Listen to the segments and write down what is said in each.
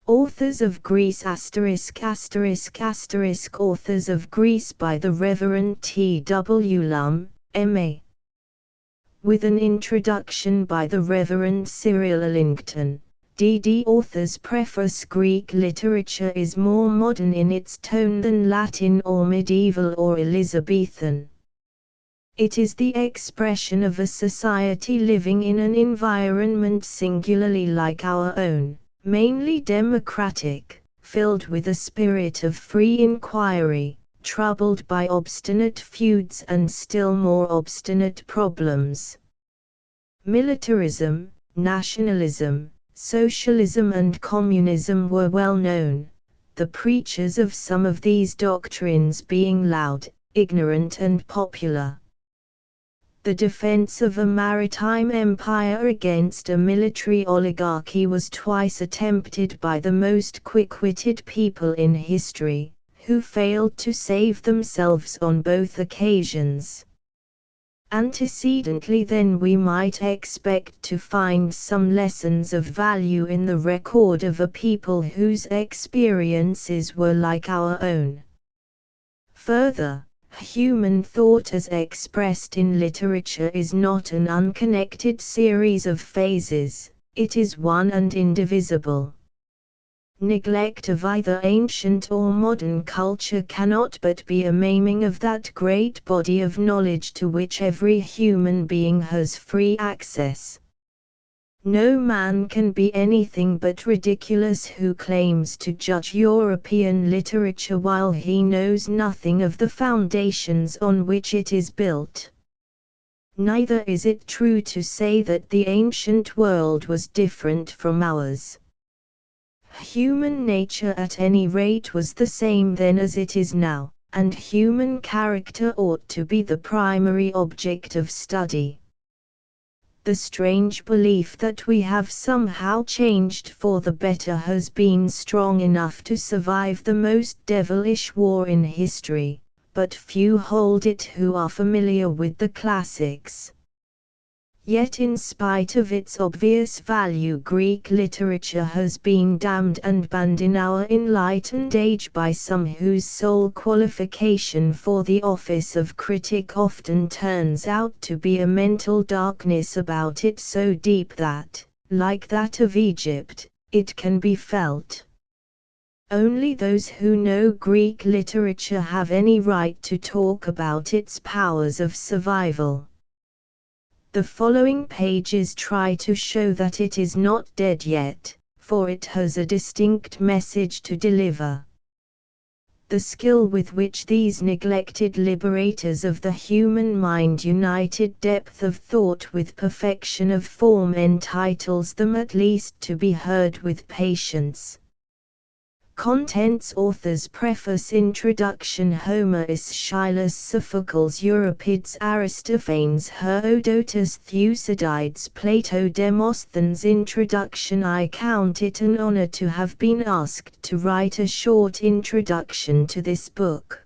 Authors of Greece ******* Authors of Greece by the Reverend T. W. Lumb, M.A. With an introduction by the Reverend Cyril Ellington, D.D. Author's preface. Greek literature is more modern in its tone than Latin or medieval or Elizabethan. It is the expression of a society living in an environment singularly like our own, mainly democratic, filled with a spirit of free inquiry, troubled by obstinate feuds and still more obstinate problems. Militarism, nationalism, socialism and communism were well known, the preachers of some of these doctrines being loud, ignorant and popular. The defense of a maritime empire against a military oligarchy was twice attempted by the most quick-witted people in history, who failed to save themselves on both occasions. Antecedently then we might expect to find some lessons of value in the record of a people whose experiences were like our own. Further, human thought as expressed in literature is not an unconnected series of phases, it is one and indivisible. Neglect of either ancient or modern culture cannot but be a maiming of that great body of knowledge to which every human being has free access. No man can be anything but ridiculous who claims to judge European literature while he knows nothing of the foundations on which it is built. Neither is it true to say that the ancient world was different from ours. Human nature at any rate was the same then as it is now, and human character ought to be the primary object of study. The strange belief that we have somehow changed for the better has been strong enough to survive the most devilish war in history, but few hold it who are familiar with the classics. Yet in spite of its obvious value, Greek literature has been damned and banned in our enlightened age by some whose sole qualification for the office of critic often turns out to be a mental darkness about it so deep that, like that of Egypt, it can be felt. Only those who know Greek literature have any right to talk about its powers of survival. The following pages try to show that it is not dead yet, for it has a distinct message to deliver. The skill with which these neglected liberators of the human mind united depth of thought with perfection of form entitles them at least to be heard with patience. Contents: Author's Preface, Introduction, Homer, Aeschylus, Sophocles, Euripides, Aristophanes, Herodotus, Thucydides, Plato, Demosthenes. Introduction. I count it an honor to have been asked to write a short introduction to this book.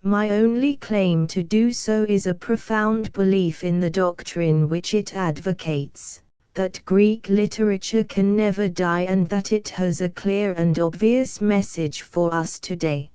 My only claim to do so is a profound belief in the doctrine which it advocates, that Greek literature can never die and that it has a clear and obvious message for us today.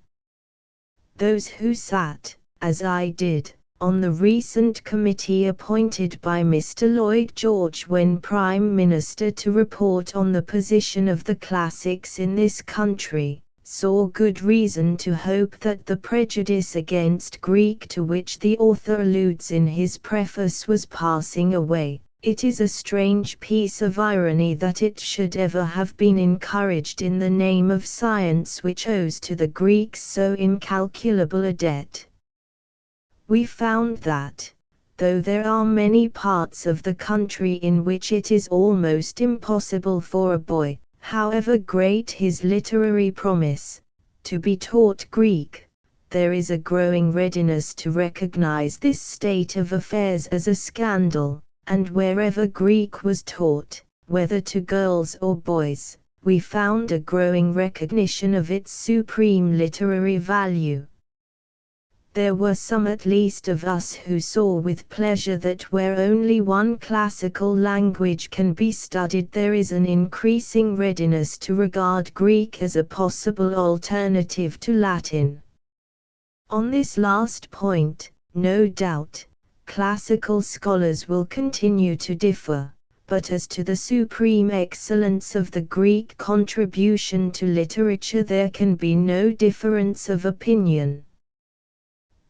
Those who sat, as I did, on the recent committee appointed by Mr. Lloyd George when Prime Minister to report on the position of the classics in this country, saw good reason to hope that the prejudice against Greek to which the author alludes in his preface was passing away. It is a strange piece of irony that it should ever have been encouraged in the name of science which owes to the Greeks so incalculable a debt. We found that, though there are many parts of the country in which it is almost impossible for a boy, however great his literary promise, to be taught Greek, there is a growing readiness to recognize this state of affairs as a scandal. And wherever Greek was taught, whether to girls or boys, we found a growing recognition of its supreme literary value. There were some at least of us who saw with pleasure that where only one classical language can be studied, there is an increasing readiness to regard Greek as a possible alternative to Latin. On this last point, no doubt, classical scholars will continue to differ, but as to the supreme excellence of the Greek contribution to literature there can be no difference of opinion.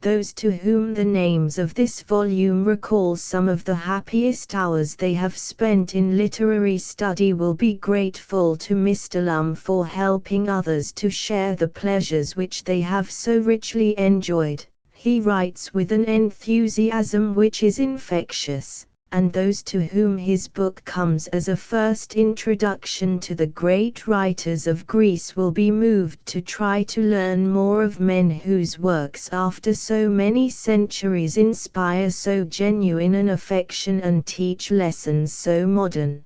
Those to whom the names of this volume recall some of the happiest hours they have spent in literary study will be grateful to Mr. Lumb for helping others to share the pleasures which they have so richly enjoyed. He writes with an enthusiasm which is infectious, and those to whom his book comes as a first introduction to the great writers of Greece will be moved to try to learn more of men whose works after so many centuries inspire so genuine an affection and teach lessons so modern.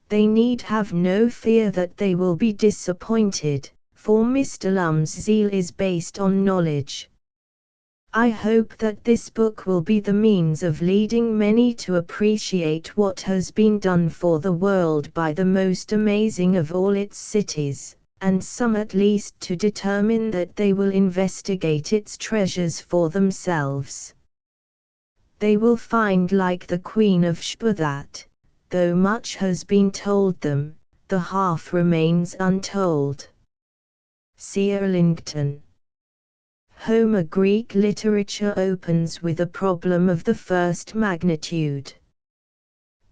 They need have no fear that they will be disappointed, for Mr. Lumb's zeal is based on knowledge. I hope that this book will be the means of leading many to appreciate what has been done for the world by the most amazing of all its cities, and some at least to determine that they will investigate its treasures for themselves. They will find, like the Queen of Sheba, that, though much has been told them, the half remains untold. C. Erlington. Homer. Greek literature opens with a problem of the first magnitude.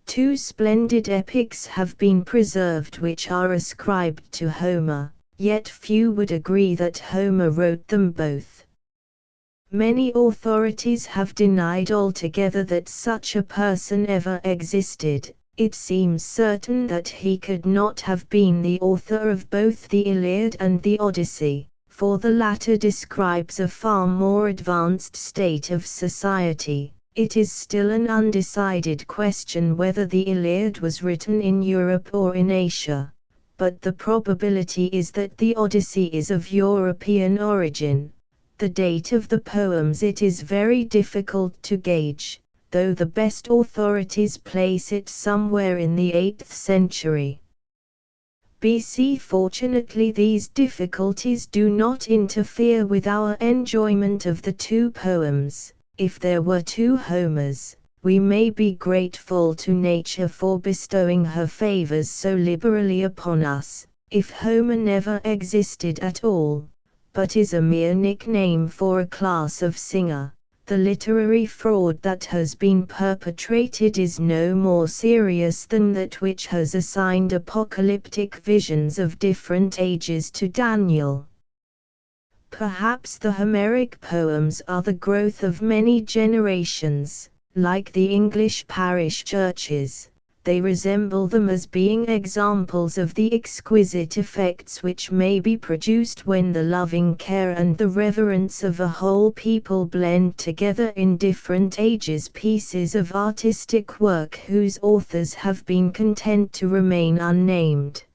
Two splendid epics have been preserved which are ascribed to Homer, yet few would agree that Homer wrote them both. Many authorities have denied altogether that such a person ever existed. It seems certain that he could not have been the author of both the Iliad and the Odyssey, for the latter describes a far more advanced state of society. It is still an undecided question whether the Iliad was written in Europe or in Asia, but the probability is that the Odyssey is of European origin. The date of the poems it is very difficult to gauge, though the best authorities place it somewhere in the 8th century. BC. Fortunately, these difficulties do not interfere with our enjoyment of the two poems. If there were two Homers, we may be grateful to nature for bestowing her favors so liberally upon us. If Homer never existed at all, but is a mere nickname for a class of singer, the literary fraud that has been perpetrated is no more serious than that which has assigned apocalyptic visions of different ages to Daniel. Perhaps the Homeric poems are the growth of many generations, like the English parish churches. They resemble them as being examples of the exquisite effects which may be produced when the loving care and the reverence of a whole people blend together in different ages pieces of artistic work whose authors have been content to remain unnamed.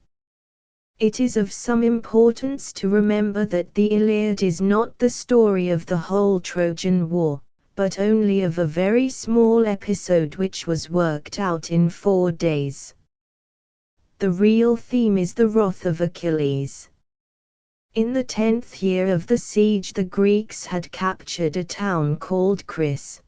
It is of some importance to remember that the Iliad is not the story of the whole Trojan War, but only of a very small episode which was worked out in 4 days. The real theme is the wrath of Achilles. In the 10th year of the siege the Greeks had captured a town called Chryse.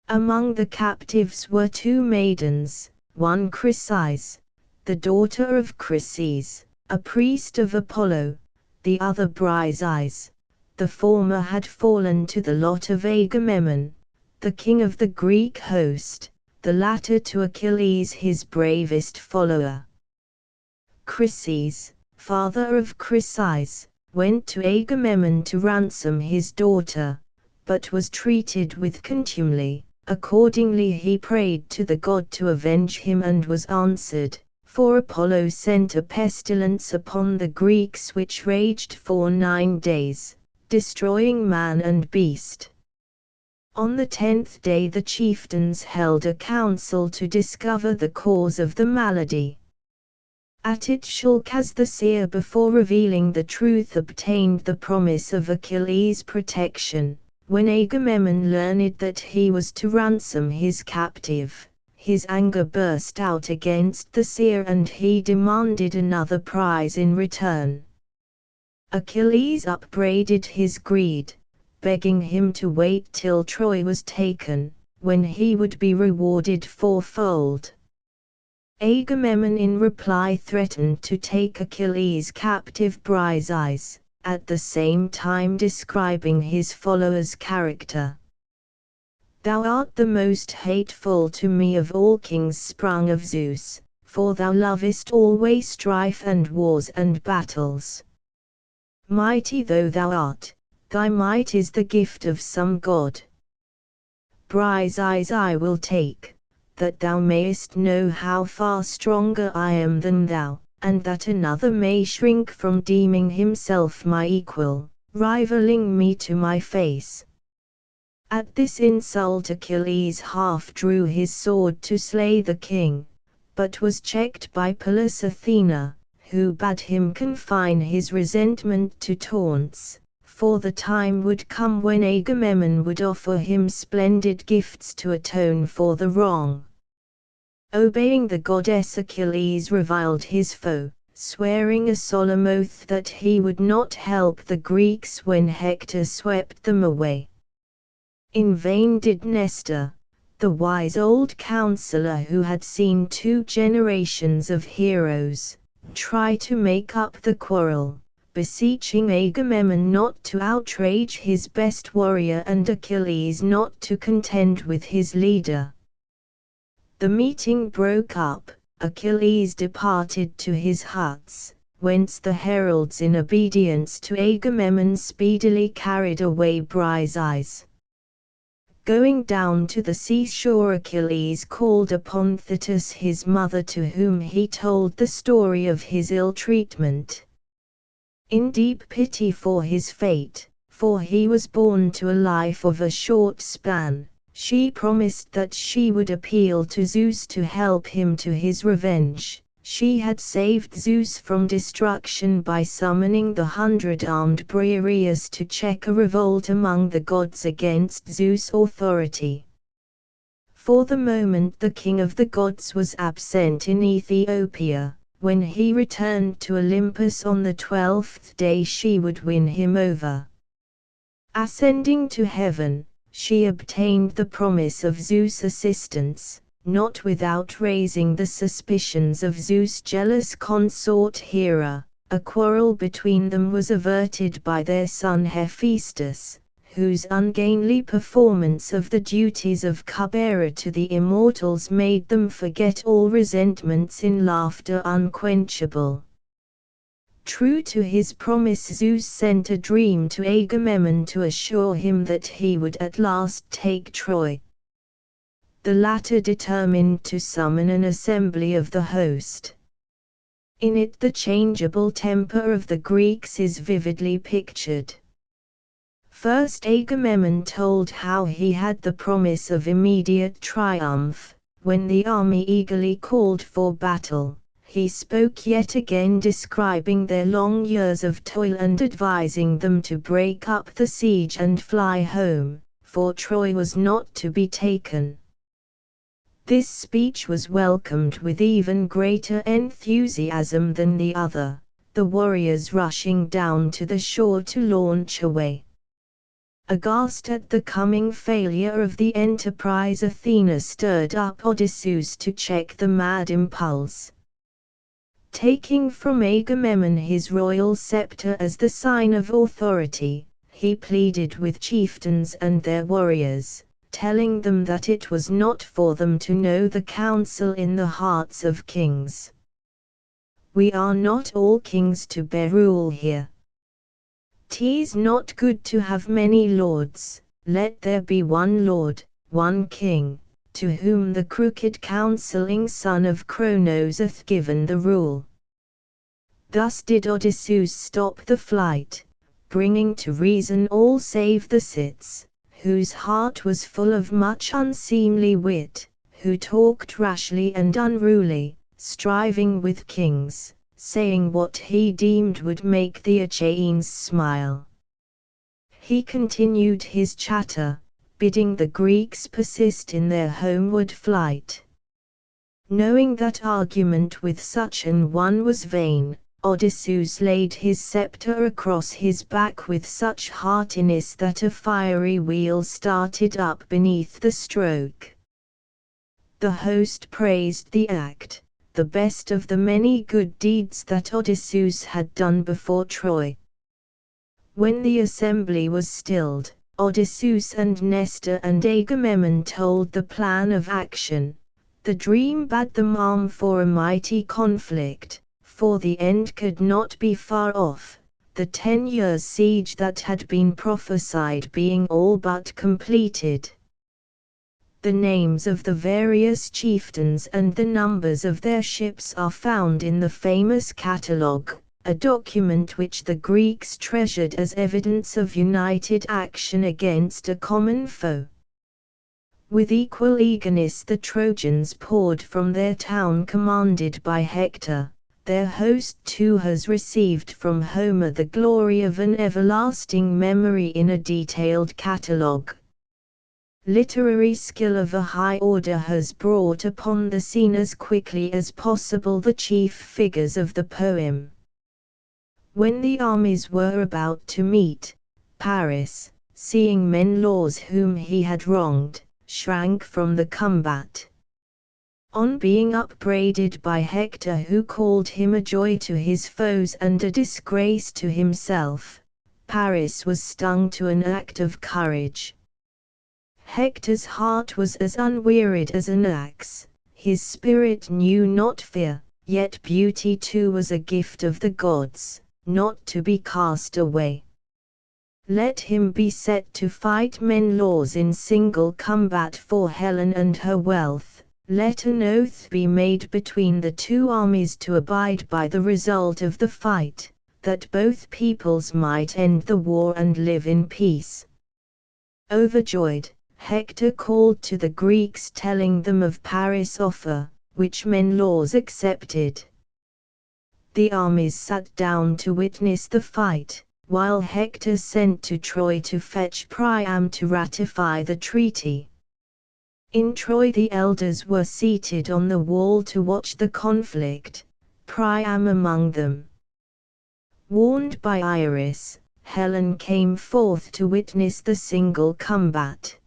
Among the captives were 2 maidens, one Chryseis, the daughter of Chryses, a priest of Apollo, the other Briseis. The former had fallen to the lot of Agamemnon, the king of the Greek host, the latter to Achilles his bravest follower. Chryses, father of Chryseis, went to Agamemnon to ransom his daughter, but was treated with contumely. Accordingly he prayed to the god to avenge him and was answered, for Apollo sent a pestilence upon the Greeks which raged for 9 days. Destroying man and beast. On the 10th day the chieftains held a council to discover the cause of the malady. At it Shulk the seer before revealing the truth obtained the promise of Achilles' protection. When Agamemnon learned that he was to ransom his captive, his anger burst out against the seer and he demanded another prize in return. Achilles upbraided his greed, begging him to wait till Troy was taken, when he would be rewarded fourfold. Agamemnon in reply threatened to take Achilles captive Briseis, at the same time describing his follower's character. Thou art the most hateful to me of all kings sprung of Zeus, for thou lovest always strife and wars and battles. Mighty though thou art, thy might is the gift of some god. Briseis I will take, that thou mayest know how far stronger I am than thou, and that another may shrink from deeming himself my equal, rivaling me to my face. At this insult Achilles half drew his sword to slay the king, but was checked by Pallas Athena, who bade him confine his resentment to taunts, for the time would come when Agamemnon would offer him splendid gifts to atone for the wrong. Obeying the goddess, Achilles reviled his foe, swearing a solemn oath that he would not help the Greeks when Hector swept them away. In vain did Nestor, the wise old counselor who had seen 2 generations of heroes, try to make up the quarrel, beseeching Agamemnon not to outrage his best warrior and Achilles not to contend with his leader. The meeting broke up, Achilles departed to his huts, whence the heralds in obedience to Agamemnon speedily carried away Briseis. Going down to the seashore, Achilles called upon Thetis his mother, to whom he told the story of his ill treatment. In deep pity for his fate, for he was born to a life of a short span, she promised that she would appeal to Zeus to help him to his revenge. She had saved Zeus from destruction by summoning the 100-armed Briareus to check a revolt among the gods against Zeus' authority. For the moment the king of the gods was absent in Ethiopia. When he returned to Olympus on the 12th day she would win him over. Ascending to heaven, she obtained the promise of Zeus' assistance, not without raising the suspicions of Zeus' jealous consort Hera. A quarrel between them was averted by their son Hephaestus, whose ungainly performance of the duties of cupbearer to the immortals made them forget all resentments in laughter unquenchable. True to his promise, Zeus sent a dream to Agamemnon to assure him that he would at last take Troy. The latter determined to summon an assembly of the host. In it the changeable temper of the Greeks is vividly pictured. First Agamemnon told how he had the promise of immediate triumph. When the army eagerly called for battle, he spoke yet again, describing their long years of toil and advising them to break up the siege and fly home, for Troy was not to be taken. This speech was welcomed with even greater enthusiasm than the other, the warriors rushing down to the shore to launch away. Aghast at the coming failure of the enterprise, Athena stirred up Odysseus to check the mad impulse. Taking from Agamemnon his royal scepter as the sign of authority, he pleaded with chieftains and their warriors, telling them that it was not for them to know the counsel in the hearts of kings. We are not all kings to bear rule here. 'Tis not good to have many lords, let there be one lord, one king, to whom the crooked counseling son of Cronos hath given the rule. Thus did Odysseus stop the flight, bringing to reason all save the cits, whose heart was full of much unseemly wit, who talked rashly and unruly, striving with kings, saying what he deemed would make the Achaeans smile. He continued his chatter, bidding the Greeks persist in their homeward flight. Knowing that argument with such an one was vain, Odysseus laid his scepter across his back with such heartiness that a fiery wheel started up beneath the stroke. The host praised the act, the best of the many good deeds that Odysseus had done before Troy. When the assembly was stilled, Odysseus and Nestor and Agamemnon told the plan of action. The dream bade them arm for a mighty conflict, for the end could not be far off, the 10 years' siege that had been prophesied being all but completed. The names of the various chieftains and the numbers of their ships are found in the famous catalogue, a document which the Greeks treasured as evidence of united action against a common foe. With equal eagerness the Trojans poured from their town commanded by Hector. Their host too has received from Homer the glory of an everlasting memory in a detailed catalogue. Literary skill of a high order has brought upon the scene as quickly as possible the chief figures of the poem. When the armies were about to meet, Paris, seeing Menelaus whom he had wronged, shrank from the combat. On being upbraided by Hector, who called him a joy to his foes and a disgrace to himself, Paris was stung to an act of courage. Hector's heart was as unwearied as an axe, his spirit knew not fear, yet beauty too was a gift of the gods, not to be cast away. Let him be set to fight Menelaus in single combat for Helen and her wealth. Let an oath be made between the two armies to abide by the result of the fight, that both peoples might end the war and live in peace. Overjoyed, Hector called to the Greeks telling them of Paris' offer, which Menelaus accepted. The armies sat down to witness the fight, while Hector sent to Troy to fetch Priam to ratify the treaty. In Troy the elders were seated on the wall to watch the conflict, Priam among them. Warned by Iris, Helen came forth to witness the single combat.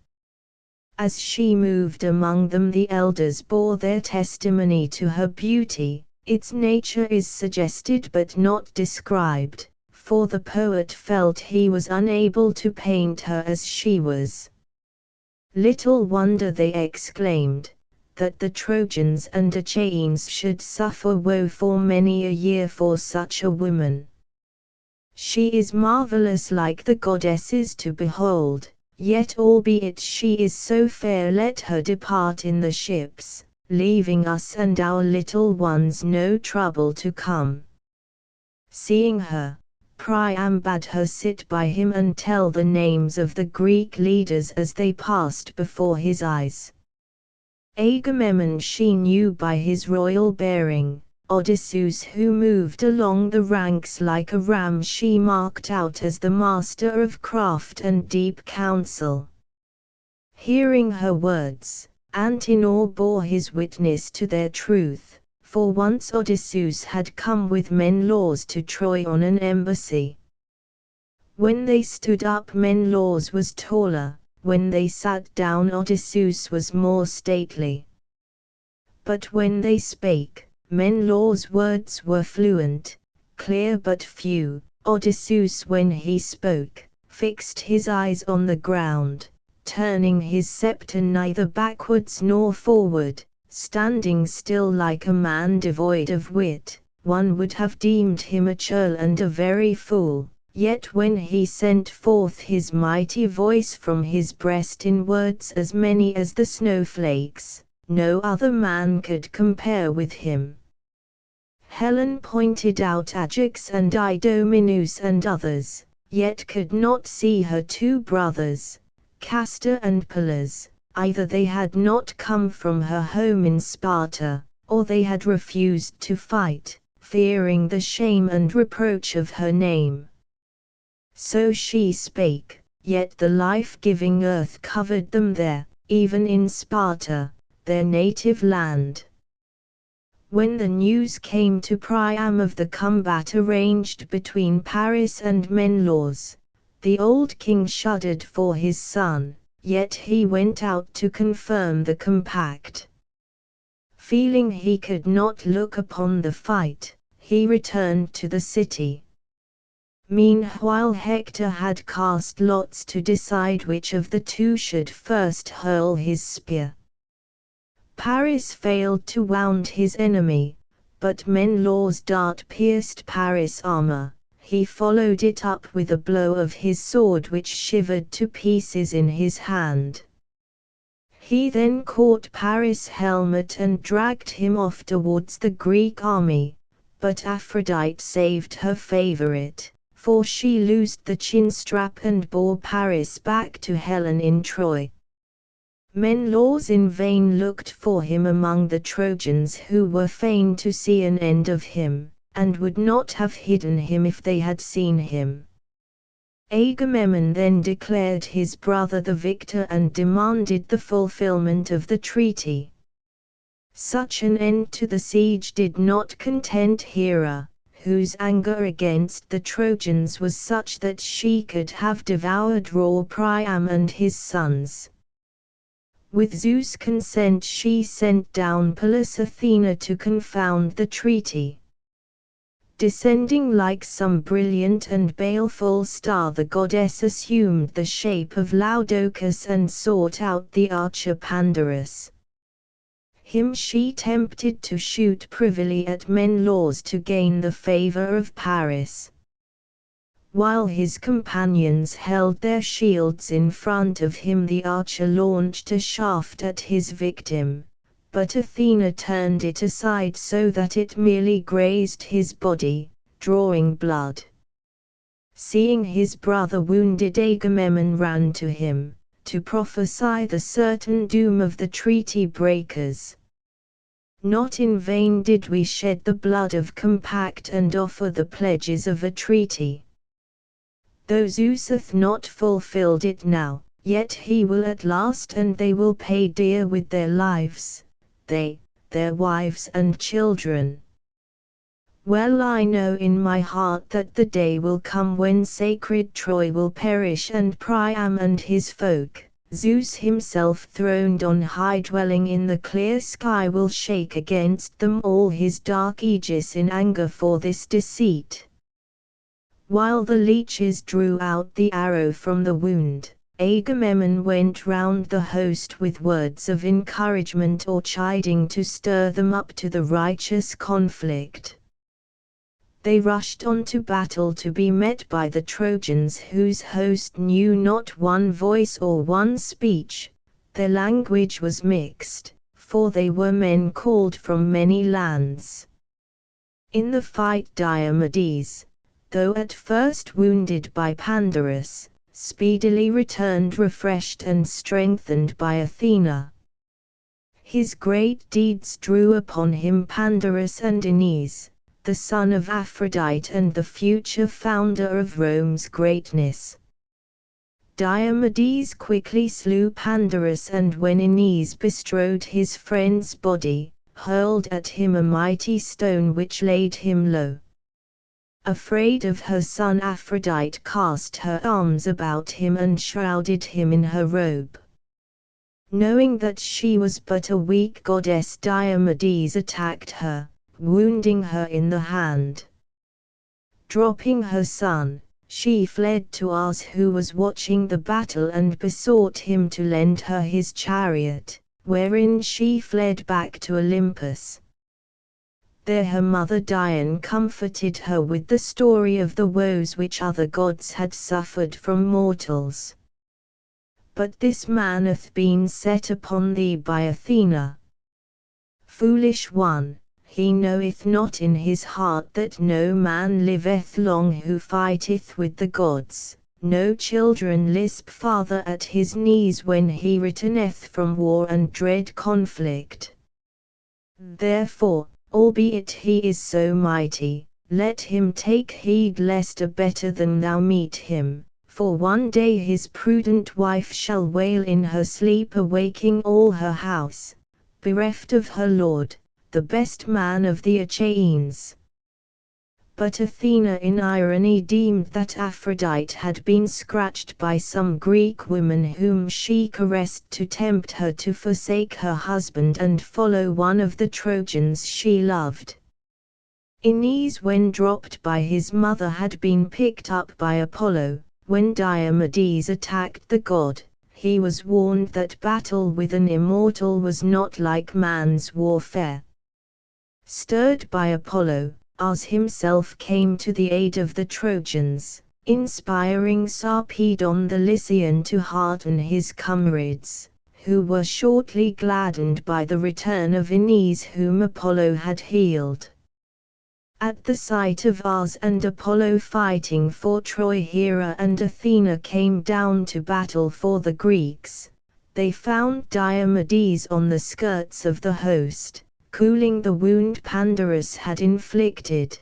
As she moved among them the elders bore their testimony to her beauty. Its nature is suggested but not described, for the poet felt he was unable to paint her as she was. Little wonder, they exclaimed, that the Trojans and Achaeans should suffer woe for many a year for such a woman. She is marvelous like the goddesses to behold, yet albeit she is so fair let her depart in the ships, leaving us and our little ones no trouble to come. Seeing her, Priam bade her sit by him and tell the names of the Greek leaders as they passed before his eyes. Agamemnon she knew by his royal bearing, Odysseus who moved along the ranks like a ram she marked out as the master of craft and deep counsel. Hearing her words, Antenor bore his witness to their truth, for once Odysseus had come with Menelaus to Troy on an embassy. When they stood up Menelaus was taller, when they sat down Odysseus was more stately. But when they spake, Menelaus' words were fluent, clear but few. Odysseus when he spoke, fixed his eyes on the ground, turning his scepter neither backwards nor forward, standing still like a man devoid of wit. One would have deemed him a churl and a very fool, yet when he sent forth his mighty voice from his breast in words as many as the snowflakes, no other man could compare with him. Helen pointed out Ajax and Idomeneus and others, yet could not see her two brothers, Castor and Pylus, either they had not come from her home in Sparta, or they had refused to fight, fearing the shame and reproach of her name. So she spake, yet the life-giving earth covered them there, even in Sparta, their native land. When the news came to Priam of the combat arranged between Paris and Menelaus, the old king shuddered for his son, yet he went out to confirm the compact. Feeling he could not look upon the fight, he returned to the city. Meanwhile Hector had cast lots to decide which of the two should first hurl his spear. Paris failed to wound his enemy, but Menelaus' dart pierced Paris' armor. He followed it up with a blow of his sword which shivered to pieces in his hand. He then caught Paris' helmet and dragged him off towards the Greek army, but Aphrodite saved her favorite, for she loosed the chin-strap and bore Paris back to Helen in Troy. Menelaus in vain looked for him among the Trojans who were fain to see an end of him, and would not have hidden him if they had seen him. Agamemnon then declared his brother the victor and demanded the fulfillment of the treaty. Such an end to the siege did not content Hera, whose anger against the Trojans was such that she could have devoured raw Priam and his sons. With Zeus' consent she sent down Pallas Athena to confound the treaty. Descending like some brilliant and baleful star, the goddess assumed the shape of Laodocus and sought out the archer Pandarus. Him she tempted to shoot privily at Menelaus to gain the favor of Paris. While his companions held their shields in front of him, the archer launched a shaft at his victim, but Athena turned it aside so that it merely grazed his body, drawing blood. Seeing his brother wounded, Agamemnon ran to him, to prophesy the certain doom of the treaty breakers. Not in vain did we shed the blood of compact and offer the pledges of a treaty. Though Zeus hath not fulfilled it now, yet he will at last, and they will pay dear with their lives, they, their wives and children. Well I know in my heart that the day will come when sacred Troy will perish and Priam and his folk, Zeus himself throned on high dwelling in the clear sky, will shake against them all his dark aegis in anger for this deceit. While the leeches drew out the arrow from the wound, Agamemnon went round the host with words of encouragement or chiding to stir them up to the righteous conflict. They rushed on to battle to be met by the Trojans, whose host knew not one voice or one speech. Their language was mixed, for they were men called from many lands. In the fight Diomedes, though at first wounded by Pandarus, speedily returned refreshed and strengthened by Athena. His great deeds drew upon him Pandarus and Aeneas, the son of Aphrodite and the future founder of Rome's greatness. Diomedes quickly slew Pandarus, and when Aeneas bestrode his friend's body, hurled at him a mighty stone which laid him low. Afraid of her son, Aphrodite cast her arms about him and shrouded him in her robe. Knowing that she was but a weak goddess, Diomedes attacked her, wounding her in the hand. Dropping her son, she fled to Ars, who was watching the battle, and besought him to lend her his chariot, wherein she fled back to Olympus. There her mother Dione comforted her with the story of the woes which other gods had suffered from mortals. But this man hath been set upon thee by Athena. Foolish one, he knoweth not in his heart that no man liveth long who fighteth with the gods, no children lisp father at his knees when he returneth from war and dread conflict. Therefore, albeit he is so mighty, let him take heed lest a better than thou meet him, for one day his prudent wife shall wail in her sleep, awaking all her house, bereft of her lord, the best man of the Achaeans. But Athena in irony deemed that Aphrodite had been scratched by some Greek woman whom she caressed to tempt her to forsake her husband and follow one of the Trojans she loved. Aeneas, when dropped by his mother, had been picked up by Apollo. When Diomedes attacked the god, he was warned that battle with an immortal was not like man's warfare. Stirred by Apollo, Ars himself came to the aid of the Trojans, inspiring Sarpedon the Lycian to hearten his comrades, who were shortly gladdened by the return of Aeneas, whom Apollo had healed. At the sight of Ars and Apollo fighting for Troy, Hera and Athena came down to battle for the Greeks. They found Diomedes on the skirts of the host, cooling the wound Pandarus had inflicted.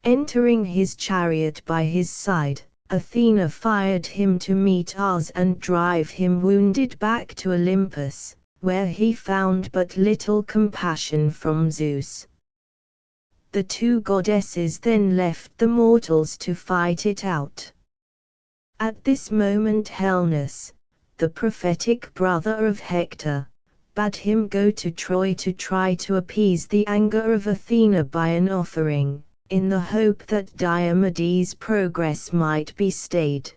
Entering his chariot by his side, Athena fired him to meet Ars and drive him wounded back to Olympus, where he found but little compassion from Zeus. The two goddesses then left the mortals to fight it out. At this moment Hellas, the prophetic brother of Hector, bade him go to Troy to try to appease the anger of Athena by an offering, in the hope that Diomedes' progress might be stayed.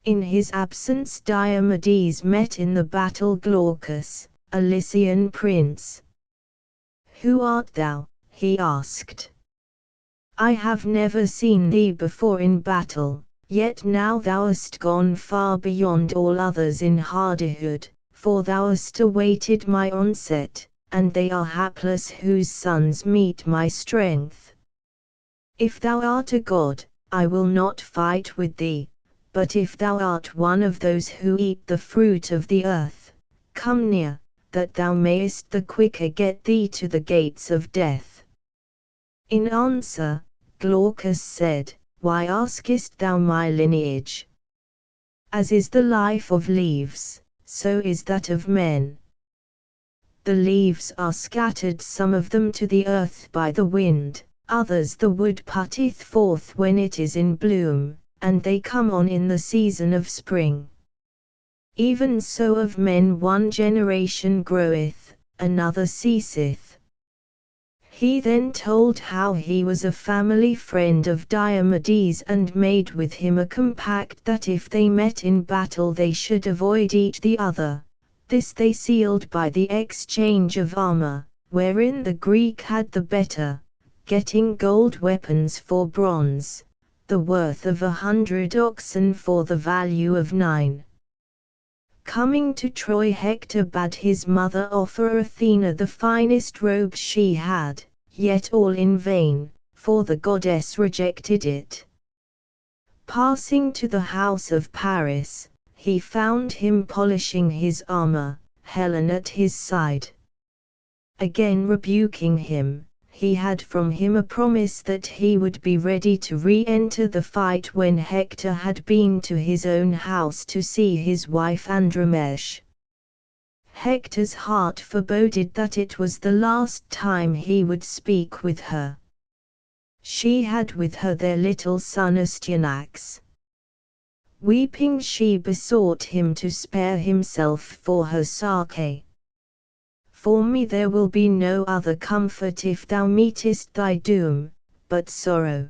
In his absence Diomedes met in the battle Glaucus, a Lycian prince. "Who art thou?" he asked. "I have never seen thee before in battle, yet now thou hast gone far beyond all others in hardihood. For thou hast awaited my onset, and they are hapless whose sons meet my strength. If thou art a god, I will not fight with thee, but if thou art one of those who eat the fruit of the earth, come near, that thou mayest the quicker get thee to the gates of death." In answer, Glaucus said, "Why askest thou my lineage? As is the life of leaves, so is that of men. The leaves are scattered, some of them to the earth by the wind, others the wood putteth forth when it is in bloom, and they come on in the season of spring. Even so of men one generation groweth, another ceaseth." He then told how he was a family friend of Diomedes and made with him a compact that if they met in battle they should avoid each the other. This they sealed by the exchange of armor, wherein the Greek had the better, getting gold weapons for bronze, the worth of 100 oxen for the value of 9. Coming to Troy, Hector bade his mother offer Athena the finest robe she had, yet all in vain, for the goddess rejected it. Passing to the house of Paris, he found him polishing his armor, Helen at his side. Again rebuking him, he had from him a promise that he would be ready to re-enter the fight when Hector had been to his own house to see his wife Andromache. Hector's heart foreboded that it was the last time he would speak with her. She had with her their little son Astyanax. Weeping she besought him to spare himself for her Sake. "For me there will be no other comfort if thou meetest thy doom, but sorrow.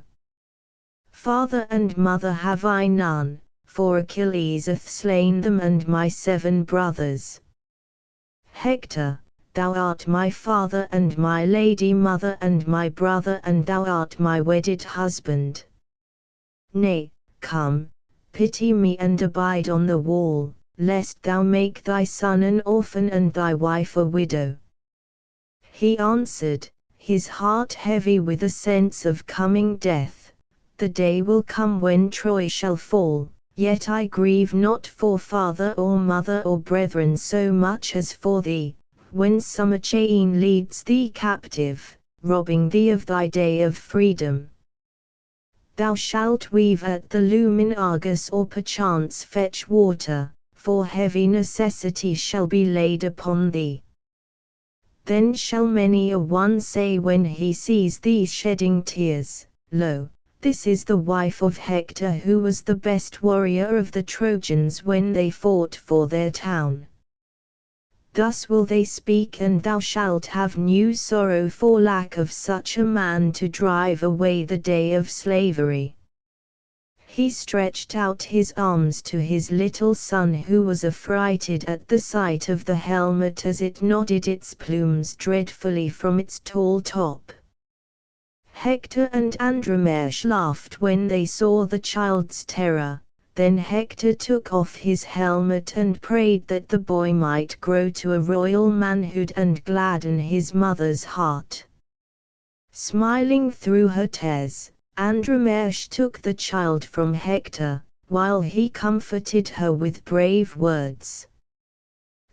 Father and mother have I none, for Achilles hath slain them and my 7 brothers. Hector, thou art my father and my lady mother and my brother, and thou art my wedded husband. Nay, come, pity me and abide on the wall, lest thou make thy son an orphan and thy wife a widow." He answered, his heart heavy with a sense of coming death, "The day will come when Troy shall fall, yet I grieve not for father or mother or brethren so much as for thee, when some chain leads thee captive, robbing thee of thy day of freedom. Thou shalt weave at the loom in Argos or perchance fetch water, for heavy necessity shall be laid upon thee. Then shall many a one say when he sees thee shedding tears, Lo, this is the wife of Hector, who was the best warrior of the Trojans when they fought for their town. Thus will they speak, and thou shalt have new sorrow for lack of such a man to drive away the day of slavery. He stretched out his arms to his little son, who was affrighted at the sight of the helmet as it nodded its plumes dreadfully from its tall top. Hector and Andromache laughed when they saw the child's terror. Then Hector took off his helmet and prayed that the boy might grow to a royal manhood and gladden his mother's heart. Smiling through her tears, Andromache took the child from Hector, while he comforted her with brave words.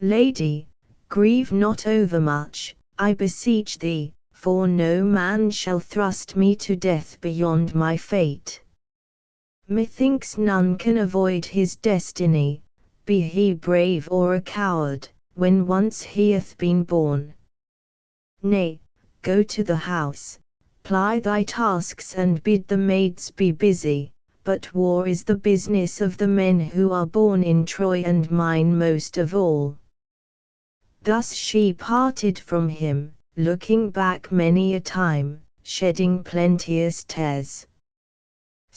Lady, grieve not overmuch, I beseech thee, for no man shall thrust me to death beyond my fate. Methinks none can avoid his destiny, be he brave or a coward, when once he hath been born. Nay, go to the house, ply thy tasks and bid the maids be busy, but war is the business of the men who are born in Troy, and mine most of all. Thus she parted from him, looking back many a time, shedding plenteous tears.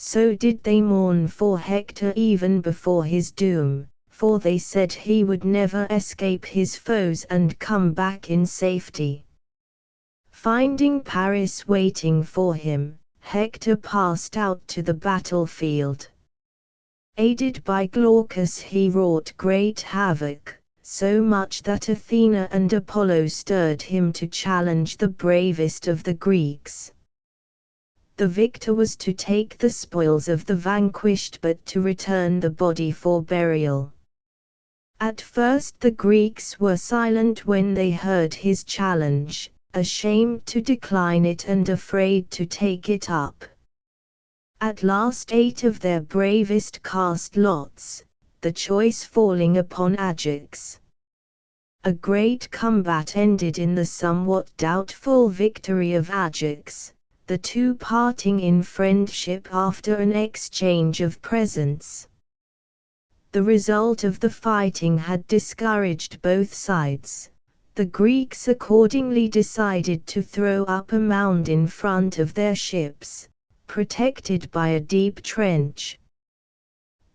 So did they mourn for Hector even before his doom, for they said he would never escape his foes and come back in safety. Finding Paris waiting for him, Hector passed out to the battlefield. Aided by Glaucus he wrought great havoc, so much that Athena and Apollo stirred him to challenge the bravest of the Greeks. The victor was to take the spoils of the vanquished, but to return the body for burial. At first the Greeks were silent when they heard his challenge, ashamed to decline it and afraid to take it up. At last 8 of their bravest cast lots, the choice falling upon Ajax. A great combat ended in the somewhat doubtful victory of Ajax, the two parting in friendship after an exchange of presents. The result of the fighting had discouraged both sides. The Greeks accordingly decided to throw up a mound in front of their ships, protected by a deep trench.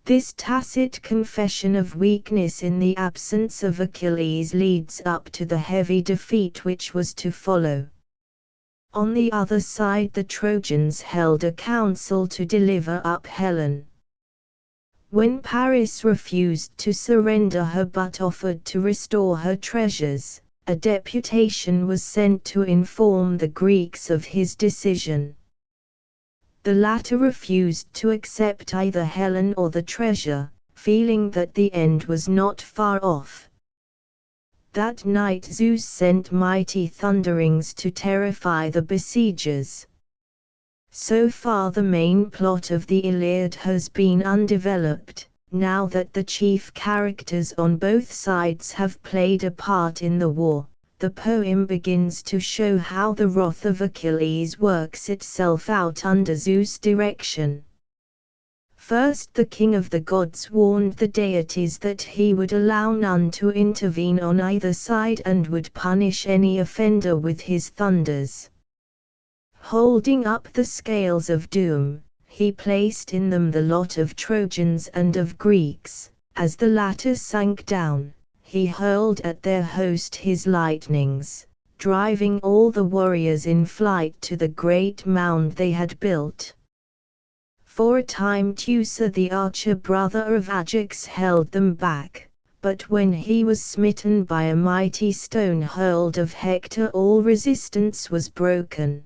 This tacit confession of weakness in the absence of Achilles leads up to the heavy defeat which was to follow. On the other side the Trojans held a council to deliver up Helen. When Paris refused to surrender her but offered to restore her treasures, a deputation was sent to inform the Greeks of his decision. The latter refused to accept either Helen or the treasure, feeling that the end was not far off. That night Zeus sent mighty thunderings to terrify the besiegers. So far the main plot of the Iliad has been undeveloped. Now that the chief characters on both sides have played a part in the war, the poem begins to show how the wrath of Achilles works itself out under Zeus' direction. First, the king of the gods warned the deities that he would allow none to intervene on either side and would punish any offender with his thunders. Holding up the scales of doom, he placed in them the lot of Trojans and of Greeks. As the latter sank down, he hurled at their host his lightnings, driving all the warriors in flight to the great mound they had built. For a time Teucer the archer, brother of Ajax, held them back, but when he was smitten by a mighty stone hurled of Hector, all resistance was broken.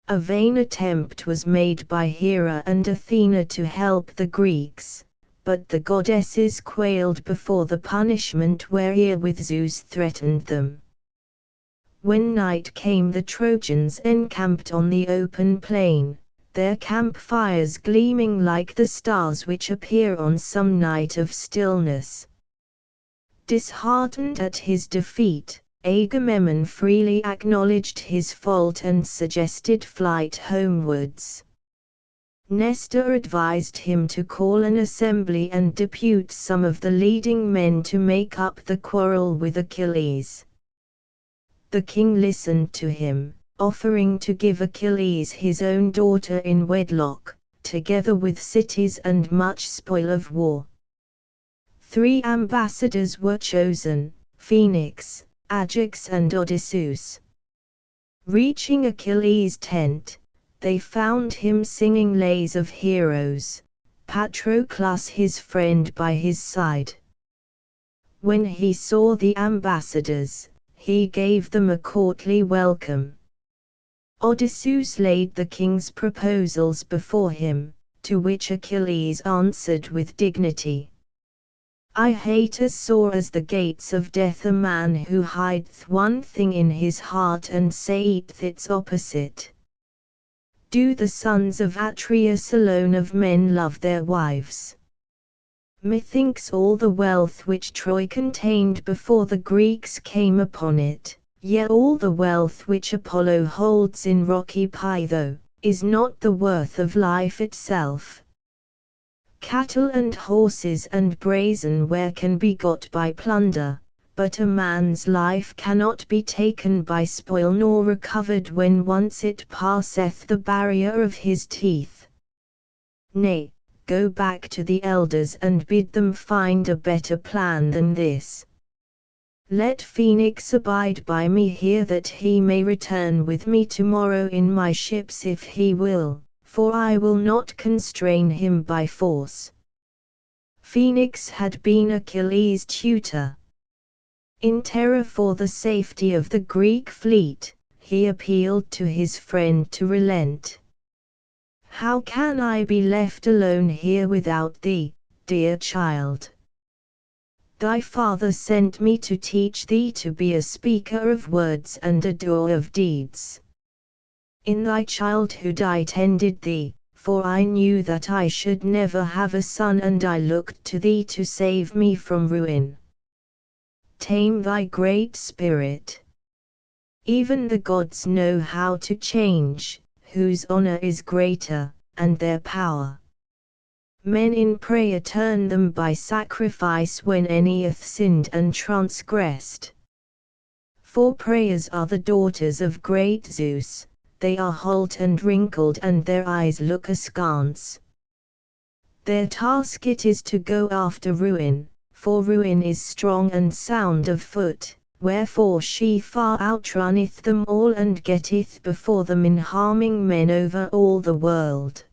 A vain attempt was made by Hera and Athena to help the Greeks, but the goddesses quailed before the punishment wherewith Zeus threatened them. When night came, the Trojans encamped on the open plain, their campfires gleaming like the stars which appear on some night of stillness. Disheartened at his defeat, Agamemnon freely acknowledged his fault and suggested flight homewards. Nestor advised him to call an assembly and depute some of the leading men to make up the quarrel with Achilles. The king listened to him, offering to give Achilles his own daughter in wedlock, together with cities and much spoil of war. 3 ambassadors were chosen, Phoenix, Ajax and Odysseus. Reaching Achilles' tent, they found him singing lays of heroes, Patroclus his friend by his side. When he saw the ambassadors, he gave them a courtly welcome. Odysseus laid the king's proposals before him, to which Achilles answered with dignity. I hate as sore as the gates of death a man who hideth one thing in his heart and saith its opposite. Do the sons of Atreus alone of men love their wives? Methinks all the wealth which Troy contained before the Greeks came upon it, yea all the wealth which Apollo holds in rocky Pytho, is not the worth of life itself. Cattle and horses and brazenware can be got by plunder, but a man's life cannot be taken by spoil nor recovered when once it passeth the barrier of his teeth. Nay, go back to the elders and bid them find a better plan than this. Let Phoenix abide by me here that he may return with me tomorrow in my ships if he will, for I will not constrain him by force. Phoenix had been Achilles' tutor. In terror for the safety of the Greek fleet, he appealed to his friend to relent. How can I be left alone here without thee, dear child? Thy father sent me to teach thee to be a speaker of words and a doer of deeds. In thy childhood I tended thee, for I knew that I should never have a son, and I looked to thee to save me from ruin. Tame thy great spirit. Even the gods know how to change, whose honor is greater, and their power. Men in prayer turn them by sacrifice when any hath sinned and transgressed. For prayers are the daughters of great Zeus, they are halt and wrinkled and their eyes look askance. Their task it is to go after ruin, for ruin is strong and sound of foot. Wherefore she far outrunneth them all and getteth before them in harming men over all the world.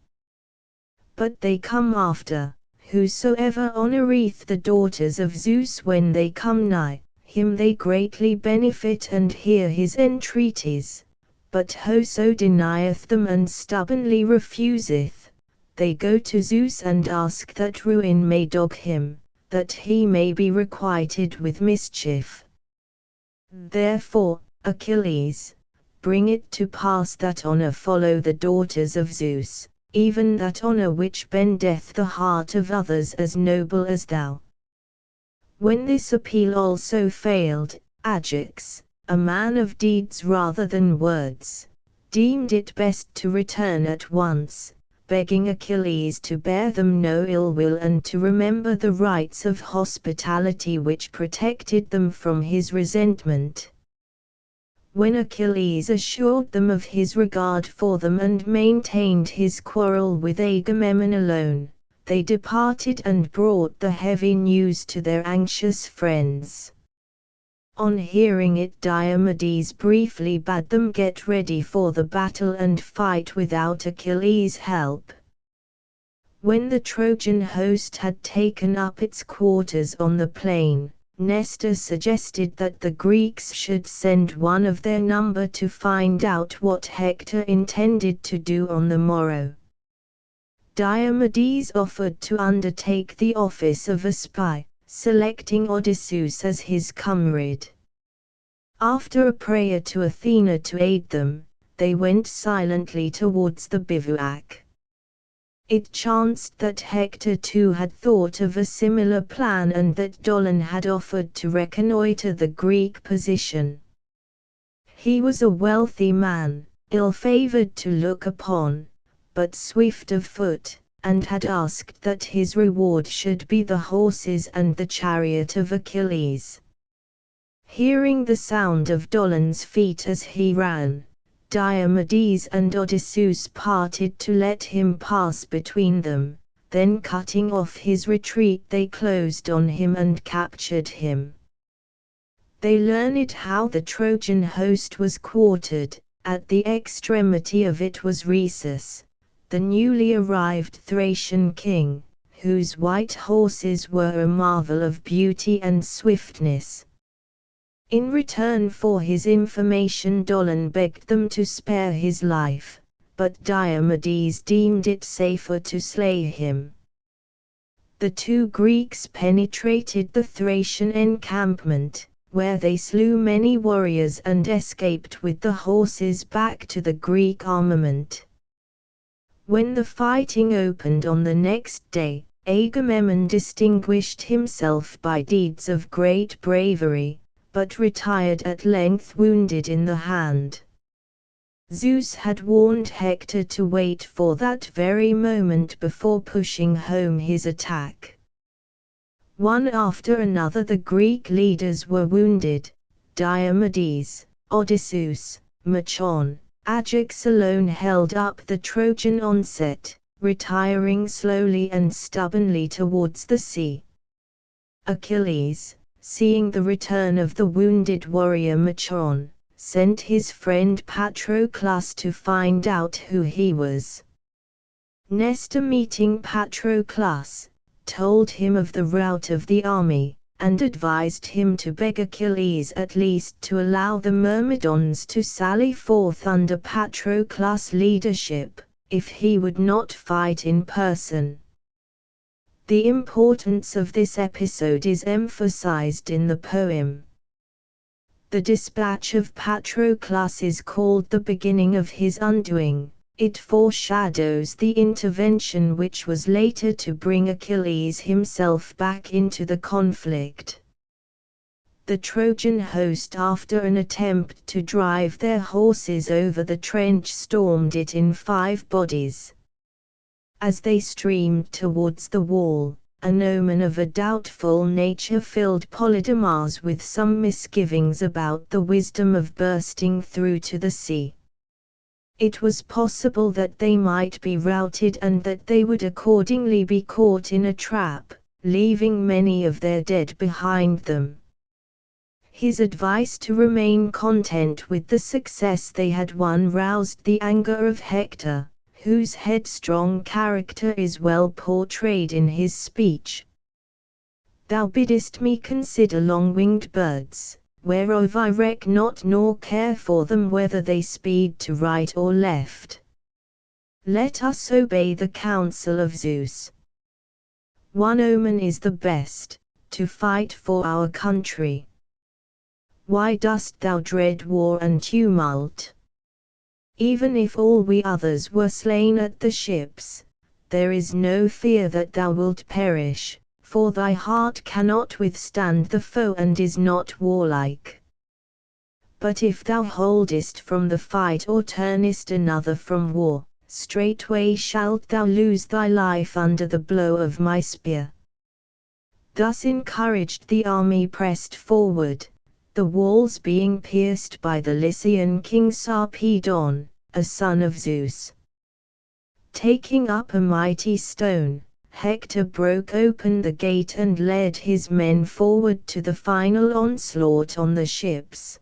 But they come after, whosoever honoureth the daughters of Zeus when they come nigh, him they greatly benefit and hear his entreaties, but whoso denieth them and stubbornly refuseth, they go to Zeus and ask that ruin may dog him, that he may be requited with mischief. Therefore, Achilles, bring it to pass that honour follow the daughters of Zeus, even that honour which bendeth the heart of others as noble as thou. When this appeal also failed, Ajax, a man of deeds rather than words, deemed it best to return at once, begging Achilles to bear them no ill will and to remember the rights of hospitality which protected them from his resentment. When Achilles assured them of his regard for them and maintained his quarrel with Agamemnon alone, they departed and brought the heavy news to their anxious friends. On hearing it, Diomedes briefly bade them get ready for the battle and fight without Achilles' help. When the Trojan host had taken up its quarters on the plain, Nestor suggested that the Greeks should send one of their number to find out what Hector intended to do on the morrow. Diomedes offered to undertake the office of a spy, selecting Odysseus as his comrade. After a prayer to Athena to aid them, they went silently towards the bivouac. It chanced that Hector too had thought of a similar plan and that Dolon had offered to reconnoiter the Greek position. He was a wealthy man, ill-favored to look upon, but swift of foot, and had asked that his reward should be the horses and the chariot of Achilles. Hearing the sound of Dolon's feet as he ran, Diomedes and Odysseus parted to let him pass between them, then cutting off his retreat they closed on him and captured him. They learned how the Trojan host was quartered. At the extremity of it was Rhesus, the newly arrived Thracian king, whose white horses were a marvel of beauty and swiftness. In return for his information Dolon begged them to spare his life, but Diomedes deemed it safer to slay him. The two Greeks penetrated the Thracian encampment, where they slew many warriors and escaped with the horses back to the Greek armament. When the fighting opened on the next day, Agamemnon distinguished himself by deeds of great bravery, but retired at length wounded in the hand. Zeus had warned Hector to wait for that very moment before pushing home his attack. One after another the Greek leaders were wounded. Diomedes, Odysseus, Machon, Ajax alone held up the Trojan onset, retiring slowly and stubbornly towards the sea. Achilles, seeing the return of the wounded warrior Machon, sent his friend Patroclus to find out who he was. Nestor, meeting Patroclus, told him of the rout of the army, and advised him to beg Achilles at least to allow the Myrmidons to sally forth under Patroclus' leadership, if he would not fight in person. The importance of this episode is emphasized in the poem. The dispatch of Patroclus is called the beginning of his undoing. It foreshadows the intervention which was later to bring Achilles himself back into the conflict. The Trojan host, after an attempt to drive their horses over the trench, stormed it in 5 bodies. As they streamed towards the wall, an omen of a doubtful nature filled Polydamas with some misgivings about the wisdom of bursting through to the sea. It was possible that they might be routed and that they would accordingly be caught in a trap, leaving many of their dead behind them. His advice to remain content with the success they had won roused the anger of Hector, whose headstrong character is well portrayed in his speech. Thou biddest me consider long-winged birds, whereof I reck not nor care for them whether they speed to right or left. Let us obey the counsel of Zeus. One omen is the best, to fight for our country. Why dost thou dread war and tumult? Even if all we others were slain at the ships, there is no fear that thou wilt perish, for thy heart cannot withstand the foe and is not warlike. But if thou holdest from the fight or turnest another from war, straightway shalt thou lose thy life under the blow of my spear. Thus encouraged, the army pressed forward, the walls being pierced by the Lycian king Sarpedon, a son of Zeus. Taking up a mighty stone, Hector broke open the gate and led his men forward to the final onslaught on the ships.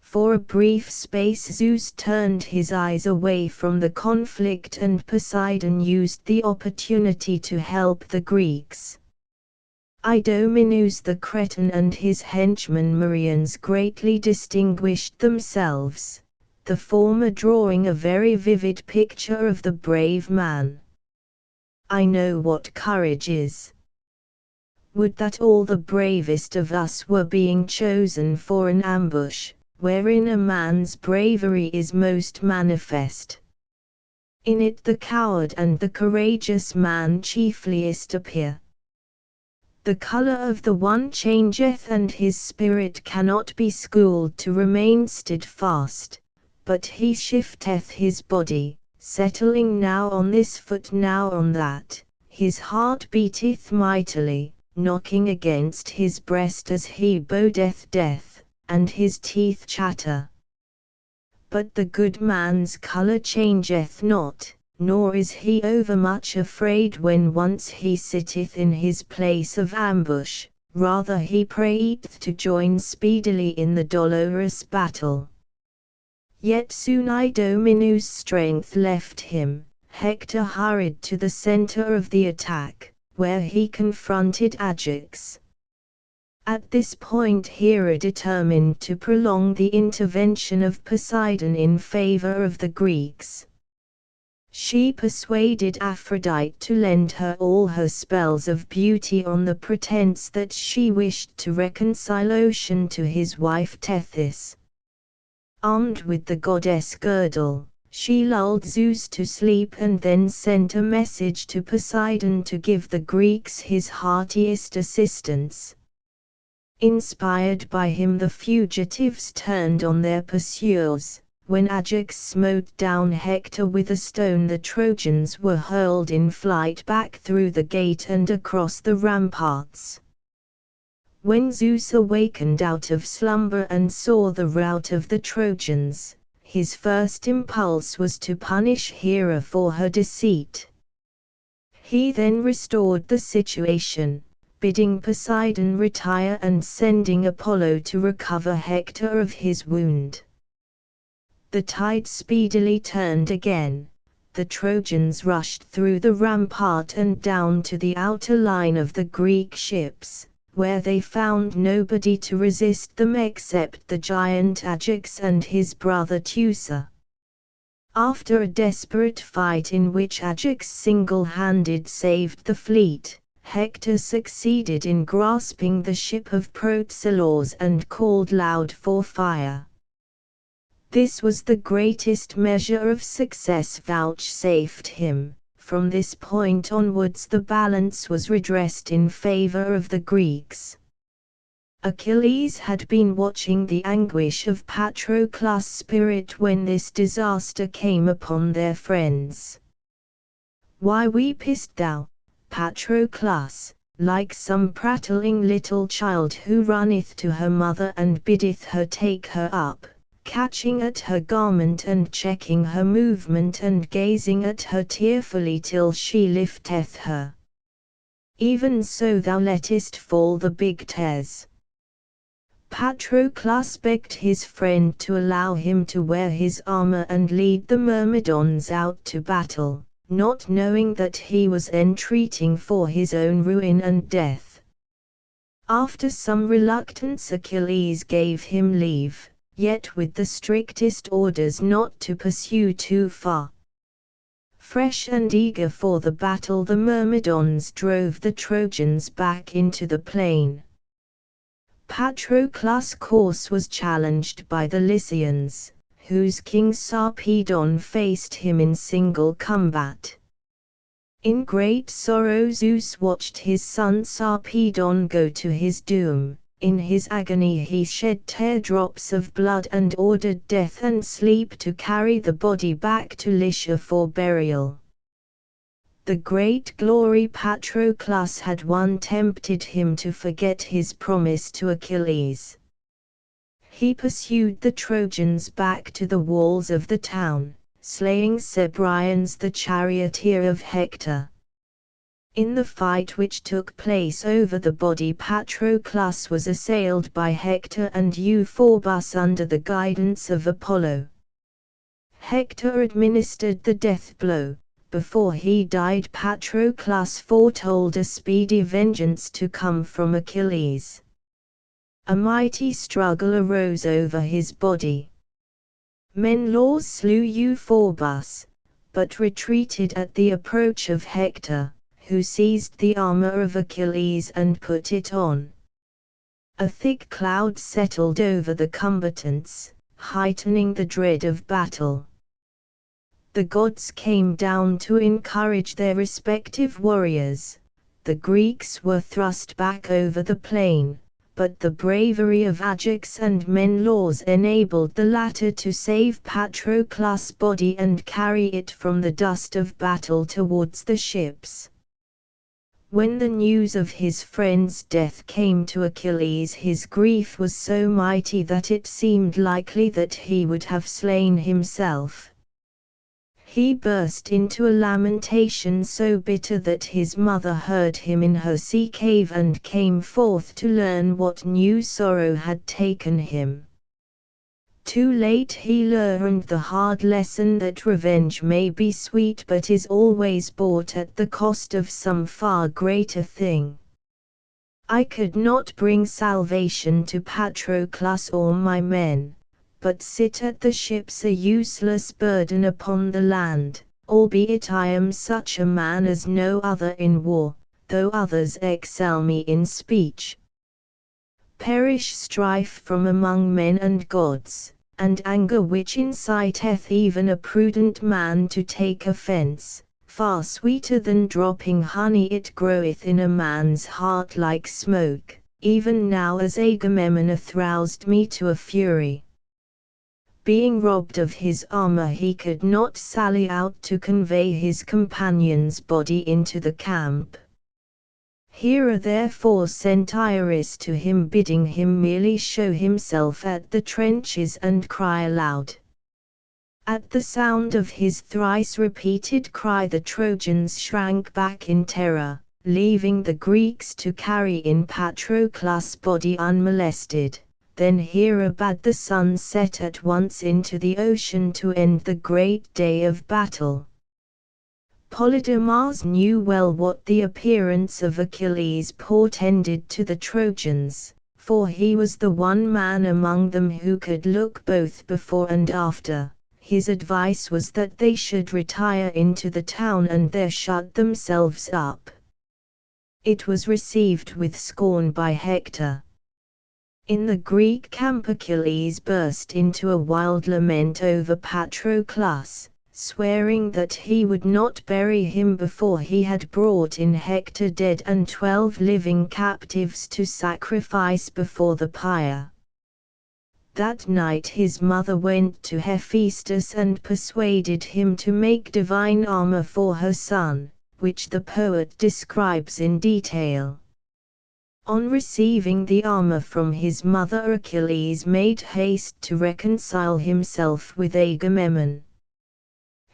For a brief space Zeus turned his eyes away from the conflict and Poseidon used the opportunity to help the Greeks. Idomeneus the Cretan and his henchman Merians greatly distinguished themselves, the former drawing a very vivid picture of the brave man. I know what courage is. Would that all the bravest of us were being chosen for an ambush, wherein a man's bravery is most manifest. In it the coward and the courageous man chiefliest appear. The colour of the one changeth, and his spirit cannot be schooled to remain steadfast, but he shifteth his body, settling now on this foot now on that, his heart beateth mightily, knocking against his breast as he bodeth death, and his teeth chatter. But the good man's colour changeth not, nor is he overmuch afraid when once he sitteth in his place of ambush, rather he prayeth to join speedily in the dolorous battle. Yet soon Idomeneus' strength left him, Hector hurried to the centre of the attack, where he confronted Ajax. At this point Hera determined to prolong the intervention of Poseidon in favour of the Greeks. She persuaded Aphrodite to lend her all her spells of beauty on the pretence that she wished to reconcile Ocean to his wife Tethys. Armed with the goddess girdle, she lulled Zeus to sleep and then sent a message to Poseidon to give the Greeks his heartiest assistance. Inspired by him, the fugitives turned on their pursuers. When Ajax smote down Hector with a stone, the Trojans were hurled in flight back through the gate and across the ramparts. When Zeus awakened out of slumber and saw the rout of the Trojans, his first impulse was to punish Hera for her deceit. He then restored the situation, bidding Poseidon retire and sending Apollo to recover Hector of his wound. The tide speedily turned again. The Trojans rushed through the rampart and down to the outer line of the Greek ships, where they found nobody to resist them except the giant Ajax and his brother Teucer. After a desperate fight in which Ajax single-handed saved the fleet, Hector succeeded in grasping the ship of Protesilaus and called loud for fire. This was the greatest measure of success vouchsafed him. From this point onwards the balance was redressed in favor of the Greeks. Achilles had been watching the anguish of Patroclus' spirit when this disaster came upon their friends. "Why weepest thou, Patroclus, like some prattling little child who runneth to her mother and biddeth her take her up, catching at her garment and checking her movement and gazing at her tearfully till she lifteth her? Even so thou lettest fall the big tears." Patroclus begged his friend to allow him to wear his armor and lead the Myrmidons out to battle, not knowing that he was entreating for his own ruin and death. After some reluctance Achilles gave him leave, yet with the strictest orders not to pursue too far. Fresh and eager for the battle, the Myrmidons drove the Trojans back into the plain. Patroclus' course was challenged by the Lycians, whose king Sarpedon faced him in single combat. In great sorrow Zeus watched his son Sarpedon go to his doom. In his agony he shed teardrops of blood and ordered Death and Sleep to carry the body back to Lycia for burial. The great glory Patroclus had won tempted him to forget his promise to Achilles. He pursued the Trojans back to the walls of the town, slaying Cebriones the charioteer of Hector. In the fight which took place over the body, Patroclus was assailed by Hector and Euphorbus under the guidance of Apollo. Hector administered the death blow. Before he died, Patroclus foretold a speedy vengeance to come from Achilles. A mighty struggle arose over his body. Menelaus slew Euphorbus, but retreated at the approach of Hector, who seized the armor of Achilles and put it on. A thick cloud settled over the combatants, heightening the dread of battle. The gods came down to encourage their respective warriors. The Greeks were thrust back over the plain, but the bravery of Ajax and Menelaus enabled the latter to save Patroclus' body and carry it from the dust of battle towards the ships. When the news of his friend's death came to Achilles, his grief was so mighty that it seemed likely that he would have slain himself. He burst into a lamentation so bitter that his mother heard him in her sea cave and came forth to learn what new sorrow had taken him. Too late he learned the hard lesson that revenge may be sweet but is always bought at the cost of some far greater thing. I could not bring salvation to Patroclus or my men, but sit at the ships a useless burden upon the land, albeit I am such a man as no other in war, though others excel me in speech. Perish strife from among men and gods, and anger which inciteth even a prudent man to take offence, far sweeter than dropping honey it groweth in a man's heart like smoke, even now as Agamemnon hath roused me to a fury. Being robbed of his armor he could not sally out to convey his companion's body into the camp. Hera therefore sent Iris to him bidding him merely show himself at the trenches and cry aloud. At the sound of his thrice repeated cry the Trojans shrank back in terror, leaving the Greeks to carry in Patroclus' body unmolested. Then Hera bade the sun set at once into the ocean to end the great day of battle. Polydamas knew well what the appearance of Achilles portended to the Trojans, for he was the one man among them who could look both before and after. His advice was that they should retire into the town and there shut themselves up. It was received with scorn by Hector. In the Greek camp Achilles burst into a wild lament over Patroclus, swearing that he would not bury him before he had brought in Hector dead and 12 living captives to sacrifice before the pyre. That night his mother went to Hephaestus and persuaded him to make divine armor for her son, which the poet describes in detail. On receiving the armor from his mother Achilles made haste to reconcile himself with Agamemnon.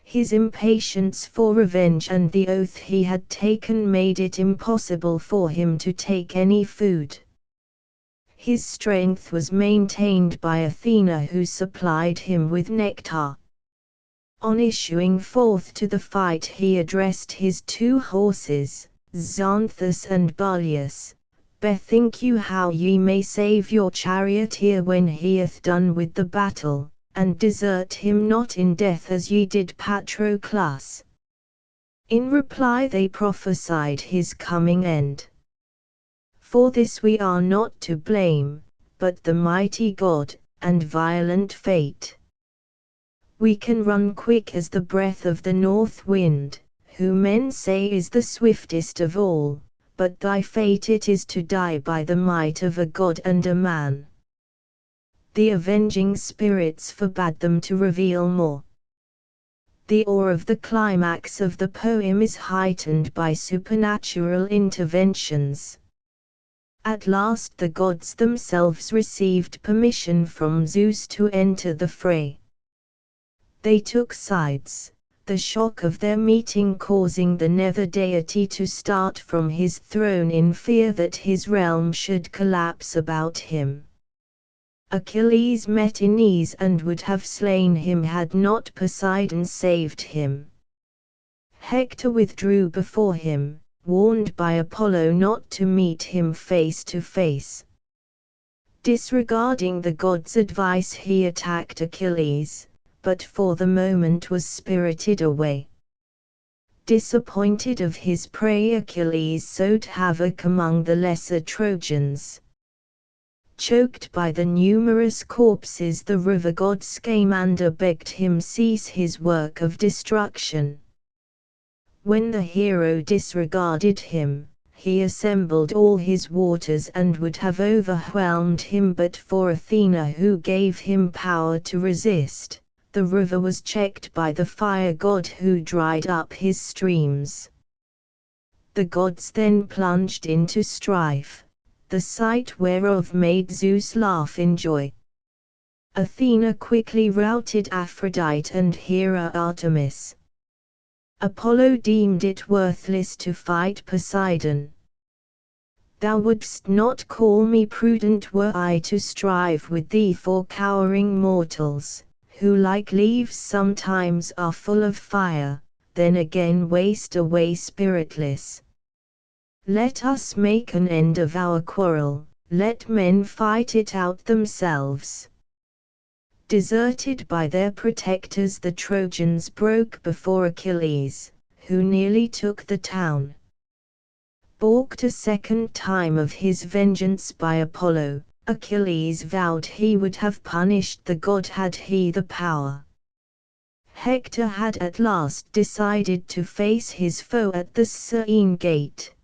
His impatience for revenge and the oath he had taken made it impossible for him to take any food. His strength was maintained by Athena who supplied him with nectar. On issuing forth to the fight he addressed his 2 horses, Xanthus and Balius. Bethink you how ye may save your charioteer when he hath done with the battle, and desert him not in death as ye did Patroclus. In reply they prophesied his coming end. For this we are not to blame, but the mighty God, and violent fate. We can run quick as the breath of the north wind, who men say is the swiftest of all. But thy fate it is to die by the might of a god and a man. The avenging spirits forbade them to reveal more. The awe of the climax of the poem is heightened by supernatural interventions. At last the gods themselves received permission from Zeus to enter the fray. They took sides, the shock of their meeting causing the nether deity to start from his throne in fear that his realm should collapse about him. Achilles met Aeneas and would have slain him had not Poseidon saved him. Hector withdrew before him, warned by Apollo not to meet him face to face. Disregarding the god's advice he attacked Achilles, but for the moment was spirited away. Disappointed of his prey, Achilles sowed havoc among the lesser Trojans. Choked by the numerous corpses, the river god Scamander begged him cease his work of destruction. When the hero disregarded him, he assembled all his waters and would have overwhelmed him but for Athena, who gave him power to resist. The river was checked by the fire god, who dried up his streams. The gods then plunged into strife, the sight whereof made Zeus laugh in joy. Athena quickly routed Aphrodite and Hera Artemis. Apollo deemed it worthless to fight Poseidon. Thou wouldst not call me prudent were I to strive with thee, for cowering mortals, who like leaves sometimes are full of fire, then again waste away spiritless. Let us make an end of our quarrel, let men fight it out themselves. Deserted by their protectors, the Trojans broke before Achilles, who nearly took the town. Balked a second time of his vengeance by Apollo, Achilles vowed he would have punished the god had he the power. Hector had at last decided to face his foe at the Cirene gate.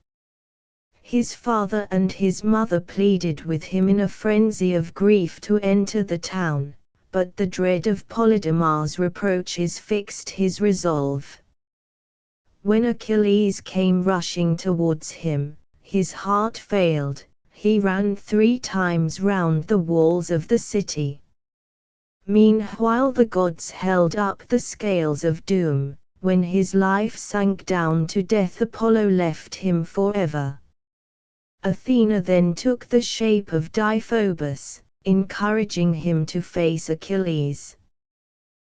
His father and his mother pleaded with him in a frenzy of grief to enter the town, but the dread of Polydamas' reproaches fixed his resolve. When Achilles came rushing towards him, his heart failed. He ran 3 times round the walls of the city. Meanwhile the gods held up the scales of doom. When his life sank down to death, Apollo left him forever. Athena then took the shape of Deiphobus, encouraging him to face Achilles.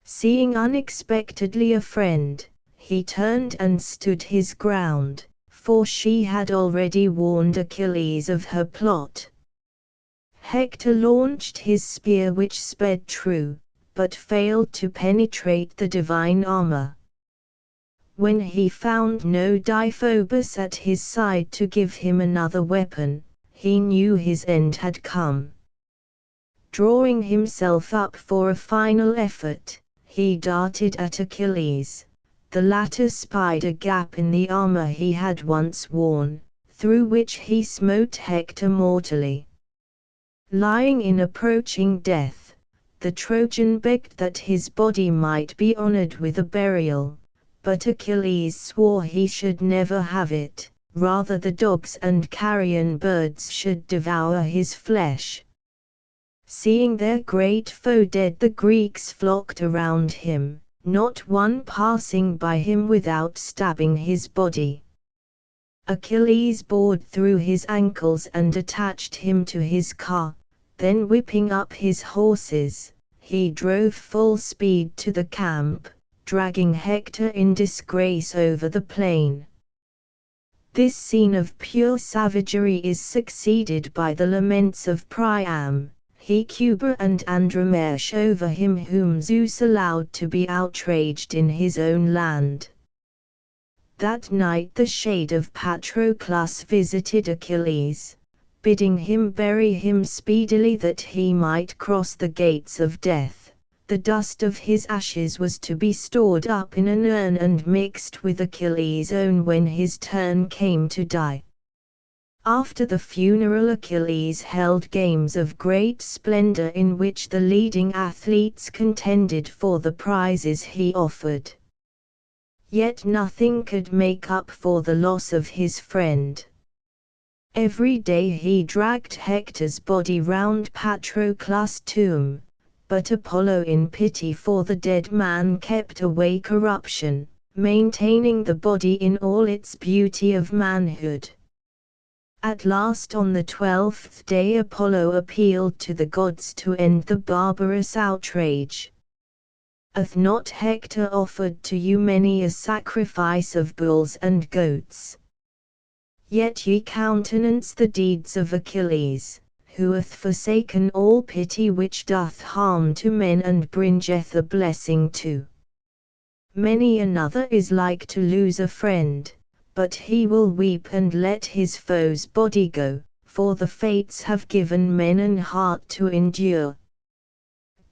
Seeing unexpectedly a friend, he turned and stood his ground, for she had already warned Achilles of her plot. Hector launched his spear, which sped true, but failed to penetrate the divine armor. When he found no Deiphobus at his side to give him another weapon, he knew his end had come. Drawing himself up for a final effort, he darted at Achilles. The latter spied a gap in the armor he had once worn, through which he smote Hector mortally. Lying in approaching death, the Trojan begged that his body might be honored with a burial, but Achilles swore he should never have it, rather the dogs and carrion birds should devour his flesh. Seeing their great foe dead, the Greeks flocked around him, not one passing by him without stabbing his body. Achilles bored through his ankles and attached him to his car, then whipping up his horses, he drove full speed to the camp, dragging Hector in disgrace over the plain. This scene of pure savagery is succeeded by the laments of Priam, Hecuba and Andromache over him whom Zeus allowed to be outraged in his own land. That night the shade of Patroclus visited Achilles, bidding him bury him speedily that he might cross the gates of death. The dust of his ashes was to be stored up in an urn and mixed with Achilles' own when his turn came to die. After the funeral, Achilles held games of great splendor in which the leading athletes contended for the prizes he offered. Yet nothing could make up for the loss of his friend. Every day he dragged Hector's body round Patroclus' tomb, but Apollo in pity for the dead man kept away corruption, maintaining the body in all its beauty of manhood. At last on the 12th day Apollo appealed to the gods to end the barbarous outrage. Hath not Hector offered to you many a sacrifice of bulls and goats? Yet ye countenance the deeds of Achilles, who hath forsaken all pity, which doth harm to men and bringeth a blessing to Many another is like to lose a friend, but he will weep and let his foe's body go, for the fates have given men an heart to endure.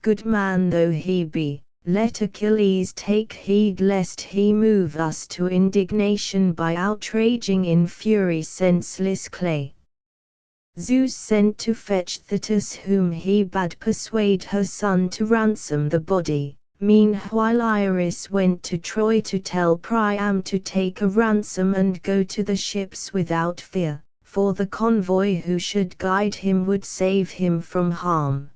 Good man though he be, let Achilles take heed lest he move us to indignation by outraging in fury senseless clay. Zeus sent to fetch Thetis, whom he bade persuade her son to ransom the body. Meanwhile Iris went to Troy to tell Priam to take a ransom and go to the ships without fear, for the convoy who should guide him would save him from harm.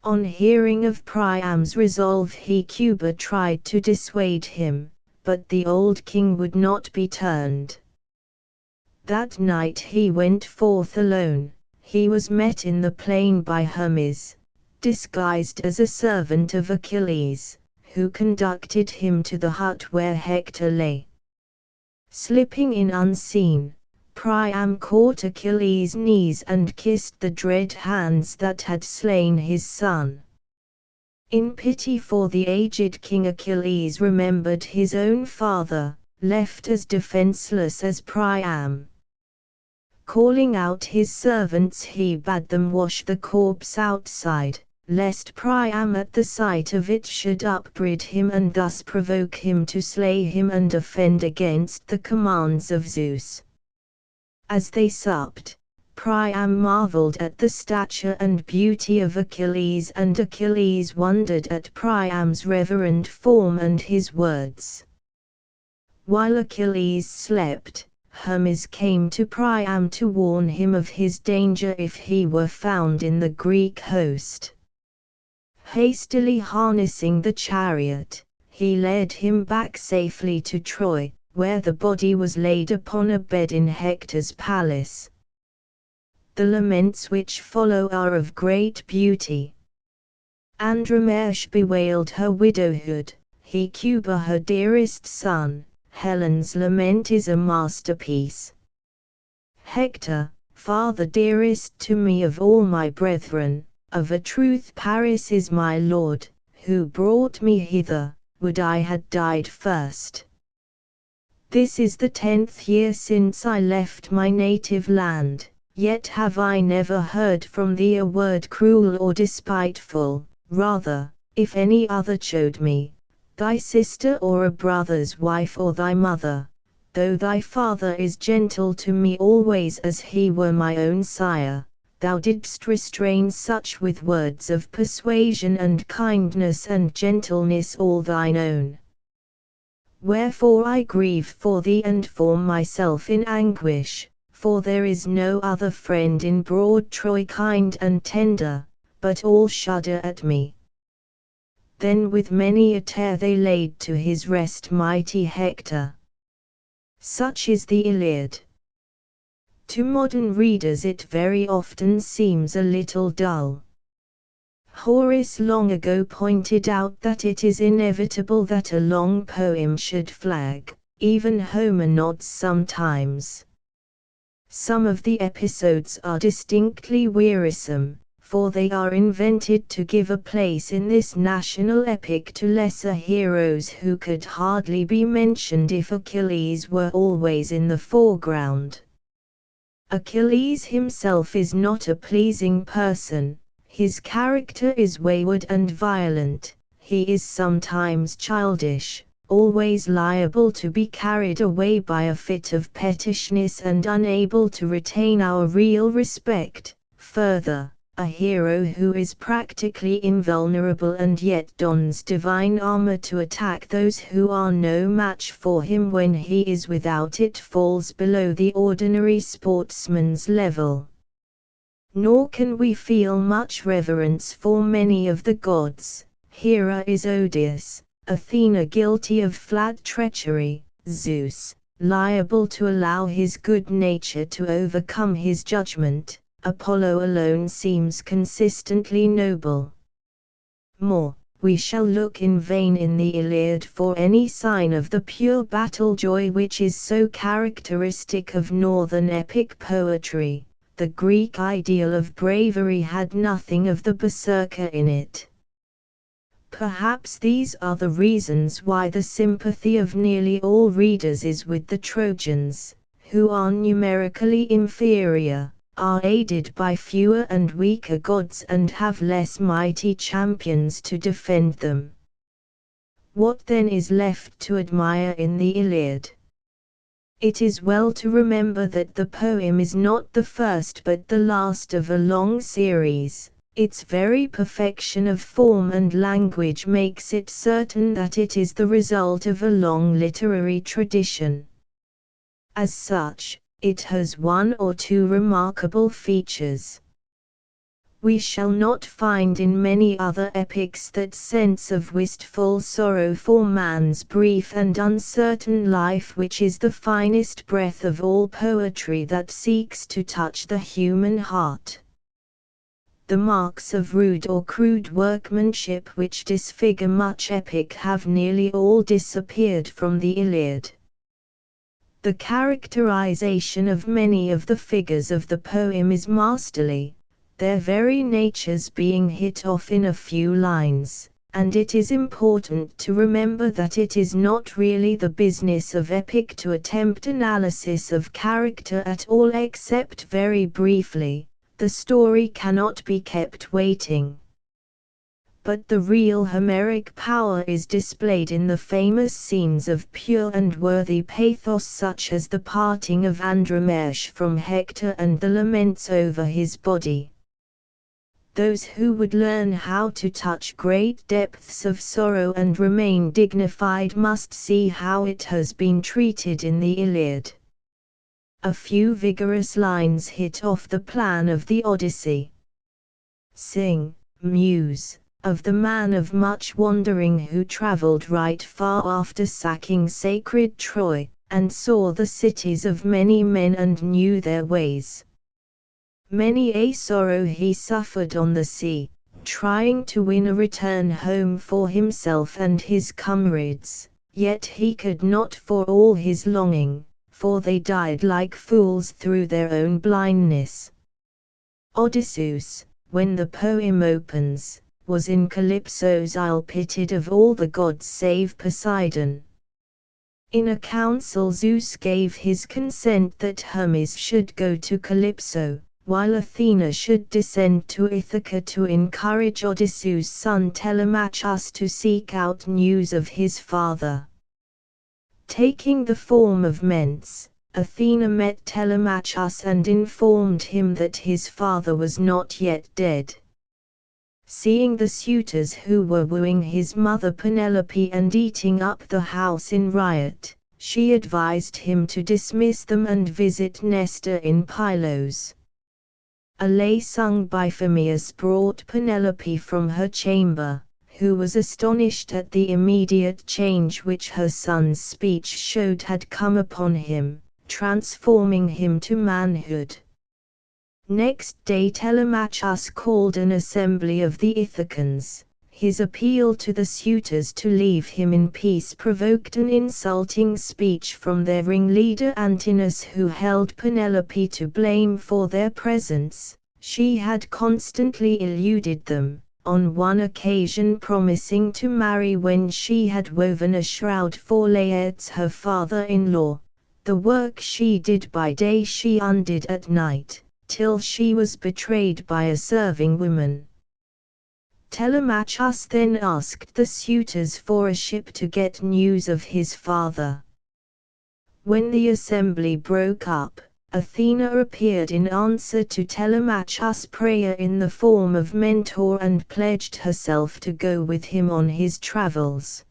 On hearing of Priam's resolve Hecuba tried to dissuade him, but the old king would not be turned. That night he went forth alone. He was met in the plain by Hermes, disguised as a servant of Achilles, who conducted him to the hut where Hector lay. Slipping in unseen, Priam caught Achilles' knees and kissed the dread hands that had slain his son. In pity for the aged king Achilles remembered his own father, left as defenseless as Priam. Calling out his servants he bade them wash the corpse outside, lest Priam at the sight of it should upbraid him and thus provoke him to slay him and offend against the commands of Zeus. As they supped, Priam marveled at the stature and beauty of Achilles, and Achilles wondered at Priam's reverend form and his words. While Achilles slept, Hermes came to Priam to warn him of his danger if he were found in the Greek host. Hastily harnessing the chariot, he led him back safely to Troy, where the body was laid upon a bed in Hector's palace. The laments which follow are of great beauty. Andromache bewailed her widowhood, Hecuba her dearest son. Helen's lament is a masterpiece. Hector, father dearest to me of all my brethren, of a truth Paris is my lord, who brought me hither, would I had died first. This is the 10th year since I left my native land, yet have I never heard from thee a word cruel or despiteful. Rather, if any other showed me, thy sister or a brother's wife or thy mother, though thy father is gentle to me always as he were my own sire, thou didst restrain such with words of persuasion and kindness and gentleness all thine own. Wherefore I grieve for thee and for myself in anguish, for there is no other friend in broad Troy kind and tender, but all shudder at me. Then with many a tear they laid to his rest mighty Hector. Such is the Iliad. To modern readers it very often seems a little dull. Horace long ago pointed out that it is inevitable that a long poem should flag, even Homer nods sometimes. Some of the episodes are distinctly wearisome, for they are invented to give a place in this national epic to lesser heroes who could hardly be mentioned if Achilles were always in the foreground. Achilles himself is not a pleasing person, his character is wayward and violent, he is sometimes childish, always liable to be carried away by a fit of pettishness and unable to retain our real respect. Further, a hero who is practically invulnerable and yet dons divine armor to attack those who are no match for him when he is without it falls below the ordinary sportsman's level. Nor can we feel much reverence for many of the gods. Hera is odious, Athena guilty of flat treachery, Zeus, liable to allow his good nature to overcome his judgment. Apollo alone seems consistently noble. More, we shall look in vain in the Iliad for any sign of the pure battle joy which is so characteristic of northern epic poetry. The Greek ideal of bravery had nothing of the berserker in it. Perhaps these are the reasons why the sympathy of nearly all readers is with the Trojans, who are numerically inferior, are aided by fewer and weaker gods and have less mighty champions to defend them. What then is left to admire in the Iliad? It is well to remember that the poem is not the first but the last of a long series. Its very perfection of form and language makes it certain that it is the result of a long literary tradition. As such, it has one or two remarkable features. We shall not find in many other epics that sense of wistful sorrow for man's brief and uncertain life which is the finest breath of all poetry that seeks to touch the human heart. The marks of rude or crude workmanship which disfigure much epic have nearly all disappeared from the Iliad. The characterization of many of the figures of the poem is masterly, their very natures being hit off in a few lines, and it is important to remember that it is not really the business of epic to attempt analysis of character at all except very briefly. The story cannot be kept waiting. But the real Homeric power is displayed in the famous scenes of pure and worthy pathos such as the parting of Andromache from Hector and the laments over his body. Those who would learn how to touch great depths of sorrow and remain dignified must see how it has been treated in the Iliad. A few vigorous lines hit off the plan of the Odyssey. Sing, Muse, of the man of much wandering who travelled right far after sacking sacred Troy, and saw the cities of many men and knew their ways. Many a sorrow he suffered on the sea, trying to win a return home for himself and his comrades, yet he could not for all his longing, for they died like fools through their own blindness. Odysseus, when the poem opens, was in Calypso's isle pitied of all the gods save Poseidon. In a council Zeus gave his consent that Hermes should go to Calypso, while Athena should descend to Ithaca to encourage Odysseus' son Telemachus to seek out news of his father. Taking the form of Ments, Athena met Telemachus and informed him that his father was not yet dead. Seeing the suitors who were wooing his mother Penelope and eating up the house in riot, she advised him to dismiss them and visit Nestor in Pylos. A lay sung by Phemius brought Penelope from her chamber, who was astonished at the immediate change which her son's speech showed had come upon him, transforming him to manhood. Next day Telemachus called an assembly of the Ithacans. His appeal to the suitors to leave him in peace provoked an insulting speech from their ringleader Antinous, who held Penelope to blame for their presence. She had constantly eluded them, on one occasion promising to marry when she had woven a shroud for Laertes her father-in-law. The work she did by day she undid at night, till she was betrayed by a serving woman. Telemachus then asked the suitors for a ship to get news of his father. When the assembly broke up, Athena appeared in answer to Telemachus' prayer in the form of Mentor and pledged herself to go with him on his travels.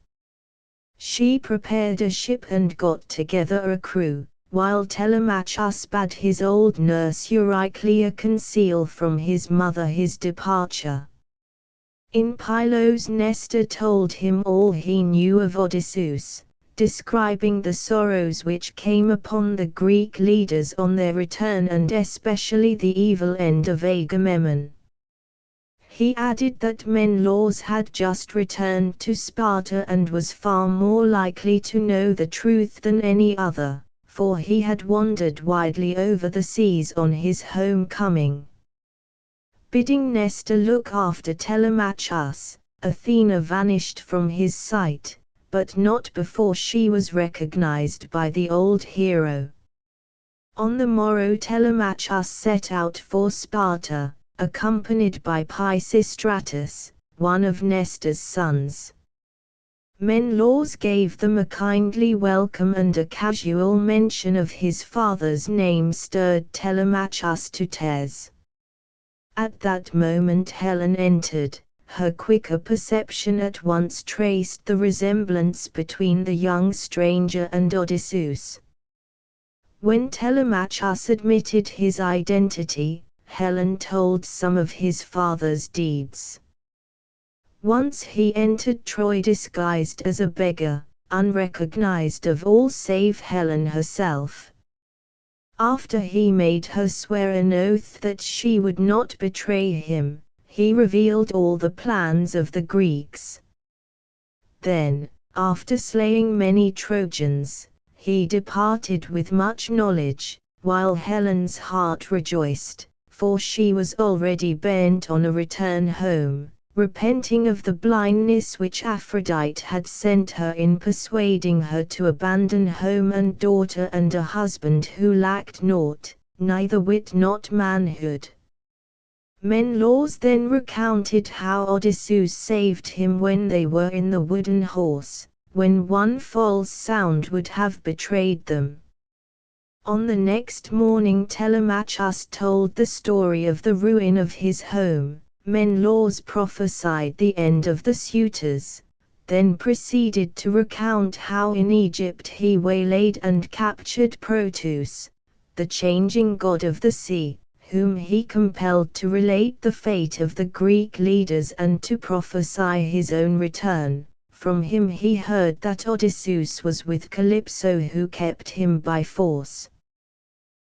She prepared a ship and got together a crew, while Telemachus bade his old nurse Euryclea conceal from his mother his departure. In Pylos Nestor told him all he knew of Odysseus, describing the sorrows which came upon the Greek leaders on their return and especially the evil end of Agamemnon. He added that Menelaus had just returned to Sparta and was far more likely to know the truth than any other, for he had wandered widely over the seas on his homecoming. Bidding Nestor look after Telemachus, Athena vanished from his sight, but not before she was recognized by the old hero. On the morrow Telemachus set out for Sparta, accompanied by Pisistratus, one of Nestor's sons. Menelaus gave them a kindly welcome, and a casual mention of his father's name stirred Telemachus to tears. At that moment Helen entered. Her quicker perception at once traced the resemblance between the young stranger and Odysseus. When Telemachus admitted his identity, Helen told some of his father's deeds. Once he entered Troy disguised as a beggar, unrecognized of all save Helen herself. After he made her swear an oath that she would not betray him, he revealed all the plans of the Greeks. Then, after slaying many Trojans, he departed with much knowledge, while Helen's heart rejoiced, for she was already bent on a return home, repenting of the blindness which Aphrodite had sent her in persuading her to abandon home and daughter and a husband who lacked naught, neither wit nor manhood. Menelaus then recounted how Odysseus saved him when they were in the wooden horse, when one false sound would have betrayed them. On the next morning Telemachus told the story of the ruin of his home. Menelaus prophesied the end of the suitors, then proceeded to recount how in Egypt he waylaid and captured Proteus, the changing god of the sea, whom he compelled to relate the fate of the Greek leaders and to prophesy his own return. From him he heard that Odysseus was with Calypso, who kept him by force.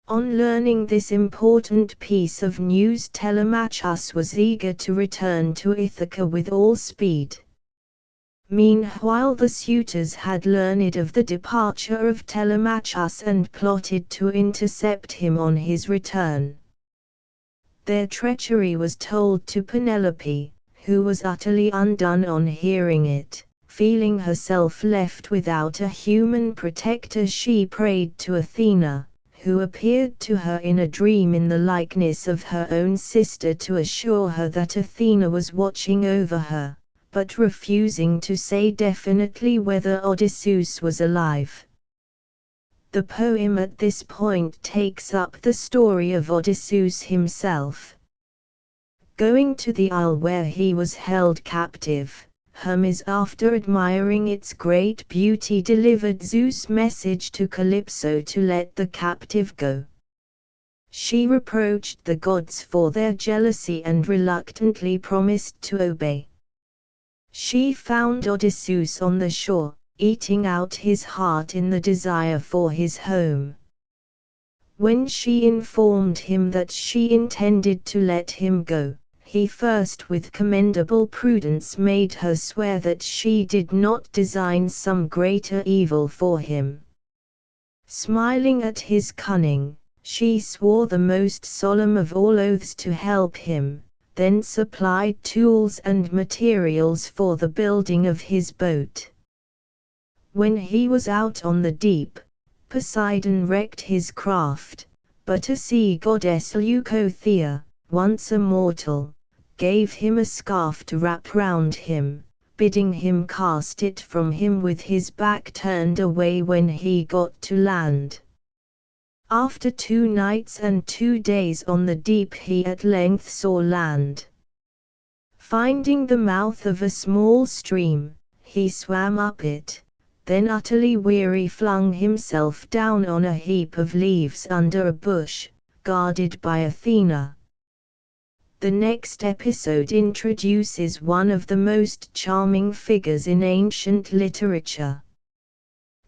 On learning this important piece of news, Telemachus was eager to return to Ithaca with all speed. Meanwhile the suitors had learned of the departure of Telemachus and plotted to intercept him on his return. Their treachery was told to Penelope, who was utterly undone on hearing it. Feeling herself left without a human protector, she prayed to Athena, who appeared to her in a dream in the likeness of her own sister, to assure her that Athena was watching over her, but refusing to say definitely whether Odysseus was alive. The poem at this point takes up the story of Odysseus himself. Going to the isle where he was held captive, Hermes, after admiring its great beauty, delivered Zeus' message to Calypso to let the captive go. She reproached the gods for their jealousy and reluctantly promised to obey. She found Odysseus on the shore, eating out his heart in the desire for his home. When she informed him that she intended to let him go, he first with commendable prudence made her swear that she did not design some greater evil for him. Smiling at his cunning, she swore the most solemn of all oaths to help him, then supplied tools and materials for the building of his boat. When he was out on the deep, Poseidon wrecked his craft, but a sea goddess Leucothea, once immortal, gave him a scarf to wrap round him, bidding him cast it from him with his back turned away when he got to land. After 2 nights and 2 days on the deep, he at length saw land. Finding the mouth of a small stream, he swam up it, then utterly weary flung himself down on a heap of leaves under a bush, guarded by Athena. The next episode introduces one of the most charming figures in ancient literature.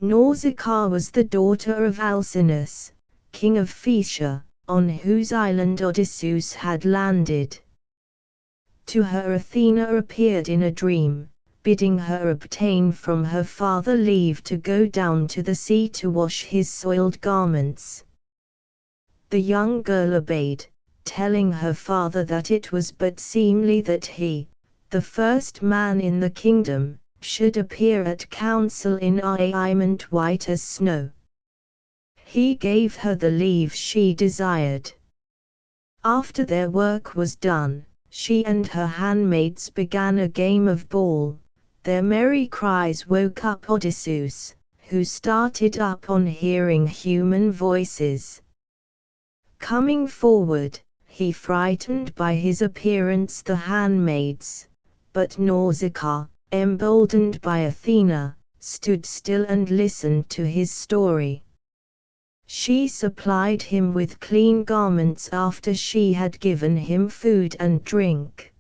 Nausicaa was the daughter of Alcinous, king of Phoecia, on whose island Odysseus had landed. To her Athena appeared in a dream, bidding her obtain from her father leave to go down to the sea to wash his soiled garments. The young girl obeyed, telling her father that it was but seemly that he, the first man in the kingdom, should appear at council in raiment white as snow. He gave her the leave she desired. After their work was done, she and her handmaids began a game of ball. Their merry cries woke up Odysseus, who started up on hearing human voices. Coming forward, he frightened by his appearance the handmaids, but Nausicaa, emboldened by Athena, stood still and listened to his story. She supplied him with clean garments after she had given him food and drink.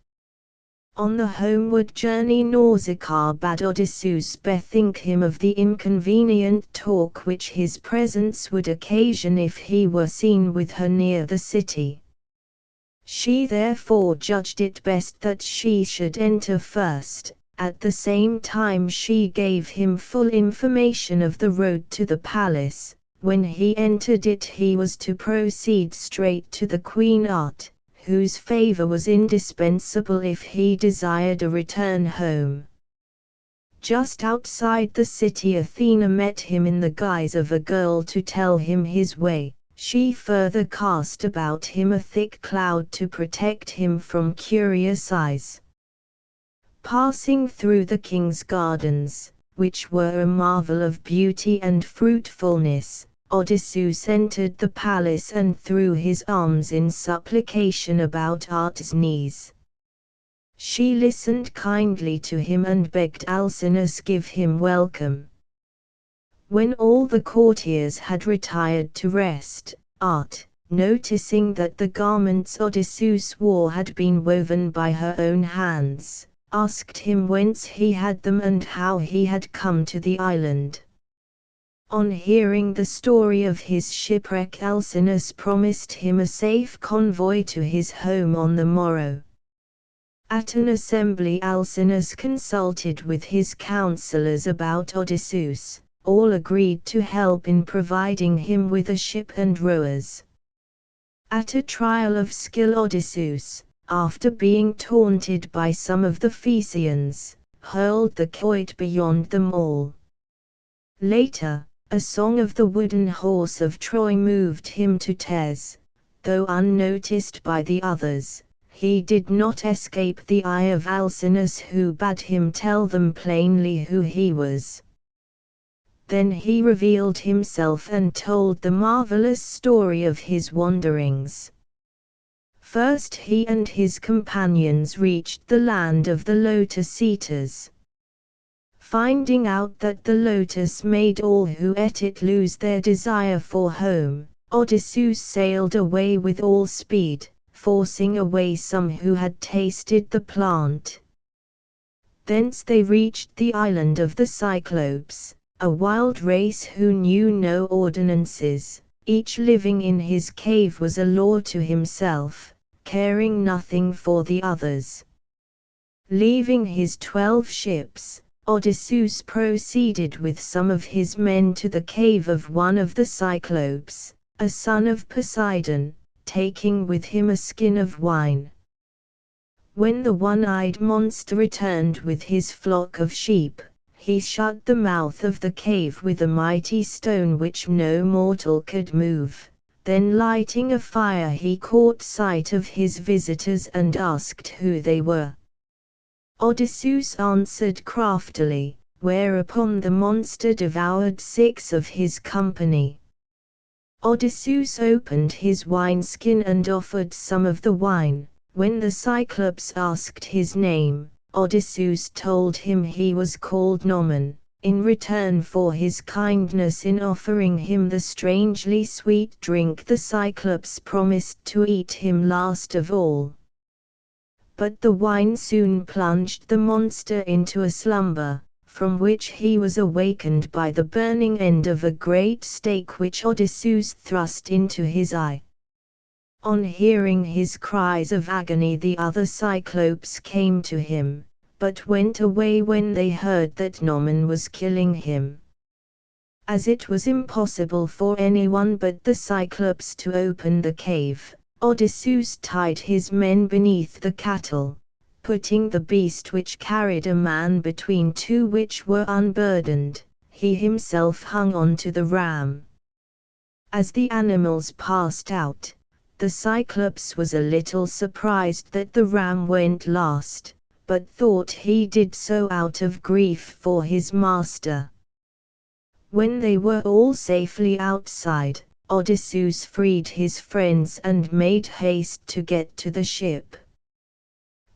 On the homeward journey Nausicaa bade Odysseus bethink him of the inconvenient talk which his presence would occasion if he were seen with her near the city. She therefore judged it best that she should enter first. At the same time she gave him full information of the road to the palace. When he entered it he was to proceed straight to the Queen Art, whose favor was indispensable if he desired a return home. Just outside the city Athena met him in the guise of a girl to tell him his way. She further cast about him a thick cloud to protect him from curious eyes. Passing through the king's gardens, which were a marvel of beauty and fruitfulness, Odysseus entered the palace and threw his arms in supplication about Arte's knees. She listened kindly to him and begged Alcinous give him welcome. When all the courtiers had retired to rest, Art, noticing that the garments Odysseus wore had been woven by her own hands, asked him whence he had them and how he had come to the island. On hearing the story of his shipwreck Alcinous promised him a safe convoy to his home on the morrow. At an assembly Alcinous consulted with his counselors about Odysseus. All agreed to help in providing him with a ship and rowers. At a trial of skill Odysseus, after being taunted by some of the Phaeacians, hurled the quoit beyond them all. Later, a song of the wooden horse of Troy moved him to tears. Though unnoticed by the others, he did not escape the eye of Alcinous, who bade him tell them plainly who he was. Then he revealed himself and told the marvelous story of his wanderings. First he and his companions reached the land of the Lotus Eaters. Finding out that the lotus made all who ate it lose their desire for home, Odysseus sailed away with all speed, forcing away some who had tasted the plant. Thence they reached the island of the Cyclopes, a wild race who knew no ordinances. Each living in his cave was a law to himself, caring nothing for the others. Leaving his 12 ships, Odysseus proceeded with some of his men to the cave of one of the Cyclopes, a son of Poseidon, taking with him a skin of wine. When the one-eyed monster returned with his flock of sheep, he shut the mouth of the cave with a mighty stone which no mortal could move. Then lighting a fire he caught sight of his visitors and asked who they were. Odysseus answered craftily, whereupon the monster devoured 6 of his company. Odysseus opened his wineskin and offered some of the wine. When the Cyclops asked his name, Odysseus told him he was called Nomen. In return for his kindness in offering him the strangely sweet drink, the Cyclops promised to eat him last of all. But the wine soon plunged the monster into a slumber, from which he was awakened by the burning end of a great stake which Odysseus thrust into his eye. On hearing his cries of agony the other Cyclopes came to him, but went away when they heard that Nomen was killing him. As it was impossible for anyone but the Cyclops to open the cave, Odysseus tied his men beneath the cattle, Putting the beast which carried a man between two which were unburdened, he himself hung on to the ram. As the animals passed out, the Cyclops was a little surprised that the ram went last, but thought he did so out of grief for his master. When they were all safely outside, Odysseus freed his friends and made haste to get to the ship.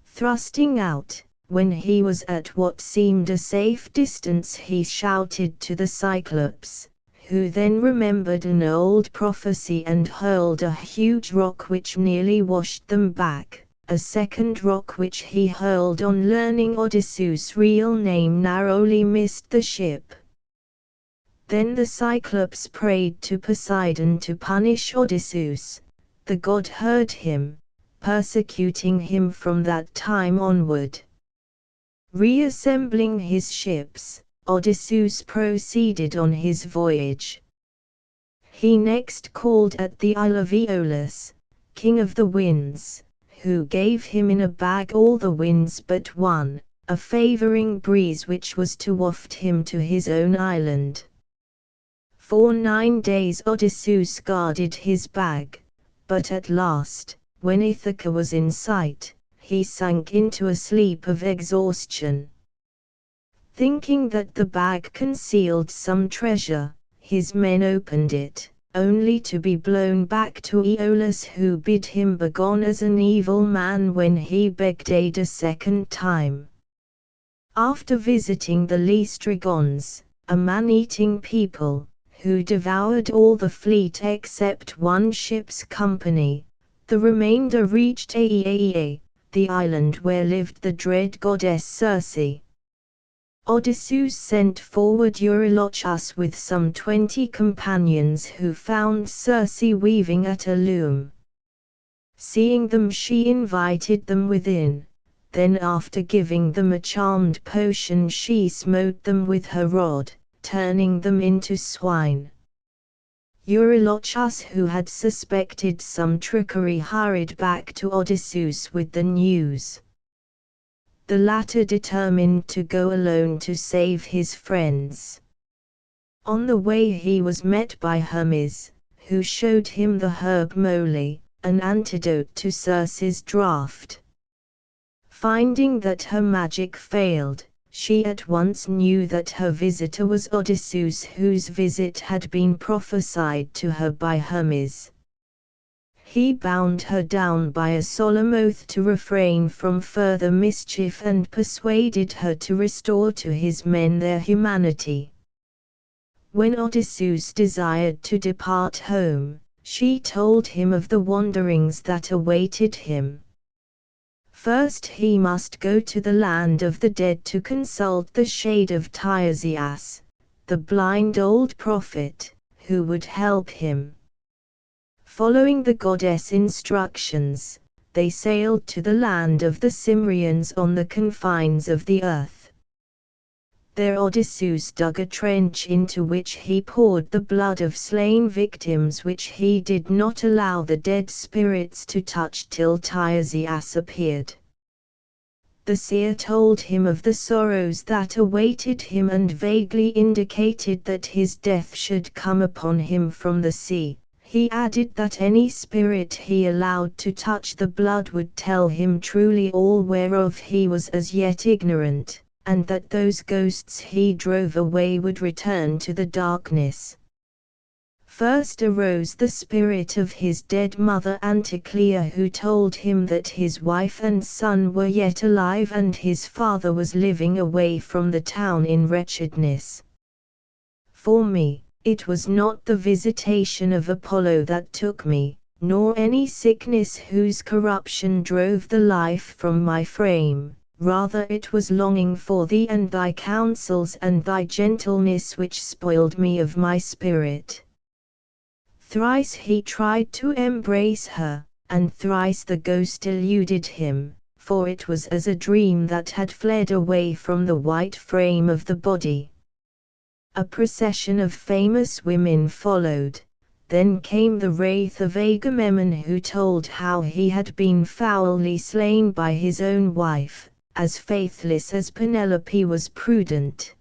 Thrusting out, when he was at what seemed a safe distance, he shouted to the Cyclops, who then remembered an old prophecy and hurled a huge rock which nearly washed them back. A second rock which he hurled on learning Odysseus' real name narrowly missed the ship. Then the Cyclops prayed to Poseidon to punish Odysseus. The god heard him, persecuting him from that time onward. Reassembling his ships, Odysseus proceeded on his voyage. He next called at the Isle of Aeolus, king of the winds, who gave him in a bag all the winds but one, a favoring breeze which was to waft him to his own island. For 9 days Odysseus guarded his bag, but at last, when Ithaca was in sight, he sank into a sleep of exhaustion. Thinking that the bag concealed some treasure, his men opened it, only to be blown back to Aeolus, who bid him begone as an evil man when he begged aid a second time. After visiting the Laestrygons, a man-eating people, who devoured all the fleet except one ship's company, the remainder reached Aiaia, the island where lived the dread goddess Circe. Odysseus sent forward Eurylochus with some 20 companions, who found Circe weaving at a loom. Seeing them, she invited them within. Then after giving them a charmed potion, she smote them with her rod, turning them into swine. Eurylochus, who had suspected some trickery, hurried back to Odysseus with the news. The latter determined to go alone to save his friends. On the way he was met by Hermes, who showed him the herb moly, an antidote to Circe's draught. Finding that her magic failed, she at once knew that her visitor was Odysseus, whose visit had been prophesied to her by Hermes. He bound her down by a solemn oath to refrain from further mischief and persuaded her to restore to his men their humanity. When Odysseus desired to depart home, she told him of the wanderings that awaited him. First he must go to the land of the dead to consult the shade of Tiresias, the blind old prophet, who would help him. Following the goddess' instructions, they sailed to the land of the Cimbrians on the confines of the earth. There Odysseus dug a trench into which he poured the blood of slain victims, which he did not allow the dead spirits to touch till Tiresias appeared. The seer told him of the sorrows that awaited him and vaguely indicated that his death should come upon him from the sea. He added that any spirit he allowed to touch the blood would tell him truly all whereof he was as yet ignorant, and that those ghosts he drove away would return to the darkness. First arose the spirit of his dead mother Anticlea, who told him that his wife and son were yet alive and his father was living away from the town in wretchedness. For me, it was not the visitation of Apollo that took me, nor any sickness whose corruption drove the life from my frame. Rather it was longing for thee and thy counsels and thy gentleness which spoiled me of my spirit. Thrice he tried to embrace her, and thrice the ghost eluded him, for it was as a dream that had fled away from the white frame of the body. A procession of famous women followed. Then came the wraith of Agamemnon, who told how he had been foully slain by his own wife, as faithless as Penelope was prudent.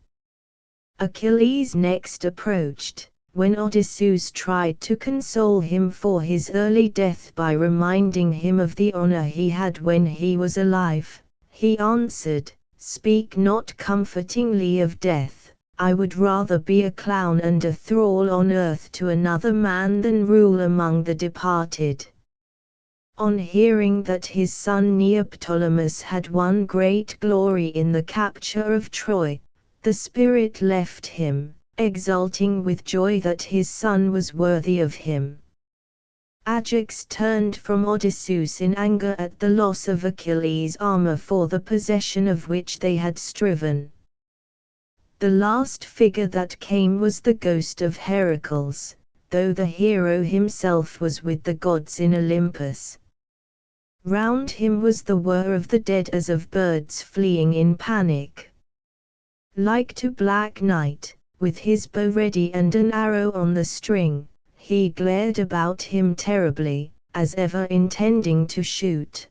Achilles next approached. When Odysseus tried to console him for his early death by reminding him of the honor he had when he was alive, he answered, "Speak not comfortingly of death. I would rather be a clown and a thrall on earth to another man than rule among the departed." On hearing that his son Neoptolemus had won great glory in the capture of Troy, the spirit left him, exulting with joy that his son was worthy of him. Ajax turned from Odysseus in anger at the loss of Achilles' armor, for the possession of which they had striven. The last figure that came was the ghost of Heracles, though the hero himself was with the gods in Olympus. Round him was the whir of the dead as of birds fleeing in panic. Like to Black Night, with his bow ready and an arrow on the string, he glared about him terribly, as ever intending to shoot.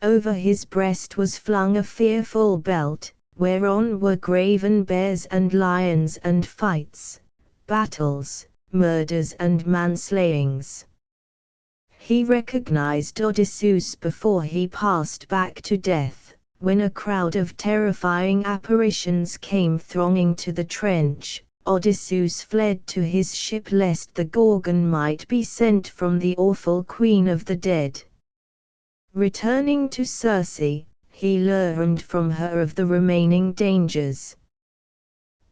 Over his breast was flung a fearful belt, whereon were graven bears and lions and fights, battles, murders and manslayings. He recognized Odysseus before he passed back to death, when a crowd of terrifying apparitions came thronging to the trench. Odysseus fled to his ship lest the Gorgon might be sent from the awful queen of the dead. Returning to Circe, he learned from her of the remaining dangers.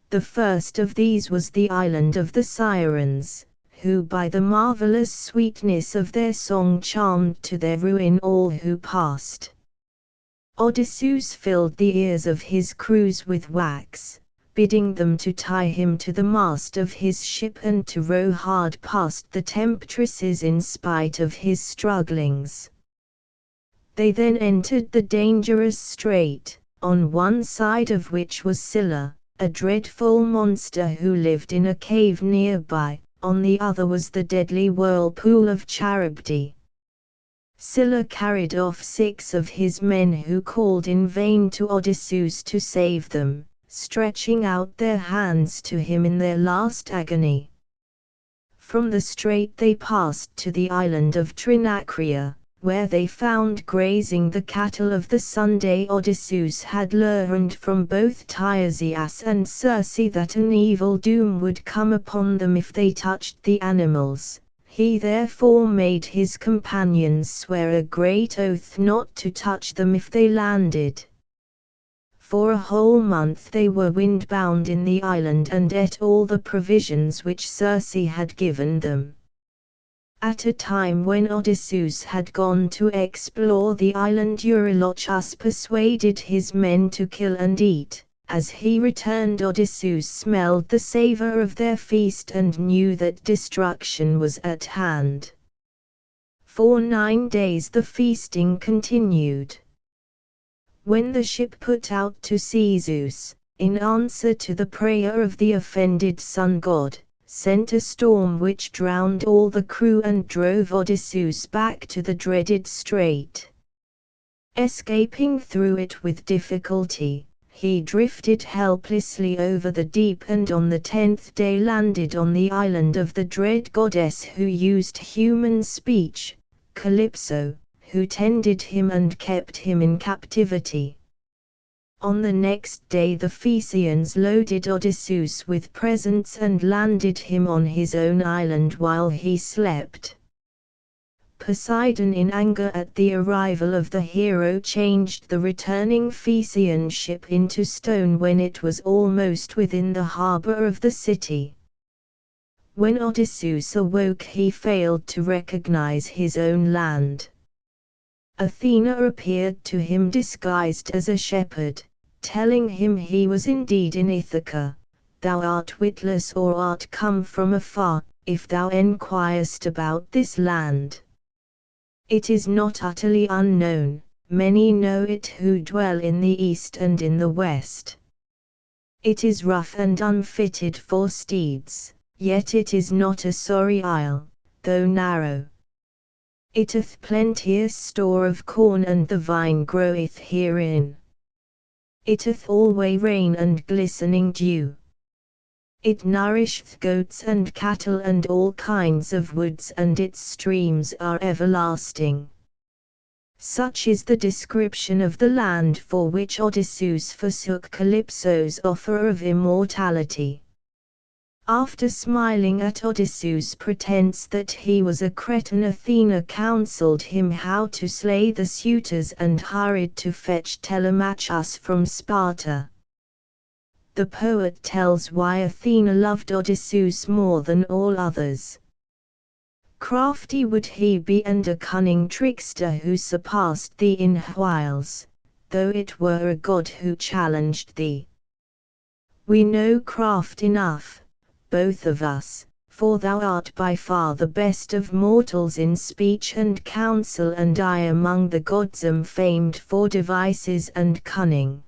The first of these was the island of the Sirens, who by the marvelous sweetness of their song charmed to their ruin all who passed. Odysseus filled the ears of his crews with wax, bidding them to tie him to the mast of his ship and to row hard past the temptresses in spite of his strugglings. They then entered the dangerous strait, on one side of which was Scylla, a dreadful monster who lived in a cave nearby, on the other was the deadly whirlpool of Charybdis. Scylla carried off 6 of his men who called in vain to Odysseus to save them, stretching out their hands to him in their last agony. From the strait they passed to the island of Trinacria, where they found grazing the cattle of the Sunday. Odysseus had learned from both Tiresias and Circe that an evil doom would come upon them if they touched the animals. He therefore made his companions swear a great oath not to touch them if they landed. For a whole month they were windbound in the island and ate all the provisions which Circe had given them. At a time when Odysseus had gone to explore the island, Eurylochus persuaded his men to kill and eat. As he returned, Odysseus smelled the savor of their feast and knew that destruction was at hand. For 9 days the feasting continued. When the ship put out to sea, Zeus, in answer to the prayer of the offended sun god, sent a storm which drowned all the crew and drove Odysseus back to the dreaded strait. Escaping through it with difficulty, he drifted helplessly over the deep and on the 10th day landed on the island of the dread goddess who used human speech, Calypso, who tended him and kept him in captivity. On the next day the Phaeacians loaded Odysseus with presents and landed him on his own island while he slept. Poseidon, in anger at the arrival of the hero, changed the returning Phaeacian ship into stone when it was almost within the harbor of the city. When Odysseus awoke, he failed to recognize his own land. Athena appeared to him disguised as a shepherd, telling him he was indeed in Ithaca. "Thou art witless or art come from afar, if thou enquirest about this land. It is not utterly unknown, many know it who dwell in the east and in the west. It is rough and unfitted for steeds, yet it is not a sorry isle, though narrow. It hath plenteous store of corn, and the vine groweth herein. It hath alway rain and glistening dew. It nourisheth goats and cattle and all kinds of woods, and its streams are everlasting. Such is the description of the land for which Odysseus forsook Calypso's offer of immortality. After smiling at Odysseus' pretense that he was a Cretan, Athena counselled him how to slay the suitors and hurried to fetch Telemachus from Sparta. The poet tells why Athena loved Odysseus more than all others. Crafty would he be and a cunning trickster who surpassed thee in wiles, though it were a god who challenged thee. We know craft enough, both of us, for thou art by far the best of mortals in speech and counsel, and I among the gods am famed for devices and cunning.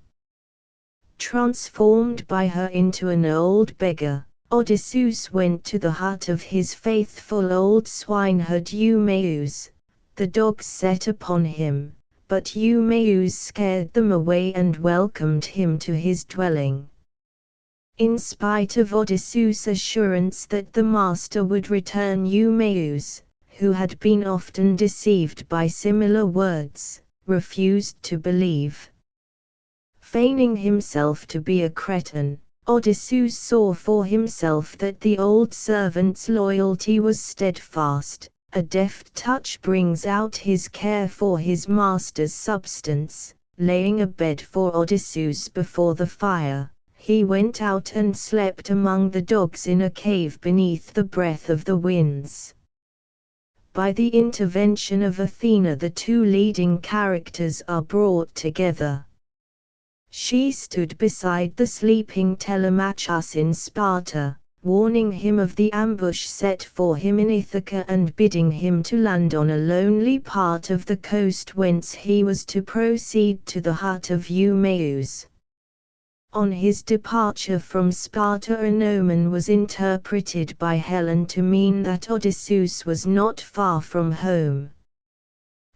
Transformed by her into an old beggar, Odysseus went to the hut of his faithful old swineherd Eumaeus. The dogs set upon him, but Eumaeus scared them away and welcomed him to his dwelling. In spite of Odysseus' assurance that the master would return, Eumaeus, who had been often deceived by similar words, refused to believe. Feigning himself to be a Cretan, Odysseus saw for himself that the old servant's loyalty was steadfast. A deft touch brings out his care for his master's substance. Laying a bed for Odysseus before the fire, he went out and slept among the dogs in a cave beneath the breath of the winds. By the intervention of Athena, the two leading characters are brought together. She stood beside the sleeping Telemachus in Sparta, warning him of the ambush set for him in Ithaca and bidding him to land on a lonely part of the coast whence he was to proceed to the hut of Eumaeus. On his departure from Sparta, an omen was interpreted by Helen to mean that Odysseus was not far from home.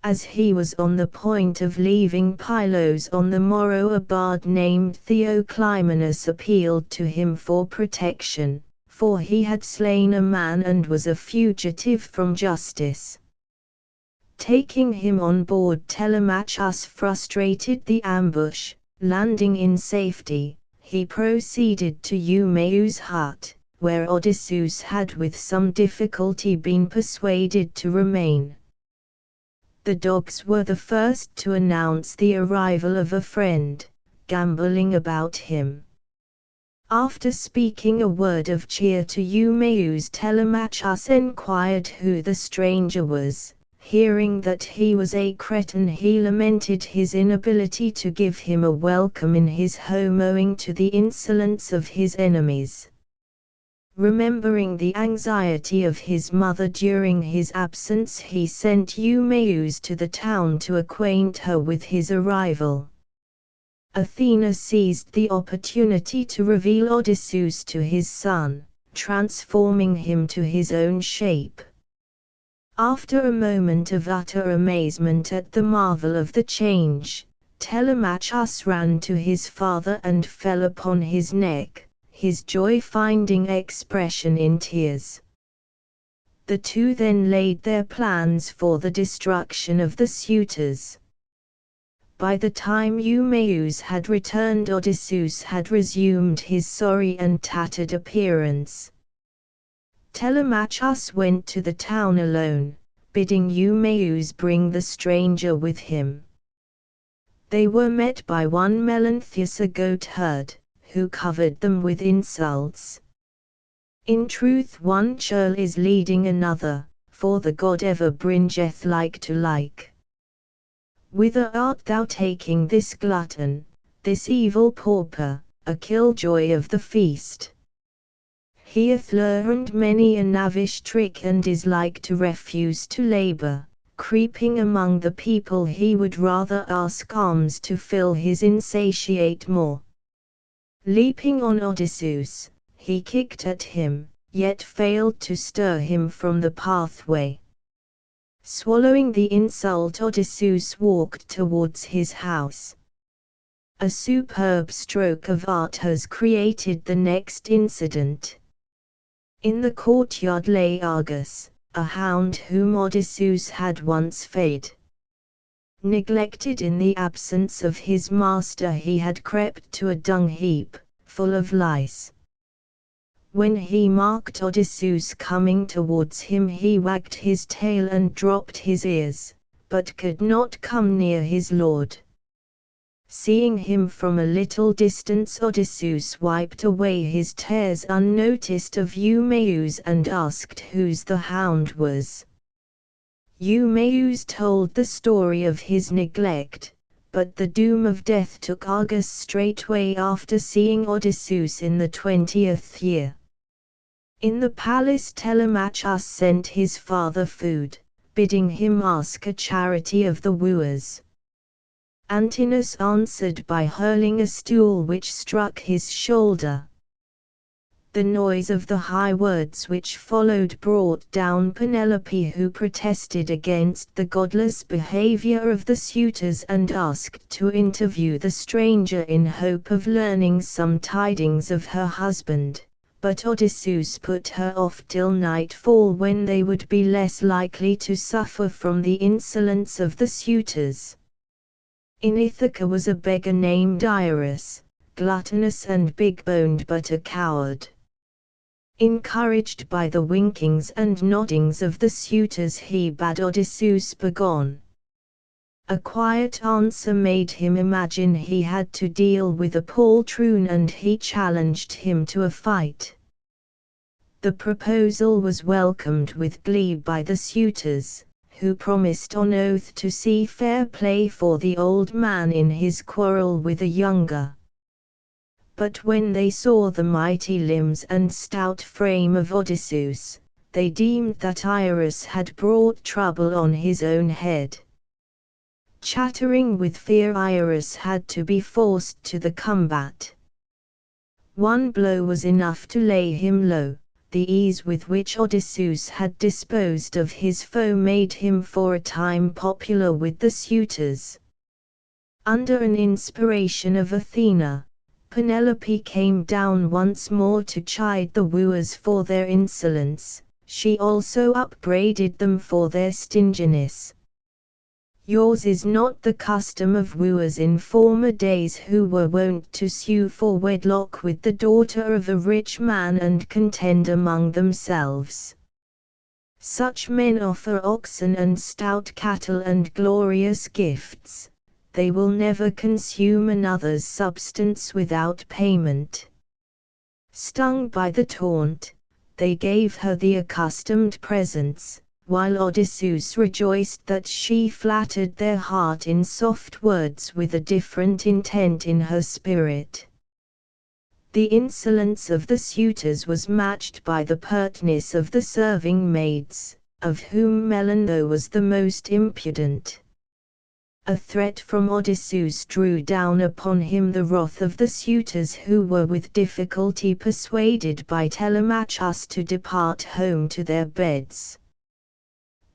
As he was on the point of leaving Pylos on the morrow, a bard named Theoclymenus appealed to him for protection, for he had slain a man and was a fugitive from justice. Taking him on board, Telemachus frustrated the ambush. Landing in safety, he proceeded to Eumaeus' hut, where Odysseus had with some difficulty been persuaded to remain. The dogs were the first to announce the arrival of a friend, gambolling about him. After speaking a word of cheer to Eumaeus, Telemachus enquired who the stranger was. Hearing that he was a Cretan, he lamented his inability to give him a welcome in his home owing to the insolence of his enemies. Remembering the anxiety of his mother during his absence, he sent Eumaeus to the town to acquaint her with his arrival. Athena seized the opportunity to reveal Odysseus to his son, transforming him to his own shape. After a moment of utter amazement at the marvel of the change, Telemachus ran to his father and fell upon his neck, his joy finding expression in tears. The two then laid their plans for the destruction of the suitors. By the time Eumaeus had returned, Odysseus had resumed his sorry and tattered appearance. Telemachus went to the town alone, bidding Eumaeus bring the stranger with him. They were met by one Melanthius, a goatherd, who covered them with insults. In truth, one churl is leading another, for the god ever bringeth like to like. Whither art thou taking this glutton, this evil pauper, a killjoy of the feast? He hath learned many a knavish trick and is like to refuse to labor. Creeping among the people, he would rather ask alms to fill his insatiate maw. Leaping on Odysseus, he kicked at him, yet failed to stir him from the pathway. Swallowing the insult, Odysseus walked towards his house. A superb stroke of art has created the next incident. In the courtyard lay Argus, a hound whom Odysseus had once fed. Neglected in the absence of his master, he had crept to a dung heap, full of lice. When he marked Odysseus coming towards him, he wagged his tail and dropped his ears, but could not come near his lord. Seeing him from a little distance, Odysseus wiped away his tears unnoticed of Eumaeus and asked whose the hound was. Eumaeus told the story of his neglect, but the doom of death took Argus straightway after seeing Odysseus in the 20th year. In the palace Telemachus sent his father food, bidding him ask a charity of the wooers. Antinous answered by hurling a stool which struck his shoulder. The noise of the high words which followed brought down Penelope, who protested against the godless behavior of the suitors and asked to interview the stranger in hope of learning some tidings of her husband, but Odysseus put her off till nightfall, when they would be less likely to suffer from the insolence of the suitors. In Ithaca was a beggar named Iris, gluttonous and big-boned but a coward. Encouraged by the winkings and noddings of the suitors, he bade Odysseus begone. A quiet answer made him imagine he had to deal with a poltroon, and he challenged him to a fight. The proposal was welcomed with glee by the suitors, who promised on oath to see fair play for the old man in his quarrel with the younger. But when they saw the mighty limbs and stout frame of Odysseus, they deemed that Iris had brought trouble on his own head. Chattering with fear, Iris had to be forced to the combat. One blow was enough to lay him low. The ease with which Odysseus had disposed of his foe made him for a time popular with the suitors. Under an inspiration of Athena, Penelope came down once more to chide the wooers for their insolence. She also upbraided them for their stinginess. Yours is not the custom of wooers in former days, who were wont to sue for wedlock with the daughter of a rich man and contend among themselves. Such men offer oxen and stout cattle and glorious gifts. They will never consume another's substance without payment. Stung by the taunt, they gave her the accustomed presents, while Odysseus rejoiced that she flattered their heart in soft words with a different intent in her spirit. The insolence of the suitors was matched by the pertness of the serving maids, of whom Melantho was the most impudent. A threat from Odysseus drew down upon him the wrath of the suitors, who were with difficulty persuaded by Telemachus to depart home to their beds.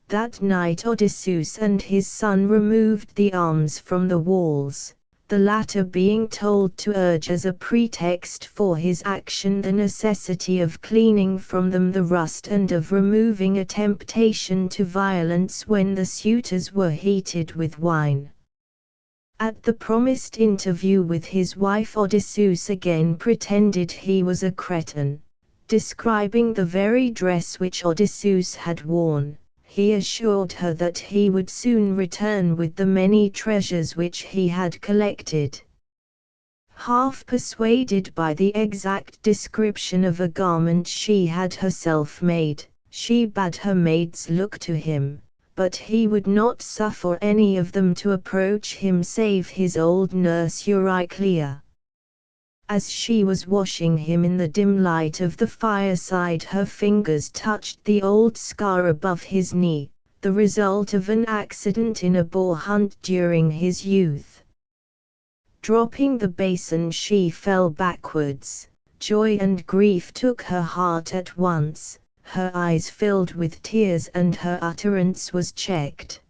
That night Odysseus and his son removed the arms from the walls, the latter being told to urge as a pretext for his action the necessity of cleaning from them the rust and of removing a temptation to violence when the suitors were heated with wine. At the promised interview with his wife, Odysseus again pretended he was a Cretan. Describing the very dress which Odysseus had worn, he assured her that he would soon return with the many treasures which he had collected. Half persuaded by the exact description of a garment she had herself made, she bade her maids look to him, but he would not suffer any of them to approach him save his old nurse Euryclea. As she was washing him in the dim light of the fireside, her fingers touched the old scar above his knee, the result of an accident in a boar hunt during his youth. Dropping the basin, she fell backwards, Joy and grief took her heart at once, her eyes filled with tears and her utterance was checked.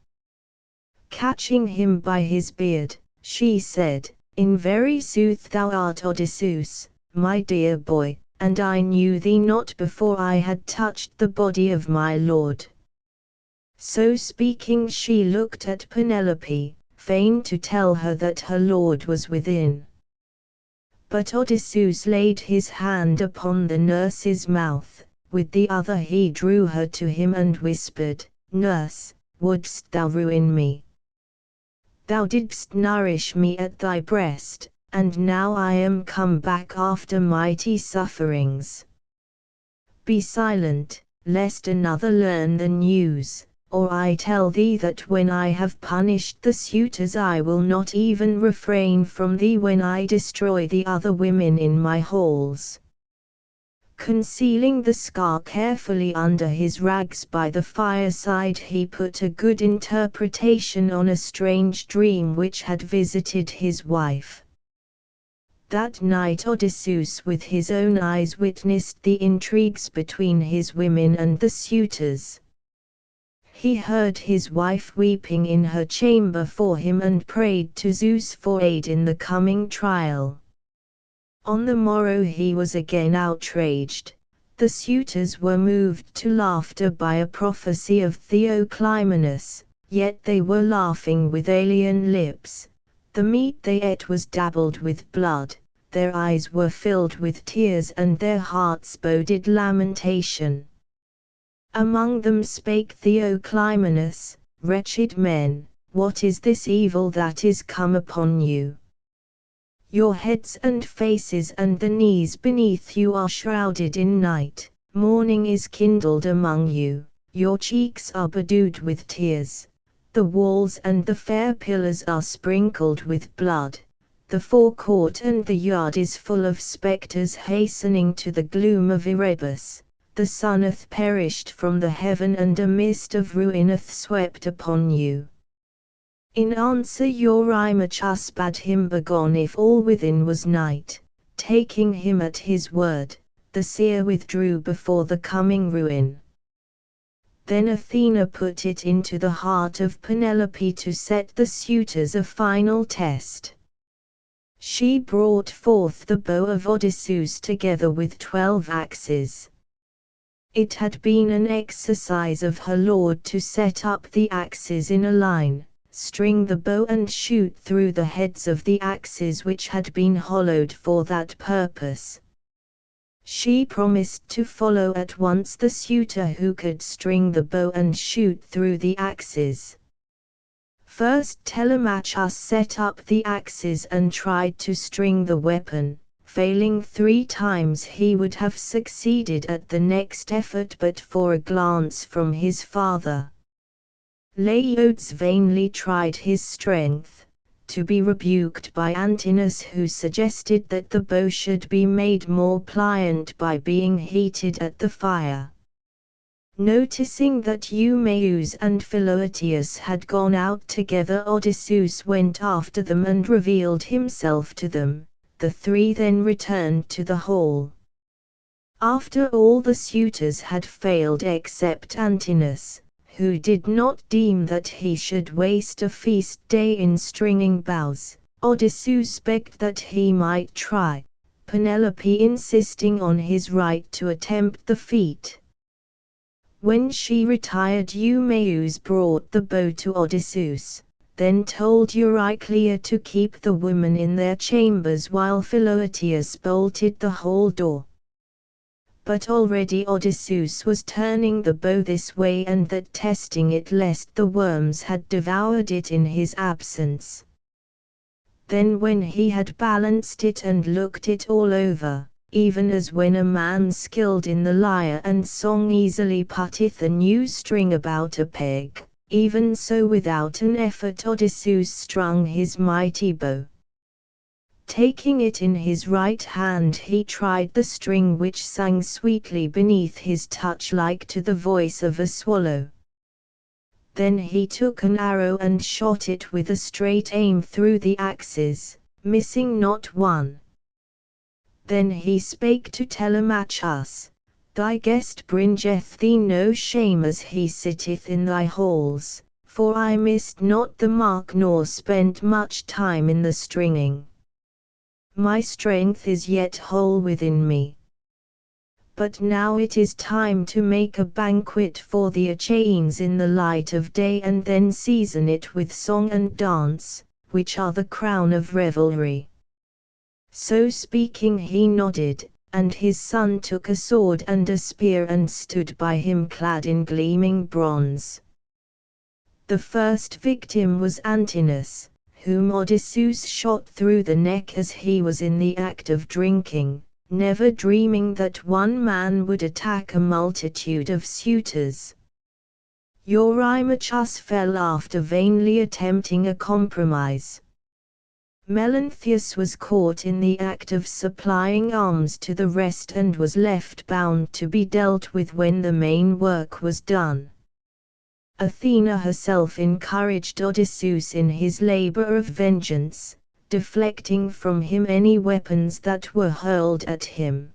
Catching him by his beard, she said, "In very sooth thou art Odysseus, my dear boy, and I knew thee not before I had touched the body of my lord." So speaking she looked at Penelope, fain to tell her that her lord was within. But Odysseus laid his hand upon the nurse's mouth, with the other he drew her to him and whispered, "Nurse, wouldst thou ruin me? Thou didst nourish me at thy breast, and now I am come back after mighty sufferings. Be silent, lest another learn the news, or I tell thee that when I have punished the suitors I will not even refrain from thee when I destroy the other women in my halls." Concealing the scar carefully under his rags by the fireside, he put a good interpretation on a strange dream which had visited his wife. That night Odysseus with his own eyes witnessed the intrigues between his women and the suitors. He heard his wife weeping in her chamber for him and prayed to Zeus for aid in the coming trial. On the morrow he was again outraged. The suitors were moved to laughter by a prophecy of Theoclymenus, yet they were laughing with alien lips. The meat they ate was dabbled with blood, their eyes were filled with tears and their hearts boded lamentation. Among them spake Theoclymenus, "Wretched men, what is this evil that is come upon you? Your heads and faces and the knees beneath you are shrouded in night, mourning is kindled among you, your cheeks are bedewed with tears, the walls and the fair pillars are sprinkled with blood, the forecourt and the yard is full of spectres hastening to the gloom of Erebus, the sun hath perished from the heaven and a mist of ruin hath swept upon you." In answer Eurymachus bade him begone if all within was night. Taking him at his word, the seer withdrew before the coming ruin. Then Athena put it into the heart of Penelope to set the suitors a final test. She brought forth the bow of Odysseus together with 12 axes. It had been an exercise of her lord to set up the axes in a line, string the bow and shoot through the heads of the axes which had been hollowed for that purpose. She promised to follow at once the suitor who could string the bow and shoot through the axes. First Telemachus set up the axes and tried to string the weapon. Failing 3 times he would have succeeded at the next effort but for a glance from his father. Laodes vainly tried his strength, to be rebuked by Antinous, who suggested that the bow should be made more pliant by being heated at the fire. Noticing that Eumaeus and Philœtius had gone out together, Odysseus went after them and revealed himself to them. The 3 then returned to the hall. After all the suitors had failed except Antinous, who did not deem that he should waste a feast day in stringing bows, Odysseus begged that he might try, Penelope insisting on his right to attempt the feat. When she retired, Eumaeus brought the bow to Odysseus, then told Euryclea to keep the women in their chambers while Philœtius bolted the hall door. But already Odysseus was turning the bow this way and that, testing it lest the worms had devoured it in his absence. Then when he had balanced it and looked it all over, even as when a man skilled in the lyre and song easily putteth a new string about a peg, even so without an effort Odysseus strung his mighty bow. Taking it in his right hand he tried the string which sang sweetly beneath his touch like to the voice of a swallow. Then he took an arrow and shot it with a straight aim through the axes, missing not one. Then he spake to Telemachus, Thy guest bringeth thee no shame as he sitteth in thy halls, for I missed not the mark nor spent much time in the stringing. My strength is yet whole within me. But now it is time to make a banquet for the Achaeans in the light of day, and then season it with song and dance, which are the crown of revelry. So speaking he nodded, and his son took a sword and a spear and stood by him clad in gleaming bronze. The first victim was Antinous, whom Odysseus shot through the neck as he was in the act of drinking, never dreaming that one man would attack a multitude of suitors. Eurymachus fell after vainly attempting a compromise. Melanthius was caught in the act of supplying alms to the rest and was left bound to be dealt with when the main work was done. Athena herself encouraged Odysseus in his labor of vengeance, deflecting from him any weapons that were hurled at him.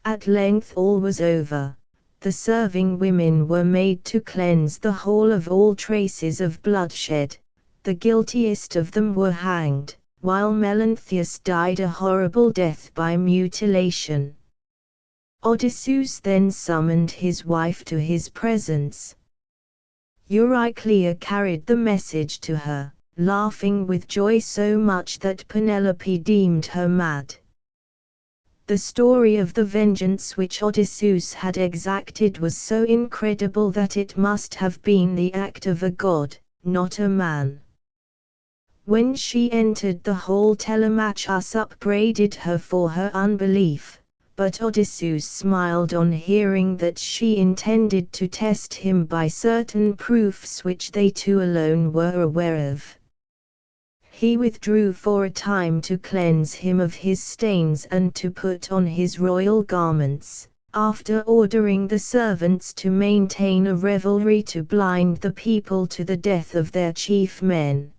At length all was over. The serving women were made to cleanse the hall of all traces of bloodshed. The guiltiest of them were hanged, while Melanthius died a horrible death by mutilation. Odysseus then summoned his wife to his presence. Euryclea carried the message to her, laughing with joy so much that Penelope deemed her mad. The story of the vengeance which Odysseus had exacted was so incredible that it must have been the act of a god, not a man. When she entered the hall, Telemachus upbraided her for her unbelief, but Odysseus smiled on hearing that she intended to test him by certain proofs which they two alone were aware of. He withdrew for a time to cleanse him of his stains and to put on his royal garments, after ordering the servants to maintain a revelry to blind the people to the death of their chief men.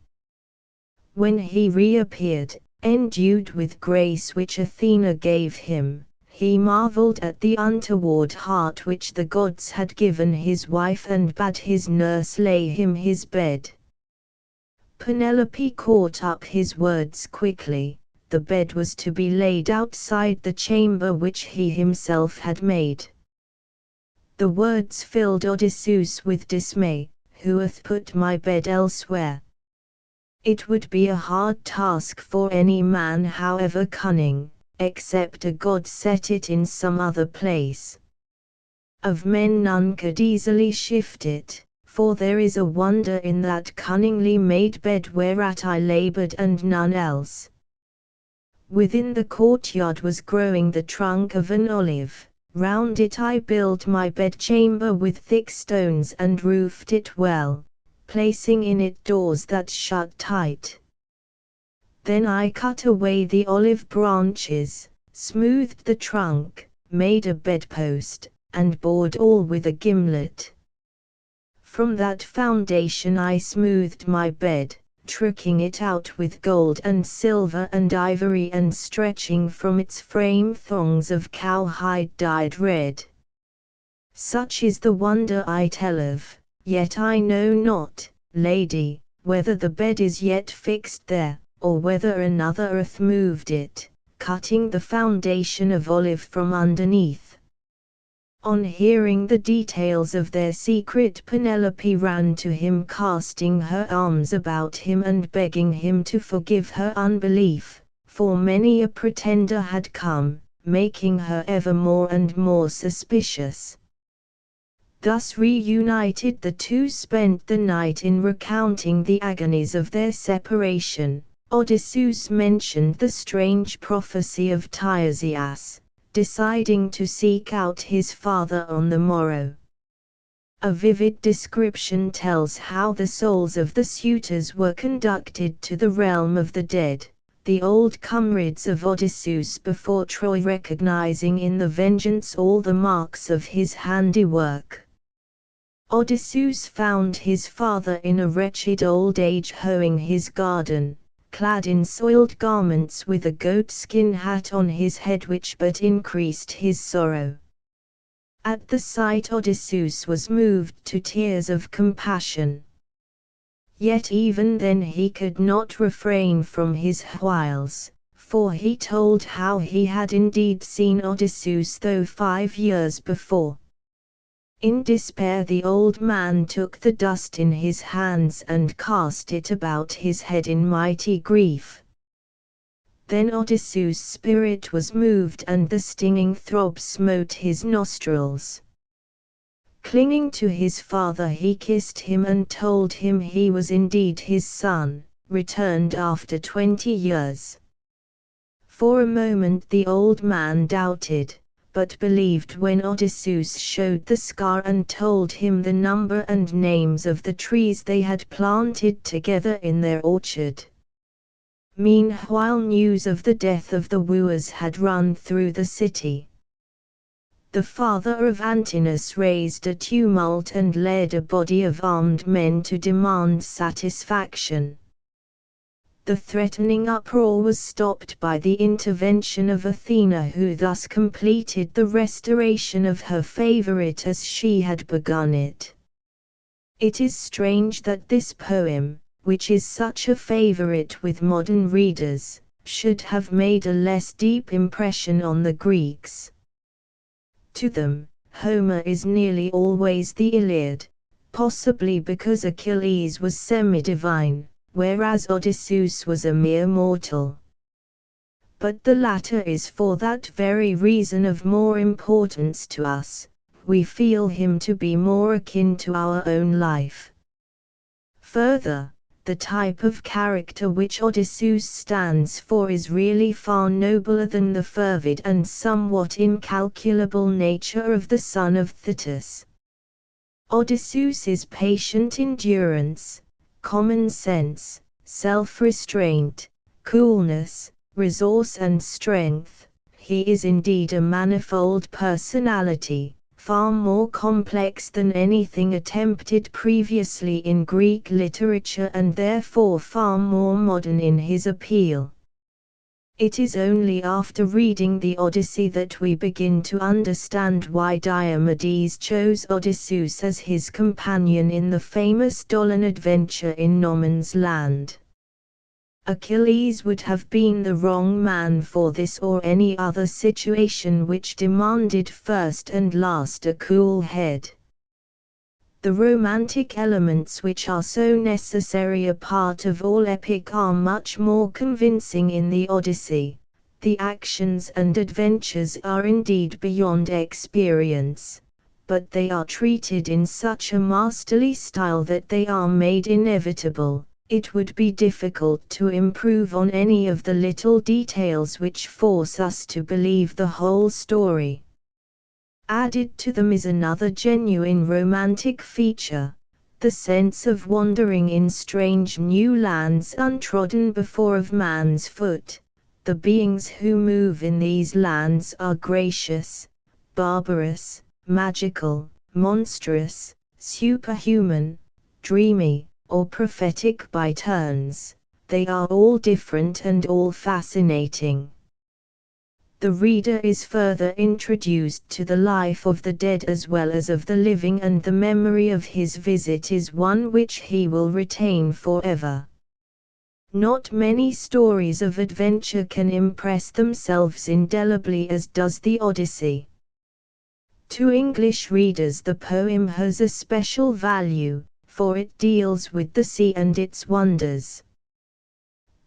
When he reappeared, endued with grace which Athena gave him, he marveled at the untoward heart which the gods had given his wife and bade his nurse lay him his bed. Penelope caught up his words quickly. The bed was to be laid outside the chamber which he himself had made. The words filled Odysseus with dismay. Who hath put my bed elsewhere? It would be a hard task for any man, however cunning, except a god set it in some other place. Of men none could easily shift it, for there is a wonder in that cunningly made bed whereat I labored and none else. Within the courtyard was growing the trunk of an olive, round it I built my bedchamber with thick stones and roofed it well, placing in it doors that shut tight. Then I cut away the olive branches, smoothed the trunk, made a bedpost, and bored all with a gimlet. From that foundation I smoothed my bed, tricking it out with gold and silver and ivory and stretching from its frame thongs of cowhide dyed red. Such is the wonder I tell of, yet I know not, lady, whether the bed is yet fixed there, or whether another hath moved it, cutting the foundation of olive from underneath. On hearing the details of their secret, Penelope ran to him, casting her arms about him and begging him to forgive her unbelief, for many a pretender had come, making her ever more and more suspicious. Thus reunited, the two spent the night in recounting the agonies of their separation. Odysseus mentioned the strange prophecy of Tiresias, deciding to seek out his father on the morrow. A vivid description tells how the souls of the suitors were conducted to the realm of the dead, the old comrades of Odysseus before Troy, recognizing in the vengeance all the marks of his handiwork. Odysseus found his father in a wretched old age hoeing his garden, clad in soiled garments with a goatskin hat on his head which but increased his sorrow. At the sight Odysseus was moved to tears of compassion. Yet even then he could not refrain from his wiles, for he told how he had indeed seen Odysseus though 5 years before. In despair the old man took the dust in his hands and cast it about his head in mighty grief. Then Odysseus' spirit was moved and the stinging throb smote his nostrils. Clinging to his father he kissed him and told him he was indeed his son, returned after 20 years. For a moment the old man doubted, but believed when Odysseus showed the scar and told him the number and names of the trees they had planted together in their orchard. Meanwhile news of the death of the wooers had run through the city. The father of Antinous raised a tumult and led a body of armed men to demand satisfaction. The threatening uproar was stopped by the intervention of Athena, who thus completed the restoration of her favorite as she had begun it. It is strange that this poem, which is such a favorite with modern readers, should have made a less deep impression on the Greeks. To them, Homer is nearly always the Iliad, possibly because Achilles was semi-divine, whereas Odysseus was a mere mortal. But the latter is for that very reason of more importance to us. We feel him to be more akin to our own life. Further, the type of character which Odysseus stands for is really far nobler than the fervid and somewhat incalculable nature of the son of Thetis. Odysseus's patient endurance, common sense, self-restraint, coolness, resource and strength, he is indeed a manifold personality, far more complex than anything attempted previously in Greek literature and therefore far more modern in his appeal. It is only after reading the Odyssey that we begin to understand why Diomedes chose Odysseus as his companion in the famous Dolon adventure in No Man's Land. Achilles would have been the wrong man for this or any other situation which demanded first and last a cool head. The romantic elements which are so necessary a part of all epic are much more convincing in the Odyssey. The actions and adventures are indeed beyond experience, but they are treated in such a masterly style that they are made inevitable. It would be difficult to improve on any of the little details which force us to believe the whole story. Added to them is another genuine romantic feature, the sense of wandering in strange new lands untrodden before of man's foot. The beings who move in these lands are gracious, barbarous, magical, monstrous, superhuman, dreamy, or prophetic by turns. They are all different and all fascinating. The reader is further introduced to the life of the dead as well as of the living, and the memory of his visit is one which he will retain forever. Not many stories of adventure can impress themselves indelibly as does the Odyssey. To English readers the poem has a special value, for it deals with the sea and its wonders.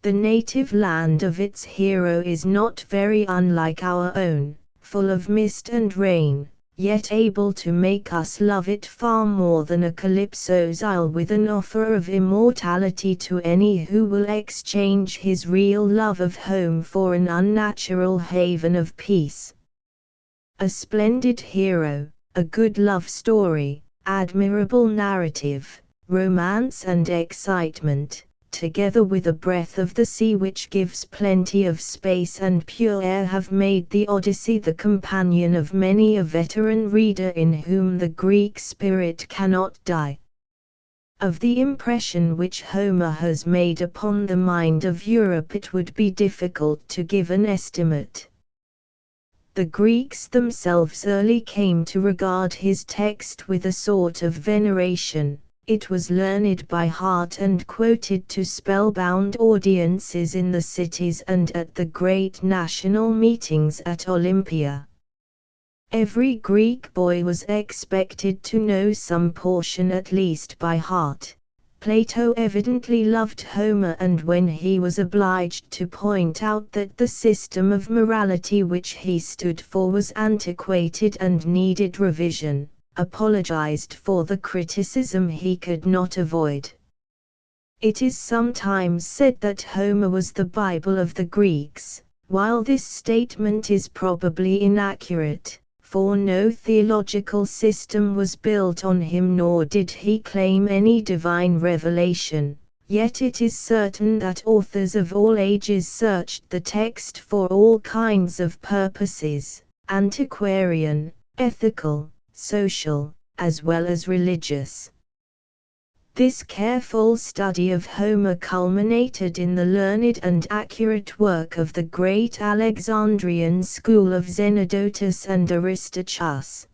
The native land of its hero is not very unlike our own, full of mist and rain, yet able to make us love it far more than a Calypso's isle with an offer of immortality to any who will exchange his real love of home for an unnatural haven of peace. A splendid hero, a good love story, admirable narrative, romance and excitement, together with a breath of the sea which gives plenty of space and pure air, have made the Odyssey the companion of many a veteran reader in whom the Greek spirit cannot die. Of the impression which Homer has made upon the mind of Europe it would be difficult to give an estimate. The Greeks themselves early came to regard his text with a sort of veneration. It was learned by heart and quoted to spellbound audiences in the cities and at the great national meetings at Olympia. Every Greek boy was expected to know some portion at least by heart. Plato evidently loved Homer, and when he was obliged to point out that the system of morality which he stood for was antiquated and needed revision, apologized for the criticism he could not avoid. It is sometimes said that Homer was the Bible of the Greeks. While this statement is probably inaccurate, for no theological system was built on him nor did he claim any divine revelation, yet it is certain that authors of all ages searched the text for all kinds of purposes, antiquarian, ethical, social, as well as religious. This careful study of Homer culminated in the learned and accurate work of the great Alexandrian school of Zenodotus and Aristarchus.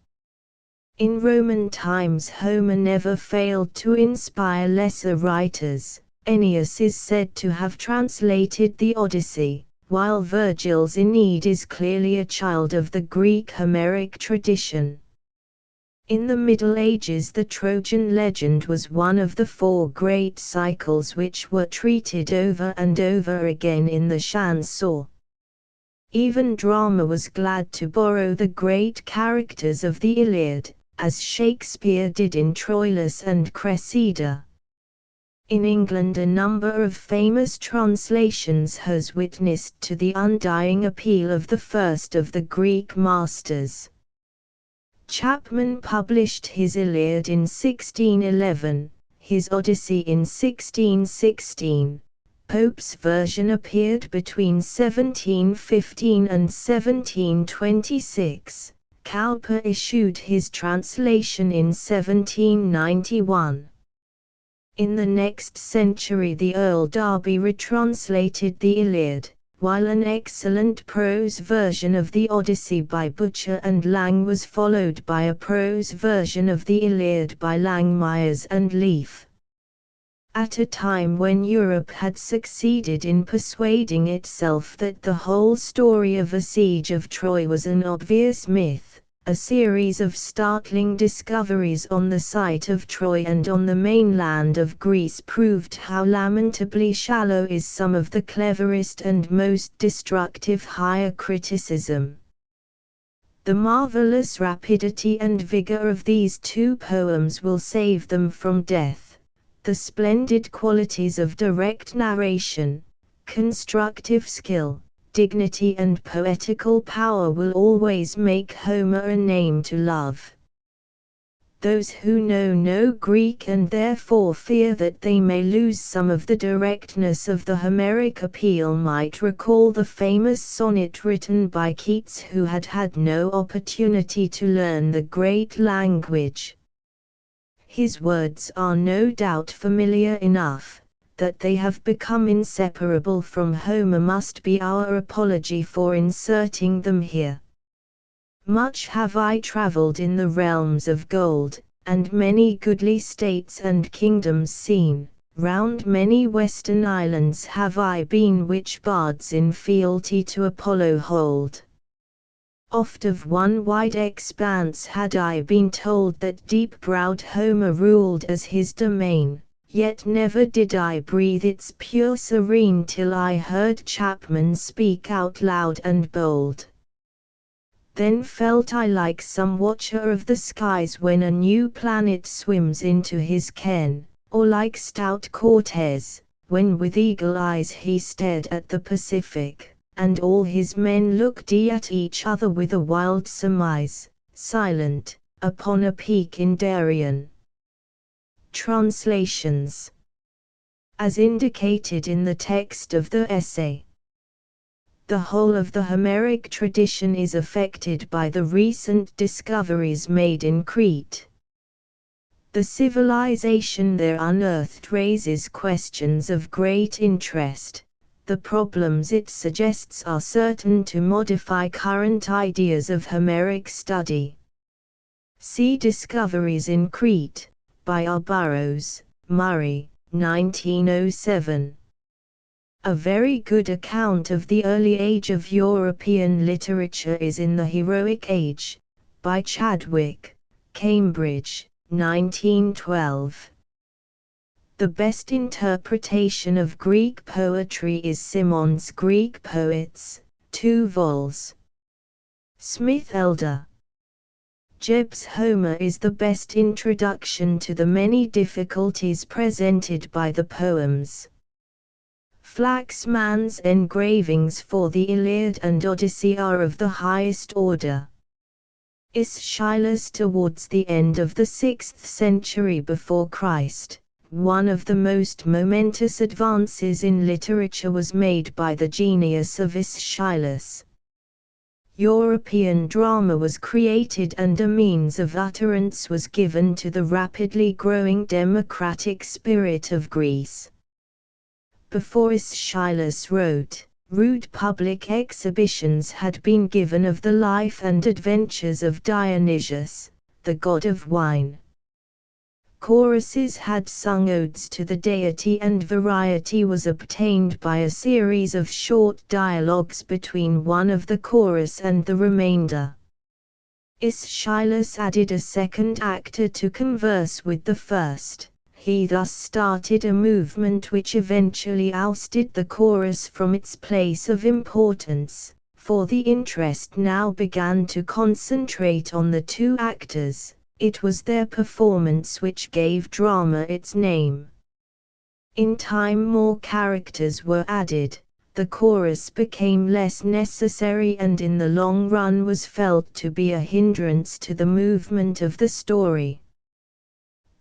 In Roman times Homer never failed to inspire lesser writers. Ennius is said to have translated the Odyssey, while Virgil's Aeneid is clearly a child of the Greek Homeric tradition. In the Middle Ages the Trojan legend was one of the four great cycles which were treated over and over again in the chanson. Even drama was glad to borrow the great characters of the Iliad, as Shakespeare did in Troilus and Cressida. In England a number of famous translations has witnessed to the undying appeal of the first of the Greek masters. Chapman published his Iliad in 1611, his Odyssey in 1616. Pope's version appeared between 1715 and 1726. Cowper issued his translation in 1791. In the next century the Earl Derby retranslated the Iliad, while an excellent prose version of the Odyssey by Butcher and Lang was followed by a prose version of the Iliad by Langmeyers and Leaf. At a time when Europe had succeeded in persuading itself that the whole story of a siege of Troy was an obvious myth, a series of startling discoveries on the site of Troy and on the mainland of Greece proved how lamentably shallow is some of the cleverest and most destructive higher criticism. The marvelous rapidity and vigor of these two poems will save them from death. The splendid qualities of direct narration, constructive skill, dignity and poetical power will always make Homer a name to love. Those who know no Greek and therefore fear that they may lose some of the directness of the Homeric appeal might recall the famous sonnet written by Keats, who had had no opportunity to learn the great language. His words are no doubt familiar enough. That they have become inseparable from Homer must be our apology for inserting them here. Much have I travelled in the realms of gold, and many goodly states and kingdoms seen, round many western islands have I been which bards in fealty to Apollo hold. Oft of one wide expanse had I been told that deep-browed Homer ruled as his domain. Yet never did I breathe its pure serene till I heard Chapman speak out loud and bold. Then felt I like some watcher of the skies when a new planet swims into his ken, or like stout Cortez, when with eagle eyes he stared at the Pacific, and all his men looked at each other with a wild surmise, silent, upon a peak in Darien. Translations. As indicated in the text of the essay, the whole of the Homeric tradition is affected by the recent discoveries made in Crete. The civilization there unearthed raises questions of great interest. The problems it suggests are certain to modify current ideas of Homeric study. See Discoveries in Crete, by R. Burroughs, Murray, 1907. A very good account of the early age of European literature is in The Heroic Age, by Chadwick, Cambridge, 1912. The best interpretation of Greek poetry is Simon's Greek Poets, 2 vols. Smith Elder. Jebb's Homer is the best introduction to the many difficulties presented by the poems. Flaxman's engravings for the Iliad and Odyssey are of the highest order. Aeschylus towards the end of the 6th century before Christ, one of the most momentous advances in literature was made by the genius of Aeschylus. European drama was created and a means of utterance was given to the rapidly growing democratic spirit of Greece. Before Aeschylus wrote, rude public exhibitions had been given of the life and adventures of Dionysius, the god of wine. Choruses had sung odes to the deity and variety was obtained by a series of short dialogues between one of the chorus and the remainder. Aeschylus added a second actor to converse with the first. He thus started a movement which eventually ousted the chorus from its place of importance, for the interest now began to concentrate on the 2 actors. It was their performance which gave drama its name. In time more characters were added, the chorus became less necessary and in the long run was felt to be a hindrance to the movement of the story.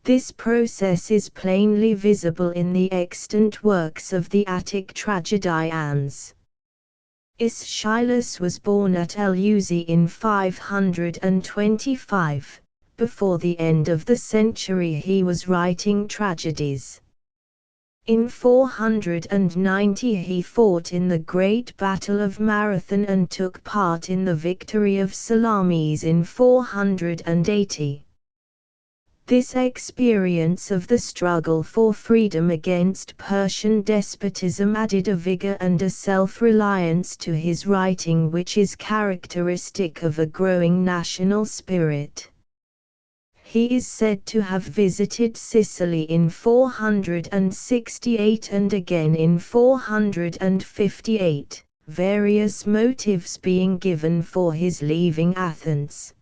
This process is plainly visible in the extant works of the Attic tragedians. Aeschylus was born at Eleusis in 525. Before the end of the century he was writing tragedies. In 490 he fought in the Great Battle of Marathon and took part in the victory of Salamis in 480. This experience of the struggle for freedom against Persian despotism added a vigor and a self-reliance to his writing which is characteristic of a growing national spirit. He is said to have visited Sicily in 468 and again in 458, various motives being given for his leaving Athens.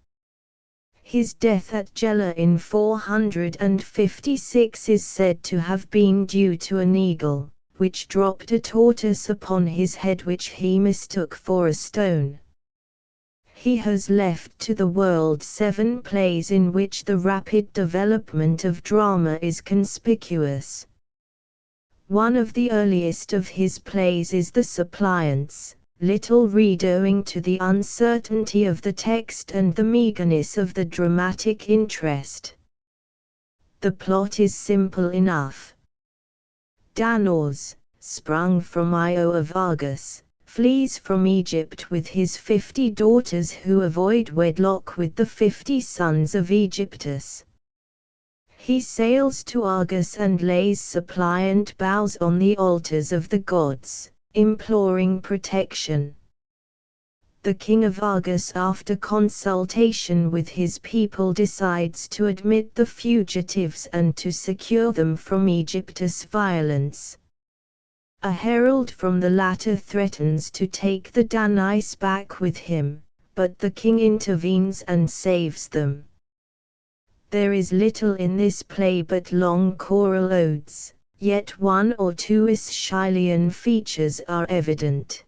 His death at Gela in 456 is said to have been due to an eagle, which dropped a tortoise upon his head which he mistook for a stone. He has left to the world 7 plays in which the rapid development of drama is conspicuous. One of the earliest of his plays is The Suppliants, little read owing to the uncertainty of the text and the meagerness of the dramatic interest. The plot is simple enough. Danaus, sprung from Io of Argos, flees from Egypt with his 50 daughters who avoid wedlock with the 50 sons of Aegyptus. He sails to Argos and lays suppliant vows on the altars of the gods, imploring protection. The king of Argos after consultation with his people decides to admit the fugitives and to secure them from Aegyptus' violence. A herald from the latter threatens to take the Danais back with him, but the king intervenes and saves them. There is little in this play but long choral odes, yet 1 or 2 Aeschylean features are evident.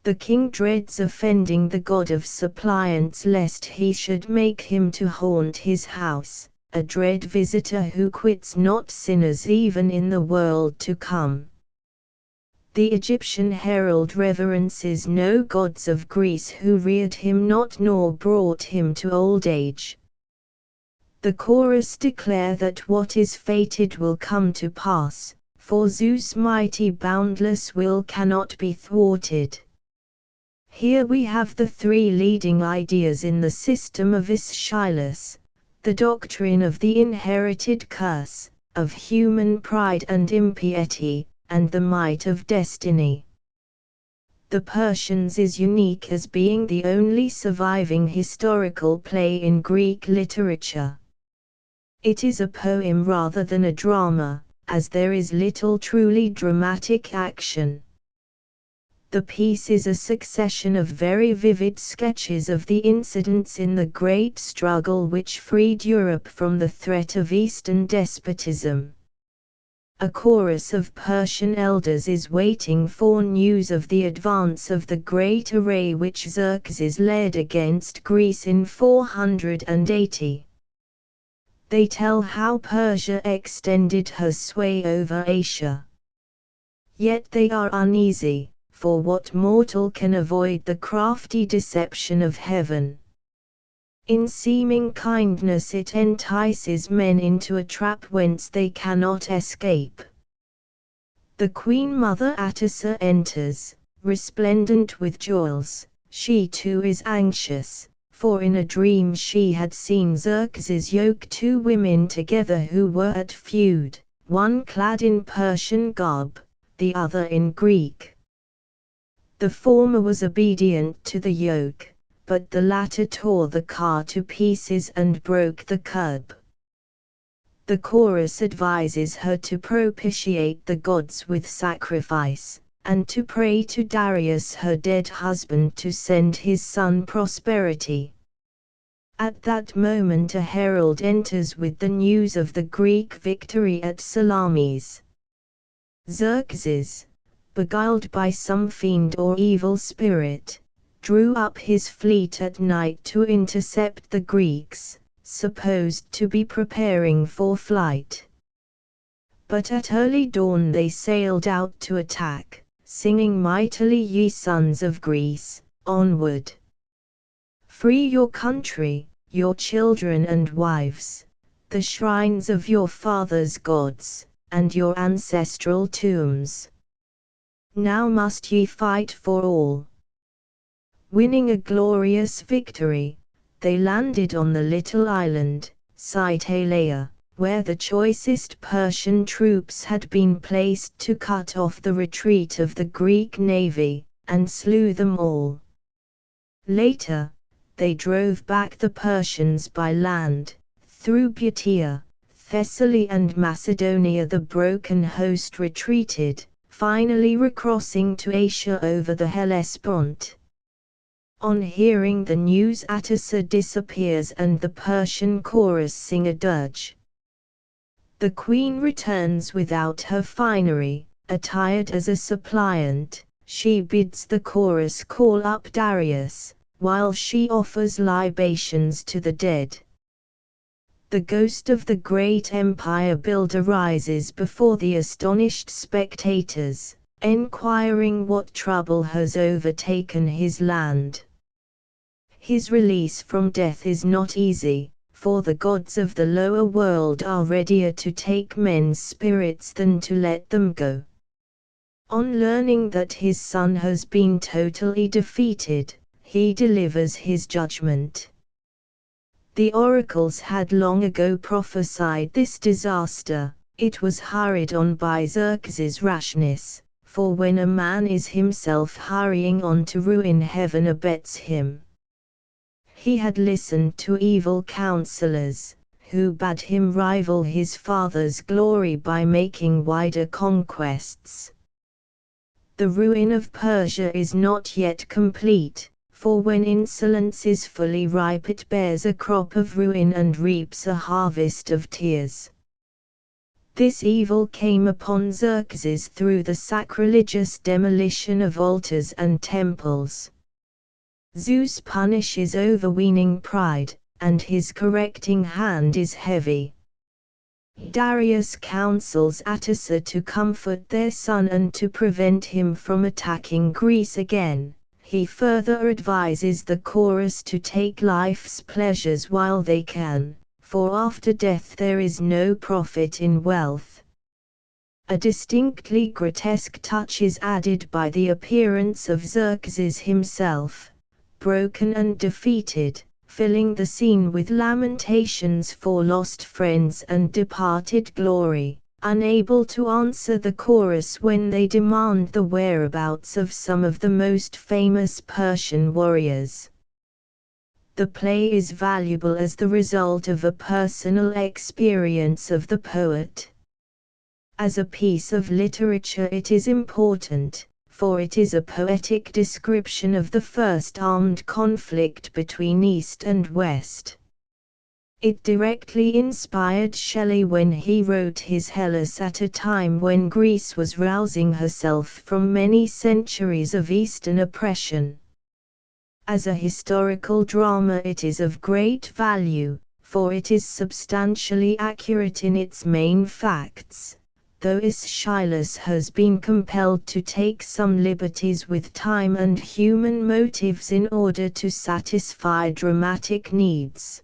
The king dreads offending the god of suppliants lest he should make him to haunt his house, a dread visitor who quits not sinners even in the world to come. The Egyptian herald reverences no gods of Greece who reared him not nor brought him to old age. The chorus declare that what is fated will come to pass, for Zeus' mighty boundless will cannot be thwarted. Here we have the three leading ideas in the system of Aeschylus: the doctrine of the inherited curse, of human pride and impiety, and the might of destiny. The Persians is unique as being the only surviving historical play in Greek literature. It is a poem rather than a drama, as there is little truly dramatic action. The piece is a succession of very vivid sketches of the incidents in the great struggle which freed Europe from the threat of Eastern despotism. A chorus of Persian elders is waiting for news of the advance of the great array which Xerxes led against Greece in 480. They tell how Persia extended her sway over Asia. Yet they are uneasy, for what mortal can avoid the crafty deception of heaven? In seeming kindness it entices men into a trap whence they cannot escape. The Queen Mother Atissa enters, resplendent with jewels. She too is anxious, for in a dream she had seen Xerxes yoke two women together who were at feud, one clad in Persian garb, the other in Greek. The former was obedient to the yoke, but the latter tore the car to pieces and broke the curb. The chorus advises her to propitiate the gods with sacrifice, and to pray to Darius her dead husband to send his son prosperity. At that moment a herald enters with the news of the Greek victory at Salamis. Xerxes, beguiled by some fiend or evil spirit, drew up his fleet at night to intercept the Greeks, supposed to be preparing for flight. But at early dawn they sailed out to attack, singing mightily, "Ye sons of Greece, onward! Free your country, your children and wives, the shrines of your fathers' gods, and your ancestral tombs. Now must ye fight for all." Winning a glorious victory, they landed on the little island, Psytalia, where the choicest Persian troops had been placed to cut off the retreat of the Greek navy, and slew them all. Later, they drove back the Persians by land, through Böotia, Thessaly and Macedonia. The broken host retreated, finally recrossing to Asia over the Hellespont. On hearing the news, Atissa disappears and the Persian chorus sing a dirge. The queen returns without her finery, attired as a suppliant. She bids the chorus call up Darius, while she offers libations to the dead. The ghost of the great empire builder rises before the astonished spectators, enquiring what trouble has overtaken his land. His release from death is not easy, for the gods of the lower world are readier to take men's spirits than to let them go. On learning that his son has been totally defeated, he delivers his judgment. The oracles had long ago prophesied this disaster. It was hurried on by Xerxes' rashness, for when a man is himself hurrying on to ruin, heaven abets him. He had listened to evil counselors, who bade him rival his father's glory by making wider conquests. The ruin of Persia is not yet complete, for when insolence is fully ripe it bears a crop of ruin and reaps a harvest of tears. This evil came upon Xerxes through the sacrilegious demolition of altars and temples. Zeus punishes overweening pride, and his correcting hand is heavy. Darius counsels Atissa to comfort their son and to prevent him from attacking Greece again. He further advises the chorus to take life's pleasures while they can, for after death there is no profit in wealth. A distinctly grotesque touch is added by the appearance of Xerxes himself, broken and defeated, filling the scene with lamentations for lost friends and departed glory, unable to answer the chorus when they demand the whereabouts of some of the most famous Persian warriors. The play is valuable as the result of a personal experience of the poet. As a piece of literature it is important, for it is a poetic description of the first armed conflict between East and West. It directly inspired Shelley when he wrote his Hellas at a time when Greece was rousing herself from many centuries of Eastern oppression. As a historical drama it is of great value, for it is substantially accurate in its main facts, though Aeschylus has been compelled to take some liberties with time and human motives in order to satisfy dramatic needs.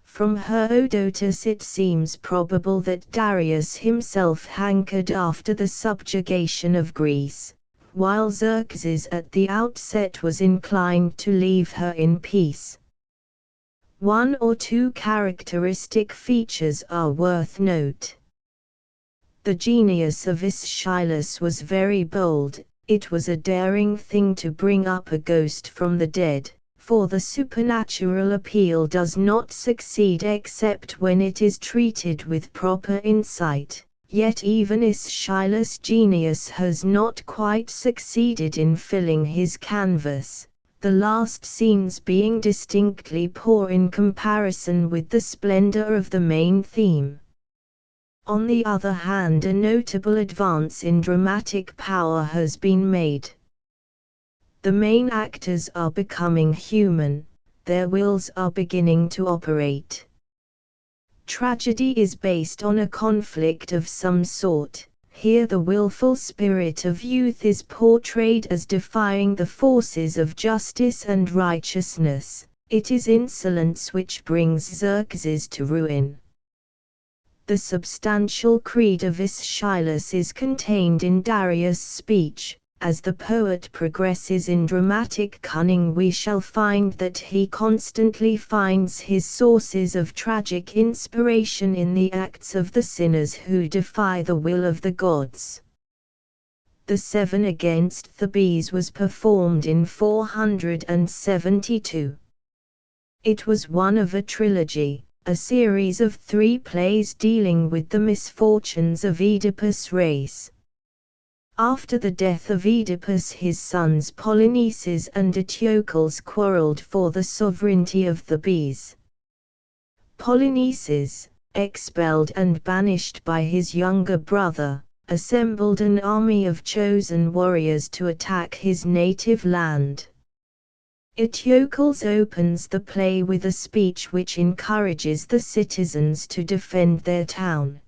From Herodotus it seems probable that Darius himself hankered after the subjugation of Greece, while Xerxes at the outset was inclined to leave her in peace. One or two characteristic features are worth note. The genius of Aeschylus was very bold. It was a daring thing to bring up a ghost from the dead, for the supernatural appeal does not succeed except when it is treated with proper insight. Yet even Aeschylus' genius has not quite succeeded in filling his canvas, the last scenes being distinctly poor in comparison with the splendor of the main theme. On the other hand, a notable advance in dramatic power has been made. The main actors are becoming human, their wills are beginning to operate. Tragedy is based on a conflict of some sort. Here the willful spirit of youth is portrayed as defying the forces of justice and righteousness. It is insolence which brings Xerxes to ruin. The substantial creed of Aeschylus is contained in Darius' speech. As the poet progresses in dramatic cunning, we shall find that he constantly finds his sources of tragic inspiration in the acts of the sinners who defy the will of the gods. The Seven Against Thebes was performed in 472. It was one of a trilogy, a series of 3 plays dealing with the misfortunes of Oedipus' race. After the death of Oedipus, his sons Polynices and Eteocles quarreled for the sovereignty of Thebes. Polynices, expelled and banished by his younger brother, assembled an army of chosen warriors to attack his native land. Eteocles opens the play with a speech which encourages the citizens to defend their town.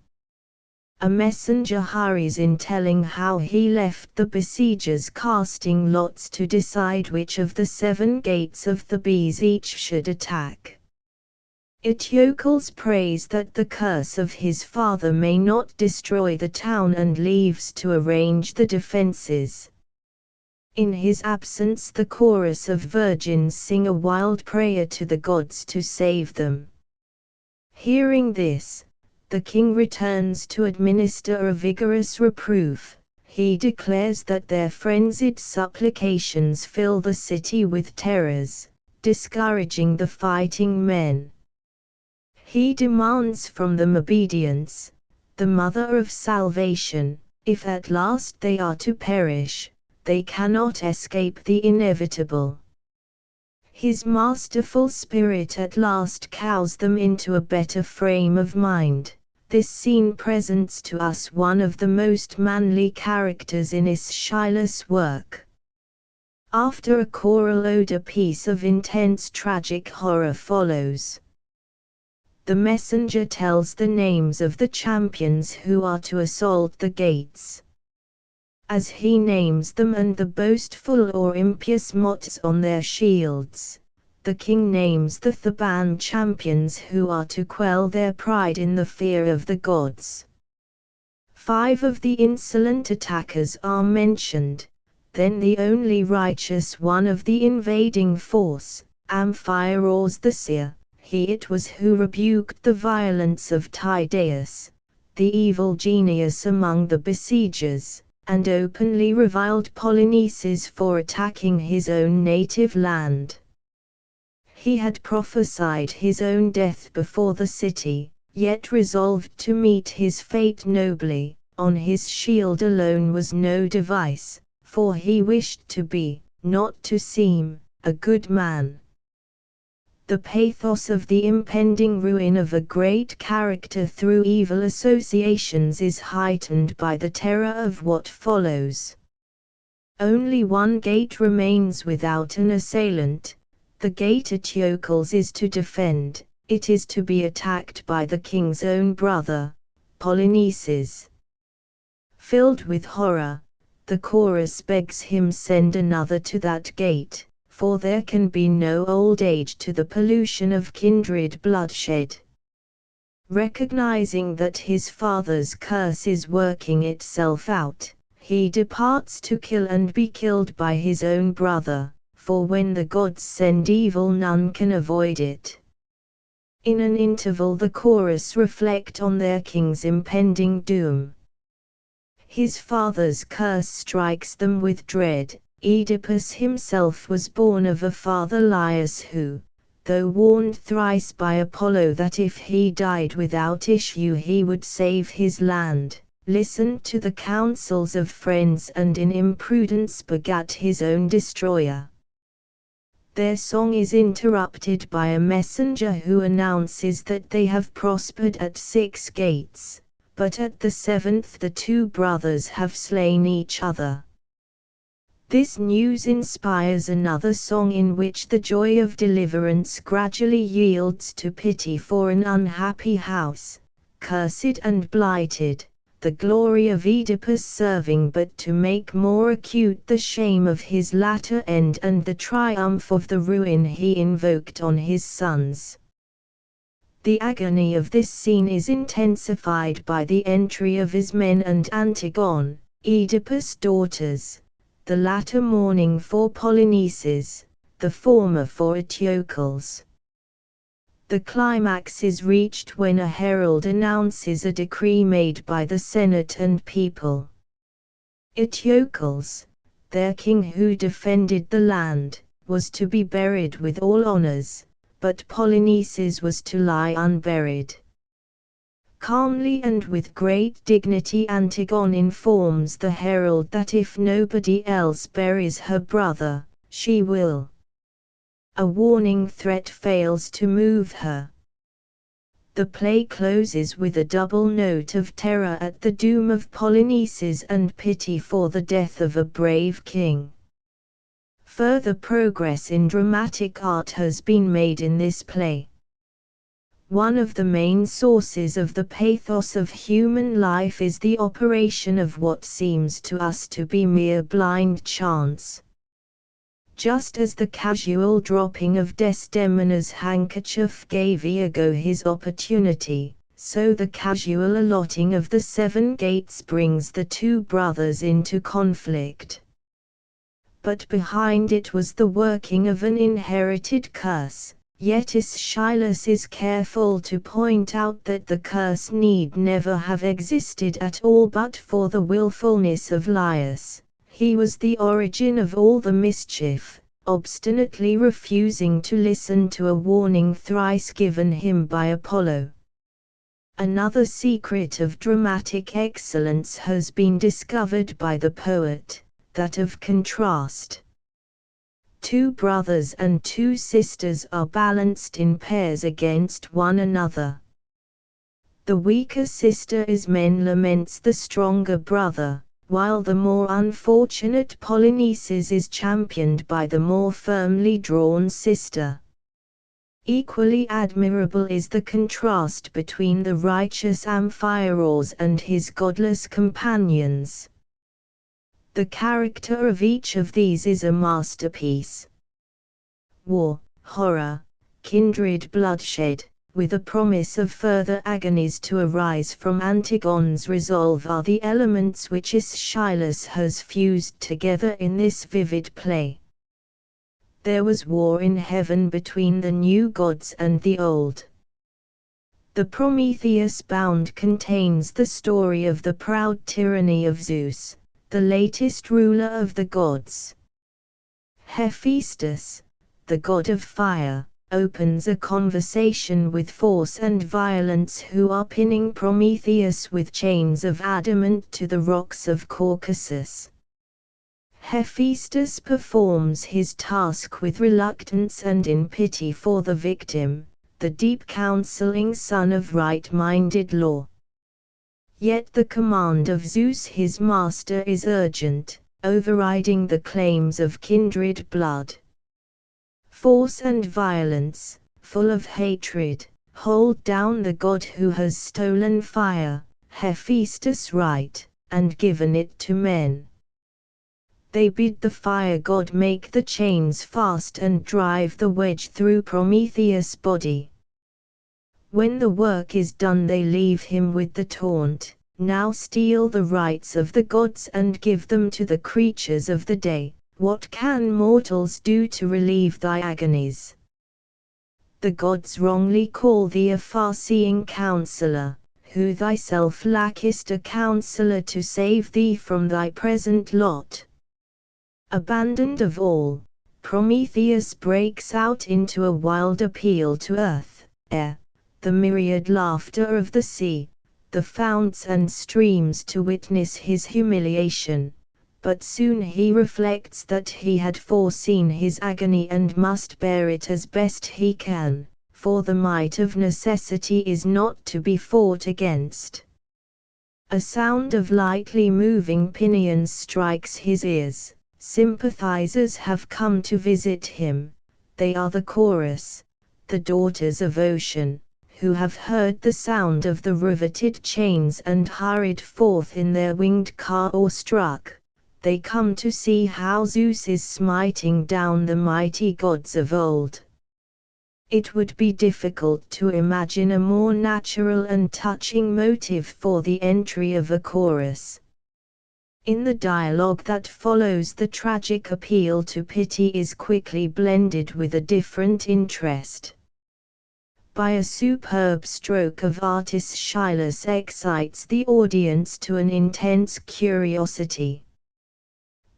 A messenger hurries in, telling how he left the besiegers casting lots to decide which of the 7 gates of Thebes each should attack. Eteocles prays that the curse of his father may not destroy the town and leaves to arrange the defenses. In his absence, the chorus of virgins sing a wild prayer to the gods to save them. Hearing this, the king returns to administer a vigorous reproof. He declares that their frenzied supplications fill the city with terrors, discouraging the fighting men. He demands from them obedience, the mother of salvation. If at last they are to perish, they cannot escape the inevitable. His masterful spirit at last cows them into a better frame of mind. This scene presents to us one of the most manly characters in Aeschylus' work. After a choral ode, a piece of intense tragic horror follows. The messenger tells the names of the champions who are to assault the gates. As he names them and the boastful or impious mots on their shields, the king names the Theban champions who are to quell their pride in the fear of the gods. 5 of the insolent attackers are mentioned, then the only righteous one of the invading force, Amphiaraus the seer, he it was who rebuked the violence of Tydeus, the evil genius among the besiegers, and openly reviled Polynices for attacking his own native land. He had prophesied his own death before the city, yet resolved to meet his fate nobly. On his shield alone was no device, for he wished to be, not to seem, a good man. The pathos of the impending ruin of a great character through evil associations is heightened by the terror of what follows. Only one gate remains without an assailant. The gate Eteocles is to defend, it is to be attacked by the king's own brother, Polynices. Filled with horror, the chorus begs him send another to that gate, for there can be no old age to the pollution of kindred bloodshed. Recognizing that his father's curse is working itself out, he departs to kill and be killed by his own brother, for when the gods send evil none can avoid it. In an interval the chorus reflect on their king's impending doom. His father's curse strikes them with dread. Oedipus himself was born of a father Laius who, though warned thrice by Apollo that if he died without issue he would save his land, listened to the counsels of friends and in imprudence begat his own destroyer. Their song is interrupted by a messenger who announces that they have prospered at 6 gates, but at the 7th the 2 brothers have slain each other. This news inspires another song in which the joy of deliverance gradually yields to pity for an unhappy house, cursed and blighted, the glory of Oedipus serving but to make more acute the shame of his latter end and the triumph of the ruin he invoked on his sons. The agony of this scene is intensified by the entry of Ismene and Antigone, Oedipus' daughters, the latter mourning for Polynices, the former for Eteocles. The climax is reached when a herald announces a decree made by the Senate and people. Eteocles, their king who defended the land, was to be buried with all honors, but Polynices was to lie unburied. Calmly and with great dignity Antigone informs the herald that if nobody else buries her brother, she will. A warning threat fails to move her. The play closes with a double note of terror at the doom of Polynices and pity for the death of a brave king. Further progress in dramatic art has been made in this play. One of the main sources of the pathos of human life is the operation of what seems to us to be mere blind chance. Just as the casual dropping of Desdemona's handkerchief gave Iago his opportunity, so the casual allotting of the 7 gates brings the 2 brothers into conflict. But behind it was the working of an inherited curse, yet Aeschylus is careful to point out that the curse need never have existed at all but for the willfulness of Laius. He was the origin of all the mischief, obstinately refusing to listen to a warning thrice given him by Apollo. Another secret of dramatic excellence has been discovered by the poet, that of contrast. 2 brothers and 2 sisters are balanced in pairs against one another. The weaker sister Ismene laments the stronger brother, while the more unfortunate Polynices is championed by the more firmly drawn sister. Equally admirable is the contrast between the righteous Amphiaraus and his godless companions. The character of each of these is a masterpiece. War, horror, kindred bloodshed, with a promise of further agonies to arise from Antigone's resolve are the elements which Aeschylus has fused together in this vivid play. There was war in heaven between the new gods and the old. The Prometheus bound contains the story of the proud tyranny of Zeus, the latest ruler of the gods. Hephaestus, the god of fire, opens a conversation with force and violence who are pinning Prometheus with chains of adamant to the rocks of Caucasus. Hephaestus performs his task with reluctance and in pity for the victim, the deep counseling son of right-minded law. Yet the command of Zeus his master is urgent, overriding the claims of kindred blood. Force and violence, full of hatred, hold down the god who has stolen fire, Hephaestus' right, and given it to men. They bid the fire god make the chains fast and drive the wedge through Prometheus' body. When the work is done they leave him with the taunt, "Now steal the rights of the gods and give them to the creatures of the day. What can mortals do to relieve thy agonies?" The gods wrongly call thee a far-seeing counselor, who thyself lackest a counselor to save thee from thy present lot. Abandoned of all, Prometheus breaks out into a wild appeal to earth, air, the myriad laughter of the sea, the founts and streams to witness his humiliation. But soon he reflects that he had foreseen his agony and must bear it as best he can, for the might of necessity is not to be fought against. A sound of lightly moving pinions strikes his ears. Sympathizers have come to visit him. They are the chorus, the daughters of ocean, who have heard the sound of the riveted chains and hurried forth in their winged car awestruck. They come to see how Zeus is smiting down the mighty gods of old. It would be difficult to imagine a more natural and touching motive for the entry of a chorus. In the dialogue that follows, the tragic appeal to pity is quickly blended with a different interest. By a superb stroke of art, Aeschylus excites the audience to an intense curiosity.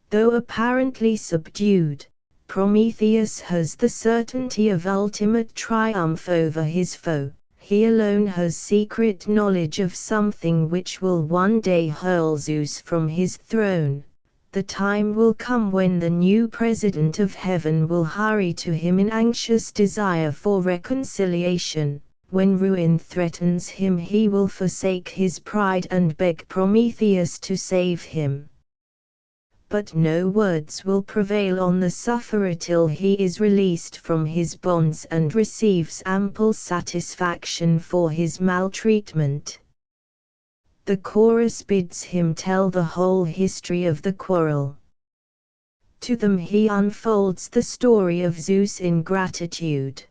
Though apparently subdued, Prometheus has the certainty of ultimate triumph over his foe. He alone has secret knowledge of something which will one day hurl Zeus from his throne. The time will come when the new president of heaven will hurry to him in anxious desire for reconciliation. When ruin threatens him, he will forsake his pride and beg Prometheus to save him. But no words will prevail on the sufferer till he is released from his bonds and receives ample satisfaction for his maltreatment. The chorus bids him tell the whole history of the quarrel. To them he unfolds the story of Zeus' ingratitude.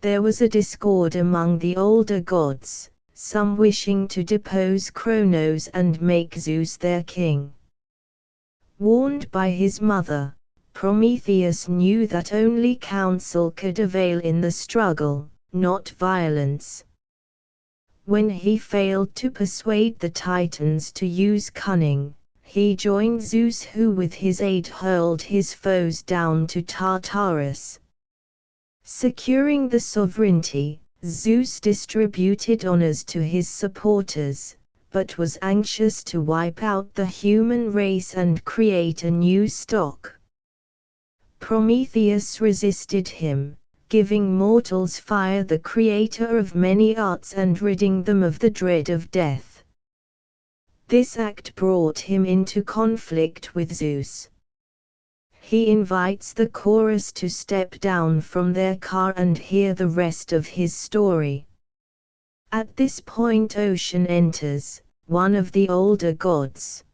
There was a discord among the older gods, some wishing to depose Kronos and make Zeus their king. Warned by his mother, Prometheus knew that only counsel could avail in the struggle, not violence. When he failed to persuade the Titans to use cunning, he joined Zeus, who with his aid hurled his foes down to Tartarus. Securing the sovereignty, Zeus distributed honors to his supporters, but was anxious to wipe out the human race and create a new stock. Prometheus resisted him, giving mortals fire, the creator of many arts, and ridding them of the dread of death. This act brought him into conflict with Zeus. He invites the chorus to step down from their car and hear the rest of his story. At this point Ocean enters, one of the older gods.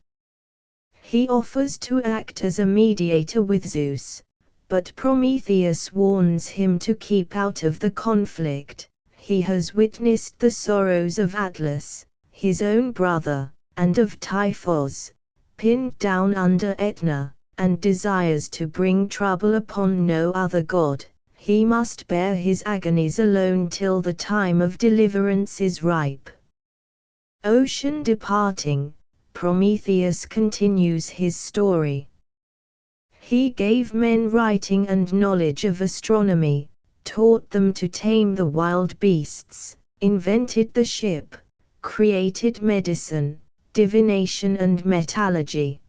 He offers to act as a mediator with Zeus, but Prometheus warns him to keep out of the conflict. He has witnessed the sorrows of Atlas, his own brother, and of Typhos, pinned down under Etna, and desires to bring trouble upon no other god. He must bear his agonies alone till the time of deliverance is ripe. Ocean departing, Prometheus continues his story. He gave men writing and knowledge of astronomy, taught them to tame the wild beasts, invented the ship, created medicine, divination and metallurgy.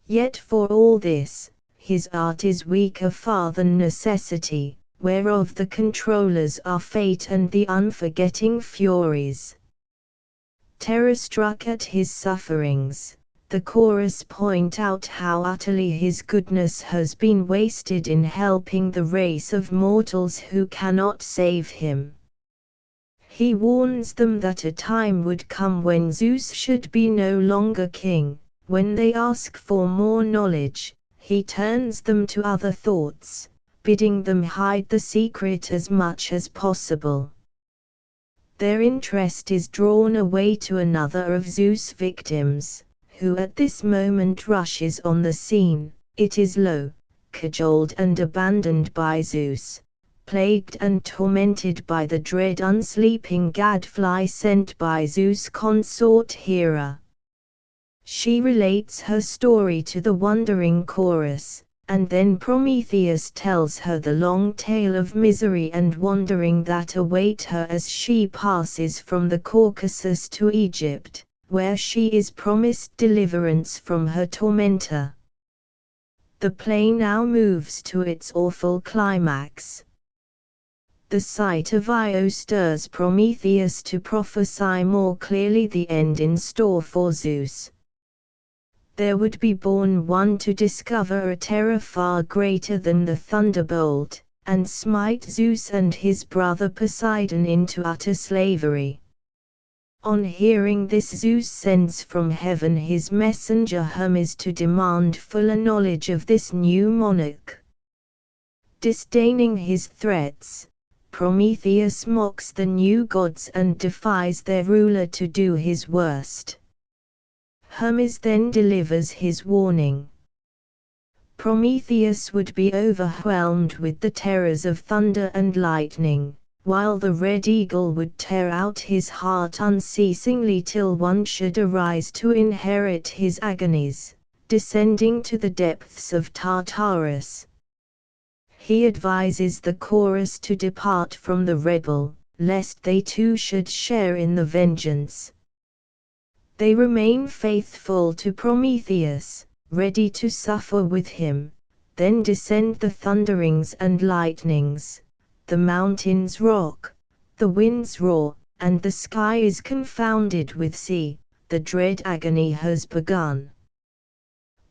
Yet for all this, his art is weaker far than necessity, whereof the controllers are fate and the unforgetting Furies. Terror-struck at his sufferings, the chorus point out how utterly his goodness has been wasted in helping the race of mortals who cannot save him. He warns them that a time would come when Zeus should be no longer king. When they ask for more knowledge, he turns them to other thoughts, bidding them hide the secret as much as possible. Their interest is drawn away to another of Zeus' victims, who at this moment rushes on the scene. It is Lo, cajoled and abandoned by Zeus, plagued and tormented by the dread unsleeping gadfly sent by Zeus' consort Hera. She relates her story to the wondering chorus, and then Prometheus tells her the long tale of misery and wandering that await her as she passes from the Caucasus to Egypt, where she is promised deliverance from her tormentor. The play now moves to its awful climax. The sight of Io stirs Prometheus to prophesy more clearly the end in store for Zeus. There would be born one to discover a terror far greater than the thunderbolt, and smite Zeus and his brother Poseidon into utter slavery. On hearing this, Zeus sends from heaven his messenger Hermes to demand fuller knowledge of this new monarch. Disdaining his threats, Prometheus mocks the new gods and defies their ruler to do his worst. Hermes then delivers his warning. Prometheus would be overwhelmed with the terrors of thunder and lightning, while the red eagle would tear out his heart unceasingly till one should arise to inherit his agonies, descending to the depths of Tartarus. He advises the chorus to depart from the rebel, lest they too should share in the vengeance. They remain faithful to Prometheus, ready to suffer with him. Then descend the thunderings and lightnings, the mountains rock, the winds roar, and the sky is confounded with sea. The dread agony has begun.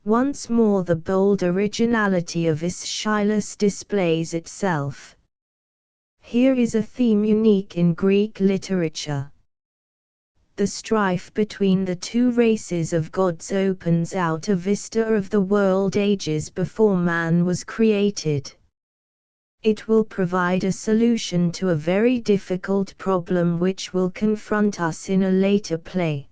Once more the bold originality of Aeschylus displays itself. Here is a theme unique in Greek literature. The strife between the two races of gods opens out a vista of the world ages before man was created. It will provide a solution to a very difficult problem which will confront us in a later play.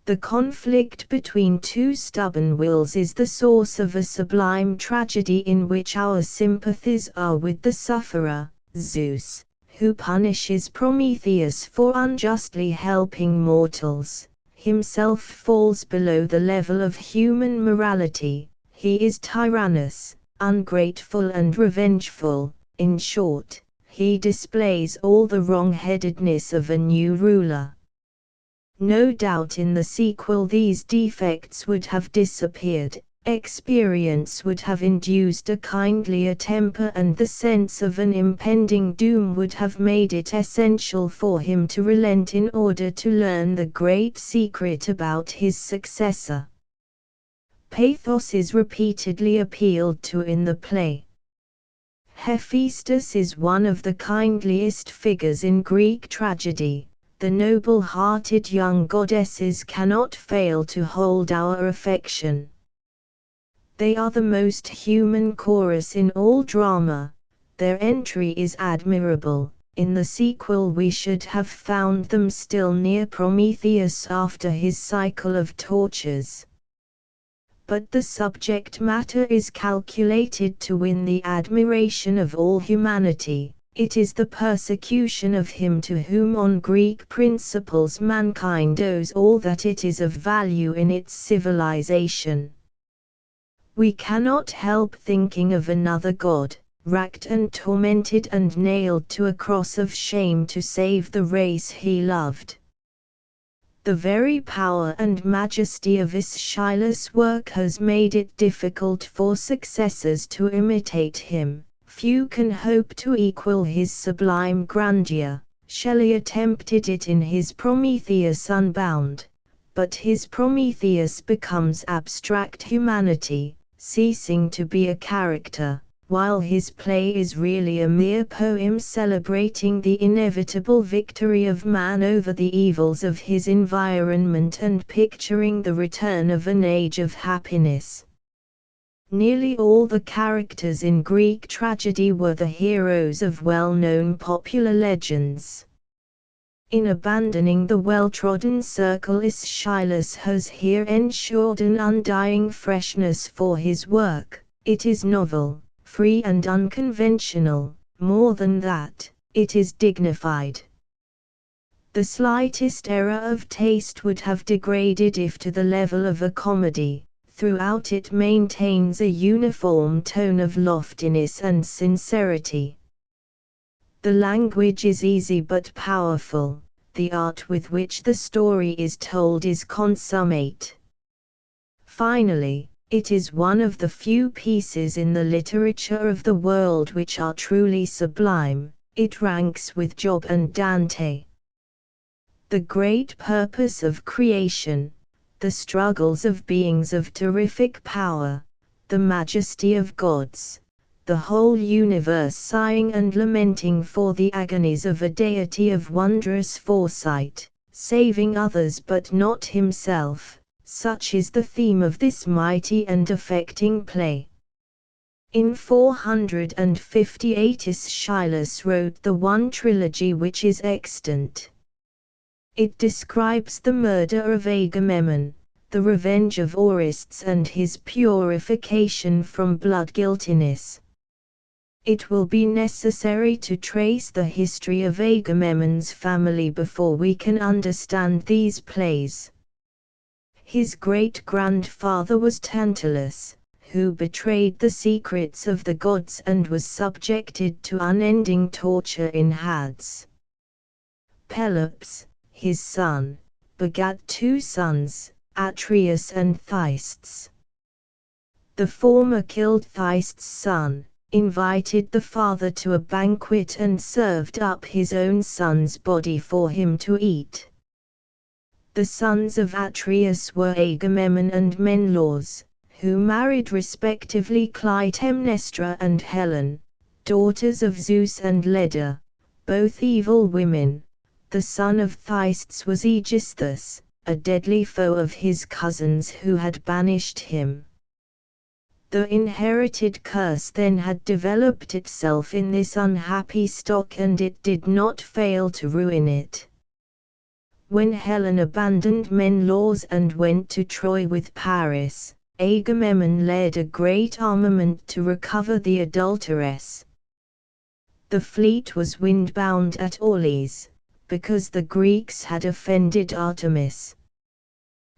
The conflict between two stubborn wills is the source of a sublime tragedy in which our sympathies are with the sufferer, Zeus, who punishes Prometheus for unjustly helping mortals. Himself falls below the level of human morality. He is tyrannous, ungrateful and revengeful. In short, he displays all the wrong-headedness of a new ruler. No doubt in the sequel these defects would have disappeared. Experience would have induced a kindlier temper, and the sense of an impending doom would have made it essential for him to relent in order to learn the great secret about his successor. Pathos is repeatedly appealed to in the play. Hephaestus is one of the kindliest figures in Greek tragedy. The noble-hearted young goddesses cannot fail to hold our affection. They are the most human chorus in all drama. Their entry is admirable. In the sequel we should have found them still near Prometheus after his cycle of tortures. But the subject matter is calculated to win the admiration of all humanity. It is the persecution of him to whom on Greek principles mankind owes all that it is of value in its civilization. We cannot help thinking of another God, racked and tormented and nailed to a cross of shame to save the race he loved. The very power and majesty of Aeschylus' work has made it difficult for successors to imitate him. Few can hope to equal his sublime grandeur. Shelley attempted it in his Prometheus Unbound, but his Prometheus becomes abstract humanity, ceasing to be a character, while his play is really a mere poem celebrating the inevitable victory of man over the evils of his environment and picturing the return of an age of happiness. Nearly all the characters in Greek tragedy were the heroes of well-known popular legends. In abandoning the well-trodden circle, Aeschylus has here ensured an undying freshness for his work. It is novel, free and unconventional. More than that, it is dignified. The slightest error of taste would have degraded it to the level of a comedy. Throughout it maintains a uniform tone of loftiness and sincerity. The language is easy but powerful. The art with which the story is told is consummate. Finally, it is one of the few pieces in the literature of the world which are truly sublime. It ranks with Job and Dante. The great purpose of creation, the struggles of beings of terrific power, the majesty of gods, the whole universe sighing and lamenting for the agonies of a deity of wondrous foresight, saving others but not himself, such is the theme of this mighty and affecting play. In 458 Aeschylus wrote the one trilogy which is extant. It describes the murder of Agamemnon, the revenge of Orestes and his purification from blood guiltiness. It will be necessary to trace the history of Agamemnon's family before we can understand these plays. His great-grandfather was Tantalus, who betrayed the secrets of the gods and was subjected to unending torture in Hades. Pelops, his son, begat two sons, Atreus and Thyestes. The former killed Thyestes' son, invited the father to a banquet and served up his own son's body for him to eat. The sons of Atreus were Agamemnon and Menelaus, who married respectively Clytemnestra and Helen, daughters of Zeus and Leda, both evil women. The son of Thyestes was Aegisthus, a deadly foe of his cousins who had banished him. The inherited curse then had developed itself in this unhappy stock and it did not fail to ruin it. When Helen abandoned Menelaus and went to Troy with Paris, Agamemnon led a great armament to recover the adulteress. The fleet was windbound at Aulis, because the Greeks had offended Artemis.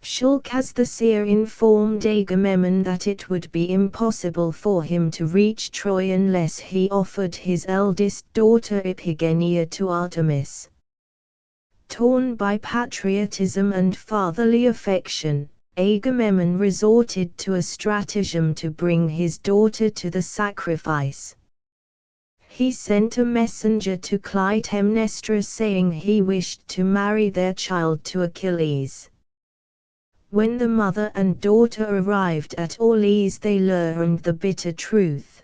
Shulcas the seer informed Agamemnon that it would be impossible for him to reach Troy unless he offered his eldest daughter Iphigenia to Artemis. Torn by patriotism and fatherly affection, Agamemnon resorted to a stratagem to bring his daughter to the sacrifice. He sent a messenger to Clytemnestra saying he wished to marry their child to Achilles. When the mother and daughter arrived at Aulis they learned the bitter truth.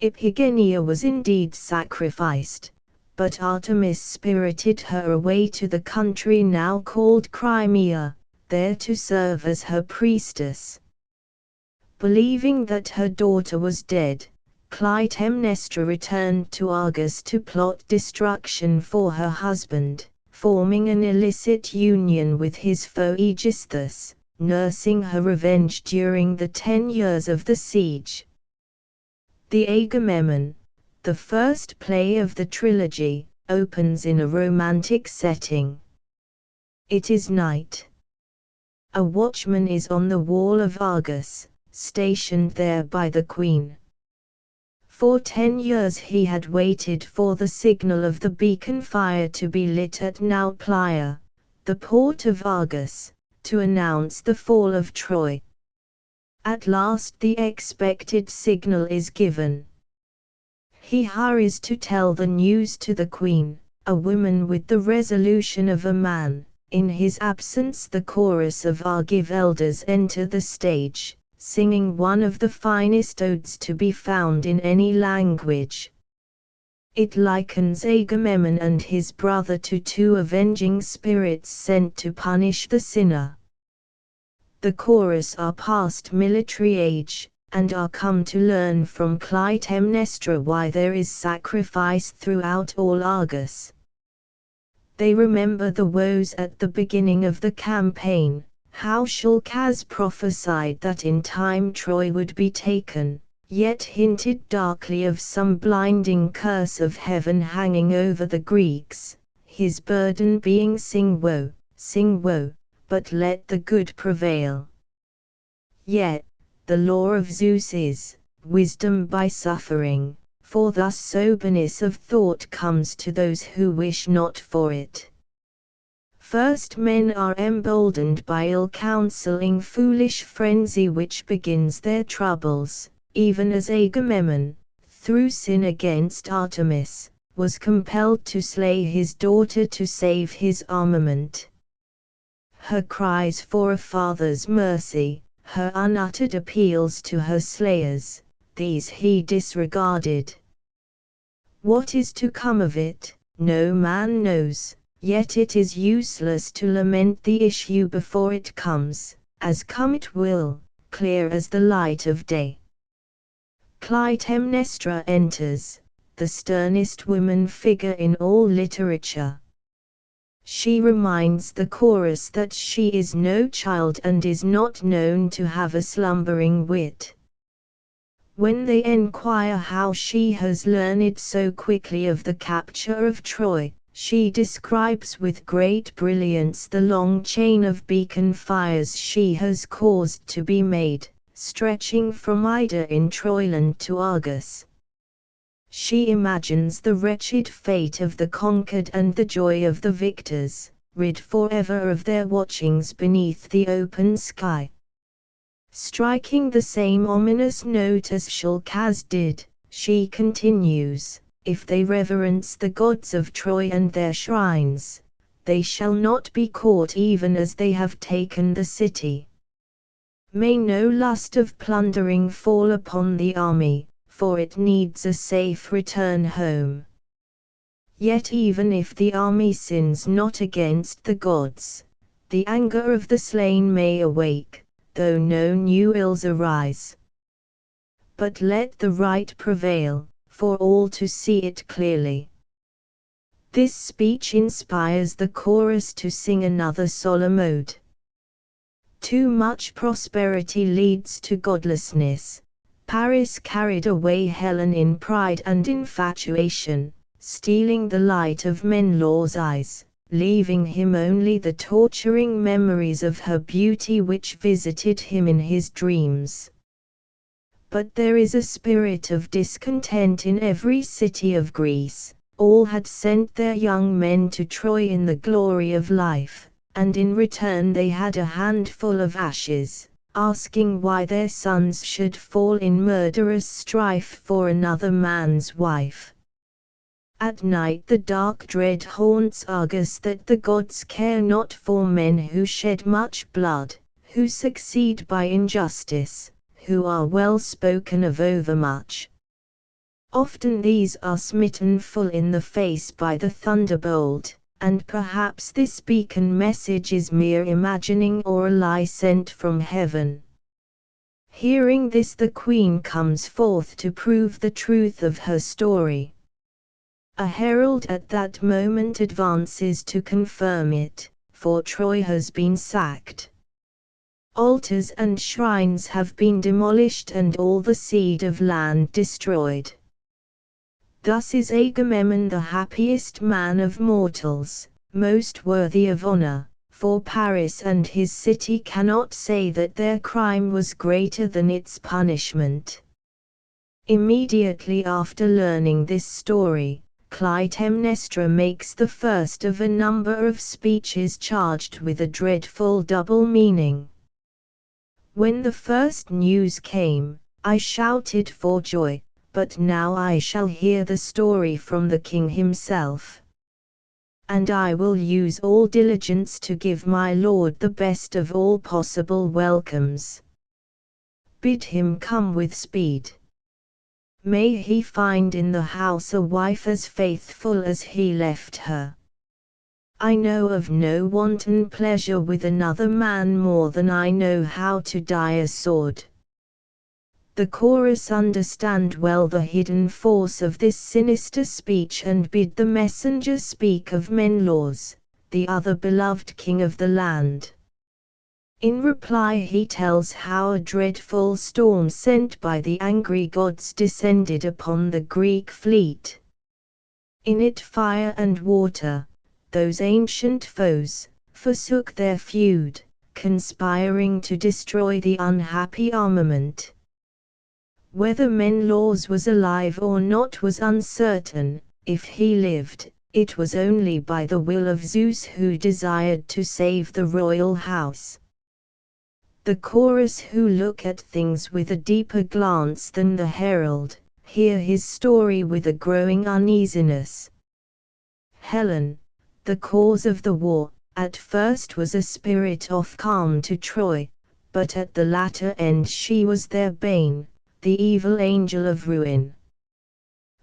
Iphigenia was indeed sacrificed, but Artemis spirited her away to the country now called Crimea, there to serve as her priestess. Believing that her daughter was dead, Clytemnestra returned to Argos to plot destruction for her husband, forming an illicit union with his foe Aegisthus, nursing her revenge during the 10 years of the siege. The Agamemnon, the first play of the trilogy, opens in a romantic setting. It is night. A watchman is on the wall of Argos, stationed there by the queen. For 10 years he had waited for the signal of the beacon fire to be lit at Nauplia, the port of Argos, to announce the fall of Troy. At last the expected signal is given. He hurries to tell the news to the queen, a woman with the resolution of a man. In his absence the chorus of Argive elders enter the stage, singing one of the finest odes to be found in any language. It likens Agamemnon and his brother to two avenging spirits sent to punish the sinner. The chorus are past military age, and are come to learn from Clytemnestra why there is sacrifice throughout all Argos. They remember the woes at the beginning of the campaign, how Shulcas prophesied that in time Troy would be taken, yet hinted darkly of some blinding curse of heaven hanging over the Greeks, his burden being sing woe, but let the good prevail. Yet, the law of Zeus is, wisdom by suffering. For thus soberness of thought comes to those who wish not for it. First men are emboldened by ill-counselling foolish frenzy which begins their troubles, even as Agamemnon, through sin against Artemis, was compelled to slay his daughter to save his armament. Her cries for a father's mercy, her unuttered appeals to her slayers, these he disregarded. What is to come of it, no man knows, yet it is useless to lament the issue before it comes, as come it will, clear as the light of day. Clytemnestra enters, the sternest woman figure in all literature. She reminds the chorus that she is no child and is not known to have a slumbering wit. When they enquire how she has learned so quickly of the capture of Troy, she describes with great brilliance the long chain of beacon fires she has caused to be made, stretching from Ida in Troyland to Argos. She imagines the wretched fate of the conquered and the joy of the victors, rid forever of their watchings beneath the open sky. Striking the same ominous note as Shulcas did, she continues, if they reverence the gods of Troy and their shrines, they shall not be caught even as they have taken the city. May no lust of plundering fall upon the army, for it needs a safe return home. Yet even if the army sins not against the gods, the anger of the slain may awake, though no new ills arise. But let the right prevail, for all to see it clearly. This speech inspires the chorus to sing another solemn ode. Too much prosperity leads to godlessness. Paris carried away Helen in pride and infatuation, stealing the light of Menelaus' eyes, leaving him only the torturing memories of her beauty which visited him in his dreams. But there is a spirit of discontent in every city of Greece. All had sent their young men to Troy in the glory of life, and in return they had a handful of ashes, asking why their sons should fall in murderous strife for another man's wife. At night the dark dread haunts Argos that the gods care not for men who shed much blood, who succeed by injustice, who are well spoken of overmuch. Often these are smitten full in the face by the thunderbolt, and perhaps this beacon message is mere imagining or a lie sent from heaven. Hearing this, the queen comes forth to prove the truth of her story. A herald at that moment advances to confirm it, for Troy has been sacked. Altars and shrines have been demolished and all the seed of land destroyed. Thus is Agamemnon the happiest man of mortals, most worthy of honor, for Paris and his city cannot say that their crime was greater than its punishment. Immediately after learning this story, Clytemnestra makes the first of a number of speeches charged with a dreadful double meaning. When the first news came, I shouted for joy, but now I shall hear the story from the king himself. And I will use all diligence to give my lord the best of all possible welcomes. Bid him come with speed. May he find in the house a wife as faithful as he left her. I know of no wanton pleasure with another man more than I know how to die a sword. The chorus understand well the hidden force of this sinister speech and bid the messenger speak of Menelaus, the other beloved king of the land. In reply he tells how a dreadful storm sent by the angry gods descended upon the Greek fleet. In it fire and water, those ancient foes, forsook their feud, conspiring to destroy the unhappy armament. Whether Menelaus was alive or not was uncertain. If he lived, it was only by the will of Zeus, who desired to save the royal house. The chorus, who look at things with a deeper glance than the herald, hear his story with a growing uneasiness. Helen, the cause of the war, at first was a spirit of calm to Troy, but at the latter end she was their bane, the evil angel of ruin.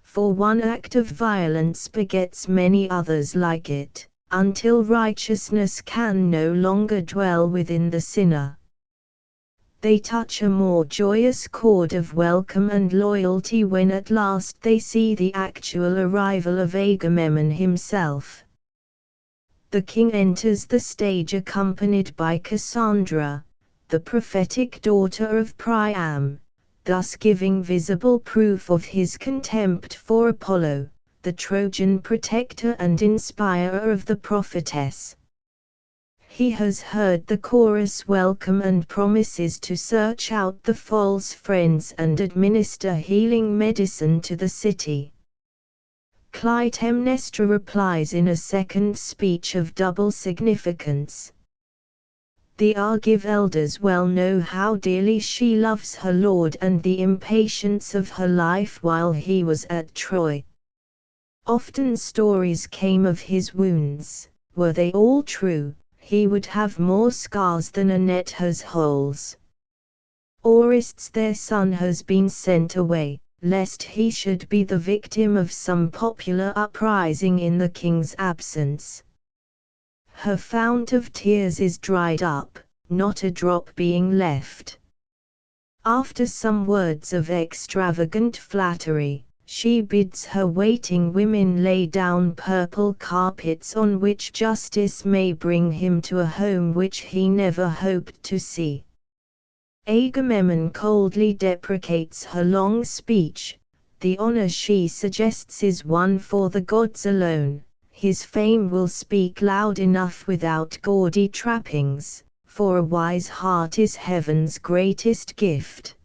For one act of violence begets many others like it, until righteousness can no longer dwell within the sinner. They touch a more joyous chord of welcome and loyalty when at last they see the actual arrival of Agamemnon himself. The king enters the stage accompanied by Cassandra, the prophetic daughter of Priam, thus giving visible proof of his contempt for Apollo, the Trojan protector and inspirer of the prophetess. He has heard the chorus welcome and promises to search out the false friends and administer healing medicine to the city. Clytemnestra replies in a second speech of double significance. The Argive elders well know how dearly she loves her lord and the impatience of her life while he was at Troy. Often stories came of his wounds. Were they all true, he would have more scars than a net has holes. Orestes their son has been sent away, lest he should be the victim of some popular uprising in the king's absence. Her fount of tears is dried up, not a drop being left. After some words of extravagant flattery, she bids her waiting women lay down purple carpets on which justice may bring him to a home which he never hoped to see. Agamemnon coldly deprecates her long speech. The honor she suggests is one for the gods alone. His fame will speak loud enough without gaudy trappings, for a wise heart is heaven's greatest gift.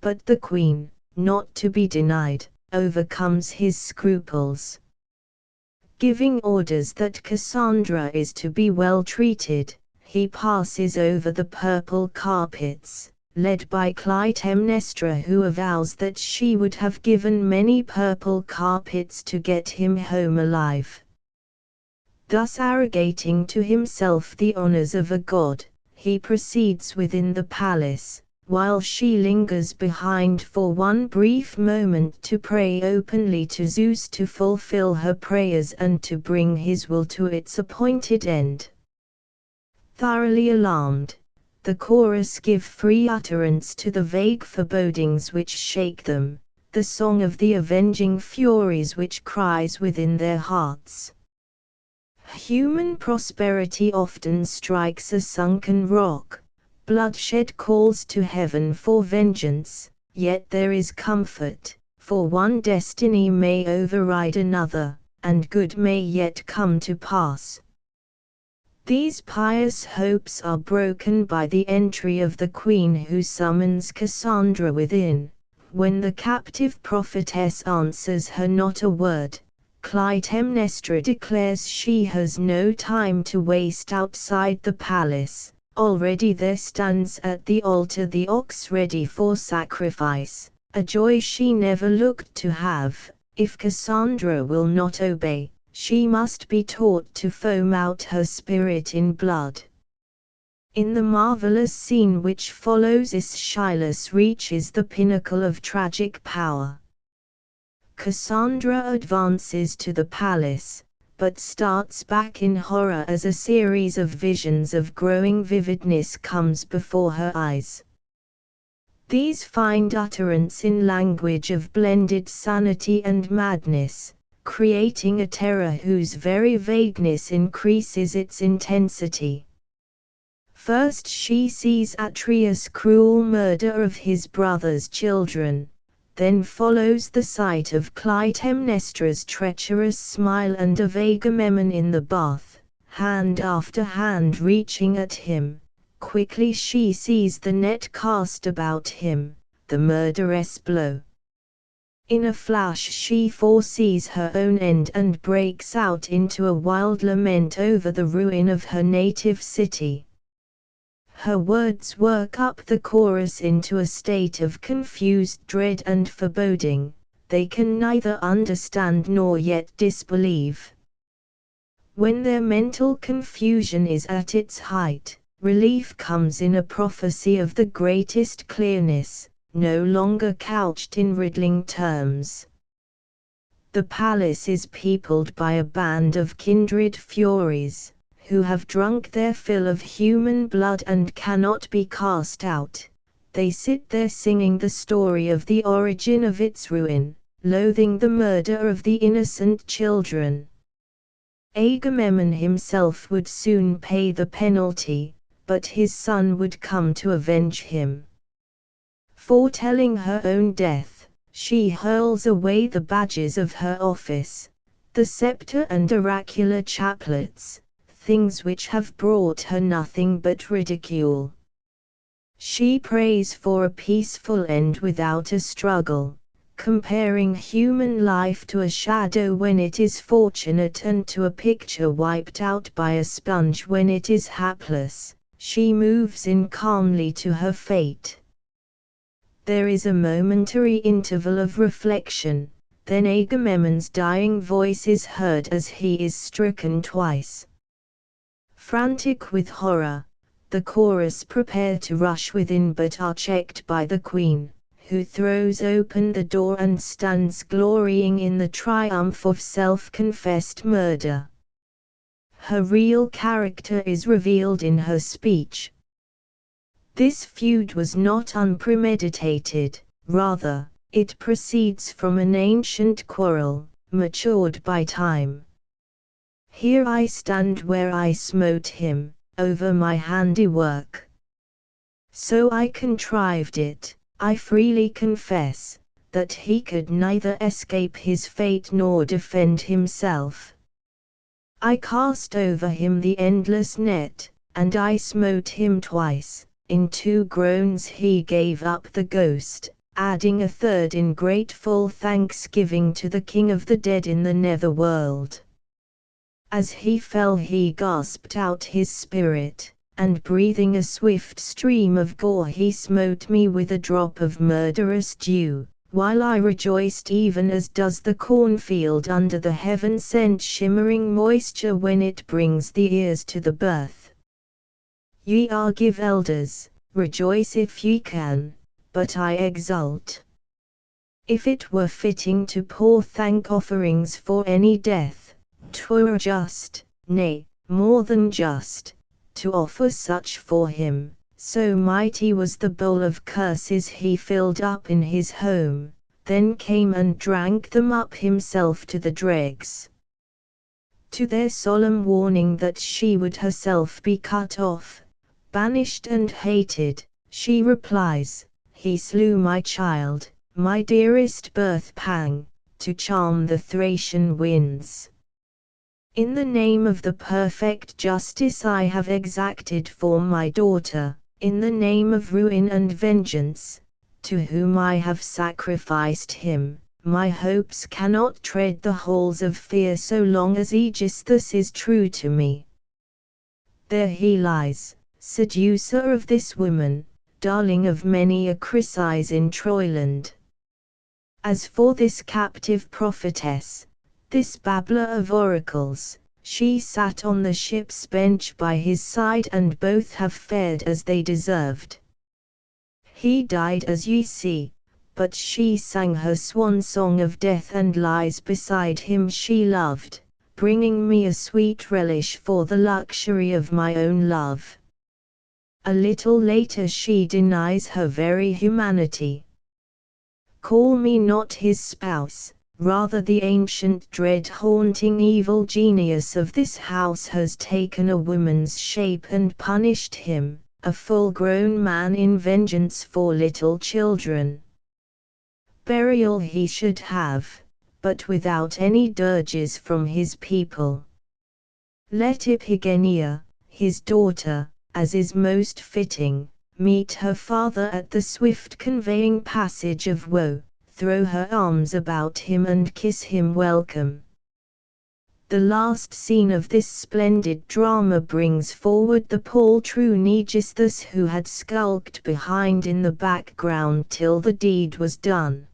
But the queen, not to be denied, overcomes his scruples. Giving orders that Cassandra is to be well treated, he passes over the purple carpets, led by Clytemnestra, who avows that she would have given many purple carpets to get him home alive. Thus arrogating to himself the honors of a god, he proceeds within the palace, while she lingers behind for one brief moment to pray openly to Zeus to fulfill her prayers and to bring his will to its appointed end. Thoroughly alarmed, the chorus give free utterance to the vague forebodings which shake them, the song of the avenging furies which cries within their hearts. Human prosperity often strikes a sunken rock, bloodshed calls to heaven for vengeance, yet there is comfort, for one destiny may override another, and good may yet come to pass. These pious hopes are broken by the entry of the queen who summons Cassandra within. When the captive prophetess answers her not a word, Clytemnestra declares she has no time to waste outside the palace. Already there stands at the altar the ox ready for sacrifice, a joy she never looked to have. If Cassandra will not obey, she must be taught to foam out her spirit in blood. In the marvelous scene which follows, Aeschylus reaches the pinnacle of tragic power. Cassandra advances to the palace, but starts back in horror as a series of visions of growing vividness comes before her eyes. These find utterance in language of blended sanity and madness, creating a terror whose very vagueness increases its intensity. First she sees Atreus' cruel murder of his brother's children. Then follows the sight of Clytemnestra's treacherous smile and of Agamemnon in the bath, hand after hand reaching at him. Quickly she sees the net cast about him, the murderous blow. In a flash she foresees her own end and breaks out into a wild lament over the ruin of her native city. Her words work up the chorus into a state of confused dread and foreboding. They can neither understand nor yet disbelieve. When their mental confusion is at its height, relief comes in a prophecy of the greatest clearness, no longer couched in riddling terms. The palace is peopled by a band of kindred furies, who have drunk their fill of human blood and cannot be cast out. They sit there singing the story of the origin of its ruin, loathing the murder of the innocent children. Agamemnon himself would soon pay the penalty, but his son would come to avenge him. Foretelling her own death, she hurls away the badges of her office, the scepter and oracular chaplets, things which have brought her nothing but ridicule. She prays for a peaceful end without a struggle, comparing human life to a shadow when it is fortunate and to a picture wiped out by a sponge when it is hapless. She moves in calmly to her fate. There is a momentary interval of reflection, then Agamemnon's dying voice is heard as he is stricken twice. Frantic with horror, the chorus prepare to rush within but are checked by the queen, who throws open the door and stands glorying in the triumph of self-confessed murder. Her real character is revealed in her speech. This feud was not unpremeditated, rather, it proceeds from an ancient quarrel, matured by time. Here I stand where I smote him, over my handiwork. So I contrived it, I freely confess, that he could neither escape his fate nor defend himself. I cast over him the endless net, and I smote him twice. In 2 groans he gave up the ghost, adding a third in grateful thanksgiving to the king of the dead in the netherworld. As he fell he gasped out his spirit, and breathing a swift stream of gore he smote me with a drop of murderous dew, while I rejoiced even as does the cornfield under the heaven-sent shimmering moisture when it brings the ears to the birth. Ye are give elders, rejoice if ye can, but I exult. If it were fitting to pour thank offerings for any death, 'twere just, nay, more than just, to offer such for him, So mighty was the bowl of curses he filled up in his home, then came and drank them up himself to the dregs. To their solemn warning that she would herself be cut off, banished and hated, she replies, "He slew my child, my dearest birth pang, to charm the Thracian winds. In the name of the perfect justice I have exacted for my daughter, in the name of ruin and vengeance, to whom I have sacrificed him. My hopes cannot tread the halls of fear so long as Aegisthus is true to me. There he lies, seducer of this woman, darling of many a Chrysis in Troyland. As for this captive prophetess, this babbler of oracles, she sat on the ship's bench by his side and both have fared as they deserved. He died as ye see, but she sang her swan song of death and lies beside him she loved, bringing me a sweet relish for the luxury of my own love. A little later she denies her very humanity. Call me not his spouse, rather the ancient dread haunting evil genius of this house has taken a woman's shape and punished him, a full-grown man in vengeance for little children. Burial he should have, but without any dirges from his people. Let Iphigenia, his daughter, as is most fitting, meet her father at the swift conveying passage of woe, throw her arms about him and kiss him welcome. The last scene of this splendid drama brings forward the poltroon Aegisthus who had skulked behind in the background till the deed was done.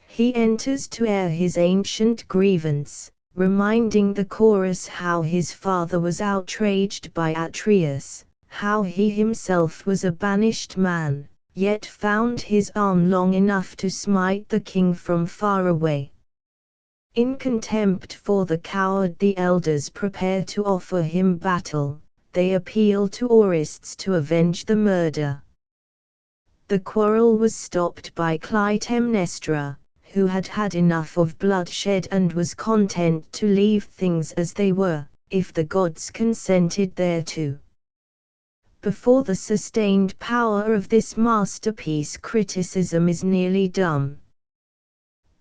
He enters to air his ancient grievance, reminding the chorus how his father was outraged by Atreus, how he himself was a banished man, yet found his arm long enough to smite the king from far away. In contempt for the coward the elders prepare to offer him battle, they appeal to Orestes to avenge the murder. The quarrel was stopped by Clytemnestra, who had had enough of bloodshed and was content to leave things as they were, if the gods consented thereto. Before the sustained power of this masterpiece criticism is nearly dumb.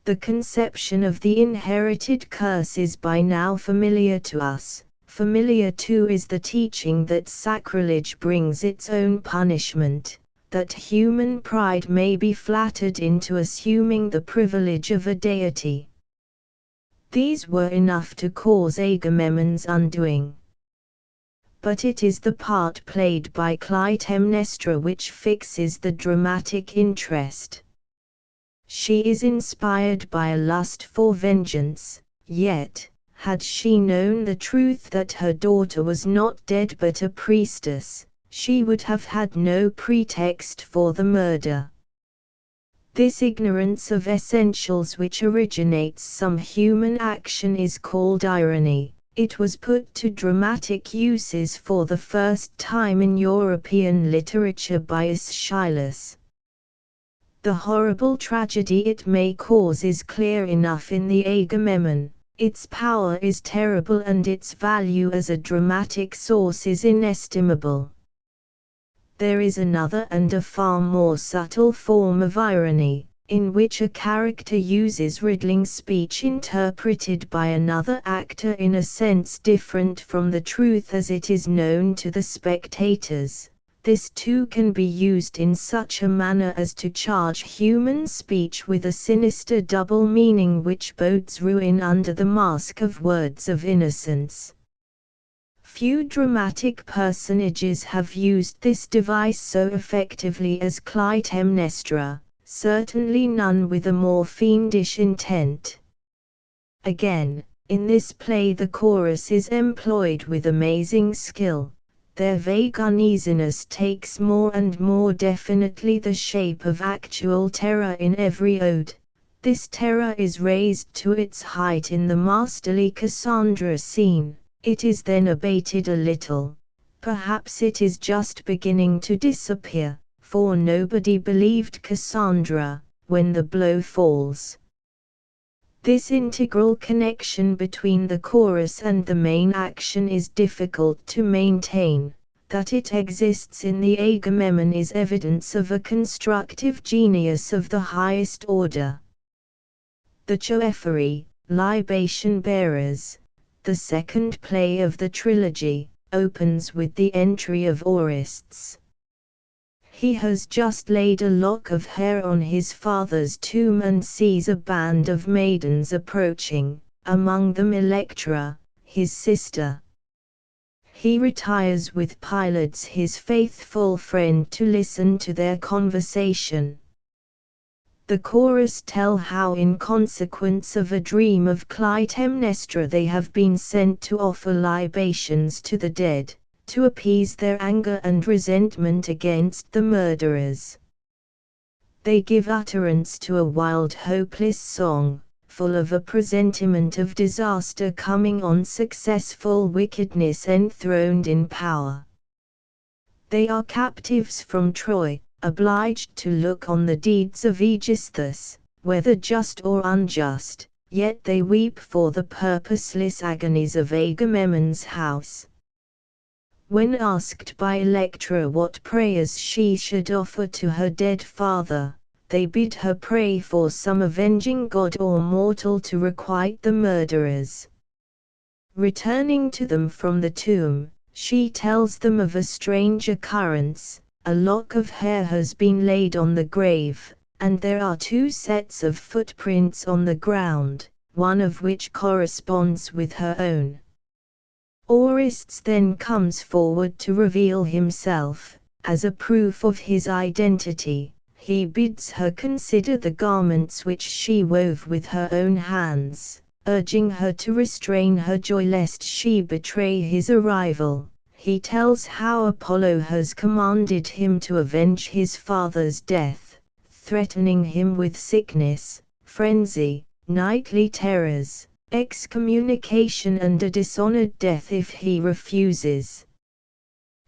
The conception of the inherited curse is by now familiar to us. Familiar too is the teaching that sacrilege brings its own punishment, that human pride may be flattered into assuming the privilege of a deity. These were enough to cause Agamemnon's undoing. But it is the part played by Clytemnestra which fixes the dramatic interest. She is inspired by a lust for vengeance, yet, had she known the truth that her daughter was not dead but a priestess, she would have had no pretext for the murder. This ignorance of essentials which originates some human action is called irony. It was put to dramatic uses for the first time in European literature by Aeschylus. The horrible tragedy it may cause is clear enough in the Agamemnon. Its power is terrible and its value as a dramatic source is inestimable. There is another and a far more subtle form of irony, in which a character uses riddling speech interpreted by another actor in a sense different from the truth as it is known to the spectators. This too can be used in such a manner as to charge human speech with a sinister double meaning which bodes ruin under the mask of words of innocence. Few dramatic personages have used this device so effectively as Clytemnestra, certainly none with a more fiendish intent. Again, in this play the chorus is employed with amazing skill. Their vague uneasiness takes more and more definitely the shape of actual terror in every ode. This terror is raised to its height in the masterly Cassandra scene. It is then abated a little, perhaps it is just beginning to disappear, for nobody believed Cassandra, when the blow falls. This integral connection between the chorus and the main action is difficult to maintain. That it exists in the Agamemnon is evidence of a constructive genius of the highest order. The Choephori, libation bearers, the second play of the trilogy, opens with the entry of Orestes. He has just laid a lock of hair on his father's tomb and sees a band of maidens approaching, among them Electra, his sister. He retires with Pylades, his faithful friend, to listen to their conversation. The chorus tell how in consequence of a dream of Clytemnestra they have been sent to offer libations to the dead, to appease their anger and resentment against the murderers. They give utterance to a wild, hopeless song, full of a presentiment of disaster coming on successful wickedness enthroned in power. They are captives from Troy, obliged to look on the deeds of Aegisthus, whether just or unjust, yet they weep for the purposeless agonies of Agamemnon's house. When asked by Electra what prayers she should offer to her dead father, they bid her pray for some avenging god or mortal to requite the murderers. Returning to them from the tomb, she tells them of a strange occurrence. A lock of hair has been laid on the grave, and there are 2 sets of footprints on the ground, one of which corresponds with her own. Orestes then comes forward to reveal himself. As a proof of his identity, he bids her consider the garments which she wove with her own hands, urging her to restrain her joy lest she betray his arrival. He tells how Apollo has commanded him to avenge his father's death, threatening him with sickness, frenzy, nightly terrors, excommunication and a dishonored death if he refuses.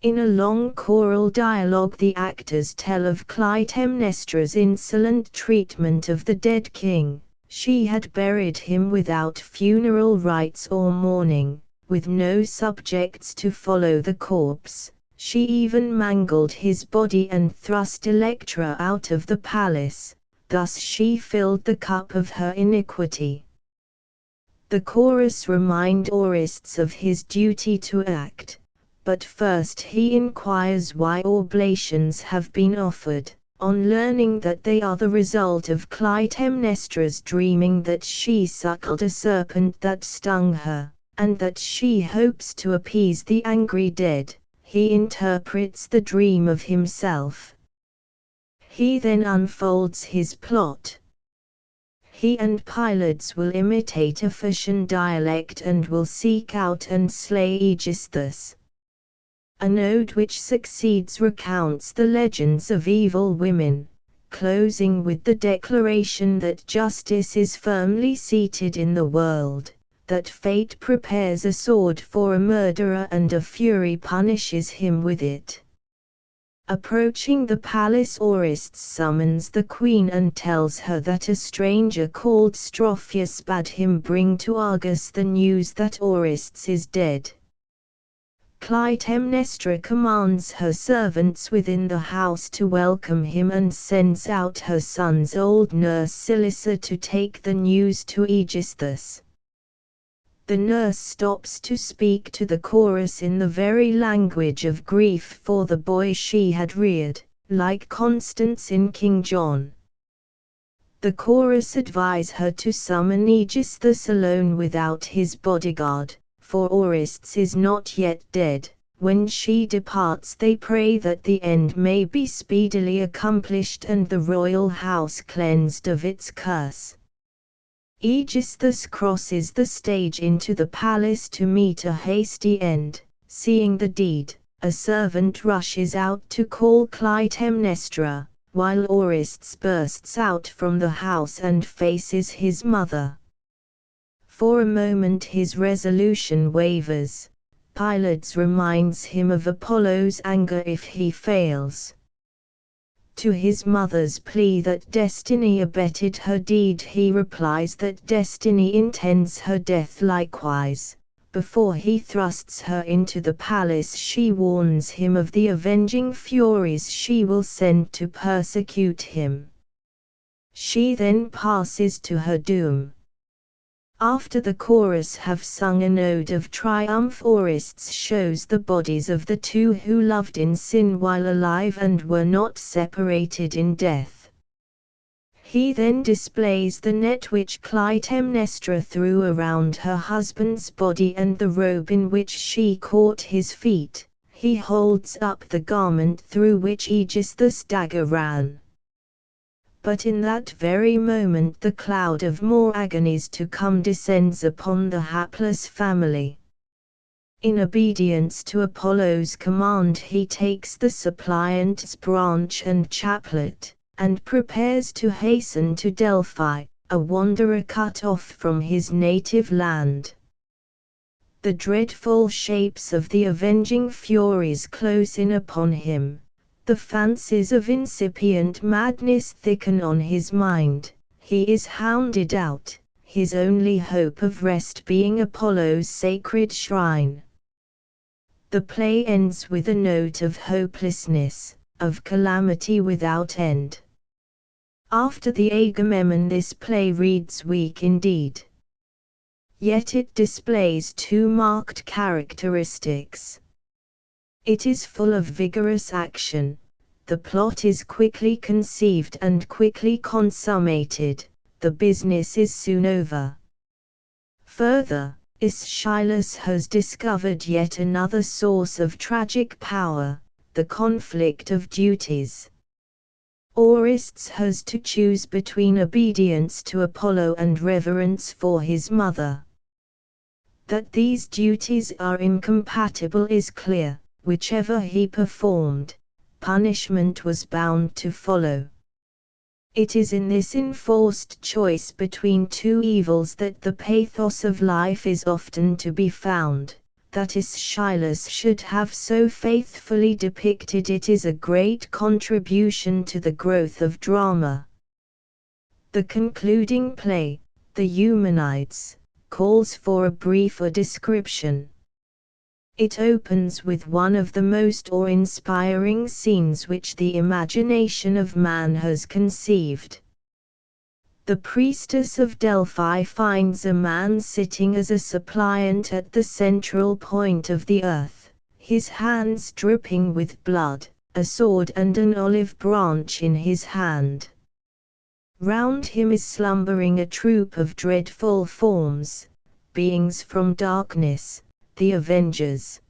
In a long choral dialogue the actors tell of Clytemnestra's insolent treatment of the dead king. She had buried him without funeral rites or mourning, with no subjects to follow the corpse. She even mangled his body and thrust Electra out of the palace, thus she filled the cup of her iniquity. The chorus remind Orestes of his duty to act, but first he inquires why oblations have been offered, on learning that they are the result of Clytemnestra's dreaming that she suckled a serpent that stung her, and that she hopes to appease the angry dead. He interprets the dream of himself. He then unfolds his plot. He and Pylades will imitate a Phocian dialect and will seek out and slay Aegisthus. A node which succeeds recounts the legends of evil women, closing with the declaration that justice is firmly seated in the world, that fate prepares a sword for a murderer and a fury punishes him with it. Approaching the palace, Orestes summons the queen and tells her that a stranger called Strophius bade him bring to Argus the news that Orestes is dead. Clytemnestra commands her servants within the house to welcome him and sends out her son's old nurse Silica to take the news to Aegisthus. The nurse stops to speak to the chorus in the very language of grief for the boy she had reared, like Constance in King John. The chorus advise her to summon Aegisthus alone without his bodyguard, for Orestes is not yet dead. When she departs they pray that the end may be speedily accomplished and the royal house cleansed of its curse. Aegisthus crosses the stage into the palace to meet a hasty end. Seeing the deed, a servant rushes out to call Clytemnestra, while Orestes bursts out from the house and faces his mother. For a moment his resolution wavers, Pylades reminds him of Apollo's anger if he fails. To his mother's plea that destiny abetted her deed, he replies that destiny intends her death likewise. Before he thrusts her into the palace, she warns him of the avenging furies she will send to persecute him. She then passes to her doom. After the chorus have sung an ode of triumph, Orestes shows the bodies of the two who loved in sin while alive and were not separated in death. He then displays the net which Clytemnestra threw around her husband's body and the robe in which she caught his feet. He holds up the garment through which Aegisthus' dagger ran. But in that very moment the cloud of more agonies to come descends upon the hapless family. In obedience to Apollo's command, he takes the suppliant's branch and chaplet, and prepares to hasten to Delphi, a wanderer cut off from his native land. The dreadful shapes of the avenging furies close in upon him. The fancies of incipient madness thicken on his mind. He is hounded out, his only hope of rest being Apollo's sacred shrine. The play ends with a note of hopelessness, of calamity without end. After the Agamemnon, this play reads weak indeed. Yet it displays two marked characteristics. It is full of vigorous action, the plot is quickly conceived and quickly consummated, the business is soon over. Further, Aeschylus has discovered yet another source of tragic power, the conflict of duties. Orestes has to choose between obedience to Apollo and reverence for his mother. That these duties are incompatible is clear. Whichever he performed, punishment was bound to follow. It is in this enforced choice between two evils that the pathos of life is often to be found. That Aeschylus should have so faithfully depicted it is a great contribution to the growth of drama. The concluding play, The Eumenides, calls for a briefer description. It opens with one of the most awe-inspiring scenes which the imagination of man has conceived. The priestess of Delphi finds a man sitting as a suppliant at the central point of the earth, his hands dripping with blood, a sword and an olive branch in his hand. Round him is slumbering a troop of dreadful forms, beings from darkness, the Avengers.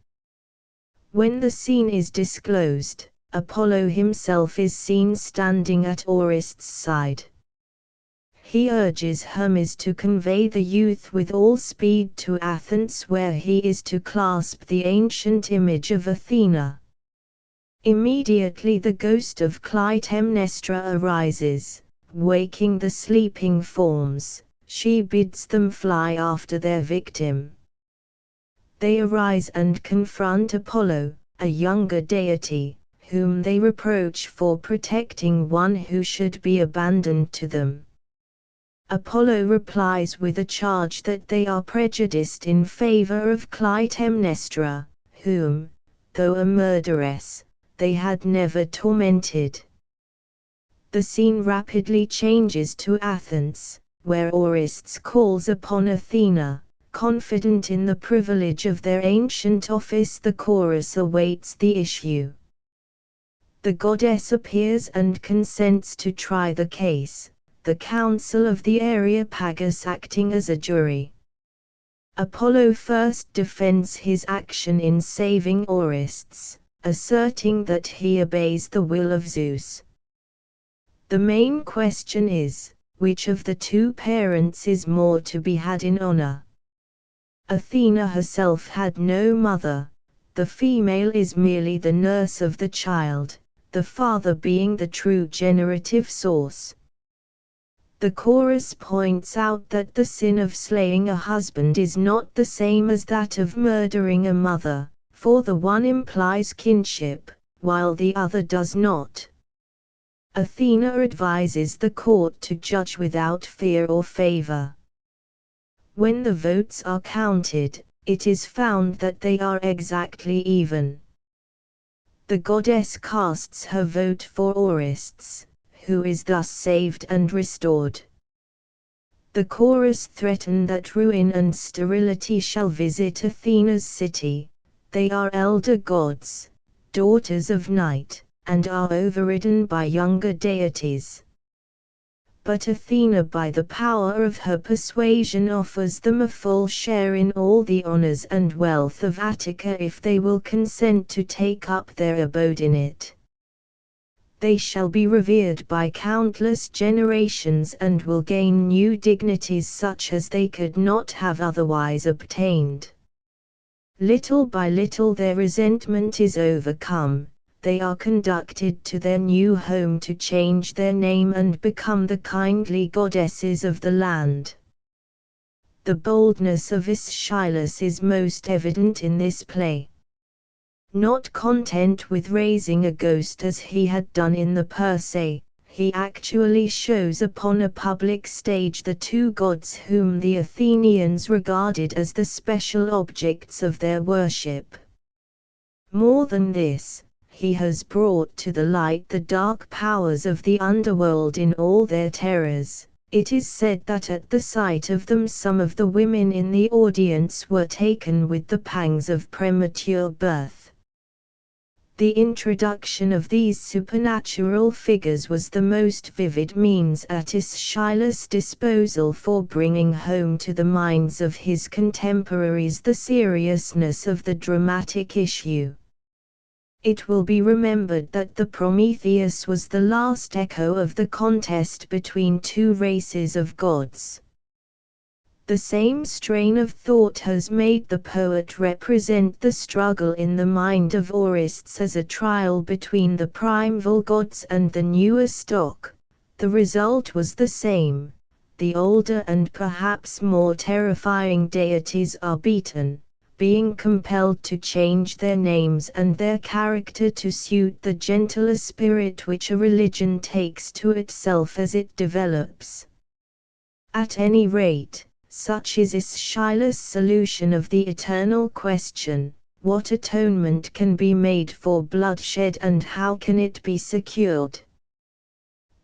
When the scene is disclosed, Apollo himself is seen standing at Orestes' side. He urges Hermes to convey the youth with all speed to Athens, where he is to clasp the ancient image of Athena. Immediately the ghost of Clytemnestra arises, waking the sleeping forms. She bids them fly after their victim. They arise and confront Apollo, a younger deity, whom they reproach for protecting one who should be abandoned to them. Apollo replies with a charge that they are prejudiced in favor of Clytemnestra, whom, though a murderess, they had never tormented. The scene rapidly changes to Athens, where Orestes calls upon Athena. Confident in the privilege of their ancient office, the chorus awaits the issue. The goddess appears and consents to try the case, the council of the Areopagus acting as a jury. Apollo first defends his action in saving Orestes, asserting that he obeys the will of Zeus. The main question is, which of the two parents is more to be had in honor? Athena herself had no mother, the female is merely the nurse of the child, the father being the true generative source. The chorus points out that the sin of slaying a husband is not the same as that of murdering a mother, for the one implies kinship, while the other does not. Athena advises the court to judge without fear or favor. When the votes are counted, it is found that they are exactly even. The goddess casts her vote for Orestes, who is thus saved and restored. The chorus threaten that ruin and sterility shall visit Athena's city. They are elder gods, daughters of night, and are overridden by younger deities. But Athena, by the power of her persuasion, offers them a full share in all the honors and wealth of Attica if they will consent to take up their abode in it. They shall be revered by countless generations and will gain new dignities such as they could not have otherwise obtained. Little by little their resentment is overcome. They are conducted to their new home to change their name and become the kindly goddesses of the land. The boldness of Aeschylus is most evident in this play. Not content with raising a ghost as he had done in the Persei, he actually shows upon a public stage the two gods whom the Athenians regarded as the special objects of their worship. More than this, he has brought to the light the dark powers of the underworld in all their terrors. It is said that at the sight of them some of the women in the audience were taken with the pangs of premature birth. The introduction of these supernatural figures was the most vivid means at Aeschylus' disposal for bringing home to the minds of his contemporaries the seriousness of the dramatic issue. It will be remembered that the Prometheus was the last echo of the contest between two races of gods. The same strain of thought has made the poet represent the struggle in the mind of Orestes as a trial between the primeval gods and the newer stock. The result was the same. The older and perhaps more terrifying deities are beaten, being compelled to change their names and their character to suit the gentler spirit which a religion takes to itself as it develops. At any rate, such is Aeschylus' solution of the eternal question: what atonement can be made for bloodshed and how can it be secured?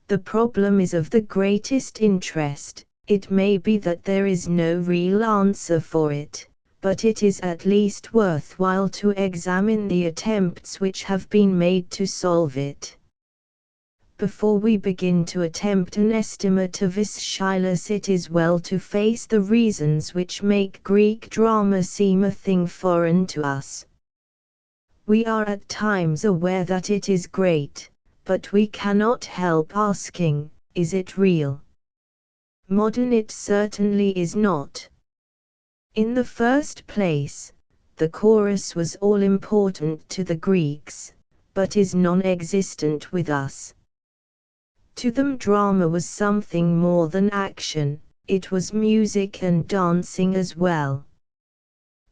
The problem is of the greatest interest. It may be that there is no real answer for it, but it is at least worthwhile to examine the attempts which have been made to solve it. Before we begin to attempt an estimate of Aeschylus, it is well to face the reasons which make Greek drama seem a thing foreign to us. We are at times aware that it is great, but we cannot help asking, is it real? Modern it certainly is not. In the first place, the chorus was all-important to the Greeks, but is non-existent with us. To them drama was something more than action, it was music and dancing as well.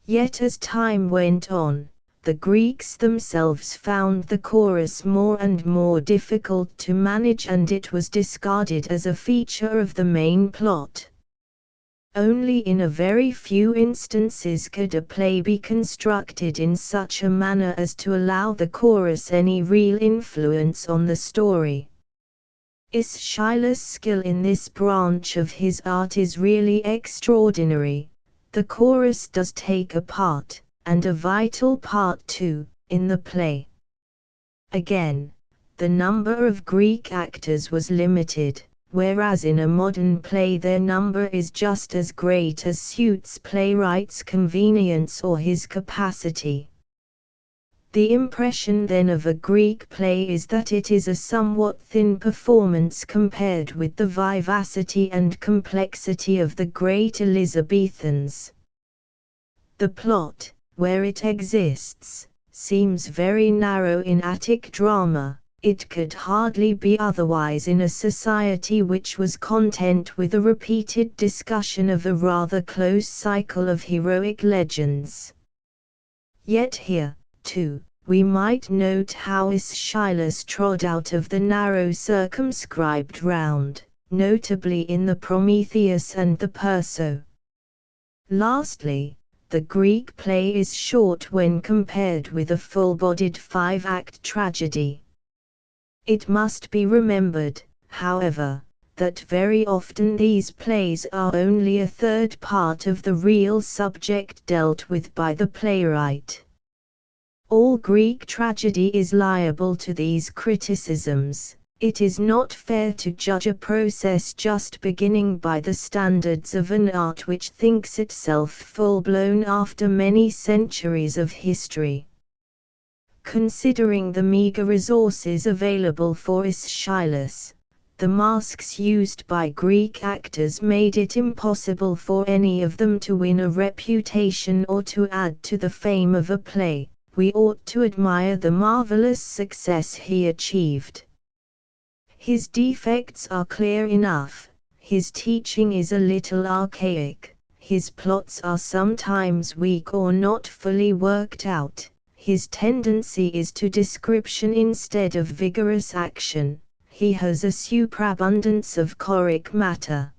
Yet as time went on, the Greeks themselves found the chorus more and more difficult to manage and it was discarded as a feature of the main plot. Only in a very few instances could a play be constructed in such a manner as to allow the chorus any real influence on the story. Aeschylus' skill in this branch of his art is really extraordinary. The chorus does take a part, and a vital part too, in the play. Again, the number of Greek actors was limited, whereas in a modern play their number is just as great as suits playwright's convenience or his capacity. The impression then of a Greek play is that it is a somewhat thin performance compared with the vivacity and complexity of the great Elizabethans. The plot, where it exists, seems very narrow in Attic drama. It could hardly be otherwise in a society which was content with a repeated discussion of a rather close cycle of heroic legends. Yet here, too, we might note how Aeschylus trod out of the narrow circumscribed round, notably in the Prometheus and the Perso. Lastly, the Greek play is short when compared with a full-bodied five-act tragedy. It must be remembered, however, that very often these plays are only a third part of the real subject dealt with by the playwright. All Greek tragedy is liable to these criticisms. It is not fair to judge a process just beginning by the standards of an art which thinks itself full-blown after many centuries of history. Considering the meager resources available for Aeschylus, the masks used by Greek actors made it impossible for any of them to win a reputation or to add to the fame of a play. We ought to admire the marvelous success he achieved. His defects are clear enough, his teaching is a little archaic, his plots are sometimes weak or not fully worked out. His tendency is to description instead of vigorous action. He has a superabundance of choric matter.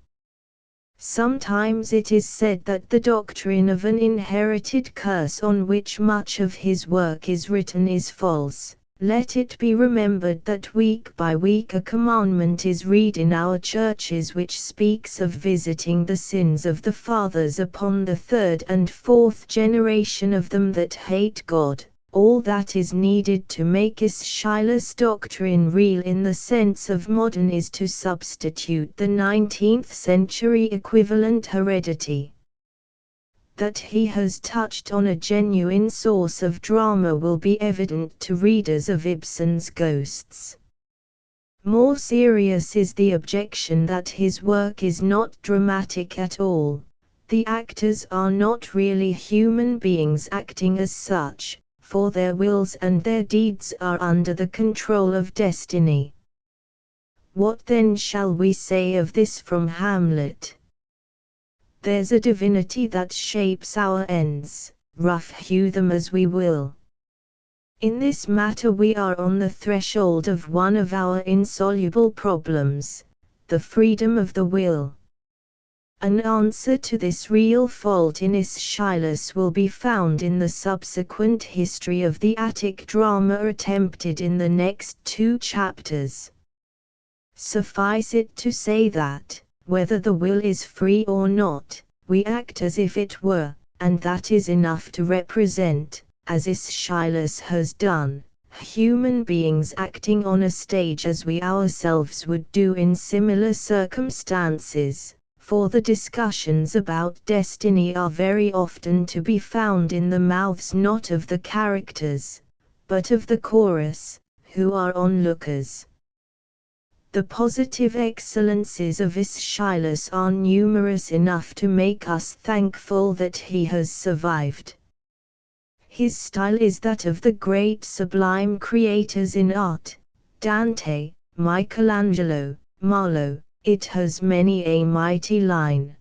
Sometimes it is said that the doctrine of an inherited curse on which much of his work is written is false. Let it be remembered that week by week a commandment is read in our churches which speaks of visiting the sins of the fathers upon the third and fourth generation of them that hate God. All that is needed to make Aeschylus' doctrine real in the sense of modern is to substitute the 19th century equivalent heredity. That he has touched on a genuine source of drama will be evident to readers of Ibsen's Ghosts. More serious is the objection that his work is not dramatic at all. The actors are not really human beings acting as such, for their wills and their deeds are under the control of destiny. What then shall we say of this from Hamlet? There's a divinity that shapes our ends, rough hew them as we will. In this matter we are on the threshold of one of our insoluble problems, the freedom of the will. An answer to this real fault in Aeschylus will be found in the subsequent history of the Attic drama attempted in the next 2 chapters. Suffice it to say that, whether the will is free or not, we act as if it were, and that is enough to represent, as Aeschylus has done, human beings acting on a stage as we ourselves would do in similar circumstances. For the discussions about destiny are very often to be found in the mouths not of the characters, but of the chorus, who are onlookers. The positive excellences of Aeschylus are numerous enough to make us thankful that he has survived. His style is that of the great sublime creators in art, Dante, Michelangelo, Marlowe. It has many a mighty line.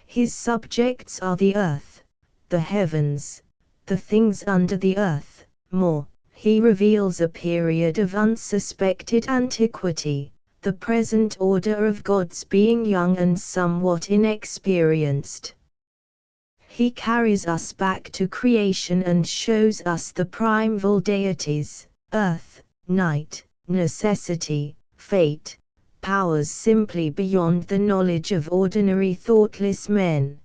His subjects are the earth, the heavens, the things under the earth. More, he reveals a period of unsuspected antiquity, the present order of gods being young and somewhat inexperienced. He carries us back to creation and shows us the primeval deities, earth, night, necessity, fate, powers simply beyond the knowledge of ordinary thoughtless men.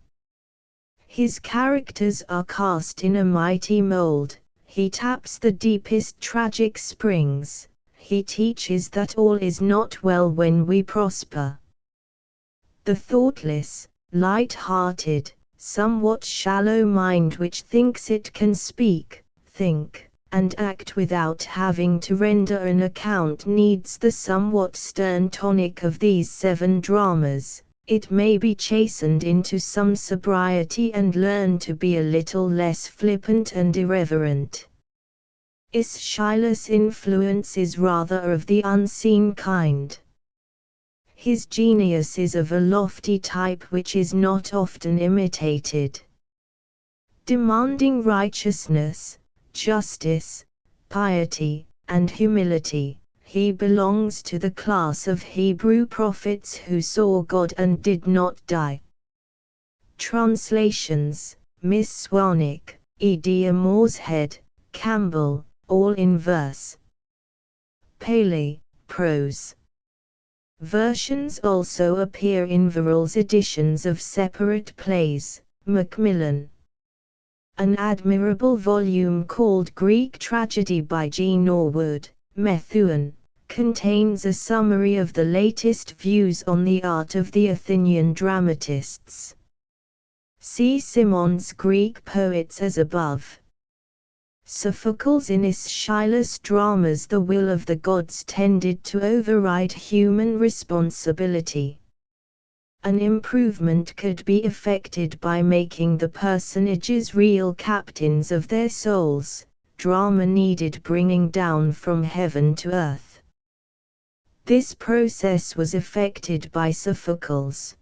His characters are cast in a mighty mold. He taps the deepest tragic springs. He teaches that all is not well when we prosper. The thoughtless, light-hearted, somewhat shallow mind which thinks it can speak, think, and act without having to render an account needs the somewhat stern tonic of these 7 dramas. It may be chastened into some sobriety and learn to be a little less flippant and irreverent. Aeschylus' influence is rather of the unseen kind. His genius is of a lofty type which is not often imitated. Demanding righteousness, justice, piety, and humility, he belongs to the class of Hebrew prophets who saw God and did not die. Translations: Miss Swanwick, E.D. Morshead, Campbell, all in verse. Paley, prose. Versions also appear in Verrall's editions of separate plays, Macmillan. An admirable volume called Greek Tragedy by G. Norwood, Methuen, contains a summary of the latest views on the art of the Athenian dramatists. See Simon's Greek poets as above. Sophocles' in Aeschylus' dramas. The will of the gods tended to override human responsibility. An improvement could be effected by making the personages real captains of their souls. Drama needed bringing down from heaven to earth. This process was effected by Sophocles.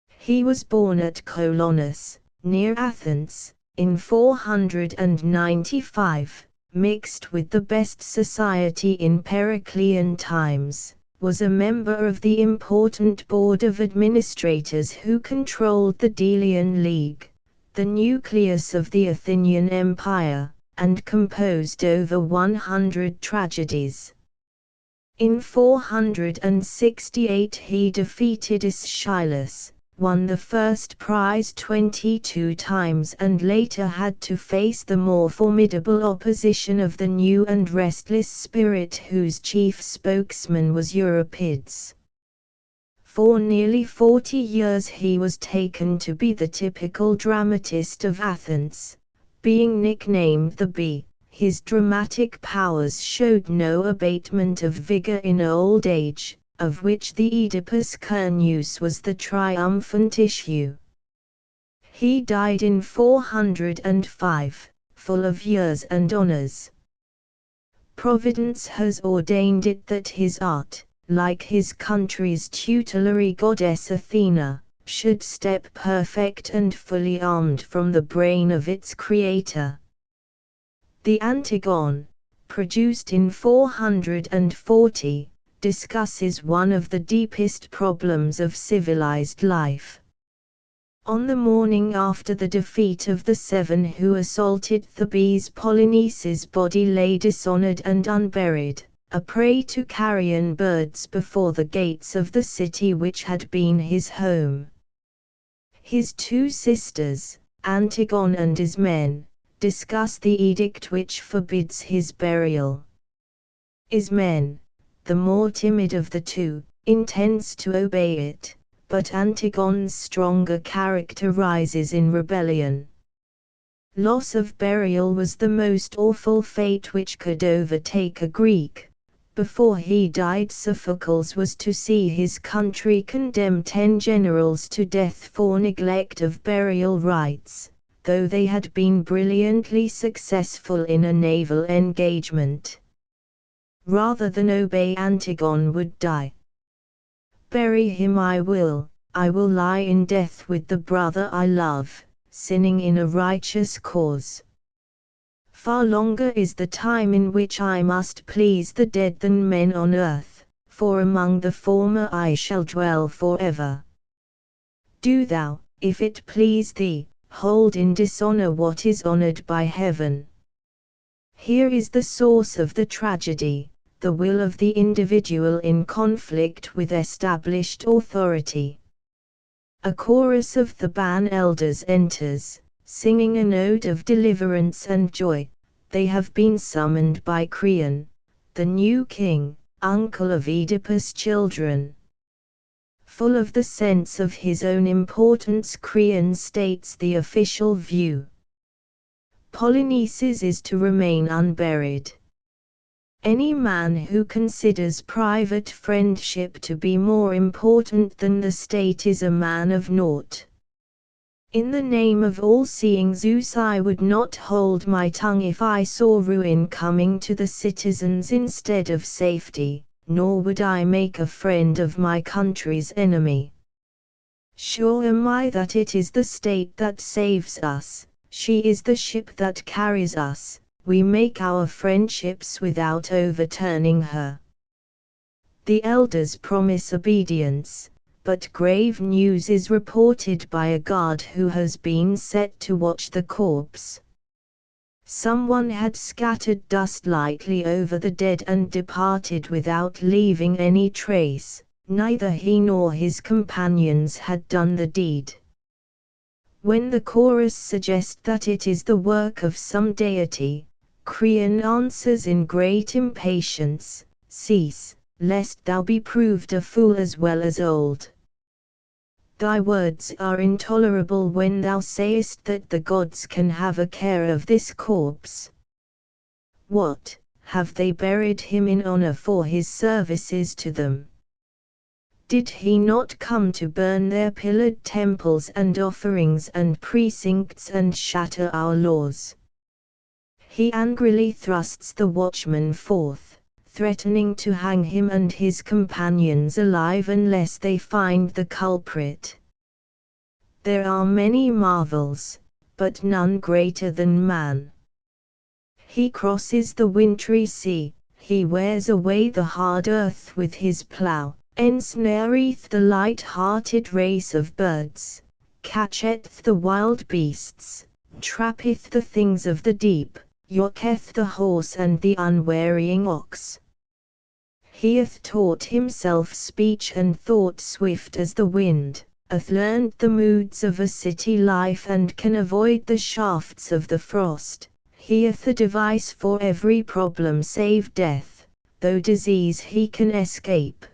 He was born at Colonus, near Athens, in 495, mixed with the best society in Periclean times, was a member of the important board of administrators who controlled the Delian League, the nucleus of the Athenian Empire, and composed over 100 tragedies. In 468 he defeated Aeschylus, won the first prize 22 times and later had to face the more formidable opposition of the new and restless spirit whose chief spokesman was Euripides. For nearly 40 years he was taken to be the typical dramatist of Athens, being nicknamed the Bee. His dramatic powers showed no abatement of vigor in old age, of which the Oedipus Cernus was the triumphant issue. He died in 405, full of years and honors. Providence has ordained it that his art, like his country's tutelary goddess Athena, should step perfect and fully armed from the brain of its creator. The Antigone, produced in 440, discusses one of the deepest problems of civilized life. On the morning after the defeat of the seven who assaulted Thebes, Polynices' body lay dishonored and unburied, a prey to carrion birds before the gates of the city which had been his home. His two sisters, Antigone and Ismene, discuss the edict which forbids his burial. Ismene, the more timid of the two, intends to obey it, but Antigone's stronger character rises in rebellion. Loss of burial was the most awful fate which could overtake a Greek. Before he died, Sophocles was to see his country condemn 10 generals to death for neglect of burial rites, though they had been brilliantly successful in a naval engagement. Rather than obey, Antigone would die. Bury him I will lie in death with the brother I love, sinning in a righteous cause. Far longer is the time in which I must please the dead than men on earth, for among the former I shall dwell forever. Do thou, if it please thee, hold in dishonor what is honored by heaven. Here is the source of the tragedy, the will of the individual in conflict with established authority. A chorus of Theban elders enters, singing an ode of deliverance and joy. They have been summoned by Creon, the new king, uncle of Oedipus' children. Full of the sense of his own importance, Creon states the official view. Polynices is to remain unburied. Any man who considers private friendship to be more important than the state is a man of naught. In the name of all-seeing Zeus, I would not hold my tongue if I saw ruin coming to the citizens instead of safety, nor would I make a friend of my country's enemy. Sure am I that it is the state that saves us, she is the ship that carries us, we make our friendships without overturning her. The elders promise obedience, but grave news is reported by a guard who has been set to watch the corpse. Someone had scattered dust lightly over the dead and departed without leaving any trace. Neither he nor his companions had done the deed. When the chorus suggest that it is the work of some deity, Creon answers in great impatience, "Cease, lest thou be proved a fool as well as old. Thy words are intolerable when thou sayest that the gods can have a care of this corpse. What, have they buried him in honor for his services to them? Did he not come to burn their pillared temples and offerings and precincts and shatter our laws?" He angrily thrusts the watchman forth, threatening to hang him and his companions alive unless they find the culprit. There are many marvels, but none greater than man. He crosses the wintry sea, he wears away the hard earth with his plough, ensnareth the light-hearted race of birds, catcheth the wild beasts, trappeth the things of the deep, yoketh the horse and the unwearying ox. He hath taught himself speech and thought swift as the wind, hath learned the moods of a city life and can avoid the shafts of the frost. He hath a device for every problem save death, though disease he can escape.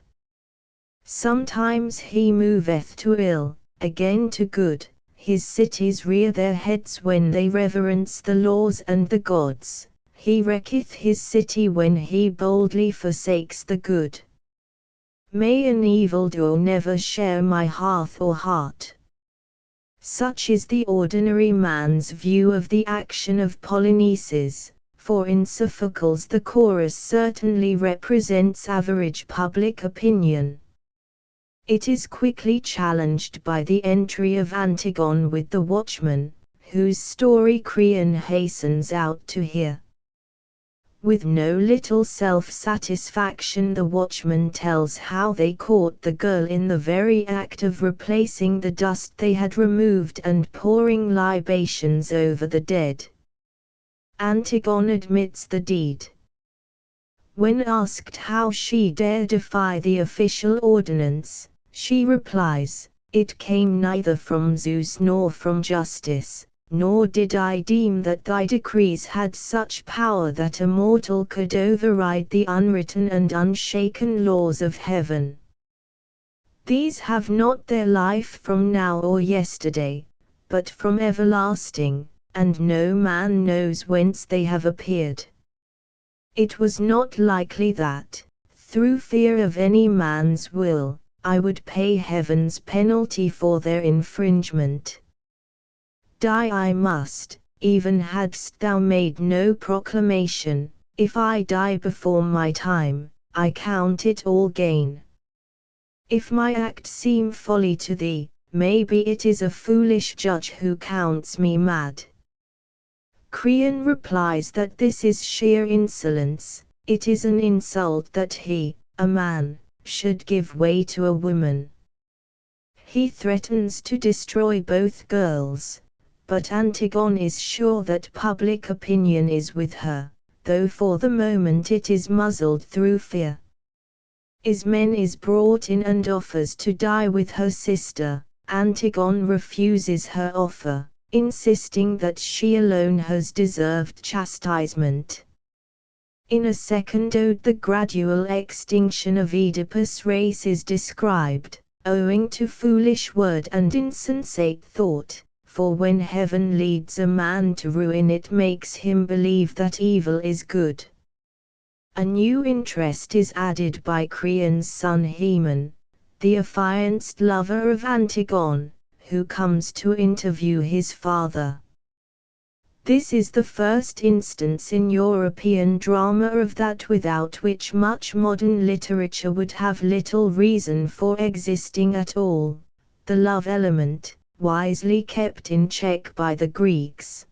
Sometimes he moveth to ill, again to good, his cities rear their heads when they reverence the laws and the gods, he wrecketh his city when he boldly forsakes the good. May an evildoer never share my hearth or heart. Such is the ordinary man's view of the action of Polynices, for in Sophocles the chorus certainly represents average public opinion. It is quickly challenged by the entry of Antigone with the watchman, whose story Creon hastens out to hear. With no little self-satisfaction the watchman tells how they caught the girl in the very act of replacing the dust they had removed and pouring libations over the dead. Antigone admits the deed. When asked how she dare defy the official ordinance, she replies, "It came neither from Zeus nor from justice, nor did I deem that thy decrees had such power that a mortal could override the unwritten and unshaken laws of heaven. These have not their life from now or yesterday, but from everlasting, and no man knows whence they have appeared. It was not likely that, through fear of any man's will, I would pay heaven's penalty for their infringement. Die I must, even hadst thou made no proclamation. If I die before my time, I count it all gain. If my act seem folly to thee, maybe it is a foolish judge who counts me mad." Creon replies that this is sheer insolence. It is an insult that he, a man, should give way to a woman. He threatens to destroy both girls, but Antigone is sure that public opinion is with her, though for the moment it is muzzled through fear. Ismene is brought in and offers to die with her sister. Antigone refuses her offer, insisting that she alone has deserved chastisement. In a second ode the gradual extinction of Oedipus' race is described, owing to foolish word and insensate thought, for when heaven leads a man to ruin it makes him believe that evil is good. A new interest is added by Creon's son Haemon, the affianced lover of Antigone, who comes to interview his father. This is the first instance in European drama of that without which much modern literature would have little reason for existing at all, the love element, wisely kept in check by the Greeks.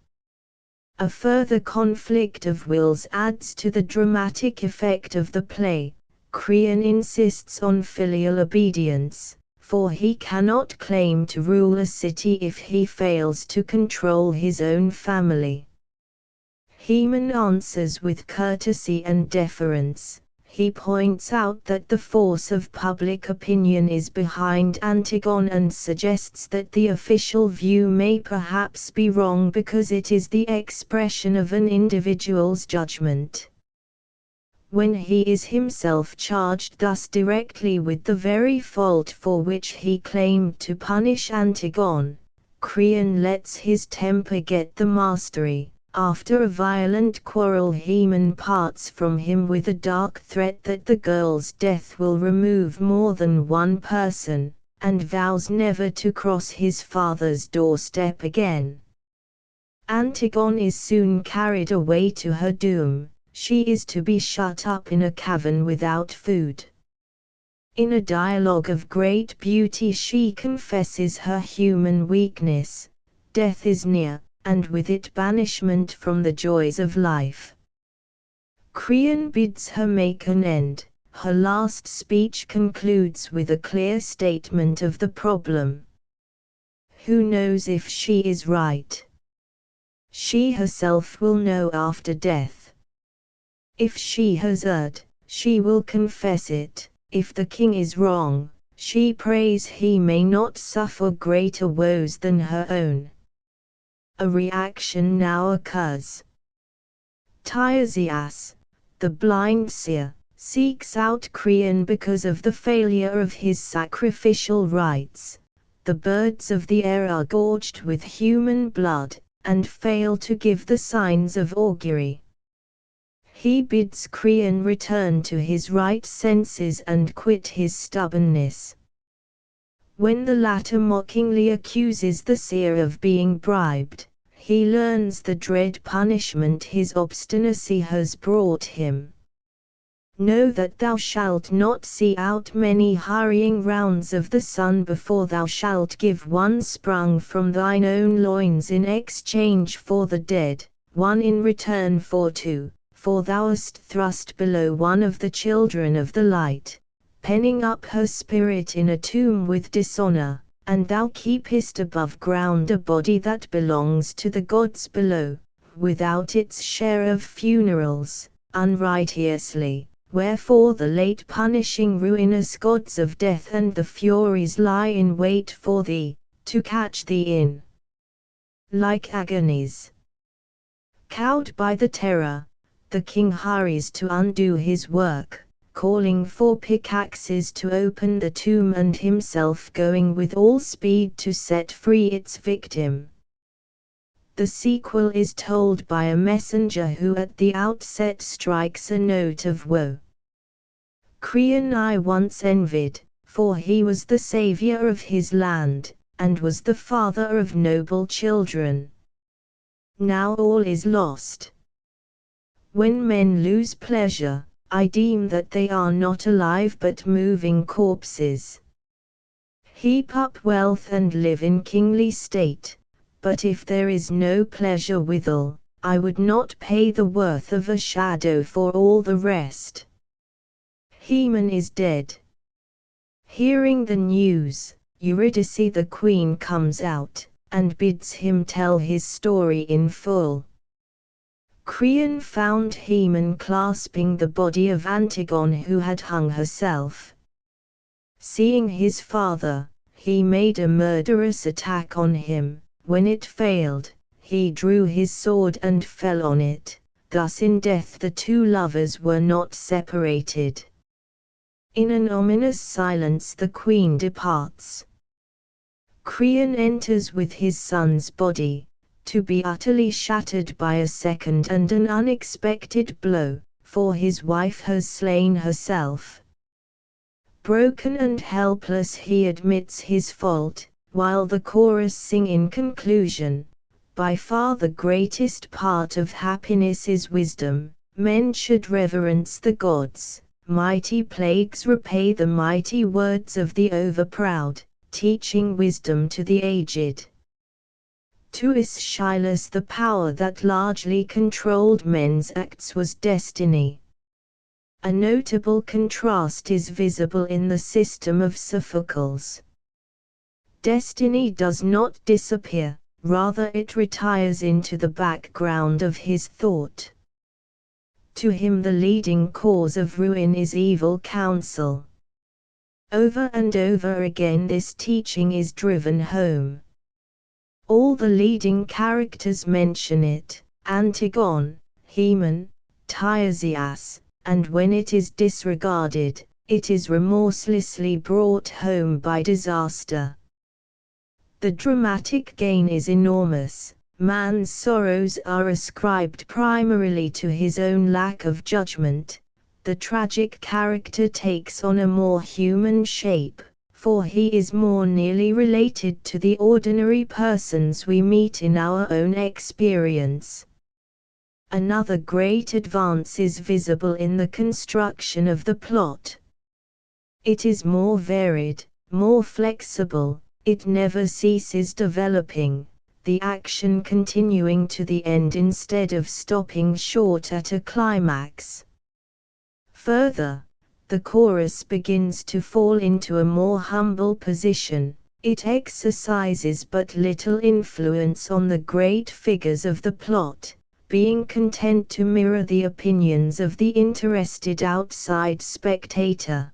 A further conflict of wills adds to the dramatic effect of the play. Creon insists on filial obedience, for he cannot claim to rule a city if he fails to control his own family. Haemon answers with courtesy and deference. He points out that the force of public opinion is behind Antigone and suggests that the official view may perhaps be wrong because it is the expression of an individual's judgment. When he is himself charged thus directly with the very fault for which he claimed to punish Antigone, Creon lets his temper get the mastery. After a violent quarrel, Haemon parts from him with a dark threat that the girl's death will remove more than one person, and vows never to cross his father's doorstep again. Antigone is soon carried away to her doom. She is to be shut up in a cavern without food. In a dialogue of great beauty she confesses her human weakness. Death is near, and with it banishment from the joys of life. Creon bids her make an end. Her last speech concludes with a clear statement of the problem. Who knows if she is right? She herself will know after death. If she has erred, she will confess it. If the king is wrong, she prays he may not suffer greater woes than her own. A reaction now occurs. Tiresias, the blind seer, seeks out Creon because of the failure of his sacrificial rites. The birds of the air are gorged with human blood, and fail to give the signs of augury. He bids Creon return to his right senses and quit his stubbornness. When the latter mockingly accuses the seer of being bribed, he learns the dread punishment his obstinacy has brought him. Know that thou shalt not see out many hurrying rounds of the sun before thou shalt give one sprung from thine own loins in exchange for the dead, one in return for two, for thou hast thrust below one of the children of the light, penning up her spirit in a tomb with dishonor, and thou keepest above ground a body that belongs to the gods below, without its share of funerals, unrighteously. Wherefore the late punishing ruinous gods of death and the Furies lie in wait for thee, to catch thee in like agonies. Cowed by the terror, the king hurries to undo his work, calling for pickaxes to open the tomb and himself going with all speed to set free its victim. The sequel is told by a messenger who at the outset strikes a note of woe. Creon I once envied, for he was the savior of his land, and was the father of noble children. Now all is lost. When men lose pleasure, I deem that they are not alive but moving corpses. Heap up wealth and live in kingly state, but if there is no pleasure withal, I would not pay the worth of a shadow for all the rest. Haemon is dead. Hearing the news, Eurydice the queen comes out, and bids him tell his story in full. Creon found Haemon clasping the body of Antigone who had hung herself. Seeing his father, he made a murderous attack on him. When it failed, he drew his sword and fell on it. Thus in death the two lovers were not separated. In an ominous silence the queen departs. Creon enters with his son's body, to be utterly shattered by a second and an unexpected blow, for his wife has slain herself. Broken and helpless he admits his fault, while the chorus sing in conclusion, "By far the greatest part of happiness is wisdom, men should reverence the gods, mighty plagues repay the mighty words of the overproud, teaching wisdom to the aged." To Aeschylus the power that largely controlled men's acts was destiny. A notable contrast is visible in the system of Sophocles. Destiny does not disappear, rather it retires into the background of his thought. To him the leading cause of ruin is evil counsel. Over and over again this teaching is driven home. All the leading characters mention it: Antigone, Haemon, Tiresias, and when it is disregarded, it is remorselessly brought home by disaster. The dramatic gain is enormous. Man's sorrows are ascribed primarily to his own lack of judgment. The tragic character takes on a more human shape, for he is more nearly related to the ordinary persons we meet in our own experience. Another great advance is visible in the construction of the plot. It is more varied, more flexible, it never ceases developing, the action continuing to the end instead of stopping short at a climax. Further, the chorus begins to fall into a more humble position. It exercises but little influence on the great figures of the plot, being content to mirror the opinions of the interested outside spectator.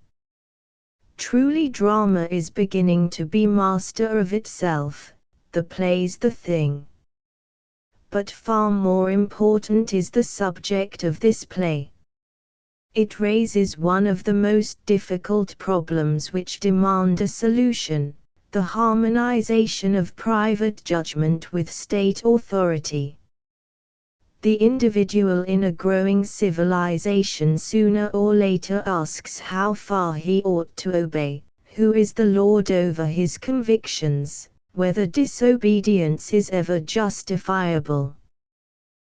Truly, drama is beginning to be master of itself, the play's the thing. But far more important is the subject of this play. It raises one of the most difficult problems which demand a solution: the harmonization of private judgment with state authority. The individual in a growing civilization sooner or later asks how far he ought to obey, who is the lord over his convictions, whether disobedience is ever justifiable.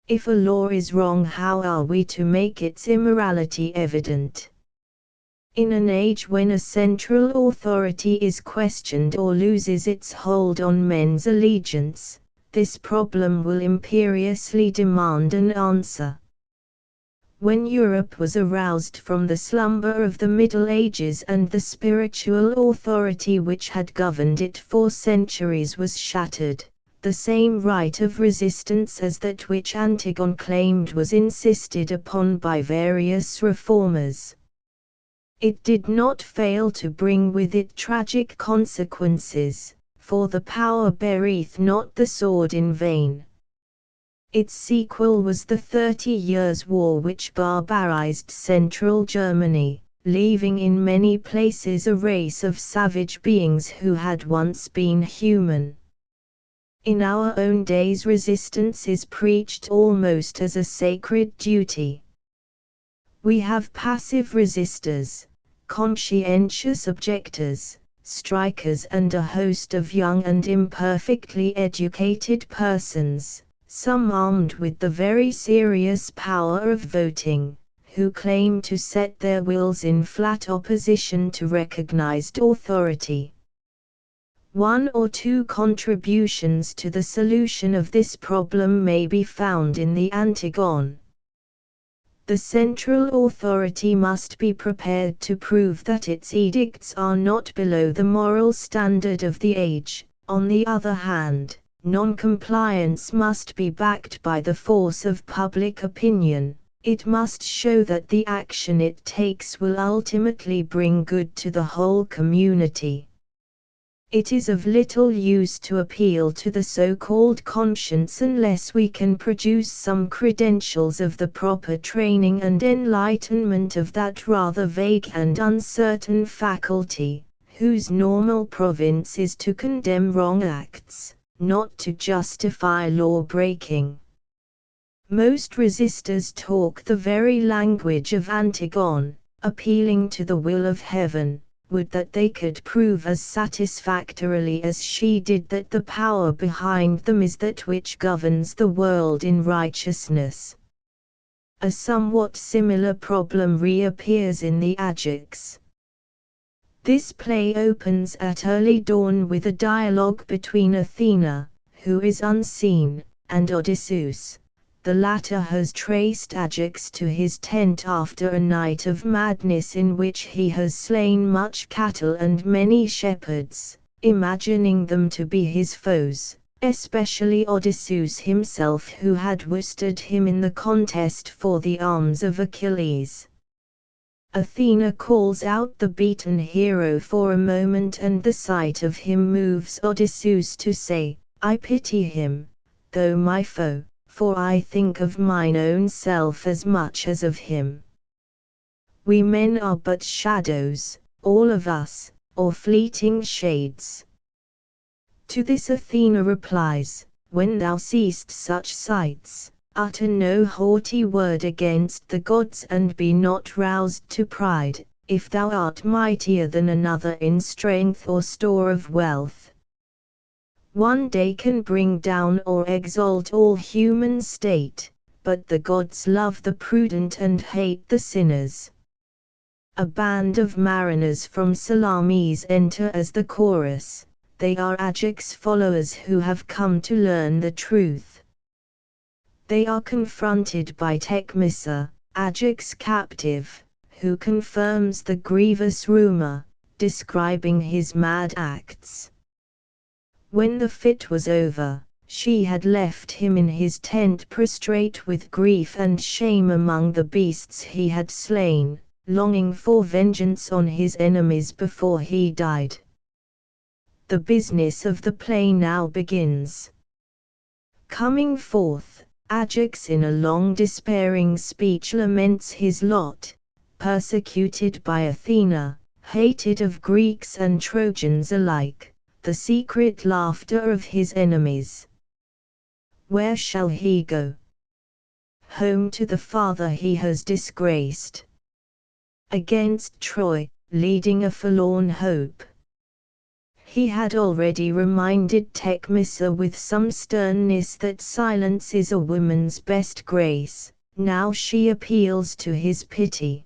If a law is wrong, how are we to make its immorality evident? In an age when a central authority is questioned or loses its hold on men's allegiance, this problem will imperiously demand an answer. When Europe was aroused from the slumber of the Middle Ages and the spiritual authority which had governed it for centuries was shattered, the same right of resistance as that which Antigone claimed was insisted upon by various reformers. It did not fail to bring with it tragic consequences, for the power beareth not the sword in vain. Its sequel was the 30 Years' War, which barbarized central Germany, leaving in many places a race of savage beings who had once been human. In our own days, resistance is preached almost as a sacred duty. We have passive resistors, conscientious objectors, strikers, and a host of young and imperfectly educated persons, some armed with the very serious power of voting, who claim to set their wills in flat opposition to recognized authority. One or two contributions to the solution of this problem may be found in the Antigone. The central authority must be prepared to prove that its edicts are not below the moral standard of the age. On the other hand, non-compliance must be backed by the force of public opinion. It must show that the action it takes will ultimately bring good to the whole community. It is of little use to appeal to the so-called conscience unless we can produce some credentials of the proper training and enlightenment of that rather vague and uncertain faculty, whose normal province is to condemn wrong acts, not to justify law-breaking. Most resistors talk the very language of Antigone, appealing to the will of heaven, would that they could prove as satisfactorily as she did that the power behind them is that which governs the world in righteousness. A somewhat similar problem reappears in the Ajax. This play opens at early dawn with a dialogue between Athena, who is unseen, and Odysseus. The latter has traced Ajax to his tent after a night of madness in which he has slain much cattle and many shepherds, imagining them to be his foes, especially Odysseus himself, who had worsted him in the contest for the arms of Achilles. Athena calls out the beaten hero for a moment, and the sight of him moves Odysseus to say, "I pity him, though my foe, for I think of mine own self as much as of him. We men are but shadows, all of us, or fleeting shades." To this Athena replies, "When thou seest such sights, utter no haughty word against the gods, and be not roused to pride, if thou art mightier than another in strength or store of wealth. One day can bring down or exalt all human state, but the gods love the prudent and hate the sinners." A band of mariners from Salamis enter as the chorus. They are Ajax followers who have come to learn the truth. They are confronted by Tecmessa, Ajax captive, who confirms the grievous rumor, describing his mad acts. When the fit was over, she had left him in his tent prostrate with grief and shame among the beasts he had slain, longing for vengeance on his enemies before he died. The business of the play now begins. Coming forth, Ajax in a long despairing speech laments his lot, persecuted by Athena, hated of Greeks and Trojans alike, the secret laughter of his enemies. Where shall he go? Home to the father he has disgraced. Against Troy, leading a forlorn hope. He had already reminded Tecmessa with some sternness that silence is a woman's best grace. Now she appeals to his pity.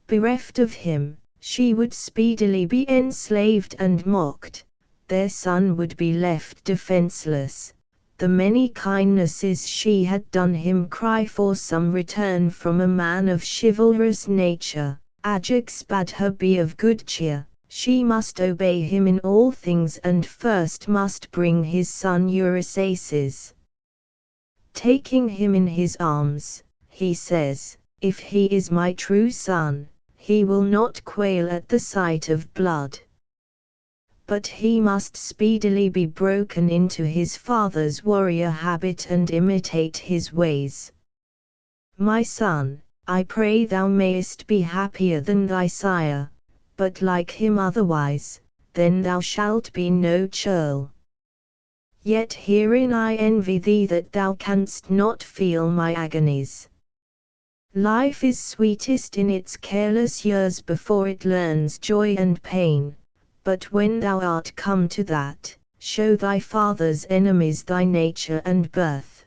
Bereft of him, she would speedily be enslaved and mocked. Their son would be left defenseless. The many kindnesses she had done him cry for some return from a man of chivalrous nature. Ajax bade her be of good cheer. She must obey him in all things, and first must bring his son Eurysaces. Taking him in his arms, he says, "If he is my true son, he will not quail at the sight of blood. But he must speedily be broken into his father's warrior habit and imitate his ways. My son, I pray thou mayest be happier than thy sire, but like him otherwise, then thou shalt be no churl. Yet herein I envy thee, that thou canst not feel my agonies. Life is sweetest in its careless years before it learns joy and pain, but when thou art come to that, show thy father's enemies thy nature and birth.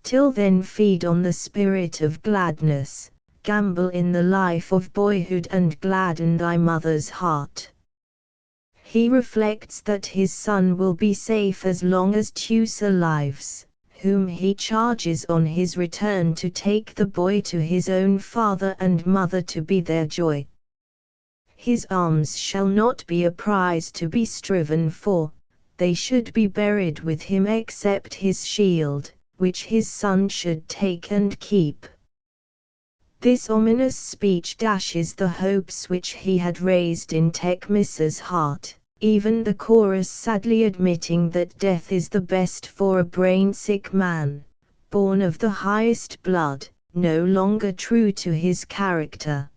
Till then feed on the spirit of gladness, gamble in the life of boyhood and gladden thy mother's heart." He reflects that his son will be safe as long as Teucer lives, whom he charges on his return to take the boy to his own father and mother to be their joy. His arms shall not be a prize to be striven for, they should be buried with him except his shield, which his son should take and keep. This ominous speech dashes the hopes which he had raised in Tecmessa's heart, even the chorus sadly admitting that death is the best for a brain-sick man, born of the highest blood, no longer true to his character.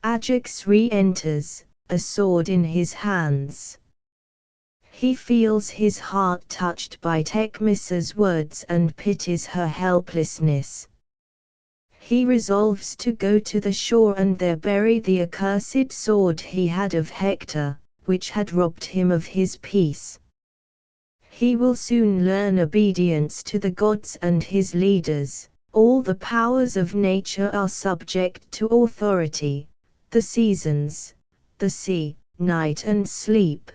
Ajax re-enters, a sword in his hands. He feels his heart touched by Tecmessa's words and pities her helplessness. He resolves to go to the shore and there bury the accursed sword he had of Hector, which had robbed him of his peace. He will soon learn obedience to the gods and his leaders. All the powers of nature are subject to authority, the seasons, the sea, night and sleep.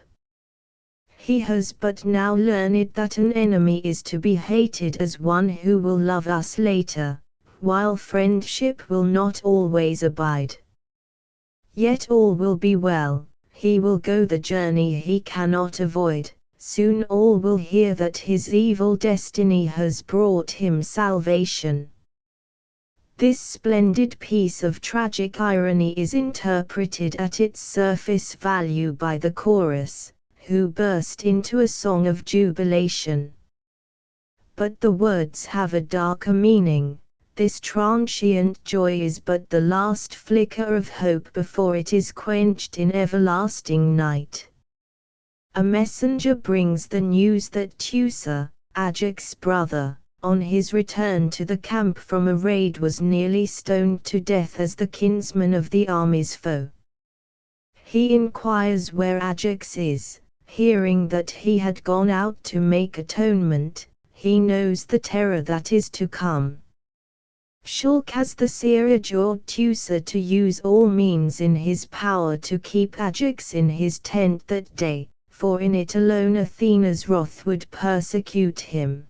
He has but now learned that an enemy is to be hated as one who will love us later, while friendship will not always abide. Yet all will be well, he will go the journey he cannot avoid, soon all will hear that his evil destiny has brought him salvation. This splendid piece of tragic irony is interpreted at its surface value by the chorus, who burst into a song of jubilation. But the words have a darker meaning. This transient joy is but the last flicker of hope before it is quenched in everlasting night. A messenger brings the news that Teucer, Ajax's brother, on his return to the camp from a raid was nearly stoned to death as the kinsman of the army's foe. He inquires where Ajax is. Hearing that he had gone out to make atonement, he knows the terror that is to come. Shulk has the seer adjured Teucer to use all means in his power to keep Ajax in his tent that day, for in it alone Athena's wrath would persecute him.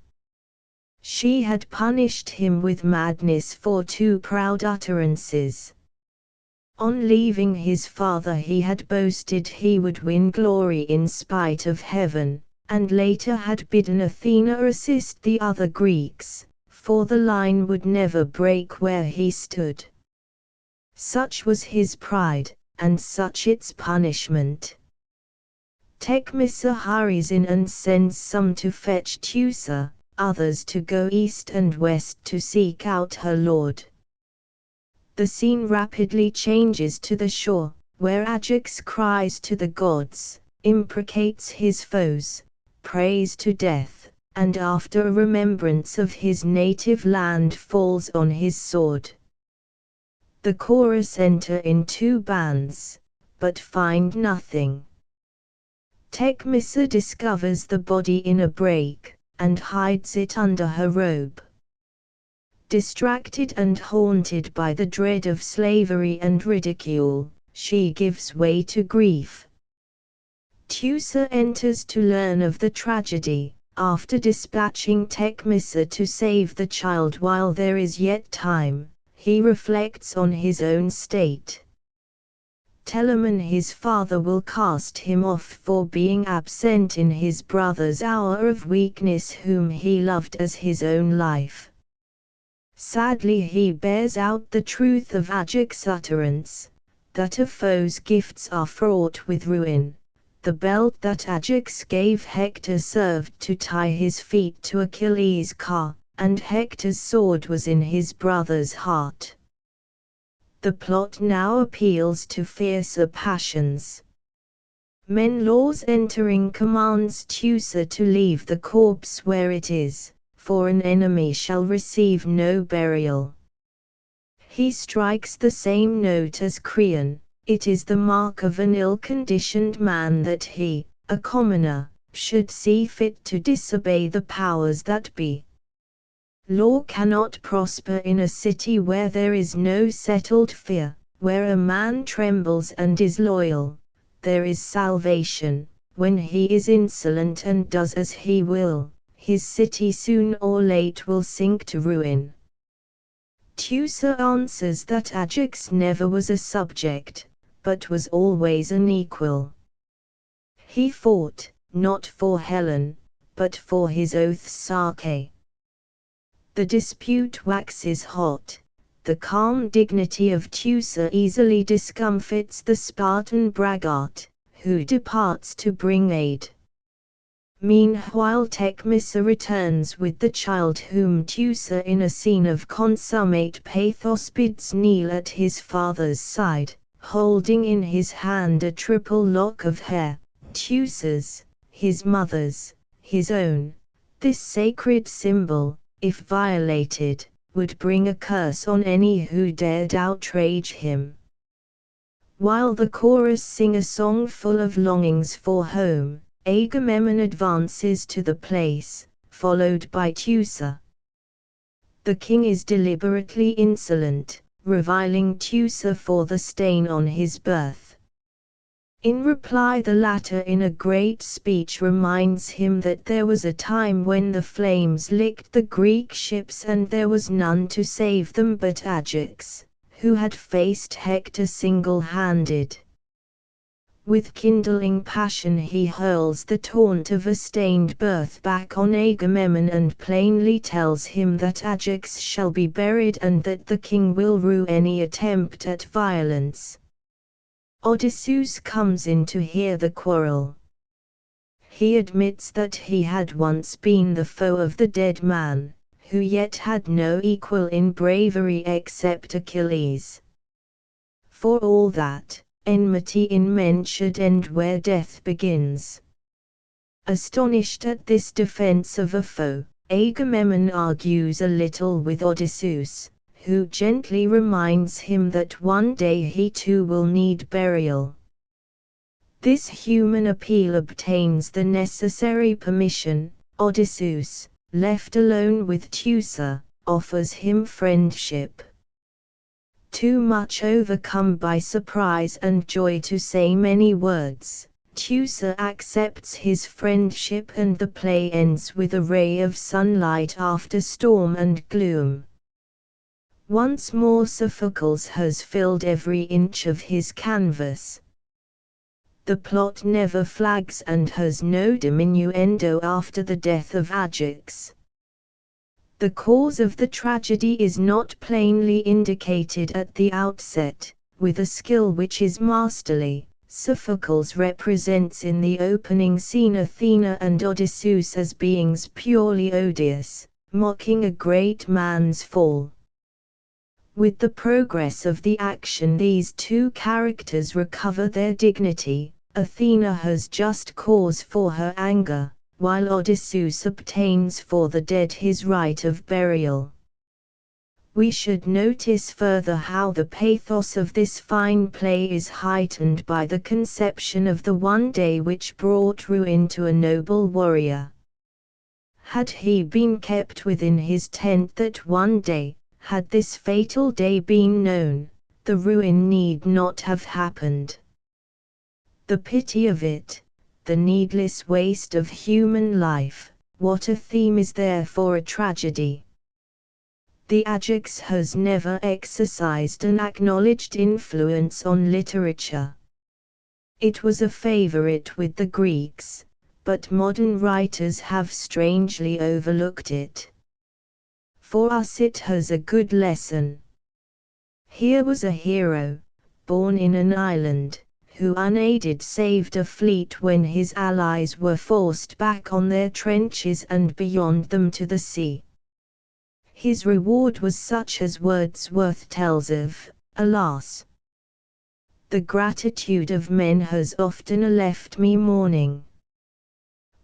She had punished him with madness for 2 proud utterances. On leaving his father he had boasted he would win glory in spite of heaven, and later had bidden Athena assist the other Greeks, for the line would never break where he stood. Such was his pride, and such its punishment. Tecmessa hurries in and sends some to fetch Teucer, others to go east and west to seek out her lord. The scene rapidly changes to the shore, where Ajax cries to the gods, imprecates his foes, prays to death, and after a remembrance of his native land falls on his sword. The chorus enter in 2 bands, but find nothing. Tecmessa discovers the body in a break, and hides it under her robe. Distracted and haunted by the dread of slavery and ridicule, she gives way to grief. Teucer enters to learn of the tragedy, after dispatching Tecmessa to save the child while there is yet time. He reflects on his own state. Telamon his father will cast him off for being absent in his brother's hour of weakness whom he loved as his own life. Sadly he bears out the truth of Ajax's utterance, that a foe's gifts are fraught with ruin. The belt that Ajax gave Hector served to tie his feet to Achilles' car, and Hector's sword was in his brother's heart. The plot now appeals to fiercer passions. Menelaus entering commands Teucer to leave the corpse where it is, for an enemy shall receive no burial. He strikes the same note as Creon. It is the mark of an ill-conditioned man that he, a commoner, should see fit to disobey the powers that be. Law cannot prosper in a city where there is no settled fear, where a man trembles and is loyal. There is salvation, when he is insolent and does as he will. His city soon or late will sink to ruin. Teucer answers that Ajax never was a subject, but was always an equal. He fought, not for Helen, but for his oath Sake. The dispute waxes hot. The calm dignity of Teucer easily discomfits the Spartan braggart, who departs to bring aid. Meanwhile Tecmessa returns with the child whom Teucer in a scene of consummate pathos bids kneel at his father's side, holding in his hand a triple lock of hair, Teucer's, his mother's, his own. This sacred symbol, if violated, would bring a curse on any who dared outrage him. While the chorus sing a song full of longings for home, Agamemnon advances to the place, followed by Teucer. The king is deliberately insolent, reviling Teucer for the stain on his birth. In reply, the latter in a great speech reminds him that there was a time when the flames licked the Greek ships and there was none to save them but Ajax, who had faced Hector single-handed. With kindling passion he hurls the taunt of a stained birth back on Agamemnon and plainly tells him that Ajax shall be buried and that the king will rue any attempt at violence. Odysseus comes in to hear the quarrel. He admits that he had once been the foe of the dead man, who yet had no equal in bravery except Achilles. For all that, enmity in men should end where death begins. Astonished at this defense of a foe, Agamemnon argues a little with Odysseus, who gently reminds him that one day he too will need burial. This human appeal obtains the necessary permission. Odysseus, left alone with Teucer, offers him friendship. Too much overcome by surprise and joy to say many words, Teucer accepts his friendship and the play ends with a ray of sunlight after storm and gloom. Once more Sophocles has filled every inch of his canvas. The plot never flags and has no diminuendo after the death of Ajax. The cause of the tragedy is not plainly indicated at the outset. With a skill which is masterly, Sophocles represents in the opening scene Athena and Odysseus as beings purely odious, mocking a great man's fall. With the progress of the action these two characters recover their dignity. Athena has just cause for her anger, while Odysseus obtains for the dead his right of burial. We should notice further how the pathos of this fine play is heightened by the conception of the one day which brought ruin to a noble warrior. Had he been kept within his tent that one day, had this fatal day been known, the ruin need not have happened. The pity of it, the needless waste of human life, what a theme is there for a tragedy. The Ajax has never exercised an acknowledged influence on literature. It was a favorite with the Greeks, but modern writers have strangely overlooked it. For us it has a good lesson. Here was a hero, born in an island, who unaided saved a fleet when his allies were forced back on their trenches and beyond them to the sea. His reward was such as Wordsworth tells of, alas! The gratitude of men has often left me mourning.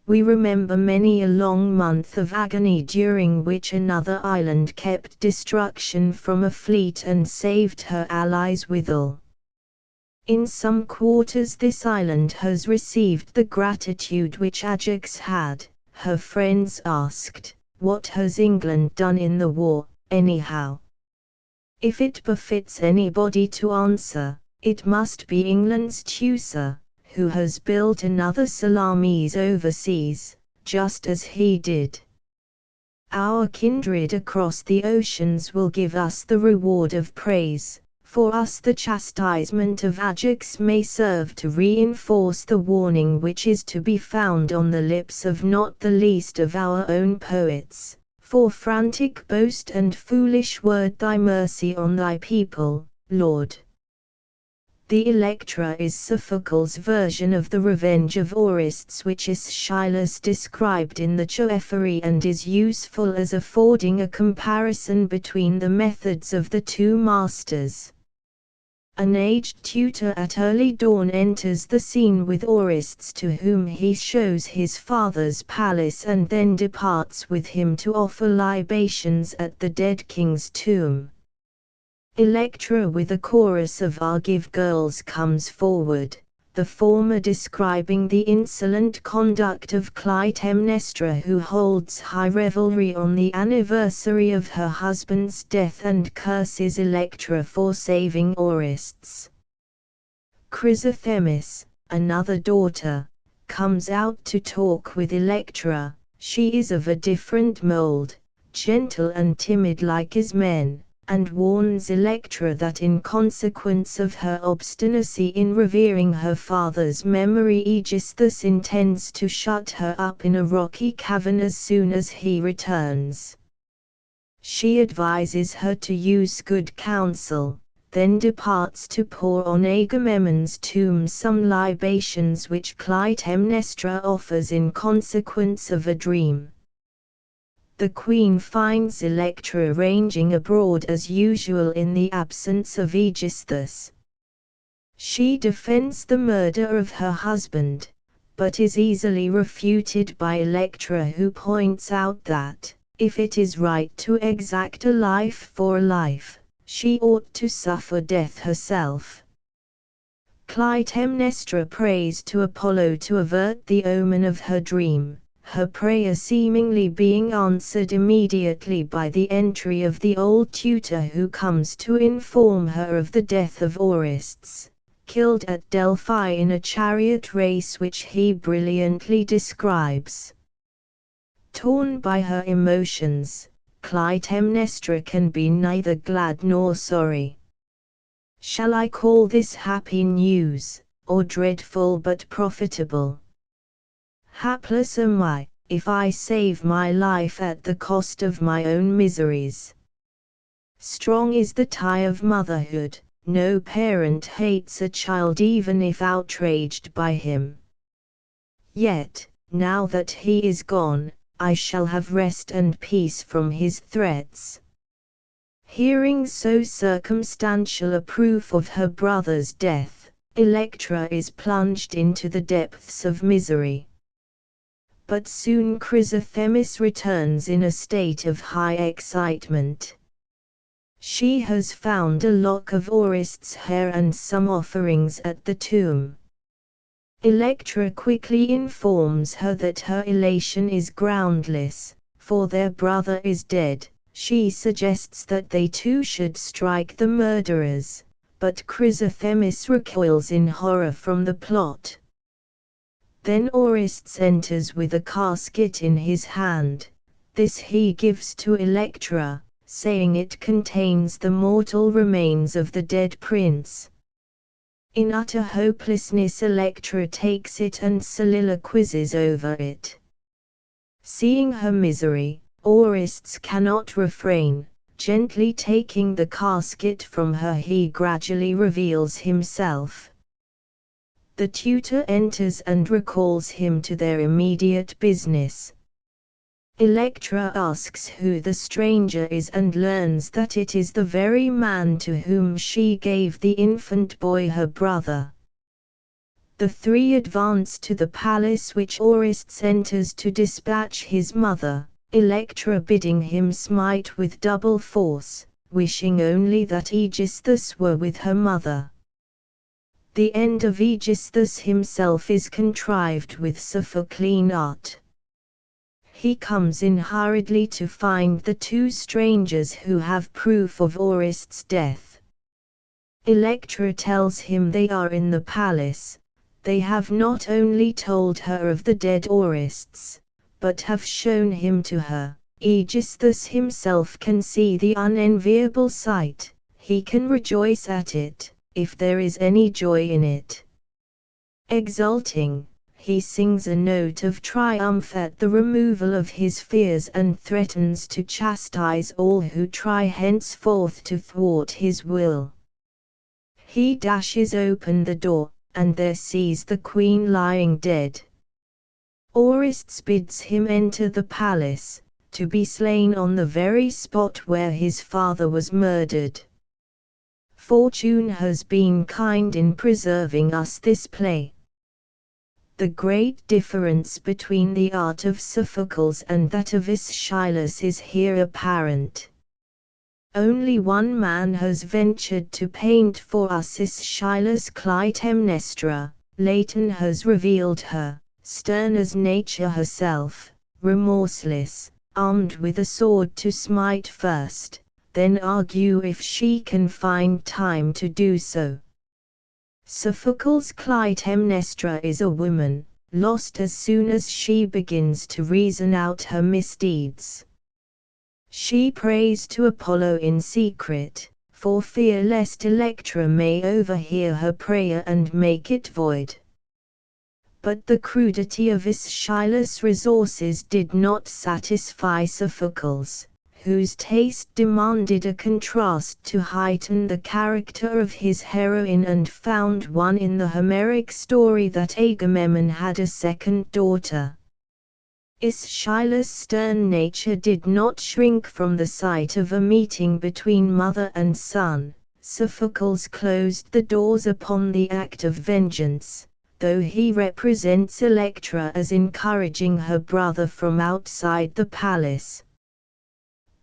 We remember many a long month of agony during which another island kept destruction from a fleet and saved her allies withal. In some quarters this island has received the gratitude which Ajax had. Her friends asked, "What has England done in the war, anyhow?" If it befits anybody to answer, it must be England's Teucer, who has built another Salamis overseas, just as he did. Our kindred across the oceans will give us the reward of praise. For us the chastisement of Ajax may serve to reinforce the warning which is to be found on the lips of not the least of our own poets, for frantic boast and foolish word thy mercy on thy people, Lord. The Electra is Sophocles' version of the Revenge of Orestes which Aeschylus described in the Choephae and is useful as affording a comparison between the methods of the two masters. An aged tutor at early dawn enters the scene with Orestes, to whom he shows his father's palace and then departs with him to offer libations at the dead king's tomb. Electra with a chorus of Argive girls comes forward, the former describing the insolent conduct of Clytemnestra, who holds high revelry on the anniversary of her husband's death and curses Electra for saving Orestes. Chrysothemis, another daughter, comes out to talk with Electra. She is of a different mold, gentle and timid like his men, and warns Electra that in consequence of her obstinacy in revering her father's memory, Aegisthus intends to shut her up in a rocky cavern as soon as he returns. She advises her to use good counsel, then departs to pour on Agamemnon's tomb some libations which Clytemnestra offers in consequence of a dream. The queen finds Electra ranging abroad as usual in the absence of Aegisthus. She defends the murder of her husband, but is easily refuted by Electra, who points out that, if it is right to exact a life for a life, she ought to suffer death herself. Clytemnestra prays to Apollo to avert the omen of her dream, her prayer seemingly being answered immediately by the entry of the old tutor, who comes to inform her of the death of Orestes, killed at Delphi in a chariot race which he brilliantly describes. Torn by her emotions, Clytemnestra can be neither glad nor sorry. Shall I call this happy news, or dreadful but profitable? Hapless am I, if I save my life at the cost of my own miseries. Strong is the tie of motherhood, no parent hates a child even if outraged by him. Yet, now that he is gone, I shall have rest and peace from his threats. Hearing so circumstantial a proof of her brother's death, Electra is plunged into the depths of misery. But soon Chrysothemis returns in a state of high excitement. She has found a lock of Orestes' hair and some offerings at the tomb. Electra quickly informs her that her elation is groundless, for their brother is dead. She suggests that they too should strike the murderers, but Chrysothemis recoils in horror from the plot. Then Orestes enters with a casket in his hand. This he gives to Electra, saying it contains the mortal remains of the dead prince. In utter hopelessness, Electra takes it and soliloquizes over it. Seeing her misery, Orestes cannot refrain. Gently taking the casket from her, he gradually reveals himself. The tutor enters and recalls him to their immediate business. Electra asks who the stranger is and learns that it is the very man to whom she gave the infant boy, her brother. The three advance to the palace, which Orestes enters to dispatch his mother, Electra bidding him smite with double force, wishing only that Aegisthus were with her mother. The end of Aegisthus himself is contrived with Sophoclean art. He comes in hurriedly to find the two strangers who have proof of Orestes' death. Electra tells him they are in the palace. They have not only told her of the dead Orestes, but have shown him to her. Aegisthus himself can see the unenviable sight. He can rejoice at it, if there is any joy in it. Exulting, he sings a note of triumph at the removal of his fears and threatens to chastise all who try henceforth to thwart his will. He dashes open the door, and there sees the queen lying dead. Orestes bids him enter the palace, to be slain on the very spot where his father was murdered. fortune has been kind in preserving us this play. The great difference between the art of Sophocles and that of Aeschylus is here apparent. Only one man has ventured to paint for us Aeschylus' Clytemnestra. Leighton has revealed her, stern as nature herself, remorseless, armed with a sword to smite first, then argue if she can find time to do so. Sophocles' Clytemnestra is a woman, lost as soon as she begins to reason out her misdeeds. She prays to Apollo in secret, for fear lest Electra may overhear her prayer and make it void. But the crudity of Aeschylus' resources did not satisfy Sophocles, whose taste demanded a contrast to heighten the character of his heroine, and found one in the Homeric story that Agamemnon had a second daughter. Aeschylus' stern nature did not shrink from the sight of a meeting between mother and son. Sophocles closed the doors upon the act of vengeance, though he represents Electra as encouraging her brother from outside the palace.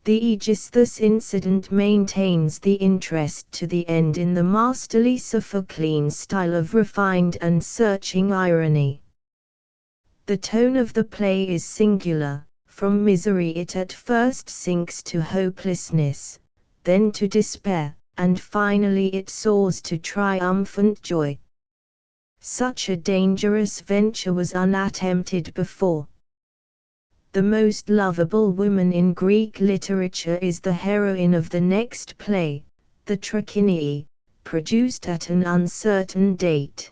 The Aegisthus incident maintains the interest to the end in the masterly Sophoclean style of refined and searching irony. The tone of the play is singular. From misery it at first sinks to hopelessness, then to despair, and finally it soars to triumphant joy. Such a dangerous venture was unattempted before. The most lovable woman in Greek literature is the heroine of the next play, the Trachiniae, produced at an uncertain date.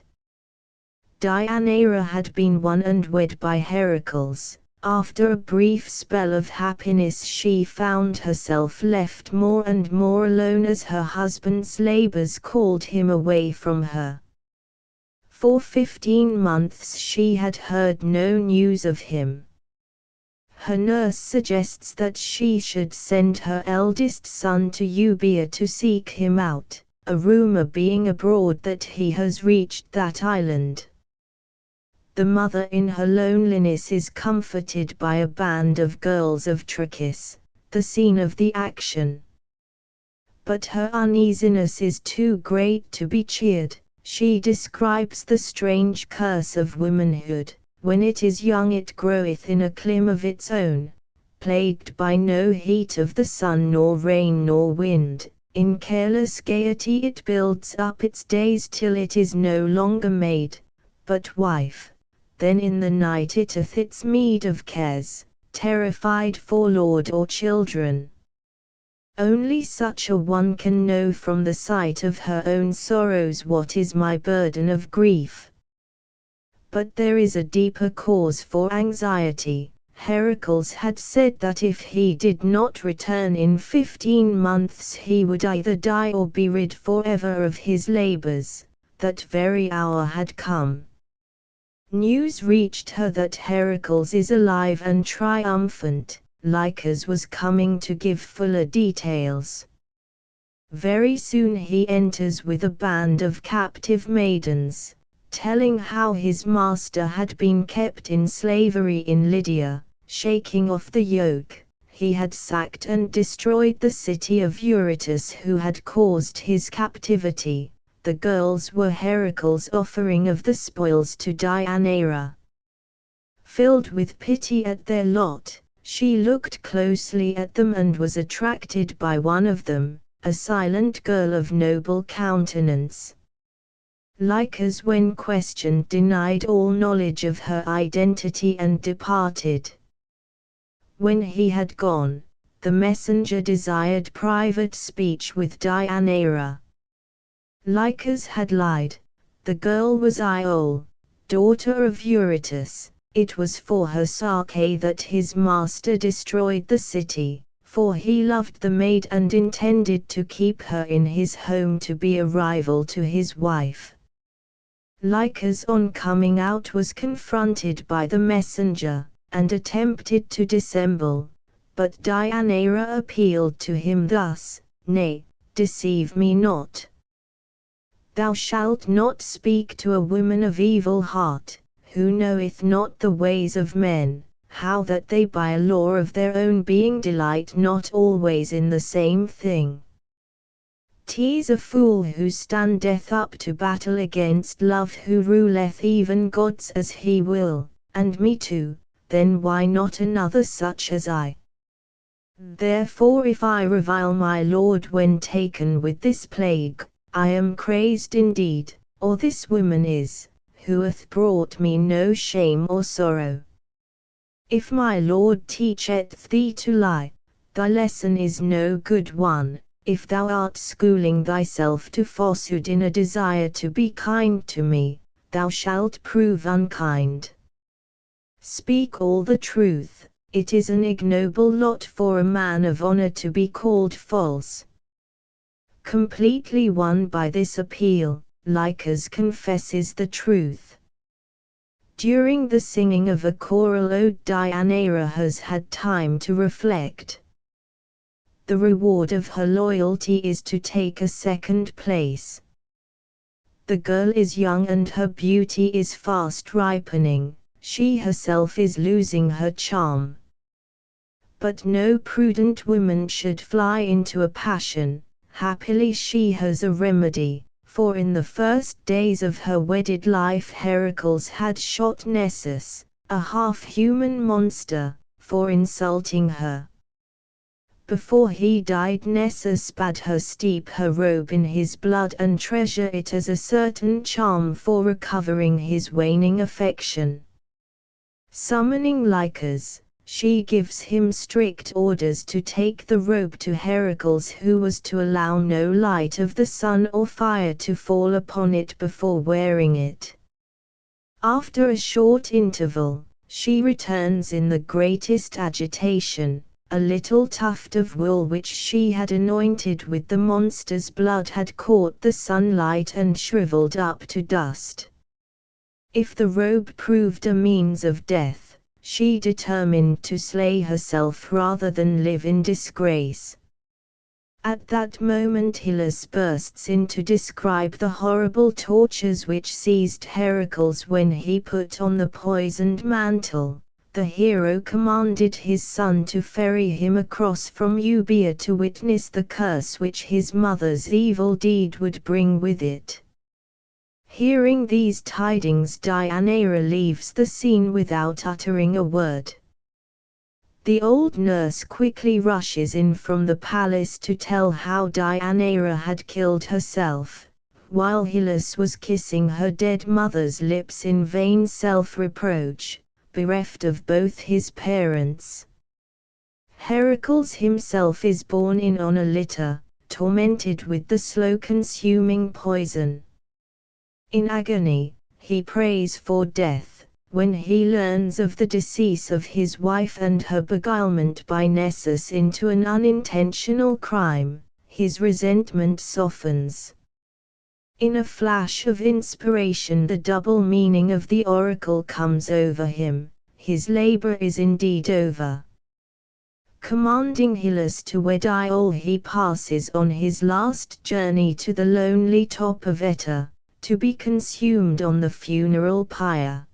Deianira had been won and wed by Heracles. After a brief spell of happiness she found herself left more and more alone as her husband's labors called him away from her. For 15 months she had heard no news of him. Her nurse suggests that she should send her eldest son to Euboea to seek him out, a rumor being abroad that he has reached that island. The mother in her loneliness is comforted by a band of girls of Trachis, the scene of the action. But her uneasiness is too great to be cheered. She describes the strange curse of womanhood. When it is young it groweth in a clime of its own, plagued by no heat of the sun nor rain nor wind. In careless gaiety it builds up its days till it is no longer maid, but wife. Then in the night it hath its meed of cares, terrified for lord or children. Only such a one can know from the sight of her own sorrows what is my burden of grief. But there is a deeper cause for anxiety. Heracles had said that if he did not return in 15 months he would either die or be rid forever of his labors. That very hour had come. News reached her that Heracles is alive and triumphant. Lycus was coming to give fuller details. Very soon he enters with a band of captive maidens, telling how his master had been kept in slavery in Lydia. Shaking off the yoke, he had sacked and destroyed the city of Eurytus who had caused his captivity. The girls were Heracles' offering of the spoils to Deianira. Filled with pity at their lot, she looked closely at them and was attracted by one of them, a silent girl of noble countenance. Lycus, when questioned, denied all knowledge of her identity and departed. When he had gone, the messenger desired private speech with Deianira. Lycus had lied. The girl was Iole, daughter of Eurytus. It was for her sake that his master destroyed the city, for he loved the maid and intended to keep her in his home to be a rival to his wife. Lycus on coming out was confronted by the messenger, and attempted to dissemble, but Deianira appealed to him thus, "Nay, deceive me not. Thou shalt not speak to a woman of evil heart, who knoweth not the ways of men, how that they by a law of their own being delight not always in the same thing. 'Tis a fool who standeth up to battle against love, who ruleth even gods as he will, and me too, then why not another such as I? Therefore if I revile my Lord when taken with this plague, I am crazed indeed, or this woman is, who hath brought me no shame or sorrow. If my Lord teacheth thee to lie, thy lesson is no good one. If thou art schooling thyself to falsehood in a desire to be kind to me, thou shalt prove unkind. Speak all the truth. It is an ignoble lot for a man of honor to be called false. Completely won by this appeal, Lycus confesses the truth. During the singing of a choral ode, Deianira has had time to reflect. The reward of her loyalty is to take a second place. The girl is young and her beauty is fast ripening, she herself is losing her charm. But no prudent woman should fly into a passion. Happily she has a remedy, for in the first days of her wedded life Heracles had shot Nessus, a half-human monster, for insulting her. Before he died Nessus bade her steep her robe in his blood and treasure it as a certain charm for recovering his waning affection. Summoning Lycus, she gives him strict orders to take the robe to Heracles, who was to allow no light of the sun or fire to fall upon it before wearing it. After a short interval, she returns in the greatest agitation. A little tuft of wool which she had anointed with the monster's blood had caught the sunlight and shriveled up to dust. If the robe proved a means of death, she determined to slay herself rather than live in disgrace. At that moment Hylas bursts in to describe the horrible tortures which seized Heracles when he put on the poisoned mantle. The hero commanded his son to ferry him across from Euboea to witness the curse which his mother's evil deed would bring with it. Hearing these tidings, Deianira leaves the scene without uttering a word. The old nurse quickly rushes in from the palace to tell how Deianira had killed herself, while Hylas was kissing her dead mother's lips in vain self-reproach, bereft of both his parents. Heracles himself is borne in on a litter, tormented with the slow-consuming poison. In agony, he prays for death. When he learns of the decease of his wife and her beguilement by Nessus into an unintentional crime, his resentment softens. In a flash of inspiration the double meaning of the oracle comes over him. His labor is indeed over. Commanding Hylas to wed Iole, he passes on his last journey to the lonely top of Aeta, to be consumed on the funeral pyre.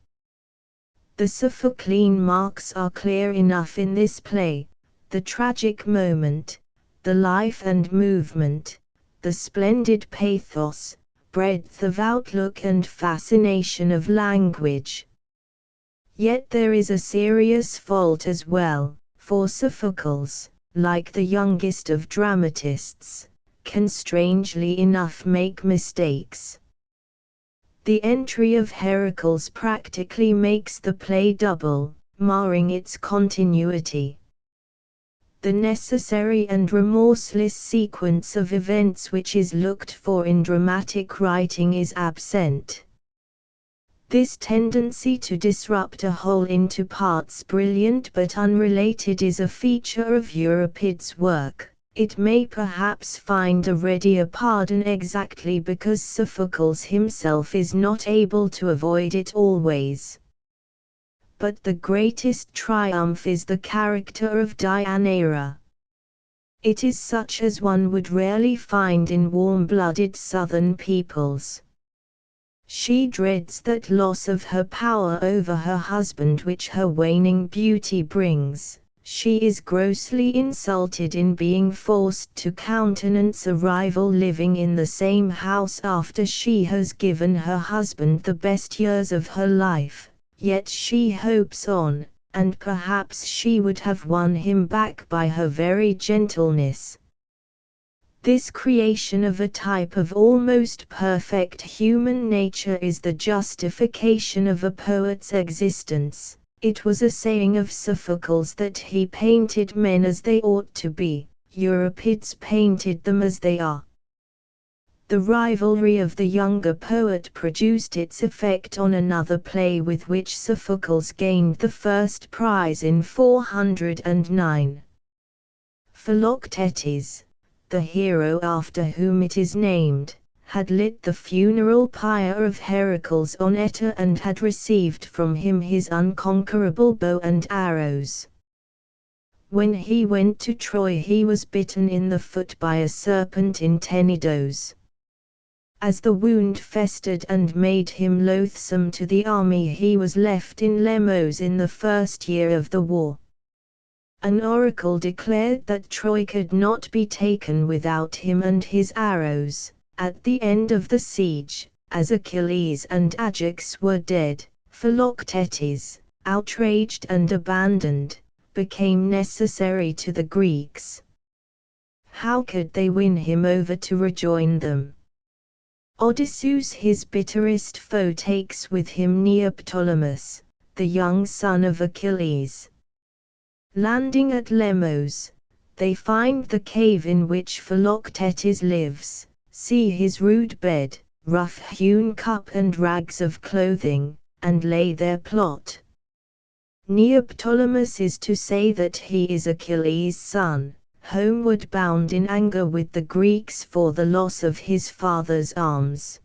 The Sophoclean marks are clear enough in this play: the tragic moment, the life and movement, the splendid pathos, breadth of outlook and fascination of language. Yet there is a serious fault as well, for Sophocles, like the youngest of dramatists, can strangely enough make mistakes. The entry of Heracles practically makes the play double, marring its continuity. The necessary and remorseless sequence of events which is looked for in dramatic writing is absent. This tendency to disrupt a whole into parts brilliant but unrelated is a feature of Euripides' work. It may perhaps find a readier pardon exactly because Sophocles himself is not able to avoid it always. But the greatest triumph is the character of Deianira. It is such as one would rarely find in warm-blooded southern peoples. She dreads that loss of her power over her husband which her waning beauty brings. She is grossly insulted in being forced to countenance a rival living in the same house after she has given her husband the best years of her life, yet she hopes on, and perhaps she would have won him back by her very gentleness. This creation of a type of almost perfect human nature is the justification of a poet's existence. It was a saying of Sophocles that he painted men as they ought to be, Euripides painted them as they are. The rivalry of the younger poet produced its effect on another play with which Sophocles gained the first prize in 409. Philoctetes, the hero after whom it is named, had lit the funeral pyre of Heracles on Oeta and had received from him his unconquerable bow and arrows. When he went to Troy he was bitten in the foot by a serpent in Tenedos. As the wound festered and made him loathsome to the army he was left in Lemos in the first year of the war. An oracle declared that Troy could not be taken without him and his arrows. At the end of the siege, as Achilles and Ajax were dead, Philoctetes, outraged and abandoned, became necessary to the Greeks. How could they win him over to rejoin them? Odysseus, his bitterest foe, takes with him Neoptolemus, the young son of Achilles. Landing at Lemos, they find the cave in which Philoctetes lives, see his rude bed, rough-hewn cup and rags of clothing, and lay their plot. Neoptolemus is to say that he is Achilles' son, homeward bound in anger with the Greeks for the loss of his father's arms.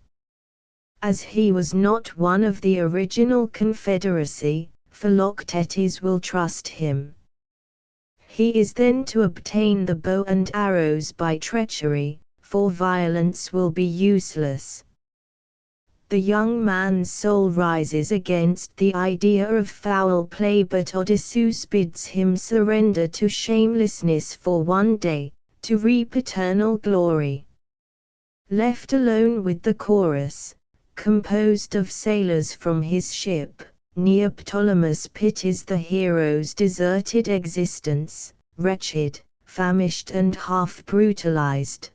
As he was not one of the original confederacy, Philoctetes will trust him. He is then to obtain the bow and arrows by treachery, for violence will be useless. The young man's soul rises against the idea of foul play, but Odysseus bids him surrender to shamelessness for one day, to reap eternal glory. Left alone with the chorus, composed of sailors from his ship, Neoptolemus pities the hero's deserted existence, wretched, famished and half-brutalized.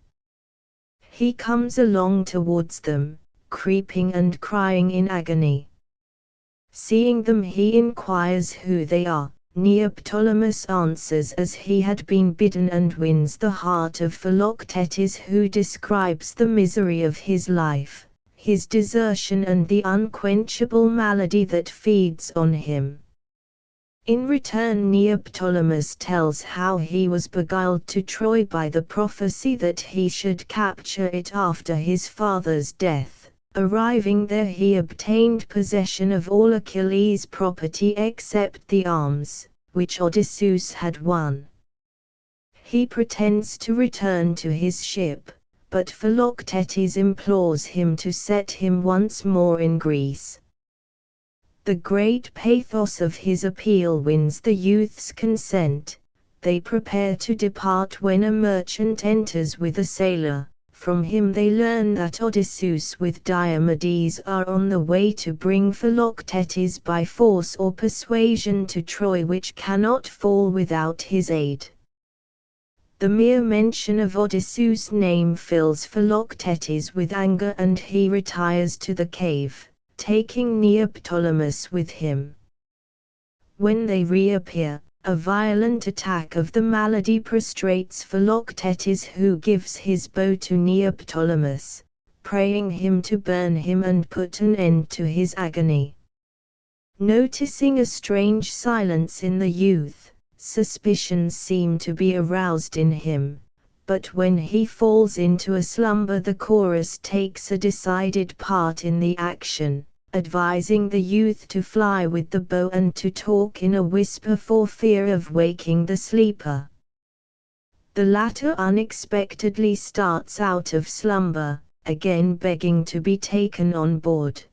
He comes along towards them, creeping and crying in agony. Seeing them he inquires who they are. Neoptolemus answers as he had been bidden and wins the heart of Philoctetes, who describes the misery of his life, his desertion and the unquenchable malady that feeds on him. In return Neoptolemus tells how he was beguiled to Troy by the prophecy that he should capture it after his father's death. Arriving there he obtained possession of all Achilles' property except the arms, which Odysseus had won. He pretends to return to his ship, but Philoctetes implores him to set him once more in Greece. The great pathos of his appeal wins the youth's consent. They prepare to depart when a merchant enters with a sailor. From him they learn that Odysseus with Diomedes are on the way to bring Philoctetes by force or persuasion to Troy, which cannot fall without his aid. The mere mention of Odysseus' name fills Philoctetes with anger and he retires to the cave, taking Neoptolemus with him. When they reappear, a violent attack of the malady prostrates Philoctetes, who gives his bow to Neoptolemus, praying him to burn him and put an end to his agony. Noticing a strange silence in the youth, suspicions seem to be aroused in him, but when he falls into a slumber the chorus takes a decided part in the action, advising the youth to fly with the bow and to talk in a whisper for fear of waking the sleeper. The latter unexpectedly starts out of slumber, again begging to be taken on board.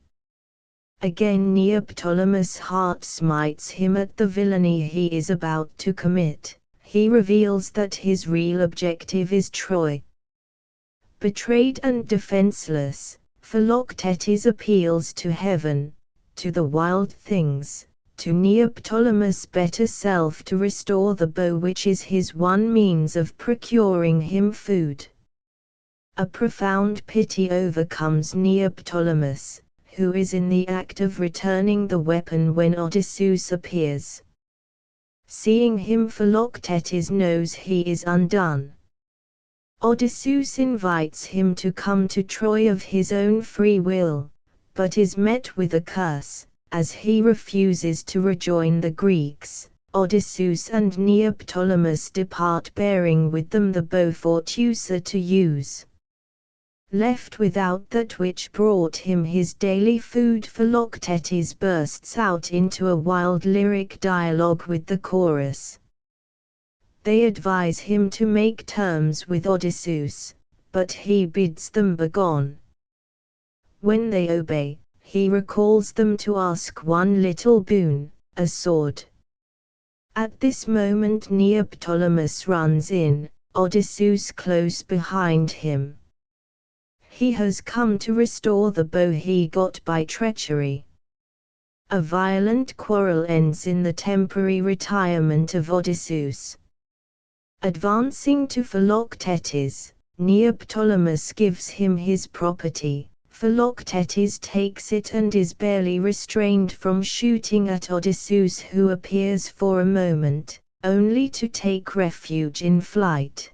Again Neoptolemus' heart smites him at the villainy he is about to commit. He reveals that his real objective is Troy. Betrayed and defenseless, Philoctetes appeals to heaven, to the wild things, to Neoptolemus' better self to restore the bow which is his one means of procuring him food. A profound pity overcomes Neoptolemus, who is in the act of returning the weapon when Odysseus appears. Seeing him, Philoctetes knows he is undone. Odysseus invites him to come to Troy of his own free will, but is met with a curse, as he refuses to rejoin the Greeks. Odysseus and Neoptolemus depart bearing with them the bow for Teucer to use. Left without that which brought him his daily food, Philoctetes bursts out into a wild lyric dialogue with the chorus. They advise him to make terms with Odysseus, but he bids them begone. When they obey, he recalls them to ask one little boon, a sword. At this moment Neoptolemus runs in, Odysseus close behind him. He has come to restore the bow he got by treachery. A violent quarrel ends in the temporary retirement of Odysseus. Advancing to Philoctetes, Neoptolemus gives him his property. Philoctetes takes it and is barely restrained from shooting at Odysseus, who appears for a moment, only to take refuge in flight.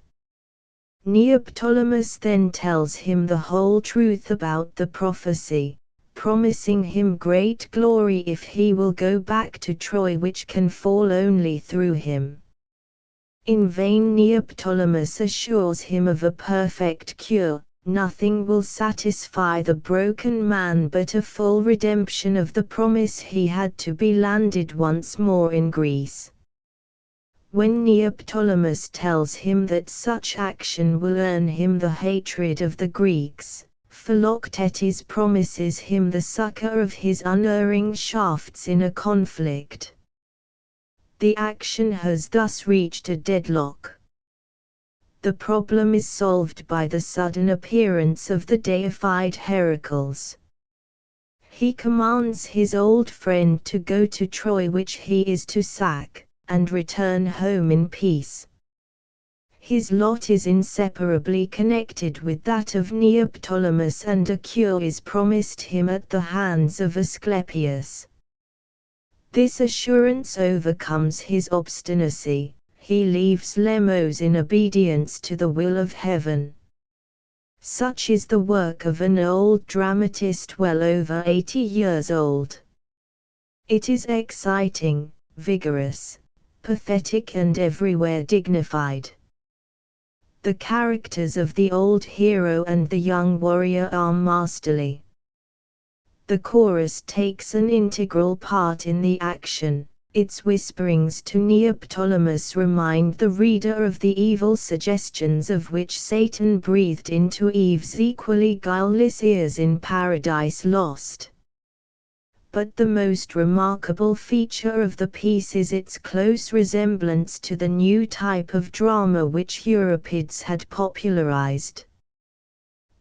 Neoptolemus then tells him the whole truth about the prophecy, promising him great glory if he will go back to Troy, which can fall only through him. In vain Neoptolemus assures him of a perfect cure. Nothing will satisfy the broken man but a full redemption of the promise he had to be landed once more in Greece. When Neoptolemus tells him that such action will earn him the hatred of the Greeks, Philoctetes promises him the succor of his unerring shafts in a conflict. The action has thus reached a deadlock. The problem is solved by the sudden appearance of the deified Heracles. He commands his old friend to go to Troy, which he is to sack, and return home in peace. His lot is inseparably connected with that of Neoptolemus, and a cure is promised him at the hands of Asclepius. This assurance overcomes his obstinacy. He leaves Lemos in obedience to the will of heaven. Such is the work of an old dramatist well over 80 years old. It is exciting, vigorous, pathetic, and everywhere dignified. The characters of the old hero and the young warrior are masterly. The chorus takes an integral part in the action. Its whisperings to Neoptolemus remind the reader of the evil suggestions of which Satan breathed into Eve's equally guileless ears in Paradise Lost. But the most remarkable feature of the piece is its close resemblance to the new type of drama which Euripides had popularized.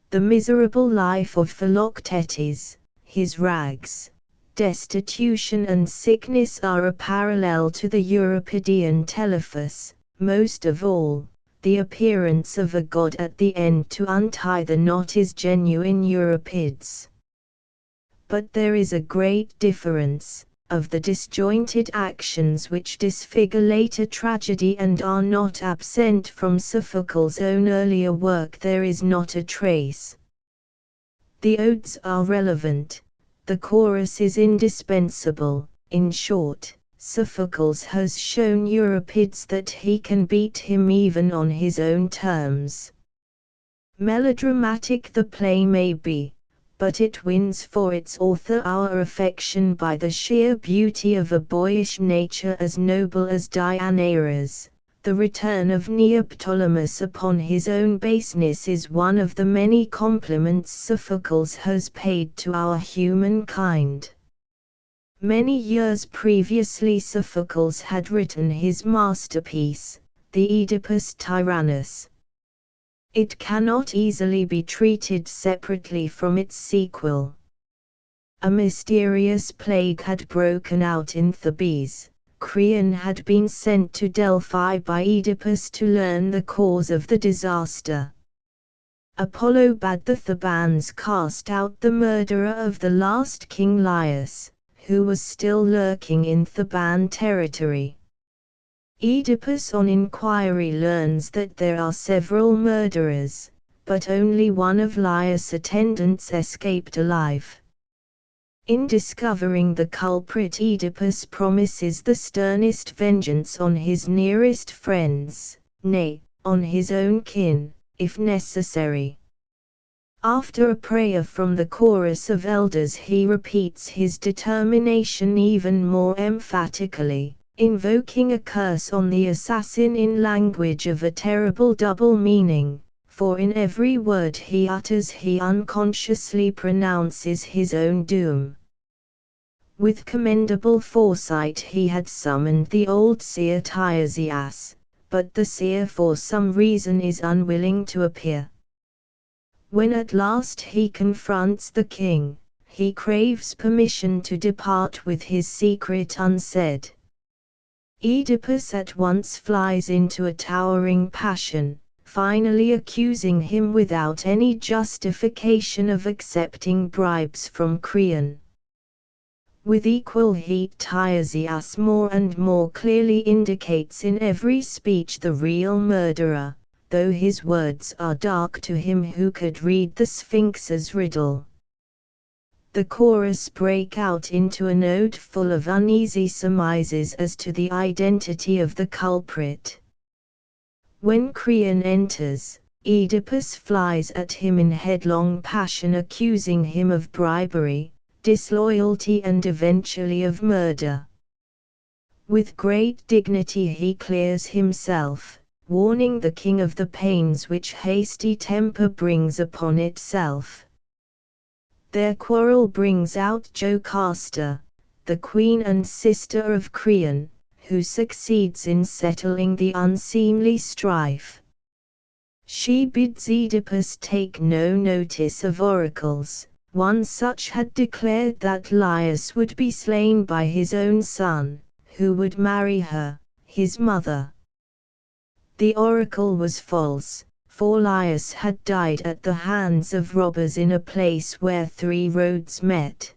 The miserable life of Philoctetes, his rags, destitution and sickness are a parallel to the Euripidean Telephus. Most of all, the appearance of a god at the end to untie the knot is genuine Euripides. But there is a great difference, of the disjointed actions which disfigure later tragedy and are not absent from Sophocles' own earlier work, there is not a trace. The odes are relevant. The chorus is indispensable. In short, Sophocles has shown Euripides that he can beat him even on his own terms. Melodramatic the play may be, but it wins for its author our affection by the sheer beauty of a boyish nature as noble as Deianira's, The return of Neoptolemus upon his own baseness is one of the many compliments Sophocles has paid to our humankind. Many years previously Sophocles had written his masterpiece, the Oedipus Tyrannus. It cannot easily be treated separately from its sequel. A mysterious plague had broken out in Thebes. Creon had been sent to Delphi by Oedipus to learn the cause of the disaster. Apollo bade the Thebans cast out the murderer of the last king Laius, who was still lurking in Theban territory. Oedipus on inquiry learns that there are several murderers, but only one of Laius' attendants escaped alive. In discovering the culprit, Oedipus promises the sternest vengeance on his nearest friends, nay, on his own kin, if necessary. After a prayer from the chorus of elders, he repeats his determination even more emphatically, invoking a curse on the assassin in language of a terrible double meaning, for in every word he utters he unconsciously pronounces his own doom. With commendable foresight he had summoned the old seer Tiresias, but the seer for some reason is unwilling to appear. When at last he confronts the king, he craves permission to depart with his secret unsaid. Oedipus at once flies into a towering passion, finally accusing him without any justification of accepting bribes from Creon. With equal heat Tiresias more and more clearly indicates in every speech the real murderer, though his words are dark to him who could read the Sphinx's riddle. The chorus break out into an ode full of uneasy surmises as to the identity of the culprit. When Creon enters, Oedipus flies at him in headlong passion, accusing him of bribery, disloyalty and eventually of murder. With great dignity he clears himself, warning the king of the pains which hasty temper brings upon itself. Their quarrel brings out Jocasta, the queen and sister of Creon, who succeeds in settling the unseemly strife. She bids Oedipus take no notice of oracles. One such had declared that Laius would be slain by his own son, who would marry her, his mother. The oracle was false, for Laius had died at the hands of robbers in a place where three roads met.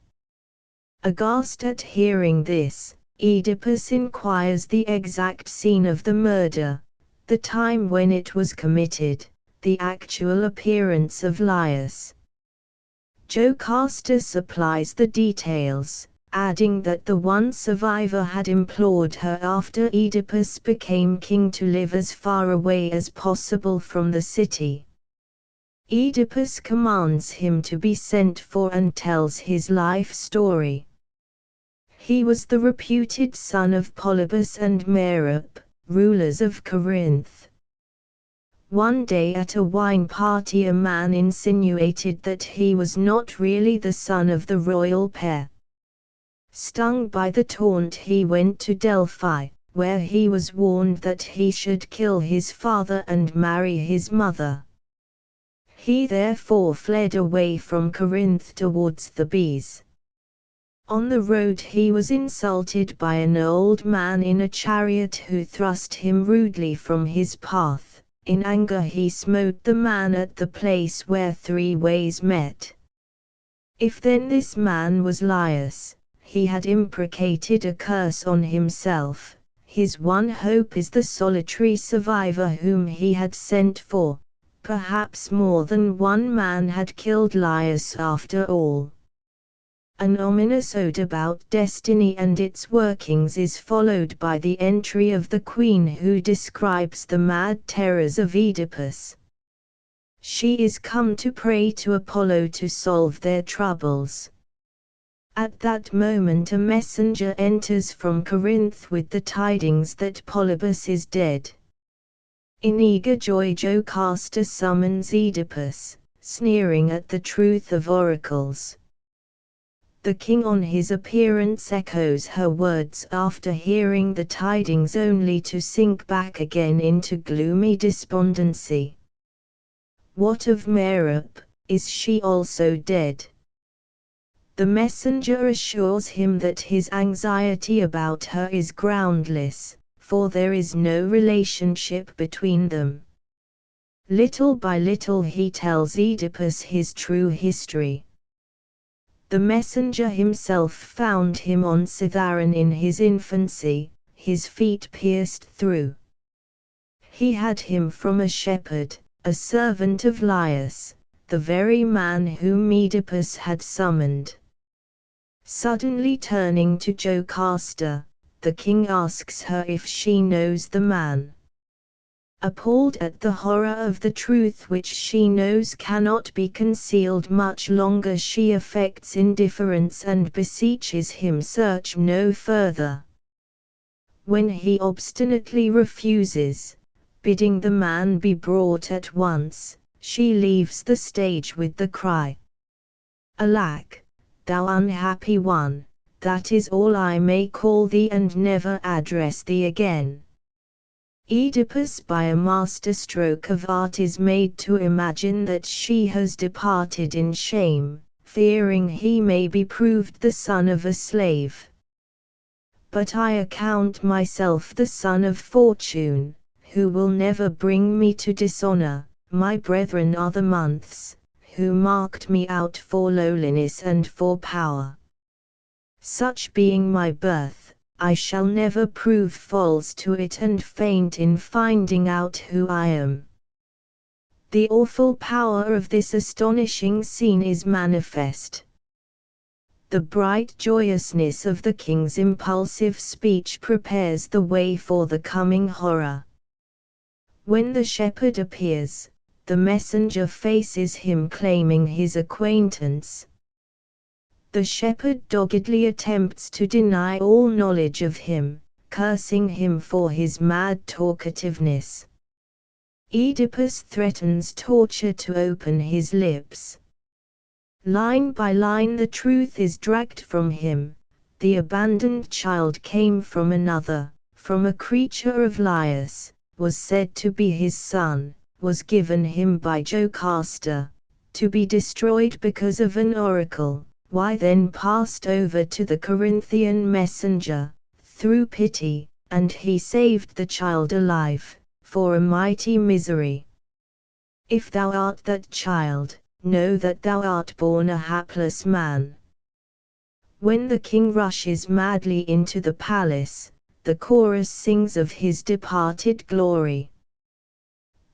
Aghast at hearing this, Oedipus inquires the exact scene of the murder, the time when it was committed, the actual appearance of Laius. Jocasta supplies the details, adding that the one survivor had implored her after Oedipus became king to live as far away as possible from the city. Oedipus commands him to be sent for and tells his life story. He was the reputed son of Polybus and Merope, rulers of Corinth. One day at a wine party a man insinuated that he was not really the son of the royal pair. Stung by the taunt he went to Delphi, where he was warned that he should kill his father and marry his mother. He therefore fled away from Corinth towards Thebes. On the road he was insulted by an old man in a chariot who thrust him rudely from his path. In anger he smote the man at the place where three ways met. If then this man was Laius, he had imprecated a curse on himself. His one hope is the solitary survivor whom he had sent for. Perhaps more than one man had killed Laius after all. An ominous ode about destiny and its workings is followed by the entry of the queen, who describes the mad terrors of Oedipus. She is come to pray to Apollo to solve their troubles. At that moment a messenger enters from Corinth with the tidings that Polybus is dead. In eager joy Jocasta summons Oedipus, sneering at the truth of oracles. The king on his appearance echoes her words after hearing the tidings only to sink back again into gloomy despondency. What of Merope, is she also dead? The messenger assures him that his anxiety about her is groundless, for there is no relationship between them. Little by little he tells Oedipus his true history. The messenger himself found him on Cythaeron in his infancy, his feet pierced through. He had him from a shepherd, a servant of Laius, the very man whom Oedipus had summoned. Suddenly turning to Jocasta, the king asks her if she knows the man. Appalled at the horror of the truth which she knows cannot be concealed much longer, she affects indifference and beseeches him search no further. When he obstinately refuses, bidding the man be brought at once, she leaves the stage with the cry, "Alack, thou unhappy one, that is all I may call thee and never address thee again." Oedipus by a masterstroke of art is made to imagine that she has departed in shame, fearing he may be proved the son of a slave. "But I account myself the son of fortune, who will never bring me to dishonor. My brethren are the months, who marked me out for lowliness and for power. Such being my birth, I shall never prove false to it and faint in finding out who I am." The awful power of this astonishing scene is manifest. The bright joyousness of the king's impulsive speech prepares the way for the coming horror. When the shepherd appears, the messenger faces him claiming his acquaintance. The shepherd doggedly attempts to deny all knowledge of him, cursing him for his mad talkativeness. Oedipus threatens torture to open his lips. Line by line the truth is dragged from him. The abandoned child came from another, from a creature of Laius, was said to be his son, was given him by Jocasta, to be destroyed because of an oracle. Why then passed over to the Corinthian messenger, through pity, and he saved the child alive, for a mighty misery. If thou art that child, know that thou art born a hapless man. When the king rushes madly into the palace, the chorus sings of his departed glory.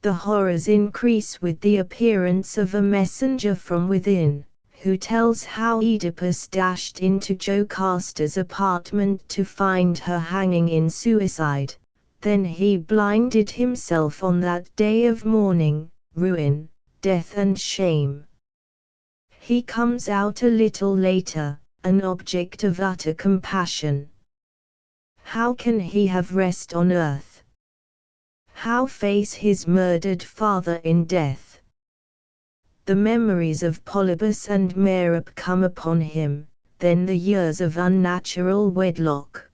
The horrors increase with the appearance of a messenger from within, who tells how Oedipus dashed into Jocasta's apartment to find her hanging in suicide. Then he blinded himself on that day of mourning, ruin, death and shame. He comes out a little later, an object of utter compassion. How can he have rest on earth? How face his murdered father in death? The memories of Polybus and Merope come upon him, then the years of unnatural wedlock.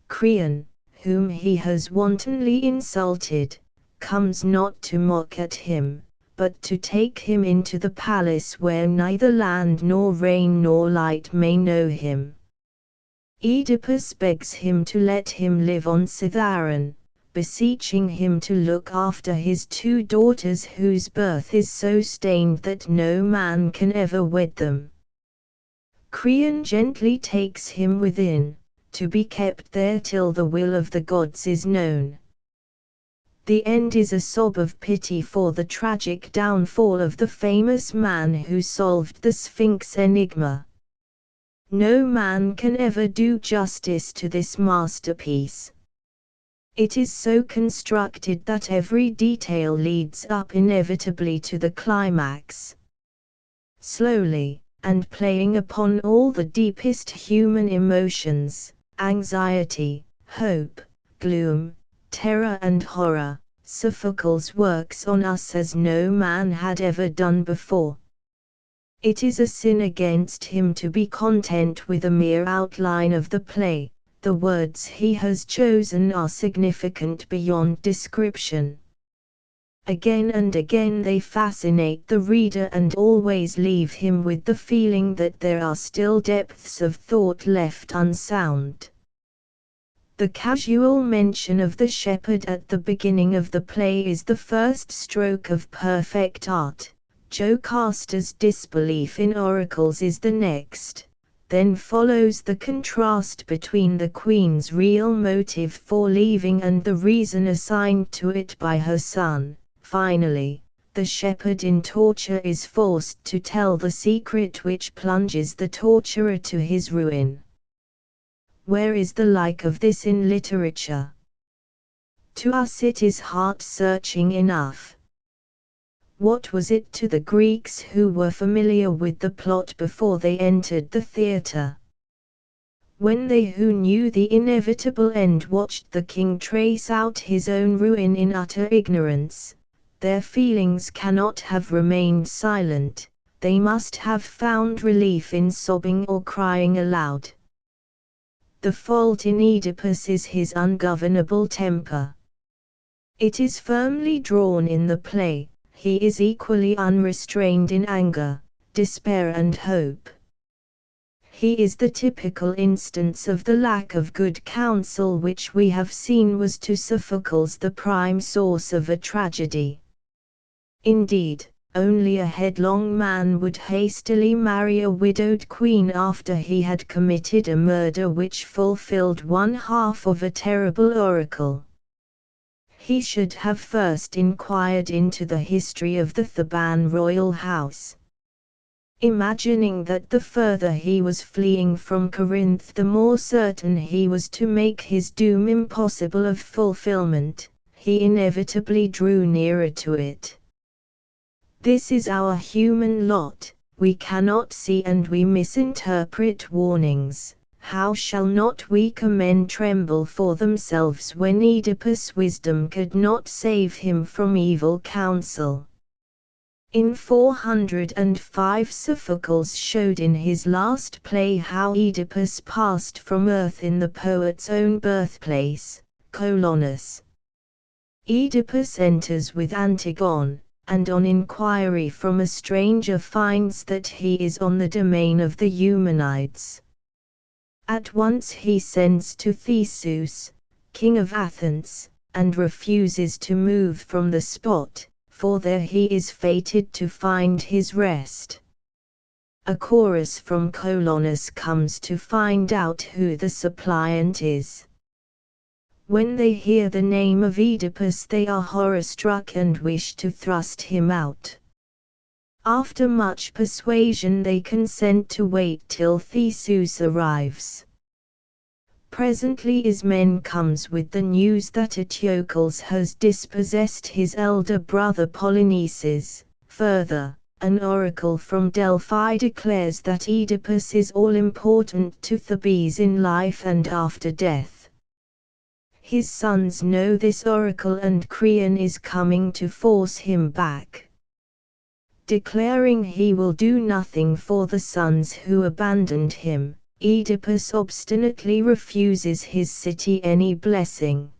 Creon, whom he has wantonly insulted, comes not to mock at him, but to take him into the palace where neither land nor rain nor light may know him. Oedipus begs him to let him live on Cythaeron, beseeching him to look after his two daughters whose birth is so stained that no man can ever wed them. Creon gently takes him within, to be kept there till the will of the gods is known. The end is a sob of pity for the tragic downfall of the famous man who solved the Sphinx enigma. No man can ever do justice to this masterpiece. It is so constructed that every detail leads up inevitably to the climax. Slowly, and playing upon all the deepest human emotions, anxiety, hope, gloom, terror and horror, Sophocles works on us as no man had ever done before. It is a sin against him to be content with a mere outline of the play. The words he has chosen are significant beyond description. Again and again they fascinate the reader and always leave him with the feeling that there are still depths of thought left unsound. The casual mention of the shepherd at the beginning of the play is the first stroke of perfect art. Jocasta's disbelief in oracles is the next. Then follows the contrast between the queen's real motive for leaving and the reason assigned to it by her son. Finally, the shepherd in torture is forced to tell the secret which plunges the torturer to his ruin. Where is the like of this in literature? To us it is heart-searching enough. What was it to the Greeks who were familiar with the plot before they entered the theatre? When they who knew the inevitable end watched the king trace out his own ruin in utter ignorance, their feelings cannot have remained silent, they must have found relief in sobbing or crying aloud. The fault in Oedipus is his ungovernable temper. It is firmly drawn in the play. He is equally unrestrained in anger, despair and hope. He is the typical instance of the lack of good counsel which we have seen was to Sophocles the prime source of a tragedy. Indeed, only a headlong man would hastily marry a widowed queen after he had committed a murder which fulfilled one half of a terrible oracle. He should have first inquired into the history of the Theban royal house. Imagining that the further he was fleeing from Corinth the more certain he was to make his doom impossible of fulfillment, he inevitably drew nearer to it. This is our human lot, we cannot see and we misinterpret warnings. How shall not weaker men tremble for themselves when Oedipus' wisdom could not save him from evil counsel? In 405 Sophocles showed in his last play how Oedipus passed from earth in the poet's own birthplace, Colonus. Oedipus enters with Antigone, and on inquiry from a stranger finds that he is on the domain of the Eumenides. At once he sends to Theseus, king of Athens, and refuses to move from the spot, for there he is fated to find his rest. A chorus from Colonus comes to find out who the suppliant is. When they hear the name of Oedipus they are horror-struck and wish to thrust him out. After much persuasion they consent to wait till Theseus arrives. Presently Ismen comes with the news that Eteocles has dispossessed his elder brother Polynices. Further, an oracle from Delphi declares that Oedipus is all-important to Thebes in life and after death. His sons know this oracle and Creon is coming to force him back. Declaring he will do nothing for the sons who abandoned him, Oedipus obstinately refuses his city any blessing.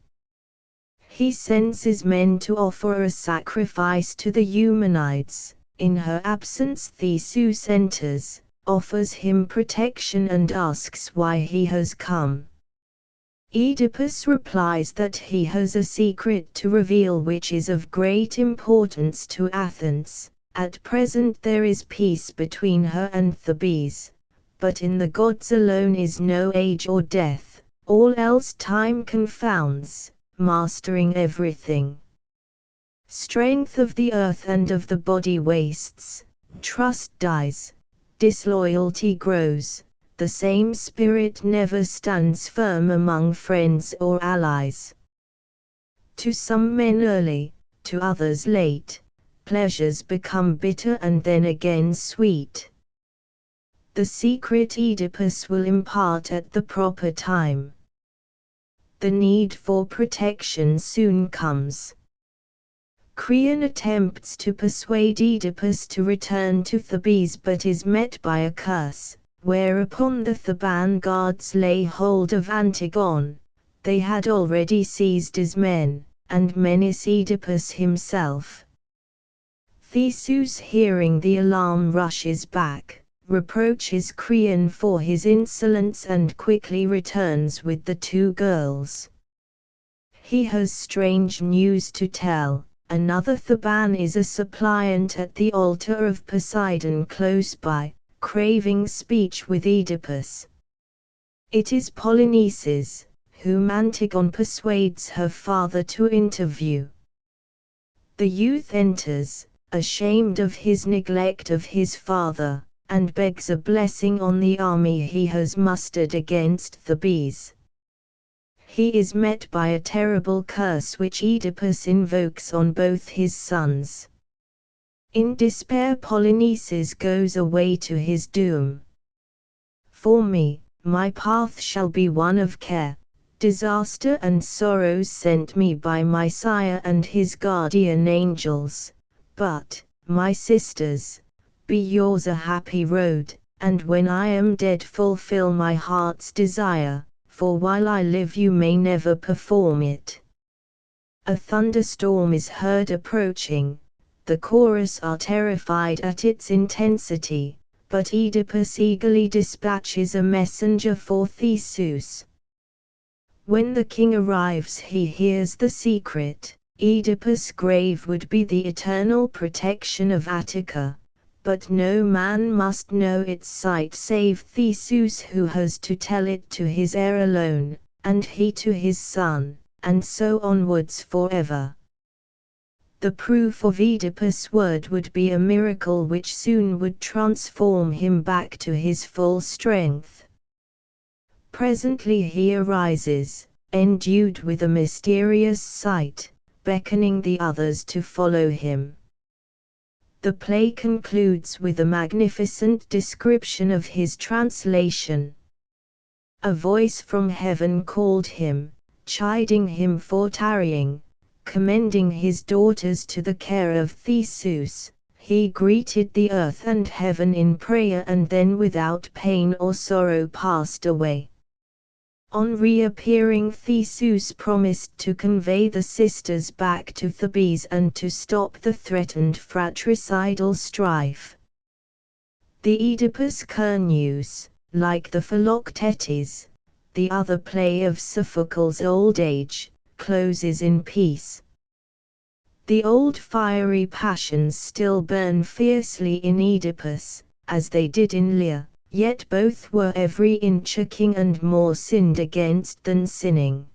He sends his men to offer a sacrifice to the Eumenides. In her absence Theseus enters, offers him protection and asks why he has come. Oedipus replies that he has a secret to reveal which is of great importance to Athens. At present there is peace between her and Thebes, but in the gods alone is no age or death, all else time confounds, mastering everything. Strength of the earth and of the body wastes, trust dies, disloyalty grows, the same spirit never stands firm among friends or allies. To some men early, to others late, pleasures become bitter and then again sweet. The secret Oedipus will impart at the proper time. The need for protection soon comes. Creon attempts to persuade Oedipus to return to Thebes but is met by a curse, whereupon the Theban guards lay hold of Antigone. They had already seized his men, and menace Oedipus himself. Theseus, hearing the alarm, rushes back, reproaches Creon for his insolence and quickly returns with the two girls. He has strange news to tell. Another Theban is a suppliant at the altar of Poseidon close by, craving speech with Oedipus. It is Polynices, whom Antigone persuades her father to interview. The youth enters, ashamed of his neglect of his father, and begs a blessing on the army he has mustered against Thebes. He is met by a terrible curse which Oedipus invokes on both his sons. In despair, Polynices goes away to his doom. For me, my path shall be one of care, disaster and sorrows sent me by my sire and his guardian angels. But, my sisters, be yours a happy road, and when I am dead fulfill my heart's desire, for while I live you may never perform it. A thunderstorm is heard approaching. The chorus are terrified at its intensity, but Oedipus eagerly dispatches a messenger for Theseus. When the king arrives, he hears the secret. Oedipus' grave would be the eternal protection of Attica, but no man must know its site save Theseus, who has to tell it to his heir alone, and he to his son, and so onwards forever. The proof of Oedipus' word would be a miracle which soon would transform him back to his full strength. Presently he arises, endued with a mysterious sight, beckoning the others to follow him. The play concludes with a magnificent description of his translation. A voice from heaven called him, chiding him for tarrying, commending his daughters to the care of Theseus. He greeted the earth and heaven in prayer and then without pain or sorrow passed away. On reappearing, Theseus promised to convey the sisters back to Thebes and to stop the threatened fratricidal strife. The Oedipus continues, like the Philoctetes, the other play of Sophocles' old age, closes in peace. The old fiery passions still burn fiercely in Oedipus, as they did in Lear. Yet both were every inch a king and more sinned against than sinning.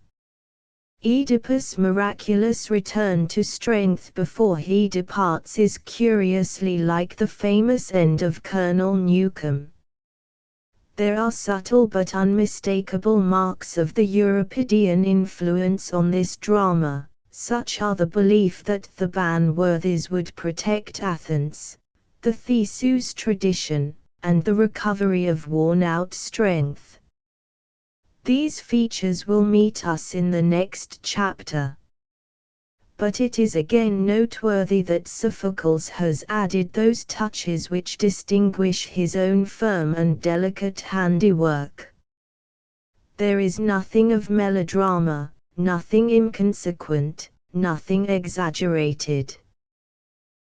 Oedipus' miraculous return to strength before he departs is curiously like the famous end of Colonel Newcome. There are subtle but unmistakable marks of the Euripidean influence on this drama. Such are the belief that Theban worthies would protect Athens, the Theseus tradition, and the recovery of worn-out strength. These features will meet us in the next chapter. But it is again noteworthy that Sophocles has added those touches which distinguish his own firm and delicate handiwork. There is nothing of melodrama, nothing inconsequent, nothing exaggerated.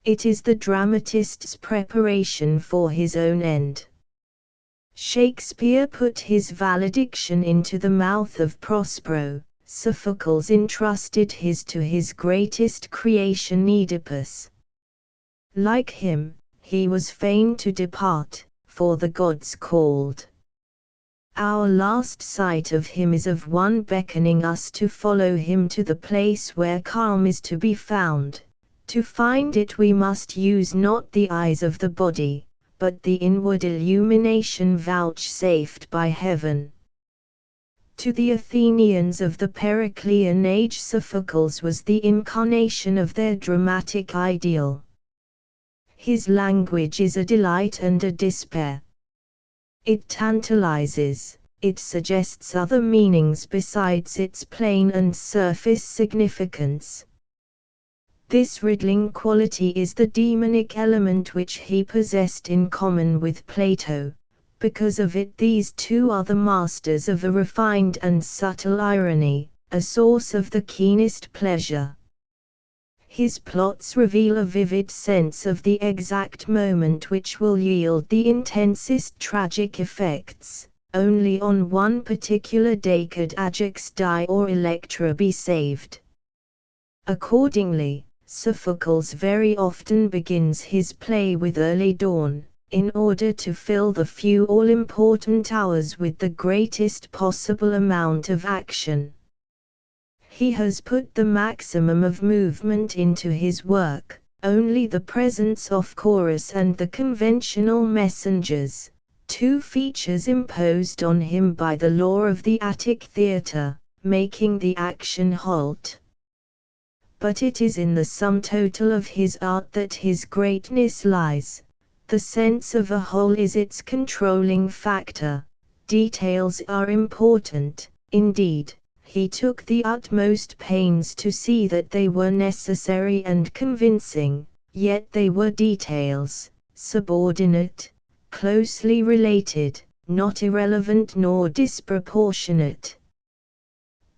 It is the dramatist's preparation for his own end. Shakespeare put his valediction into the mouth of Prospero. Sophocles entrusted his to his greatest creation, Oedipus. Like him, he was fain to depart, for the gods called. Our last sight of him is of one beckoning us to follow him to the place where calm is to be found. To find it we must use not the eyes of the body, but the inward illumination vouchsafed by heaven. To the Athenians of the Periclean age, Sophocles was the incarnation of their dramatic ideal. His language is a delight and a despair. It tantalizes, it suggests other meanings besides its plain and surface significance. This riddling quality is the demonic element which he possessed in common with Plato. Because of it these two are the masters of a refined and subtle irony, a source of the keenest pleasure. His plots reveal a vivid sense of the exact moment which will yield the intensest tragic effects. Only on one particular day could Ajax die or Electra be saved. Accordingly, Sophocles very often begins his play with early dawn, in order to fill the few all-important hours with the greatest possible amount of action. He has put the maximum of movement into his work. Only the presence of chorus and the conventional messengers, two features imposed on him by the law of the Attic theatre, making the action halt. But it is in the sum total of his art that his greatness lies. The sense of a whole is its controlling factor. Details are important, indeed. He took the utmost pains to see that they were necessary and convincing, yet they were details, subordinate, closely related, not irrelevant nor disproportionate.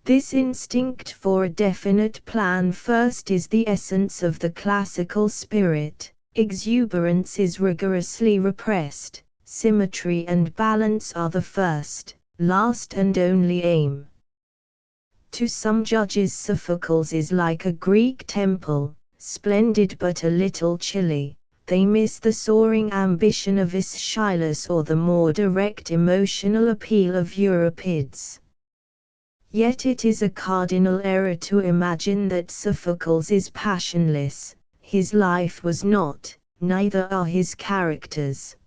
This instinct for a definite plan first is the essence of the classical spirit. Exuberance is rigorously repressed, symmetry and balance are the first, last and only aim. To some judges Sophocles is like a Greek temple, splendid but a little chilly. They miss the soaring ambition of Aeschylus or the more direct emotional appeal of Euripides. Yet it is a cardinal error to imagine that Sophocles is passionless. His life was not, neither are his characters.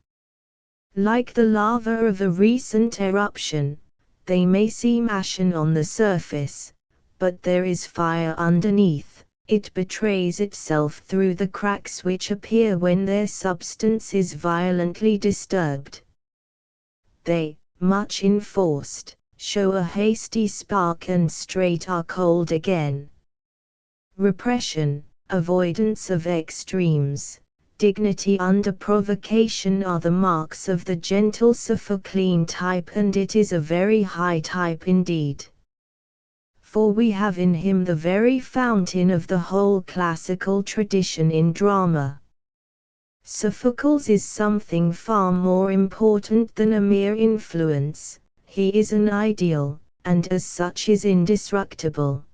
Like the lava of a recent eruption, they may seem ashen on the surface, but there is fire underneath. It betrays itself through the cracks which appear when their substance is violently disturbed. They, much enforced, show a hasty spark and straight are cold again. Repression, avoidance of extremes, dignity under provocation are the marks of the gentle Sophoclean type, and it is a very high type indeed. For we have in him the very fountain of the whole classical tradition in drama. Sophocles is something far more important than a mere influence. He is an ideal, and as such is indestructible.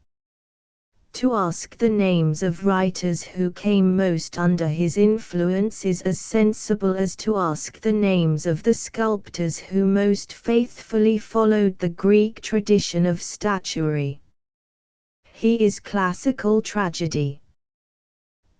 To ask the names of writers who came most under his influence is as sensible as to ask the names of the sculptors who most faithfully followed the Greek tradition of statuary. He is classical tragedy.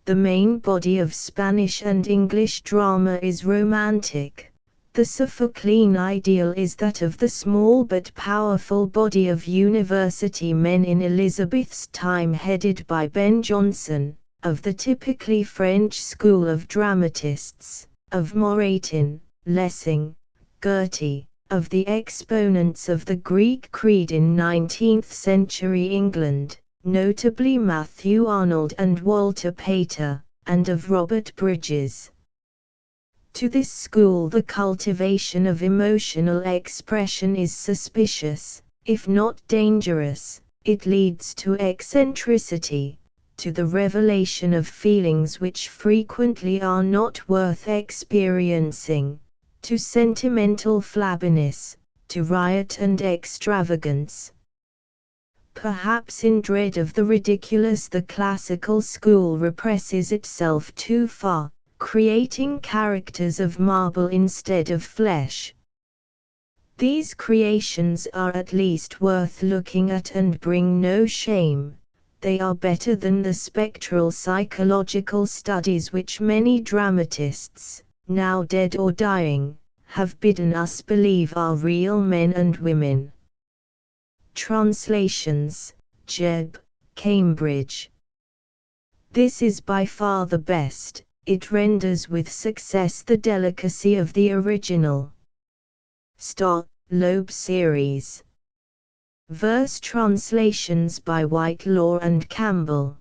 The main body of Spanish and English drama is romantic. The Sophoclean ideal is that of the small but powerful body of university men in Elizabeth's time headed by Ben Jonson, of the typically French school of dramatists, of Moratin, Lessing, Goethe, of the exponents of the Greek creed in 19th-century England, notably Matthew Arnold and Walter Pater, and of Robert Bridges. To this school the cultivation of emotional expression is suspicious, if not dangerous. It leads to eccentricity, to the revelation of feelings which frequently are not worth experiencing, to sentimental flabbiness, to riot and extravagance. Perhaps in dread of the ridiculous the classical school represses itself too far, creating characters of marble instead of flesh. These creations are at least worth looking at and bring no shame. They are better than the spectral psychological studies which many dramatists, now dead or dying, have bidden us believe are real men and women. Translations, Jebb, Cambridge. This is by far the best. It renders with success the delicacy of the original. Lumb series. Verse translations by Whitelaw and Campbell.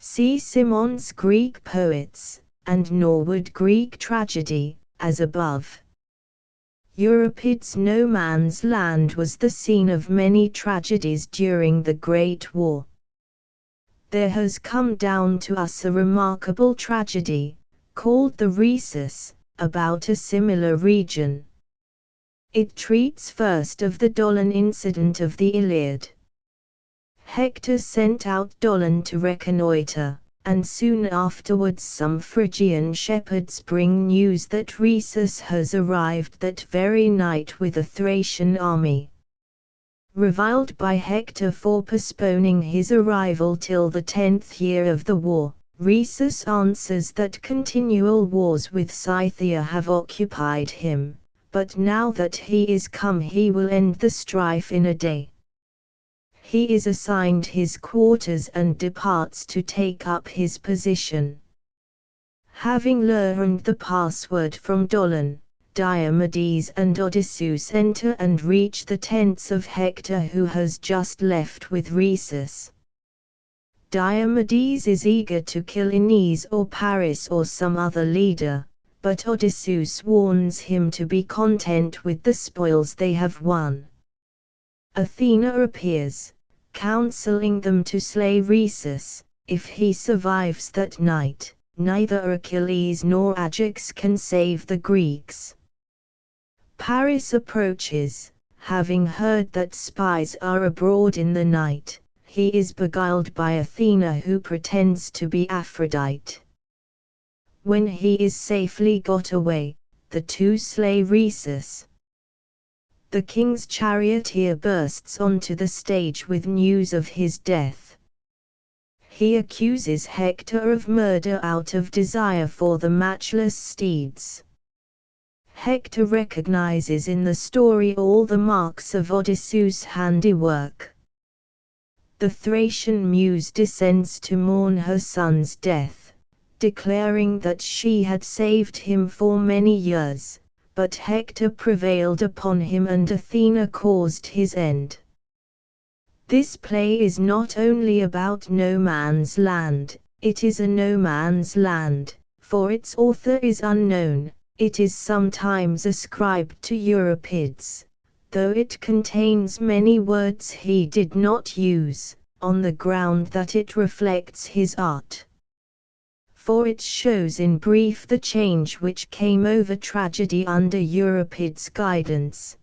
See Symonds' Greek Poets, and Norwood Greek Tragedy, as above. Euripides' No Man's Land was the scene of many tragedies during the Great War. There has come down to us a remarkable tragedy, called the Rhesus, about a similar region. It treats first of the Dolon incident of the Iliad. Hector sent out Dolon to reconnoiter, and soon afterwards some Phrygian shepherds bring news that Rhesus has arrived that very night with a Thracian army. Reviled by Hector for postponing his arrival till the 10th year of the war, Rhesus answers that continual wars with Scythia have occupied him, but now that he is come he will end the strife in a day. He is assigned his quarters and departs to take up his position. Having learned the password from Dolon, Diomedes and Odysseus enter and reach the tents of Hector, who has just left with Rhesus. Diomedes is eager to kill Aeneas or Paris or some other leader, but Odysseus warns him to be content with the spoils they have won. Athena appears, counseling them to slay Rhesus. If he survives that night, neither Achilles nor Ajax can save the Greeks. Paris approaches, having heard that spies are abroad in the night. He is beguiled by Athena, who pretends to be Aphrodite. When he is safely got away, the two slay Rhesus. The king's charioteer bursts onto the stage with news of his death. He accuses Hector of murder out of desire for the matchless steeds. Hector recognizes in the story all the marks of Odysseus' handiwork. The Thracian muse descends to mourn her son's death, declaring that she had saved him for many years, but Hector prevailed upon him and Athena caused his end. This play is not only about no man's land, it is a no man's land, for its author is unknown. It is sometimes ascribed to Euripides, though it contains many words he did not use, on the ground that it reflects his art. For it shows in brief the change which came over tragedy under Euripides' guidance.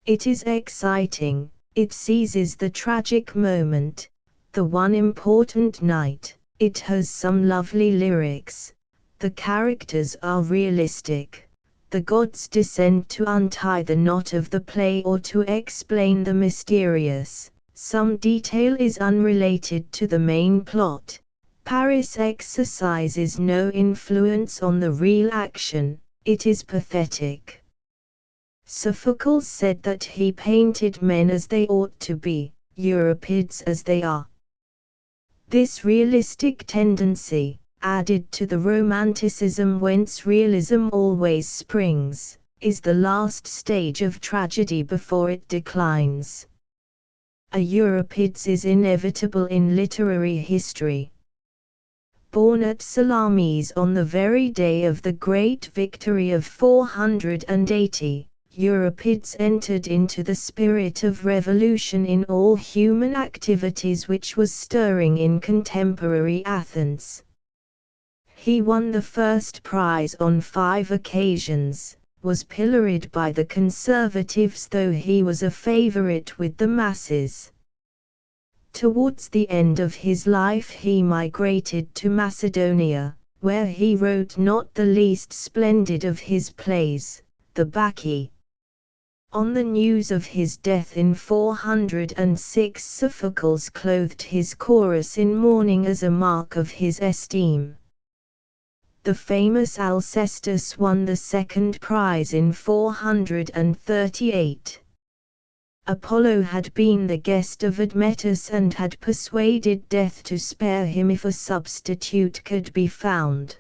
It is exciting, it seizes the tragic moment, the one important night, it has some lovely lyrics. The characters are realistic. The gods descend to untie the knot of the play or to explain the mysterious. Some detail is unrelated to the main plot. Paris exercises no influence on the real action. It is pathetic. Sophocles said that he painted men as they ought to be, Euripides as they are. This realistic tendency, added to the romanticism whence realism always springs, is the last stage of tragedy before it declines. A Euripides is inevitable in literary history. Born at Salamis on the very day of the great victory of 480, Euripides entered into the spirit of revolution in all human activities which was stirring in contemporary Athens. He won the first prize on 5 occasions, was pilloried by the conservatives though he was a favorite with the masses. Towards the end of his life he migrated to Macedonia, where he wrote not the least splendid of his plays, the Bacchae. On the news of his death in 406, Sophocles clothed his chorus in mourning as a mark of his esteem. The famous Alcestis won the second prize in 438. Apollo had been the guest of Admetus and had persuaded Death to spare him if a substitute could be found.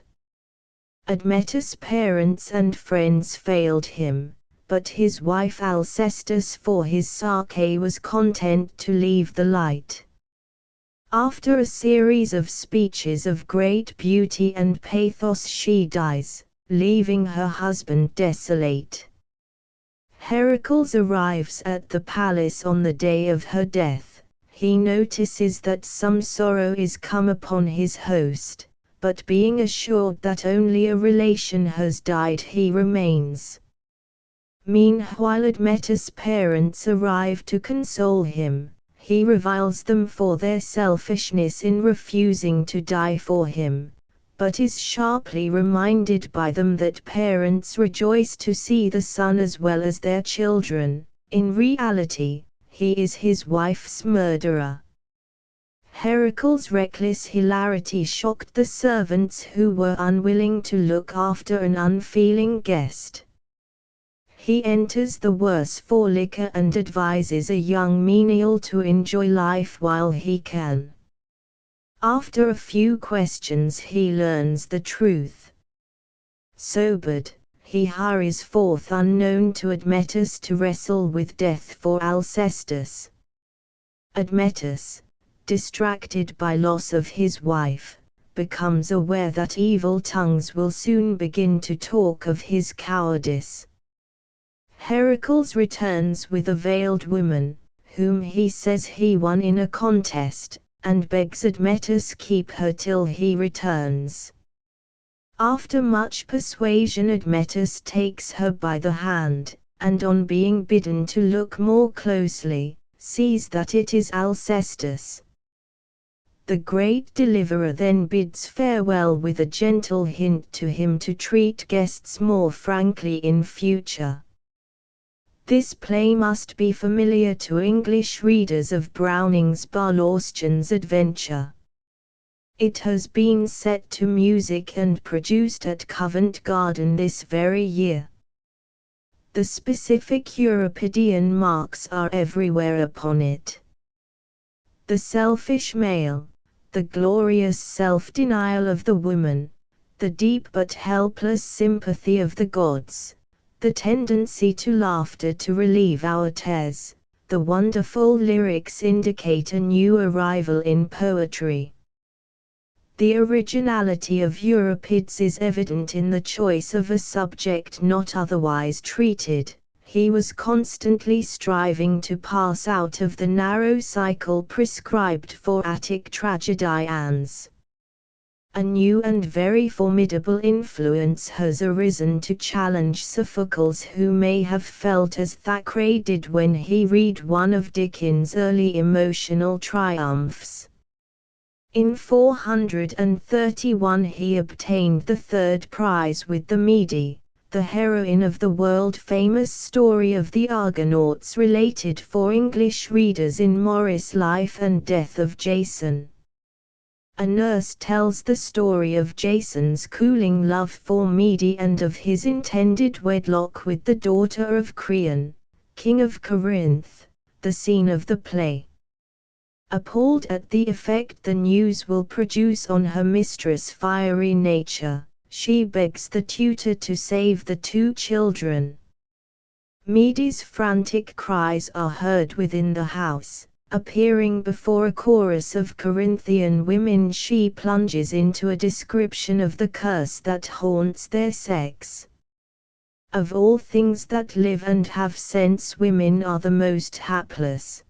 Admetus' parents and friends failed him, but his wife Alcestis for his Psyche was content to leave the light. After a series of speeches of great beauty and pathos, she dies, leaving her husband desolate. Heracles arrives at the palace on the day of her death. He notices that some sorrow is come upon his host, but being assured that only a relation has died, he remains. Meanwhile, Admetus' parents arrive to console him. He reviles them for their selfishness in refusing to die for him, but is sharply reminded by them that parents rejoice to see the son as well as their children. In reality, he is his wife's murderer. Heracles' reckless hilarity shocked the servants, who were unwilling to look after an unfeeling guest. He enters the worse for liquor and advises a young menial to enjoy life while he can. After a few questions, he learns the truth. Sobered, he hurries forth unknown to Admetus to wrestle with death for Alcestis. Admetus, distracted by loss of his wife, becomes aware that evil tongues will soon begin to talk of his cowardice. Heracles returns with a veiled woman, whom he says he won in a contest, and begs Admetus keep her till he returns. After much persuasion, Admetus takes her by the hand, and on being bidden to look more closely, sees that it is Alcestis. The great deliverer then bids farewell with a gentle hint to him to treat guests more frankly in future. This play must be familiar to English readers of Browning's Barlaustion's Adventure. It has been set to music and produced at Covent Garden this very year. The specific Euripidean marks are everywhere upon it. The selfish male, the glorious self-denial of the woman, the deep but helpless sympathy of the gods, the tendency to laughter to relieve our tears, the wonderful lyrics indicate a new arrival in poetry. The originality of Euripides is evident in the choice of a subject not otherwise treated. He was constantly striving to pass out of the narrow cycle prescribed for Attic tragedians. A new and very formidable influence has arisen to challenge Sophocles, who may have felt as Thackeray did when he read one of Dickens' early emotional triumphs. In 431 he obtained the third prize with the Mede, the heroine of the world-famous story of the Argonauts related for English readers in Morris' Life and Death of Jason. A nurse tells the story of Jason's cooling love for Mede and of his intended wedlock with the daughter of Creon, king of Corinth, the scene of the play. Appalled at the effect the news will produce on her mistress' fiery nature, she begs the tutor to save the two children. Mede's frantic cries are heard within the house. Appearing before a chorus of Corinthian women, she plunges into a description of the curse that haunts their sex. Of all things that live and have sense, women are the most hapless.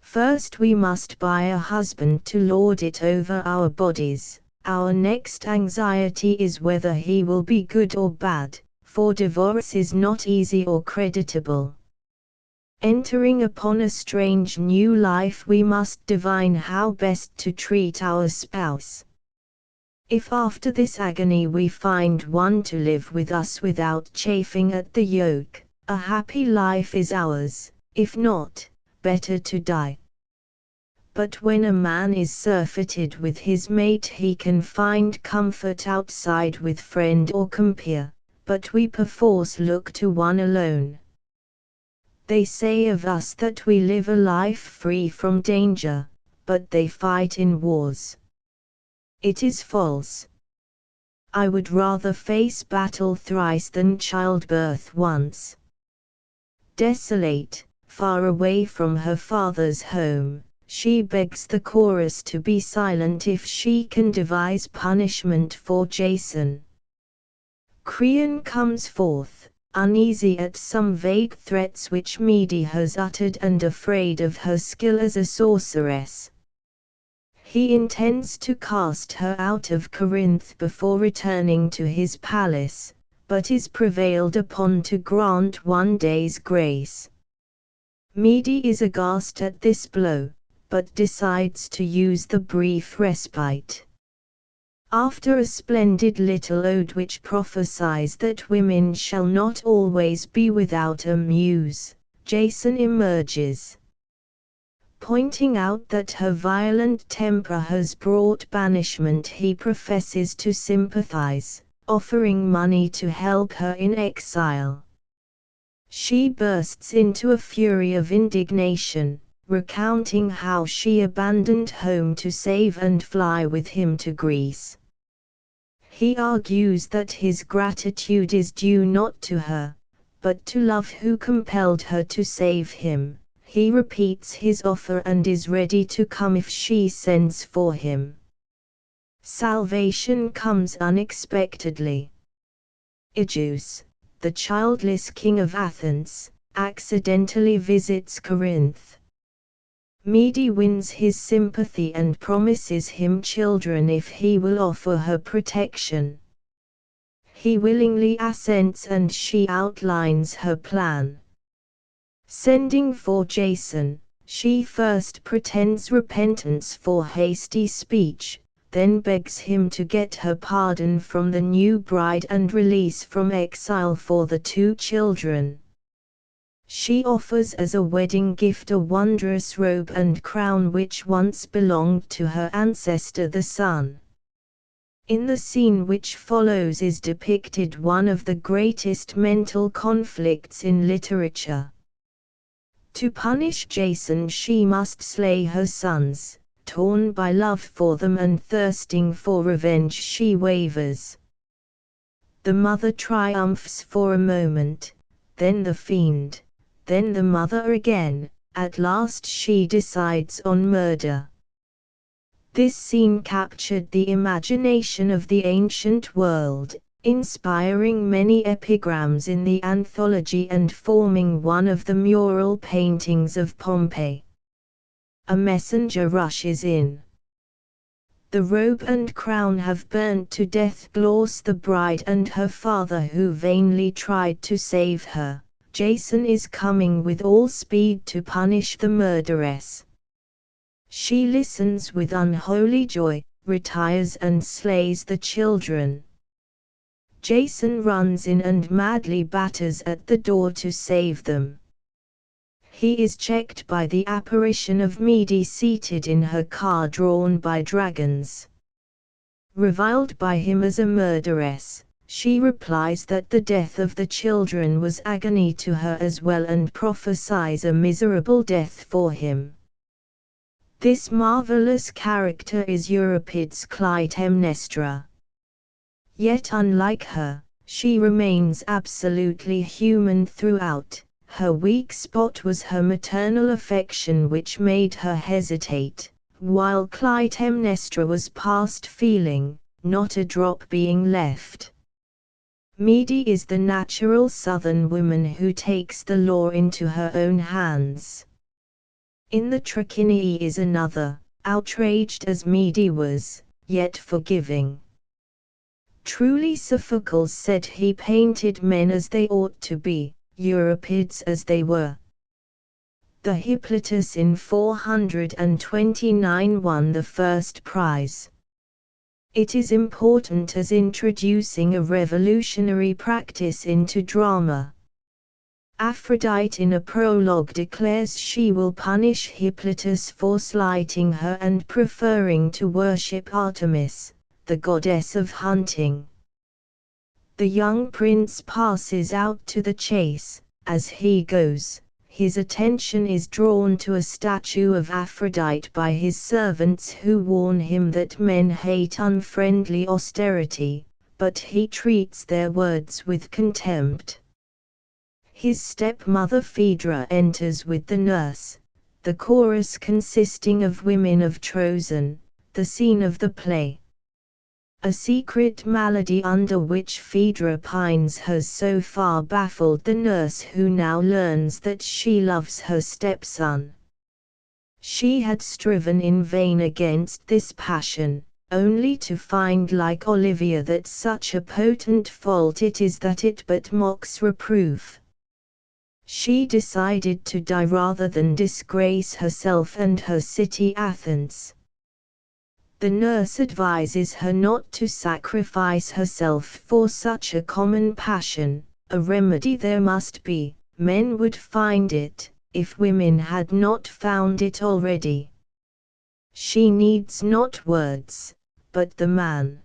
First we must buy a husband to lord it over our bodies. Our next anxiety is whether he will be good or bad, for divorce is not easy or creditable. Entering upon a strange new life, we must divine how best to treat our spouse. If after this agony we find one to live with us without chafing at the yoke, a happy life is ours; if not, better to die. But when a man is surfeited with his mate, he can find comfort outside with friend or compeer, but we perforce look to one alone. They say of us that we live a life free from danger, but they fight in wars. It is false. I would rather face battle thrice than childbirth once. Desolate, far away from her father's home, she begs the chorus to be silent if she can devise punishment for Jason. Creon comes forth, uneasy at some vague threats which Mede has uttered and afraid of her skill as a sorceress. He intends to cast her out of Corinth before returning to his palace, but is prevailed upon to grant 1 day's grace. Mede is aghast at this blow, but decides to use the brief respite. After a splendid little ode which prophesies that women shall not always be without a muse, Jason emerges. Pointing out that her violent temper has brought banishment, he professes to sympathize, offering money to help her in exile. She bursts into a fury of indignation, recounting how she abandoned home to save and fly with him to Greece. He argues that his gratitude is due not to her, but to Love who compelled her to save him. He repeats his offer and is ready to come if she sends for him. Salvation comes unexpectedly. Aegeus, the childless king of Athens, accidentally visits Corinth. Mede wins his sympathy and promises him children if he will offer her protection. He willingly assents and she outlines her plan. Sending for Jason, she first pretends repentance for hasty speech, then begs him to get her pardon from the new bride and release from exile for the 2 children. She offers as a wedding gift a wondrous robe and crown which once belonged to her ancestor the sun. In the scene which follows is depicted one of the greatest mental conflicts in literature. To punish Jason she must slay her sons, torn by love for them and thirsting for revenge she wavers. The mother triumphs for a moment, then the fiend, then the mother again, at last she decides on murder. This scene captured the imagination of the ancient world, inspiring many epigrams in the anthology and forming one of the mural paintings of Pompeii. A messenger rushes in. The robe and crown have burnt to death Glauce the bride and her father who vainly tried to save her. Jason is coming with all speed to punish the murderess. She listens with unholy joy, retires and slays the children. Jason runs in and madly batters at the door to save them. He is checked by the apparition of Mede seated in her car drawn by dragons. Reviled by him as a murderess, she replies that the death of the children was agony to her as well and prophesies a miserable death for him. This marvelous character is Euripides' Clytemnestra. Yet unlike her, she remains absolutely human throughout. Her weak spot was her maternal affection which made her hesitate, while Clytemnestra was past feeling, not a drop being left. Mede is the natural southern woman who takes the law into her own hands. In the Trachiniae is another, outraged as Mede was, yet forgiving. Truly Sophocles said he painted men as they ought to be, Euripides as they were. The Hippolytus in 429 won the first prize. It is important as introducing a revolutionary practice into drama. Aphrodite in a prologue declares she will punish Hippolytus for slighting her and preferring to worship Artemis, the goddess of hunting. The young prince passes out to the chase. As he goes, his attention is drawn to a statue of Aphrodite by his servants who warn him that men hate unfriendly austerity, but he treats their words with contempt. His stepmother Phaedra enters with the nurse. the chorus consisting of women of Trozen, the scene of the play. A secret malady under which Phaedra pines has so far baffled the nurse, who now learns that she loves her stepson. She had striven in vain against this passion, only to find, like Olivia, that such a potent fault it is that it but mocks reproof. She decided to die rather than disgrace herself and her city Athens. The nurse advises her not to sacrifice herself for such a common passion. A remedy there must be, men would find it, if women had not found it already. She needs not words, but the man.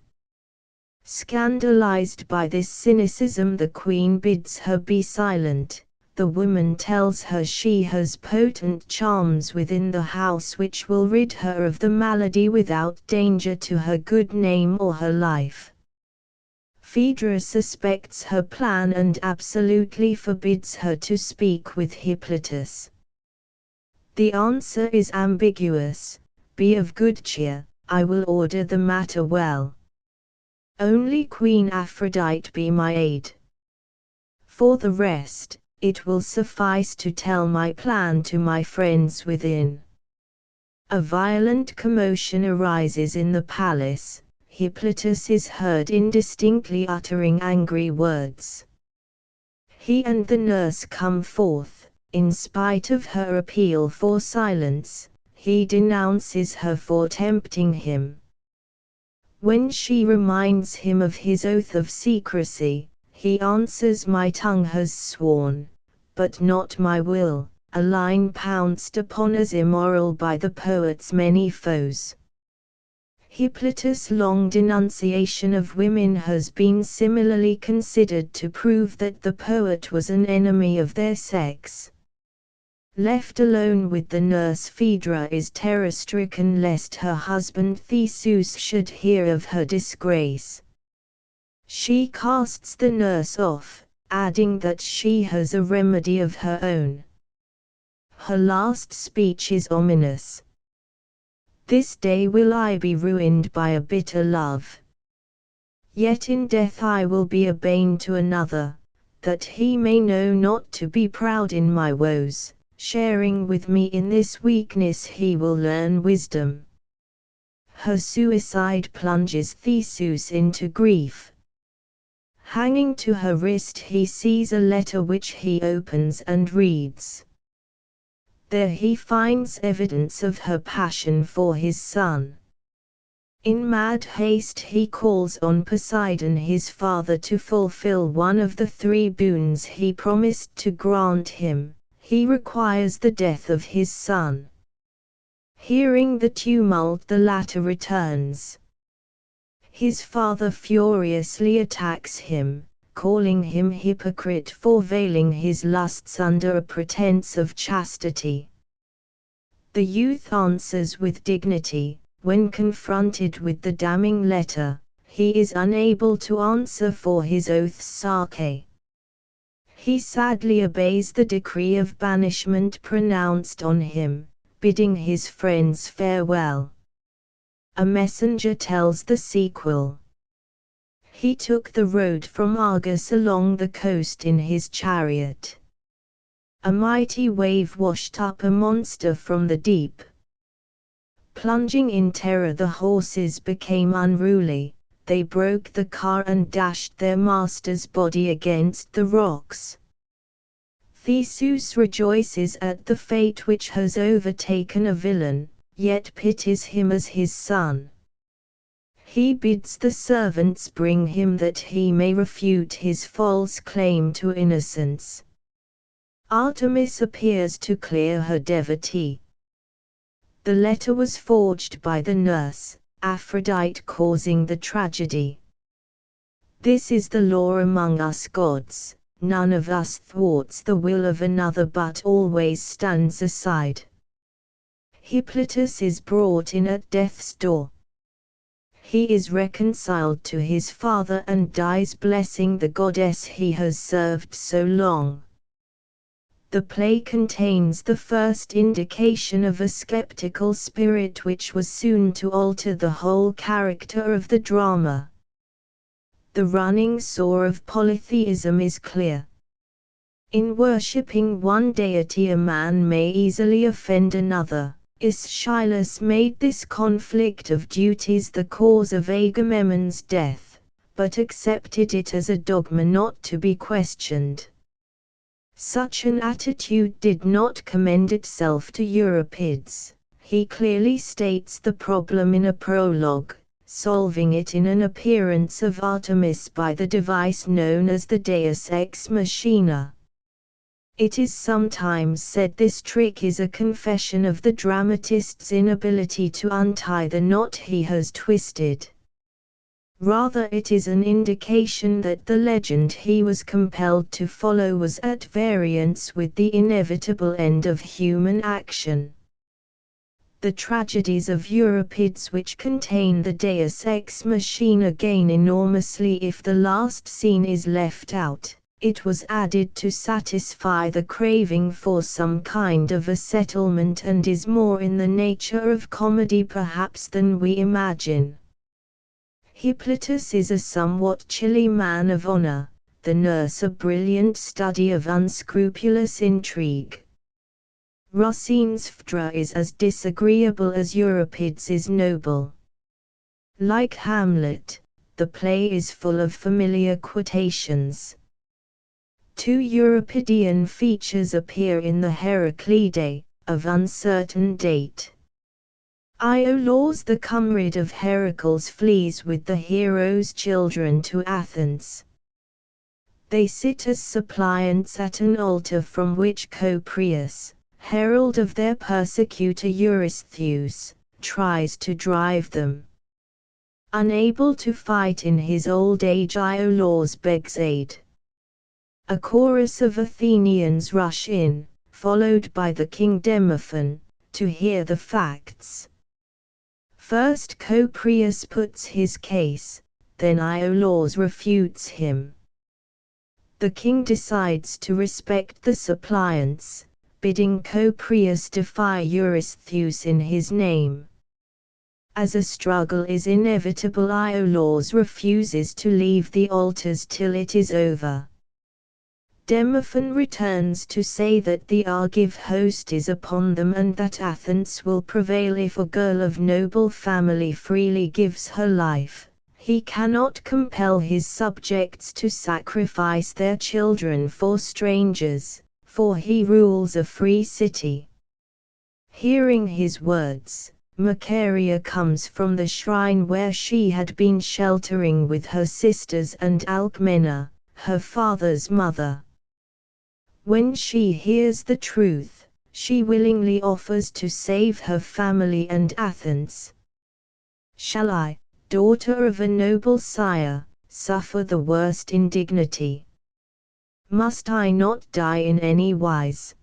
Scandalized by this cynicism, the queen bids her be silent. The woman tells her she has potent charms within the house which will rid her of the malady without danger to her good name or her life. Phaedra suspects her plan and absolutely forbids her to speak with Hippolytus. The answer is ambiguous: be of good cheer, I will order the matter well. Only Queen Aphrodite be my aid. For the rest, it will suffice to tell my plan to my friends within. A violent commotion arises in the palace. Hippolytus is heard indistinctly uttering angry words. He and the nurse come forth. In spite of her appeal for silence, he denounces her for tempting him. When she reminds him of his oath of secrecy, he answers, my tongue has sworn, but not my will, a line pounced upon as immoral by the poet's many foes. Hippolytus' long denunciation of women has been similarly considered to prove that the poet was an enemy of their sex. Left alone with the nurse, Phaedra is terror-stricken lest her husband Theseus should hear of her disgrace. She casts the nurse off, adding that she has a remedy of her own. Her last speech is ominous. This day will I be ruined by a bitter love. Yet in death I will be a bane to another, that he may know not to be proud in my woes. Sharing with me in this weakness he will learn wisdom. Her suicide plunges Theseus into grief. Hanging to her wrist he sees a letter which he opens and reads. There he finds evidence of her passion for his son. In mad haste he calls on Poseidon his father to fulfill one of the 3 boons he promised to grant him. He requires the death of his son. Hearing the tumult, the latter returns. His father furiously attacks him, calling him hypocrite for veiling his lusts under a pretense of chastity. The youth answers with dignity. When confronted with the damning letter, he is unable to answer for his oath's sake. He sadly obeys the decree of banishment pronounced on him, bidding his friends farewell. A messenger tells the sequel. He took the road from Argos along the coast in his chariot. A mighty wave washed up a monster from the deep. Plunging in terror, the horses became unruly. They broke the car and dashed their master's body against the rocks. Theseus rejoices at the fate which has overtaken a villain, yet pities him as his son. He bids the servants bring him that he may refute his false claim to innocence. Artemis appears to clear her devotee. The letter was forged by the nurse, Aphrodite causing the tragedy. This is the law among us gods. None of us thwarts the will of another but always stands aside. Hippolytus is brought in at death's door. He is reconciled to his father and dies blessing the goddess he has served so long. The play contains the first indication of a skeptical spirit which was soon to alter the whole character of the drama. The running source of polytheism is clear. In worshipping one deity a man may easily offend another. Aeschylus made this conflict of duties the cause of Agamemnon's death, but accepted it as a dogma not to be questioned. Such an attitude did not commend itself to Euripides. He clearly states the problem in a prologue, solving it in an appearance of Artemis by the device known as the Deus ex machina. It is sometimes said this trick is a confession of the dramatist's inability to untie the knot he has twisted. Rather, it is an indication that the legend he was compelled to follow was at variance with the inevitable end of human action. The tragedies of Euripides which contain the Deus ex machina gain enormously if the last scene is left out. It was added to satisfy the craving for some kind of a settlement and is more in the nature of comedy perhaps than we imagine. Hippolytus is a somewhat chilly man of honor, the nurse a brilliant study of unscrupulous intrigue. Racine's Phaedra is as disagreeable as Euripides is noble. Like Hamlet, the play is full of familiar quotations. Two Euripidean features appear in the Heraclidae, of uncertain date. Iolaus the comrade of Heracles flees with the hero's children to Athens. They sit as suppliants at an altar from which Copreus, herald of their persecutor Eurystheus, tries to drive them. Unable to fight in his old age, Iolaus begs aid. A chorus of Athenians rush in, followed by the king Demophon, to hear the facts. First Copreus puts his case, then Iolaus refutes him. The king decides to respect the suppliants, bidding Copreus defy Eurystheus in his name. As a struggle is inevitable, Iolaus refuses to leave the altars till it is over. Demophon returns to say that the Argive host is upon them and that Athens will prevail if a girl of noble family freely gives her life. He cannot compel his subjects to sacrifice their children for strangers, for he rules a free city. Hearing his words, Macaria comes from the shrine where she had been sheltering with her sisters and Alcmena, her father's mother. When she hears the truth, she willingly offers to save her family and Athens. Shall I, daughter of a noble sire, suffer the worst indignity? Must I not die in any wise?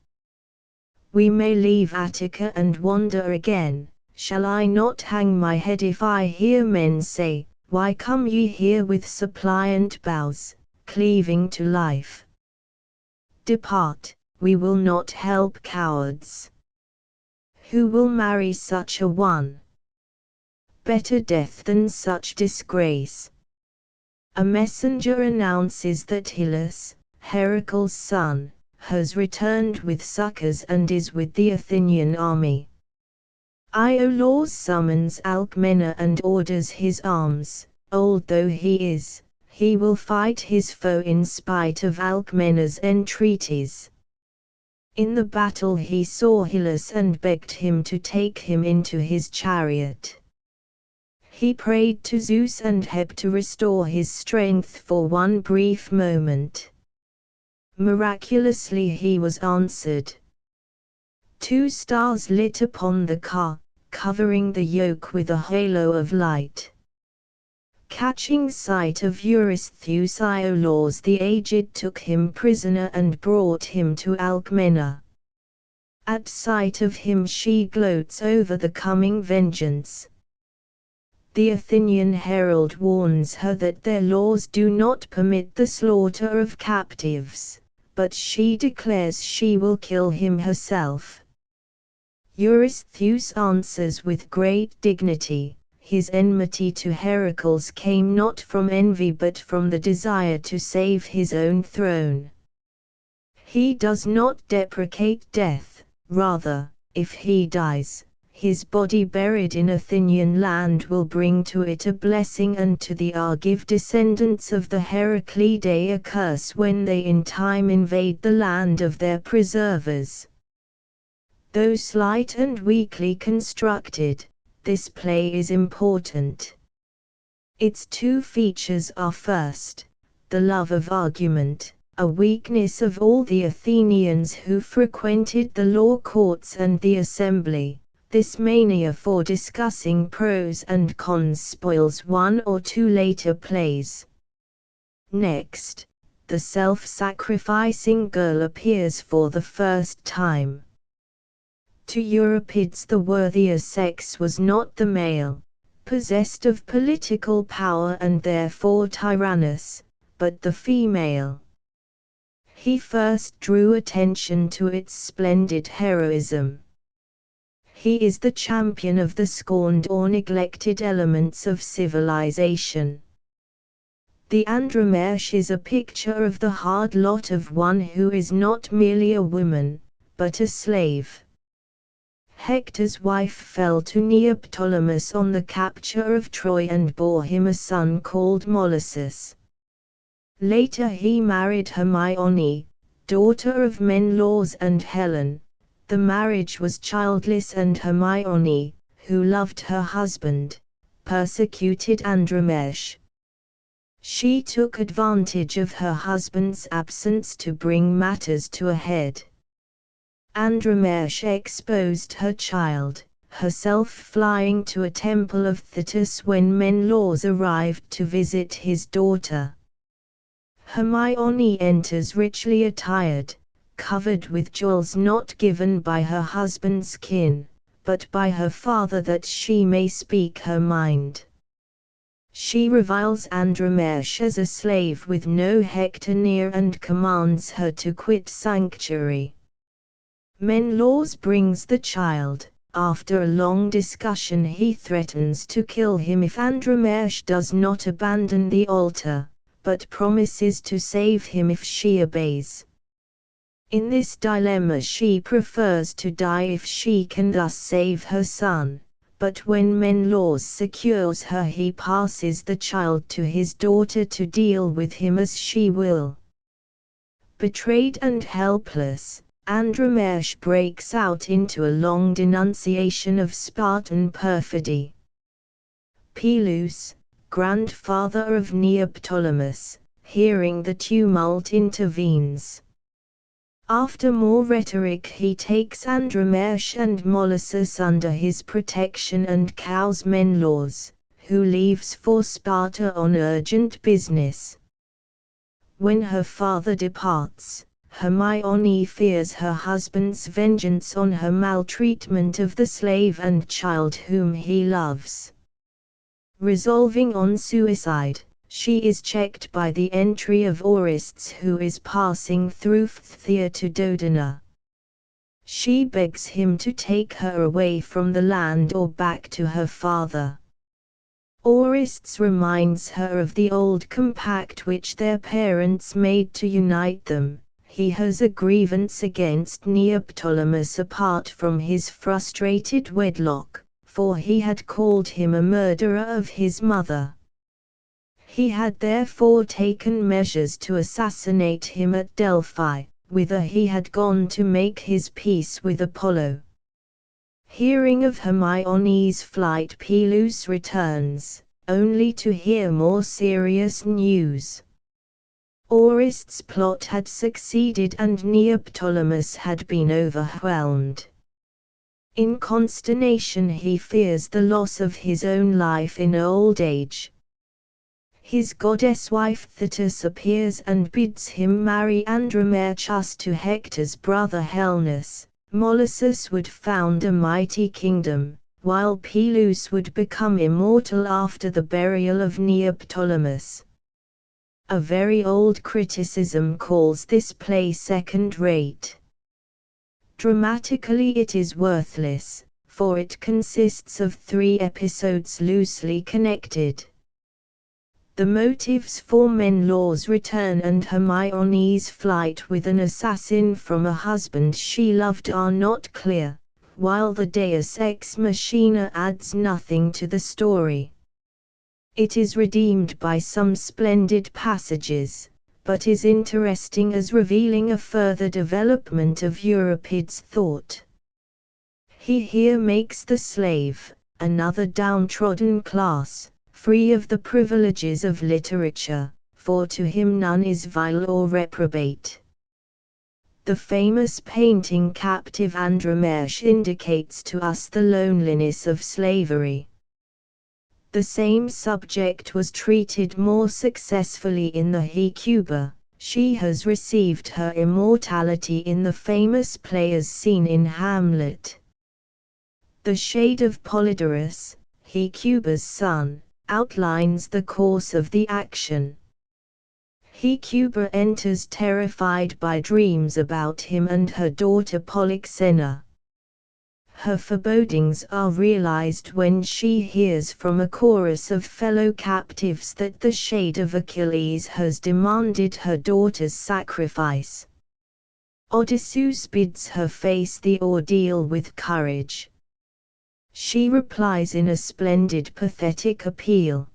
We may leave Attica and wander again. Shall I not hang my head if I hear men say, "Why come ye here with suppliant bows, cleaving to life? Depart, we will not help cowards. Who will marry such a one? Better death than such disgrace." A messenger announces that Hyllus, Heracles' son, has returned with succors and is with the Athenian army. Iolaus summons Alcmena and orders his arms. Old though he is, he will fight his foe in spite of Alcmena's entreaties. In the battle he saw Hyllus and begged him to take him into his chariot. He prayed to Zeus and Hebe to restore his strength for one brief moment. Miraculously he was answered. 2 stars lit upon the car, covering the yoke with a halo of light. Catching sight of Eurystheus, Iolaus the aged took him prisoner and brought him to Alcmena. At sight of him she gloats over the coming vengeance. The Athenian herald warns her that their laws do not permit the slaughter of captives, but she declares she will kill him herself. Eurystheus answers with great dignity, his enmity to Heracles came not from envy but from the desire to save his own throne. He does not deprecate death, rather, if he dies, his body buried in Athenian land will bring to it a blessing and to the Argive descendants of the Heraclidae a curse when they in time invade the land of their preservers. Though slight and weakly constructed, this play is important. Its two features are first, the love of argument, a weakness of all the Athenians who frequented the law courts and the assembly. This mania for discussing pros and cons spoils one or two later plays. Next, the self-sacrificing girl appears for the first time. To Euripides the worthier sex was not the male, possessed of political power and therefore tyrannous, but the female. He first drew attention to its splendid heroism. He is the champion of the scorned or neglected elements of civilization. The Andromache is a picture of the hard lot of one who is not merely a woman, but a slave. Hector's wife fell to Neoptolemus on the capture of Troy and bore him a son called Molossus. Later he married Hermione, daughter of Menelaus and Helen. The marriage was childless and Hermione, who loved her husband, persecuted Andromache. She took advantage of her husband's absence to bring matters to a head. Andromache exposed her child, herself flying to a temple of Thetis when Menelaus arrived to visit his daughter. Hermione enters richly attired, covered with jewels not given by her husband's kin, but by her father that she may speak her mind. She reviles Andromache as a slave with no Hector near and commands her to quit sanctuary. Menelaus brings the child. After a long discussion he threatens to kill him if Andromache does not abandon the altar, but promises to save him if she obeys. In this dilemma she prefers to die if she can thus save her son, but when Menelaus secures her he passes the child to his daughter to deal with him as she will. Betrayed and helpless, Andromache breaks out into a long denunciation of Spartan perfidy. Peleus, grandfather of Neoptolemus, hearing the tumult intervenes. After more rhetoric he takes Andromache and Molossus under his protection and cows Menelaus, who leaves for Sparta on urgent business. When her father departs, Hermione fears her husband's vengeance on her maltreatment of the slave and child whom he loves. Resolving on suicide, she is checked by the entry of Orestes who is passing through Phthia to Dodona. She begs him to take her away from the land or back to her father. Orestes reminds her of the old compact which their parents made to unite them. He has a grievance against Neoptolemus apart from his frustrated wedlock, for he had called him a murderer of his mother. He had therefore taken measures to assassinate him at Delphi, whither he had gone to make his peace with Apollo. Hearing of Hermione's flight, Peleus returns, only to hear more serious news. Orestes' plot had succeeded and Neoptolemus had been overwhelmed. In consternation he fears the loss of his own life in old age. His goddess wife Thetis appears and bids him marry Andromache to Hector's brother Hellas. Molossus would found a mighty kingdom, while Peleus would become immortal after the burial of Neoptolemus. A very old criticism calls this play second-rate. Dramatically it is worthless, for it consists of 3 episodes loosely connected. The motives for Menelau's return and Hermione's flight with an assassin from a husband she loved are not clear, while the Deus Ex Machina adds nothing to the story. It is redeemed by some splendid passages, but is interesting as revealing a further development of Euripides' thought. He here makes the slave, another downtrodden class, free of the privileges of literature, for to him none is vile or reprobate. The famous painting Captive Andromache indicates to us the loneliness of slavery. The same subject was treated more successfully in the Hecuba. She has received her immortality in the famous play as seen in Hamlet. The shade of Polydorus, Hecuba's son, outlines the course of the action. Hecuba enters terrified by dreams about him and her daughter Polyxena. Her forebodings are realized when she hears from a chorus of fellow captives that the shade of Achilles has demanded her daughter's sacrifice. Odysseus bids her face the ordeal with courage. She replies in a splendid pathetic appeal.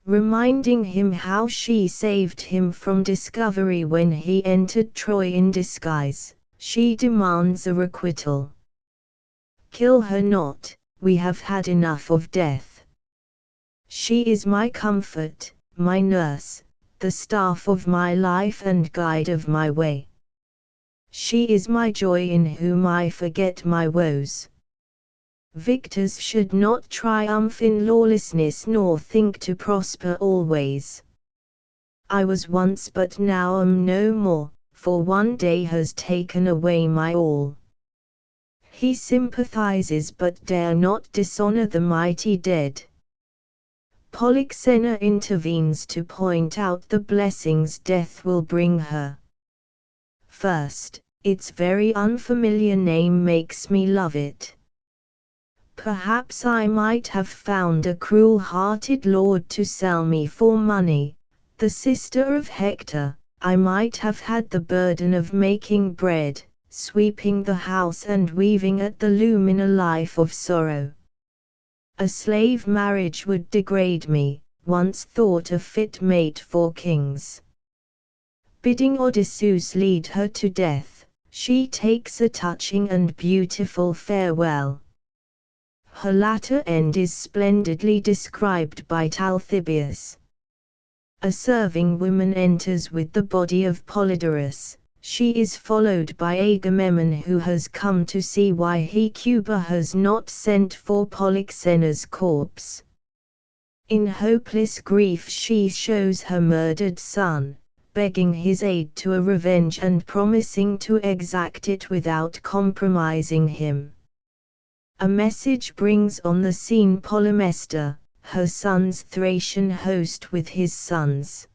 Reminding him how she saved him from discovery when he entered Troy in disguise, she demands a requital. Kill her not, we have had enough of death. She is my comfort, my nurse, the staff of my life and guide of my way. She is my joy in whom I forget my woes. Victors should not triumph in lawlessness nor think to prosper always. I was once but now am no more, for one day has taken away my all. He sympathizes but dare not dishonor the mighty dead. Polyxena intervenes to point out the blessings death will bring her. First, its very unfamiliar name makes me love it. Perhaps I might have found a cruel-hearted lord to sell me for money, the sister of Hector. I might have had the burden of making bread, sweeping the house and weaving at the loom in a life of sorrow. A slave marriage would degrade me, once thought a fit mate for kings. Bidding Odysseus lead her to death, she takes a touching and beautiful farewell. Her latter end is splendidly described by Talthybius. A serving woman enters with the body of Polydorus. She is followed by Agamemnon, who has come to see why Hecuba has not sent for Polyxena's corpse. In hopeless grief she shows her murdered son, begging his aid to a revenge and promising to exact it without compromising him. A message brings on the scene Polymestor, her son's Thracian host with his sons.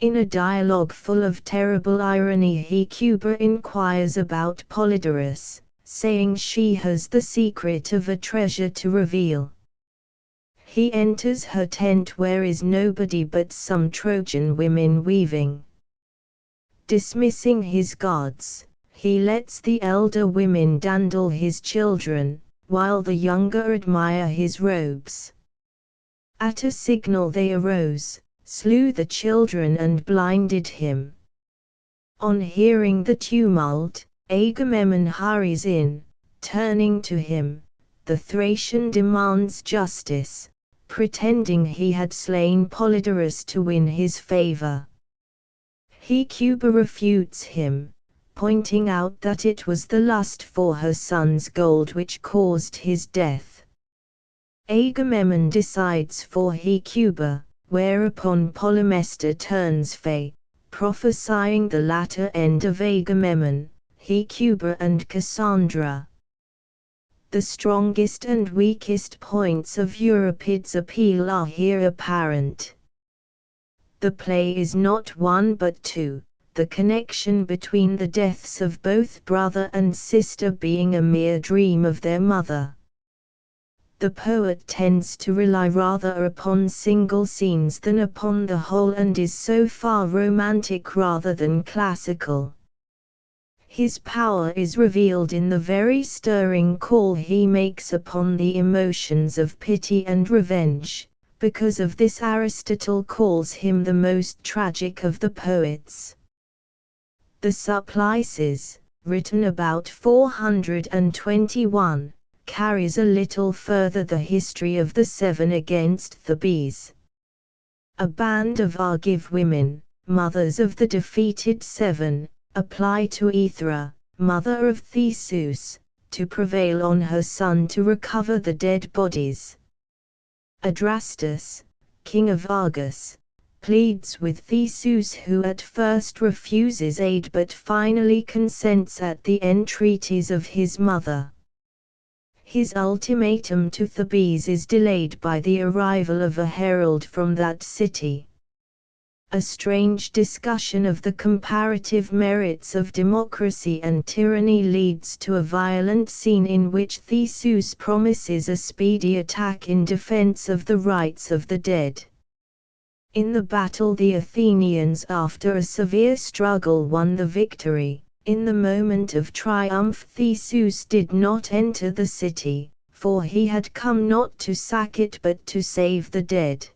In a dialogue full of terrible irony, Hecuba inquires about Polydorus, saying she has the secret of a treasure to reveal. He enters her tent where is nobody but some Trojan women weaving. Dismissing his guards, he lets the elder women dandle his children, while the younger admire his robes. At a signal they arose, slew the children and blinded him. On hearing the tumult, Agamemnon hurries in. Turning to him, the Thracian demands justice, pretending he had slain Polydorus to win his favor. Hecuba refutes him, pointing out that it was the lust for her son's gold which caused his death. Agamemnon decides for Hecuba, whereupon Polymestor turns fey, prophesying the latter end of Agamemnon, Hecuba and Cassandra. The strongest and weakest points of Euripides' appeal are here apparent. The play is not one but two, the connection between the deaths of both brother and sister being a mere dream of their mother. The poet tends to rely rather upon single scenes than upon the whole and is so far romantic rather than classical. His power is revealed in the very stirring call he makes upon the emotions of pity and revenge. Because of this Aristotle calls him the most tragic of the poets. The Supplices, written about 421, carries a little further the history of the seven against Thebes. A band of Argive women, mothers of the defeated seven, apply to Aethra, mother of Theseus, to prevail on her son to recover the dead bodies. Adrastus, king of Argos, pleads with Theseus, who at first refuses aid but finally consents at the entreaties of his mother. His ultimatum to Thebes is delayed by the arrival of a herald from that city. A strange discussion of the comparative merits of democracy and tyranny leads to a violent scene in which Theseus promises a speedy attack in defense of the rights of the dead. In the battle the Athenians, after a severe struggle, won the victory. In the moment of triumph Theseus did not enter the city, for he had come not to sack it but to save the dead.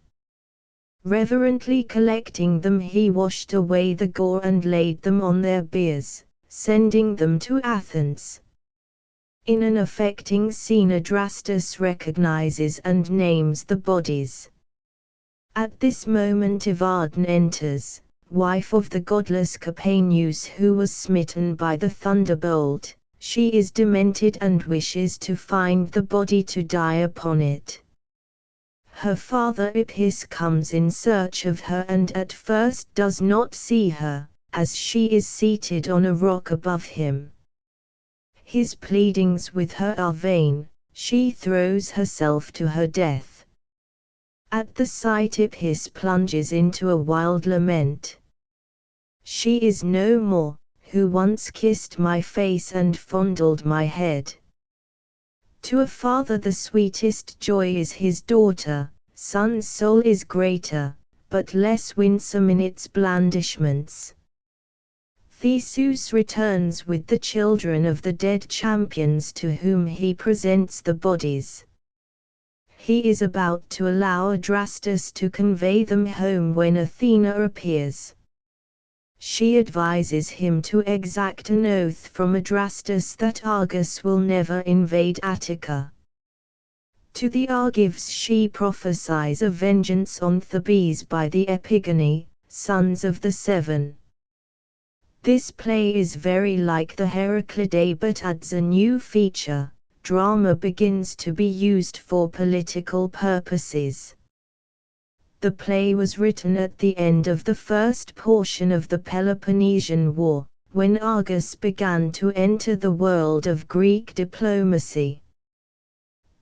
Reverently collecting them he washed away the gore and laid them on their biers, sending them to Athens. In an affecting scene Adrastus recognizes and names the bodies. At this moment Evadne enters, wife of the godless Capaneus who was smitten by the thunderbolt. She is demented and wishes to find the body to die upon it. Her father Iphis comes in search of her and at first does not see her, as she is seated on a rock above him. His pleadings with her are vain, she throws herself to her death. At the sight Iphis plunges into a wild lament. She is no more, who once kissed my face and fondled my head. To a father the sweetest joy is his daughter, son's soul is greater, but less winsome in its blandishments. Theseus returns with the children of the dead champions to whom he presents the bodies. He is about to allow Adrastus to convey them home when Athena appears. She advises him to exact an oath from Adrastus that Argos will never invade Attica. To the Argives she prophesies a vengeance on Thebes by the Epigoni, sons of the Seven. This play is very like the Heraclidae but adds a new feature: drama begins to be used for political purposes. The play was written at the end of the first portion of the Peloponnesian War, when Argos began to enter the world of Greek diplomacy.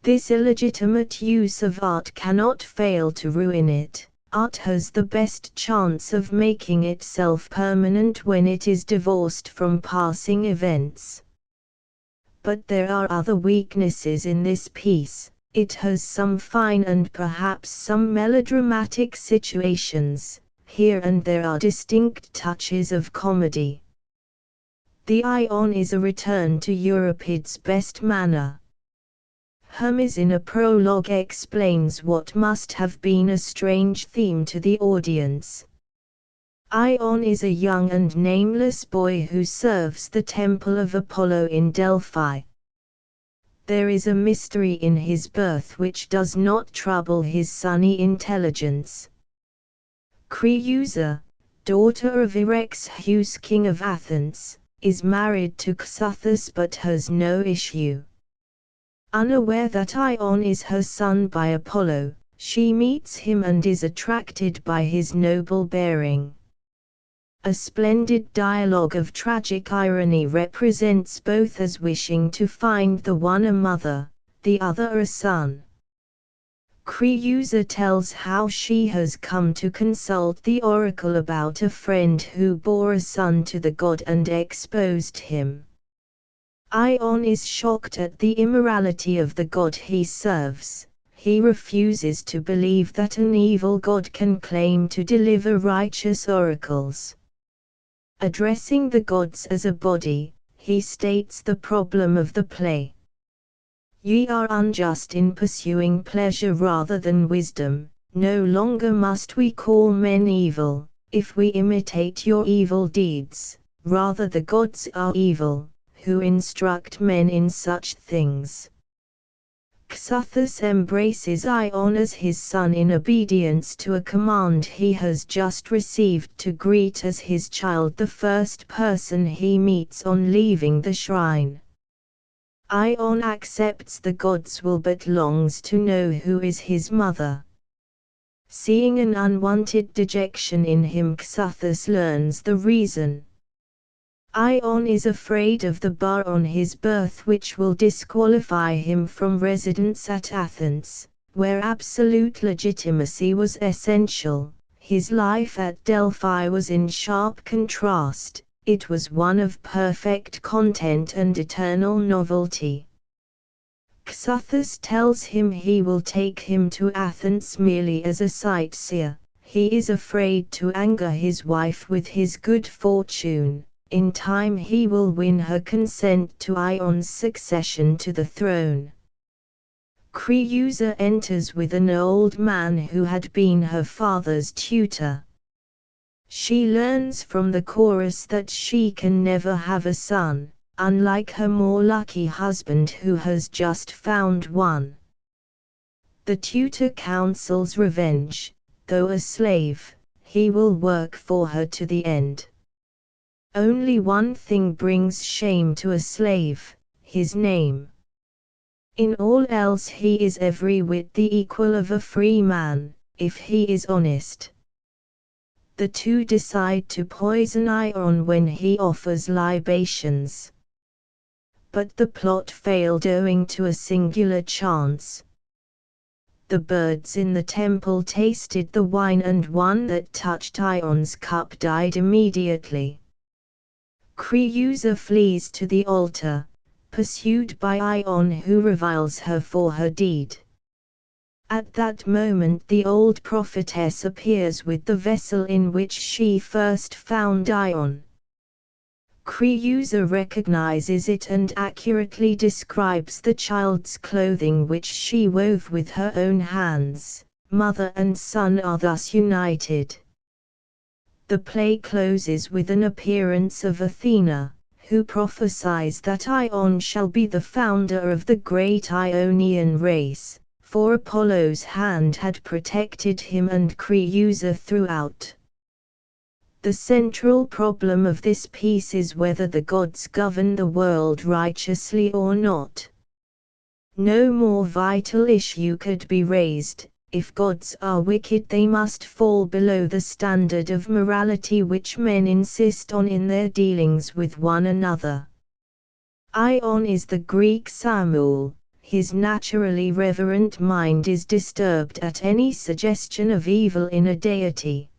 This illegitimate use of art cannot fail to ruin it. Art has the best chance of making itself permanent when it is divorced from passing events. But there are other weaknesses in this piece. It has some fine and perhaps some melodramatic situations. Here and there are distinct touches of comedy. The Ion is a return to Euripides' best manner. Hermes in a prologue explains what must have been a strange theme to the audience. Ion is a young and nameless boy who serves the temple of Apollo in Delphi. There is a mystery in his birth which does not trouble his sunny intelligence. Creusa, daughter of Erexheus king of Athens, is married to Xanthus but has no issue. Unaware that Ion is her son by Apollo, she meets him and is attracted by his noble bearing. A splendid dialogue of tragic irony represents both as wishing to find the one a mother, the other a son. Creusa tells how she has come to consult the oracle about a friend who bore a son to the god and exposed him. Ion is shocked at the immorality of the god he serves. He refuses to believe that an evil god can claim to deliver righteous oracles. Addressing the gods as a body, he states the problem of the play. Ye are unjust in pursuing pleasure rather than wisdom. No longer must we call men evil, if we imitate your evil deeds. Rather the gods are evil, who instruct men in such things. Xuthus embraces Ion as his son in obedience to a command he has just received to greet as his child the first person he meets on leaving the shrine. Ion accepts the god's will but longs to know who is his mother. Seeing an unwanted dejection in him, Xuthus learns the reason. Ion is afraid of the bar on his birth which will disqualify him from residence at Athens, where absolute legitimacy was essential. His life at Delphi was in sharp contrast. It was one of perfect content and eternal novelty. Xuthus tells him he will take him to Athens merely as a sightseer. He is afraid to anger his wife with his good fortune. In time he will win her consent to Ion's succession to the throne. Creusa enters with an old man who had been her father's tutor. She learns from the chorus that she can never have a son, unlike her more lucky husband who has just found one. The tutor counsels revenge. Though a slave, he will work for her to the end. Only one thing brings shame to a slave: his name. In all else he is every whit the equal of a free man, if he is honest. The two decide to poison Ion when he offers libations. But the plot failed owing to a singular chance. The birds in the temple tasted the wine and one that touched Ion's cup died immediately. Creusa flees to the altar, pursued by Ion who reviles her for her deed. At that moment the old prophetess appears with the vessel in which she first found Ion. Creusa recognizes it and accurately describes the child's clothing which she wove with her own hands. Mother and son are thus united. The play closes with an appearance of Athena, who prophesies that Ion shall be the founder of the great Ionian race, for Apollo's hand had protected him and Creusa throughout. The central problem of this piece is whether the gods govern the world righteously or not. No more vital issue could be raised. If gods are wicked, they must fall below the standard of morality which men insist on in their dealings with one another. Ion is the Greek Samuel. His naturally reverent mind is disturbed at any suggestion of evil in a deity.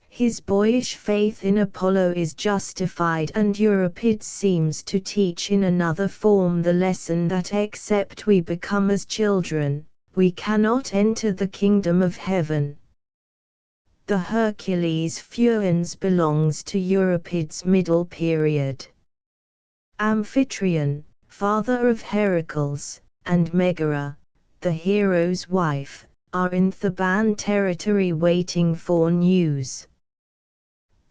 His boyish faith in Apollo is justified, and Euripides seems to teach in another form the lesson that except we become as children, we cannot enter the kingdom of heaven. The Hercules Fuans belongs to Euripides' middle period. Amphitryon, father of Heracles, and Megara, the hero's wife, are in Theban territory waiting for news.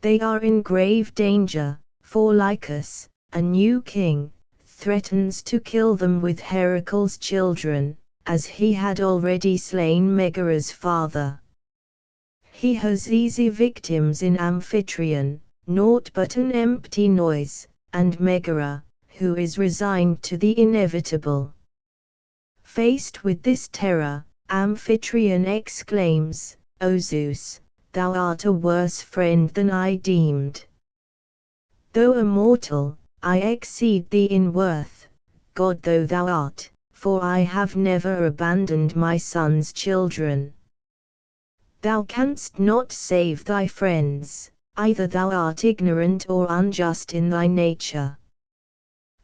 They are in grave danger, for Lycus, a new king, threatens to kill them with Heracles' children, as he had already slain Megara's father. He has easy victims in Amphitryon, naught but an empty noise, and Megara, who is resigned to the inevitable. Faced with this terror, Amphitryon exclaims, "O Zeus, thou art a worse friend than I deemed. Though a mortal, I exceed thee in worth, God though thou art, for I have never abandoned my son's children. Thou canst not save thy friends, either thou art ignorant or unjust in thy nature.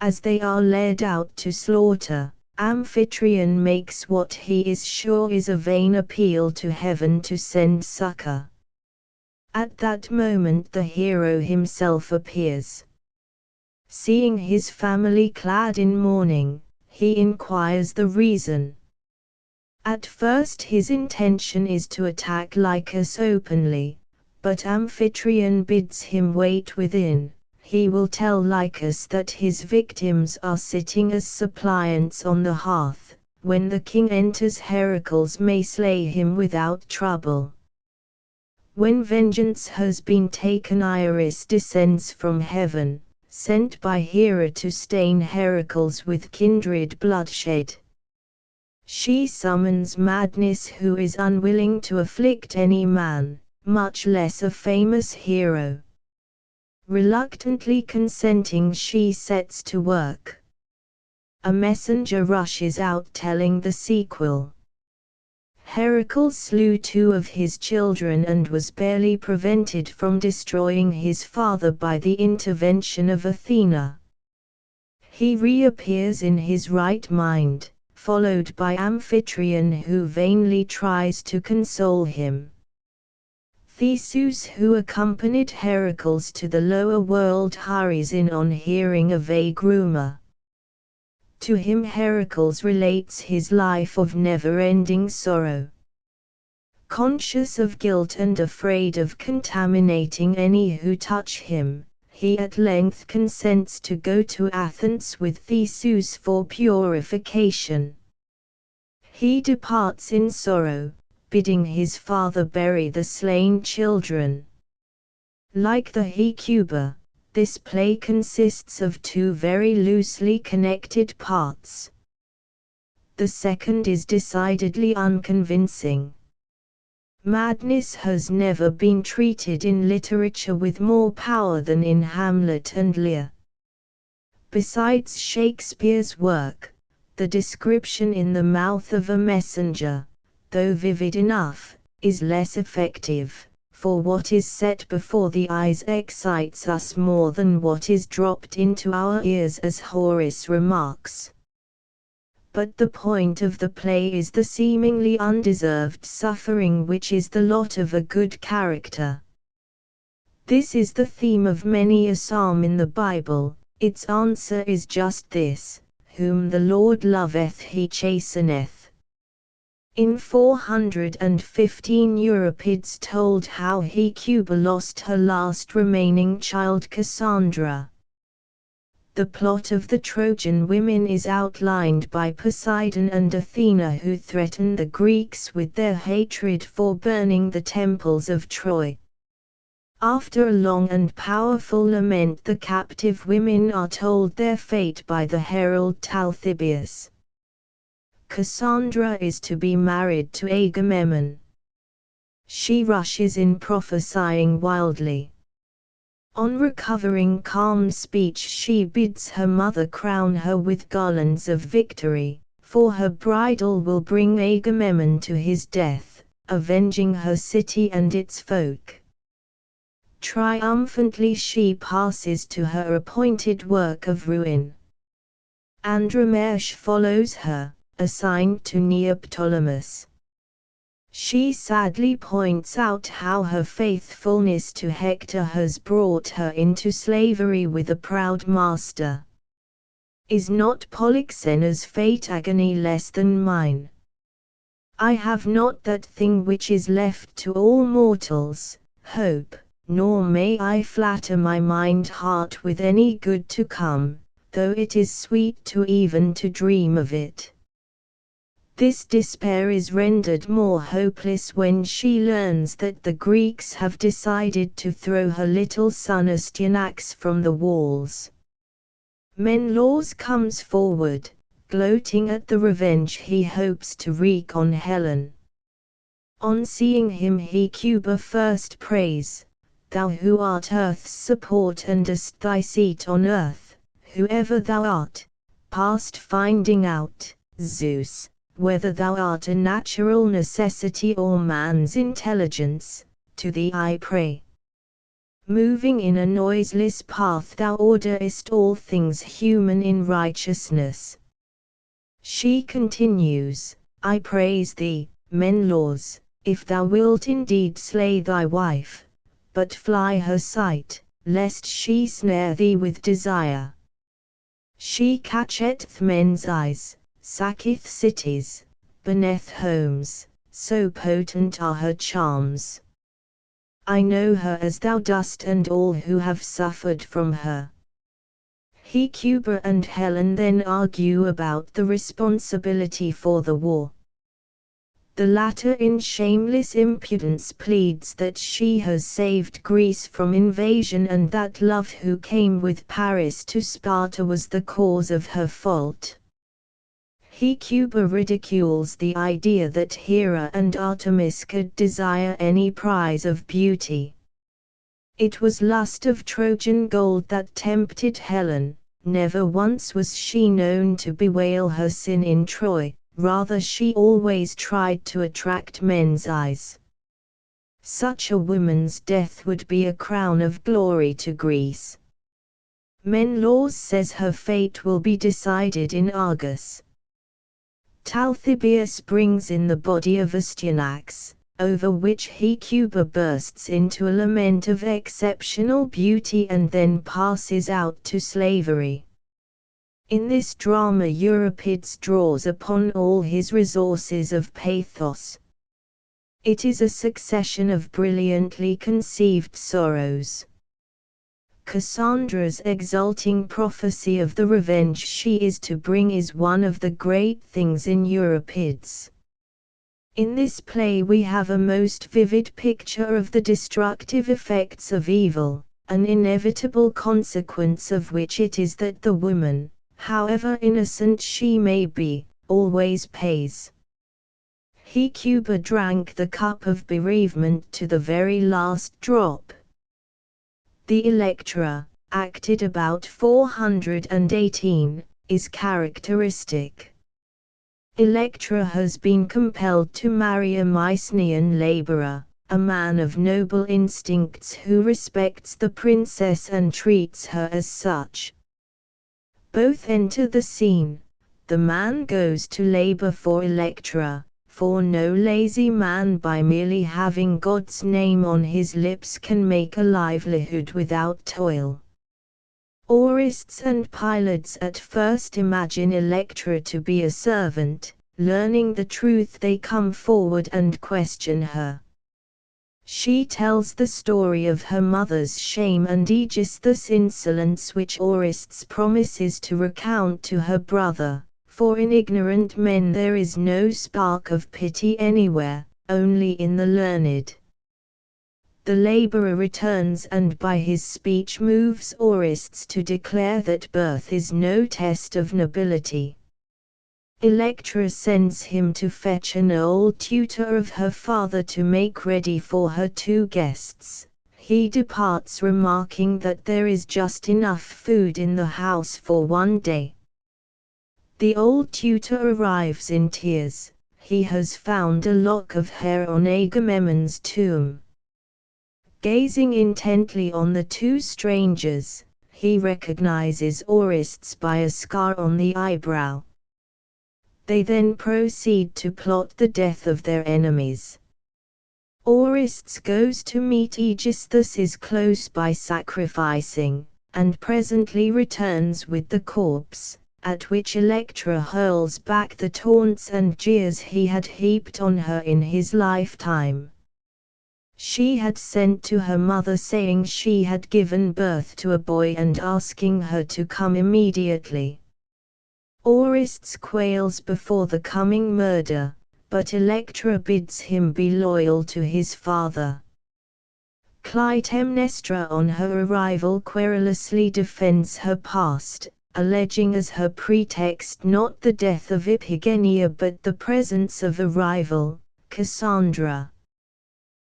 As they are led out to slaughter, Amphitryon makes what he is sure is a vain appeal to heaven to send succor. At that moment the hero himself appears. Seeing his family clad in mourning, he inquires the reason. At first his intention is to attack Lycus openly, but Amphitryon bids him wait within. He will tell Lycus that his victims are sitting as suppliants on the hearth. When the king enters, Heracles may slay him without trouble. When vengeance has been taken, Iris descends from heaven, sent by Hera to stain Heracles with kindred bloodshed. She summons Madness, who is unwilling to afflict any man, much less a famous hero. Reluctantly consenting, she sets to work. A messenger rushes out telling the sequel. Heracles slew 2 of his children and was barely prevented from destroying his father by the intervention of Athena. He reappears in his right mind, followed by Amphitryon, who vainly tries to console him. Theseus, who accompanied Heracles to the lower world, hurries in on hearing a vague rumor. To him Heracles relates his life of never-ending sorrow. Conscious of guilt and afraid of contaminating any who touch him, he at length consents to go to Athens with Theseus for purification. He departs in sorrow, bidding his father bury the slain children. Like the Hecuba, this play consists of 2 very loosely connected parts. The second is decidedly unconvincing. Madness has never been treated in literature with more power than in Hamlet and Lear. Besides Shakespeare's work, the description in the mouth of a messenger, though vivid enough, is less effective, for what is set before the eyes excites us more than what is dropped into our ears, as Horace remarks. But the point of the play is the seemingly undeserved suffering which is the lot of a good character. This is the theme of many a psalm in the Bible. Its answer is just this: whom the Lord loveth he chasteneth. In 415 Euripides told how Hecuba lost her last remaining child, Cassandra. The plot of the Trojan women is outlined by Poseidon and Athena, who threaten the Greeks with their hatred for burning the temples of Troy. After a long and powerful lament, the captive women are told their fate by the herald Talthybius. Cassandra is to be married to Agamemnon. She rushes in prophesying wildly. On recovering calm speech, she bids her mother crown her with garlands of victory, for her bridal will bring Agamemnon to his death, avenging her city and its folk. Triumphantly she passes to her appointed work of ruin. Andromache follows her, assigned to Neoptolemus. She sadly points out how her faithfulness to Hector has brought her into slavery with a proud master. Is not Polyxena's fate agony less than mine? I have not that thing which is left to all mortals, hope, nor may I flatter my heart with any good to come, though it is sweet to even to dream of it. This despair is rendered more hopeless when she learns that the Greeks have decided to throw her little son Astyanax from the walls. Menelaus comes forward, gloating at the revenge he hopes to wreak on Helen. On seeing him, Hecuba first prays, "Thou who art earth's support and hast thy seat on earth, whoever thou art, past finding out, Zeus, whether thou art a natural necessity or man's intelligence, to thee I pray. Moving in a noiseless path thou orderest all things human in righteousness. She continues, I praise thee, Menelaus, if thou wilt indeed slay thy wife, but fly her sight, lest she snare thee with desire. She catcheth men's eyes, sacketh cities, burneth homes, so potent are her charms. I know her as thou dost and all who have suffered from her. Hecuba and Helen then argue about the responsibility for the war. The latter in shameless impudence pleads that she has saved Greece from invasion and that Love who came with Paris to Sparta was the cause of her fault. Hecuba ridicules the idea that Hera and Artemis could desire any prize of beauty. It was lust of Trojan gold that tempted Helen, never once was she known to bewail her sin in Troy. Rather she always tried to attract men's eyes. Such a woman's death would be a crown of glory to Greece. Menelaus says her fate will be decided in Argos. Talthybius brings in the body of Astyanax, over which Hecuba bursts into a lament of exceptional beauty and then passes out to slavery. In this drama Euripides draws upon all his resources of pathos. It is a succession of brilliantly conceived sorrows. Cassandra's exulting prophecy of the revenge she is to bring is one of the great things in Euripides. In this play we have a most vivid picture of the destructive effects of evil, an inevitable consequence of which it is that the woman, however innocent she may be, always pays. Hecuba drank the cup of bereavement to the very last drop. The Electra, acted about 418, is characteristic. Electra has been compelled to marry a Mycenaean laborer, a man of noble instincts who respects the princess and treats her as such. Both enter the scene. The man goes to labor for Electra, for no lazy man by merely having God's name on his lips can make a livelihood without toil. Aurists and Pylades at first imagine Electra to be a servant. Learning the truth they come forward and question her. She tells the story of her mother's shame and Aegisthus' insolence which Aurists promises to recount to her brother, for in ignorant men there is no spark of pity anywhere, only in the learned. The laborer returns and by his speech moves Aurists to declare that birth is no test of nobility. Electra sends him to fetch an old tutor of her father to make ready for her 2 guests. He departs remarking that there is just enough food in the house for 1 day. The old tutor arrives in tears. He has found a lock of hair on Agamemnon's tomb. Gazing intently on the 2 strangers, he recognizes Aurists by a scar on the eyebrow. They then proceed to plot the death of their enemies. Aurists goes to meet Aegisthus close by sacrificing, and presently returns with the corpse, at which Electra hurls back the taunts and jeers he had heaped on her in his lifetime. She had sent to her mother saying she had given birth to a boy and asking her to come immediately. Aurists quails before the coming murder, but Electra bids him be loyal to his father. Clytemnestra on her arrival querulously defends her past, alleging as her pretext not the death of Iphigenia but the presence of a rival, Cassandra.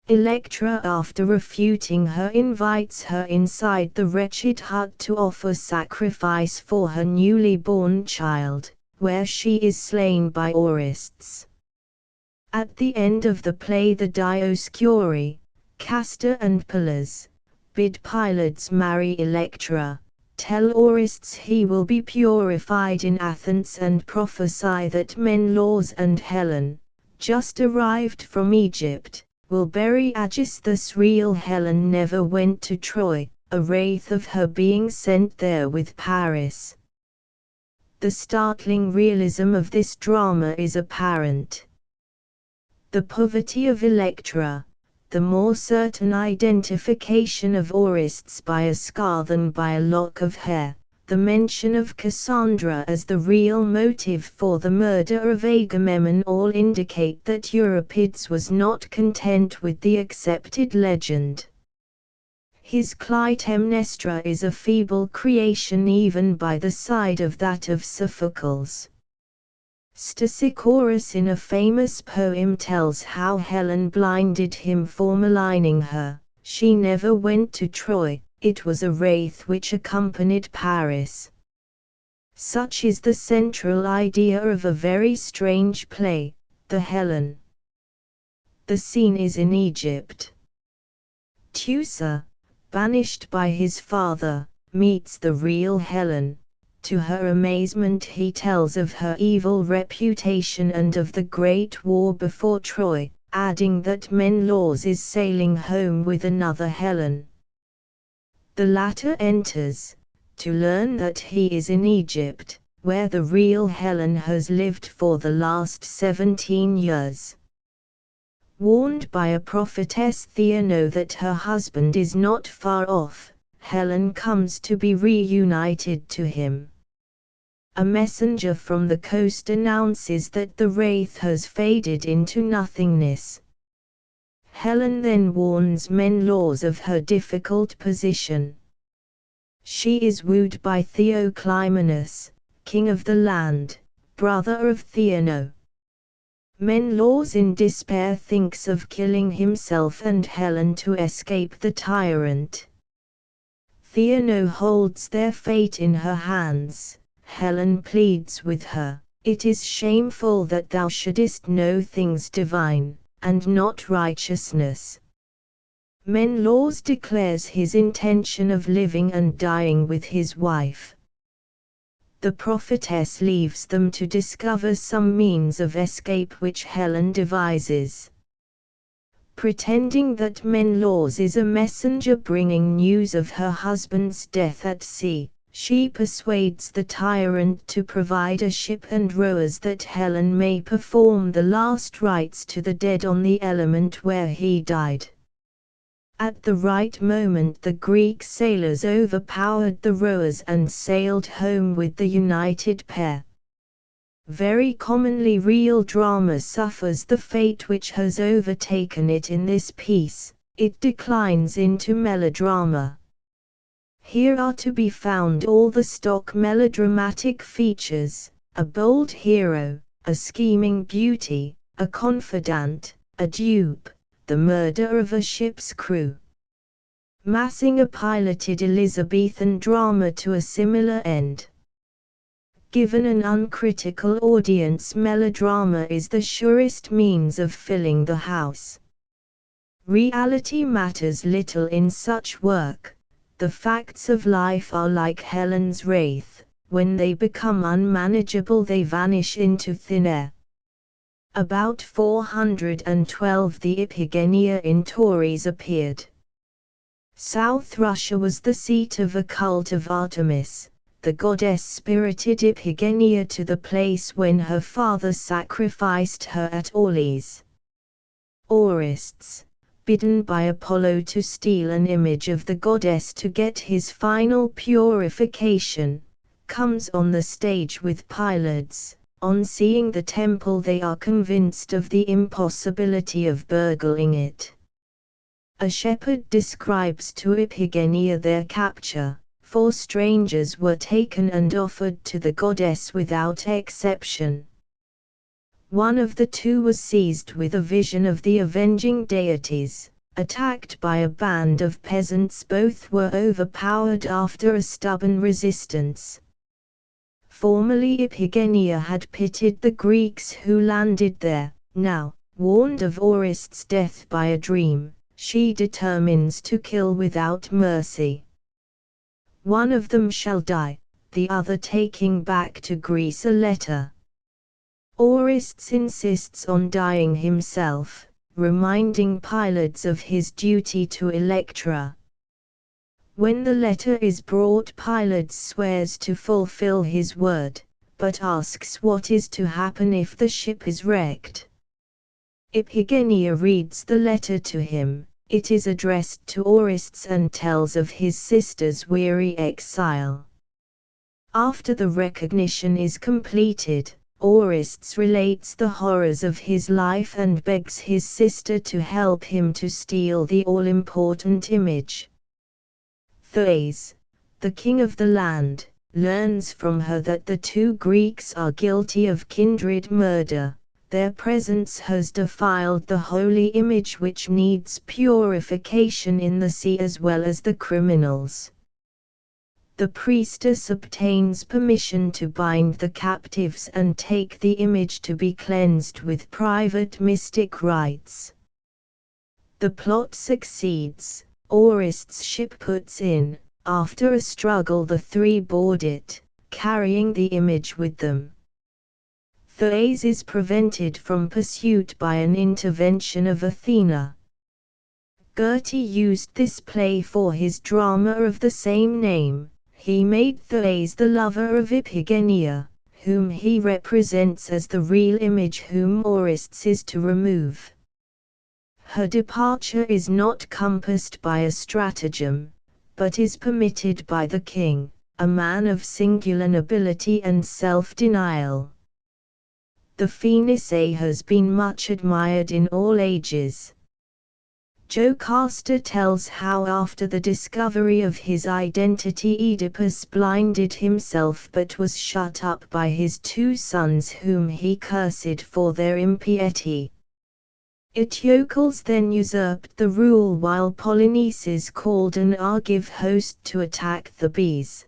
Electra after refuting her invites her inside the wretched hut to offer sacrifice for her newly born child, where she is slain by Orestes. At the end of the play the Dioscuri, Castor and Pallas, bid Pylades marry Electra, tell Orestes he will be purified in Athens and prophesy that Menelaus and Helen, just arrived from Egypt, will bury Aegisthus. Real Helen never went to Troy, a wraith of her being sent there with Paris. The startling realism of this drama is apparent. The poverty of Electra, the more certain identification of Orestes by a scar than by a lock of hair, the mention of Cassandra as the real motive for the murder of Agamemnon all indicate that Euripides was not content with the accepted legend. His Clytemnestra is a feeble creation even by the side of that of Sophocles. Stesichorus in a famous poem tells how Helen blinded him for maligning her. She never went to Troy, it was a wraith which accompanied Paris. Such is the central idea of a very strange play, the Helen. The scene is in Egypt. Teucer, banished by his father, meets the real Helen. To her amazement he tells of her evil reputation and of the great war before Troy, adding that Menelaus is sailing home with another Helen. The latter enters, to learn that he is in Egypt, where the real Helen has lived for the last 17 years. Warned by a prophetess Theano that her husband is not far off, Helen comes to be reunited to him. A messenger from the coast announces that the wraith has faded into nothingness. Helen then warns Menelaus of her difficult position. She is wooed by Theoclymenus, king of the land, brother of Theano. Menelaus in despair thinks of killing himself and Helen to escape the tyrant. Theano holds their fate in her hands. Helen pleads with her, "It is shameful that thou shouldest know things divine, and not righteousness." Menelaus declares his intention of living and dying with his wife. The prophetess leaves them to discover some means of escape which Helen devises. Pretending that Menelaus is a messenger bringing news of her husband's death at sea, she persuades the tyrant to provide a ship and rowers that Helen may perform the last rites to the dead on the element where he died. At the right moment the Greek sailors overpowered the rowers and sailed home with the united pair. Very commonly real drama suffers the fate which has overtaken it in this piece, it declines into melodrama. Here are to be found all the stock melodramatic features, a bold hero, a scheming beauty, a confidant, a dupe, the murder of a ship's crew. Massing a piloted Elizabethan drama to a similar end. Given an uncritical audience, melodrama is the surest means of filling the house. Reality matters little in such work. The facts of life are like Helen's wraith, when they become unmanageable they vanish into thin air. About 412 the Iphigenia in Tauris appeared. South Russia was the seat of a cult of Artemis. The goddess spirited Iphigenia to the place when her father sacrificed her at Aulis. Orestes, bidden by Apollo to steal an image of the goddess to get his final purification, comes on the stage with Pylades. On seeing the temple they are convinced of the impossibility of burgling it. A shepherd describes to Iphigenia their capture. 4 strangers were taken and offered to the goddess without exception. One of the 2 was seized with a vision of the avenging deities, attacked by a band of peasants. Both were overpowered after a stubborn resistance. Formerly Iphigenia had pitied the Greeks who landed there. Now, warned of Orest's death by a dream, she determines to kill without mercy. One of them shall die, the other taking back to Greece a letter. Orestes insists on dying himself, reminding Pylades of his duty to Electra. When the letter is brought, Pylades swears to fulfill his word, but asks what is to happen if the ship is wrecked. Iphigenia reads the letter to him. It is addressed to Orestes and tells of his sister's weary exile. After the recognition is completed, Orestes relates the horrors of his life and begs his sister to help him to steal the all-important image. Thais, the king of the land, learns from her that the two Greeks are guilty of kindred murder. Their presence has defiled the holy image which needs purification in the sea as well as the criminals. The priestess obtains permission to bind the captives and take the image to be cleansed with private mystic rites. The plot succeeds. Orestes' ship puts in. After a struggle the three board it, carrying the image with them. Thais is prevented from pursuit by an intervention of Athena. Goethe used this play for his drama of the same name. He made Thais the lover of Iphigenia, whom he represents as the real image whom Orestes is to remove. Her departure is not compassed by a stratagem, but is permitted by the king, a man of singular nobility and self-denial. The Phoenician has been much admired in all ages. Jocasta tells how after the discovery of his identity Oedipus blinded himself but was shut up by his two sons whom he cursed for their impiety. Eteocles then usurped the rule while Polynices called an Argive host to attack Thebes.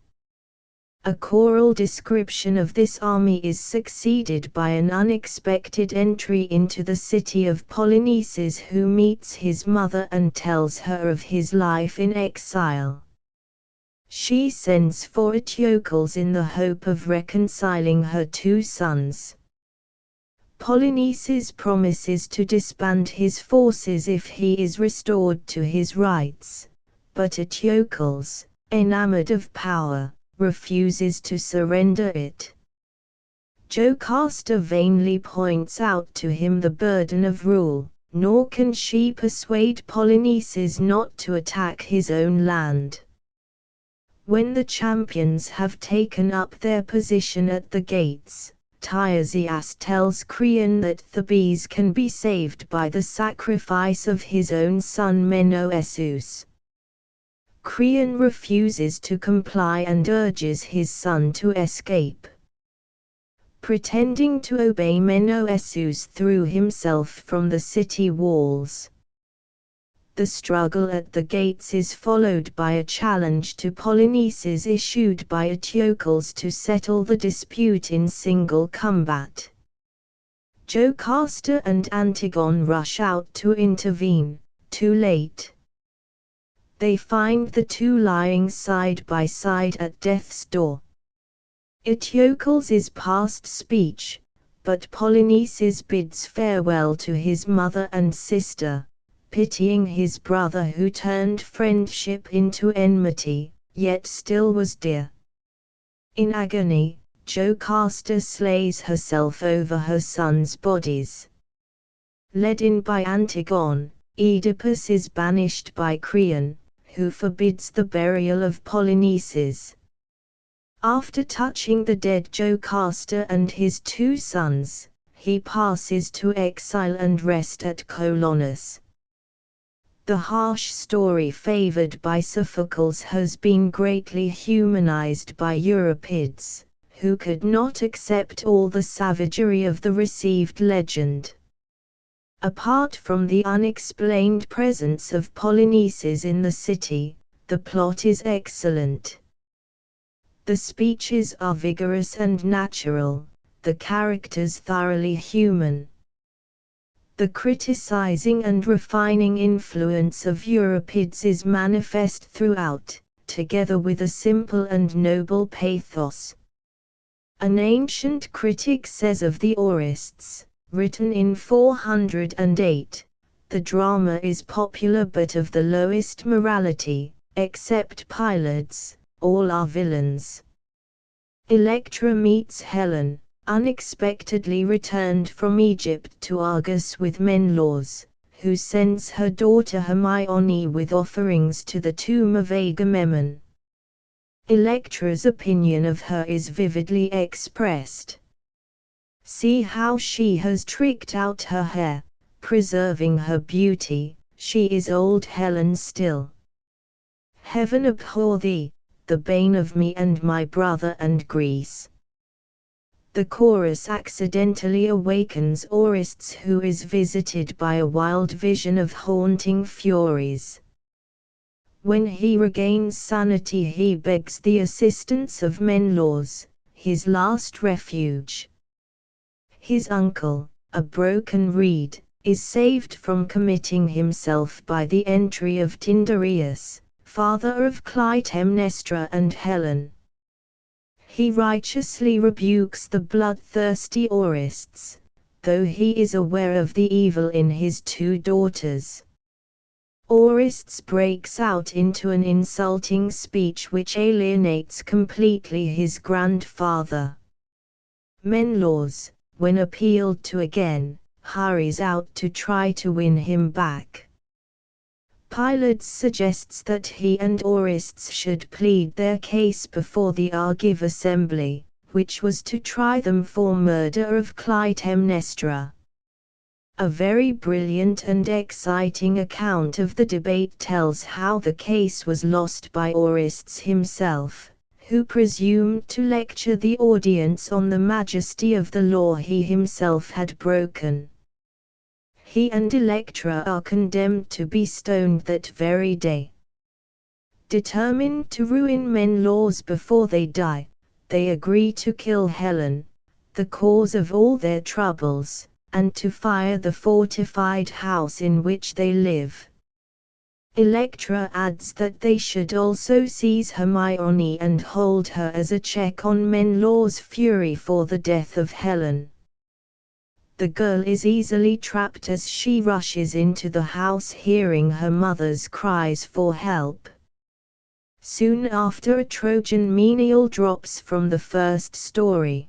A choral description of this army is succeeded by an unexpected entry into the city of Polynices, who meets his mother and tells her of his life in exile. She sends for Eteocles in the hope of reconciling her two sons. Polynices promises to disband his forces if he is restored to his rights, but Eteocles, enamored of power, refuses to surrender it. Jocasta vainly points out to him the burden of rule, nor can she persuade Polynices not to attack his own land. When the champions have taken up their position at the gates, Tiresias tells Creon that Thebes can be saved by the sacrifice of his own son Menoesus. Creon refuses to comply and urges his son to escape. Pretending to obey, Menoesus threw himself from the city walls. The struggle at the gates is followed by a challenge to Polynices issued by Eteocles to settle the dispute in single combat. Jocasta and Antigone rush out to intervene, too late. They find the two lying side by side at death's door. Eteocles is past speech, but Polynices bids farewell to his mother and sister, pitying his brother who turned friendship into enmity, yet still was dear. In agony, Jocasta slays herself over her sons' bodies. Led in by Antigone, Oedipus is banished by Creon, who forbids the burial of Polynices. After touching the dead Jocasta and his two sons, he passes to exile and rest at Colonus. The harsh story favored by Sophocles has been greatly humanized by Euripides, who could not accept all the savagery of the received legend. Apart from the unexplained presence of Polynices in the city, the plot is excellent. The speeches are vigorous and natural, the characters thoroughly human. The criticizing and refining influence of Euripides is manifest throughout, together with a simple and noble pathos. An ancient critic says of the Orestes, written in 408, the drama is popular but of the lowest morality, except Pylades, all are villains. Electra meets Helen, unexpectedly returned from Egypt to Argos with Menelaus, who sends her daughter Hermione with offerings to the tomb of Agamemnon. Electra's opinion of her is vividly expressed. See how she has tricked out her hair, preserving her beauty, she is old Helen still. Heaven abhor thee, the bane of me and my brother and Greece. The chorus accidentally awakens Orestes, who is visited by a wild vision of haunting furies. When he regains sanity he begs the assistance of Menelaus, his last refuge. His uncle, a broken reed, is saved from committing himself by the entry of Tyndareus, father of Clytemnestra and Helen. He righteously rebukes the bloodthirsty Orestes, though he is aware of the evil in his two daughters. Orestes breaks out into an insulting speech which alienates completely his grandfather. Menelaus, when appealed to again, hurries out to try to win him back. Pylades suggests that he and Orestes should plead their case before the Argive assembly, which was to try them for murder of Clytemnestra. A very brilliant and exciting account of the debate tells how the case was lost by Orestes himself, who presumed to lecture the audience on the majesty of the law he himself had broken. He and Electra are condemned to be stoned that very day. Determined to ruin Menelaus before they die, they agree to kill Helen, the cause of all their troubles, and to fire the fortified house in which they live. Electra adds that they should also seize Hermione and hold her as a check on Menelaus' fury for the death of Helen. The girl is easily trapped as she rushes into the house hearing her mother's cries for help. Soon after a Trojan menial drops from the first story.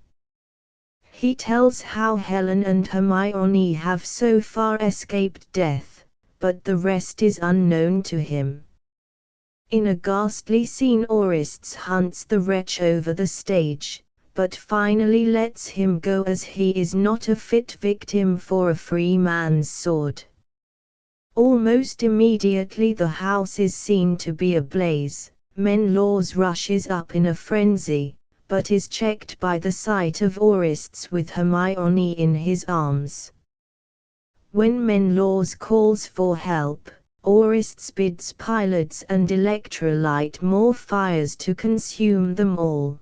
He tells how Helen and Hermione have so far escaped death, but the rest is unknown to him. In a ghastly scene Orestes hunts the wretch over the stage, but finally lets him go as he is not a fit victim for a free man's sword. Almost immediately the house is seen to be ablaze. Menelaus rushes up in a frenzy, but is checked by the sight of Orestes with Hermione in his arms. When Menelaus calls for help, Orestes bids Pylades and Electra light more fires to consume them all.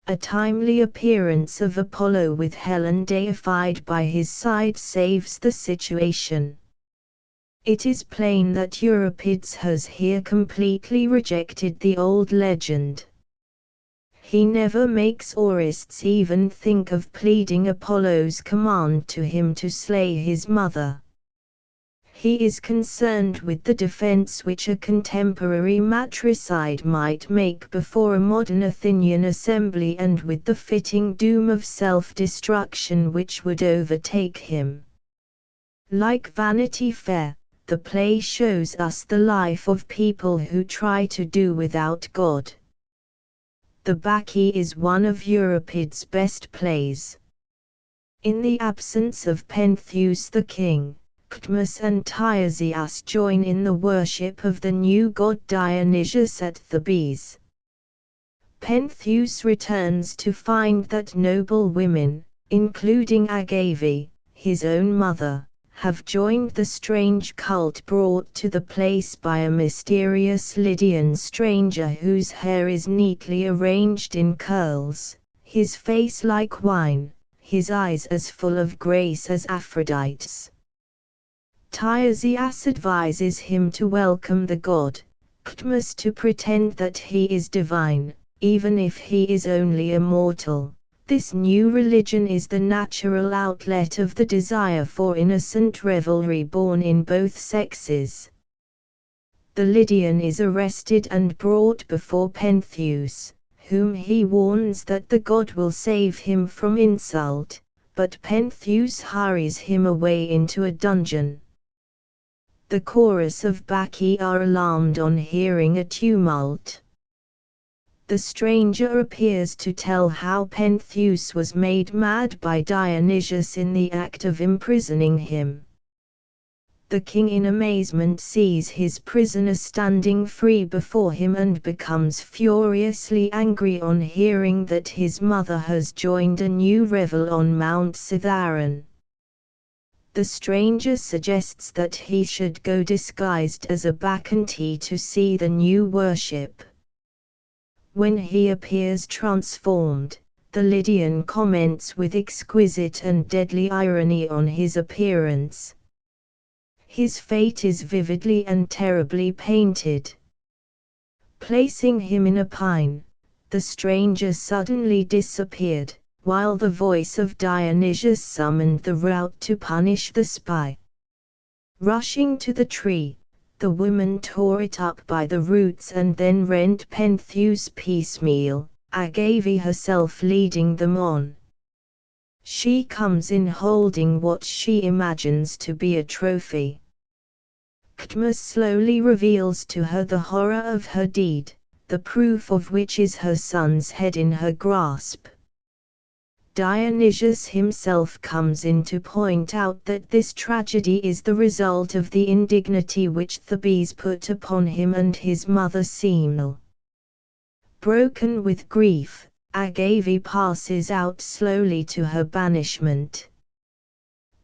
A timely appearance of Apollo with Helen deified by his side saves the situation. It is plain that Euripides has here completely rejected the old legend. He never makes Orestes even think of pleading Apollo's command to him to slay his mother. He is concerned with the defense which a contemporary matricide might make before a modern Athenian assembly and with the fitting doom of self-destruction which would overtake him. Like Vanity Fair, the play shows us the life of people who try to do without God. The Bacchae is one of Euripides' best plays. In the absence of Pentheus the king, Cadmus and Tiresias join in the worship of the new god Dionysius at Thebes. Pentheus returns to find that noble women, including Agave, his own mother, have joined the strange cult brought to the place by a mysterious Lydian stranger whose hair is neatly arranged in curls, his face like wine, his eyes as full of grace as Aphrodite's. Tiresias advises him to welcome the god, Cadmus, to pretend that he is divine, even if he is only a mortal. This new religion is the natural outlet of the desire for innocent revelry born in both sexes. The Lydian is arrested and brought before Pentheus, whom he warns that the god will save him from insult, but Pentheus hurries him away into a dungeon. The chorus of Bacchae are alarmed on hearing a tumult. The stranger appears to tell how Pentheus was made mad by Dionysius in the act of imprisoning him. The king in amazement sees his prisoner standing free before him and becomes furiously angry on hearing that his mother has joined a new revel on Mount Cithaeron. The stranger suggests that he should go disguised as a bacchante to see the new worship. When he appears transformed, the Lydian comments with exquisite and deadly irony on his appearance. His fate is vividly and terribly painted. Placing him in a pine, the stranger suddenly disappeared, while the voice of Dionysius summoned the rout to punish the spy. Rushing to the tree, the woman tore it up by the roots and then rent Pentheus piecemeal, Agave herself leading them on. She comes in holding what she imagines to be a trophy. Cadmus slowly reveals to her the horror of her deed, the proof of which is her son's head in her grasp. Dionysius himself comes in to point out that this tragedy is the result of the indignity which Thebes put upon him and his mother Semele. Broken with grief, Agave passes out slowly to her banishment.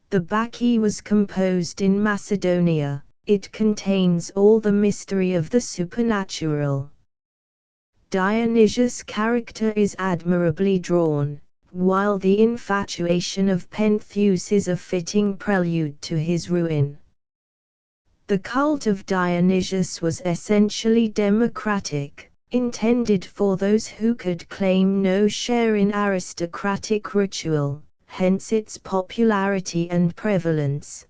The Bacchae was composed in Macedonia. It contains all the mystery of the supernatural. Dionysius' character is admirably drawn, while the infatuation of Pentheus is a fitting prelude to his ruin. The cult of Dionysius was essentially democratic, intended for those who could claim no share in aristocratic ritual, hence its popularity and prevalence.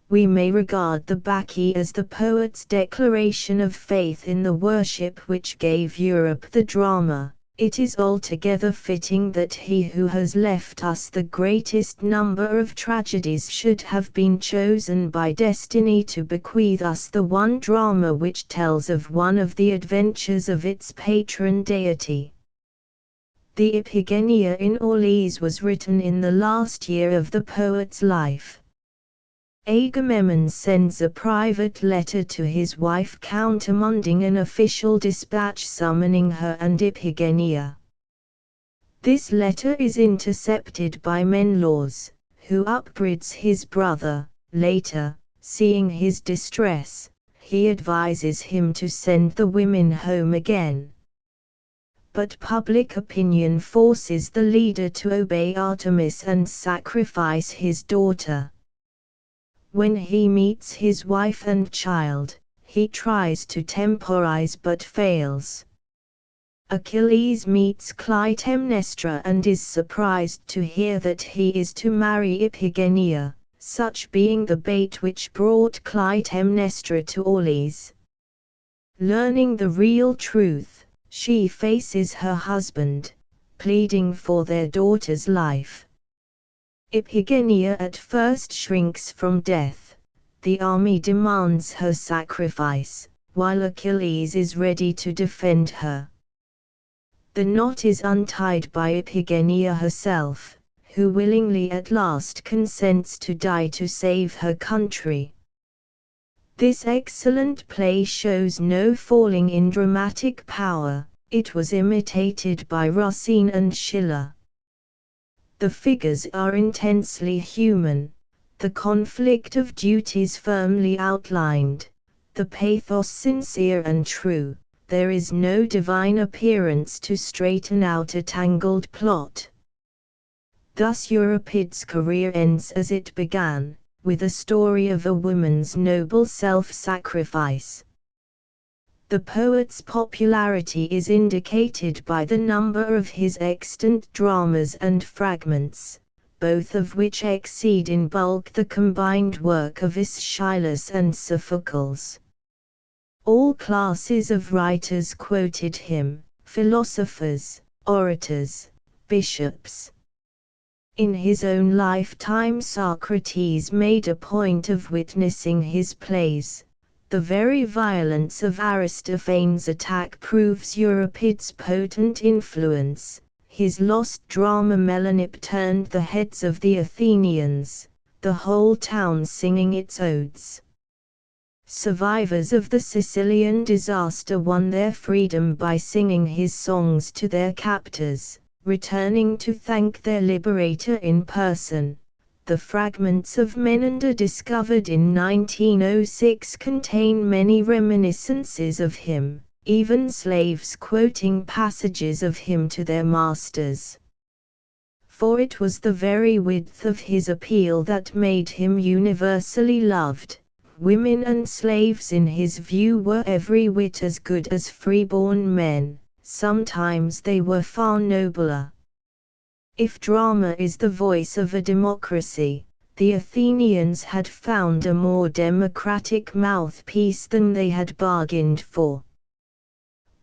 We may regard the Bacchae as the poet's declaration of faith in the worship which gave Europe the drama. It is altogether fitting that he who has left us the greatest number of tragedies should have been chosen by destiny to bequeath us the one drama which tells of one of the adventures of its patron deity. The Iphigenia in Orlys was written in the last year of the poet's life. Agamemnon sends a private letter to his wife countermanding an official dispatch summoning her and Iphigenia. This letter is intercepted by Menelaus, who upbraids his brother. Later, seeing his distress, he advises him to send the women home again. But public opinion forces the leader to obey Artemis and sacrifice his daughter. When he meets his wife and child, he tries to temporize but fails. Achilles meets Clytemnestra and is surprised to hear that he is to marry Iphigenia, such being the bait which brought Clytemnestra to Orlys. Learning the real truth, she faces her husband, pleading for their daughter's life. Iphigenia at first shrinks from death. The army demands her sacrifice, while Achilles is ready to defend her. The knot is untied by Iphigenia herself, who willingly at last consents to die to save her country. This excellent play shows no falling in dramatic power. It was imitated by Racine and Schiller. The figures are intensely human. the conflict of duties firmly outlined, the pathos sincere and true. There is no divine appearance to straighten out a tangled plot. Thus Euripides' career ends as it began, with a story of a woman's noble self-sacrifice. The poet's popularity is indicated by the number of his extant dramas and fragments, both of which exceed in bulk the combined work of Aeschylus and Sophocles. All classes of writers quoted him: philosophers, orators, bishops. In his own lifetime Socrates made a point of witnessing his plays. The very violence of Aristophanes' attack proves Euripides' potent influence. His lost drama Melanippe turned the heads of the Athenians, the whole town singing its odes. Survivors of the Sicilian disaster won their freedom by singing his songs to their captors, returning to thank their liberator in person. The fragments of Menander discovered in 1906 contain many reminiscences of him, even slaves quoting passages of him to their masters. For it was the very width of his appeal that made him universally loved. Women and slaves in his view were every whit as good as freeborn men, sometimes they were far nobler. If drama is the voice of a democracy, the Athenians had found a more democratic mouthpiece than they had bargained for.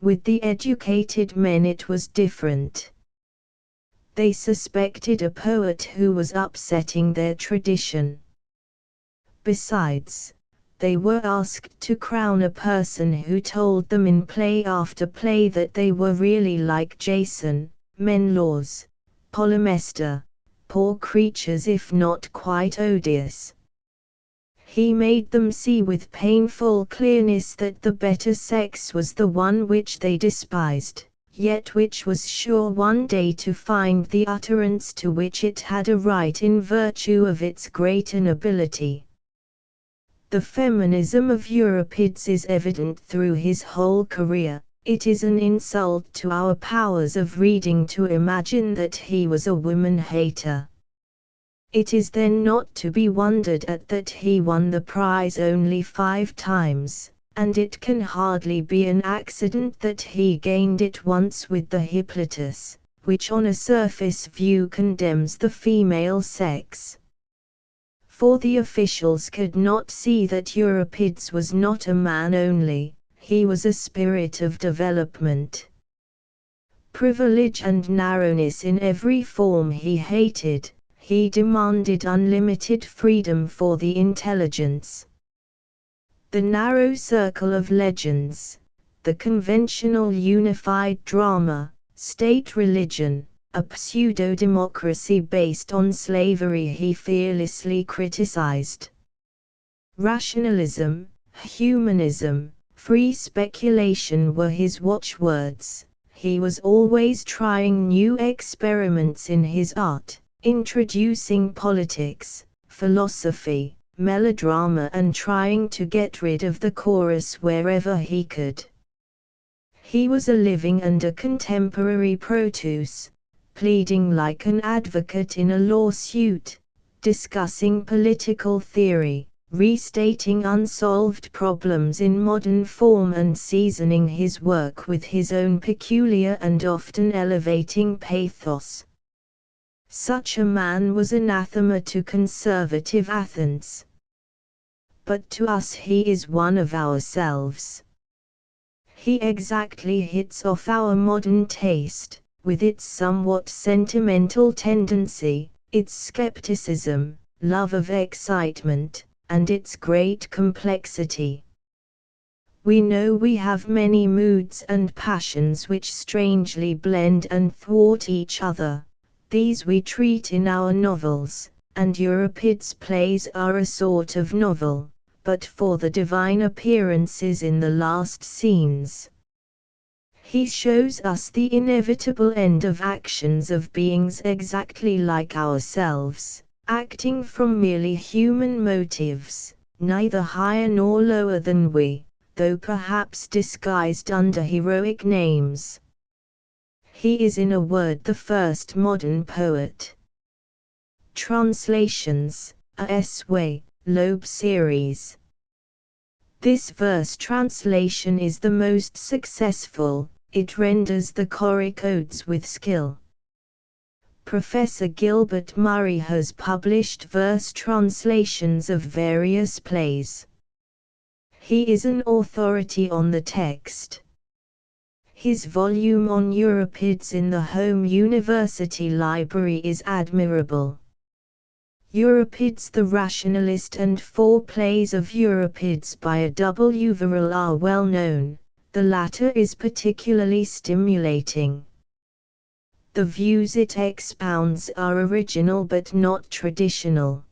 With the educated men it was different. They suspected a poet who was upsetting their tradition. Besides, they were asked to crown a person who told them in play after play that they were really like Jason, Menelaus, Polymestor, poor creatures if not quite odious. He made them see with painful clearness that the better sex was the one which they despised, yet which was sure one day to find the utterance to which it had a right in virtue of its greater nobility. The feminism of Euripides is evident through his whole career. It is an insult to our powers of reading to imagine that he was a woman-hater. It is then not to be wondered at that he won the prize only 5 times, and it can hardly be an accident that he gained it once with the Hippolytus, which on a surface view condemns the female sex. For the officials could not see that Euripides was not a man only, he was a spirit of development. Privilege and narrowness in every form he hated. He demanded unlimited freedom for the intelligence. The narrow circle of legends, the conventional unified drama, state religion, a pseudo-democracy based on slavery he fearlessly criticized. Rationalism, humanism, free speculation were his watchwords. He was always trying new experiments in his art, introducing politics, philosophy, melodrama and trying to get rid of the chorus wherever he could. He was a living and a contemporary Proteus, pleading like an advocate in a lawsuit, discussing political theory, restating unsolved problems in modern form and seasoning his work with his own peculiar and often elevating pathos. Such a man was anathema to conservative Athens. But to us he is one of ourselves. He exactly hits off our modern taste, with its somewhat sentimental tendency, its skepticism, love of excitement, and its great complexity. We know we have many moods and passions which strangely blend and thwart each other. These we treat in our novels, and Euripides' plays are a sort of novel, but for the divine appearances in the last scenes. He shows us the inevitable end of actions of beings exactly like ourselves, acting from merely human motives, neither higher nor lower than we, though perhaps disguised under heroic names. He is in a word the first modern poet. Translations, A.S. Way, Loeb series. This verse translation is the most successful, it renders the choric odes with skill. Professor Gilbert Murray has published verse translations of various plays. He is an authority on the text. His volume on Euripides in the Home University Library is admirable. Euripides the Rationalist and 4 plays of Euripides by A. W. Verrill are well known, the latter is particularly stimulating. The views it expounds are original but not traditional.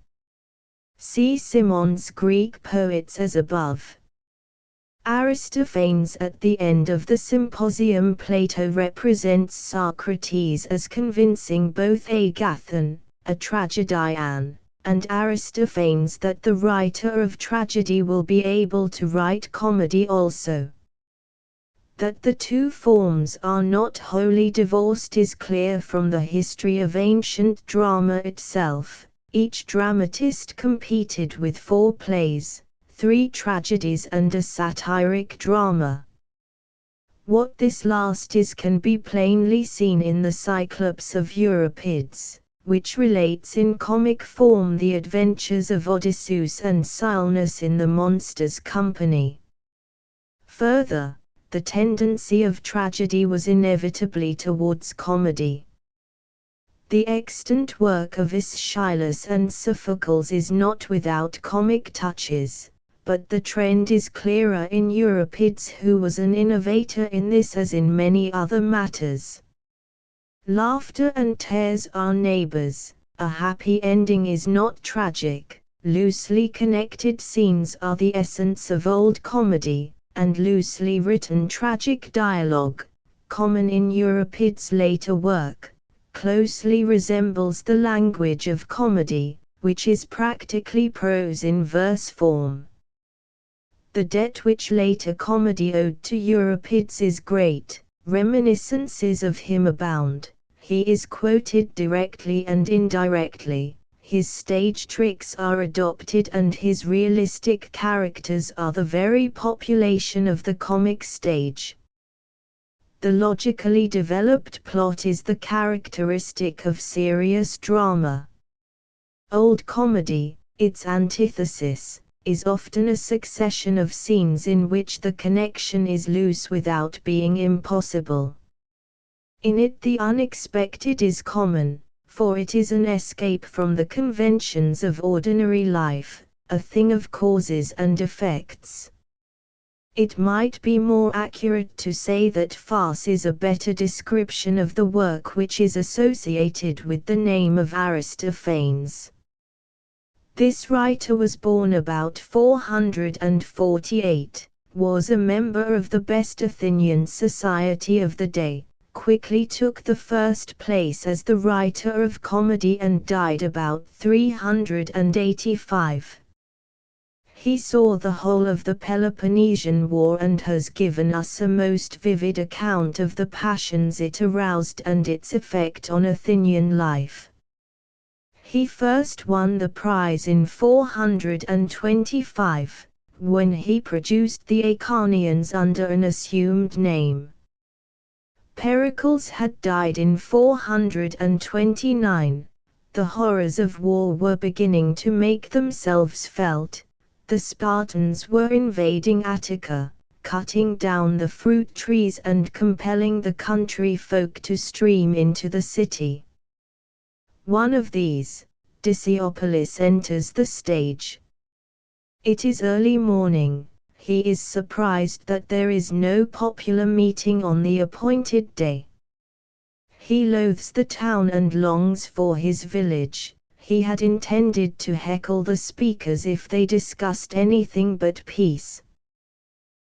See Simon's Greek Poets as above. Aristophanes. At the end of the symposium, Plato represents Socrates as convincing both Agathon, a tragedian, and Aristophanes that the writer of tragedy will be able to write comedy also. That the two forms are not wholly divorced is clear from the history of ancient drama itself. Each dramatist competed with 4 plays, 3 tragedies and a satiric drama. What this last is can be plainly seen in the Cyclops of Euripides, which relates in comic form the adventures of Odysseus and Silenus in the monster's company. Further, the tendency of tragedy was inevitably towards comedy. The extant work of Aeschylus and Sophocles is not without comic touches, but the trend is clearer in Euripides, who was an innovator in this as in many other matters. Laughter and tears are neighbors, a happy ending is not tragic, loosely connected scenes are the essence of old comedy, and loosely written tragic dialogue, common in Euripides' later work, closely resembles the language of comedy, which is practically prose in verse form. The debt which later comedy owed to Euripides is great, reminiscences of him abound, he is quoted directly and indirectly, his stage tricks are adopted and his realistic characters are the very population of the comic stage. The logically developed plot is the characteristic of serious drama. Old comedy, its antithesis, is often a succession of scenes in which the connection is loose without being impossible. In it the unexpected is common, for it is an escape from the conventions of ordinary life, a thing of causes and effects. It might be more accurate to say that farce is a better description of the work which is associated with the name of Aristophanes. This writer was born about 448, was a member of the best Athenian society of the day, quickly took the first place as the writer of comedy and died about 385. He saw the whole of the Peloponnesian War and has given us a most vivid account of the passions it aroused and its effect on Athenian life. He first won the prize in 425, when he produced the Acharnians under an assumed name. Pericles had died in 429, the horrors of war were beginning to make themselves felt, the Spartans were invading Attica, cutting down the fruit trees and compelling the country folk to stream into the city. One of these, Dicaeopolis, enters the stage. It is early morning, he is surprised that there is no popular meeting on the appointed day. He loathes the town and longs for his village. He had intended to heckle the speakers if they discussed anything but peace.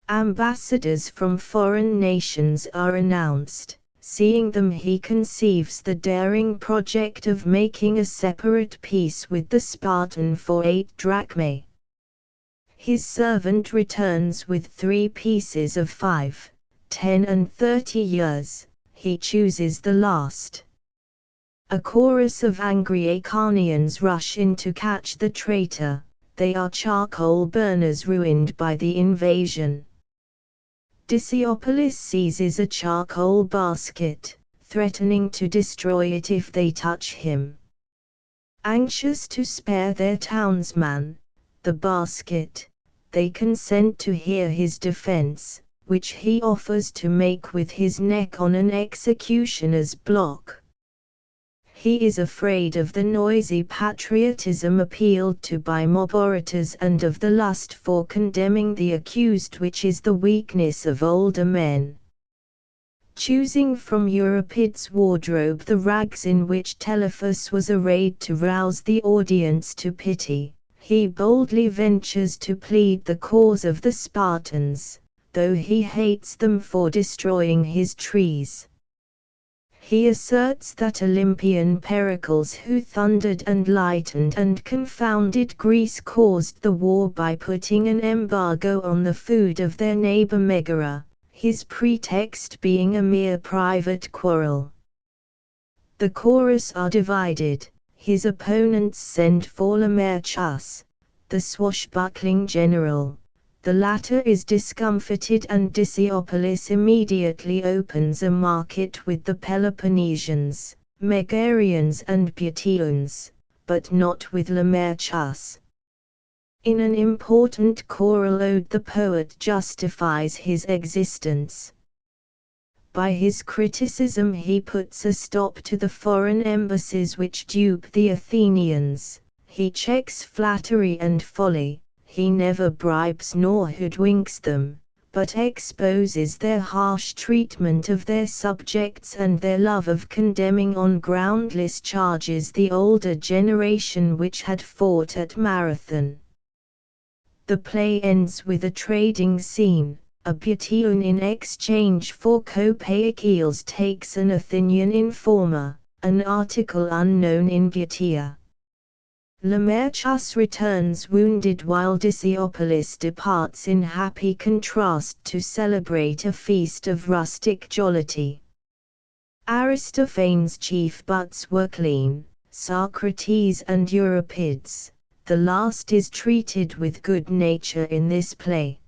Ambassadors from foreign nations are announced, Seeing them, he conceives the daring project of making a separate peace with the Spartan for 8 drachmae. His servant returns with 3 pieces of 5, 10 and 30 years. He chooses the last. A chorus of angry Acharnians rush in to catch the traitor. They are charcoal burners ruined by the invasion. Dicaeopolis seizes a charcoal basket, threatening to destroy it if they touch him. Anxious to spare their townsman, the basket, they consent to hear his defense, which he offers to make with his neck on an executioner's block. He is afraid of the noisy patriotism appealed to by mob orators and of the lust for condemning the accused, which is the weakness of older men. Choosing from Euripides' wardrobe the rags in which Telephus was arrayed to rouse the audience to pity, he boldly ventures to plead the cause of the Spartans, though he hates them for destroying his trees. He asserts that Olympian Pericles, who thundered and lightened and confounded Greece, caused the war by putting an embargo on the food of their neighbor Megara, his pretext being a mere private quarrel. The chorus are divided. His opponents send for Lamachus, the swashbuckling general. The latter is discomfited, and Dicaeopolis immediately opens a market with the Peloponnesians, Megarians and Butians, but not with Lamachus. In an important choral ode the poet justifies his existence. By his criticism he puts a stop to the foreign embassies which dupe the Athenians. He checks flattery and folly. He never bribes nor hoodwinks them, but exposes their harsh treatment of their subjects and their love of condemning on groundless charges the older generation which had fought at Marathon. The play ends with a trading scene. A Butian in exchange for Copaechials takes an Athenian informer, an article unknown in Butia. Lamachus returns wounded while Dicaeopolis departs in happy contrast to celebrate a feast of rustic jollity. Aristophanes' chief butts were clean, Socrates and Euripides. The last is treated with good nature in this play.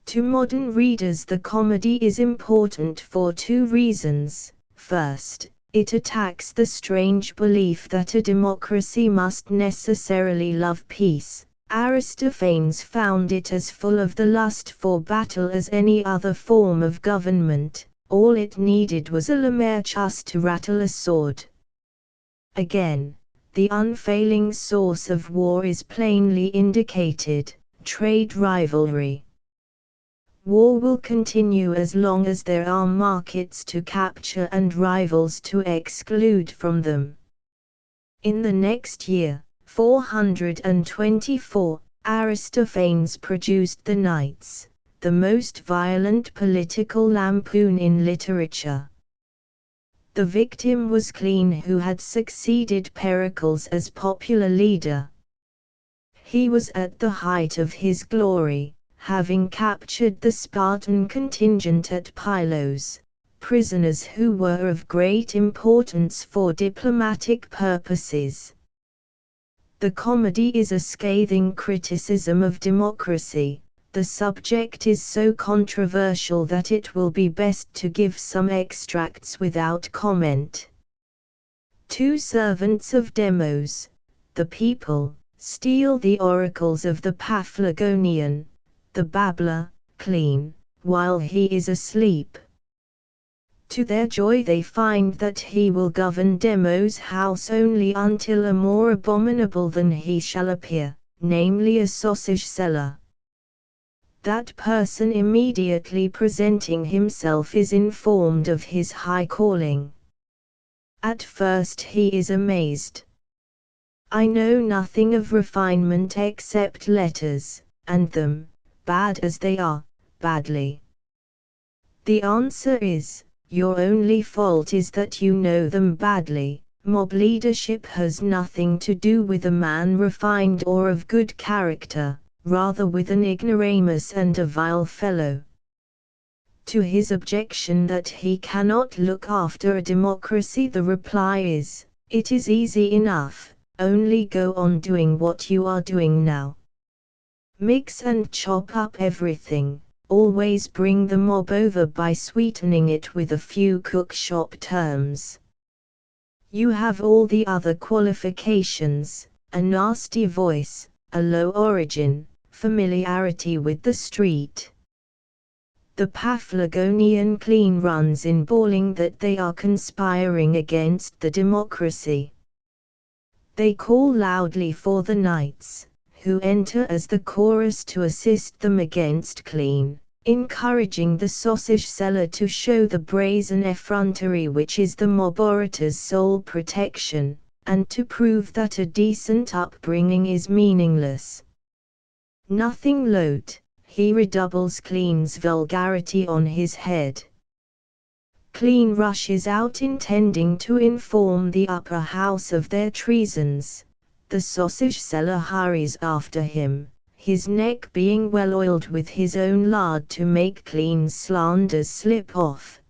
To modern readers the comedy is important for 2 reasons. First, it attacks the strange belief that a democracy must necessarily love peace. Aristophanes found it as full of the lust for battle as any other form of government. All it needed was a Lamachus to rattle a sword. Again, the unfailing source of war is plainly indicated: trade rivalry. War will continue as long as there are markets to capture and rivals to exclude from them. In the next year, 424, Aristophanes produced the Knights, the most violent political lampoon in literature. The victim was Cleon, who had succeeded Pericles as popular leader. He was at the height of his glory, having captured the Spartan contingent at Pylos, prisoners who were of great importance for diplomatic purposes. The comedy is a scathing criticism of democracy. The subject is so controversial that it will be best to give some extracts without comment. 2 servants of Demos, the people, steal the oracles of the Paphlagonian, the babbler, Cleon, while he is asleep. To their joy they find that he will govern Demos' house only until a more abominable than he shall appear, namely a sausage seller. That person immediately presenting himself is informed of his high calling. At first he is amazed. "I know nothing of refinement except letters, and them, bad as they are, badly." The answer is, Your only fault is that you know them badly. Mob leadership has nothing to do with a man refined or of good character, rather with an ignoramus and a vile fellow. To his objection that he cannot look after a democracy, the reply is, it is easy enough, only go on doing what you are doing now. Mix and chop up everything, always bring the mob over by sweetening it with a few cook-shop terms. You have all the other qualifications, a nasty voice, a low origin, familiarity with the street. The Paphlagonian clean runs in bawling that they are conspiring against the democracy. They call loudly for the knights, who enter as the chorus to assist them against clean, encouraging the sausage seller to show the brazen effrontery which is the mob orator's sole protection, and to prove that a decent upbringing is meaningless. Nothing loath, he redoubles Clean's vulgarity on his head. Clean rushes out intending to inform the upper house of their treasons. The sausage seller hurries after him, his neck being well oiled with his own lard to make Clean's slanders slip off.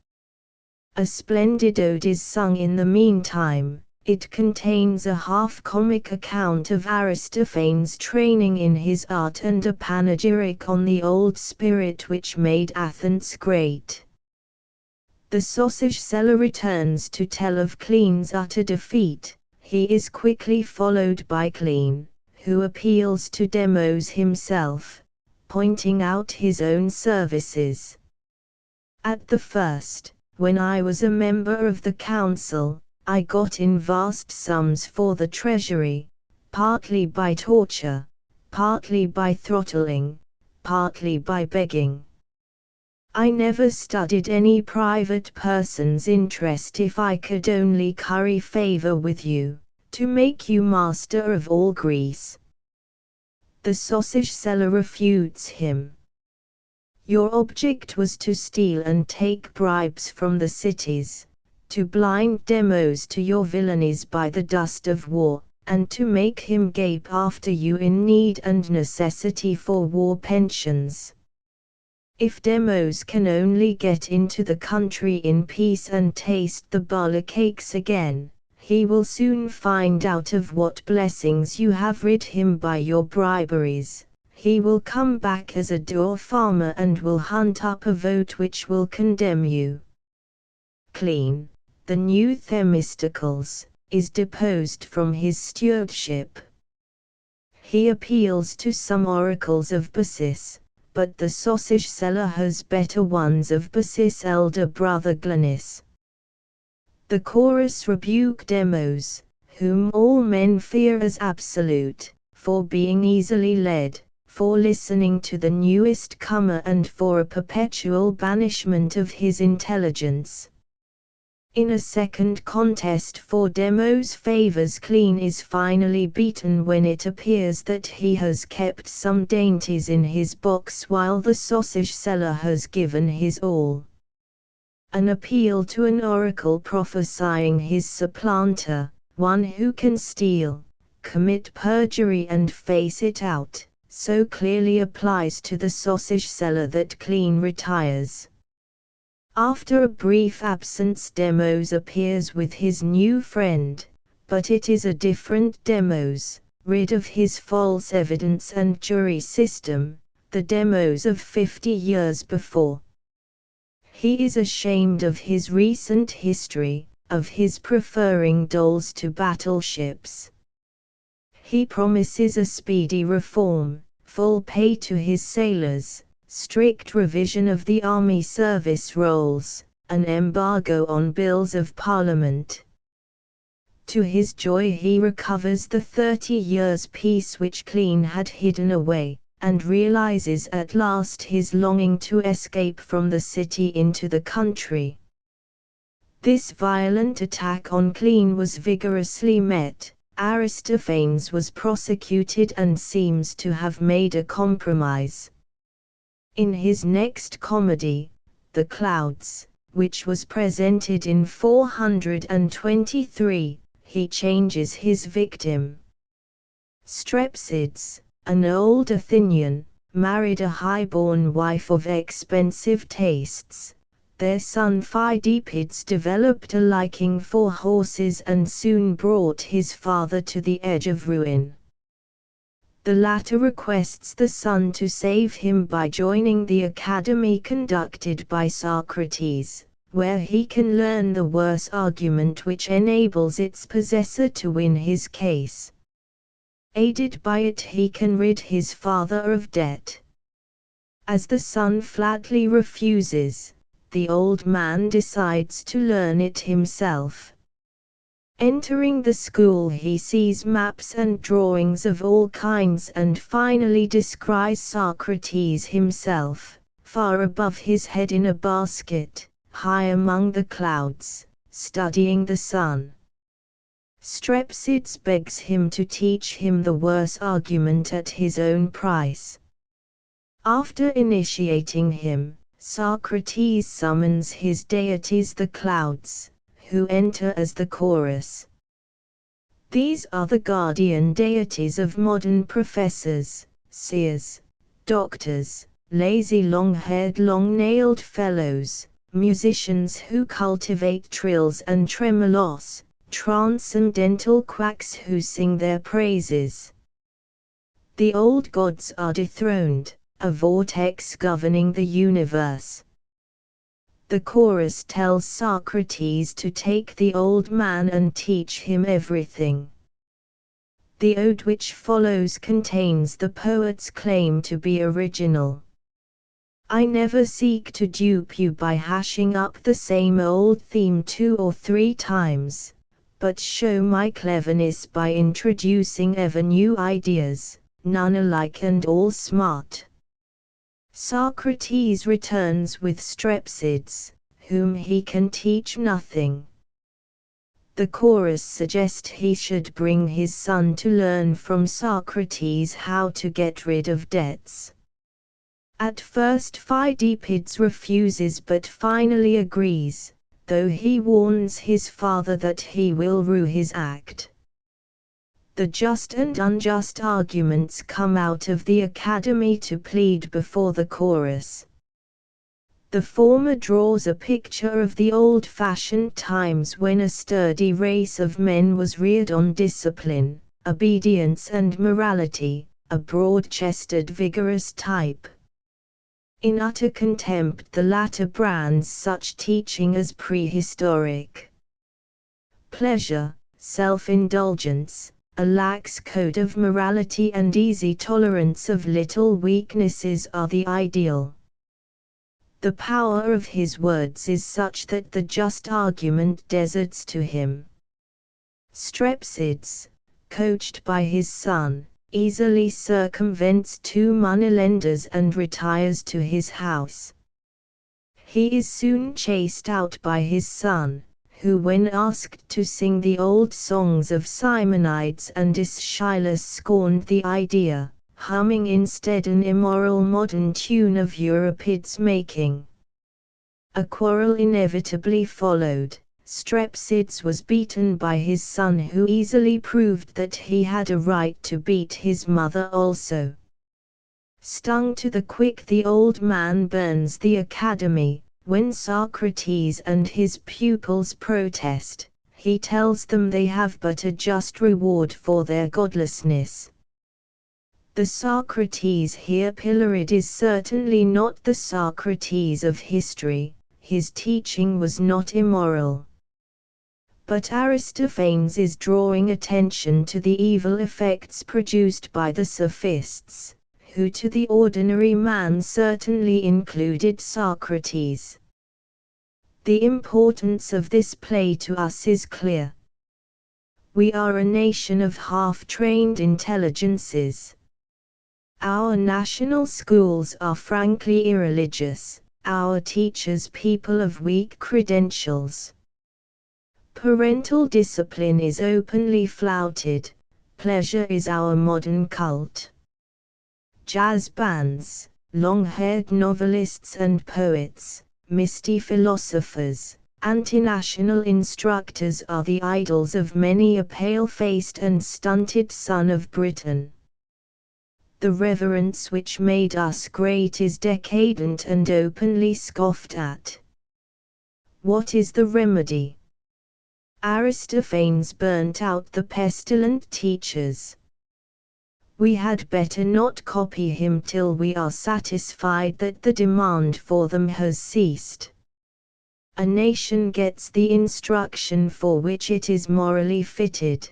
A splendid ode is sung in the meantime. It contains a half-comic account of Aristophanes' training in his art and a panegyric on the old spirit which made Athens great. The sausage seller returns to tell of Clean's utter defeat. He is quickly followed by Clean, who appeals to Demos himself, pointing out his own services. At the first, when I was a member of the council, I got in vast sums for the treasury, partly by torture, partly by throttling, partly by begging. I never studied any private person's interest if I could only curry favor with you, to make you master of all Greece. The sausage seller refutes him. Your object was to steal and take bribes from the cities, to blind Demos to your villainies by the dust of war, and to make him gape after you in need and necessity for war pensions. If Demos can only get into the country in peace and taste the barley cakes again, he will soon find out of what blessings you have rid him by your briberies. He will come back as a dour farmer and will hunt up a vote which will condemn you. Clean, the new Themistocles, is deposed from his stewardship. He appeals to some oracles of Bacchus, but the sausage seller has better ones of Bacchus' elder brother Glenus. The chorus rebuke Demos, whom all men fear as absolute, for being easily led, for listening to the newest comer and for a perpetual banishment of his intelligence. In a second contest for Demos' favors, Clean is finally beaten when it appears that he has kept some dainties in his box while the sausage seller has given his all. An appeal to an oracle prophesying his supplanter, one who can steal, commit perjury and face it out, so clearly applies to the sausage seller that Clean retires. After a brief absence, Demos appears with his new friend, but it is a different Demos, rid of his false evidence and jury system, the Demos of 50 years before. He is ashamed of his recent history, of his preferring dolls to battleships. He promises a speedy reform, full pay to his sailors, strict revision of the army service rolls, an embargo on bills of parliament. To his joy he recovers the 30 years' peace which Clean had hidden away, and realizes at last his longing to escape from the city into the country. This violent attack on Clean was vigorously met. Aristophanes was prosecuted and seems to have made a compromise. In his next comedy, The Clouds, which was presented in 423, he changes his victim. Strepsids, an old Athenian, married a high-born wife of expensive tastes. Their son Phidippides developed a liking for horses and soon brought his father to the edge of ruin. The latter requests the son to save him by joining the academy conducted by Socrates, where he can learn the worse argument which enables its possessor to win his case. Aided by it he can rid his father of debt. As the son flatly refuses, the old man decides to learn it himself. Entering the school he sees maps and drawings of all kinds and finally descries Socrates himself, far above his head in a basket, high among the clouds, studying the sun. Strepsids begs him to teach him the worse argument at his own price. After initiating him, Socrates summons his deities the clouds, who enter as the chorus. These are the guardian deities of modern professors, seers, doctors, lazy long-haired long-nailed fellows, musicians who cultivate trills and tremolos, transcendental quacks who sing their praises. The old gods are dethroned, a vortex governing the universe. The chorus tells Socrates to take the old man and teach him everything. The ode which follows contains the poet's claim to be original. I never seek to dupe you by hashing up the same old theme 2 or 3 times, but show my cleverness by introducing ever new ideas, none alike and all smart. Socrates returns with Strepsids, whom he can teach nothing. The chorus suggests he should bring his son to learn from Socrates how to get rid of debts. At first Phidippides refuses but finally agrees, though he warns his father that he will rue his act. The just and unjust arguments come out of the academy to plead before the chorus. The former draws a picture of the old-fashioned times when a sturdy race of men was reared on discipline, obedience and morality, a broad-chested vigorous type. In utter contempt the latter brands such teaching as prehistoric. Pleasure, self-indulgence, a lax code of morality and easy tolerance of little weaknesses are the ideal. The power of his words is such that the just argument deserts to him. Strepsids, coached by his son, easily circumvents 2 moneylenders and retires to his house. He is soon chased out by his son, who when asked to sing the old songs of Simonides and Aeschylus scorned the idea, humming instead an immoral modern tune of Euripides' making. A quarrel inevitably followed. Strepsids was beaten by his son who easily proved that he had a right to beat his mother also. Stung to the quick the old man burns the academy. When Socrates and his pupils protest, he tells them they have but a just reward for their godlessness. The Socrates here pilloried is certainly not the Socrates of history. His teaching was not immoral. But Aristophanes is drawing attention to the evil effects produced by the sophists, who to the ordinary man certainly included Socrates. The importance of this play to us is clear. We are a nation of half-trained intelligences. Our national schools are frankly irreligious, our teachers people of weak credentials. Parental discipline is openly flouted, pleasure is our modern cult. Jazz bands, long-haired novelists and poets, misty philosophers, anti-national instructors are the idols of many a pale-faced and stunted son of Britain. The reverence which made us great is decadent and openly scoffed at. What is the remedy? Aristophanes burnt out the pestilent teachers. We had better not copy him till we are satisfied that the demand for them has ceased. A nation gets the instruction for which it is morally fitted.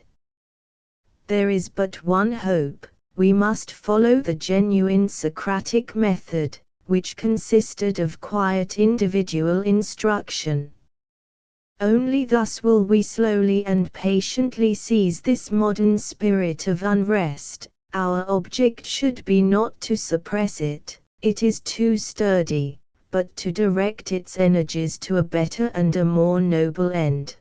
There is but one hope: we must follow the genuine Socratic method, which consisted of quiet individual instruction. Only thus will we slowly and patiently seize this modern spirit of unrest. Our object should be not to suppress it, it is too sturdy, but to direct its energies to a better and a more noble end.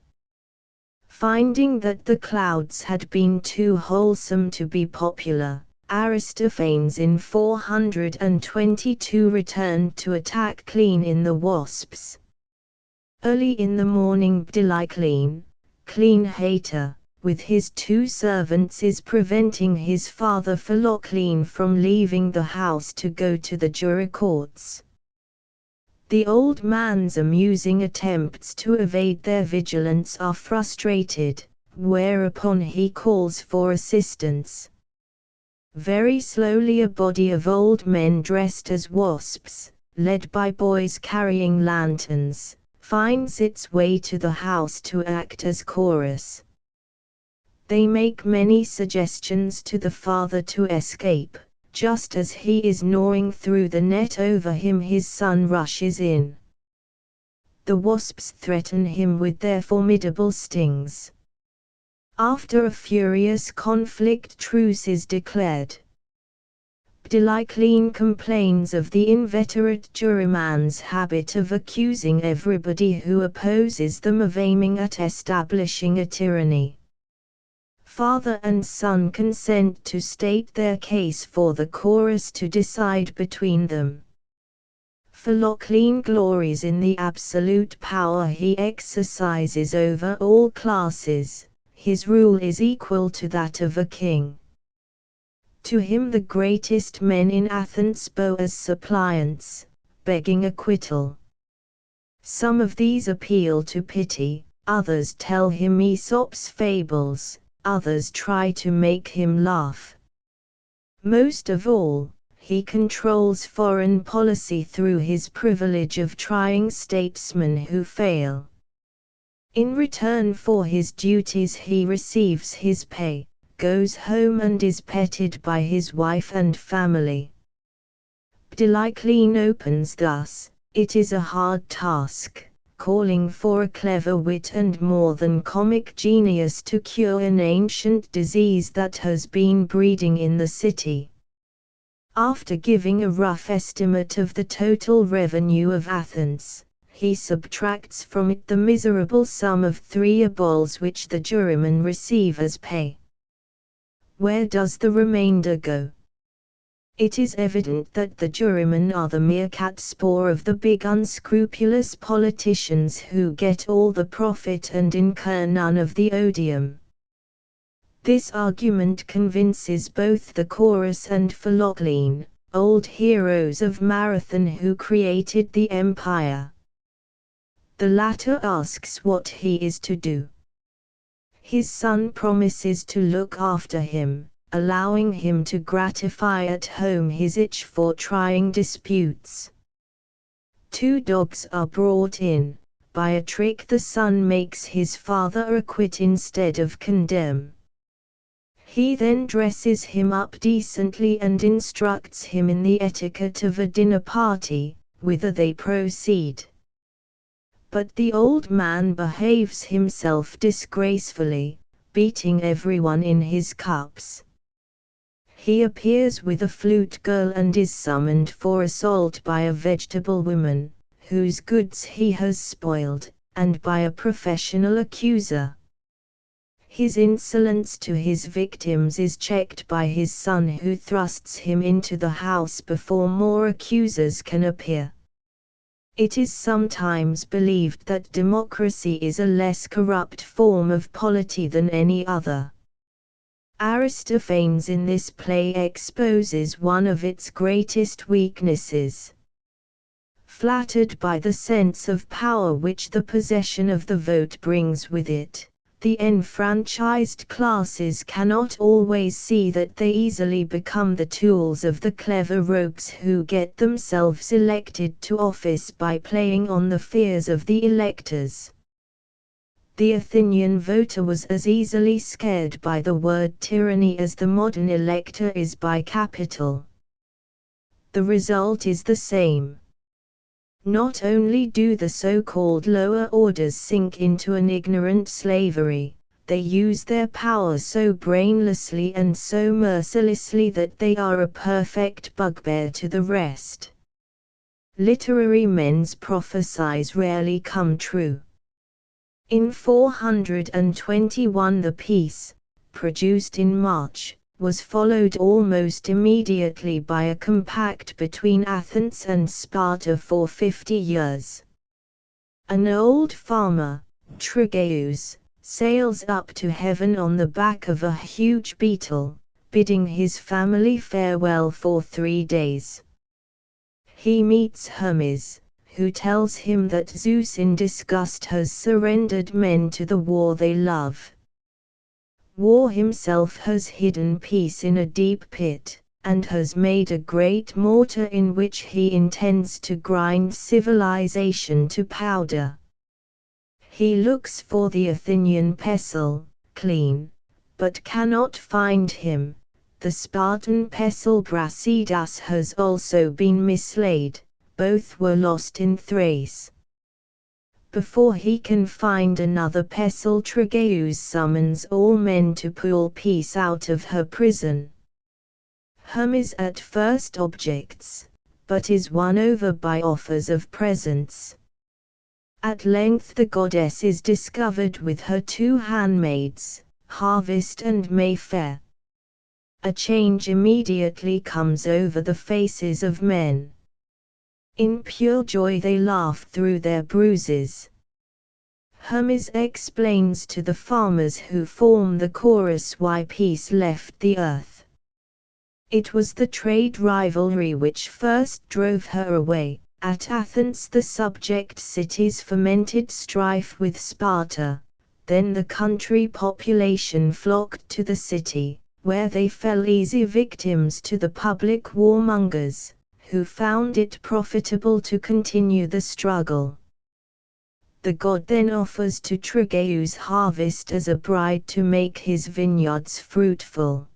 Finding that the clouds had been too wholesome to be popular, Aristophanes in 422 returned to attack Clean in the Wasps. Early in the morning Bdiliclean, Clean hater, with his 2 servants is preventing his father Philoclean from leaving the house to go to the jury courts. The old man's amusing attempts to evade their vigilance are frustrated, whereupon he calls for assistance. Very slowly a body of old men dressed as wasps, led by boys carrying lanterns, finds its way to the house to act as chorus. They make many suggestions to the father to escape. Just as he is gnawing through the net over him, his son rushes in. The wasps threaten him with their formidable stings. After a furious conflict, truce is declared. Bdiliclean complains of the inveterate juryman's habit of accusing everybody who opposes them of aiming at establishing a tyranny. Father and son consent to state their case for the chorus to decide between them. Philoclean glories in the absolute power he exercises over all classes. His rule is equal to that of a king. To him the greatest men in Athens bow as suppliants, begging acquittal. Some of these appeal to pity, others tell him Aesop's fables, others try to make him laugh. Most of all, he controls foreign policy through his privilege of trying statesmen who fail. In return for his duties he receives his pay, goes home and is petted by his wife and family. Bdiliclean opens thus: it is a hard task, calling for a clever wit and more than comic genius to cure an ancient disease that has been breeding in the city. After giving a rough estimate of the total revenue of Athens, he subtracts from it the miserable sum of 3 obols which the jurymen receive as pay. Where does the remainder go? It is evident that the jurymen are the mere catspaw of the big unscrupulous politicians who get all the profit and incur none of the odium. This argument convinces both the chorus and Philoclean, old heroes of Marathon who created the empire. The latter asks what he is to do. His son promises to look after him, allowing him to gratify at home his itch for trying disputes. 2 dogs are brought in. By a trick the son makes his father acquit instead of condemn. He then dresses him up decently and instructs him in the etiquette of a dinner party, whither they proceed. But the old man behaves himself disgracefully, beating everyone in his cups. He appears with a flute girl and is summoned for assault by a vegetable woman, whose goods he has spoiled, and by a professional accuser. His insolence to his victims is checked by his son, who thrusts him into the house before more accusers can appear. It is sometimes believed that democracy is a less corrupt form of polity than any other. Aristophanes in this play exposes one of its greatest weaknesses. Flattered by the sense of power which the possession of the vote brings with it, the enfranchised classes cannot always see that they easily become the tools of the clever rogues who get themselves elected to office by playing on the fears of the electors. The Athenian voter was as easily scared by the word tyranny as the modern elector is by capital. The result is the same. Not only do the so-called lower orders sink into an ignorant slavery, they use their power so brainlessly and so mercilessly that they are a perfect bugbear to the rest. Literary men's prophecies rarely come true. In 421 the peace, produced in March, was followed almost immediately by a compact between Athens and Sparta for 50 years. An old farmer, Trygaeus, sails up to heaven on the back of a huge beetle, bidding his family farewell for 3 days. He meets Hermes, who tells him that Zeus in disgust has surrendered men to the war they love. War himself has hidden peace in a deep pit, and has made a great mortar in which he intends to grind civilization to powder. He looks for the Athenian pestle, clean, but cannot find him. The Spartan pestle Brasidas has also been mislaid, both were lost in Thrace. Before he can find another pestle, Trygaeus summons all men to pull peace out of her prison. Hermes at first objects, but is won over by offers of presents. At length the goddess is discovered with her 2 handmaids, Harvest and Mayfair. A change immediately comes over the faces of men. In pure joy they laugh through their bruises. Hermes explains to the farmers who form the chorus why peace left the earth. It was the trade rivalry which first drove her away. At Athens the subject cities fomented strife with Sparta, then the country population flocked to the city, where they fell easy victims to the public warmongers, who found it profitable to continue the struggle. The god then offers to Trygaeus Harvest as a bride to make his vineyards fruitful.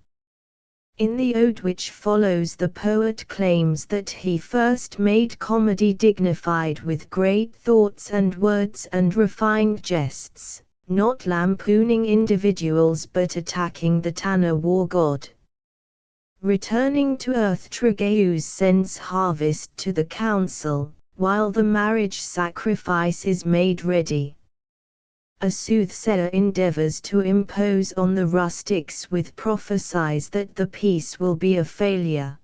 In the ode which follows the poet claims that he first made comedy dignified with great thoughts and words and refined jests, not lampooning individuals but attacking the Tanner war god. Returning to earth, Trygaeus sends Harvest to the council, while the marriage sacrifice is made ready. A soothsayer endeavors to impose on the rustics with prophecies that the peace will be a failure.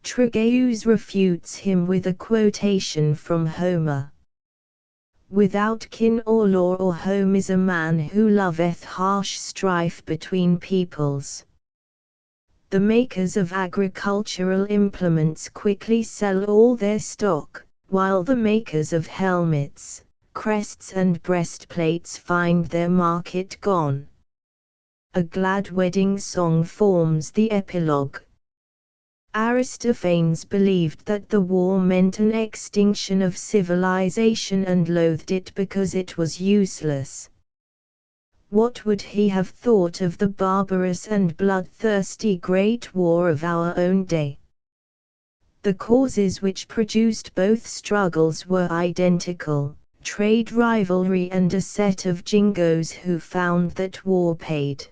Trygaeus refutes him with a quotation from Homer. Without kin or law or home is a man who loveth harsh strife between peoples. The makers of agricultural implements quickly sell all their stock, while the makers of helmets, crests and breastplates find their market gone. A glad wedding song forms the epilogue. Aristophanes believed that the war meant an extinction of civilization and loathed it because it was useless. What would he have thought of the barbarous and bloodthirsty Great War of our own day? The causes which produced both struggles were identical: trade rivalry and a set of jingoes who found that war paid.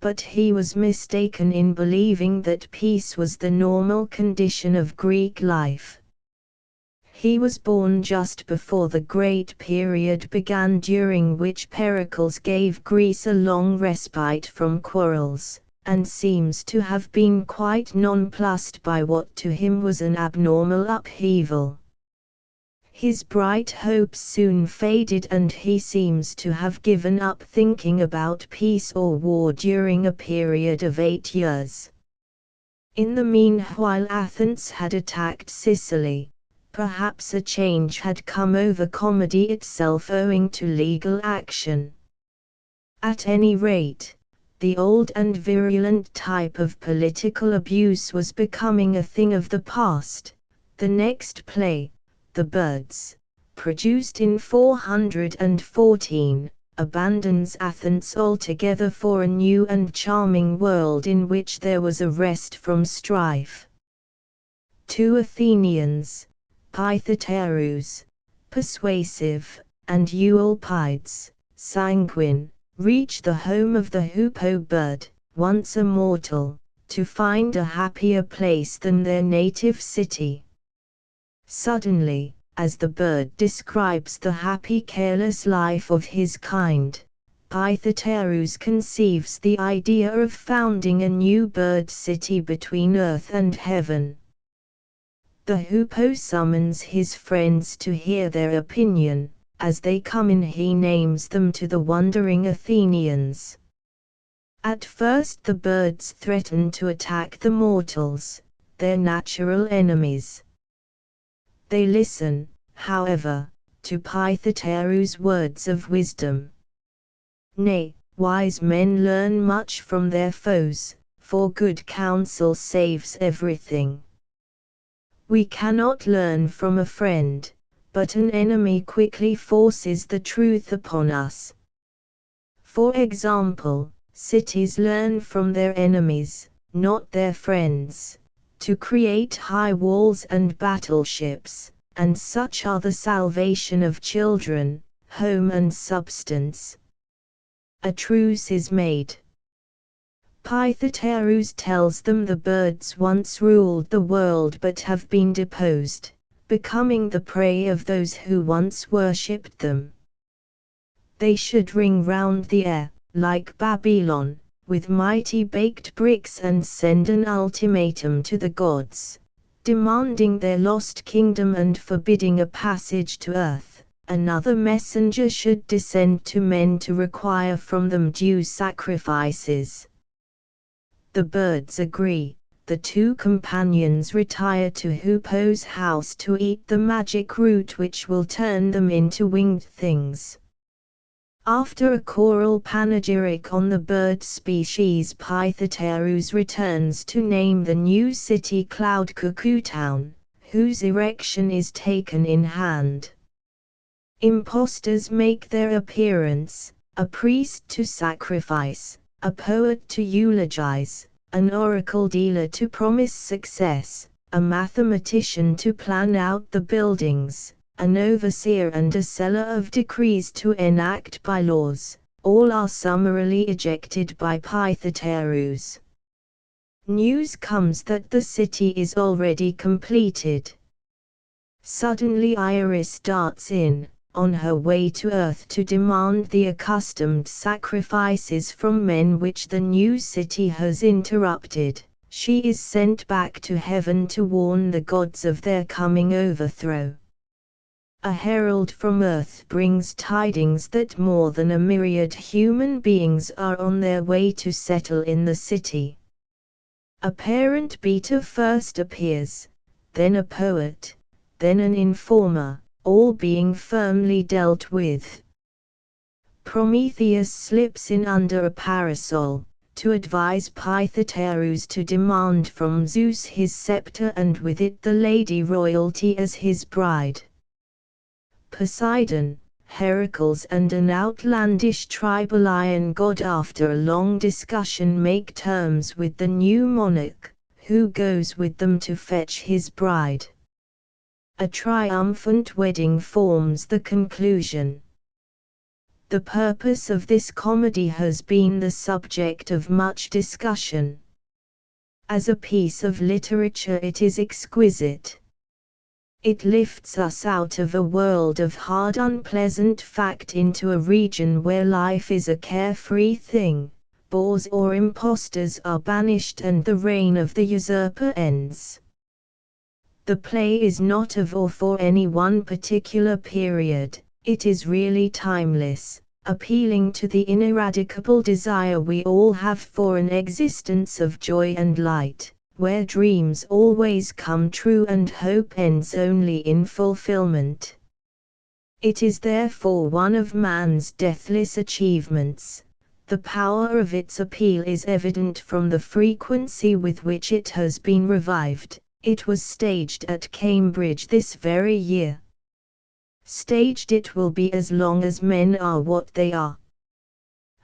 But he was mistaken in believing that peace was the normal condition of Greek life. He was born just before the great period began during which Pericles gave Greece a long respite from quarrels, and seems to have been quite nonplussed by what to him was an abnormal upheaval. His bright hopes soon faded and he seems to have given up thinking about peace or war during a period of 8 years. In the meanwhile Athens had attacked Sicily. Perhaps a change had come over comedy itself owing to legal action. At any rate, the old and virulent type of political abuse was becoming a thing of the past. The next play, The Birds, produced in 414, abandons Athens altogether for a new and charming world in which there was a rest from strife. 2 Athenians, Pythoterus, persuasive, and Eualpides, sanguine, reach the home of the hoopoe bird, once immortal, to find a happier place than their native city. Suddenly, as the bird describes the happy careless life of his kind, Pythoterus conceives the idea of founding a new bird city between earth and heaven. The hoopoe summons his friends to hear their opinion. As they come in he names them to the wondering Athenians. At first the birds threaten to attack the mortals, their natural enemies. They listen, however, to Pythoterus' words of wisdom. Nay, wise men learn much from their foes, for good counsel saves everything. We cannot learn from a friend, but an enemy quickly forces the truth upon us. For example, cities learn from their enemies, not their friends, to create high walls and battleships, and such are the salvation of children, home and substance. A truce is made. Pythoterus tells them the birds once ruled the world but have been deposed, becoming the prey of those who once worshipped them. They should ring round the air, like Babylon, with mighty baked bricks and send an ultimatum to the gods, demanding their lost kingdom and forbidding a passage to earth. Another messenger should descend to men to require from them due sacrifices. The birds agree. The 2 companions retire to Hoopoe's house to eat the magic root which will turn them into winged things. After a choral panegyric on the bird species, Pythoterus returns to name the new city Cloud Cuckoo Town, whose erection is taken in hand. Impostors make their appearance, a priest to sacrifice, a poet to eulogize, an oracle dealer to promise success, a mathematician to plan out the buildings, an overseer and a seller of decrees to enact bylaws. All are summarily ejected by Pythoterus. News comes that the city is already completed. Suddenly Iris darts in, on her way to earth to demand the accustomed sacrifices from men which the new city has interrupted. She is sent back to heaven to warn the gods of their coming overthrow. A herald from earth brings tidings that more than a myriad human beings are on their way to settle in the city. A parent beater first appears, then a poet, then an informer, all being firmly dealt with. Prometheus slips in under a parasol, to advise Pythoterus to demand from Zeus his scepter and with it the lady royalty as his bride. Poseidon, Heracles and an outlandish tribal lion god after a long discussion make terms with the new monarch, who goes with them to fetch his bride. A triumphant wedding forms the conclusion. The purpose of this comedy has been the subject of much discussion. As a piece of literature it is exquisite. It lifts us out of a world of hard unpleasant fact into a region where life is a carefree thing, bores or impostors are banished and the reign of the usurper ends. The play is not of or for any one particular period, it is really timeless, appealing to the ineradicable desire we all have for an existence of joy and light, where dreams always come true and hope ends only in fulfillment. It is therefore one of man's deathless achievements. The power of its appeal is evident from the frequency with which it has been revived. It was staged at Cambridge this very year. Staged it will be as long as men are what they are.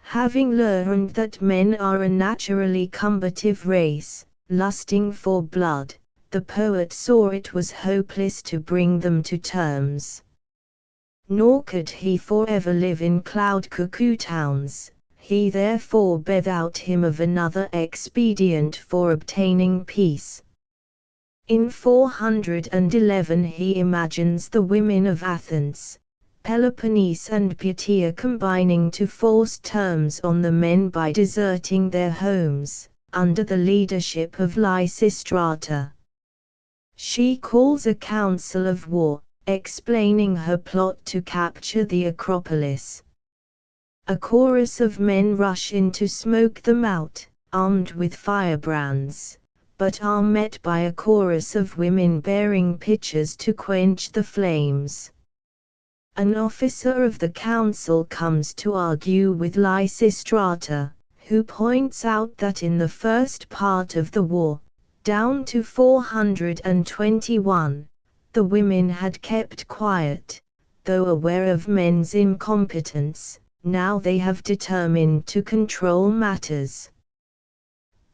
Having learned that men are a naturally combative race, lusting for blood, the poet saw it was hopeless to bring them to terms. Nor could he forever live in cloud-cuckoo towns. He therefore bethought him of another expedient for obtaining peace. In 411 he imagines the women of Athens, Peloponnese and Bactria combining to force terms on the men by deserting their homes, under the leadership of Lysistrata. She calls a council of war, explaining her plot to capture the Acropolis. A chorus of men rush in to smoke them out, armed with firebrands, but are met by a chorus of women bearing pitchers to quench the flames. An officer of the council comes to argue with Lysistrata, who points out that in the first part of the war, down to 421, the women had kept quiet, though aware of men's incompetence. Now they have determined to control matters.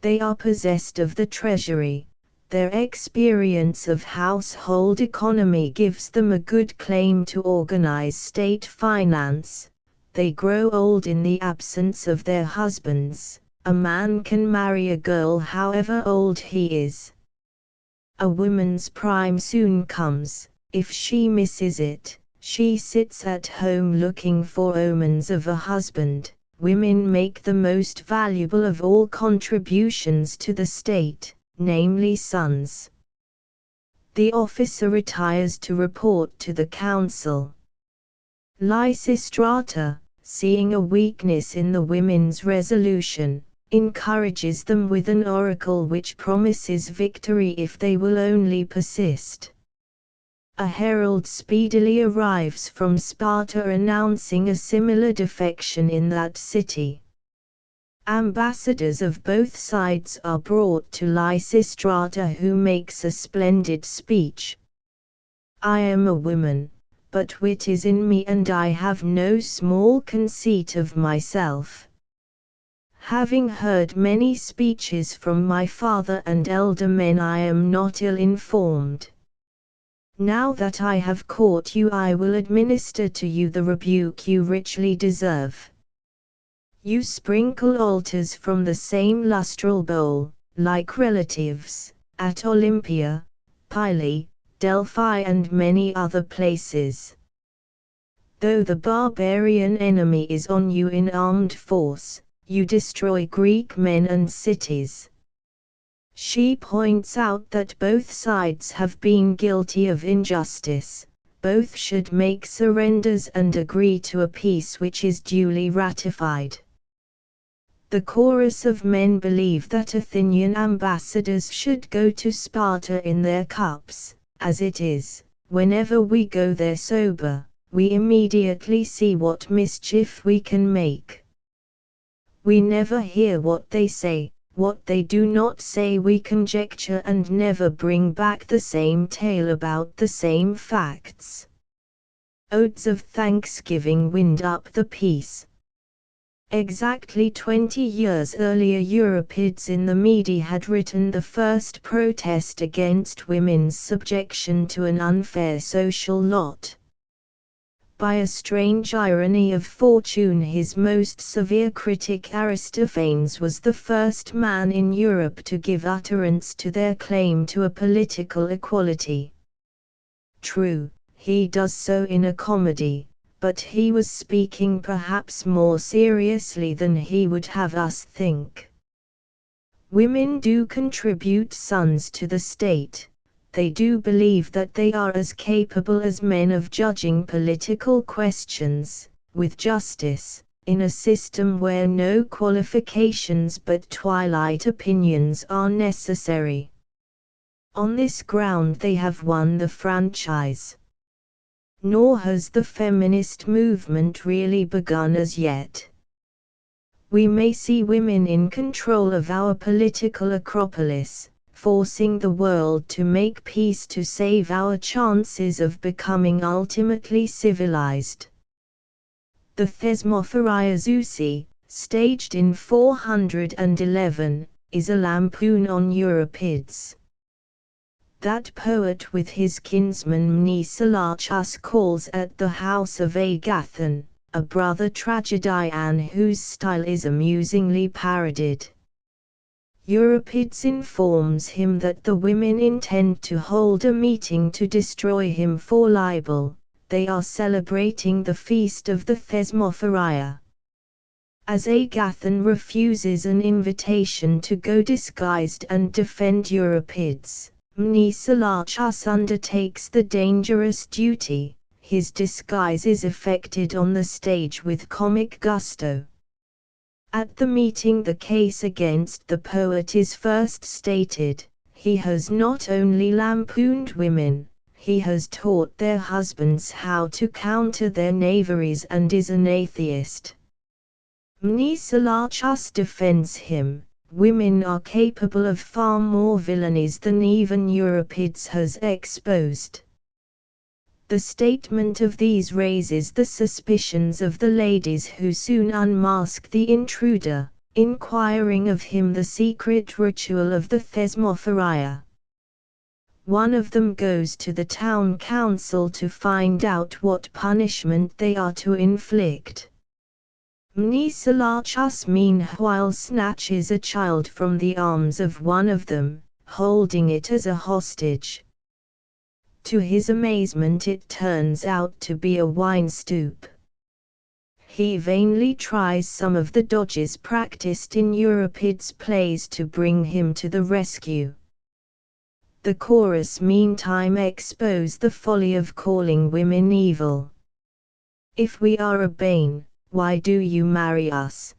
They are possessed of the treasury. Their experience of household economy gives them a good claim to organize state finance. They grow old in the absence of their husbands. A man can marry a girl however old he is. A woman's prime soon comes. If she misses it, she sits at home looking for omens of a husband. Women make the most valuable of all contributions to the state, namely sons. The officer retires to report to the council. Lysistrata, seeing a weakness in the women's resolution, encourages them with an oracle which promises victory if they will only persist. A herald speedily arrives from Sparta announcing a similar defection in that city. Ambassadors of both sides are brought to Lysistrata, who makes a splendid speech. I am a woman, but wit is in me and I have no small conceit of myself. Having heard many speeches from my father and elder men, I am not ill-informed. Now that I have caught you, I will administer to you the rebuke you richly deserve. You sprinkle altars from the same lustral bowl, like relatives, at Olympia, Pylae, Delphi and many other places. Though the barbarian enemy is on you in armed force, you destroy Greek men and cities. She points out that both sides have been guilty of injustice. Both should make surrenders and agree to a peace which is duly ratified. The chorus of men believe that Athenian ambassadors should go to Sparta in their cups. As it is, whenever we go there sober, we immediately see what mischief we can make. We never hear what they say. What they do not say we conjecture and never bring back the same tale about the same facts. Odes of thanksgiving wind up the peace. Exactly 20 years earlier, Euripides in the Mede had written the first protest against women's subjection to an unfair social lot. By a strange irony of fortune, his most severe critic Aristophanes was the first man in Europe to give utterance to their claim to a political equality. True, he does so in a comedy, but he was speaking perhaps more seriously than he would have us think. Women do contribute sons to the state. they do believe that they are as capable as men of judging political questions, with justice, in a system where no qualifications but twilight opinions are necessary. On this ground they have won the franchise. Nor has the feminist movement really begun as yet. We may see women in control of our political acropolis, forcing the world to make peace to save our chances of becoming ultimately civilized. The Thesmophoria Zeusi, staged in 411, is a lampoon on Euripides. That poet with his kinsman Mnesalachus calls at the house of Agathon, a brother tragedian whose style is amusingly parodied. Euripides informs him that the women intend to hold a meeting to destroy him for libel. They are celebrating the feast of the Thesmophoria. As Agathon refuses an invitation to go disguised and defend Euripides, Mnesalachus undertakes the dangerous duty. His disguise is effected on the stage with comic gusto. At the meeting the case against the poet is first stated. He has not only lampooned women, he has taught their husbands how to counter their knaveries and is an atheist. Mnesalachus defends him. Women are capable of far more villainies than even Euripides has exposed. The statement of these raises the suspicions of the ladies who soon unmask the intruder, inquiring of him the secret ritual of the Thesmophoria. One of them goes to the town council to find out what punishment they are to inflict. Mnesalachus meanwhile snatches a child from the arms of one of them, holding it as a hostage. To his amazement it turns out to be a wine stoup. He vainly tries some of the dodges practiced in Euripides' plays to bring him to the rescue. The chorus meantime expose the folly of calling women evil. If we are a bane, why do you marry us?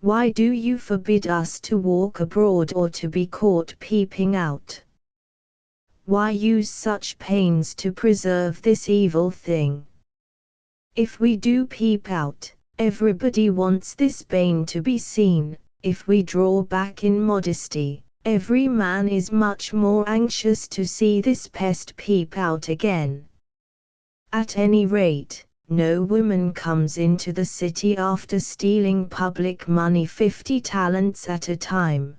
Why do you forbid us to walk abroad or to be caught peeping out? Why use such pains to preserve this evil thing? If we do peep out, everybody wants this bane to be seen. If we draw back in modesty, every man is much more anxious to see this pest peep out again. At any rate, no woman comes into the city after stealing public money 50 talents at a time.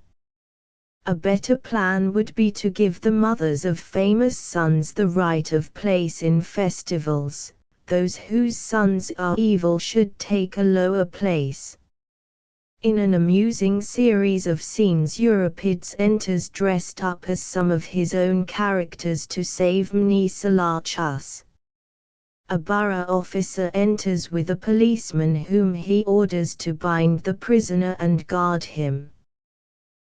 A better plan would be to give the mothers of famous sons the right of place in festivals. Those whose sons are evil should take a lower place. In an amusing series of scenes Euripides enters dressed up as some of his own characters to save Mnesalachus. A borough officer enters with a policeman whom he orders to bind the prisoner and guard him.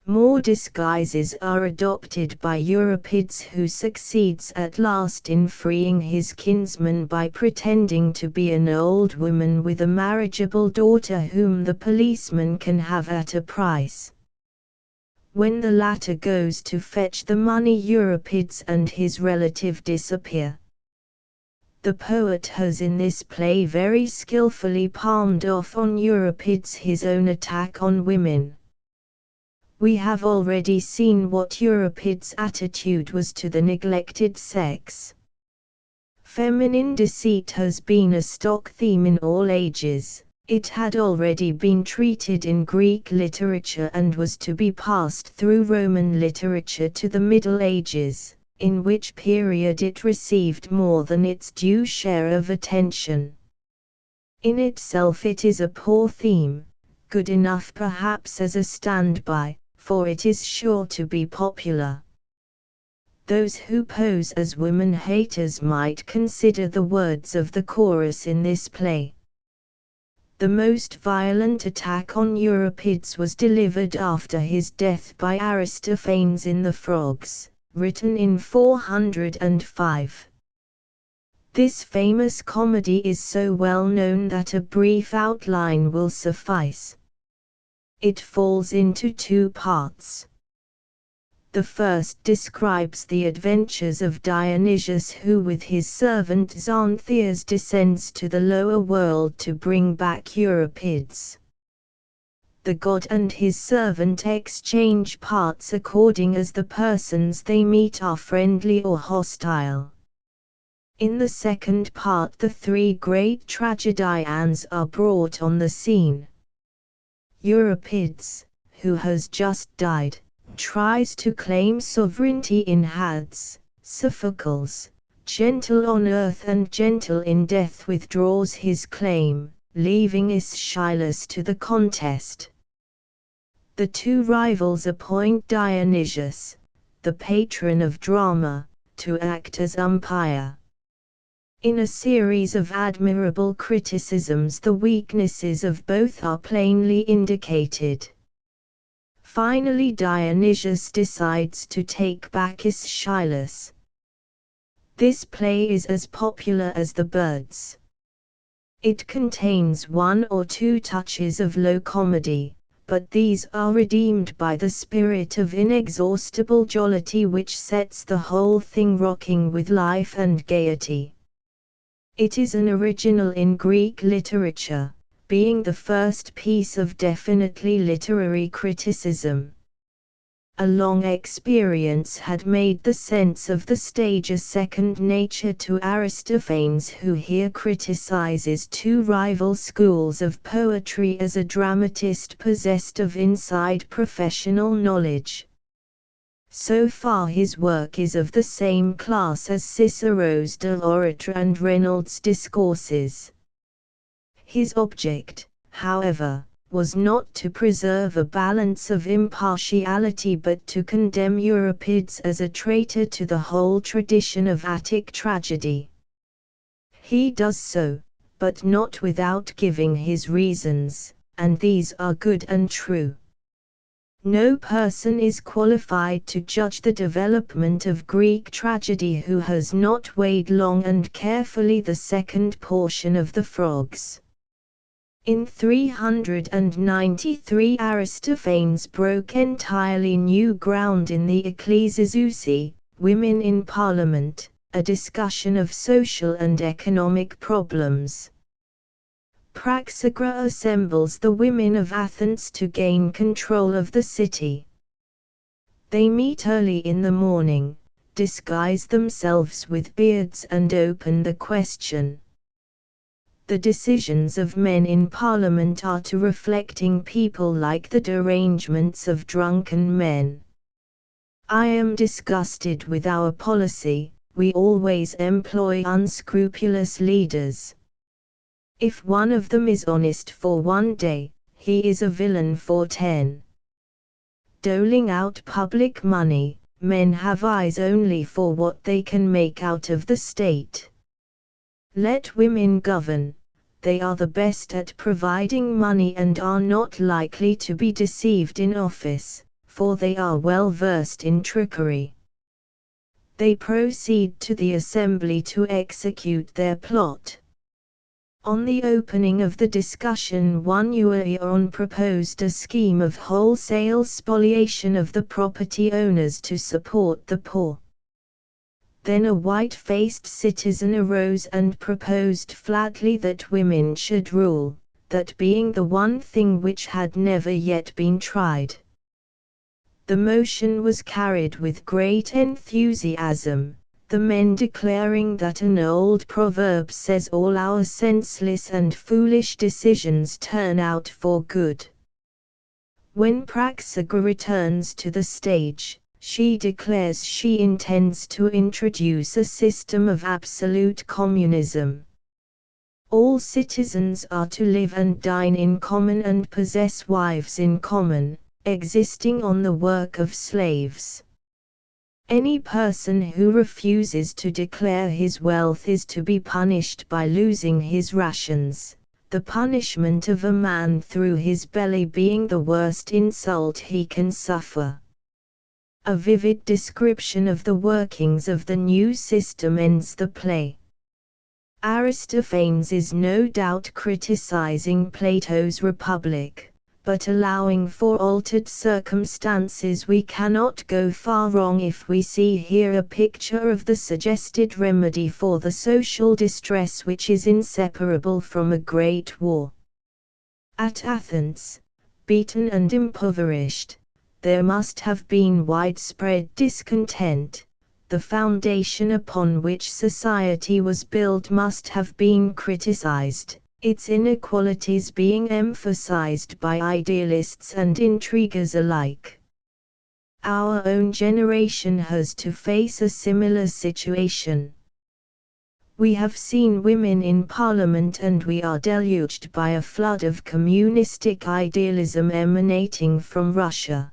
More disguises are adopted by Euripides, who succeeds at last in freeing his kinsman by pretending to be an old woman with a marriageable daughter whom the policeman can have at a price. When the latter goes to fetch the money, Euripides and his relative disappear. The poet has in this play very skillfully palmed off on Euripides his own attack on women. We have already seen what Euripides' attitude was to the neglected sex. Feminine deceit has been a stock theme in all ages. It had already been treated in Greek literature and was to be passed through Roman literature to the Middle Ages, in which period it received more than its due share of attention. In itself it is a poor theme, good enough perhaps as a standby, for it is sure to be popular. Those who pose as women haters might consider the words of the chorus in this play. The most violent attack on Euripides was delivered after his death by Aristophanes in the Frogs, written in 405. This famous comedy is so well known that a brief outline will suffice. It falls into two parts. The first describes the adventures of Dionysius, who with his servant Xantheus descends to the lower world to bring back Euripides. The god and his servant exchange parts according as the persons they meet are friendly or hostile. In the second part, the three great tragedians are brought on the scene. Euripides, who has just died, tries to claim sovereignty in Hades. Sophocles, gentle on earth and gentle in death, withdraws his claim, leaving Aeschylus to the contest. The two rivals appoint Dionysius, the patron of drama, to act as umpire. In a series of admirable criticisms, the weaknesses of both are plainly indicated. Finally, Dionysius decides to take back Aeschylus. This play is as popular as the birds. It contains one or two touches of low comedy, but these are redeemed by the spirit of inexhaustible jollity which sets the whole thing rocking with life and gaiety. It is an original in Greek literature, being the first piece of definitely literary criticism. A long experience had made the sense of the stage a second nature to Aristophanes, who here criticizes two rival schools of poetry as a dramatist possessed of inside professional knowledge. So far his work is of the same class as Cicero's De L'Orator and Reynolds' discourses. His object, however, was not to preserve a balance of impartiality but to condemn Euripides as a traitor to the whole tradition of Attic tragedy. He does so, but not without giving his reasons, and these are good and true. No person is qualified to judge the development of Greek tragedy who has not weighed long and carefully the second portion of the Frogs. In 393 Aristophanes broke entirely new ground in the Ecclesiazousi, Women in Parliament, a discussion of social and economic problems. Praxagra assembles the women of Athens to gain control of the city. They meet early in the morning, disguise themselves with beards and open the question. The decisions of men in Parliament are to reflecting people like the derangements of drunken men. I am disgusted with our policy, we always employ unscrupulous leaders. If one of them is honest for one day, he is a villain for 10. Doling out public money, men have eyes only for what they can make out of the state. Let women govern, they are the best at providing money and are not likely to be deceived in office, for they are well versed in trickery. They proceed to the assembly to execute their plot. On the opening of the discussion, one Euaion proposed a scheme of wholesale spoliation of the property owners to support the poor. Then a white-faced citizen arose and proposed flatly that women should rule, that being the one thing which had never yet been tried. The motion was carried with great enthusiasm, the men declaring that an old proverb says all our senseless and foolish decisions turn out for good. When Praxagra returns to the stage, she declares she intends to introduce a system of absolute communism. All citizens are to live and dine in common and possess wives in common, existing on the work of slaves. Any person who refuses to declare his wealth is to be punished by losing his rations, the punishment of a man through his belly being the worst insult he can suffer. A vivid description of the workings of the new system ends the play. Aristophanes is no doubt criticizing Plato's Republic, but allowing for altered circumstances. We cannot go far wrong if we see here a picture of the suggested remedy for the social distress which is inseparable from a great war. At Athens, beaten and impoverished, there must have been widespread discontent. The foundation upon which society was built must have been criticized, its inequalities being emphasized by idealists and intriguers alike. Our own generation has to face a similar situation. We have seen women in parliament, and we are deluged by a flood of communistic idealism emanating from Russia.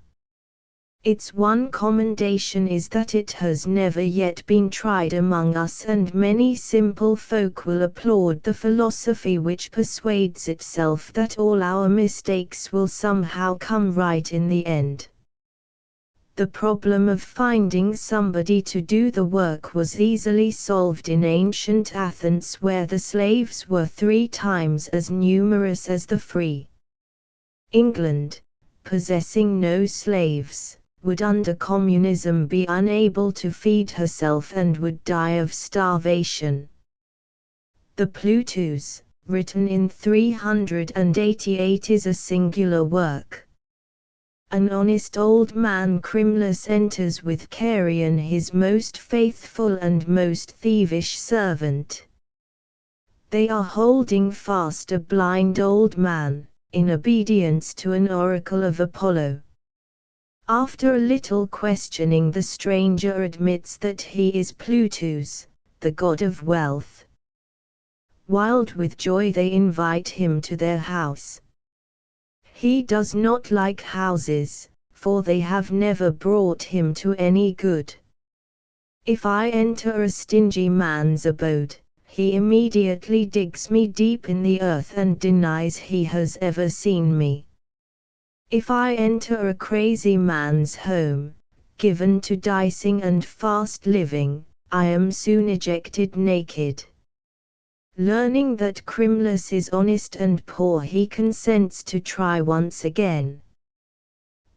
Its one commendation is that it has never yet been tried among us, and many simple folk will applaud the philosophy which persuades itself that all our mistakes will somehow come right in the end. The problem of finding somebody to do the work was easily solved in ancient Athens, where the slaves were 3 times as numerous as the free. England, possessing no slaves, would under communism be unable to feed herself and would die of starvation. The Plutus, written in 388, is a singular work. An honest old man Crimulus enters with Carion, his most faithful and most thievish servant. They are holding fast a blind old man, in obedience to an oracle of Apollo. After a little questioning, the stranger admits that he is Plutus, the god of wealth. Wild with joy, they invite him to their house. He does not like houses, for they have never brought him to any good. If I enter a stingy man's abode, he immediately digs me deep in the earth and denies he has ever seen me. If I enter a crazy man's home, given to dicing and fast living, I am soon ejected naked. Learning that Crimulus is honest and poor, he consents to try once again.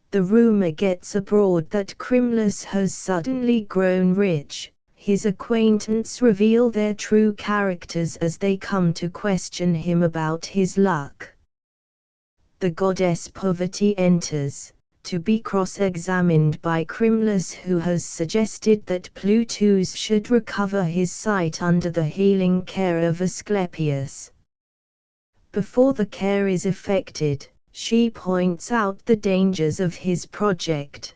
The rumor gets abroad that Crimulus has suddenly grown rich. His acquaintance reveal their true characters as they come to question him about his luck. The goddess Poverty enters, to be cross-examined by Crimulus, who has suggested that Plutus should recover his sight under the healing care of Asclepius. Before the care is effected, she points out the dangers of his project.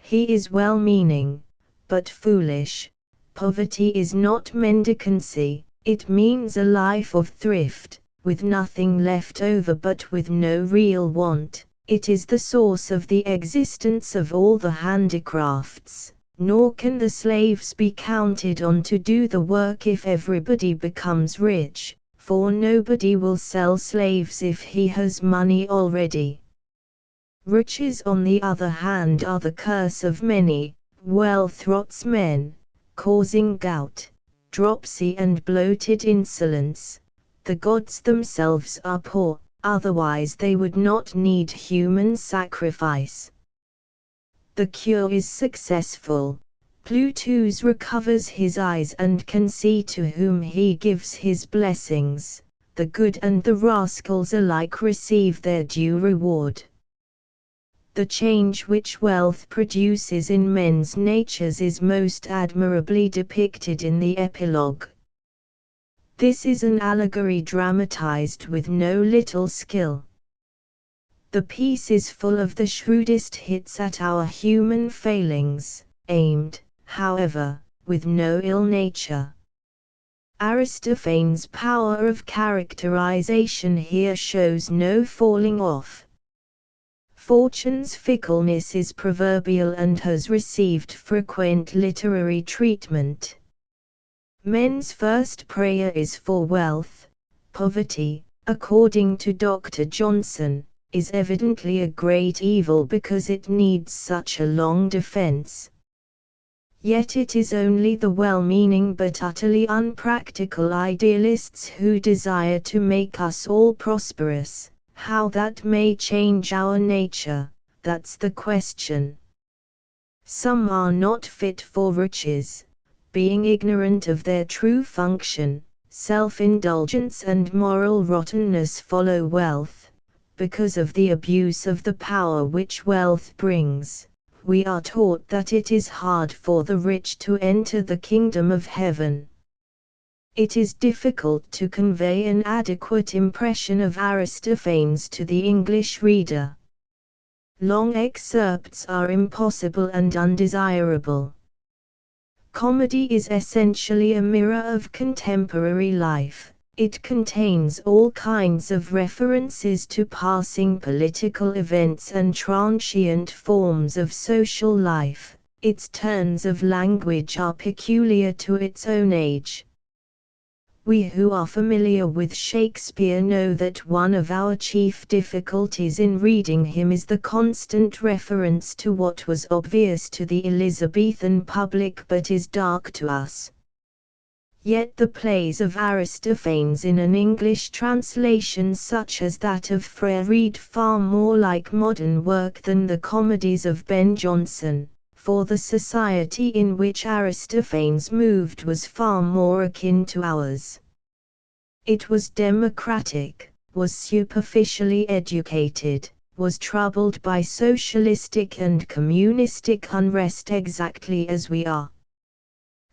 He is well-meaning, but foolish. Poverty is not mendicancy, it means a life of thrift, with nothing left over but with no real want. It is the source of the existence of all the handicrafts, nor can the slaves be counted on to do the work if everybody becomes rich, for nobody will sell slaves if he has money already. Riches, on the other hand, are the curse of many. Wealth rots men, causing gout, dropsy and bloated insolence. The gods themselves are poor, otherwise they would not need human sacrifice. The cure is successful. Plutus recovers his eyes and can see to whom he gives his blessings. The good and the rascals alike receive their due reward. The change which wealth produces in men's natures is most admirably depicted in the epilogue. This is an allegory dramatized with no little skill. The piece is full of the shrewdest hits at our human failings, aimed, however, with no ill nature. Aristophanes' power of characterization here shows no falling off. Fortune's fickleness is proverbial and has received frequent literary treatment. Men's first prayer is for wealth. Poverty, according to Dr. Johnson, is evidently a great evil because it needs such a long defense. Yet it is only the well-meaning but utterly unpractical idealists who desire to make us all prosperous. How that may change our nature, that's the question. Some are not fit for riches, being ignorant of their true function. Self-indulgence and moral rottenness follow wealth, because of the abuse of the power which wealth brings. We are taught that it is hard for the rich to enter the kingdom of heaven. It is difficult to convey an adequate impression of Aristophanes to the English reader. Long excerpts are impossible and undesirable. Comedy is essentially a mirror of contemporary life. It contains all kinds of references to passing political events and transient forms of social life. Its turns of language are peculiar to its own age. We who are familiar with Shakespeare know that one of our chief difficulties in reading him is the constant reference to what was obvious to the Elizabethan public but is dark to us. Yet the plays of Aristophanes in an English translation such as that of Frere read far more like modern work than the comedies of Ben Jonson, for the society in which Aristophanes moved was far more akin to ours. It was democratic, was superficially educated, was troubled by socialistic and communistic unrest exactly as we are.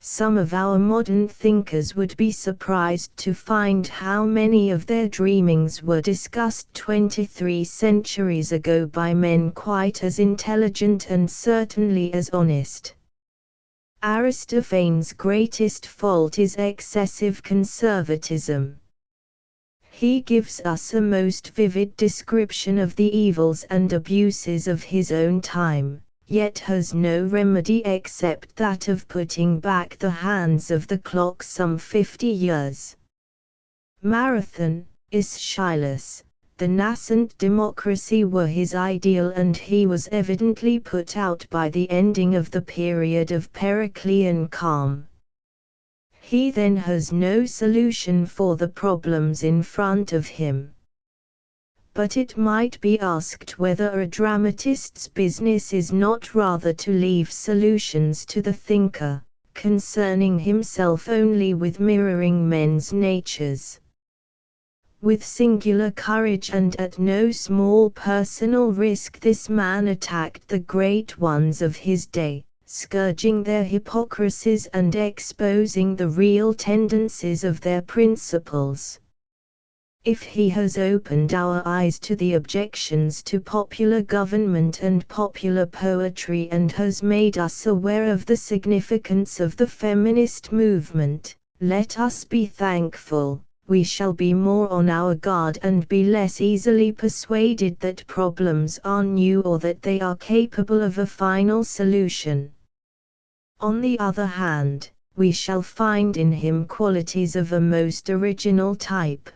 Some of our modern thinkers would be surprised to find how many of their dreamings were discussed 23 centuries ago by men quite as intelligent and certainly as honest. Aristophanes' greatest fault is excessive conservatism. He gives us a most vivid description of the evils and abuses of his own time, yet has no remedy except that of putting back the hands of the clock some 50 years. Marathon, Aeschylus, the nascent democracy were his ideal, and he was evidently put out by the ending of the period of Periclean calm. He then has no solution for the problems in front of him. But it might be asked whether a dramatist's business is not rather to leave solutions to the thinker, concerning himself only with mirroring men's natures. With singular courage and at no small personal risk this man attacked the great ones of his day, scourging their hypocrisies and exposing the real tendencies of their principles. If he has opened our eyes to the objections to popular government and popular poetry and has made us aware of the significance of the feminist movement, let us be thankful. We shall be more on our guard and be less easily persuaded that problems are new or that they are capable of a final solution. On the other hand, we shall find in him qualities of a most original type.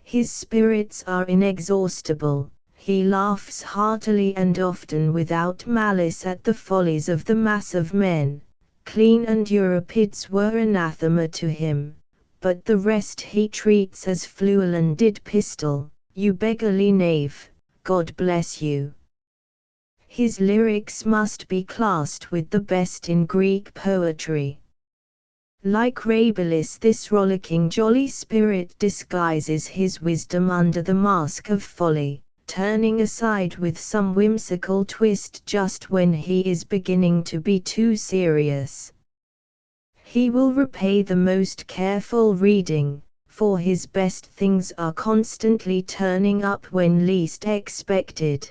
His spirits are inexhaustible, he laughs heartily and often without malice at the follies of the mass of men. Clean and Euripides were anathema to him, but the rest he treats as fluellen did pistol. You beggarly knave, God bless you. His lyrics must be classed with the best in Greek poetry. Like Rabelais, this rollicking jolly spirit disguises his wisdom under the mask of folly, turning aside with some whimsical twist just when he is beginning to be too serious. He will repay the most careful reading, for his best things are constantly turning up when least expected.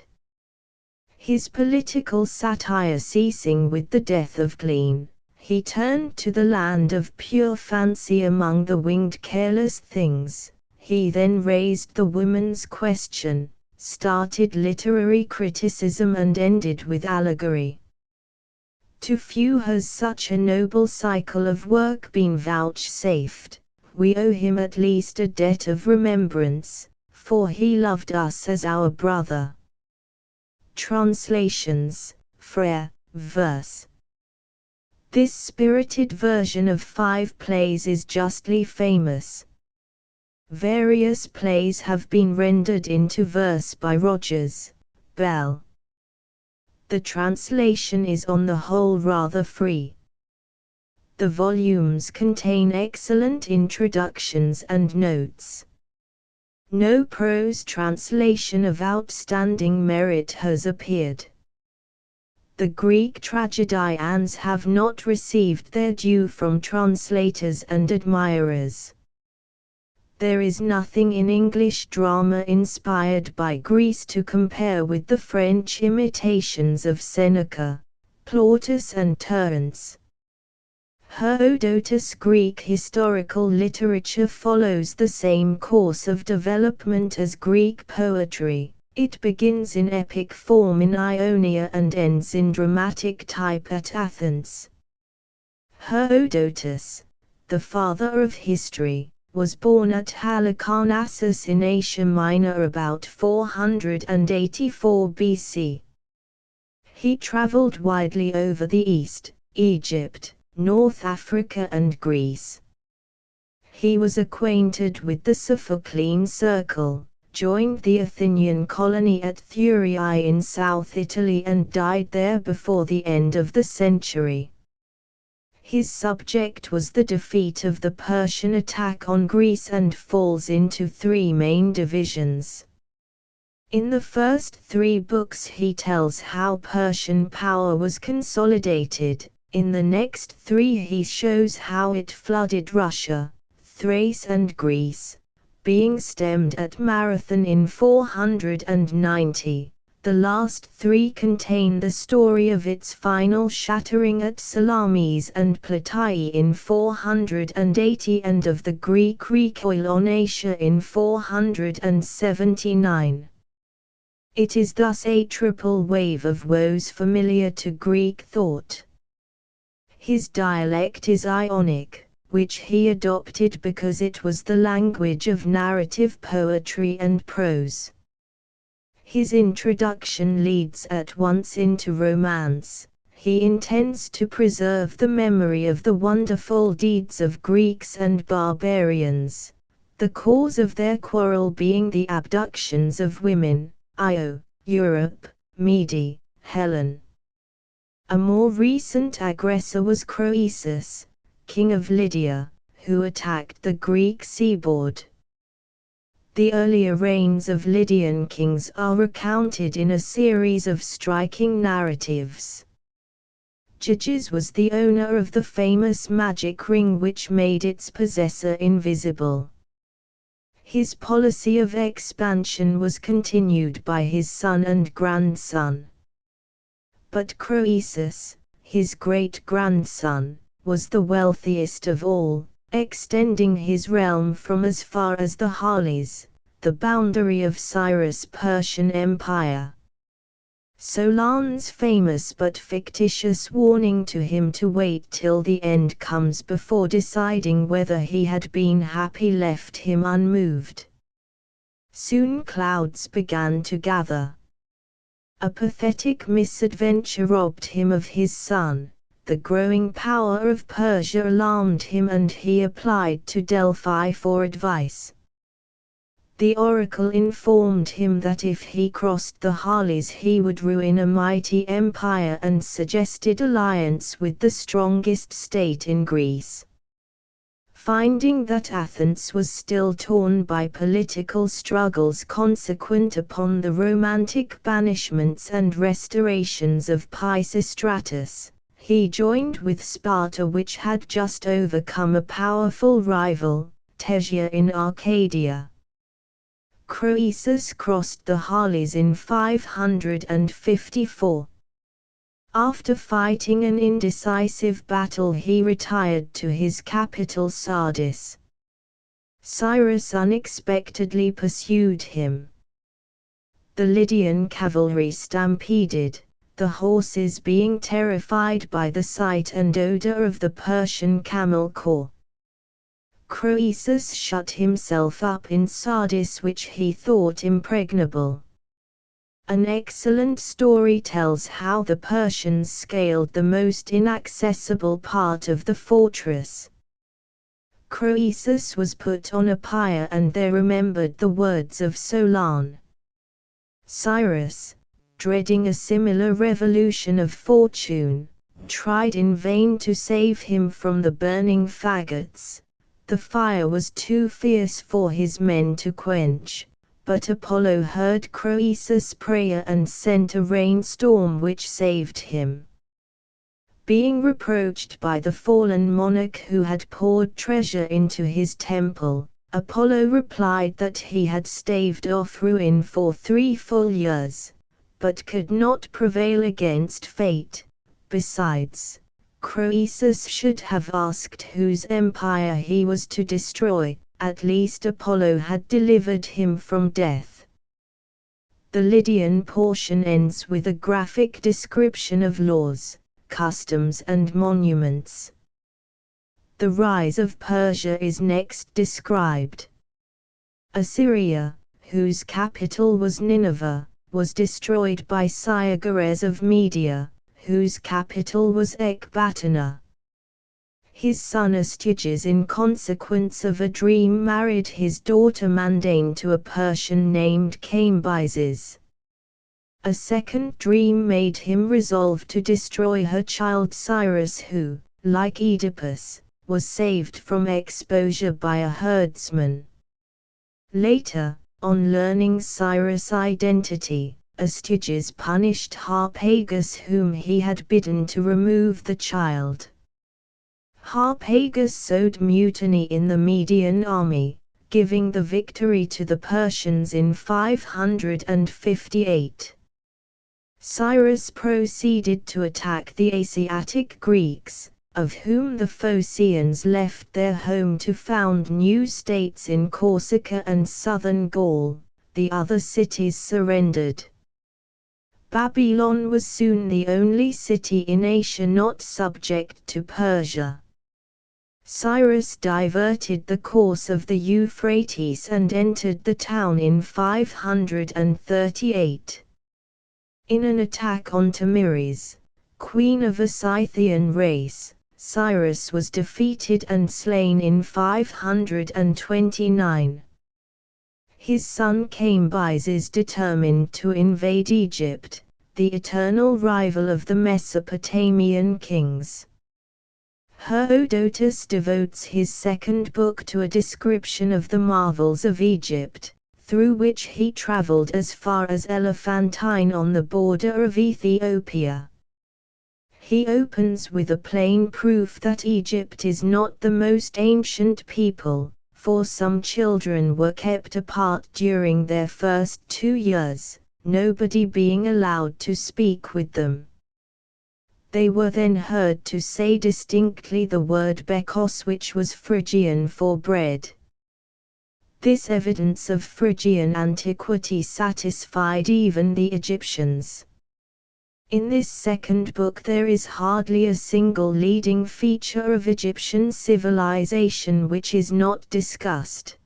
His political satire ceasing with the death of Glen, he turned to the land of pure fancy among the winged careless things. He then raised the woman's question, started literary criticism and ended with allegory. To few has such a noble cycle of work been vouchsafed. We owe him at least a debt of remembrance, for he loved us as our brother. Translations, Frere, verse. This spirited version of 5 plays is justly famous. Various plays have been rendered into verse by Rogers, Bell. The translation is on the whole rather free. The volumes contain excellent introductions and notes. No prose translation of outstanding merit has appeared. The Greek tragedians have not received their due from translators and admirers. There is nothing in English drama inspired by Greece to compare with the French imitations of Seneca, Plautus and Terence. Herodotus' Greek historical literature follows the same course of development as Greek poetry. It begins in epic form in Ionia and ends in dramatic type at Athens. Herodotus, the father of history, was born at Halicarnassus in Asia Minor about 484 BC. He traveled widely over the East, Egypt, North Africa and Greece. He was acquainted with the Sophoclean circle, joined the Athenian colony at Thurii in South Italy and died there before the end of the century. His subject was the defeat of the Persian attack on Greece and falls into 3 main divisions. In the first 3 books he tells how Persian power was consolidated. In the next 3 he shows how it flooded Russia, Thrace and Greece, being stemmed at Marathon in 490. The last 3 contain the story of its final shattering at Salamis and Plataea in 480 and of the Greek recoil on Asia in 479. It is thus a triple wave of woes familiar to Greek thought. His dialect is Ionic, which he adopted because it was the language of narrative poetry and prose. His introduction leads at once into romance. He intends to preserve the memory of the wonderful deeds of Greeks and barbarians, the cause of their quarrel being the abductions of women, Io, Europe, Mede, Helen. A more recent aggressor was Croesus, king of Lydia, who attacked the Greek seaboard. The earlier reigns of Lydian kings are recounted in a series of striking narratives. Gyges was the owner of the famous magic ring which made its possessor invisible. His policy of expansion was continued by his son and grandson. But Croesus, his great-grandson, was the wealthiest of all, extending his realm from as far as the Halys, the boundary of Cyrus' Persian Empire. Solon's famous but fictitious warning to him to wait till the end comes before deciding whether he had been happy left him unmoved. Soon clouds began to gather. A pathetic misadventure robbed him of his son. The growing power of Persia alarmed him and he applied to Delphi for advice. The oracle informed him that if he crossed the Halys he would ruin a mighty empire and suggested alliance with the strongest state in Greece. Finding that Athens was still torn by political struggles consequent upon the romantic banishments and restorations of Pisistratus, he joined with Sparta, which had just overcome a powerful rival, Tesia in Arcadia. Croesus crossed the Halys in 554. After fighting an indecisive battle he retired to his capital Sardis. Cyrus unexpectedly pursued him. The Lydian cavalry stampeded, the horses being terrified by the sight and odor of the Persian camel corps. Croesus shut himself up in Sardis, which he thought impregnable. An excellent story tells how the Persians scaled the most inaccessible part of the fortress. Croesus was put on a pyre and there remembered the words of Solon. Cyrus, dreading a similar revolution of fortune, tried in vain to save him from the burning faggots. The fire was too fierce for his men to quench, but Apollo heard Croesus' prayer and sent a rainstorm which saved him. Being reproached by the fallen monarch who had poured treasure into his temple, Apollo replied that he had staved off ruin for 3 full years, but could not prevail against fate. Besides, Croesus should have asked whose empire he was to destroy. At least Apollo had delivered him from death. The Lydian portion ends with a graphic description of laws, customs and monuments. The rise of Persia is next described. Assyria, whose capital was Nineveh, was destroyed by Cyaxares of Media, whose capital was Ecbatana. His son Astyages, in consequence of a dream, married his daughter Mandane to a Persian named Cambyses. A second dream made him resolve to destroy her child Cyrus, who, like Oedipus, was saved from exposure by a herdsman. Later, on learning Cyrus' identity, Astyages punished Harpagus, whom he had bidden to remove the child. Harpagus sowed mutiny in the Median army, giving the victory to the Persians in 558. Cyrus proceeded to attack the Asiatic Greeks, of whom the Phocians left their home to found new states in Corsica and southern Gaul. The other cities surrendered. Babylon was soon the only city in Asia not subject to Persia. Cyrus diverted the course of the Euphrates and entered the town in 538. In an attack on Tamiris, queen of a Scythian race, Cyrus was defeated and slain in 529. His son Cambyses determined to invade Egypt, the eternal rival of the Mesopotamian kings. Herodotus devotes his second book to a description of the marvels of Egypt, through which he traveled as far as Elephantine on the border of Ethiopia. He opens with a plain proof that Egypt is not the most ancient people, for some children were kept apart during their first 2 years, nobody being allowed to speak with them. They were then heard to say distinctly the word bekos, which was Phrygian for bread. This evidence of Phrygian antiquity satisfied even the Egyptians. In this second book there is hardly a single leading feature of Egyptian civilization which is not discussed.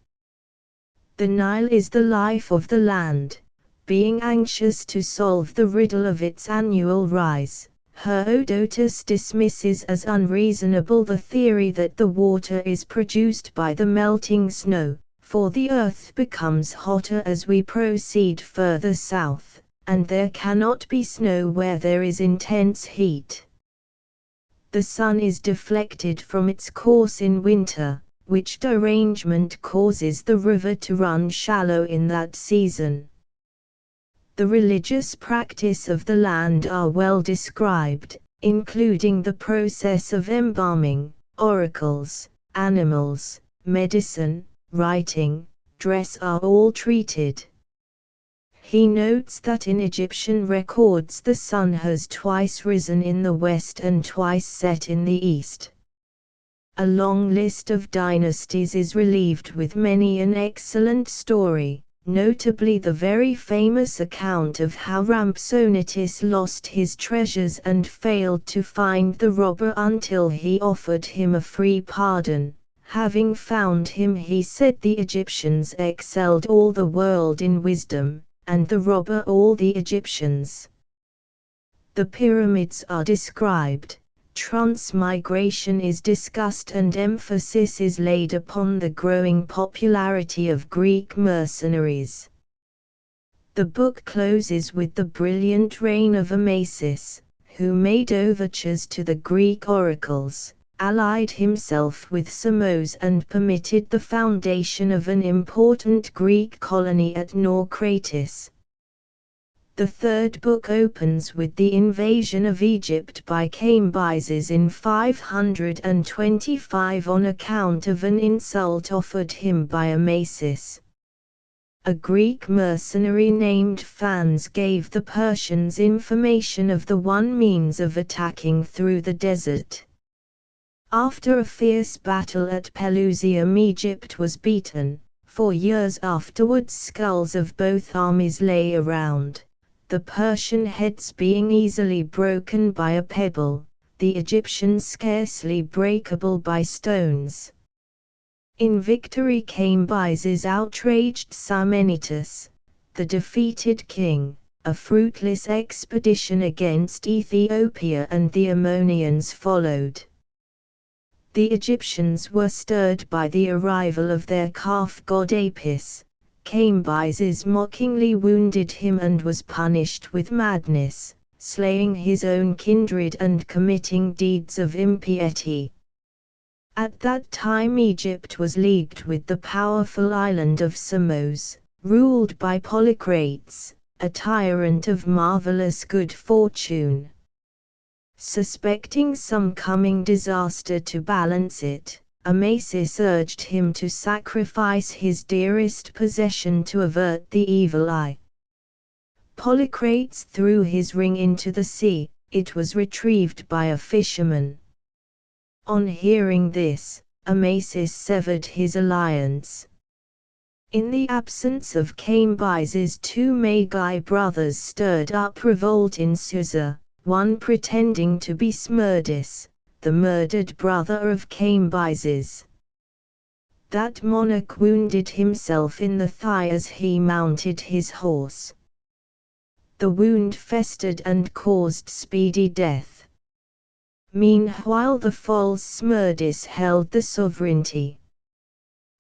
The Nile is the life of the land. Being anxious to solve the riddle of its annual rise, Herodotus dismisses as unreasonable the theory that the water is produced by the melting snow, for the earth becomes hotter as we proceed further south, and there cannot be snow where there is intense heat. The sun is deflected from its course in winter, which derangement causes the river to run shallow in that season. The religious practice of the land are well described, including the process of embalming, oracles, animals, medicine, writing, dress are all treated. He notes that in Egyptian records the sun has twice risen in the west and twice set in the east. A long list of dynasties is relieved with many an excellent story, notably the very famous account of how Rhampsonitis lost his treasures and failed to find the robber until he offered him a free pardon, Having found him, he said the Egyptians excelled all the world in wisdom, and the robber all the Egyptians. The pyramids are described, transmigration is discussed, and emphasis is laid upon the growing popularity of Greek mercenaries. The book closes with the brilliant reign of Amasis, who made overtures to the Greek oracles, allied himself with Samos, and permitted the foundation of an important Greek colony at Naucratis. The third book opens with the invasion of Egypt by Cambyses in 525 on account of an insult offered him by Amasis. A Greek mercenary named Phans gave the Persians information of the one means of attacking through the desert. After a fierce battle at Pelusium, Egypt was beaten. 4 years afterwards, skulls of both armies lay around, the Persian heads being easily broken by a pebble, the Egyptian scarcely breakable by stones. In victory, Cambyses outraged Psammenitus, the defeated king. A fruitless expedition against Ethiopia and the Ammonians followed. The Egyptians were stirred by the arrival of their calf god Apis. Cambyses mockingly wounded him and was punished with madness, slaying his own kindred and committing deeds of impiety. At that time Egypt was leagued with the powerful island of Samos, ruled by Polycrates, a tyrant of marvelous good fortune. Suspecting some coming disaster to balance it, Amasis urged him to sacrifice his dearest possession to avert the evil eye. Polycrates threw his ring into the sea. It was retrieved by a fisherman. On hearing this, Amasis severed his alliance. In the absence of Cambyses, 2 Magi brothers stirred up revolt in Susa, one pretending to be Smerdis, the murdered brother of Cambyses. That monarch wounded himself in the thigh as he mounted his horse. The wound festered and caused speedy death. Meanwhile the false Smerdis held the sovereignty.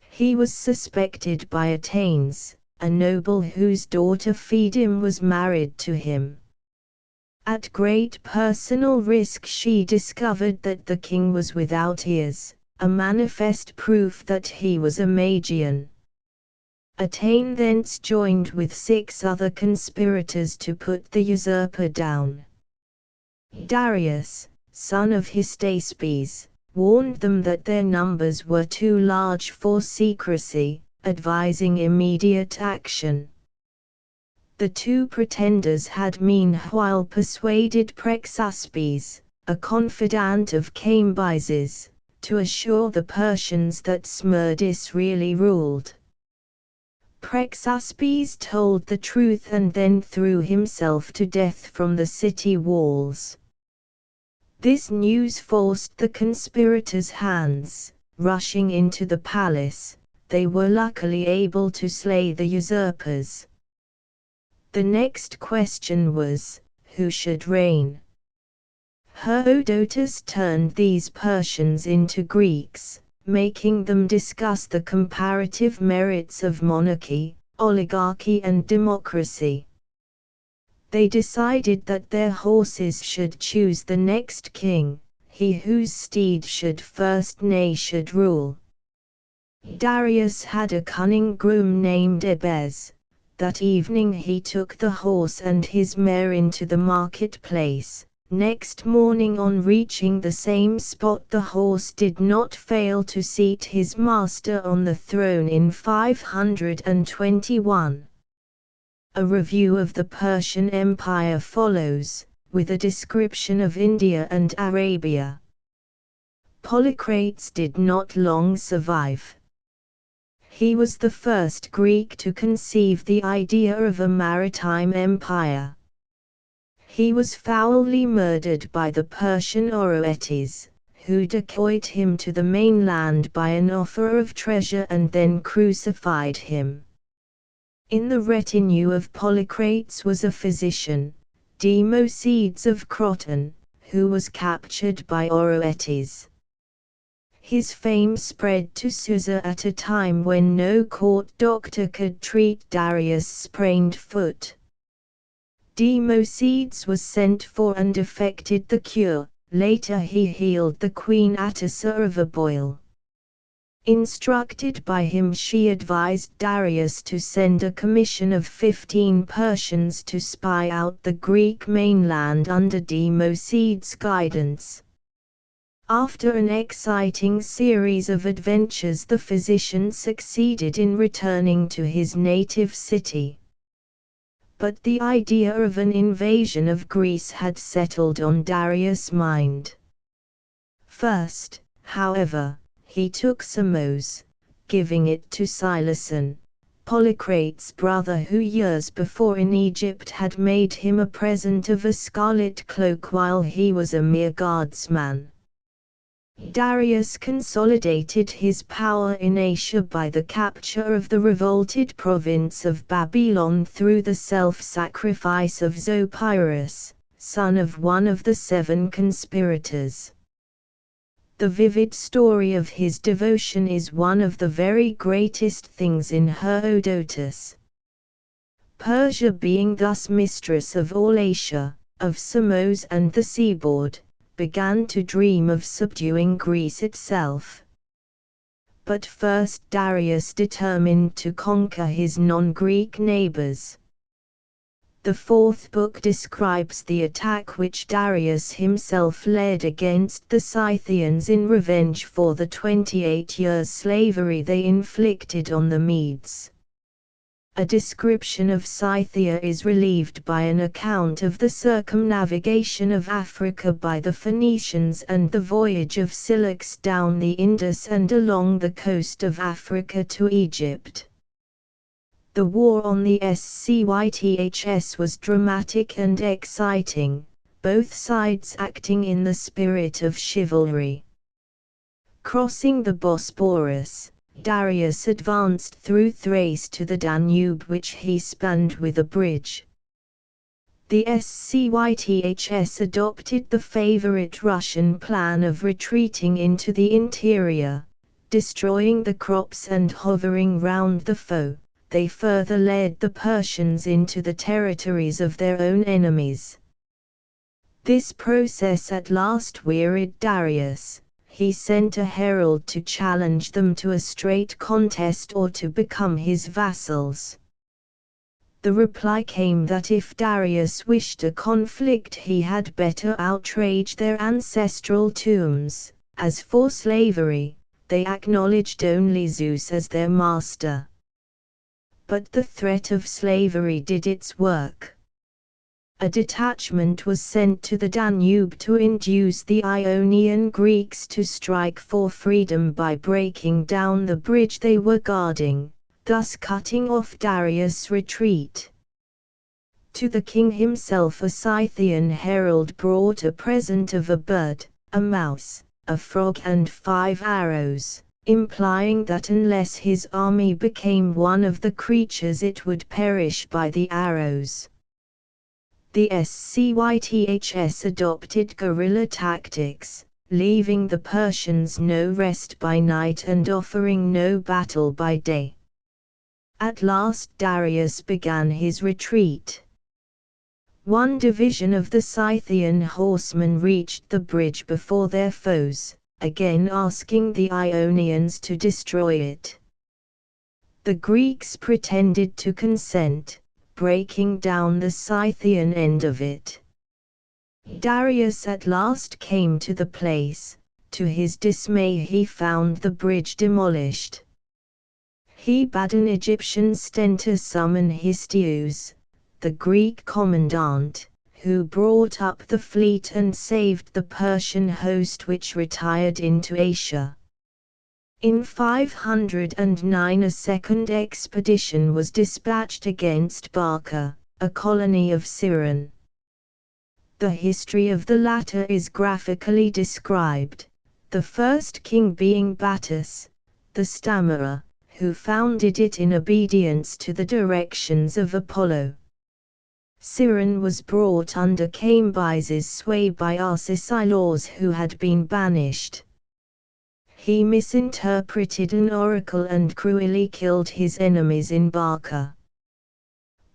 He was suspected by Atenes, a noble whose daughter Phedim was married to him. At great personal risk she discovered that the king was without ears, a manifest proof that he was a Magian. Atene thence joined with 6 other conspirators to put the usurper down. Darius, son of Hystaspes, warned them that their numbers were too large for secrecy, advising immediate action. The 2 pretenders had meanwhile persuaded Prexaspes, a confidant of Cambyses, to assure the Persians that Smerdis really ruled. Prexaspes told the truth and then threw himself to death from the city walls. This news forced the conspirators' hands. Rushing into the palace, they were luckily able to slay the usurpers. The next question was, who should reign? Herodotus turned these Persians into Greeks, making them discuss the comparative merits of monarchy, oligarchy and democracy. They decided that their horses should choose the next king, he whose steed should first neigh should rule. Darius had a cunning groom named Ebes. That evening he took the horse and his mare into the marketplace. Next morning, on reaching the same spot, the horse did not fail to seat his master on the throne in 521. A review of the Persian Empire follows, with a description of India and Arabia. Polycrates did not long survive. He was the first Greek to conceive the idea of a maritime empire. He was foully murdered by the Persian Oroetes, who decoyed him to the mainland by an offer of treasure and then crucified him. In the retinue of Polycrates was a physician, Democedes of Croton, who was captured by Oroetes. His fame spread to Susa at a time when no court doctor could treat Darius' sprained foot. Democedes was sent for and effected the cure. Later he healed the queen Atissa of a boil. Instructed by him, she advised Darius to send a commission of 15 Persians to spy out the Greek mainland under Democedes' guidance. After an exciting series of adventures, the physician succeeded in returning to his native city. But the idea of an invasion of Greece had settled on Darius' mind. First, however, he took Samos, giving it to Silason, Polycrates' brother, who years before in Egypt had made him a present of a scarlet cloak while he was a mere guardsman. Darius consolidated his power in Asia by the capture of the revolted province of Babylon through the self-sacrifice of Zopyrus, son of one of the 7 conspirators. The vivid story of his devotion is one of the very greatest things in Herodotus. Persia being thus mistress of all Asia, of Samos and the seaboard, began to dream of subduing Greece itself. But first Darius determined to conquer his non-Greek neighbors. The 4th book describes the attack which Darius himself led against the Scythians in revenge for the 28 years' slavery they inflicted on the Medes. A description of Scythia is relieved by an account of the circumnavigation of Africa by the Phoenicians and the voyage of Cilix down the Indus and along the coast of Africa to Egypt. The war on the Scythians was dramatic and exciting, both sides acting in the spirit of chivalry. Crossing the Bosporus, Darius advanced through Thrace to the Danube, which he spanned with a bridge. The Scythians adopted the favorite Russian plan of retreating into the interior, destroying the crops and hovering round the foe. They further led the Persians into the territories of their own enemies. This process at last wearied Darius. He sent a herald to challenge them to a straight contest or to become his vassals. The reply came that if Darius wished a conflict, he had better outrage their ancestral tombs. As for slavery, they acknowledged only Zeus as their master. But the threat of slavery did its work. A detachment was sent to the Danube to induce the Ionian Greeks to strike for freedom by breaking down the bridge they were guarding, thus cutting off Darius' retreat. To the king himself a Scythian herald brought a present of a bird, a mouse, a frog and 5 arrows, implying that unless his army became one of the creatures it would perish by the arrows. The Scythians adopted guerrilla tactics, leaving the Persians no rest by night and offering no battle by day. At last Darius began his retreat. One division of the Scythian horsemen reached the bridge before their foes, again asking the Ionians to destroy it. The Greeks pretended to consent, breaking down the Scythian end of it. Darius at last came to the place. To his dismay he found the bridge demolished. He bade an Egyptian stentor summon Histiaeus, the Greek commandant, who brought up the fleet and saved the Persian host which retired into Asia. In 509 a second expedition was dispatched against Barca, a colony of Cyrene. The history of the latter is graphically described. the first king being Battus, the stammerer, who founded it in obedience to the directions of Apollo. Cyrene was brought under Cambyses' sway by Arcesilaus, who had been banished. He misinterpreted an oracle and cruelly killed his enemies in Barca.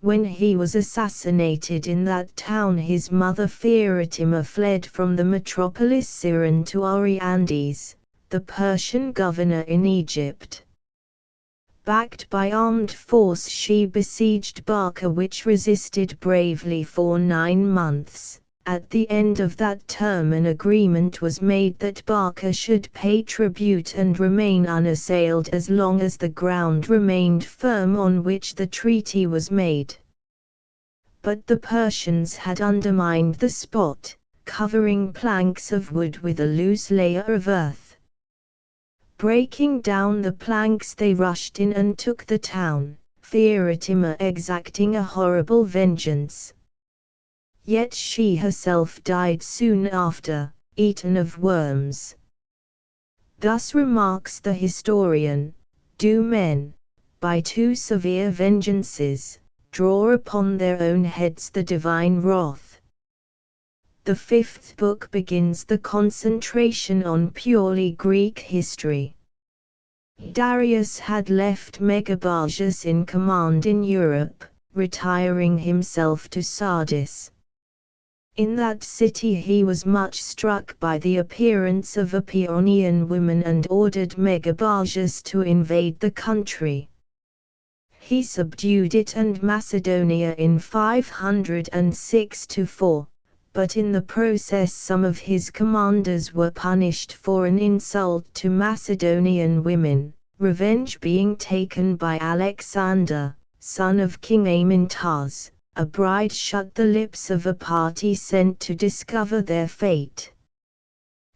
When he was assassinated in that town, his mother Pheretima fled from the metropolis Cyrene to Ariandes, the Persian governor in Egypt. Backed by armed force, she besieged Barca, which resisted bravely for 9 months. At the end of that term, an agreement was made that Barca should pay tribute and remain unassailed as long as the ground remained firm on which the treaty was made. But the Persians had undermined the spot, covering planks of wood with a loose layer of earth. Breaking down the planks, they rushed in and took the town, Pheretima exacting a horrible vengeance. Yet she herself died soon after, eaten of worms. Thus remarks the historian, do men, by too severe vengeances, draw upon their own heads the divine wrath. The 5th book begins the concentration on purely Greek history. Darius had left Megabarzus in command in Europe, retiring himself to Sardis. In that city he was much struck by the appearance of a Paeonian woman and ordered Megabarzus to invade the country. He subdued it and Macedonia in 506–4. But in the process some of his commanders were punished for an insult to Macedonian women, revenge being taken by Alexander, son of King Amyntas. A bride shut the lips of a party sent to discover their fate.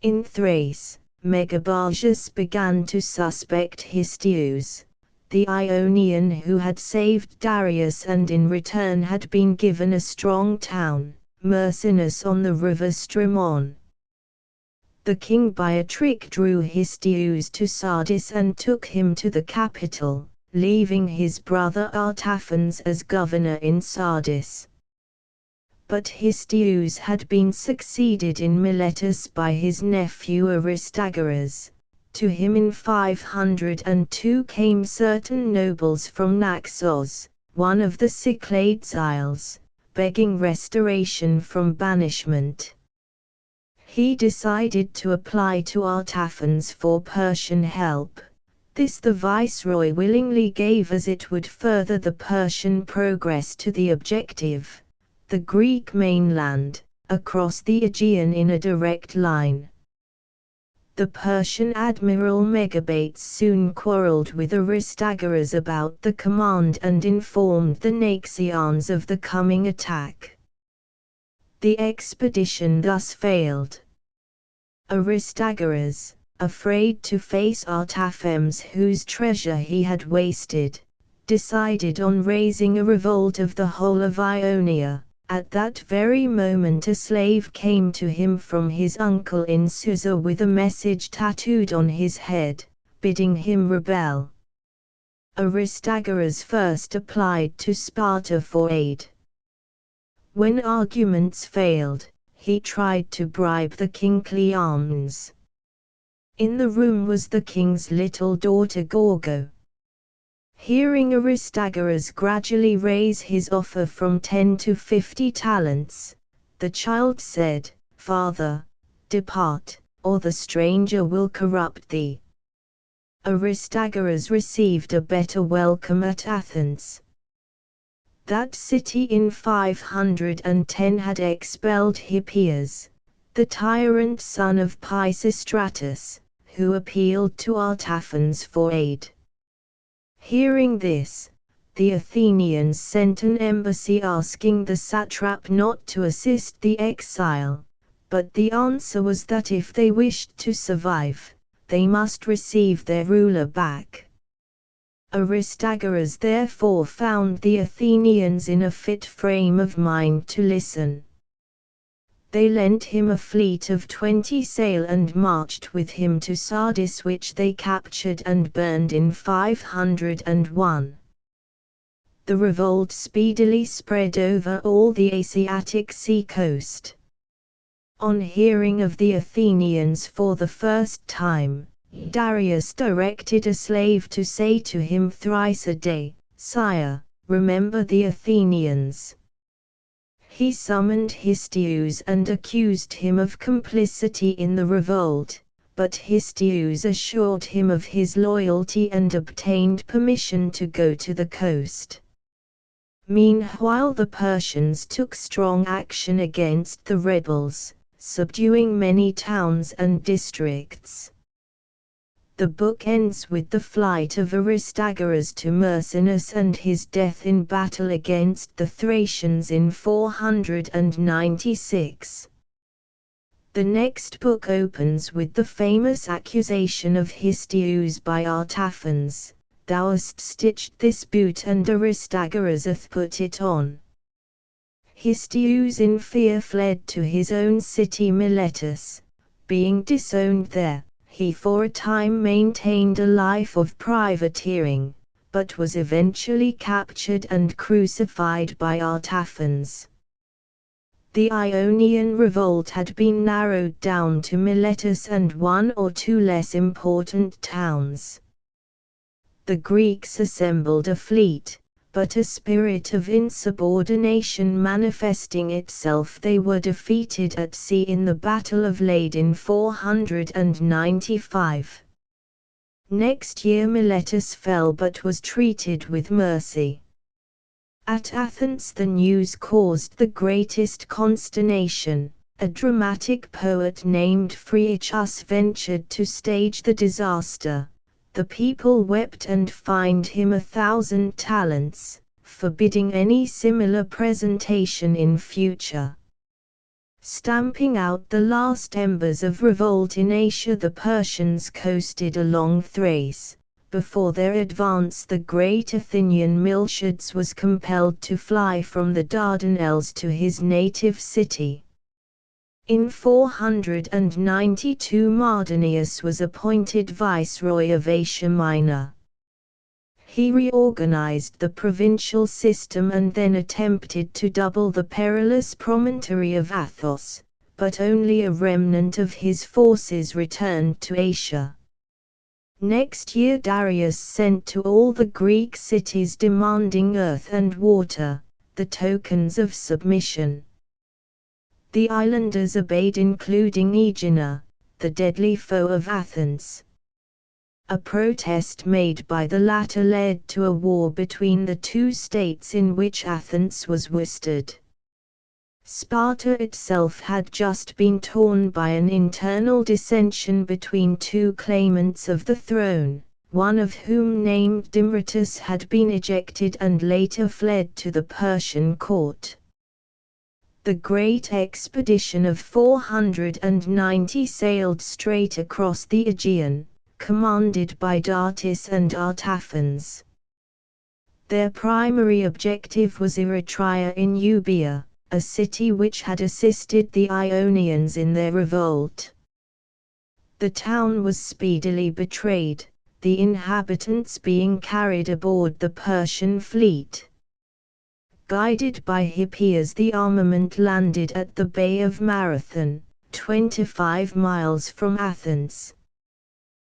In Thrace, Megabarzus began to suspect Histiaeus, the Ionian who had saved Darius and in return had been given a strong town, Mercinus on the river Strymon. The king by a trick drew Histiaeus to Sardis and took him to the capital, leaving his brother Artaphons as governor in Sardis. But Histiaeus had been succeeded in Miletus by his nephew Aristagoras. To him in 502 came certain nobles from Naxos, one of the Cyclades Isles, begging restoration from banishment. He decided to apply to Artaphons for Persian help. This the viceroy willingly gave, as it would further the Persian progress to the objective, the Greek mainland, across the Aegean in a direct line. The Persian admiral Megabates soon quarreled with Aristagoras about the command and informed the Naxians of the coming attack. The expedition thus failed. Aristagoras, afraid to face Artaphons whose treasure he had wasted, decided on raising a revolt of the whole of Ionia. At that very moment a slave came to him from his uncle in Susa with a message tattooed on his head, bidding him rebel. Aristagoras first applied to Sparta for aid. When arguments failed, he tried to bribe the king Cleomenes. In the room was the king's little daughter Gorgo. Hearing Aristagoras gradually raise his offer from 10 to 50 talents, the child said, "Father, depart, or the stranger will corrupt thee." Aristagoras received a better welcome at Athens. That city in 510 had expelled Hippias, the tyrant son of Pisistratus, who appealed to Artaphons for aid. Hearing this, the Athenians sent an embassy asking the satrap not to assist the exile, but the answer was that if they wished to survive, they must receive their ruler back. Aristagoras therefore found the Athenians in a fit frame of mind to listen. They lent him a fleet of 20 sail and marched with him to Sardis, which they captured and burned in 501. The revolt speedily spread over all the Asiatic sea coast. On hearing of the Athenians for the first time, Darius directed a slave to say to him thrice a day, "Sire, remember the Athenians." He summoned Histiaeus and accused him of complicity in the revolt, but Histiaeus assured him of his loyalty and obtained permission to go to the coast. Meanwhile the Persians took strong action against the rebels, subduing many towns and districts. The book ends with the flight of Aristagoras to Myrsinus and his death in battle against the Thracians in 496. The next book opens with the famous accusation of Histiaeus by Artaphons, "Thou hast stitched this boot and Aristagoras hath put it on." Histiaeus in fear fled to his own city Miletus. Being disowned there, he for a time maintained a life of privateering, but was eventually captured and crucified by Artaphons. The Ionian revolt had been narrowed down to Miletus and one or two less important towns. The Greeks assembled a fleet, but a spirit of insubordination manifesting itself, they were defeated at sea in the Battle of Lade in 495. Next year Miletus fell but was treated with mercy. At Athens the news caused the greatest consternation. A dramatic poet named Phrygius ventured to stage the disaster. The people wept and fined him 1,000 talents, forbidding any similar presentation in future. Stamping out the last embers of revolt in Asia, the Persians coasted along Thrace. Before their advance, the great Athenian Miltiades was compelled to fly from the Dardanelles to his native city. In 492 Mardonius was appointed viceroy of Asia Minor. He reorganized the provincial system and then attempted to double the perilous promontory of Athos, but only a remnant of his forces returned to Asia. Next year Darius sent to all the Greek cities demanding earth and water, the tokens of submission. The islanders obeyed, including Aegina, the deadly foe of Athens. A protest made by the latter led to a war between the two states in which Athens was worsted. Sparta itself had just been torn by an internal dissension between two claimants of the throne, one of whom named Dimratus had been ejected and later fled to the Persian court. The great expedition of 490 sailed straight across the Aegean, commanded by Datis and Artaphons. Their primary objective was Eretria in Euboea, a city which had assisted the Ionians in their revolt. The town was speedily betrayed, the inhabitants being carried aboard the Persian fleet. Guided by Hippias, the armament landed at the Bay of Marathon, 25 miles from Athens.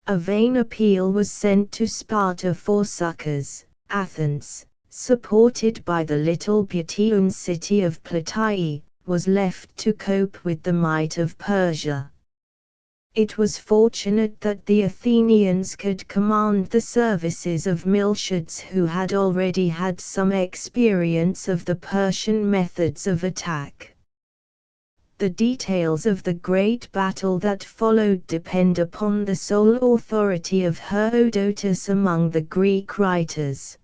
A vain appeal was sent to Sparta for succors. Athens, supported by the little Buteian city of Plataea, was left to cope with the might of Persia. It was fortunate that the Athenians could command the services of Miltiades, who had already had some experience of the Persian methods of attack. The details of the great battle that followed depend upon the sole authority of Herodotus among the Greek writers.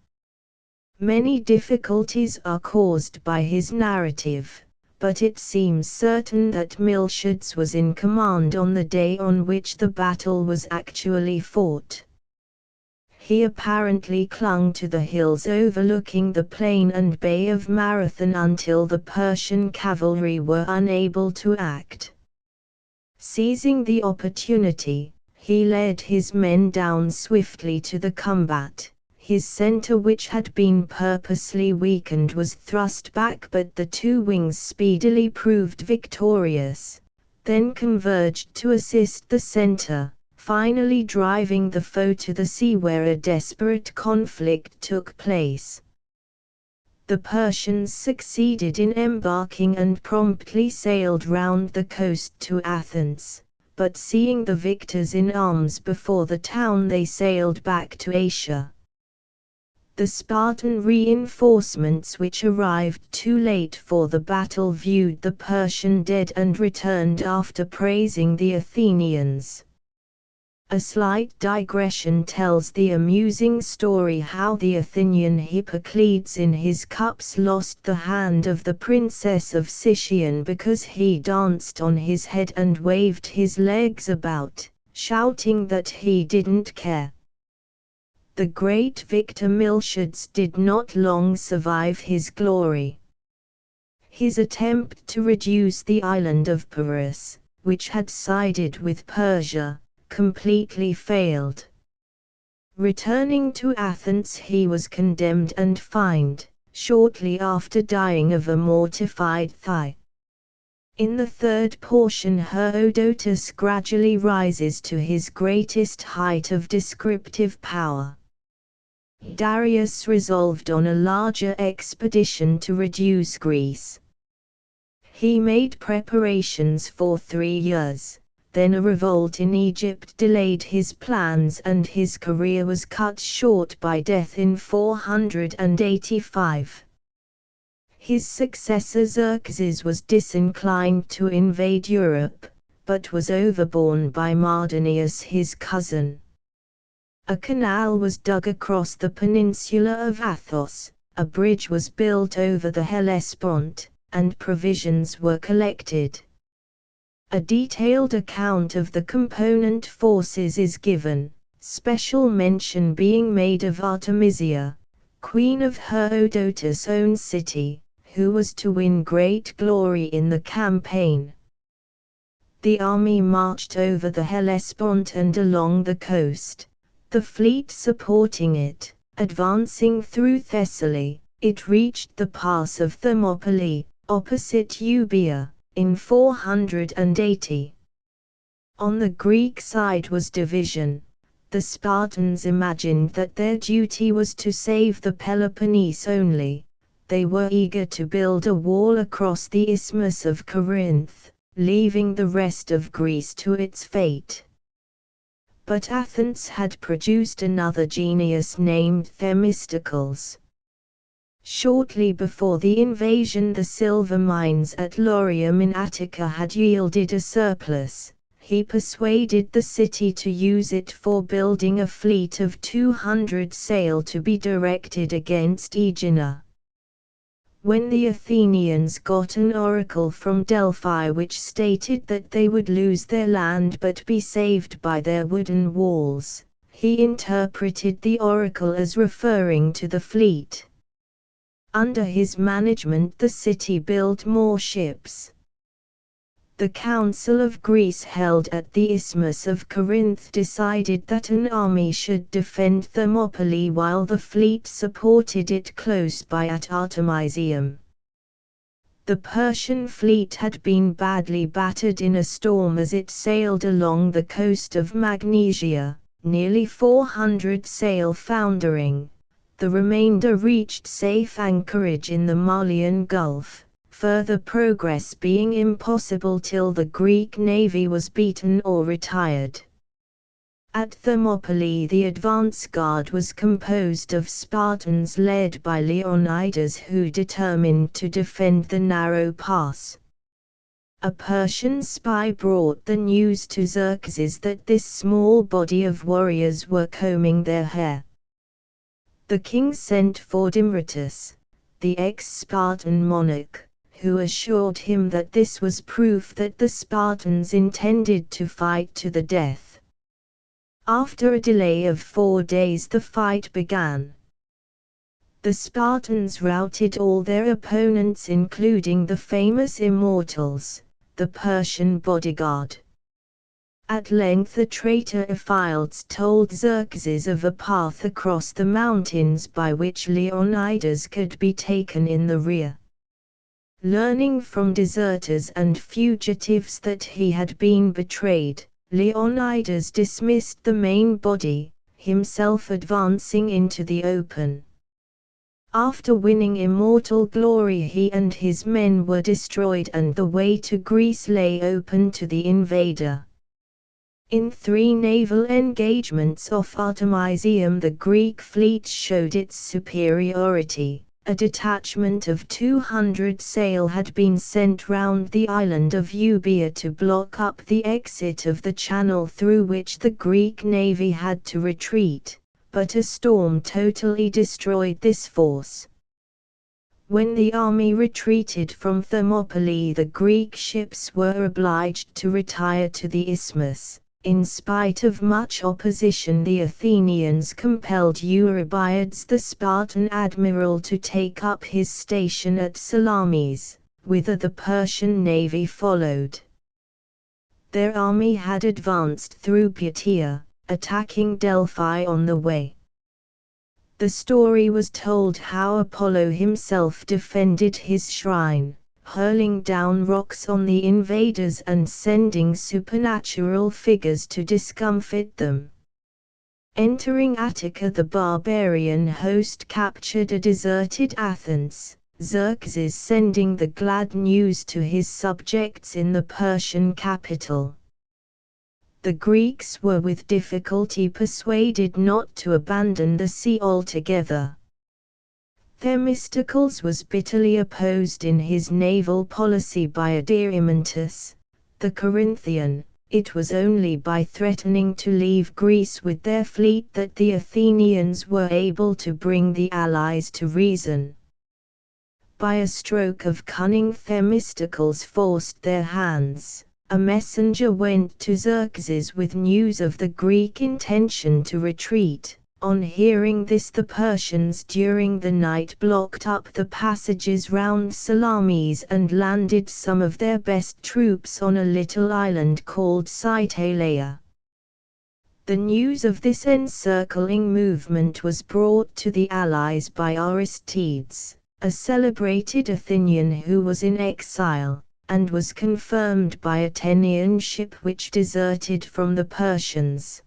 Many difficulties are caused by his narrative, but it seems certain that Miltiades was in command on the day on which the battle was actually fought. He apparently clung to the hills overlooking the plain and Bay of Marathon until the Persian cavalry were unable to act. Seizing the opportunity, he led his men down swiftly to the combat. His center, which had been purposely weakened, was thrust back, but the two wings speedily proved victorious, then converged to assist the center, finally driving the foe to the sea where a desperate conflict took place. The Persians succeeded in embarking and promptly sailed round the coast to Athens, but seeing the victors in arms before the town, they sailed back to Asia. The Spartan reinforcements, which arrived too late for the battle, viewed the Persian dead and returned after praising the Athenians. A slight digression tells the amusing story how the Athenian Hippocles in his cups lost the hand of the princess of Sicyon because he danced on his head and waved his legs about, shouting that he didn't care. The great victor Miltiades did not long survive his glory. His attempt to reduce the island of Pyrrhus, which had sided with Persia, completely failed. Returning to Athens, he was condemned and fined, shortly after dying of a mortified thigh. In the third portion, Herodotus gradually rises to his greatest height of descriptive power. Darius resolved on a larger expedition to reduce Greece. He made preparations for 3 years, then a revolt in Egypt delayed his plans and his career was cut short by death in 485. His successor Xerxes was disinclined to invade Europe, but was overborne by Mardonius, his cousin. A canal was dug across the peninsula of Athos, a bridge was built over the Hellespont, and provisions were collected. A detailed account of the component forces is given, special mention being made of Artemisia, queen of Herodotus' own city, who was to win great glory in the campaign. The army marched over the Hellespont and along the coast, the fleet supporting it. Advancing through Thessaly, it reached the pass of Thermopylae, opposite Euboea, in 480. On the Greek side was division. The Spartans imagined that their duty was to save the Peloponnese only. They were eager to build a wall across the Isthmus of Corinth, leaving the rest of Greece to its fate. But Athens had produced another genius named Themistocles. Shortly before the invasion, the silver mines at Laurium in Attica had yielded a surplus. He persuaded the city to use it for building a fleet of 200 sail to be directed against Aegina. When the Athenians got an oracle from Delphi which stated that they would lose their land but be saved by their wooden walls, he interpreted the oracle as referring to the fleet. Under his management, the city built more ships. The Council of Greece held at the Isthmus of Corinth decided that an army should defend Thermopylae while the fleet supported it close by at Artemisium. The Persian fleet had been badly battered in a storm as it sailed along the coast of Magnesia, nearly 400 sail foundering. The remainder reached safe anchorage in the Malian Gulf, further progress being impossible till the Greek navy was beaten or retired. At Thermopylae, the advance guard was composed of Spartans led by Leonidas, who determined to defend the narrow pass. A Persian spy brought the news to Xerxes that this small body of warriors were combing their hair. The king sent for Dimratus, the ex-Spartan monarch, who assured him that this was proof that the Spartans intended to fight to the death. After a delay of 4 days the fight began. The Spartans routed all their opponents including the famous immortals, the Persian bodyguard. At length the traitor Ephialtes told Xerxes of a path across the mountains by which Leonidas could be taken in the rear. Learning from deserters and fugitives that he had been betrayed, Leonidas dismissed the main body, himself advancing into the open. After winning immortal glory he and his men were destroyed and the way to Greece lay open to the invader. In 3 naval engagements off Artemisium the Greek fleet showed its superiority. A detachment of 200 sail had been sent round the island of Euboea to block up the exit of the channel through which the Greek navy had to retreat, but a storm totally destroyed this force. When the army retreated from Thermopylae the Greek ships were obliged to retire to the isthmus. In spite of much opposition the Athenians compelled Eurybiades the Spartan admiral to take up his station at Salamis, whither the Persian navy followed. Their army had advanced through Plataea, attacking Delphi on the way. The story was told how Apollo himself defended his shrine, hurling down rocks on the invaders and sending supernatural figures to discomfit them. Entering Attica the barbarian host captured a deserted Athens, Xerxes sending the glad news to his subjects in the Persian capital. The Greeks were with difficulty persuaded not to abandon the sea altogether. Themistocles was bitterly opposed in his naval policy by Adeimantus, the Corinthian. It was only by threatening to leave Greece with their fleet that the Athenians were able to bring the allies to reason. By a stroke of cunning Themistocles forced their hands. A messenger went to Xerxes with news of the Greek intention to retreat. On hearing this the Persians during the night blocked up the passages round Salamis and landed some of their best troops on a little island called Psytalia. The news of this encircling movement was brought to the allies by Aristides, a celebrated Athenian who was in exile, and was confirmed by a Tenian ship which deserted from the Persians.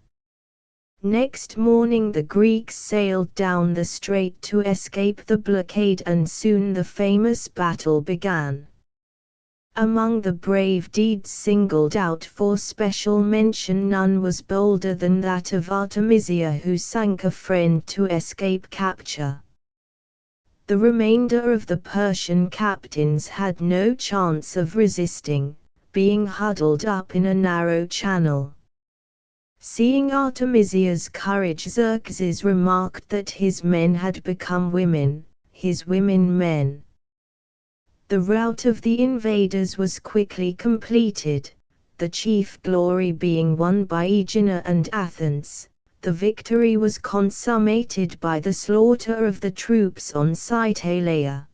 Next morning the Greeks sailed down the strait to escape the blockade and soon the famous battle began. Among the brave deeds singled out for special mention none was bolder than that of Artemisia who sank a friend to escape capture. The remainder of the Persian captains had no chance of resisting, being huddled up in a narrow channel. Seeing Artemisia's courage Xerxes remarked that his men had become women, his women men. The rout of the invaders was quickly completed, the chief glory being won by Aegina and Athens. The victory was consummated by the slaughter of the troops on Psytalia.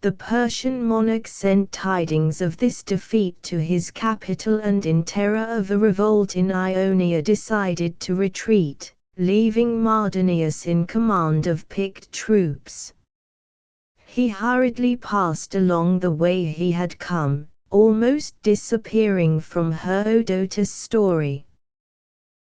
The Persian monarch sent tidings of this defeat to his capital and in terror of a revolt in Ionia decided to retreat, leaving Mardonius in command of picked troops. He hurriedly passed along the way he had come, almost disappearing from Herodotus' story.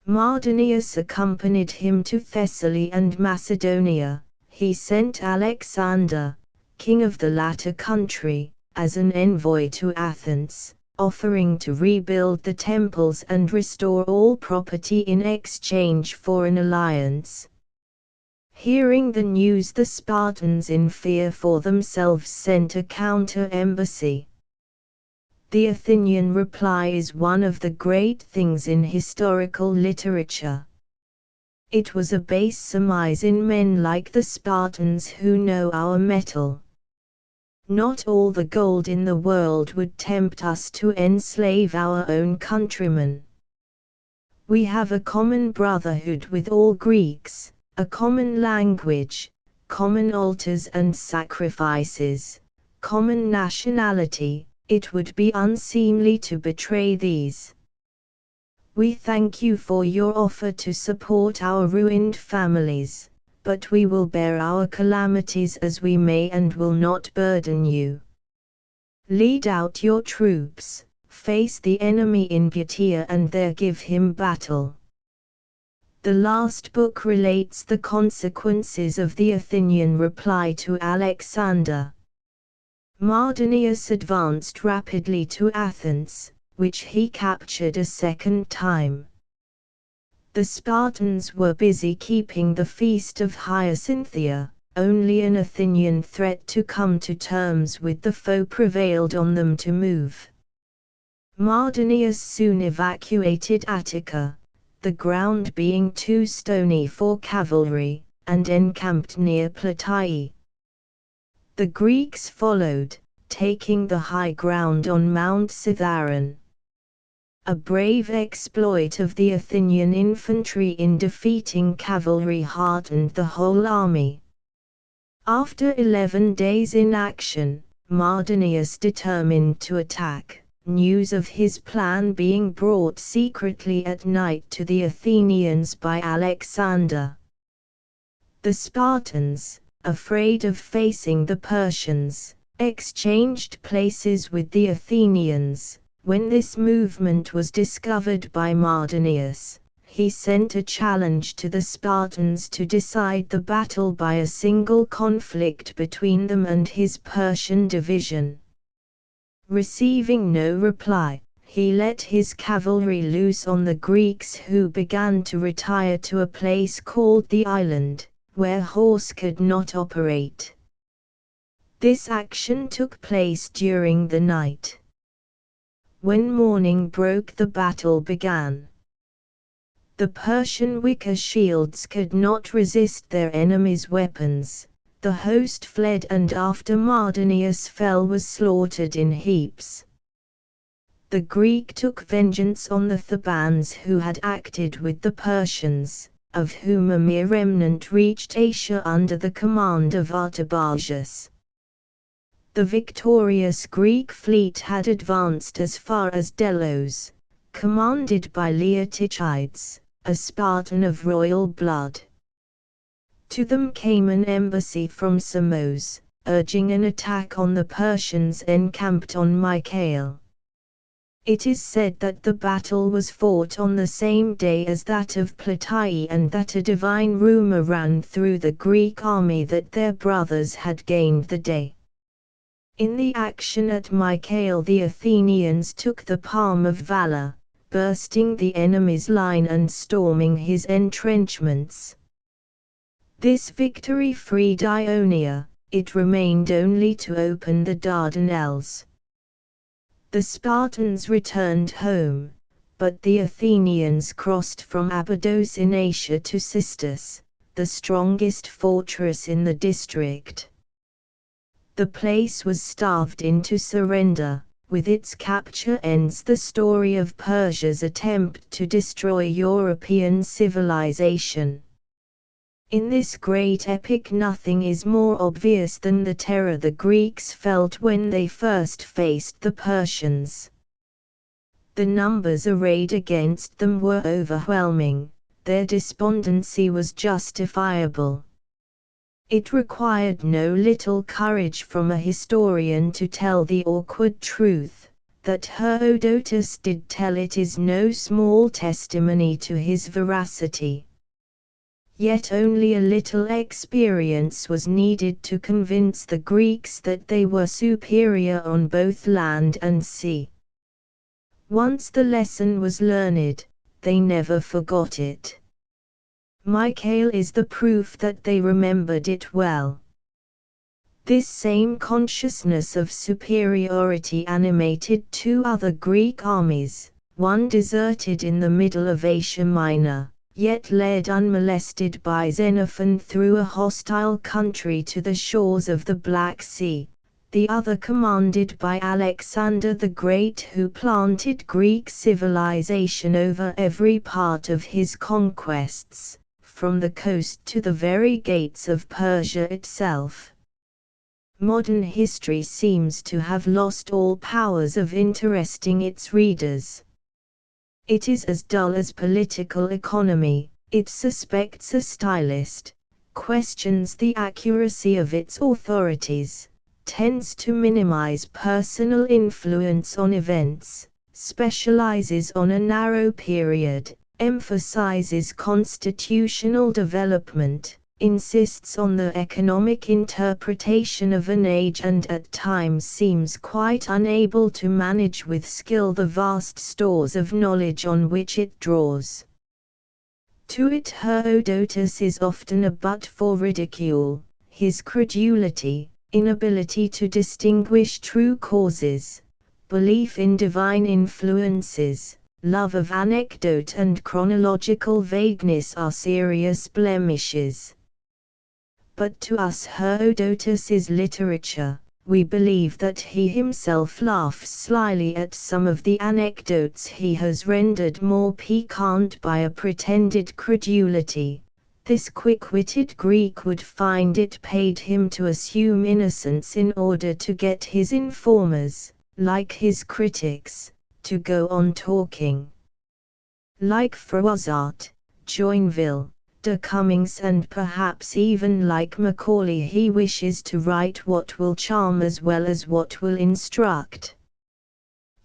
Mardonius accompanied him to Thessaly and Macedonia. He sent Alexander, king of the latter country, as an envoy to Athens, offering to rebuild the temples and restore all property in exchange for an alliance. Hearing the news the Spartans in fear for themselves sent a counter-embassy. The Athenian reply is one of the great things in historical literature. It was a base surmise in men like the Spartans who know our mettle. Not all the gold in the world would tempt us to enslave our own countrymen. We have a common brotherhood with all Greeks, a common language, common altars and sacrifices, common nationality. It would be unseemly to betray these. We thank you for your offer to support our ruined families, but we will bear our calamities as we may and will not burden you. Lead out your troops, face the enemy in Beutia and there give him battle. The last book relates the consequences of the Athenian reply to Alexander. Mardonius advanced rapidly to Athens, which he captured a second time. The Spartans were busy keeping the feast of Hyacinthia. Only an Athenian threat to come to terms with the foe prevailed on them to move. Mardonius soon evacuated Attica, the ground being too stony for cavalry, and encamped near Plataea. The Greeks followed, taking the high ground on Mount Cithaeron. A brave exploit of the Athenian infantry in defeating cavalry heartened the whole army. After 11 days in action, Mardonius determined to attack, news of his plan being brought secretly at night to the Athenians by Alexander. The Spartans, afraid of facing the Persians, exchanged places with the Athenians. When this movement was discovered by Mardonius, he sent a challenge to the Spartans to decide the battle by a single conflict between them and his Persian division. Receiving no reply, he let his cavalry loose on the Greeks, who began to retire to a place called the Island, where horse could not operate. This action took place during the night. When morning broke, the battle began. The Persian wicker shields could not resist their enemies' weapons. The host fled, and after Mardonius fell was slaughtered in heaps. The Greek took vengeance on the Thebans who had acted with the Persians, of whom a mere remnant reached Asia under the command of Artabazus. The victorious Greek fleet had advanced as far as Delos, commanded by Leotychides, a Spartan of royal blood. To them came an embassy from Samos, urging an attack on the Persians encamped on Mycale. It is said that the battle was fought on the same day as that of Plataea, and that a divine rumor ran through the Greek army that their brothers had gained the day. In the action at Mycale, the Athenians took the palm of valor, bursting the enemy's line and storming his entrenchments. This victory freed Ionia. It remained only to open the Dardanelles. The Spartans returned home, but the Athenians crossed from Abydos in Asia to Sistus, the strongest fortress in the district. The place was starved into surrender. With its capture ends the story of Persia's attempt to destroy European civilization. In this great epic, nothing is more obvious than the terror the Greeks felt when they first faced the Persians. The numbers arrayed against them were overwhelming. Their despondency was justifiable. It required no little courage from a historian to tell the awkward truth. That Herodotus did tell it is no small testimony to his veracity. Yet only a little experience was needed to convince the Greeks that they were superior on both land and sea. Once the lesson was learned, they never forgot it. Mycale is the proof that they remembered it well. This same consciousness of superiority animated two other Greek armies, one deserted in the middle of Asia Minor, yet led unmolested by Xenophon through a hostile country to the shores of the Black Sea, the other commanded by Alexander the Great, who planted Greek civilization over every part of his conquests, from the coast to the very gates of Persia itself. Modern history seems to have lost all powers of interesting its readers. It is as dull as political economy. It suspects a stylist, questions the accuracy of its authorities, tends to minimize personal influence on events, specializes on a narrow period, emphasizes constitutional development, insists on the economic interpretation of an age, and at times seems quite unable to manage with skill the vast stores of knowledge on which it draws. To it Herodotus is often a butt for ridicule. His credulity, inability to distinguish true causes, belief in divine influences, love of anecdote and chronological vagueness are serious blemishes. But to us Herodotus is literature. We believe that he himself laughs slyly at some of the anecdotes he has rendered more piquant by a pretended credulity. This quick-witted Greek would find it paid him to assume innocence in order to get his informers, like his critics, to go on talking. Like Froissart, Joinville, de Cummings, and perhaps even like Macaulay, he wishes to write what will charm as well as what will instruct.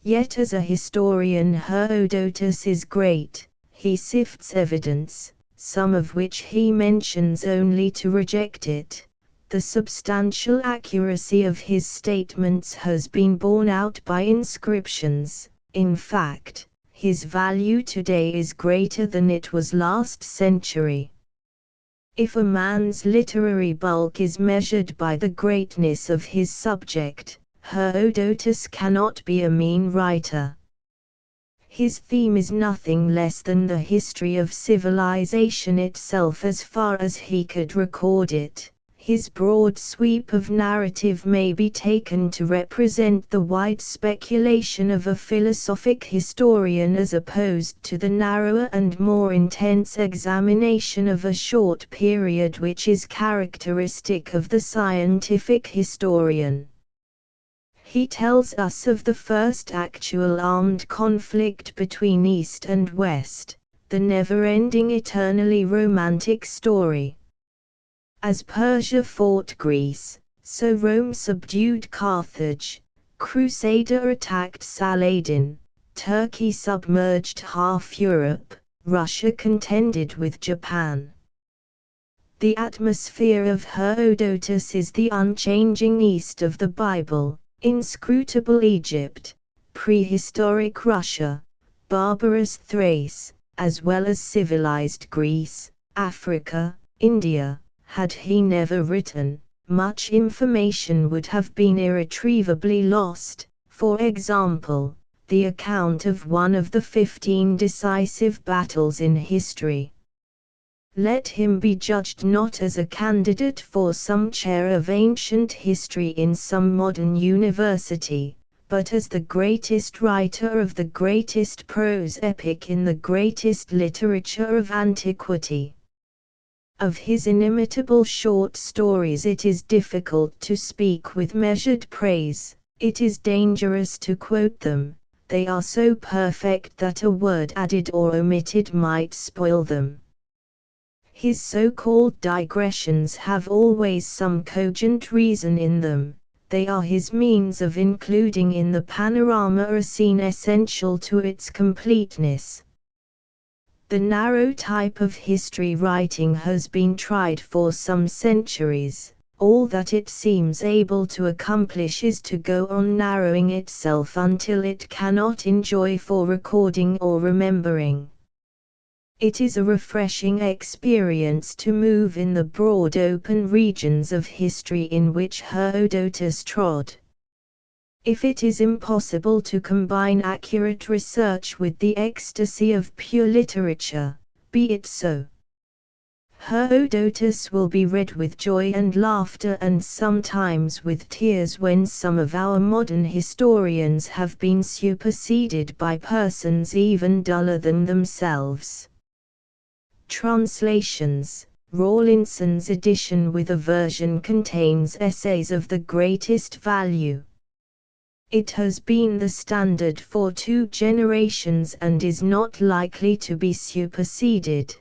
Yet as a historian Herodotus is great. He sifts evidence, some of which he mentions only to reject it. The substantial accuracy of his statements has been borne out by inscriptions. In fact, his value today is greater than it was last century. If a man's literary bulk is measured by the greatness of his subject, Herodotus cannot be a mean writer. His theme is nothing less than the history of civilization itself as far as he could record it. His broad sweep of narrative may be taken to represent the wide speculation of a philosophic historian as opposed to the narrower and more intense examination of a short period which is characteristic of the scientific historian. He tells us of the first actual armed conflict between East and West, the never-ending eternally romantic story. As Persia fought Greece, so Rome subdued Carthage, Crusader attacked Saladin, Turkey submerged half Europe, Russia contended with Japan. The atmosphere of Herodotus is the unchanging East of the Bible, inscrutable Egypt, prehistoric Russia, barbarous Thrace, as well as civilized Greece, Africa, India. Had he never written, much information would have been irretrievably lost. For example, the account of one of the 15 decisive battles in history. Let him be judged not as a candidate for some chair of ancient history in some modern university, but as the greatest writer of the greatest prose epic in the greatest literature of antiquity. Of his inimitable short stories it is difficult to speak with measured praise, it is dangerous to quote them, they are so perfect that a word added or omitted might spoil them. His so-called digressions have always some cogent reason in them, they are his means of including in the panorama a scene essential to its completeness. The narrow type of history writing has been tried for some centuries. All that it seems able to accomplish is to go on narrowing itself until it cannot enjoy for recording or remembering. It is a refreshing experience to move in the broad open regions of history in which Herodotus trod. If it is impossible to combine accurate research with the ecstasy of pure literature, be it so. Herodotus will be read with joy and laughter and sometimes with tears when some of our modern historians have been superseded by persons even duller than themselves. Translations. Rawlinson's edition with a version contains essays of the greatest value. It has been the standard for 2 generations and is not likely to be superseded.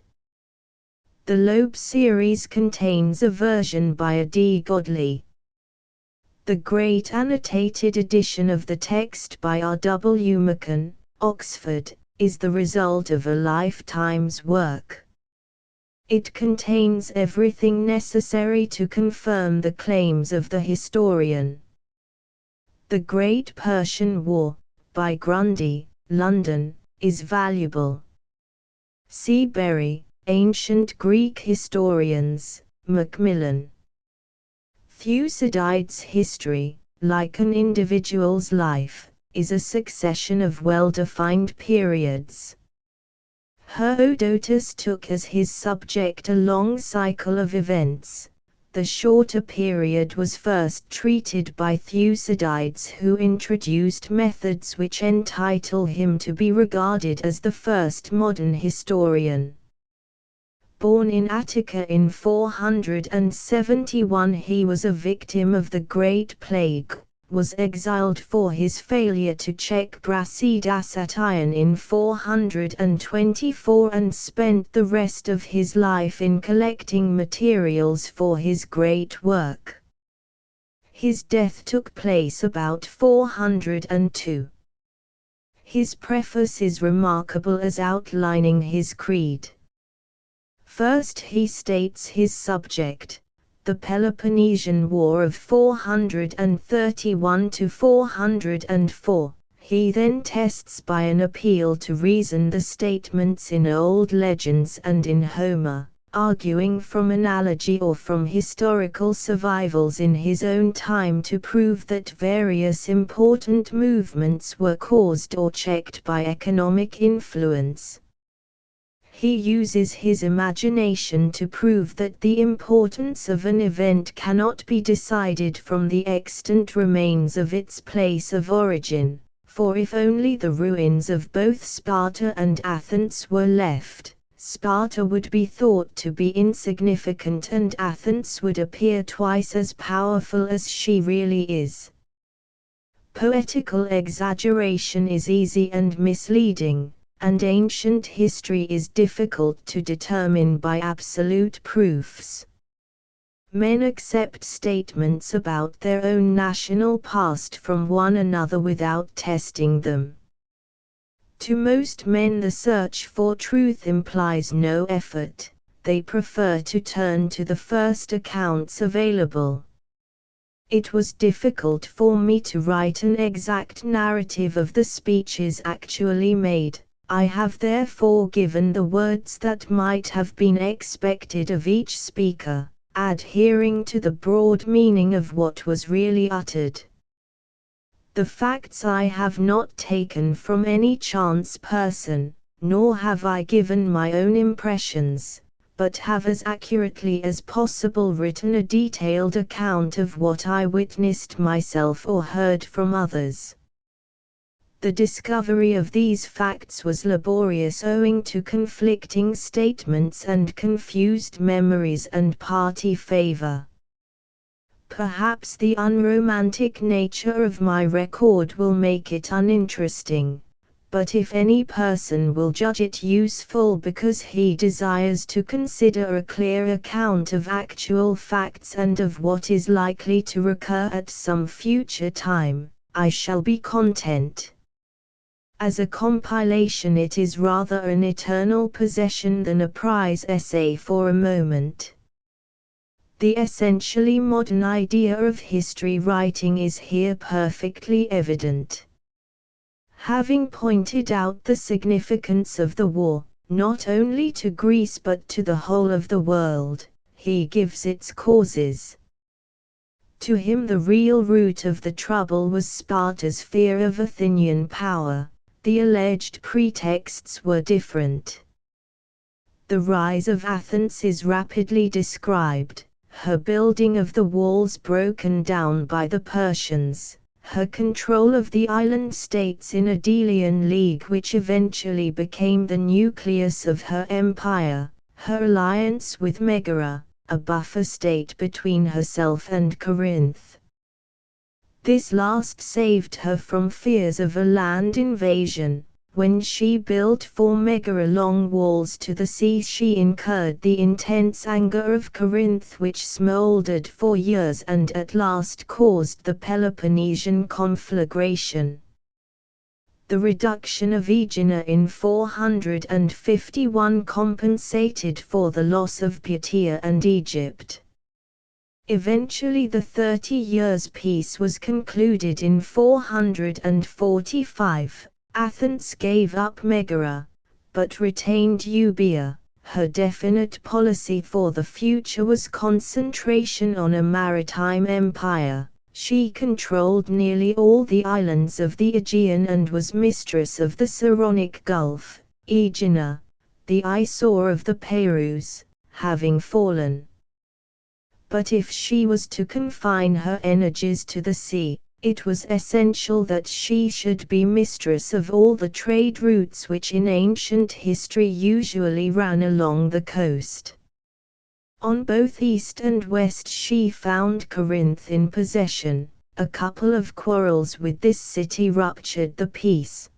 The Lumb series contains a version by a D. Godley. The great annotated edition of the text by R. W. Macan, Oxford, is the result of a lifetime's work. It contains everything necessary to confirm the claims of the historian. The Great Persian War, by Grundy, London, is valuable. C. Berry, Ancient Greek Historians, Macmillan. Thucydides' history, like an individual's life, is a succession of well-defined periods. Herodotus took as his subject a long cycle of events. The shorter period was first treated by Thucydides, who introduced methods which entitle him to be regarded as the first modern historian. Born in Attica in 471, he was a victim of the Great Plague, was exiled for his failure to check Brasidas at Iron in 424 and spent the rest of his life in collecting materials for his great work. His death took place about 402. His preface is remarkable as outlining his creed. First he states his subject, the Peloponnesian War of 431 to 404. He then tests by an appeal to reason the statements in old legends and in Homer, arguing from analogy or from historical survivals in his own time to prove that various important movements were caused or checked by economic influence. He uses his imagination to prove that the importance of an event cannot be decided from the extant remains of its place of origin, for if only the ruins of both Sparta and Athens were left, Sparta would be thought to be insignificant and Athens would appear twice as powerful as she really is. Poetical exaggeration is easy and misleading, and ancient history is difficult to determine by absolute proofs. Men accept statements about their own national past from one another without testing them. To most men the search for truth implies no effort, they prefer to turn to the first accounts available. It was difficult for me to write an exact narrative of the speeches actually made. I have therefore given the words that might have been expected of each speaker, adhering to the broad meaning of what was really uttered. The facts I have not taken from any chance person, nor have I given my own impressions, but have as accurately as possible written a detailed account of what I witnessed myself or heard from others. The discovery of these facts was laborious owing to conflicting statements and confused memories and party favor. Perhaps the unromantic nature of my record will make it uninteresting, but if any person will judge it useful because he desires to consider a clear account of actual facts and of what is likely to recur at some future time, I shall be content. As a compilation it is rather an eternal possession than a prize essay for a moment. The essentially modern idea of history writing is here perfectly evident. Having pointed out the significance of the war, not only to Greece but to the whole of the world, he gives its causes. To him the real root of the trouble was Sparta's fear of Athenian power. The alleged pretexts were different. The rise of Athens is rapidly described, her building of the walls broken down by the Persians, her control of the island states in a Delian League which eventually became the nucleus of her empire, her alliance with Megara, a buffer state between herself and Corinth. This last saved her from fears of a land invasion. When she built for Megara long walls to the sea, she incurred the intense anger of Corinth, which smoldered for years and at last caused the Peloponnesian conflagration. The reduction of Aegina in 451 compensated for the loss of Phthia and Egypt. Eventually the 30 Years' Peace was concluded in 445. Athens gave up Megara, but retained Euboea. Her definite policy for the future was concentration on a maritime empire. She controlled nearly all the islands of the Aegean and was mistress of the Saronic Gulf. Aegina, the eyesore of the Perus, having fallen. But if she was to confine her energies to the sea, it was essential that she should be mistress of all the trade routes which in ancient history usually ran along the coast. On both east and west she found Corinth in possession. A couple of quarrels with this city ruptured the peace.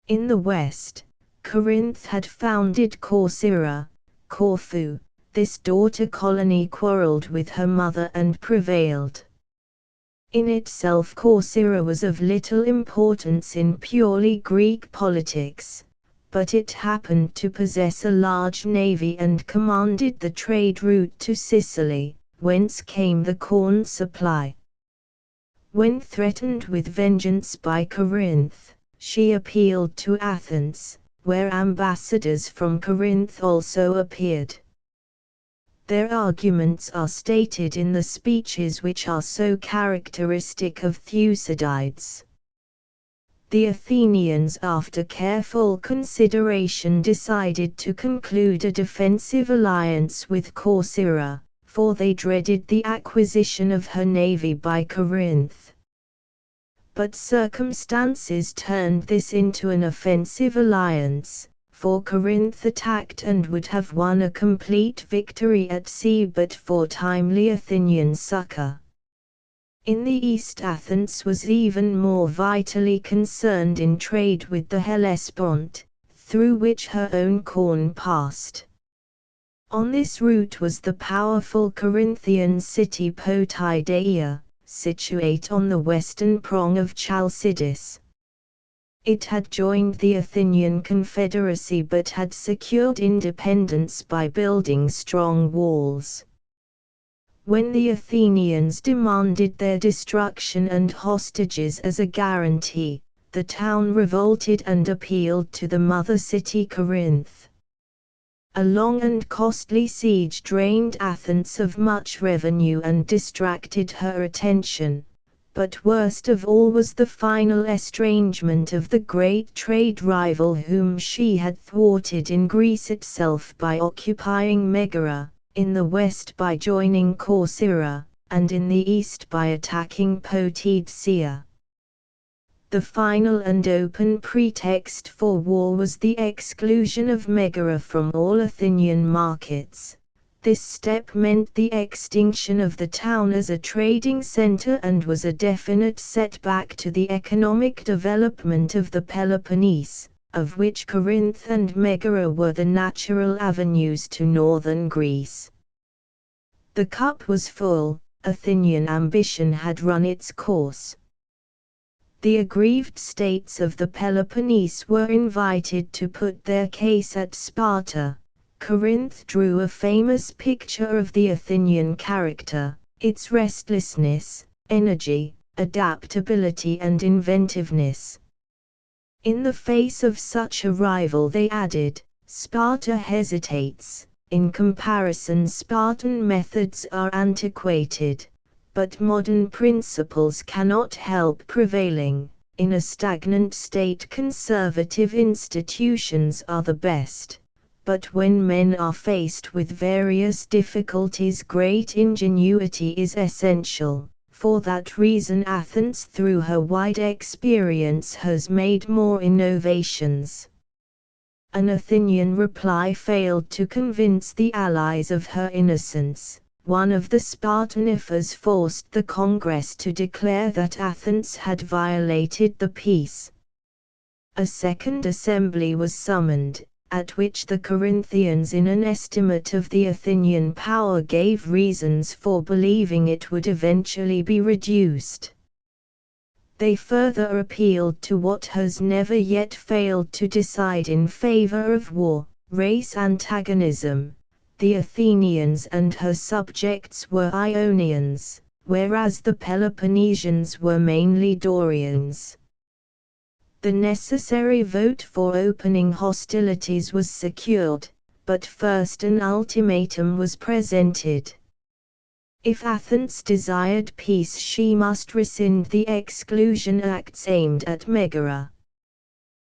In the west, Corinth had founded Corcyra, Corfu. This daughter colony quarreled with her mother and prevailed. In itself Corcyra was of little importance in purely Greek politics, but it happened to possess a large navy and commanded the trade route to Sicily, whence came the corn supply. When threatened with vengeance by Corinth, she appealed to Athens, where ambassadors from Corinth also appeared. Their arguments are stated in the speeches which are so characteristic of Thucydides. The Athenians, after careful consideration, decided to conclude a defensive alliance with Corcyra, for they dreaded the acquisition of her navy by Corinth. But circumstances turned this into an offensive alliance, for Corinth attacked and would have won a complete victory at sea but for timely Athenian succor. In the east Athens was even more vitally concerned in trade with the Hellespont, through which her own corn passed. On this route was the powerful Corinthian city Potidæa, situate on the western prong of Chalcidice. It had joined the Athenian Confederacy but had secured independence by building strong walls. When the Athenians demanded their destruction and hostages as a guarantee, the town revolted and appealed to the mother city Corinth. A long and costly siege drained Athens of much revenue and distracted her attention. But worst of all was the final estrangement of the great trade rival whom she had thwarted in Greece itself by occupying Megara, in the west by joining Corcyra, and in the east by attacking Potidæa. The final and open pretext for war was the exclusion of Megara from all Athenian markets. This step meant the extinction of the town as a trading center and was a definite setback to the economic development of the Peloponnese, of which Corinth and Megara were the natural avenues to northern Greece. The cup was full, Athenian ambition had run its course. The aggrieved states of the Peloponnese were invited to put their case at Sparta. Corinth drew a famous picture of the Athenian character, its restlessness, energy, adaptability and inventiveness. In the face of such a rival, they added, Sparta hesitates. In comparison, Spartan methods are antiquated, but modern principles cannot help prevailing. In a stagnant state, conservative institutions are the best. but when men are faced with various difficulties, great ingenuity is essential. For that reason Athens through her wide experience has made more innovations. An Athenian reply failed to convince the allies of her innocence. One of the Spartaniphers forced the Congress to declare that Athens had violated the peace. A second assembly was summoned, at which the Corinthians in an estimate of the Athenian power gave reasons for believing it would eventually be reduced. They further appealed to what has never yet failed to decide in favor of war, race antagonism. The Athenians and her subjects were Ionians, whereas the Peloponnesians were mainly Dorians. The necessary vote for opening hostilities was secured, but first an ultimatum was presented. If Athens desired peace, she must rescind the exclusion acts aimed at Megara.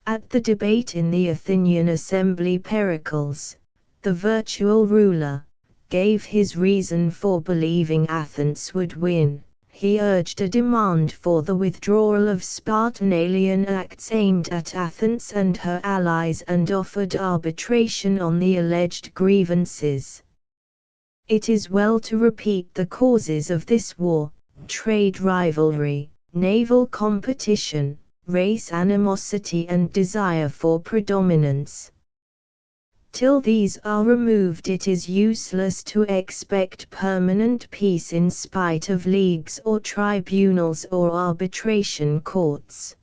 At the debate in the Athenian assembly, Pericles, the virtual ruler, gave his reason for believing Athens would win. He urged a demand for the withdrawal of Spartan alien acts aimed at Athens and her allies and offered arbitration on the alleged grievances. It is well to repeat the causes of this war: trade rivalry, naval competition, race animosity and desire for predominance. Till these are removed, it is useless to expect permanent peace in spite of leagues or tribunals or arbitration courts.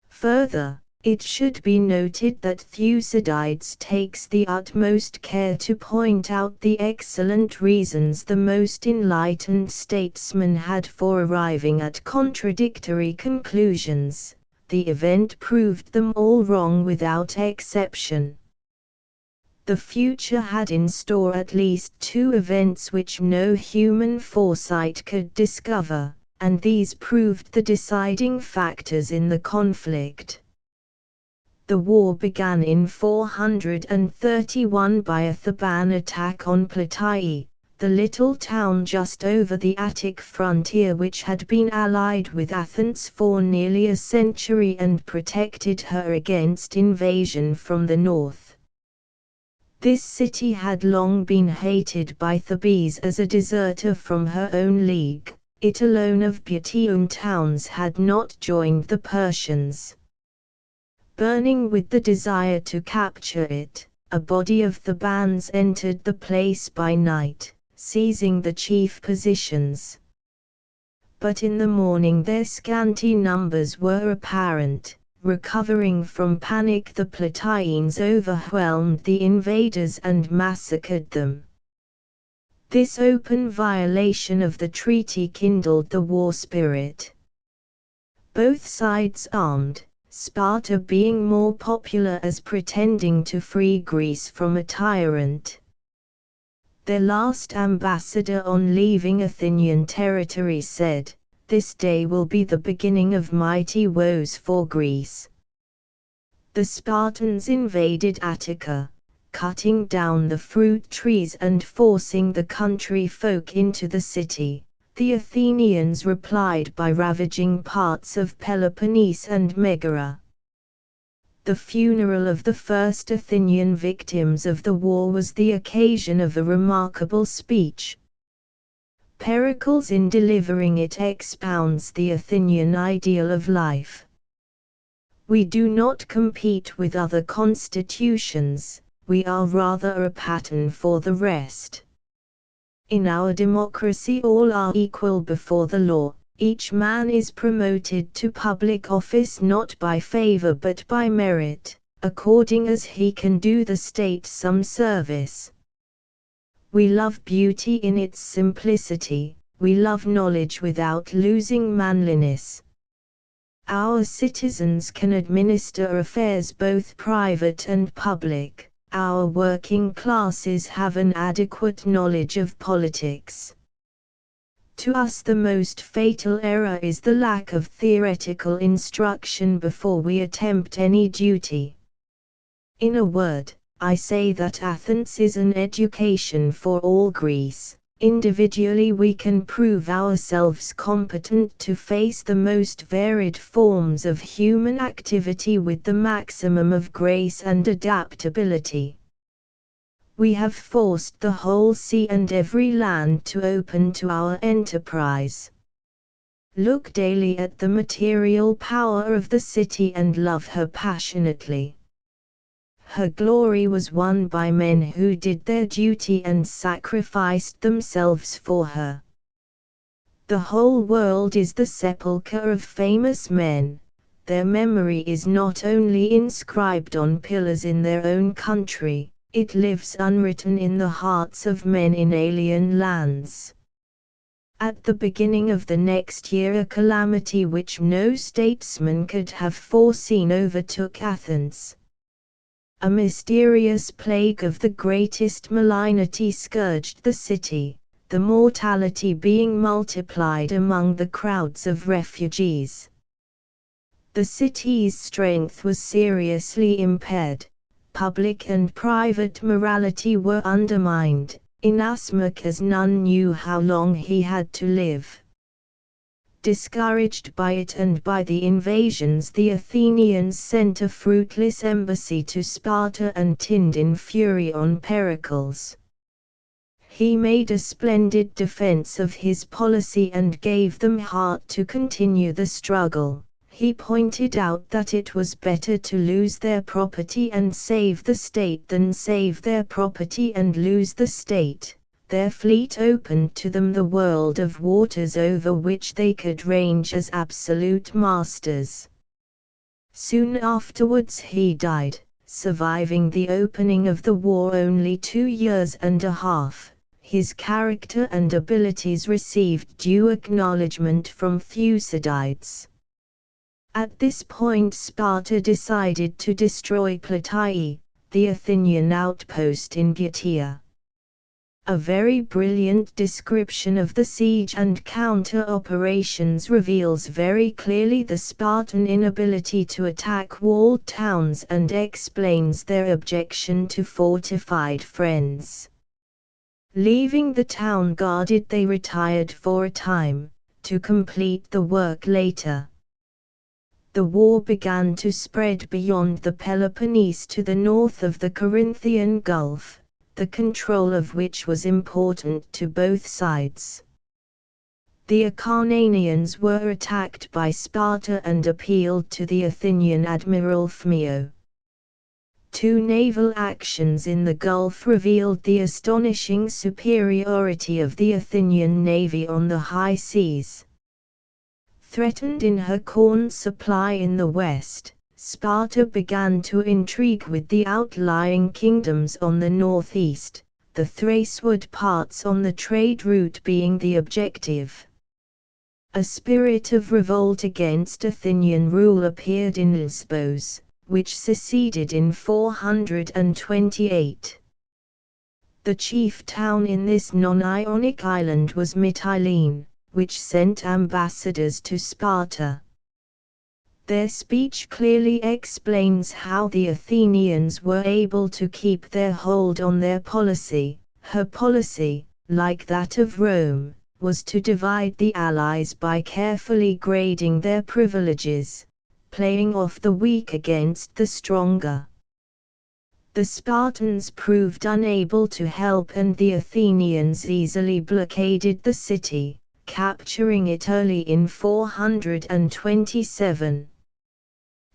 Further, it should be noted that Thucydides takes the utmost care to point out the excellent reasons the most enlightened statesmen had for arriving at contradictory conclusions. The event proved them all wrong without exception. The future had in store at least two events which no human foresight could discover, and these proved the deciding factors in the conflict. The war began in 431 by a Theban attack on Plataea, the little town just over the Attic frontier which had been allied with Athens for nearly a century and protected her against invasion from the north. This city had long been hated by Thebes as a deserter from her own league. It alone of Butian towns had not joined the Persians. Burning with the desire to capture it, a body of Thebans entered the place by night, seizing the chief positions. But in the morning their scanty numbers were apparent. Recovering from panic, the Plataeans overwhelmed the invaders and massacred them. This open violation of the treaty kindled the war spirit. Both sides armed, Sparta being more popular as pretending to free Greece from a tyrant. Their last ambassador on leaving Athenian territory said, "This day will be the beginning of mighty woes for Greece." The Spartans invaded Attica, cutting down the fruit trees and forcing the country folk into the city. The Athenians replied by ravaging parts of Peloponnese and Megara. The funeral of the first Athenian victims of the war was the occasion of a remarkable speech. Pericles in delivering it expounds the Athenian ideal of life. We do not compete with other constitutions, we are rather a pattern for the rest. In our democracy all are equal before the law, each man is promoted to public office not by favor but by merit, according as he can do the state some service. We love beauty in its simplicity, we love knowledge without losing manliness. Our citizens can administer affairs both private and public, our working classes have an adequate knowledge of politics. To us the most fatal error is the lack of theoretical instruction before we attempt any duty. In a word, I say that Athens is an education for all Greece. Individually we can prove ourselves competent to face the most varied forms of human activity with the maximum of grace and adaptability. We have forced the whole sea and every land to open to our enterprise. Look daily at the material power of the city and love her passionately. Her glory was won by men who did their duty and sacrificed themselves for her. The whole world is the sepulchre of famous men. Their memory is not only inscribed on pillars in their own country, it lives unwritten in the hearts of men in alien lands. At the beginning of the next year a calamity which no statesman could have foreseen overtook Athens. A mysterious plague of the greatest malignity scourged the city, the mortality being multiplied among the crowds of refugees. The city's strength was seriously impaired, public and private morality were undermined, inasmuch as none knew how long he had to live. Discouraged by it and by the invasions, the Athenians sent a fruitless embassy to Sparta and tinned in fury on Pericles. He made a splendid defense of his policy and gave them heart to continue the struggle. He pointed out that it was better to lose their property and save the state than save their property and lose the state. Their fleet opened to them the world of waters over which they could range as absolute masters. Soon afterwards he died, surviving the opening of the war only 2 years and a half. His character and abilities received due acknowledgement from Thucydides. At this point Sparta decided to destroy Plataea, the Athenian outpost in Gytia. A very brilliant description of the siege and counter-operations reveals very clearly the Spartan inability to attack walled towns and explains their objection to fortified friends. Leaving the town guarded, they retired for a time, to complete the work later. The war began to spread beyond the Peloponnese to the north of the Corinthian Gulf, the control of which was important to both sides. The Acarnanians were attacked by Sparta and appealed to the Athenian admiral Phmio. 2 naval actions in the Gulf revealed the astonishing superiority of the Athenian navy on the high seas. Threatened in her corn supply in the west, Sparta began to intrigue with the outlying kingdoms on the northeast, the Thracewood parts on the trade route being the objective. A spirit of revolt against Athenian rule appeared in Lesbos, which seceded in 428. The chief town in this non-Ionic island was Mytilene, which sent ambassadors to Sparta. Their speech clearly explains how the Athenians were able to keep their hold on their policy. Her policy, like that of Rome, was to divide the allies by carefully grading their privileges, playing off the weak against the stronger. The Spartans proved unable to help and the Athenians easily blockaded the city, capturing it early in 427.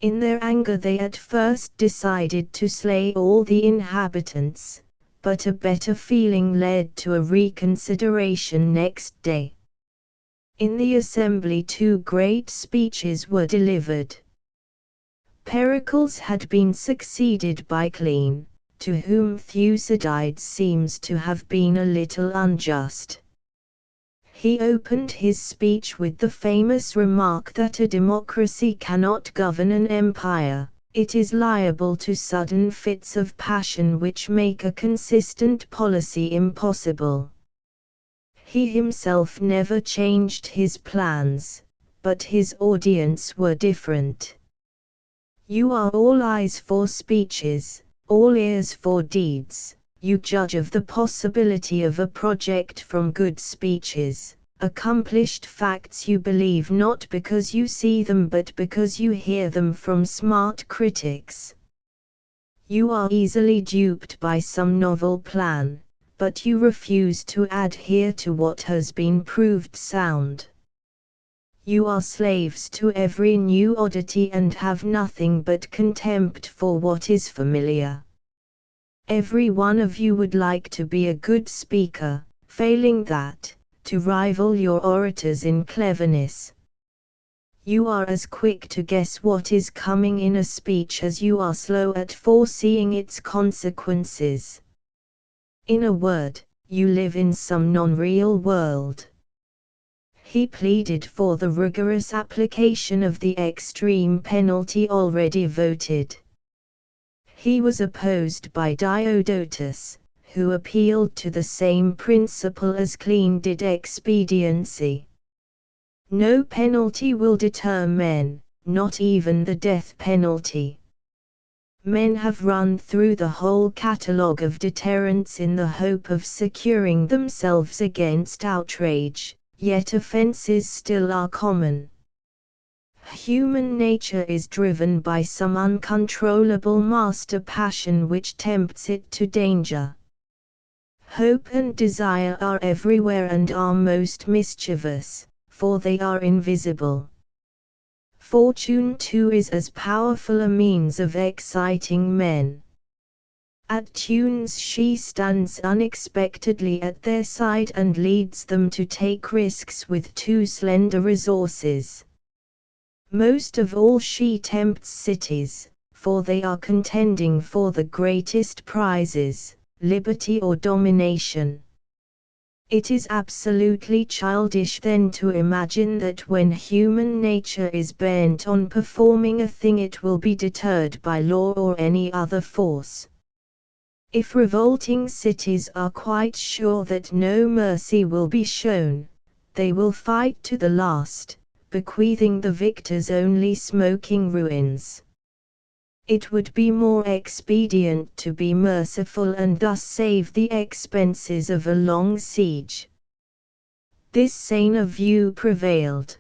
In their anger they at first decided to slay all the inhabitants, but a better feeling led to a reconsideration next day. In the assembly 2 great speeches were delivered. Pericles had been succeeded by Cleon, to whom Thucydides seems to have been a little unjust. He opened his speech with the famous remark that a democracy cannot govern an empire, it is liable to sudden fits of passion which make a consistent policy impossible. He himself never changed his plans, but his audience were different. You are all eyes for speeches, All ears for deeds. You judge of the possibility of a project from good speeches, accomplished facts you believe not because you see them but because you hear them from smart critics. You are easily duped by some novel plan, but you refuse to adhere to what has been proved sound. You are slaves to every new oddity and have nothing but contempt for what is familiar. Every one of you would like to be a good speaker, failing that, to rival your orators in cleverness. You are as quick to guess what is coming in a speech as you are slow at foreseeing its consequences. In a word, you live in some non-real world. He pleaded for the rigorous application of the extreme penalty already voted. He was opposed by Diodotus, who appealed to the same principle as Clean did expediency. No penalty will deter men, not even the death penalty. Men have run through the whole catalogue of deterrents in the hope of securing themselves against outrage, yet offences still are common. Human nature is driven by some uncontrollable master passion which tempts it to danger. Hope and desire are everywhere and are most mischievous, for they are invisible. Fortune too is as powerful a means of exciting men. At tunes she stands unexpectedly at their side and leads them to take risks with too slender resources. Most of all she tempts cities, for they are contending for the greatest prizes, liberty or domination. It is absolutely childish then to imagine that when human nature is bent on performing a thing it will be deterred by law or any other force. If revolting cities are quite sure that no mercy will be shown, they will fight to the last, bequeathing the victors only smoking ruins. It would be more expedient to be merciful and thus save the expenses of a long siege. This saner view prevailed.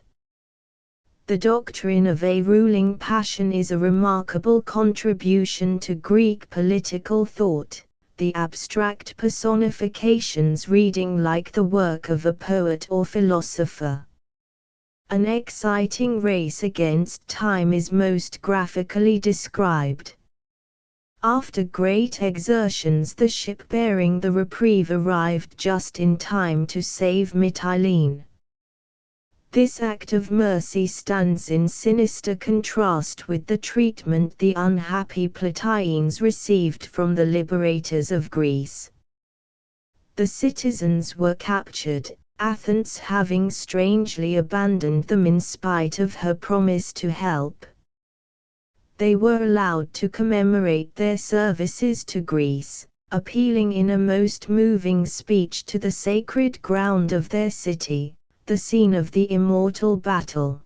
The doctrine of a ruling passion is a remarkable contribution to Greek political thought, the abstract personifications reading like the work of a poet or philosopher. An exciting race against time is most graphically described. After great exertions the ship bearing the reprieve arrived just in time to save Mytilene. This act of mercy stands in sinister contrast with the treatment the unhappy Plataeans received from the liberators of Greece. The citizens were captured, Athens having strangely abandoned them in spite of her promise to help. They were allowed to commemorate their services to Greece, appealing in a most moving speech to the sacred ground of their city, the scene of the immortal battle.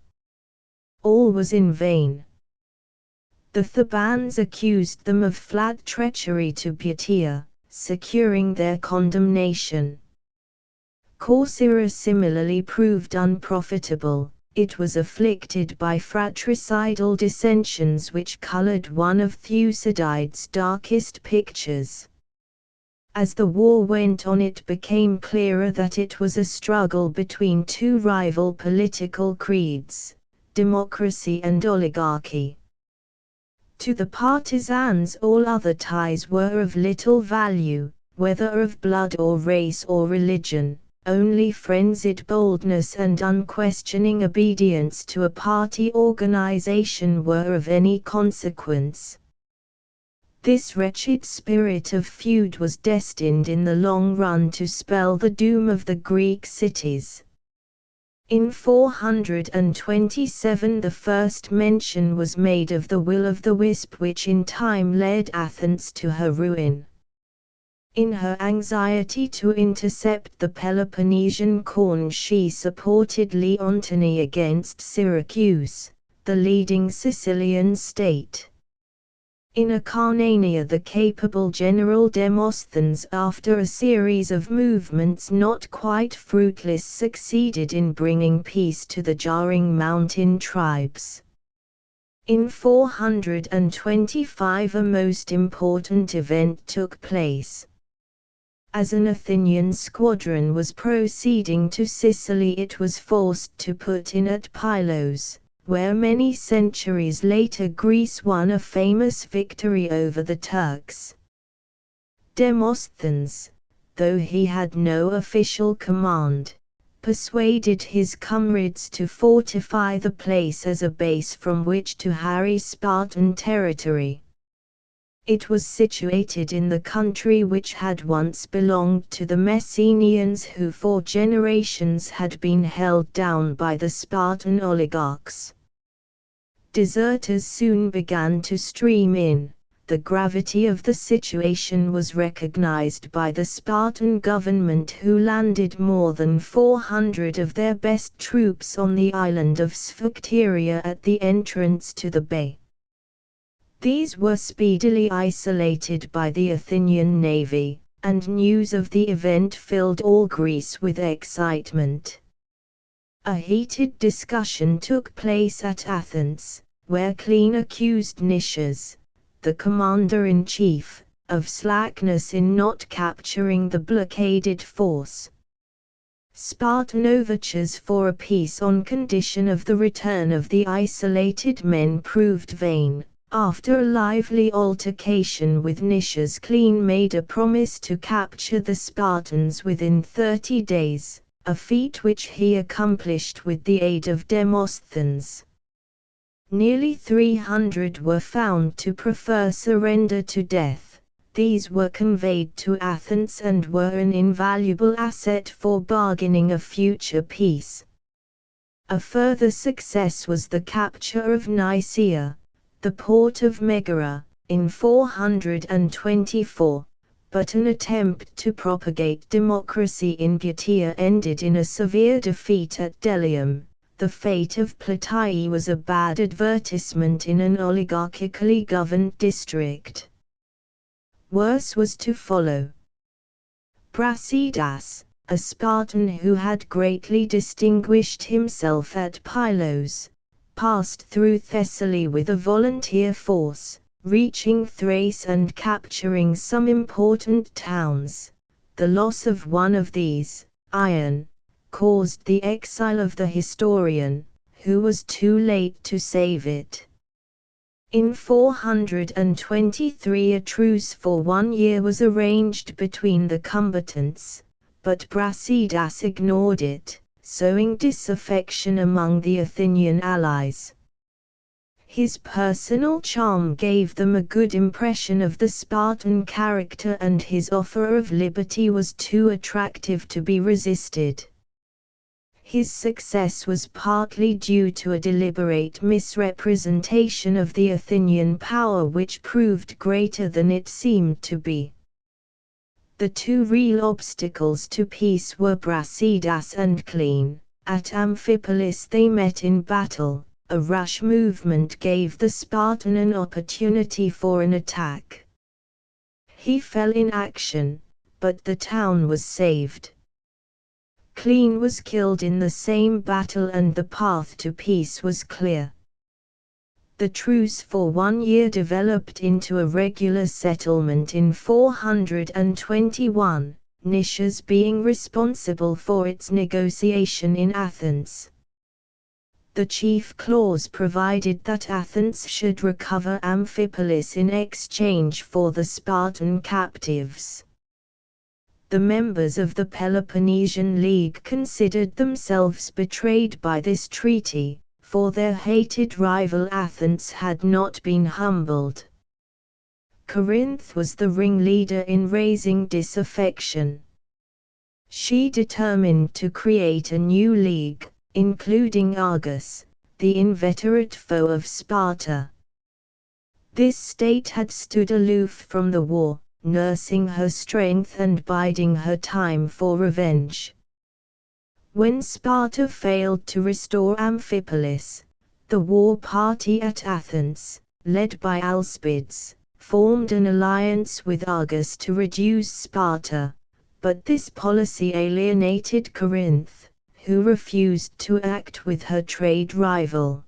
All was in vain. The Thebans accused them of flat treachery to Plataea, securing their condemnation. Corcyra similarly proved unprofitable. It was afflicted by fratricidal dissensions which colored one of Thucydides' darkest pictures. As the war went on it became clearer that it was a struggle between two rival political creeds, democracy and oligarchy. To the partisans all other ties were of little value, whether of blood or race or religion. Only frenzied boldness and unquestioning obedience to a party organization were of any consequence. This wretched spirit of feud was destined in the long run to spell the doom of the Greek cities. In 427 the first mention was made of the will-o'-the-wisp which in time led Athens to her ruin. In her anxiety to intercept the Peloponnesian corn she supported Leontini against Syracuse, the leading Sicilian state. In Acarnania the capable general Demosthenes, after a series of movements not quite fruitless, succeeded in bringing peace to the jarring mountain tribes. In 425 a most important event took place. As an Athenian squadron was proceeding to Sicily, it was forced to put in at Pylos, where many centuries later Greece won a famous victory over the Turks. Demosthenes, though he had no official command, persuaded his comrades to fortify the place as a base from which to harry Spartan territory. It was situated in the country which had once belonged to the Messenians, who for generations had been held down by the Spartan oligarchs. Deserters soon began to stream in. The gravity of the situation was recognized by the Spartan government, who landed more than 400 of their best troops on the island of Sphacteria at the entrance to the bay. These were speedily isolated by the Athenian navy, and news of the event filled all Greece with excitement. A heated discussion took place at Athens, where Cleon accused Nicias, the commander-in-chief, of slackness in not capturing the blockaded force. Spartan overtures for a peace on condition of the return of the isolated men proved vain. After a lively altercation with Nicias, Cleon made a promise to capture the Spartans within 30 days, a feat which he accomplished with the aid of Demosthenes. Nearly 300 were found to prefer surrender to death. These were conveyed to Athens and were an invaluable asset for bargaining a future peace. A further success was the capture of Nicaea, the port of Megara, in 424, but an attempt to propagate democracy in Bottia ended in a severe defeat at Delium. The fate of Plataea was a bad advertisement in an oligarchically governed district. Worse was to follow. Brasidas, a Spartan who had greatly distinguished himself at Pylos, passed through Thessaly with a volunteer force, reaching Thrace and capturing some important towns. The loss of one of these, Ion, caused the exile of the historian, who was too late to save it. In 423 a truce for 1 year was arranged between the combatants, but Brasidas ignored it, sowing disaffection among the Athenian allies. His personal charm gave them a good impression of the Spartan character, and his offer of liberty was too attractive to be resisted. His success was partly due to a deliberate misrepresentation of the Athenian power, which proved greater than it seemed to be. The two real obstacles to peace were Brasidas and Cleon. At Amphipolis they met in battle. A rush movement gave the Spartan an opportunity for an attack. He fell in action, but the town was saved. Cleon was killed in the same battle and the path to peace was clear. The truce for 1 year developed into a regular settlement in 421, Nicias being responsible for its negotiation in Athens. The chief clause provided that Athens should recover Amphipolis in exchange for the Spartan captives. The members of the Peloponnesian League considered themselves betrayed by this treaty, for their hated rival Athens had not been humbled. Corinth was the ringleader in raising disaffection. She determined to create a new league, including Argos, the inveterate foe of Sparta. This state had stood aloof from the war, nursing her strength and biding her time for revenge. When Sparta failed to restore Amphipolis, the war party at Athens, led by Alcibiades, formed an alliance with Argos to reduce Sparta, but this policy alienated Corinth, who refused to act with her trade rival.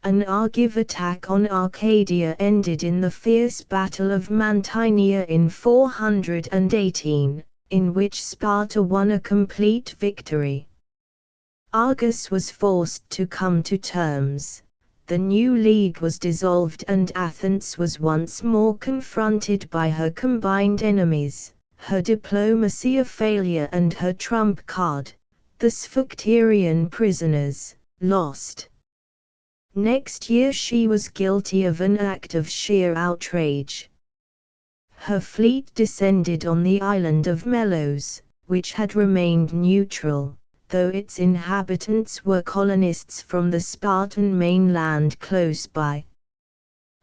An Argive attack on Arcadia ended in the fierce Battle of Mantinea in 418, in which Sparta won a complete victory. Argos was forced to come to terms. The new league was dissolved and Athens was once more confronted by her combined enemies, her diplomacy a failure and her trump card, the Sphacterian prisoners, lost. Next year she was guilty of an act of sheer outrage. Her fleet descended on the island of Melos, which had remained neutral, though its inhabitants were colonists from the Spartan mainland close by.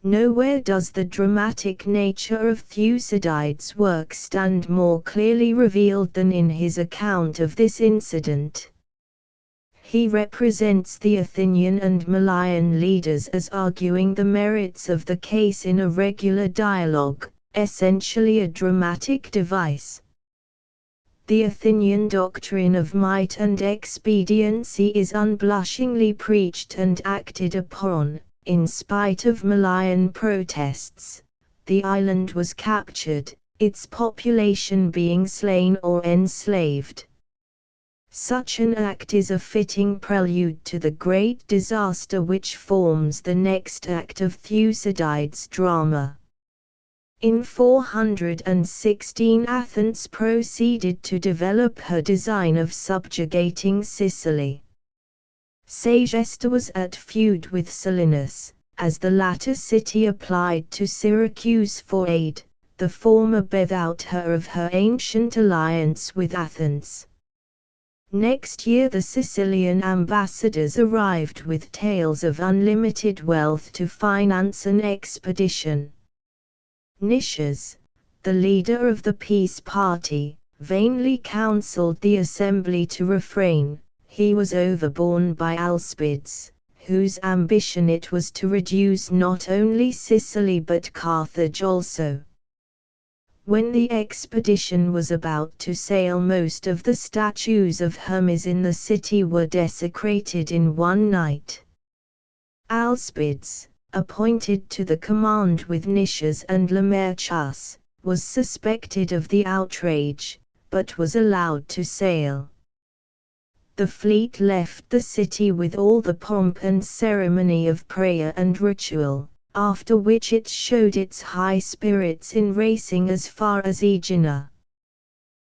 Nowhere does the dramatic nature of Thucydides' work stand more clearly revealed than in his account of this incident. He represents the Athenian and Malayan leaders as arguing the merits of the case in a regular dialogue, essentially a dramatic device. The Athenian doctrine of might and expediency is unblushingly preached and acted upon, in spite of Malayan protests. The island was captured, its population being slain or enslaved. Such an act is a fitting prelude to the great disaster which forms the next act of Thucydides' drama. In 416 Athens proceeded to develop her design of subjugating Sicily. Segesta was at feud with Selinus, as the latter city applied to Syracuse for aid, the former bethought her of her ancient alliance with Athens. Next year the Sicilian ambassadors arrived with tales of unlimited wealth to finance an expedition. Nicias, the leader of the peace party, vainly counseled the assembly to refrain. He was overborne by Alcibiades, whose ambition it was to reduce not only Sicily but Carthage also. When the expedition was about to sail, most of the statues of Hermes in the city were desecrated in one night. Alcibiades, appointed to the command with Nicias and Lamerchus, was suspected of the outrage, but was allowed to sail. The fleet left the city with all the pomp and ceremony of prayer and ritual, after which it showed its high spirits in racing as far as Aegina.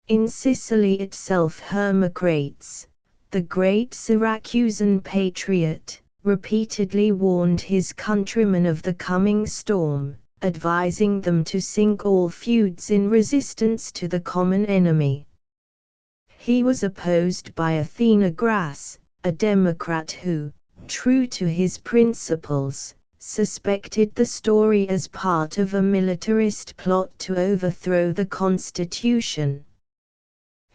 In Sicily itself Hermocrates, the great Syracusan patriot, repeatedly warned his countrymen of the coming storm, advising them to sink all feuds in resistance to the common enemy. He was opposed by Athenagoras, a democrat who, true to his principles, suspected the story as part of a militarist plot to overthrow the constitution.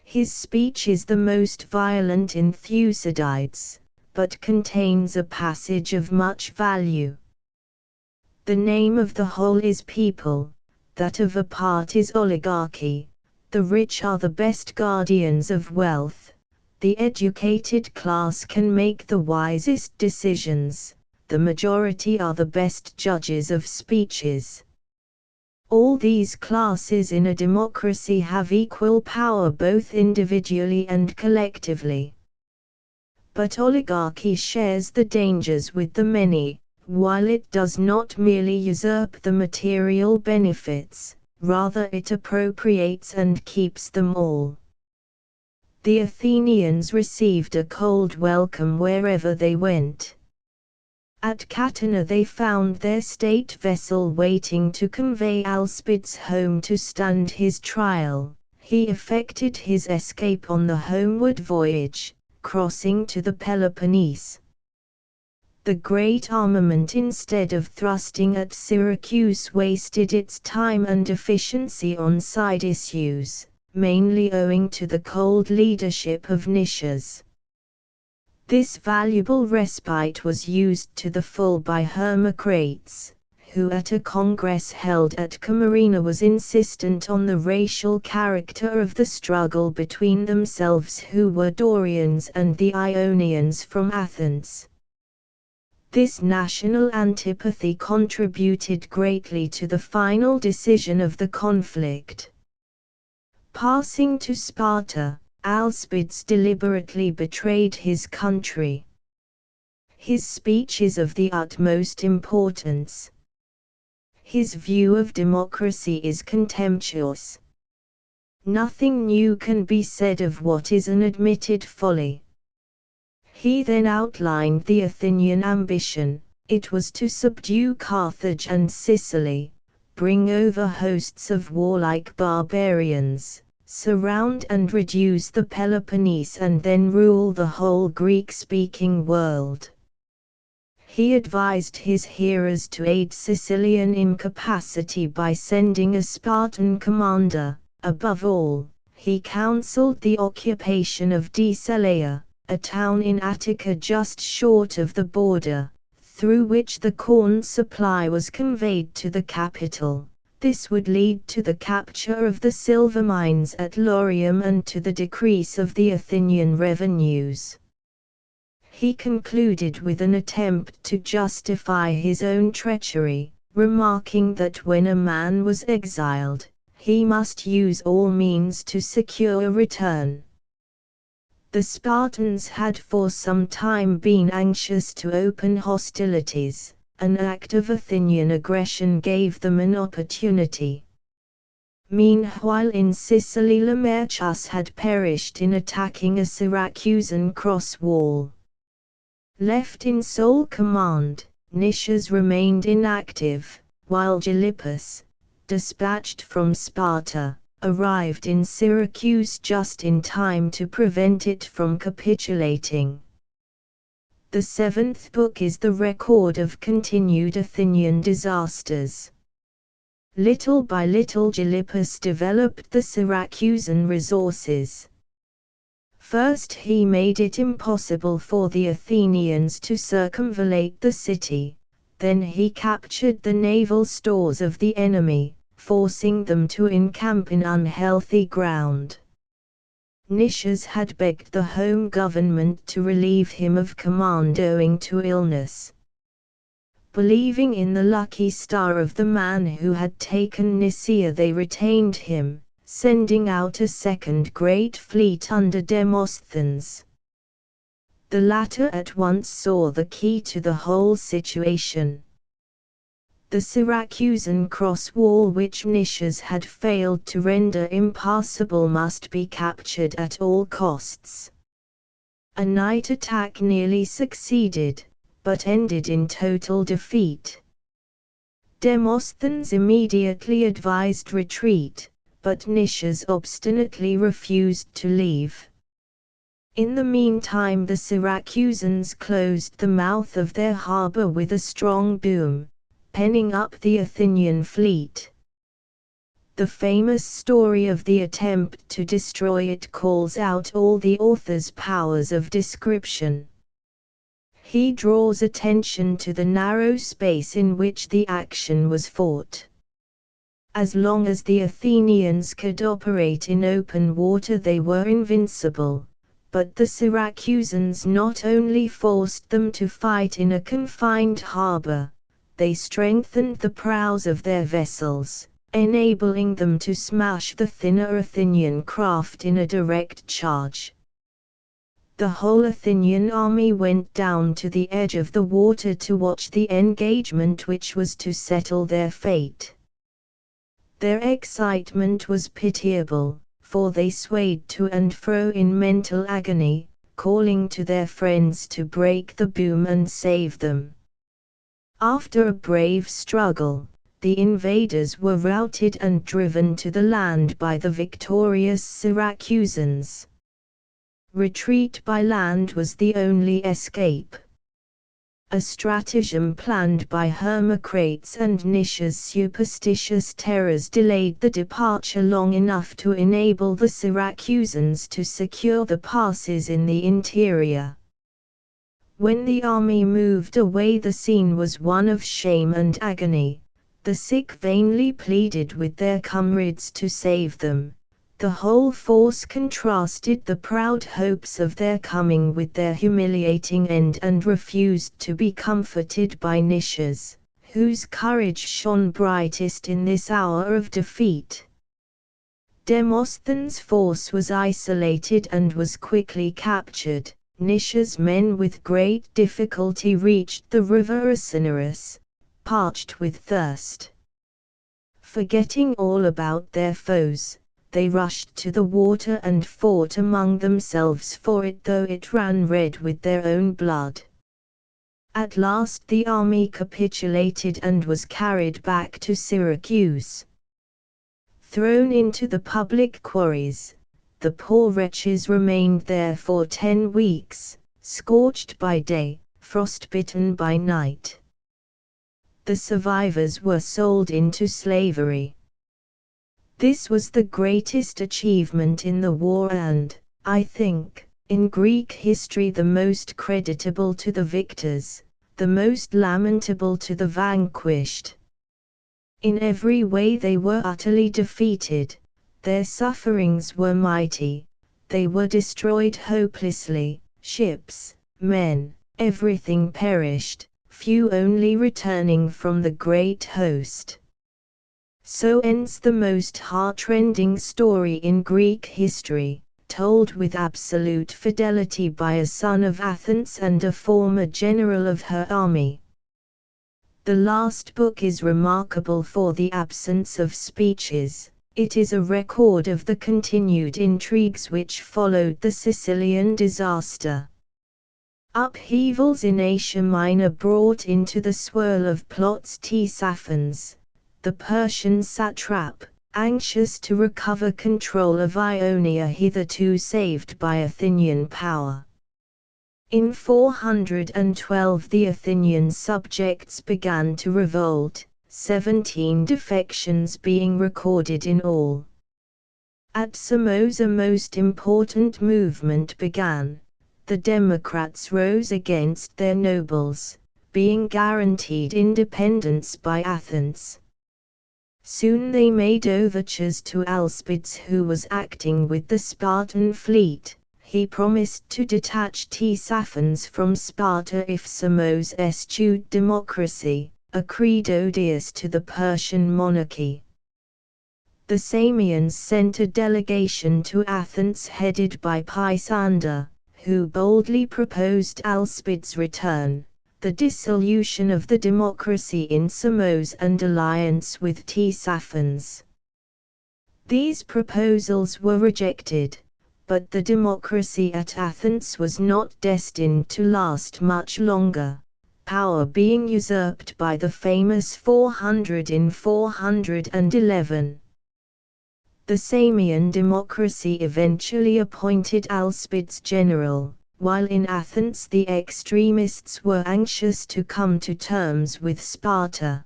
His speech is the most violent in Thucydides, but contains a passage of much value. The name of the whole is people, that of a part is oligarchy. The rich are the best guardians of wealth, the educated class can make the wisest decisions, the majority are the best judges of speeches. All these classes in a democracy have equal power both individually and collectively. But oligarchy shares the dangers with the many, while it does not merely usurp the material benefits, rather it appropriates and keeps them all. The Athenians received a cold welcome wherever they went. At Catana they found their state vessel waiting to convey Alcibiades home to stand his trial. He effected his escape on the homeward voyage, crossing to the Peloponnese. The great armament, instead of thrusting at Syracuse, wasted its time and efficiency on side issues, mainly owing to the cold leadership of Nicias. This valuable respite was used to the full by Hermocrates, who at a congress held at Camarina was insistent on the racial character of the struggle between themselves, who were Dorians and the Ionians from Athens. This national antipathy contributed greatly to the final decision of the conflict. Passing to Sparta, Alcibiades deliberately betrayed his country. His speech is of the utmost importance. His view of democracy is contemptuous. Nothing new can be said of what is an admitted folly. He then outlined the Athenian ambition. It was to subdue Carthage and Sicily, bring over hosts of warlike barbarians, surround and reduce the Peloponnese, and then rule the whole Greek-speaking world. He advised his hearers to aid Sicilian incapacity by sending a Spartan commander. Above all, he counseled the occupation of Deceleia, a town in Attica just short of the border, through which the corn supply was conveyed to the capital. This would lead to the capture of the silver mines at Laurium and to the decrease of the Athenian revenues. He concluded with an attempt to justify his own treachery, remarking that when a man was exiled, he must use all means to secure a return. The Spartans had for some time been anxious to open hostilities. An act of Athenian aggression gave them an opportunity. Meanwhile in Sicily Lamachus had perished in attacking a Syracusan cross wall. Left in sole command, Nicias remained inactive, while Gylippus, dispatched from Sparta, arrived in Syracuse just in time to prevent it from capitulating. The seventh book is the record of continued Athenian disasters. Little by little Gylippus developed the Syracusan resources. First he made it impossible for the Athenians to circumvallate the city, then he captured the naval stores of the enemy, forcing them to encamp in unhealthy ground. Nicias had begged the home government to relieve him of command owing to illness. Believing in the lucky star of the man who had taken Nicaea, they retained him, sending out a second great fleet under Demosthenes. The latter at once saw the key to the whole situation. The Syracusan cross wall, which Nicias had failed to render impassable, must be captured at all costs. A night attack nearly succeeded, but ended in total defeat. Demosthenes immediately advised retreat, but Nicias obstinately refused to leave. In the meantime the Syracusans closed the mouth of their harbour with a strong boom, penning up the Athenian fleet. The famous story of the attempt to destroy it calls out all the author's powers of description. He draws attention to the narrow space in which the action was fought. As long as the Athenians could operate in open water they were invincible, but the Syracusans not only forced them to fight in a confined harbour, they strengthened the prows of their vessels, enabling them to smash the thinner Athenian craft in a direct charge. The whole Athenian army went down to the edge of the water to watch the engagement which was to settle their fate. Their excitement was pitiable, for they swayed to and fro in mental agony, calling to their friends to break the boom and save them. After a brave struggle, the invaders were routed and driven to the land by the victorious Syracusans. Retreat by land was the only escape. A stratagem planned by Hermocrates and Nicias' superstitious terrors delayed the departure long enough to enable the Syracusans to secure the passes in the interior. When the army moved away the scene was one of shame and agony, The sick vainly pleaded with their comrades to save them. The whole force contrasted the proud hopes of their coming with their humiliating end and refused to be comforted by Nicias, whose courage shone brightest in this hour of defeat. Demosthenes' force was isolated and was quickly captured. Nicias' men with great difficulty reached the river Acinarus, parched with thirst. Forgetting all about their foes, they rushed to the water and fought among themselves for it, though it ran red with their own blood. At last the army capitulated and was carried back to Syracuse. Thrown into the public quarries, the poor wretches remained there for 10 weeks, scorched by day, frostbitten by night. The survivors were sold into slavery. This was the greatest achievement in the war and, I think, in Greek history the most creditable to the victors, the most lamentable to the vanquished. In every way they were utterly defeated, their sufferings were mighty, they were destroyed hopelessly, ships, men, everything perished, few only returning from the great host. So ends the most heart-rending story in Greek history, told with absolute fidelity by a son of Athens and a former general of her army. The last book is remarkable for the absence of speeches. It is a record of the continued intrigues which followed the Sicilian disaster. Upheavals in Asia Minor brought into the swirl of plots Ctesiphons, the Persian satrap, anxious to recover control of Ionia hitherto saved by Athenian power. In 412 the Athenian subjects began to revolt, 17 defections being recorded in all. At Samos a most important movement began. The Democrats rose against their nobles, being guaranteed independence by Athens. Soon they made overtures to Alcibiades, who was acting with the Spartan fleet. He promised to detach Ctesiphons from Sparta if Samos eschewed democracy, a credo odious to the Persian monarchy. The Samians sent a delegation to Athens headed by Pisander, who boldly proposed Alcibiades' return, the dissolution of the democracy in Samos and alliance with Ctesiphons. These proposals were rejected, but the democracy at Athens was not destined to last much longer, power being usurped by the famous 400 in 411. The Samian democracy eventually appointed Alcibiades general, while in Athens the extremists were anxious to come to terms with Sparta.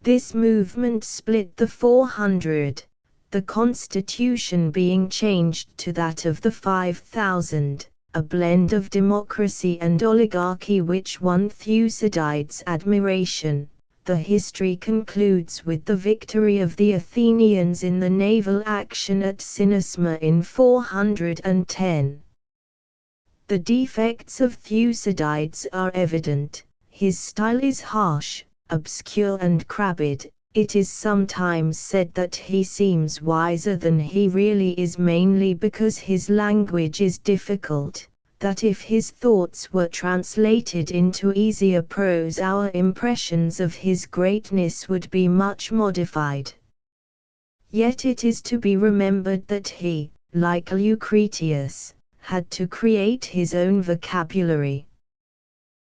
This movement split the 400, the constitution being changed to that of the 5000, a blend of democracy and oligarchy which won Thucydides' admiration. The history concludes with the victory of the Athenians in the naval action at Cynosma in 410. The defects of Thucydides are evident. His style is harsh, obscure and crabbed. It is sometimes said that he seems wiser than he really is, mainly because his language is difficult, that if his thoughts were translated into easier prose our impressions of his greatness would be much modified. Yet it is to be remembered that he, like Lucretius, had to create his own vocabulary.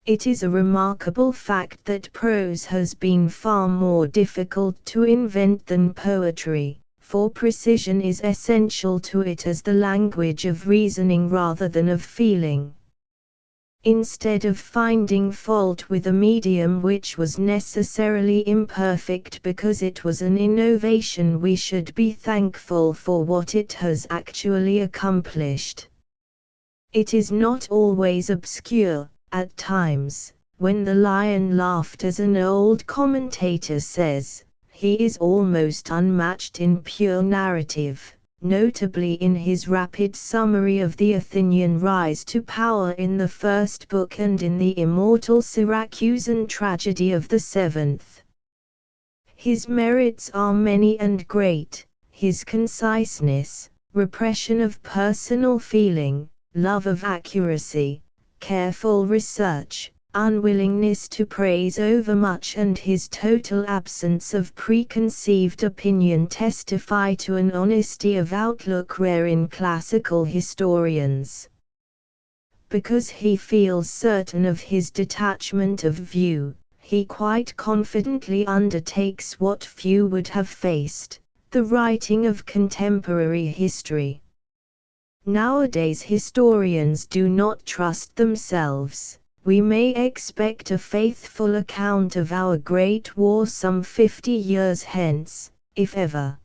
It is a remarkable fact that prose has been far more difficult to invent than poetry, for precision is essential to it as the language of reasoning rather than of feeling. Instead of finding fault with a medium which was necessarily imperfect because it was an innovation, we should be thankful for what it has actually accomplished. It is not always obscure. At times, When the lion laughed, as an old commentator says, he is almost unmatched in pure narrative, notably in his rapid summary of the Athenian rise to power in the first book and in the immortal Syracusan tragedy of the seventh. His merits are many and great: his conciseness, repression of personal feeling, love of accuracy, careful research, unwillingness to praise overmuch, and his total absence of preconceived opinion testify to an honesty of outlook rare in classical historians. Because he feels certain of his detachment of view, he quite confidently undertakes what few would have faced, the writing of contemporary history. Nowadays historians do not trust themselves. We may expect a faithful account of our great war some 50 years hence, if ever.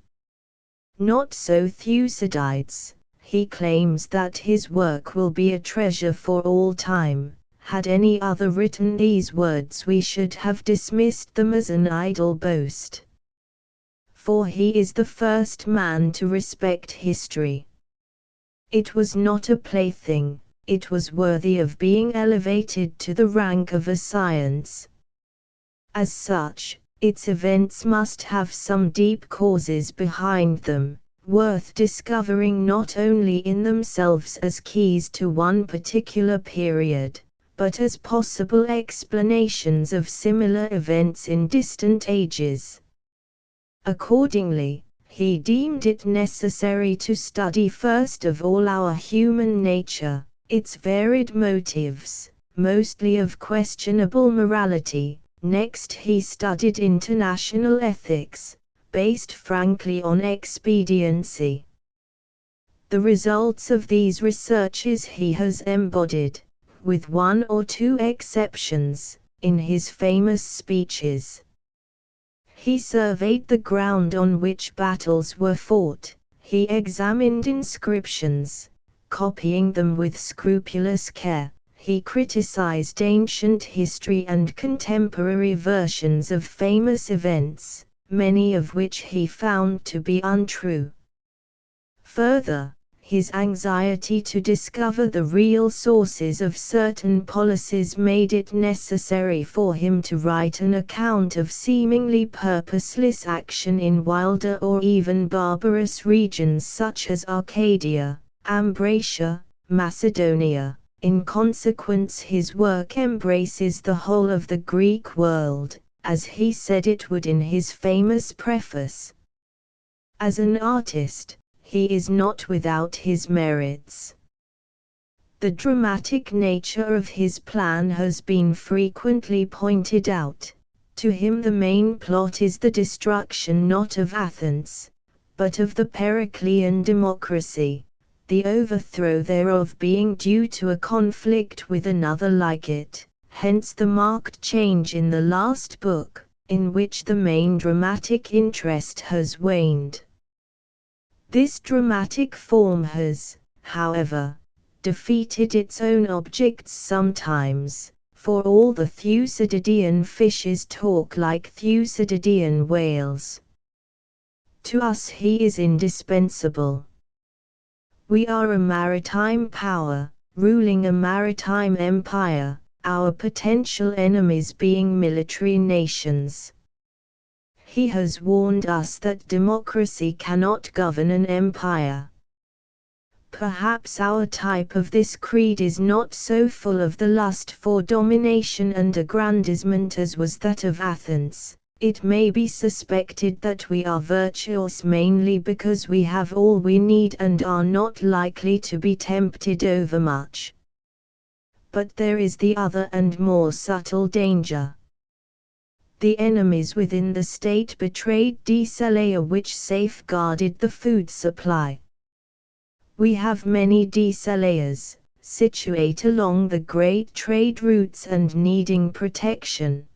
Not so Thucydides. He claims that his work will be a treasure for all time. Had any other written these words, we should have dismissed them as an idle boast. For he is the first man to respect history. It was not a plaything. It was worthy of being elevated to the rank of a science. As such, its events must have some deep causes behind them, worth discovering not only in themselves as keys to one particular period, but as possible explanations of similar events in distant ages. Accordingly, he deemed it necessary to study first of all our human nature, its varied motives, mostly of questionable morality. Next he studied international ethics, based frankly on expediency. The results of these researches he has embodied, with one or two exceptions, in his famous speeches. He surveyed the ground on which battles were fought, he examined inscriptions, copying them with scrupulous care. He criticized ancient history and contemporary versions of famous events, many of which he found to be untrue. Further, his anxiety to discover the real sources of certain policies made it necessary for him to write an account of seemingly purposeless action in wilder or even barbarous regions such as Arcadia, Ambracia, Macedonia. In consequence, his work embraces the whole of the Greek world, as he said it would in his famous preface. As an artist, he is not without his merits. The dramatic nature of his plan has been frequently pointed out. To him the main plot is the destruction not of Athens, but of the Periclean democracy, the overthrow thereof being due to a conflict with another like it, hence the marked change in the last book, in which the main dramatic interest has waned. This dramatic form has, however, defeated its own objects sometimes, for all the Thucydidean fishes talk like Thucydidean whales. To us he is indispensable. We are a maritime power, ruling a maritime empire, our potential enemies being military nations. He has warned us that democracy cannot govern an empire. Perhaps our type of this creed is not so full of the lust for domination and aggrandizement as was that of Athens. It may be suspected that we are virtuous mainly because we have all we need and are not likely to be tempted overmuch. But there is the other and more subtle danger. The enemies within the state betrayed Deceleia, which safeguarded the food supply. We have many Deceleias, situate along the great trade routes and needing protection.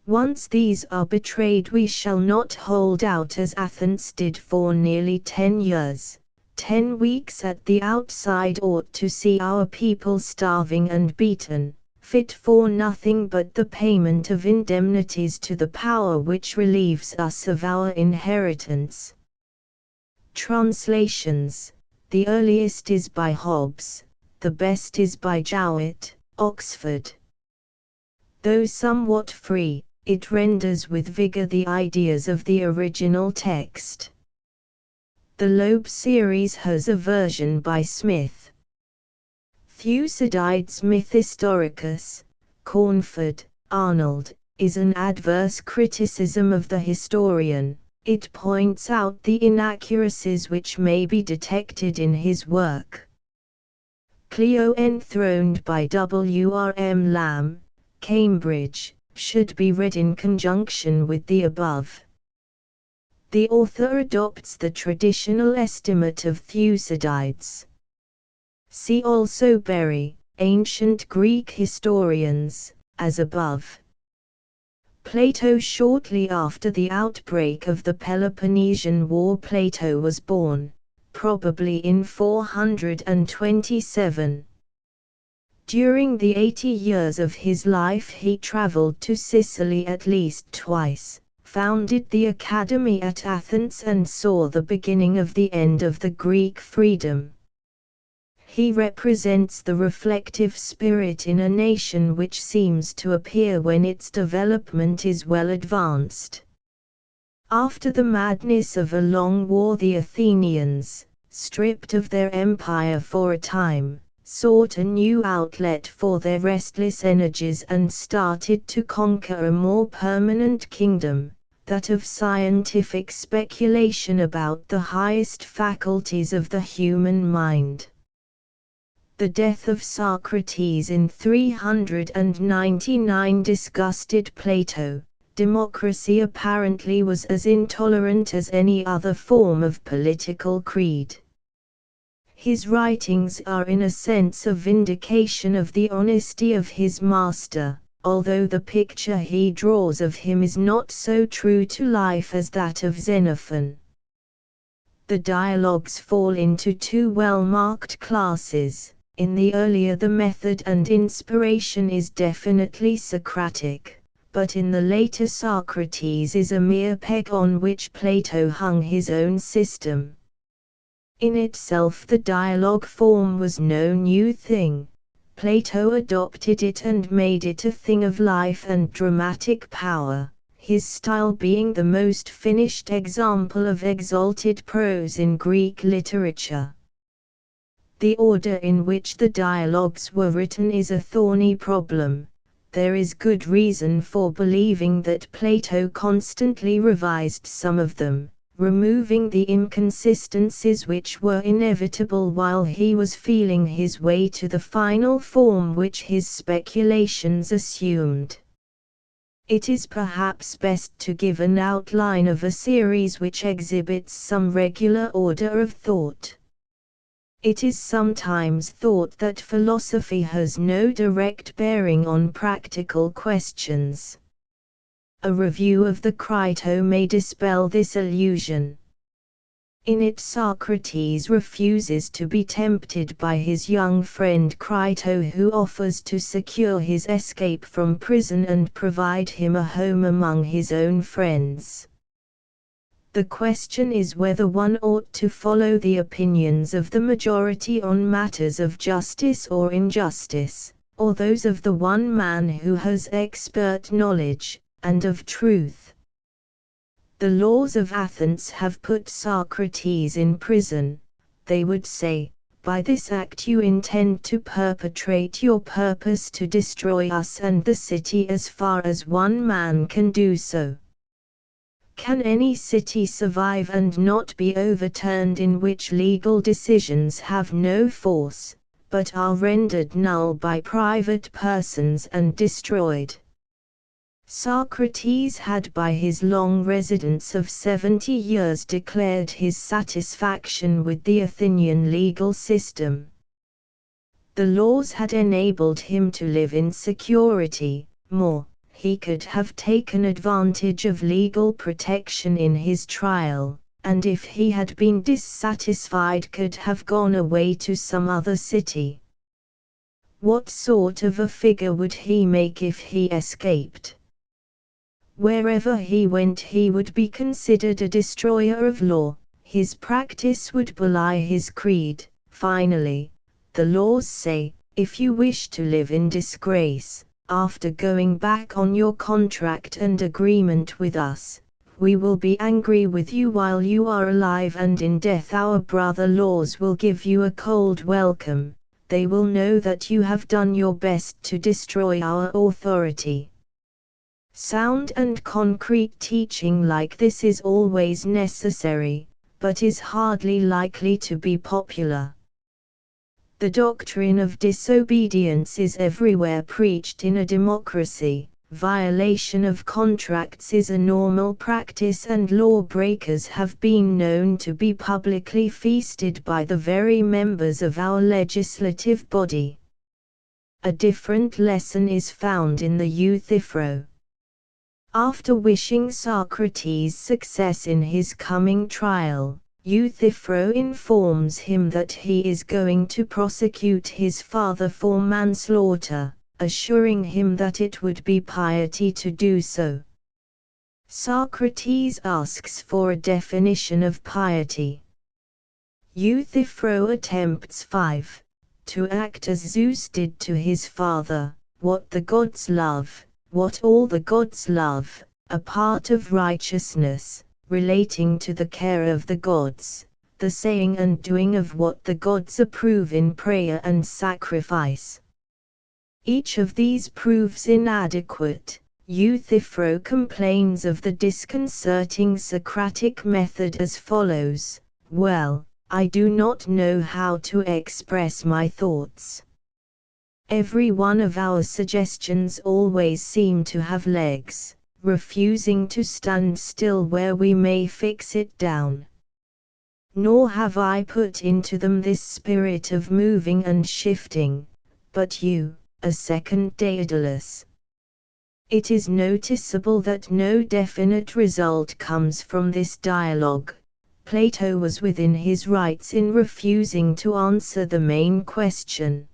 Once these are betrayed, we shall not hold out as Athens did for nearly 10 years. 10 weeks at the outside ought to see our people starving and beaten, fit for nothing but the payment of indemnities to the power which relieves us of our inheritance. Translations. The earliest is by Hobbes, the best is by Jowett, Oxford. Though somewhat free, it renders with vigor the ideas of the original text. The Lumb series has a version by Smith. Thucydides' Myth Historicus, Cornford, Arnold, is an adverse criticism of the historian. It points out the inaccuracies which may be detected in his work. Clio, enthroned by W.R.M. Lamb, Cambridge, should be read in conjunction with the above. The author adopts the traditional estimate of Thucydides. See also Berry, Ancient Greek Historians, as above. Plato. Shortly after the outbreak of the Peloponnesian War, Plato was born, probably in 427. During the 80 years of his life he traveled to Sicily at least twice, founded the Academy at Athens and saw the beginning of the end of the Greek freedom. He represents the reflective spirit in a nation which seems to appear when its development is well advanced. After the madness of a long war, the Athenians, stripped of their empire for a time, sought a new outlet for their restless energies and started to conquer a more permanent kingdom, that of scientific speculation about the highest faculties of the human mind. The death of Socrates in 399 disgusted Plato. Democracy apparently was as intolerant as any other form of political creed. His writings are in a sense a vindication of the honesty of his master, although the picture he draws of him is not so true to life as that of Xenophon. The dialogues fall into two well-marked classes. In the earlier the method and inspiration is definitely Socratic, but in the later Socrates is a mere peg on which Plato hung his own system. In itself the dialogue form was no new thing. Plato adopted it and made it a thing of life and dramatic power, his style being the most finished example of exalted prose in Greek literature. The order in which the dialogues were written is a thorny problem. There is good reason for believing that Plato constantly revised some of them, removing the inconsistencies which were inevitable while he was feeling his way to the final form which his speculations assumed. It is perhaps best to give an outline of a series which exhibits some regular order of thought. It is sometimes thought that philosophy has no direct bearing on practical questions. A review of the Crito may dispel this illusion. In it Socrates refuses to be tempted by his young friend Crito, who offers to secure his escape from prison and provide him a home among his own friends. The question is whether one ought to follow the opinions of the majority on matters of justice or injustice, or those of the one man who has expert knowledge, and of truth. The laws of Athens have put Socrates in prison. They would say, by this act you intend to perpetrate your purpose to destroy us and the city as far as one man can do so. Can any city survive and not be overturned in which legal decisions have no force, but are rendered null by private persons and destroyed? Socrates had by his long residence of 70 years declared his satisfaction with the Athenian legal system. The laws had enabled him to live in security. More, he could have taken advantage of legal protection in his trial, and if he had been dissatisfied could have gone away to some other city. What sort of a figure would he make if he escaped? Wherever he went he would be considered a destroyer of law, his practice would belie his creed. Finally, the laws say, if you wish to live in disgrace, after going back on your contract and agreement with us, we will be angry with you while you are alive, and in death our brother laws will give you a cold welcome. They will know that you have done your best to destroy our authority. Sound and concrete teaching like this is always necessary, but is hardly likely to be popular. The doctrine of disobedience is everywhere preached in a democracy. Violation of contracts is a normal practice, and lawbreakers have been known to be publicly feasted by the very members of our legislative body. A different lesson is found in the Euthyphro. After wishing Socrates success in his coming trial, Euthyphro informs him that he is going to prosecute his father for manslaughter, assuring him that it would be piety to do so. Socrates asks for a definition of piety. Euthyphro attempts 5. To act as Zeus did to his father, what the gods love, what all the gods love, a part of righteousness, relating to the care of the gods, the saying and doing of what the gods approve in prayer and sacrifice. Each of these proves inadequate. Euthyphro complains of the disconcerting Socratic method as follows: well, I do not know how to express my thoughts. Every one of our suggestions always seem to have legs, refusing to stand still where we may fix it down. Nor have I put into them this spirit of moving and shifting, but you, a second Daedalus. It is noticeable that no definite result comes from this dialogue. Plato was within his rights in refusing to answer the main question.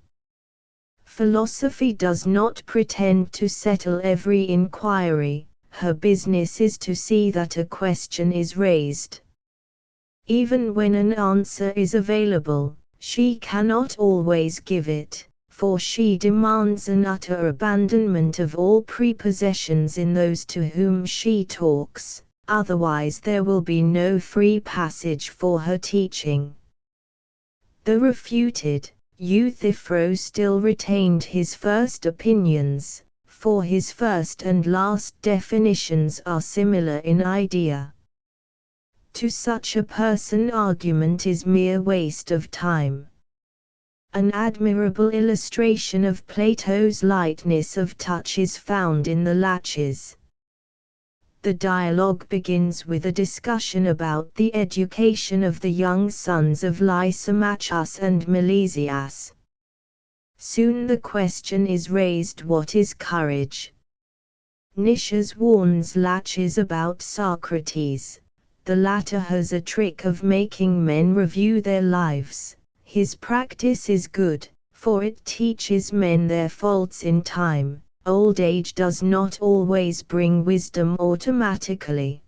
Philosophy does not pretend to settle every inquiry, her business is to see that a question is raised. Even when an answer is available, she cannot always give it, for she demands an utter abandonment of all prepossessions in those to whom she talks, otherwise there will be no free passage for her teaching. Though refuted, Euthyphro still retained his first opinions, for his first and last definitions are similar in idea. To such a person argument is mere waste of time. An admirable illustration of Plato's lightness of touch is found in the Laches. The dialogue begins with a discussion about the education of the young sons of Lysimachus and Milesias. Soon the question is raised: what is courage? Nicias warns Laches about Socrates. The latter has a trick of making men review their lives. His practice is good, for it teaches men their faults in time. Old age does not always bring wisdom automatically.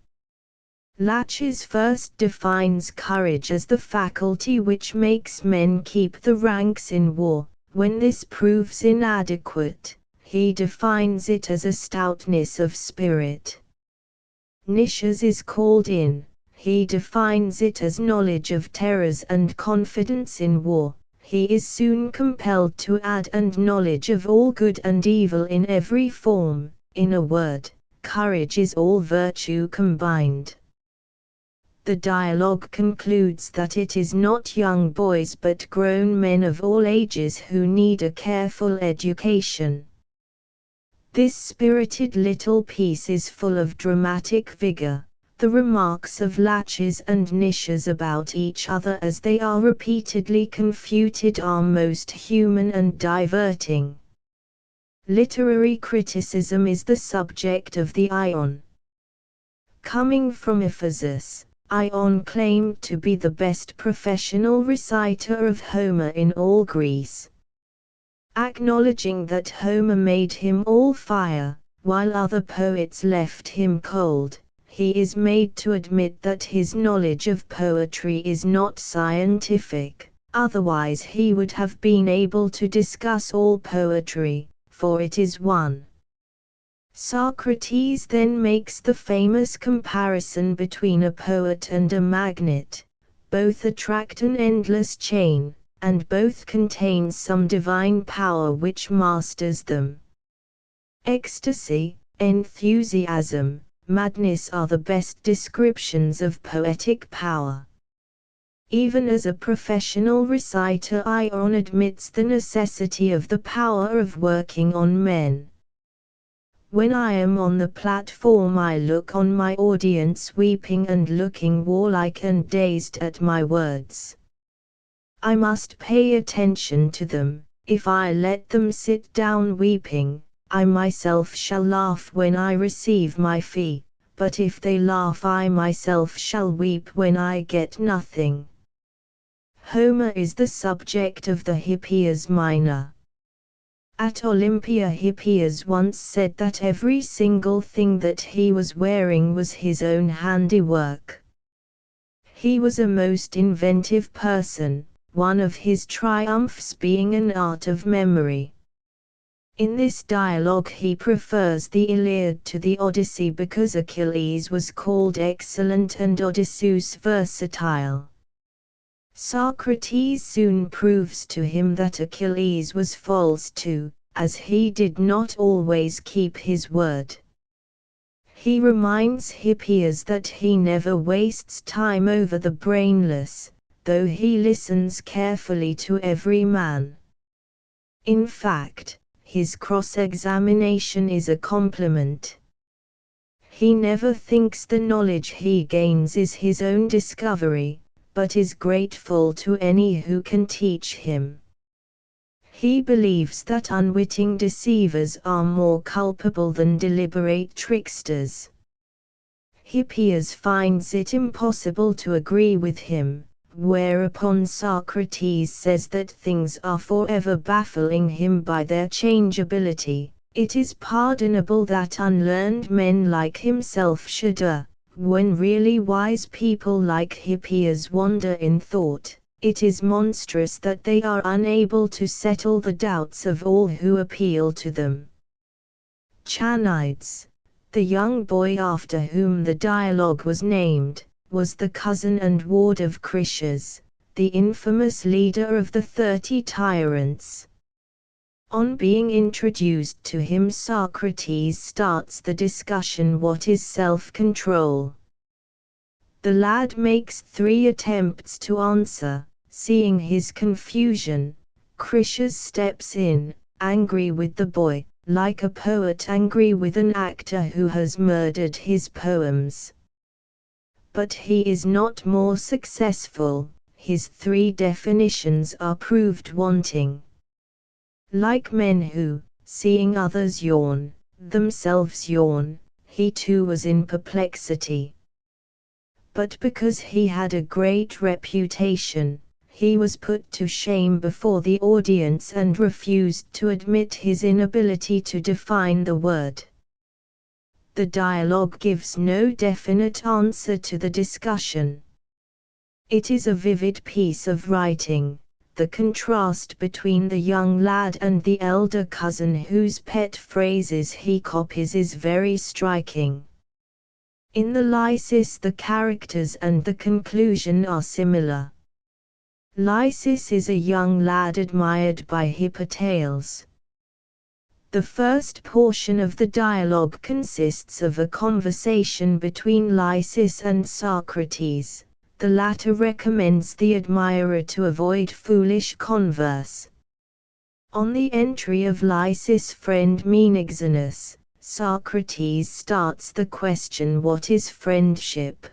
Laches first defines courage as the faculty which makes men keep the ranks in war. When this proves inadequate, he defines it as a stoutness of spirit. Nicias is called in. He defines it as knowledge of terrors and confidence in war. He is soon compelled to add and knowledge of all good and evil in every form. In a word, courage is all virtue combined. The dialogue concludes that it is not young boys but grown men of all ages who need a careful education. This spirited little piece is full of dramatic vigor. The remarks of Laches and Nicias about each other as they are repeatedly confuted are most human and diverting. Literary criticism is the subject of the Ion. Coming from Ephesus, Ion claimed to be the best professional reciter of Homer in all Greece. Acknowledging that Homer made him all fire, while other poets left him cold, he is made to admit that his knowledge of poetry is not scientific, otherwise he would have been able to discuss all poetry, for it is one. Socrates then makes the famous comparison between a poet and a magnet. Both attract an endless chain, and both contain some divine power which masters them. Ecstasy, enthusiasm, madness are the best descriptions of poetic power. Even as a professional reciter, Ion admits the necessity of the power of working on men. When I am on the platform, I look on my audience weeping and looking warlike and dazed at my words. I must pay attention to them. If I let them sit down weeping, I myself shall laugh when I receive my fee, but if they laugh, I myself shall weep when I get nothing. Homer is the subject of the Hippias Minor. At Olympia, Hippias once said that every single thing that he was wearing was his own handiwork. He was a most inventive person, one of his triumphs being an art of memory. In this dialogue he prefers the Iliad to the Odyssey because Achilles was called excellent and Odysseus versatile. Socrates soon proves to him that Achilles was false too, as he did not always keep his word. He reminds Hippias that he never wastes time over the brainless, though he listens carefully to every man. In fact, his cross-examination is a compliment. He never thinks the knowledge he gains is his own discovery, but is grateful to any who can teach him. He believes that unwitting deceivers are more culpable than deliberate tricksters. Hippias finds it impossible to agree with him, whereupon Socrates says that things are forever baffling him by their changeability. It is pardonable that unlearned men like himself should err, when really wise people like Hippias wander in thought. It is monstrous that they are unable to settle the doubts of all who appeal to them. Chanides, the young boy after whom the dialogue was named, was the cousin and ward of Critias, the infamous leader of the 30 tyrants. On being introduced to him, Socrates starts the discussion: what is self-control? The lad makes 3 attempts to answer. Seeing his confusion, Critias steps in, angry with the boy, like a poet angry with an actor who has murdered his poems. But he is not more successful. His 3 definitions are proved wanting. Like men who, seeing others yawn, themselves yawn, he too was in perplexity. But because he had a great reputation, he was put to shame before the audience and refused to admit his inability to define the word. The dialogue gives no definite answer to the discussion. It is a vivid piece of writing. The contrast between the young lad and the elder cousin whose pet phrases he copies is very striking. In the Lysis, the characters and the conclusion are similar. Lysis is a young lad admired by Hippotales. The first portion of the dialogue consists of a conversation between Lysis and Socrates. The latter recommends the admirer to avoid foolish converse. On the entry of Lysis' friend Menexenus, Socrates starts the question: what is friendship?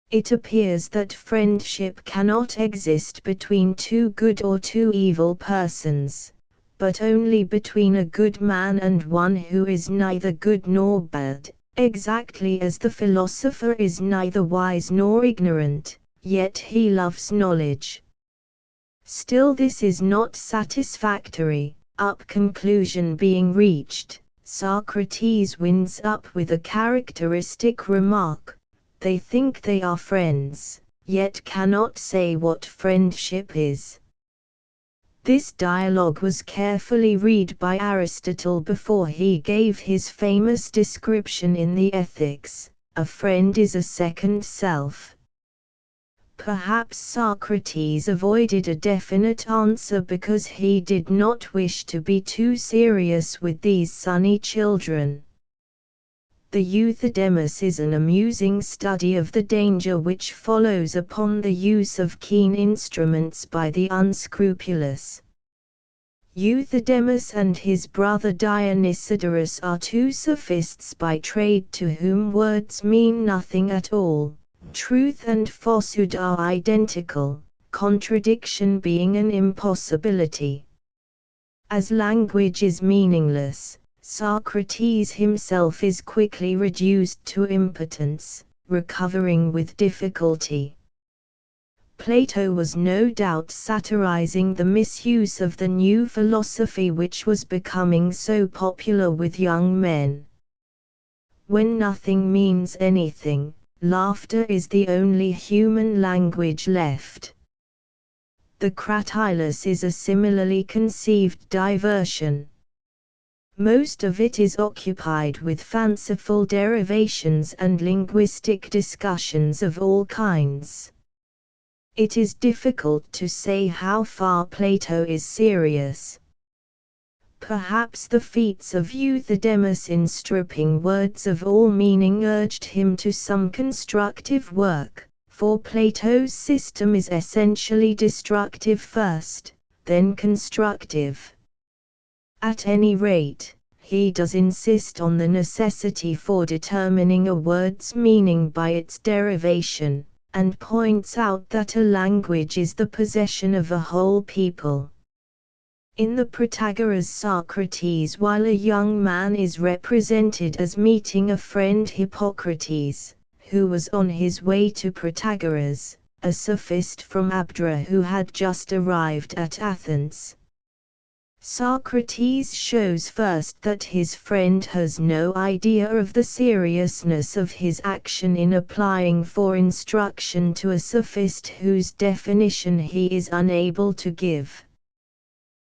It appears that friendship cannot exist between 2 good or 2 evil persons, but only between a good man and one who is neither good nor bad, exactly as the philosopher is neither wise nor ignorant, yet he loves knowledge. Still this is not satisfactory. Conclusion being reached, Socrates winds up with a characteristic remark: they think they are friends, yet cannot say what friendship is. This dialogue was carefully read by Aristotle before he gave his famous description in the Ethics: a friend is a second self. Perhaps Socrates avoided a definite answer because he did not wish to be too serious with these sunny children. The Euthydemus is an amusing study of the danger which follows upon the use of keen instruments by the unscrupulous. Euthydemus and his brother Dionysodorus are two sophists by trade to whom words mean nothing at all. Truth and falsehood are identical, contradiction being an impossibility. As language is meaningless, Socrates himself is quickly reduced to impotence, recovering with difficulty. Plato was no doubt satirizing the misuse of the new philosophy which was becoming so popular with young men. When nothing means anything, laughter is the only human language left. The Cratylus is a similarly conceived diversion. Most of it is occupied with fanciful derivations and linguistic discussions of all kinds. It is difficult to say how far Plato is serious. Perhaps the feats of Euthydemus in stripping words of all meaning urged him to some constructive work, for Plato's system is essentially destructive first, then constructive. At any rate, he does insist on the necessity for determining a word's meaning by its derivation, and points out that a language is the possession of a whole people. In the Protagoras, Socrates, while a young man, is represented as meeting a friend Hippocrates, who was on his way to Protagoras, a sophist from Abdera who had just arrived at Athens. Socrates shows first that his friend has no idea of the seriousness of his action in applying for instruction to a sophist whose definition he is unable to give.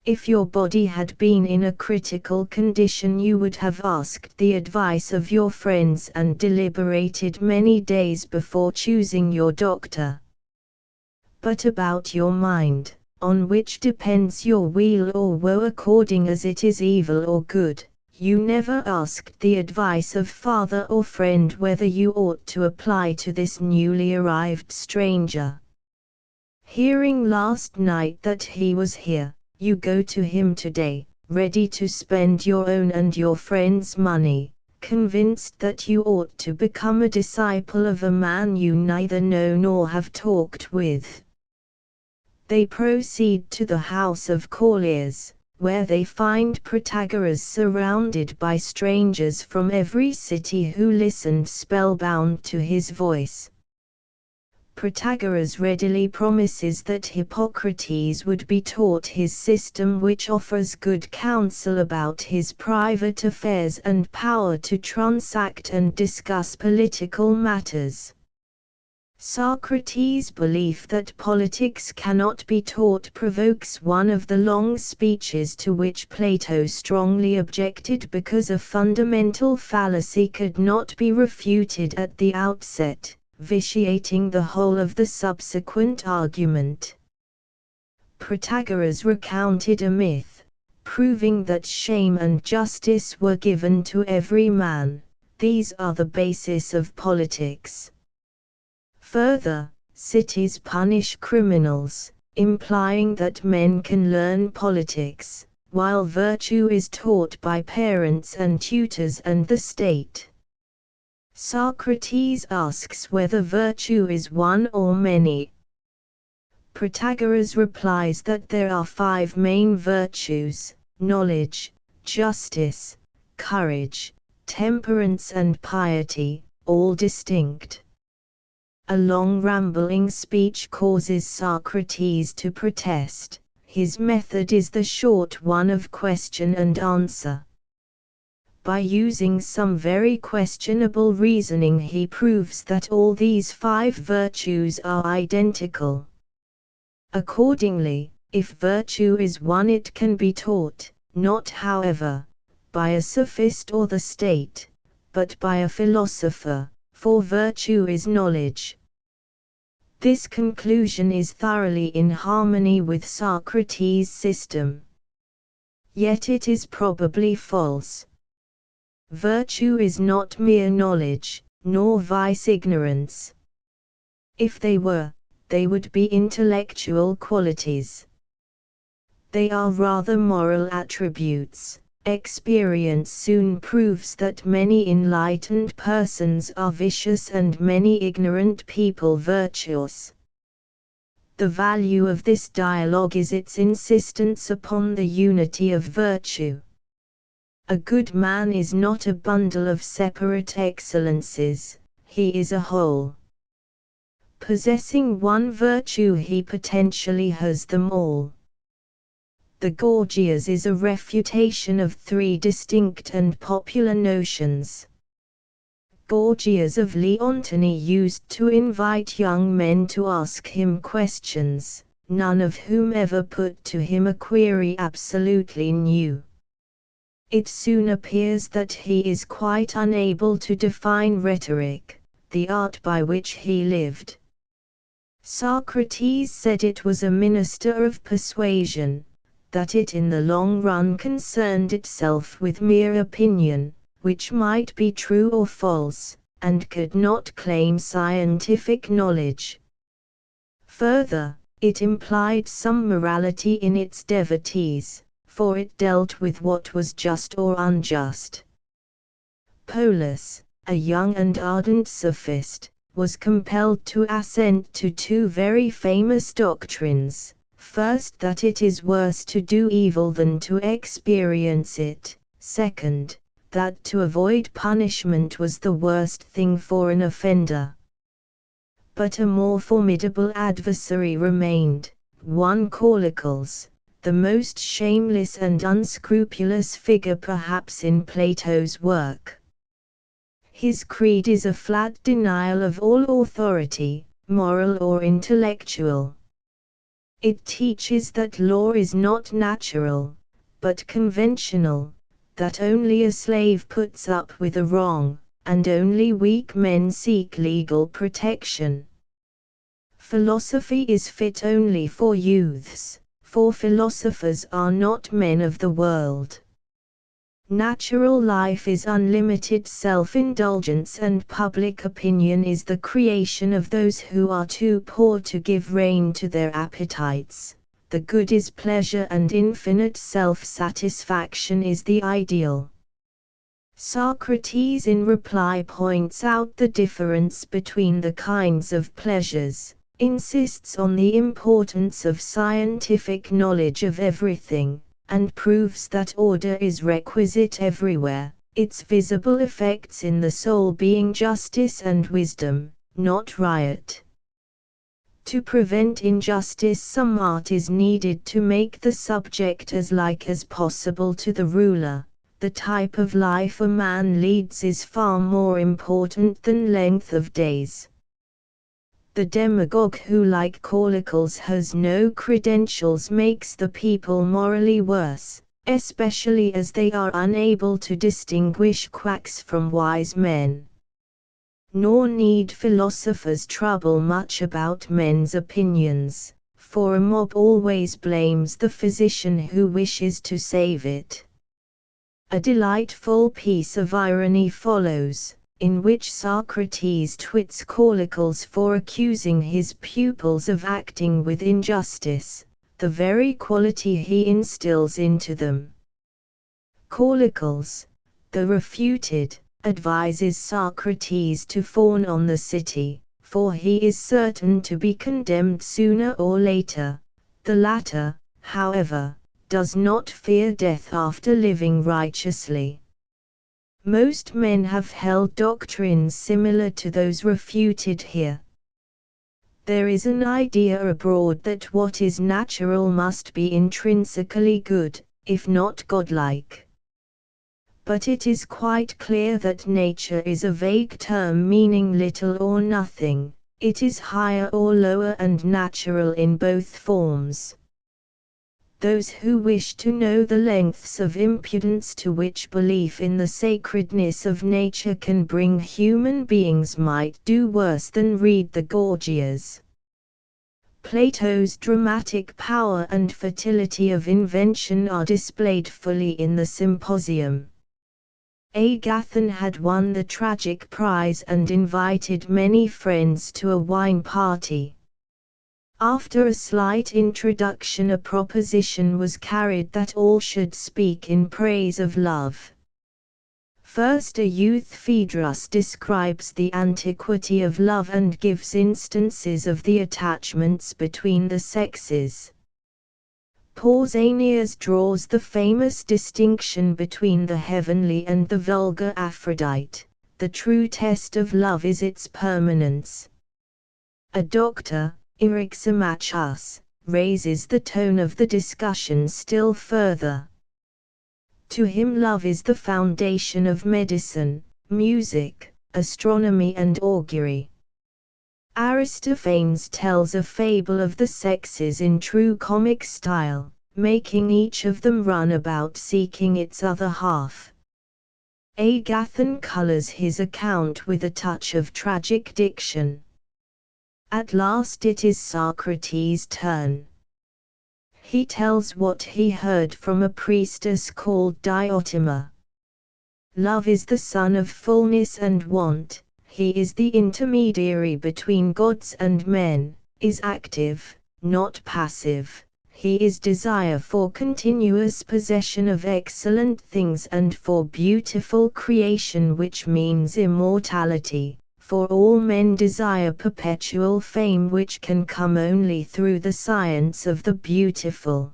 If your body had been in a critical condition, you would have asked the advice of your friends and deliberated many days before choosing your doctor. But about your mind, on which depends your weal or woe according as it is evil or good, you never asked the advice of father or friend whether you ought to apply to this newly arrived stranger. Hearing last night that he was here, you go to him today, ready to spend your own and your friend's money, convinced that you ought to become a disciple of a man you neither know nor have talked with. They proceed to the house of Callias, where they find Protagoras surrounded by strangers from every city who listened spellbound to his voice. Protagoras readily promises that Hippocrates would be taught his system, which offers good counsel about his private affairs and power to transact and discuss political matters. Socrates' belief that politics cannot be taught provokes one of the long speeches to which Plato strongly objected because a fundamental fallacy could not be refuted at the outset, vitiating the whole of the subsequent argument. Protagoras recounted a myth, proving that shame and justice were given to every man. These are the basis of politics. Further, cities punish criminals, implying that men can learn politics, while virtue is taught by parents and tutors and the state. Socrates asks whether virtue is one or many. Protagoras replies that there are 5 main virtues: knowledge, justice, courage, temperance and piety, all distinct. A long rambling speech causes Socrates to protest. His method is the short one of question and answer. By using some very questionable reasoning he proves that all these 5 virtues are identical. Accordingly, if virtue is one it can be taught, not however, by a sophist or the state, but by a philosopher, for virtue is knowledge. This conclusion is thoroughly in harmony with Socrates' system. Yet it is probably false. Virtue is not mere knowledge, nor vice ignorance. If they were, they would be intellectual qualities. They are rather moral attributes. Experience soon proves that many enlightened persons are vicious and many ignorant people virtuous. The value of this dialogue is its insistence upon the unity of virtue. A good man is not a bundle of separate excellences, he is a whole. Possessing one virtue he potentially has them all. The Gorgias is a refutation of 3 distinct and popular notions. Gorgias of Leontini used to invite young men to ask him questions, none of whom ever put to him a query absolutely new. It soon appears that he is quite unable to define rhetoric, the art by which he lived. Socrates said it was a minister of persuasion, that it in the long run concerned itself with mere opinion, which might be true or false, and could not claim scientific knowledge. Further, it implied some morality in its devotees, for it dealt with what was just or unjust. Polus, a young and ardent sophist, was compelled to assent to 2 very famous doctrines. First, that it is worse to do evil than to experience it. Second, that to avoid punishment was the worst thing for an offender. But a more formidable adversary remained, one Callicles, the most shameless and unscrupulous figure perhaps in Plato's work. His creed is a flat denial of all authority, moral or intellectual. It teaches that law is not natural, but conventional, that only a slave puts up with a wrong, and only weak men seek legal protection. Philosophy is fit only for youths, for philosophers are not men of the world. Natural life is unlimited self-indulgence and public opinion is the creation of those who are too poor to give rein to their appetites. The good is pleasure and infinite self-satisfaction is the ideal. Socrates in reply points out the difference between the kinds of pleasures, insists on the importance of scientific knowledge of everything, and proves that order is requisite everywhere, its visible effects in the soul being justice and wisdom, not riot. To prevent injustice some art is needed to make the subject as like as possible to the ruler. The type of life a man leads is far more important than length of days. The demagogue who like Callicles has no credentials makes the people morally worse, especially as they are unable to distinguish quacks from wise men. Nor need philosophers trouble much about men's opinions, for a mob always blames the physician who wishes to save it. A delightful piece of irony follows, in which Socrates twits Callicles for accusing his pupils of acting with injustice, the very quality he instills into them. Callicles, the refuted, advises Socrates to fawn on the city, for he is certain to be condemned sooner or later. The latter, however, does not fear death after living righteously. Most men have held doctrines similar to those refuted here. There is an idea abroad that what is natural must be intrinsically good, if not godlike. But it is quite clear that nature is a vague term meaning little or nothing. It is higher or lower and natural in both forms. Those who wish to know the lengths of impudence to which belief in the sacredness of nature can bring human beings might do worse than read the Gorgias. Plato's dramatic power and fertility of invention are displayed fully in the Symposium. Agathon had won the tragic prize and invited many friends to a wine party. After a slight introduction, a proposition was carried that all should speak in praise of love. First, a youth Phaedrus describes the antiquity of love and gives instances of the attachments between the sexes. Pausanias draws the famous distinction between the heavenly and the vulgar Aphrodite. The true test of love is its permanence. A doctor, Eryximachus, raises the tone of the discussion still further. To him love is the foundation of medicine, music, astronomy and augury. Aristophanes tells a fable of the sexes in true comic style, making each of them run about seeking its other half. Agathon colors his account with a touch of tragic diction. At last it is Socrates' turn. He tells what he heard from a priestess called Diotima. Love is the son of fullness and want. He is the intermediary between gods and men, is active, not passive. He is desire for continuous possession of excellent things and for beautiful creation, which means immortality. For all men desire perpetual fame, which can come only through the science of the beautiful.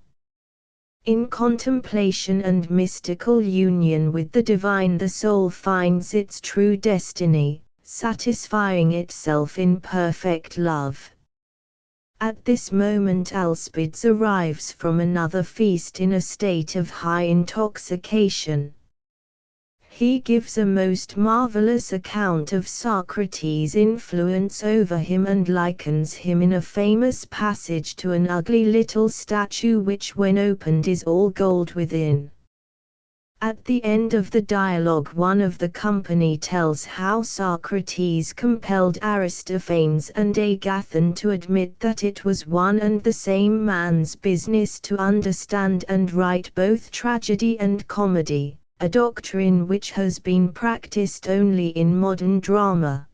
In contemplation and mystical union with the divine, the soul finds its true destiny, satisfying itself in perfect love. At this moment Alcibiades arrives from another feast in a state of high intoxication. He gives a most marvelous account of Socrates' influence over him and likens him in a famous passage to an ugly little statue which when opened is all gold within. At the end of the dialogue, one of the company tells how Socrates compelled Aristophanes and Agathon to admit that it was one and the same man's business to understand and write both tragedy and comedy, a doctrine which has been practiced only in modern drama.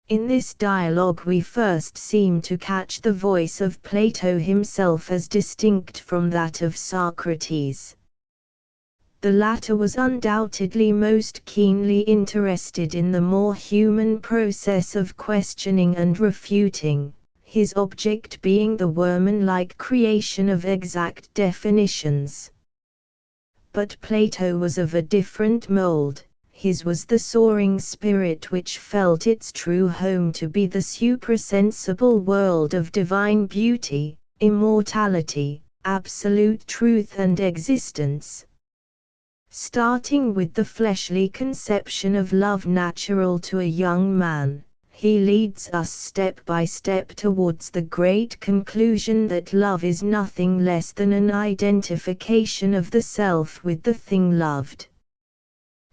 In this dialogue we first seem to catch the voice of Plato himself as distinct from that of Socrates. The latter was undoubtedly most keenly interested in the more human process of questioning and refuting, his object being the worm-like creation of exact definitions. But Plato was of a different mold. His was the soaring spirit which felt its true home to be the suprasensible world of divine beauty, immortality, absolute truth and existence. Starting with the fleshly conception of love natural to a young man, he leads us step by step towards the great conclusion that love is nothing less than an identification of the self with the thing loved.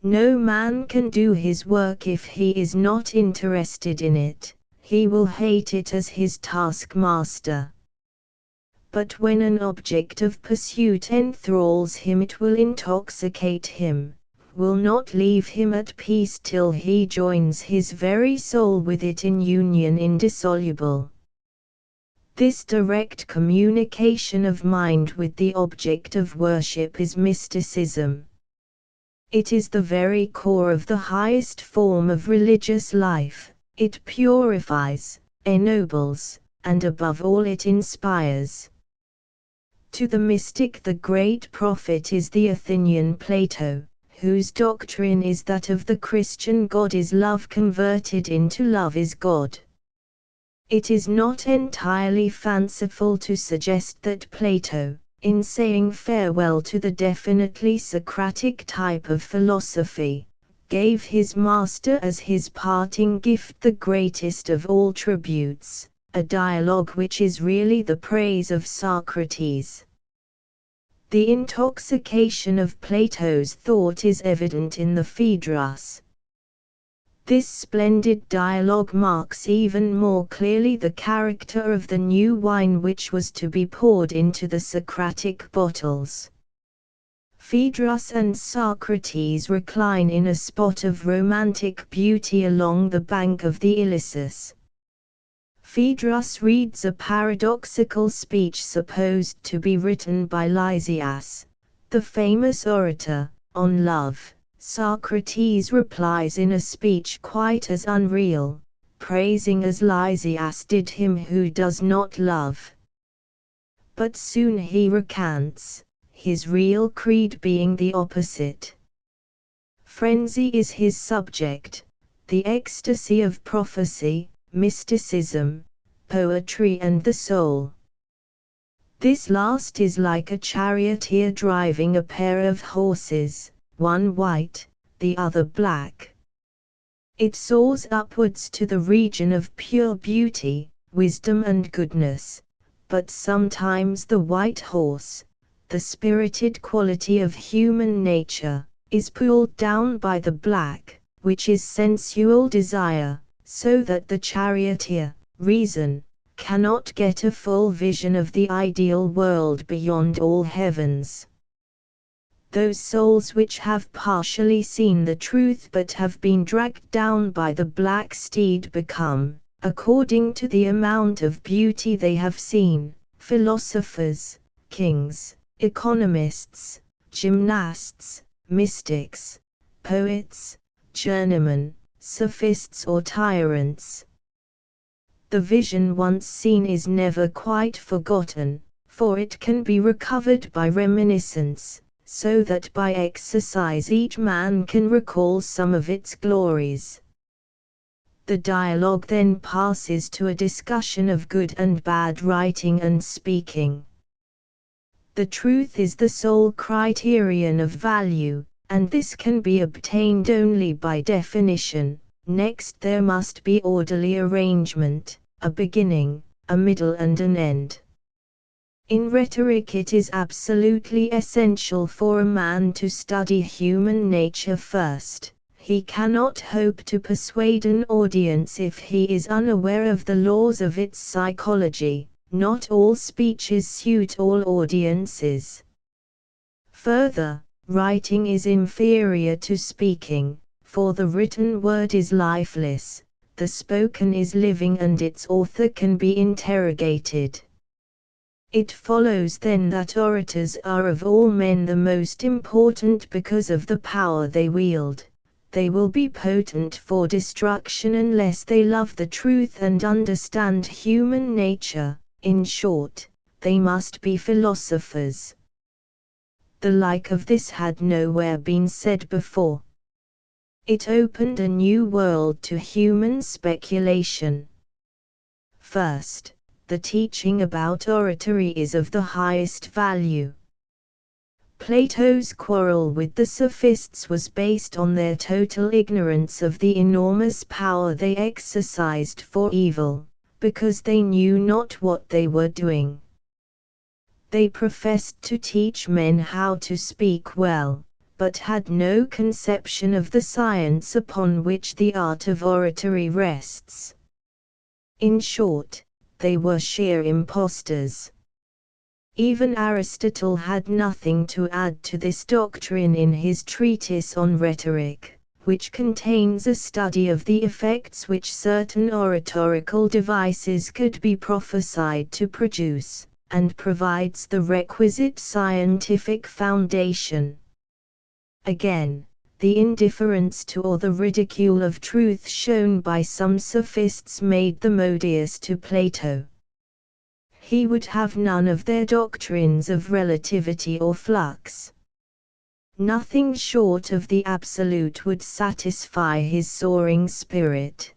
No man can do his work if he is not interested in it. He will hate it as his taskmaster. But when an object of pursuit enthralls him, it will intoxicate him, will not leave him at peace till he joins his very soul with it in union indissoluble. This direct communication of mind with the object of worship is mysticism. It is the very core of the highest form of religious life. It purifies, ennobles, and above all it inspires. To the mystic the great prophet is the Athenian Plato, whose doctrine is that of the Christian God is love converted into love is God. It is not entirely fanciful to suggest that Plato, in saying farewell to the definitely Socratic type of philosophy, gave his master as his parting gift the greatest of all tributes, a dialogue which is really the praise of Socrates. The intoxication of Plato's thought is evident in the Phaedrus. This splendid dialogue marks even more clearly the character of the new wine which was to be poured into the Socratic bottles. Phaedrus and Socrates recline in a spot of romantic beauty along the bank of the Ilissus. Phaedrus reads a paradoxical speech supposed to be written by Lysias, the famous orator, on love. Socrates replies in a speech quite as unreal, praising as Lysias did him who does not love. But soon he recants, his real creed being the opposite. Frenzy is his subject, the ecstasy of prophecy, mysticism, poetry and the soul. This last is like a charioteer driving a pair of horses, one white, the other black. It soars upwards to the region of pure beauty, wisdom and goodness, but sometimes the white horse, the spirited quality of human nature, is pulled down by the black, which is sensual desire, so that the charioteer, reason, cannot get a full vision of the ideal world beyond all heavens. Those souls which have partially seen the truth but have been dragged down by the black steed become, according to the amount of beauty they have seen, philosophers, kings, economists, gymnasts, mystics, poets, journeymen, sophists or tyrants. The vision once seen is never quite forgotten, for it can be recovered by reminiscence, so that by exercise each man can recall some of its glories. The dialogue then passes to a discussion of good and bad writing and speaking. The truth is the sole criterion of value, and this can be obtained only by definition. Next there must be orderly arrangement, a beginning, a middle and an end. In rhetoric it is absolutely essential for a man to study human nature first. He cannot hope to persuade an audience if he is unaware of the laws of its psychology. Not all speeches suit all audiences. Further, writing is inferior to speaking, for the written word is lifeless, the spoken is living and its author can be interrogated. It follows then that orators are of all men the most important because of the power they wield. They will be potent for destruction unless they love the truth and understand human nature. In short, they must be philosophers. The like of this had nowhere been said before. It opened a new world to human speculation. First, the teaching about oratory is of the highest value. Plato's quarrel with the sophists was based on their total ignorance of the enormous power they exercised for evil, because they knew not what they were doing. They professed to teach men how to speak well, but had no conception of the science upon which the art of oratory rests. In short, they were sheer impostors. Even Aristotle had nothing to add to this doctrine in his treatise on rhetoric, which contains a study of the effects which certain oratorical devices could be prophesied to produce, and provides the requisite scientific foundation. Again, the indifference to or the ridicule of truth shown by some sophists made them odious to Plato. He would have none of their doctrines of relativity or flux. Nothing short of the absolute would satisfy his soaring spirit.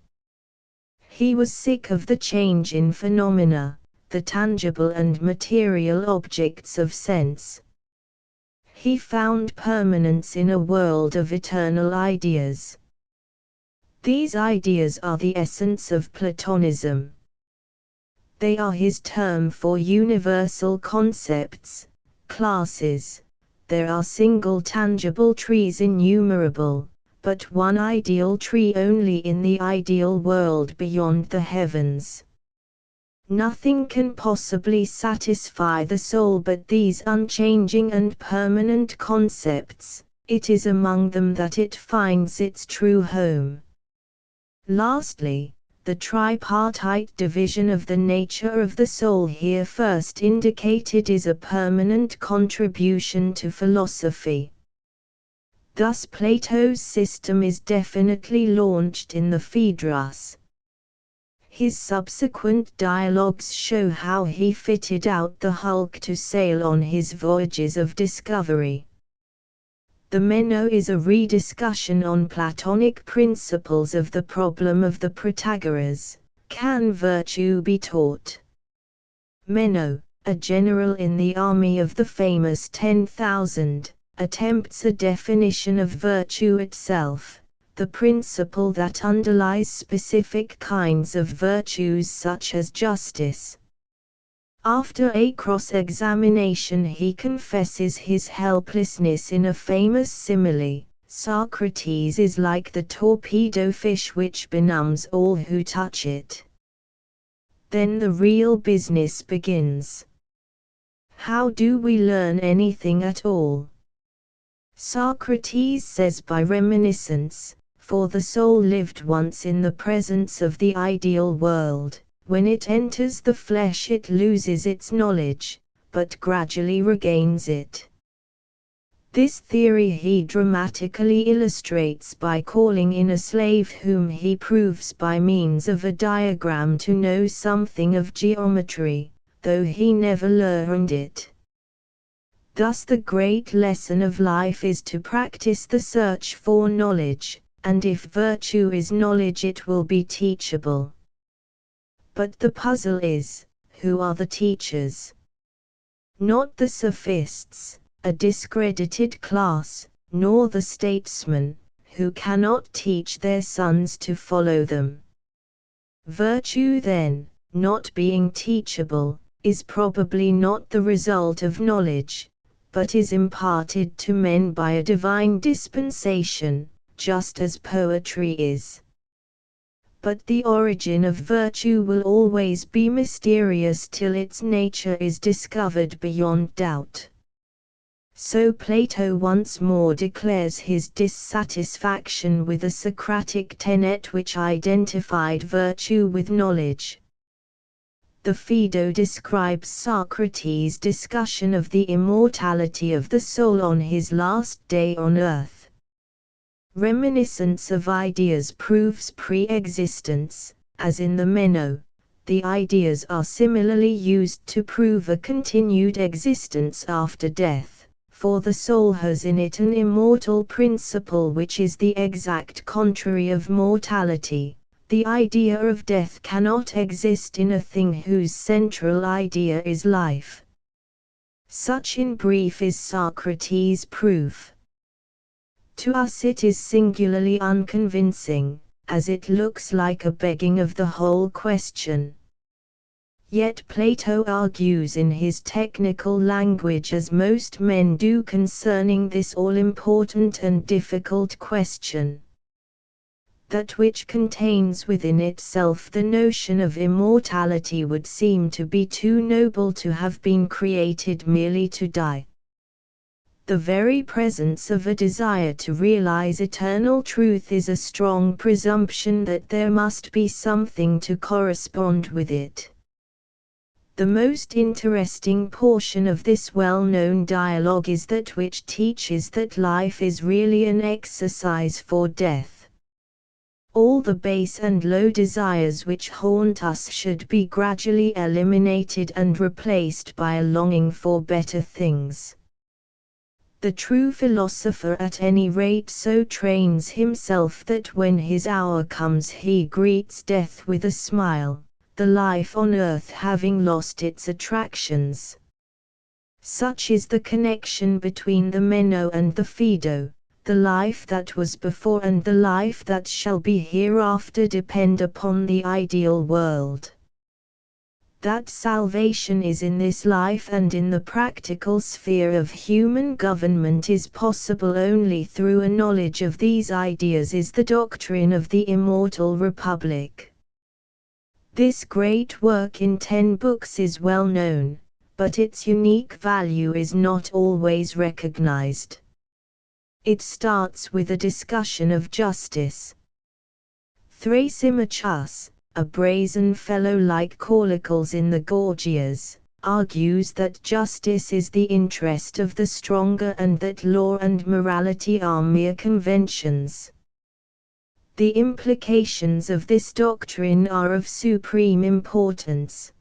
He was sick of the change in phenomena, the tangible and material objects of sense. He found permanence in a world of eternal ideas. These ideas are the essence of Platonism. They are his term for universal concepts, classes. There are single tangible trees innumerable, but one ideal tree only in the ideal world beyond the heavens. Nothing can possibly satisfy the soul but these unchanging and permanent concepts. It is among them that it finds its true home. Lastly, the tripartite division of the nature of the soul here first indicated is a permanent contribution to philosophy. Thus Plato's system is definitely launched in the Phaedrus. His subsequent dialogues show how he fitted out the hulk to sail on his voyages of discovery. The Meno is a rediscussion on Platonic principles of the problem of the Protagoras: can virtue be taught? Meno, a general in the army of the famous 10,000, attempts a definition of virtue itself, the principle that underlies specific kinds of virtues such as justice. After a cross-examination he confesses his helplessness in a famous simile: Socrates is like the torpedo fish which benumbs all who touch it. Then the real business begins. How do we learn anything at all? Socrates says by reminiscence, for the soul lived once in the presence of the ideal world. When it enters the flesh it loses its knowledge, but gradually regains it. This theory he dramatically illustrates by calling in a slave whom he proves by means of a diagram to know something of geometry, though he never learned it. Thus the great lesson of life is to practice the search for knowledge, and if virtue is knowledge it will be teachable. But the puzzle is, who are the teachers? Not the sophists, a discredited class, nor the statesmen, who cannot teach their sons to follow them. Virtue then, not being teachable, is probably not the result of knowledge, but is imparted to men by a divine dispensation, just as poetry is. But the origin of virtue will always be mysterious till its nature is discovered beyond doubt. So Plato once more declares his dissatisfaction with a Socratic tenet which identified virtue with knowledge. The Phaedo describes Socrates' discussion of the immortality of the soul on his last day on earth. Reminiscence of ideas proves pre-existence, as in the Meno. The ideas are similarly used to prove a continued existence after death, for the soul has in it an immortal principle which is the exact contrary of mortality. The idea of death cannot exist in a thing whose central idea is life. Such in brief is Socrates' proof. To us it is singularly unconvincing, as it looks like a begging of the whole question. Yet Plato argues in his technical language as most men do concerning this all-important and difficult question. That which contains within itself the notion of immortality would seem to be too noble to have been created merely to die. The very presence of a desire to realize eternal truth is a strong presumption that there must be something to correspond with it. The most interesting portion of this well-known dialogue is that which teaches that life is really an exercise for death. All the base and low desires which haunt us should be gradually eliminated and replaced by a longing for better things. The true philosopher at any rate so trains himself that when his hour comes he greets death with a smile, the life on earth having lost its attractions. Such is the connection between the Meno and the Phaedo. The life that was before and the life that shall be hereafter depend upon the ideal world. That salvation is in this life and in the practical sphere of human government is possible only through a knowledge of these ideas is the doctrine of the immortal republic. This great work in 10 books is well known, but its unique value is not always recognized. It starts with a discussion of justice. Thrasymachus, a brazen fellow like Callicles in the Gorgias, argues that justice is the interest of the stronger and that law and morality are mere conventions. The implications of this doctrine are of supreme importance.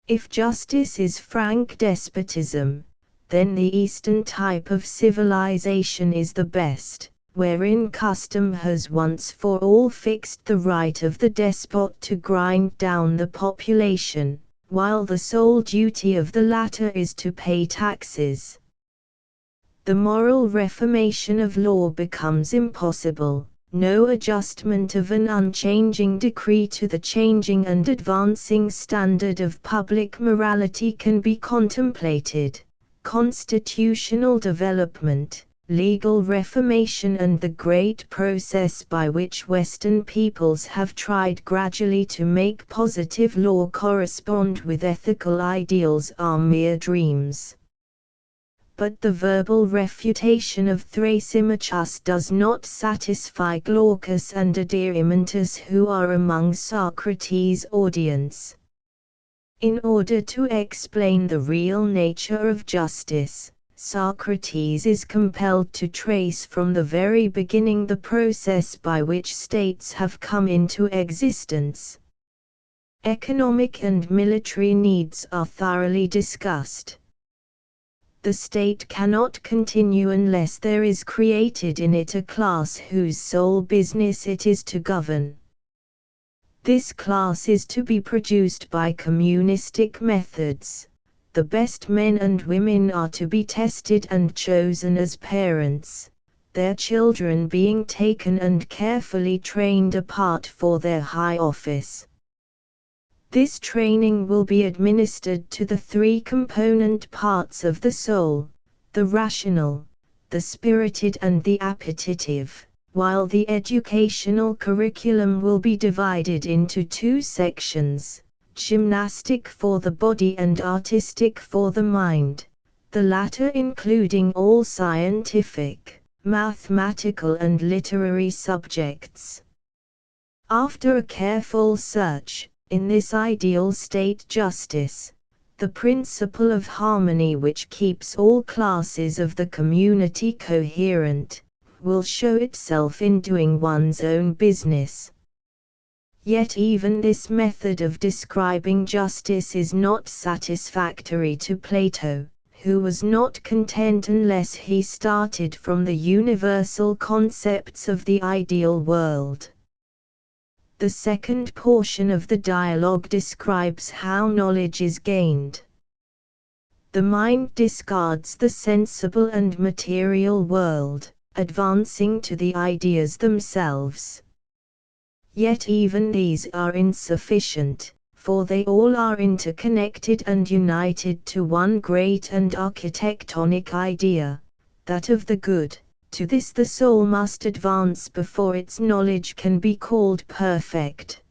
If justice is frank despotism, then the Eastern type of civilization is the best, wherein custom has once for all fixed the right of the despot to grind down the population, while the sole duty of the latter is to pay taxes. The moral reformation of law becomes impossible. No adjustment of an unchanging decree to the changing and advancing standard of public morality can be contemplated. Constitutional development, legal reformation and the great process by which Western peoples have tried gradually to make positive law correspond with ethical ideals are mere dreams. But the verbal refutation of Thrasymachus does not satisfy Glaucus and Adeimantus, who are among Socrates' audience. In order to explain the real nature of justice, Socrates is compelled to trace from the very beginning the process by which states have come into existence. Economic and military needs are thoroughly discussed. The state cannot continue unless there is created in it a class whose sole business it is to govern. This class is to be produced by communistic methods. The best men and women are to be tested and chosen as parents, their children being taken and carefully trained apart for their high office. This training will be administered to the 3 component parts of the soul, the rational, the spirited and the appetitive, while the educational curriculum will be divided into 2 sections, gymnastic for the body and artistic for the mind, the latter including all scientific, mathematical and literary subjects. After a careful search, in this ideal state justice, the principle of harmony which keeps all classes of the community coherent, will show itself in doing one's own business. Yet even this method of describing justice is not satisfactory to Plato, who was not content unless he started from the universal concepts of the ideal world. The second portion of the dialogue describes how knowledge is gained. The mind discards the sensible and material world, advancing to the ideas themselves. Yet even these are insufficient, for they all are interconnected and united to one great and architectonic idea, that of the good. To this the soul must advance before its knowledge can be called perfect.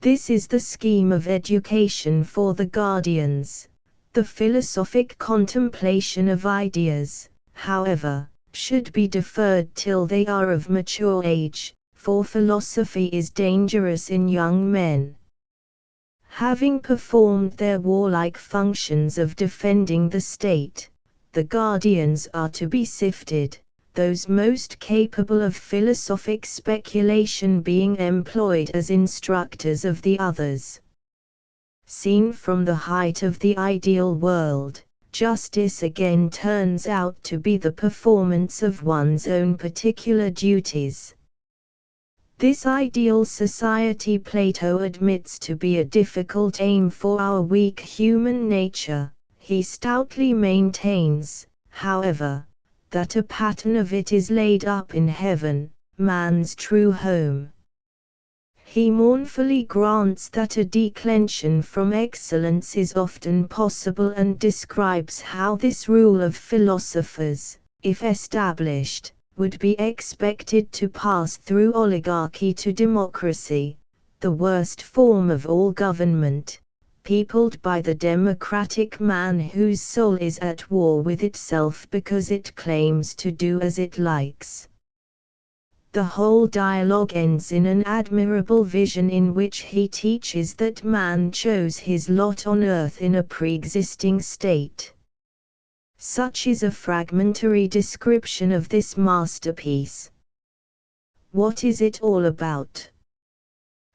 This is the scheme of education for the guardians. The philosophic contemplation of ideas, however, should be deferred till they are of mature age, for philosophy is dangerous in young men. Having performed their warlike functions of defending the state, the guardians are to be sifted, those most capable of philosophic speculation being employed as instructors of the others. Seen from the height of the ideal world, justice again turns out to be the performance of one's own particular duties. This ideal society Plato admits to be a difficult aim for our weak human nature. He stoutly maintains, however, that a pattern of it is laid up in heaven, man's true home. He mournfully grants that a declension from excellence is often possible and describes how this rule of philosophers, if established, would be expected to pass through oligarchy to democracy, the worst form of all government, peopled by the democratic man whose soul is at war with itself because it claims to do as it likes. The whole dialogue ends in an admirable vision in which he teaches that man chose his lot on earth in a pre-existing state. Such is a fragmentary description of this masterpiece. What is it all about?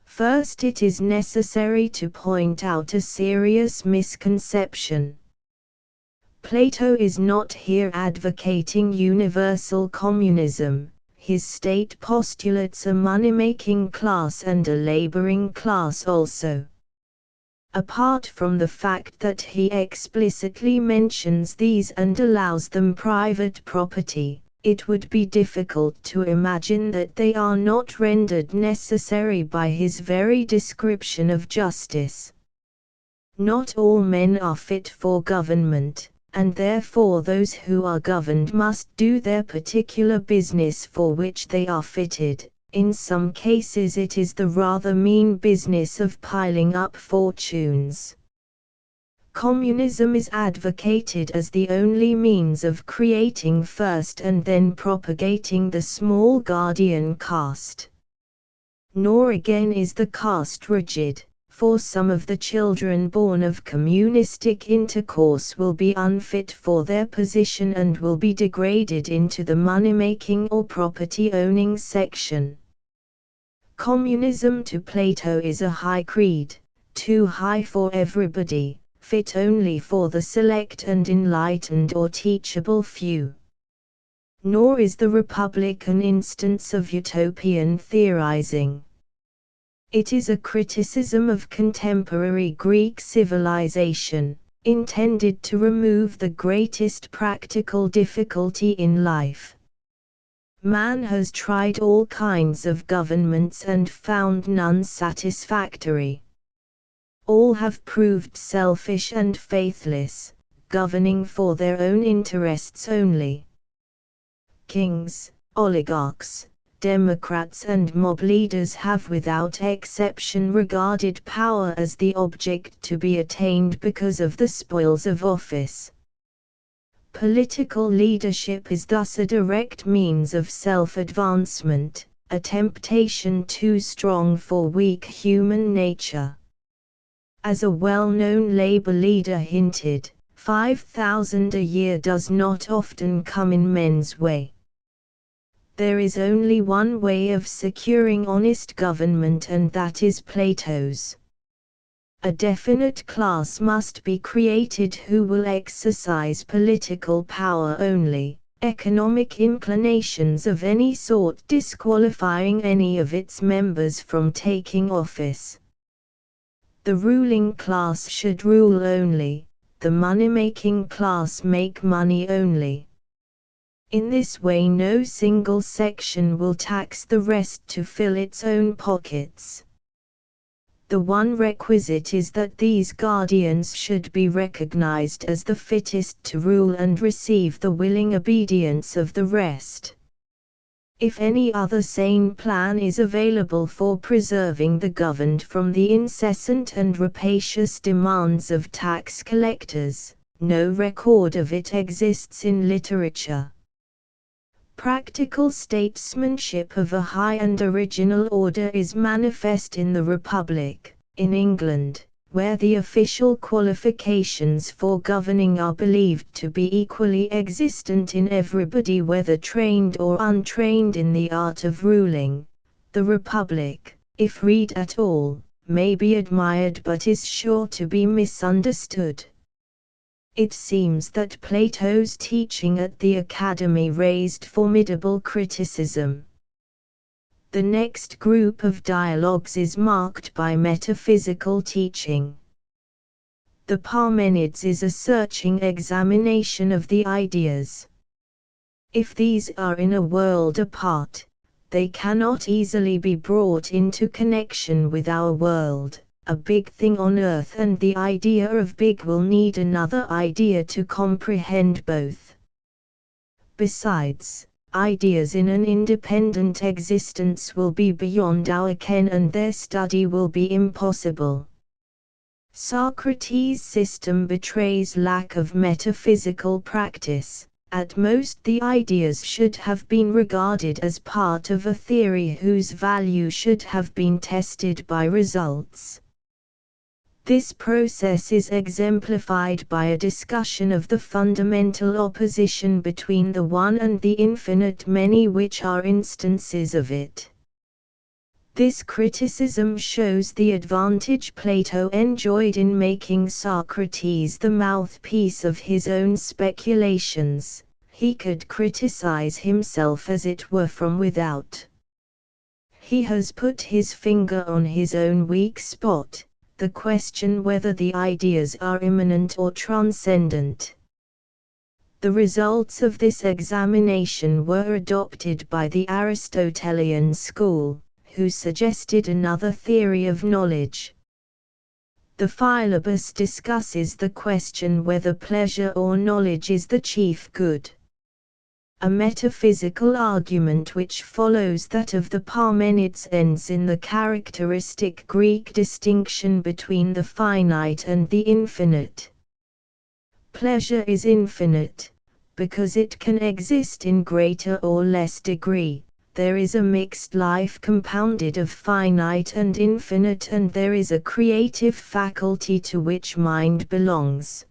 First, it is necessary to point out a serious misconception. Plato is not here advocating universal communism. His state postulates a money-making class and a laboring class also. Apart from the fact that he explicitly mentions these and allows them private property, it would be difficult to imagine that they are not rendered necessary by his very description of justice. Not all men are fit for government, and therefore those who are governed must do their particular business for which they are fitted. In some cases it is the rather mean business of piling up fortunes. Communism is advocated as the only means of creating first and then propagating the small guardian caste. Nor again is the caste rigid, for some of the children born of communistic intercourse will be unfit for their position and will be degraded into the money-making or property-owning section. Communism to Plato is a high creed, too high for everybody, fit only for the select and enlightened or teachable few. Nor is the Republic an instance of utopian theorizing. It is a criticism of contemporary Greek civilization, intended to remove the greatest practical difficulty in life. Man has tried all kinds of governments and found none satisfactory. All have proved selfish and faithless, governing for their own interests only. Kings, oligarchs, democrats and mob leaders have without exception regarded power as the object to be attained because of the spoils of office. Political leadership is thus a direct means of self-advancement, a temptation too strong for weak human nature. As a well-known labor leader hinted, 5,000 a year does not often come in men's way. There is only one way of securing honest government, and that is Plato's. A definite class must be created who will exercise political power only, economic inclinations of any sort disqualifying any of its members from taking office. The ruling class should rule only, the money-making class make money only. In this way no single section will tax the rest to fill its own pockets. The one requisite is that these guardians should be recognized as the fittest to rule and receive the willing obedience of the rest. If any other sane plan is available for preserving the governed from the incessant and rapacious demands of tax collectors, no record of it exists in literature. Practical statesmanship of a high and original order is manifest in the Republic, in England, where the official qualifications for governing are believed to be equally existent in everybody, whether trained or untrained in the art of ruling. The Republic, if read at all, may be admired but is sure to be misunderstood. It seems that Plato's teaching at the academy raised formidable criticism. The next group of dialogues is marked by metaphysical teaching. The Parmenides is a searching examination of the ideas. If these are in a world apart, they cannot easily be brought into connection with our world, a big thing on earth, and the idea of big will need another idea to comprehend both. Besides, ideas in an independent existence will be beyond our ken and their study will be impossible. Socrates' system betrays lack of metaphysical practice. At most, the ideas should have been regarded as part of a theory whose value should have been tested by results. This process is exemplified by a discussion of the fundamental opposition between the one and the infinite many, which are instances of it. This criticism shows the advantage Plato enjoyed in making Socrates the mouthpiece of his own speculations. He could criticize himself as it were from without. He has put his finger on his own weak spot, the question whether the ideas are immanent or transcendent. The results of this examination were adopted by the Aristotelian school, who suggested another theory of knowledge. The Philebus discusses the question whether pleasure or knowledge is the chief good. A metaphysical argument which follows that of the Parmenides ends in the characteristic Greek distinction between the finite and the infinite. Pleasure is infinite, because it can exist in greater or less degree. There is a mixed life compounded of finite and infinite, and there is a creative faculty to which mind belongs.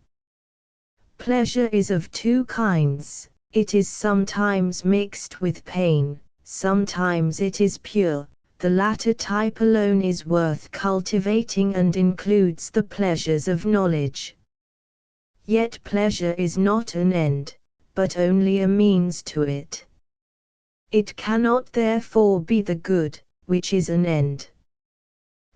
Pleasure is of two kinds. It is sometimes mixed with pain, sometimes it is pure. The latter type alone is worth cultivating and includes the pleasures of knowledge. Yet pleasure is not an end, but only a means to it. It cannot therefore be the good, which is an end.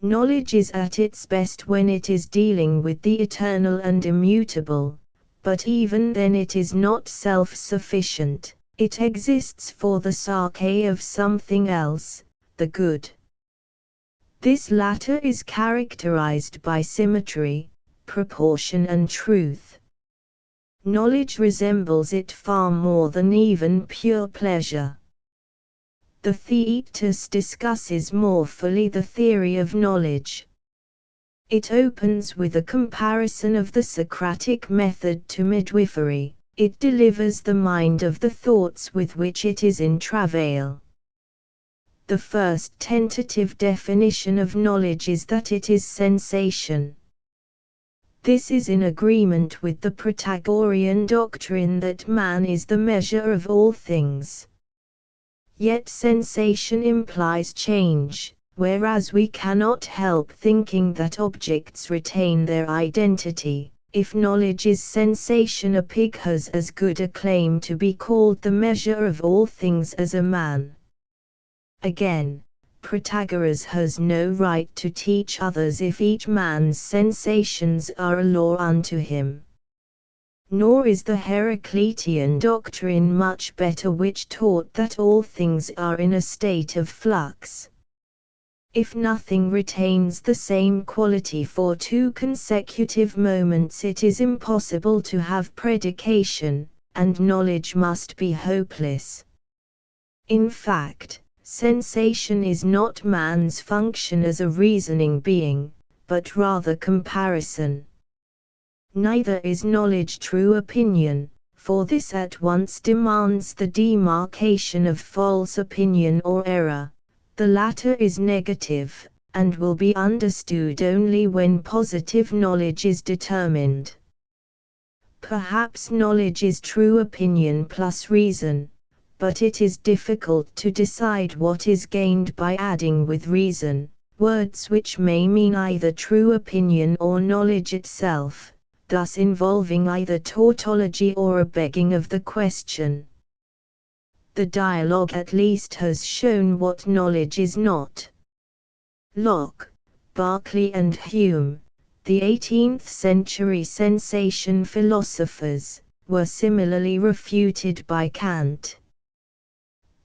Knowledge is at its best when it is dealing with the eternal and immutable, but even then it is not self-sufficient. It exists for the sake of something else, the good. This latter is characterized by symmetry, proportion and truth. Knowledge resembles it far more than even pure pleasure. The Theaetetus discusses more fully the theory of knowledge. It opens with a comparison of the Socratic method to midwifery. It delivers the mind of the thoughts with which it is in travail. The first tentative definition of knowledge is that it is sensation. This is in agreement with the Protagorean doctrine that man is the measure of all things. Yet sensation implies change, whereas we cannot help thinking that objects retain their identity. If knowledge is sensation, a pig has as good a claim to be called the measure of all things as a man. Again, Protagoras has no right to teach others if each man's sensations are a law unto him. Nor is the Heraclitean doctrine much better, which taught that all things are in a state of flux. If nothing retains the same quality for 2 consecutive moments, it is impossible to have predication, and knowledge must be hopeless. In fact, sensation is not man's function as a reasoning being, but rather comparison. Neither is knowledge true opinion, for this at once demands the demarcation of false opinion or error. The latter is negative, and will be understood only when positive knowledge is determined. Perhaps knowledge is true opinion plus reason, but it is difficult to decide what is gained by adding with reason, words which may mean either true opinion or knowledge itself. thus involving either tautology or a begging of the question. The dialogue at least has shown what knowledge is not. Locke, Berkeley and Hume, the 18th-century sensation philosophers, were similarly refuted by Kant.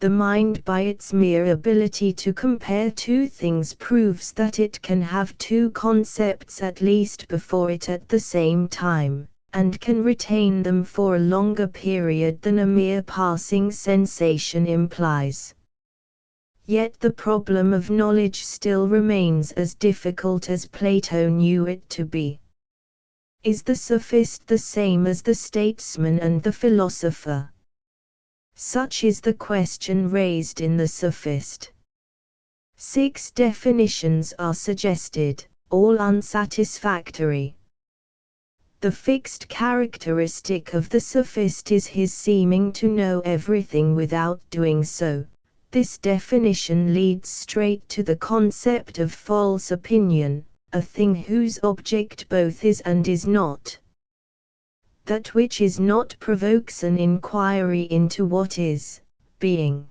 The mind by its mere ability to compare two things proves that it can have two concepts at least before it at the same time, and can retain them for a longer period than a mere passing sensation implies. Yet the problem of knowledge still remains as difficult as Plato knew it to be. Is the sophist the same as the statesman and the philosopher? Such is the question raised in the Sophist. 6 definitions are suggested, all unsatisfactory. The fixed characteristic of the sophist is his seeming to know everything without doing so. This definition leads straight to the concept of false opinion, a thing whose object both is and is not. That which is not provokes an inquiry into what is, being.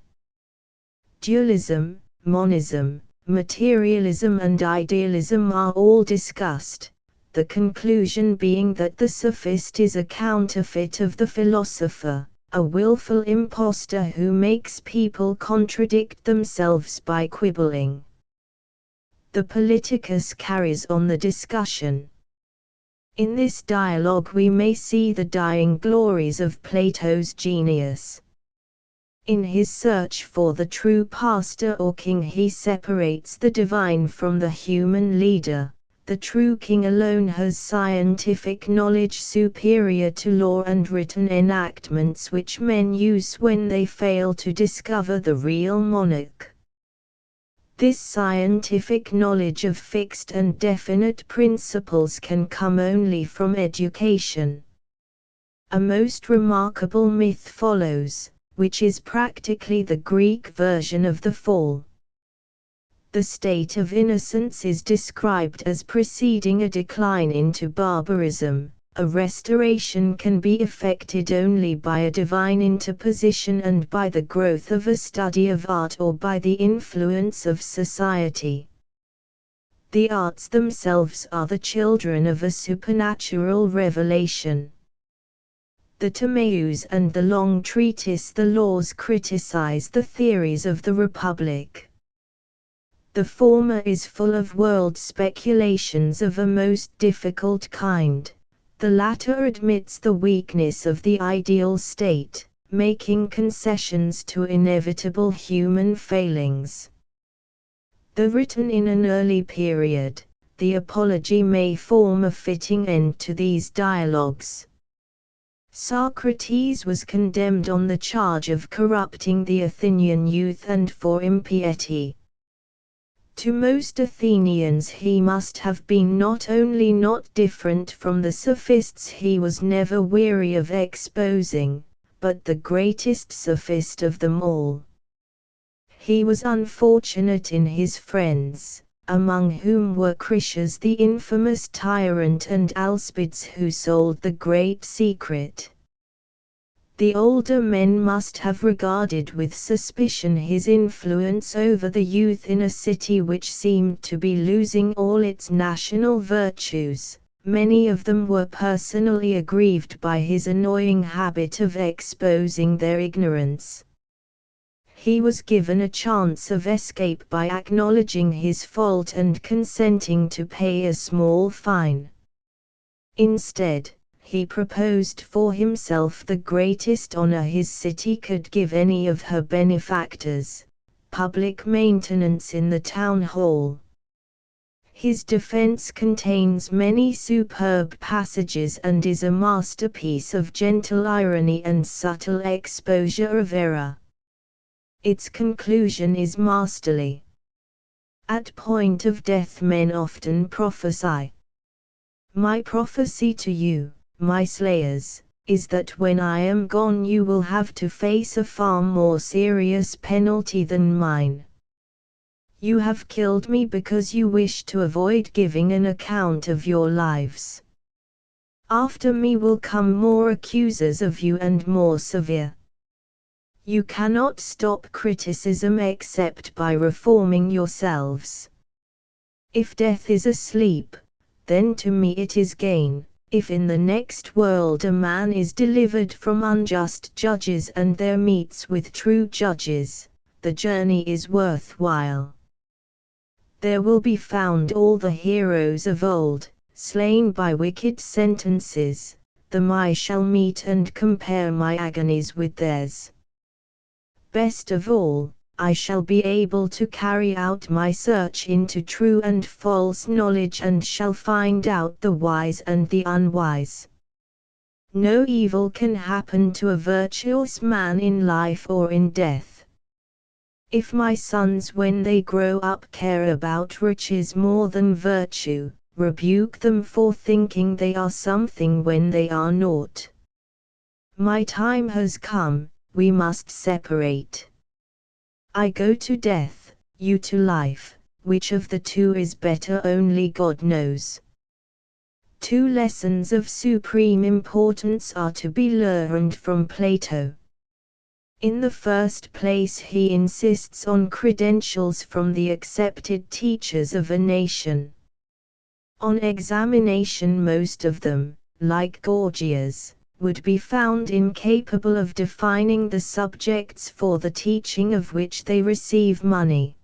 Dualism, monism, materialism and idealism are all discussed, the conclusion being that the sophist is a counterfeit of the philosopher, a willful impostor who makes people contradict themselves by quibbling. The Politicus carries on the discussion. In this dialogue we may see the dying glories of Plato's genius. In his search for the true pastor or king he separates the divine from the human leader. The true king alone has scientific knowledge superior to law and written enactments which men use when they fail to discover the real monarch. This scientific knowledge of fixed and definite principles can come only from education. A most remarkable myth follows, which is practically the Greek version of the fall. The state of innocence is described as preceding a decline into barbarism. A restoration can be effected only by a divine interposition and by the growth of a study of art or by the influence of society. The arts themselves are the children of a supernatural revelation. The Timaeus and the long treatise The Laws criticize the theories of the Republic. The former is full of world speculations of a most difficult kind. The latter admits the weakness of the ideal state, making concessions to inevitable human failings. Though written in an early period, the Apology may form a fitting end to these dialogues. Socrates was condemned on the charge of corrupting the Athenian youth and for impiety. To most Athenians he must have been not only not different from the sophists he was never weary of exposing, but the greatest sophist of them all. He was unfortunate in his friends, among whom were Critias the infamous tyrant and Alcibiades who sold the great secret. The older men must have regarded with suspicion his influence over the youth in a city which seemed to be losing all its national virtues. Many of them were personally aggrieved by his annoying habit of exposing their ignorance. He was given a chance of escape by acknowledging his fault and consenting to pay a small fine. Instead, he proposed for himself the greatest honor his city could give any of her benefactors: public maintenance in the town hall. His defense contains many superb passages and is a masterpiece of gentle irony and subtle exposure of error. Its conclusion is masterly. At point of death men often prophesy. My prophecy to you, my slayers, is that when I am gone you will have to face a far more serious penalty than mine. You have killed me because you wish to avoid giving an account of your lives. After me will come more accusers of you and more severe. You cannot stop criticism except by reforming yourselves. If death is asleep, then to me it is gain. If in the next world a man is delivered from unjust judges and there meets with true judges, the journey is worthwhile. There will be found all the heroes of old, slain by wicked sentences, them I shall meet and compare my agonies with theirs. Best of all, I shall be able to carry out my search into true and false knowledge and shall find out the wise and the unwise. No evil can happen to a virtuous man in life or in death. If my sons when they grow up care about riches more than virtue, rebuke them for thinking they are something when they are naught. My time has come, we must separate. I go to death, you to life, which of the two is better only God knows. Two lessons of supreme importance are to be learned from Plato. In the first place he insists on credentials from the accepted teachers of a nation. On examination most of them, like Gorgias, would be found incapable of defining the subjects for the teaching of which they receive money.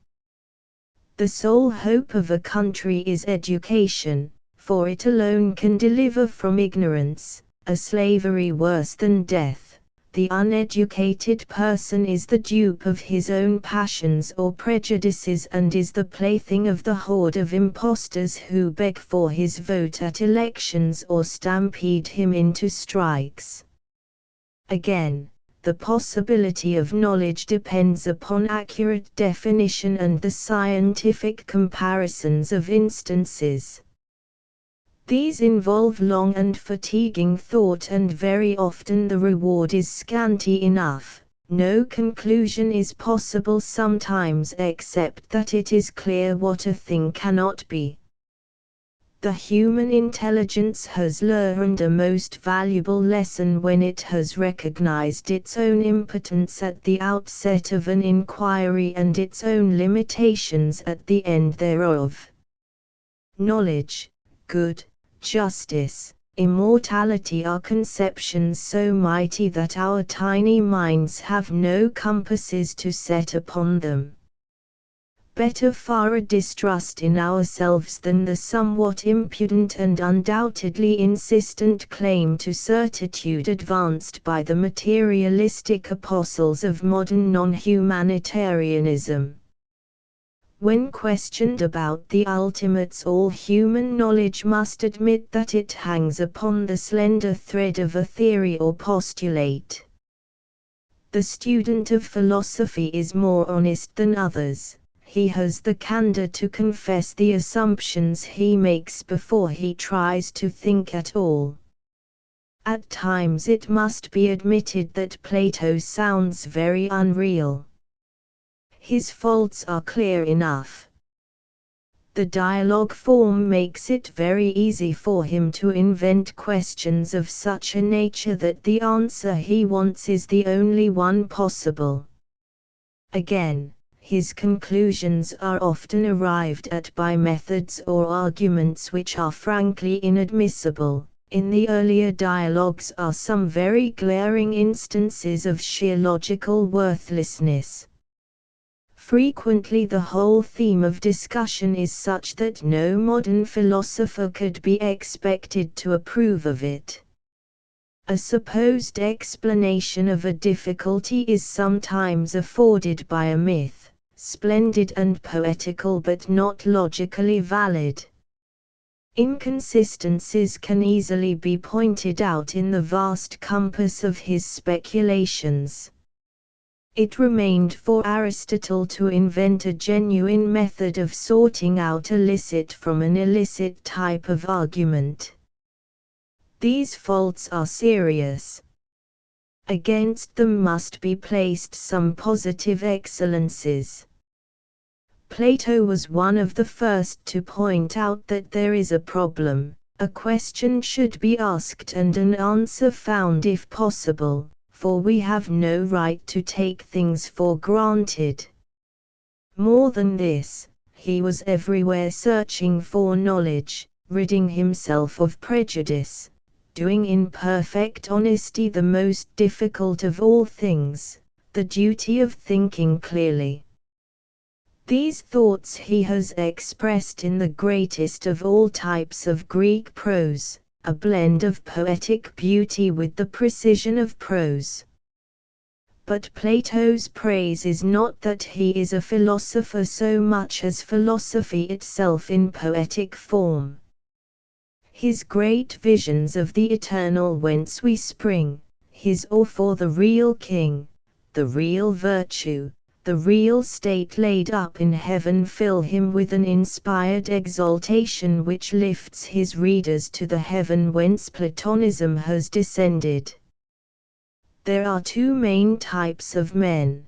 The sole hope of a country is education, for it alone can deliver from ignorance, a slavery worse than death. The uneducated person is the dupe of his own passions or prejudices and is the plaything of the horde of impostors who beg for his vote at elections or stampede him into strikes. Again, the possibility of knowledge depends upon accurate definition and the scientific comparisons of instances. These involve long and fatiguing thought and very often the reward is scanty enough. No conclusion is possible sometimes except that it is clear what a thing cannot be. The human intelligence has learned a most valuable lesson when it has recognized its own impotence at the outset of an inquiry and its own limitations at the end thereof. Knowledge, good, justice, immortality are conceptions so mighty that our tiny minds have no compasses to set upon them. Better far a distrust in ourselves than the somewhat impudent and undoubtedly insistent claim to certitude advanced by the materialistic apostles of modern non-humanitarianism. When questioned about the ultimates, all human knowledge must admit that it hangs upon the slender thread of a theory or postulate. The student of philosophy is more honest than others. He has the candor to confess the assumptions he makes before he tries to think at all. At times it must be admitted that Plato sounds very unreal. His faults are clear enough. The dialogue form makes it very easy for him to invent questions of such a nature that the answer he wants is the only one possible. Again, his conclusions are often arrived at by methods or arguments which are frankly inadmissible. In the earlier dialogues are some very glaring instances of sheer logical worthlessness. Frequently the whole theme of discussion is such that no modern philosopher could be expected to approve of it. A supposed explanation of a difficulty is sometimes afforded by a myth, splendid and poetical but not logically valid. Inconsistencies can easily be pointed out in the vast compass of his speculations. It remained for Aristotle to invent a genuine method of sorting out a licit from an illicit type of argument. These faults are serious. Against them must be placed some positive excellences. Plato was one of the first to point out that there is a problem, A question should be asked and an answer found if possible, for we have no right to take things for granted. More than this, he was everywhere searching for knowledge, ridding himself of prejudice, doing in perfect honesty the most difficult of all things, the duty of thinking clearly. These thoughts he has expressed in the greatest of all types of Greek prose, a blend of poetic beauty with the precision of prose. But Plato's praise is not that he is a philosopher so much as philosophy itself in poetic form. His great visions of the eternal whence we spring, his awe for the real king, the real virtue, the real state laid up in heaven fill him with an inspired exaltation which lifts his readers to the heaven whence Platonism has descended. There are two main types of men.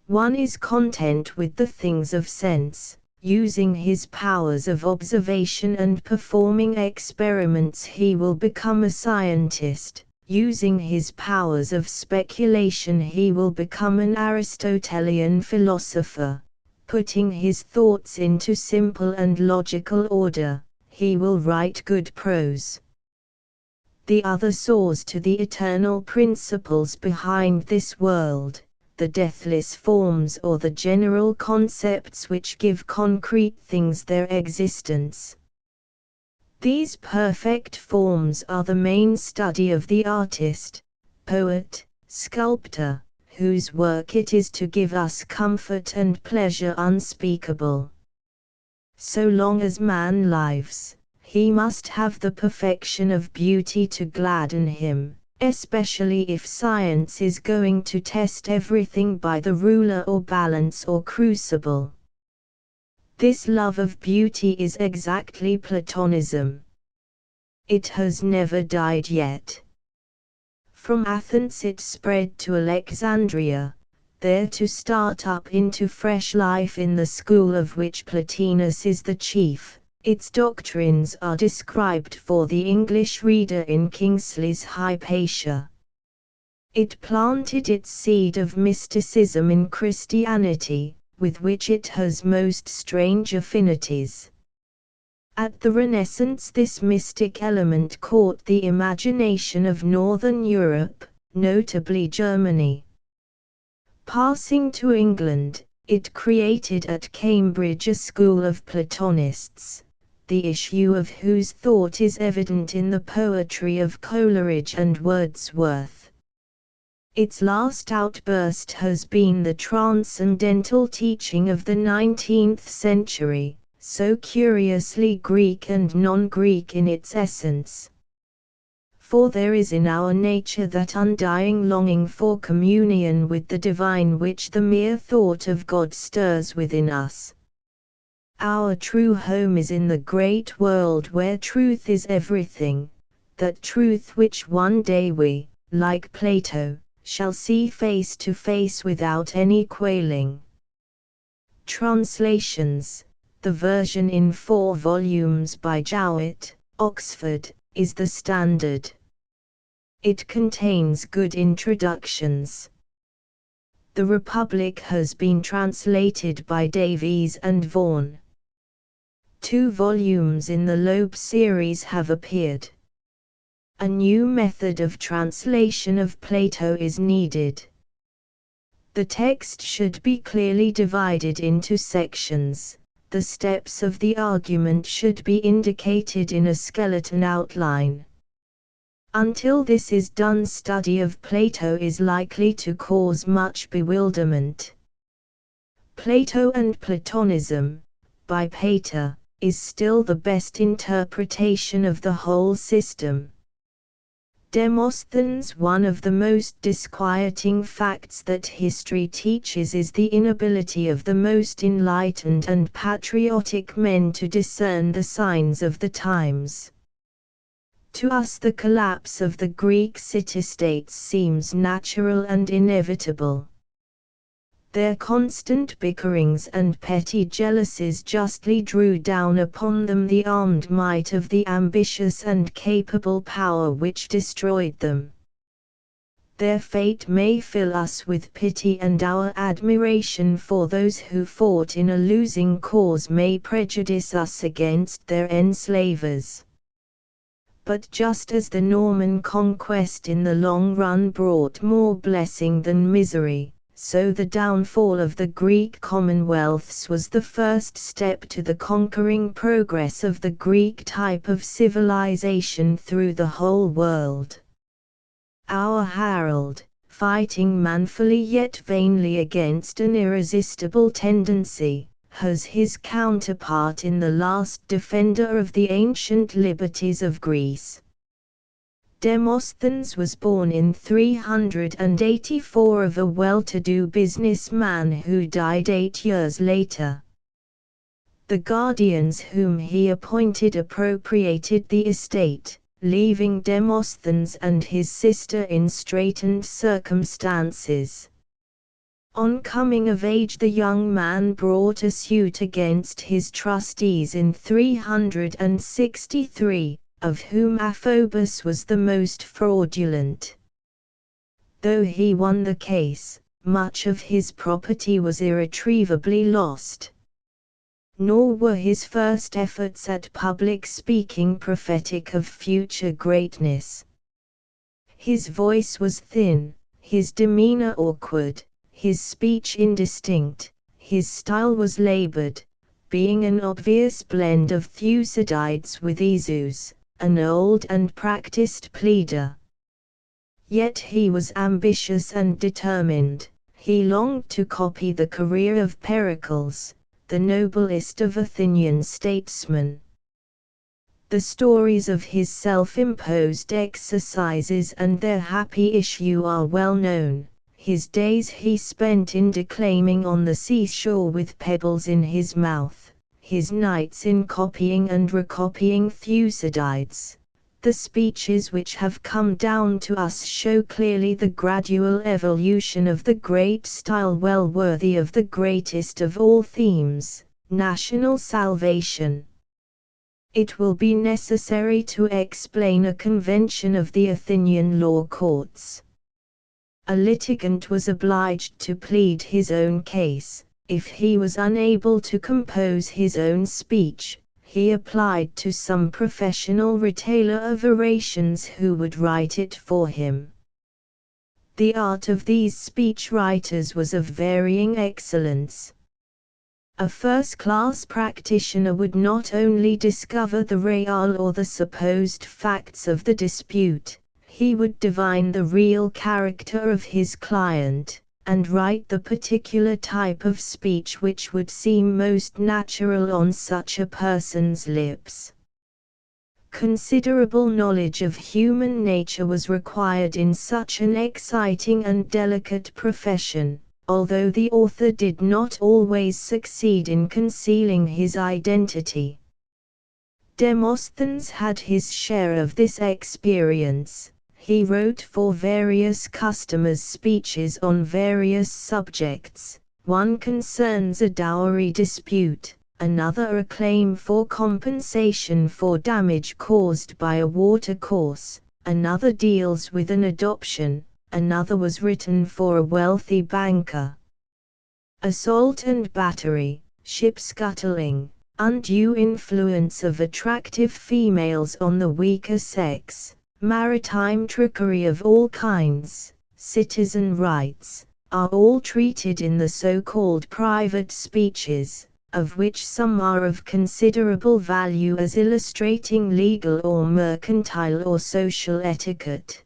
One is content with the things of sense, using his powers of observation and performing experiments he will become a scientist, using his powers of speculation he will become an Aristotelian philosopher, putting his thoughts into simple and logical order, he will write good prose. The other soars to the eternal principles behind this world, the deathless forms or the general concepts which give concrete things their existence. These perfect forms are the main study of the artist, poet, sculptor, whose work it is to give us comfort and pleasure unspeakable. So long as man lives, he must have the perfection of beauty to gladden him, especially if science is going to test everything by the ruler or balance or crucible. This love of beauty is exactly Platonism. It has never died yet. From Athens it spread to Alexandria, there to start up into fresh life in the school of which Plotinus is the chief. Its doctrines are described for the English reader in Kingsley's Hypatia. It planted its seed of mysticism in Christianity, with which it has most strange affinities. At the Renaissance this mystic element caught the imagination of Northern Europe, notably Germany. Passing to England, it created at Cambridge a school of Platonists, the issue of whose thought is evident in the poetry of Coleridge and Wordsworth. Its last outburst has been the transcendental teaching of the 19th century, so curiously Greek and non-Greek in its essence. For there is in our nature that undying longing for communion with the divine which the mere thought of God stirs within us. Our true home is in the great world where truth is everything, that truth which one day we, like Plato, shall see face to face without any quailing. Translations. The version in 4 volumes by Jowett, Oxford, is the standard. It contains good introductions. The Republic has been translated by Davies and Vaughan. 2 volumes in the Lumb series have appeared. A new method of translation of Plato is needed. The text should be clearly divided into sections. The steps of the argument should be indicated in a skeleton outline. Until this is done, study of Plato is likely to cause much bewilderment. Plato and Platonism, by Pater, is still the best interpretation of the whole system. Demosthenes. One of the most disquieting facts that history teaches is the inability of the most enlightened and patriotic men to discern the signs of the times. To us the collapse of the Greek city-states seems natural and inevitable. Their constant bickerings and petty jealousies justly drew down upon them the armed might of the ambitious and capable power which destroyed them. Their fate may fill us with pity, and our admiration for those who fought in a losing cause may prejudice us against their enslavers. But just as the Norman conquest in the long run brought more blessing than misery, so the downfall of the Greek commonwealths was the first step to the conquering progress of the Greek type of civilization through the whole world. Our Harold, fighting manfully yet vainly against an irresistible tendency, has his counterpart in the last defender of the ancient liberties of Greece. Demosthenes was born in 384 of a well-to-do businessman who died 8 years later. The guardians whom he appointed appropriated the estate, leaving Demosthenes and his sister in straitened circumstances. On coming of age, the young man brought a suit against his trustees in 363, of whom Aphobus was the most fraudulent. Though he won the case, much of his property was irretrievably lost. Nor were his first efforts at public speaking prophetic of future greatness. His voice was thin, his demeanor awkward, his speech indistinct, his style was labored, being an obvious blend of Thucydides with Esus, an old and practiced pleader. Yet he was ambitious and determined. He longed to copy the career of Pericles, the noblest of Athenian statesmen. The stories of his self-imposed exercises and their happy issue are well known. His days he spent in declaiming on the seashore with pebbles in his mouth, his nights in copying and recopying Thucydides. The speeches which have come down to us show clearly the gradual evolution of the great style, well worthy of the greatest of all themes, national salvation. It will be necessary to explain a convention of the Athenian law courts. A litigant was obliged to plead his own case. If he was unable to compose his own speech, he applied to some professional retailer of orations who would write it for him. The art of these speech writers was of varying excellence. A first-class practitioner would not only discover the real or the supposed facts of the dispute, he would divine the real character of his client, and write the particular type of speech which would seem most natural on such a person's lips. Considerable knowledge of human nature was required in such an exciting and delicate profession, although the author did not always succeed in concealing his identity. Demosthenes had his share of this experience. He wrote for various customers speeches on various subjects. One concerns a dowry dispute, another a claim for compensation for damage caused by a watercourse, another deals with an adoption, another was written for a wealthy banker. Assault and battery, ship scuttling, undue influence of attractive females on the weaker sex, maritime trickery of all kinds, citizen rights, are all treated in the so-called private speeches, of which some are of considerable value as illustrating legal or mercantile or social etiquette.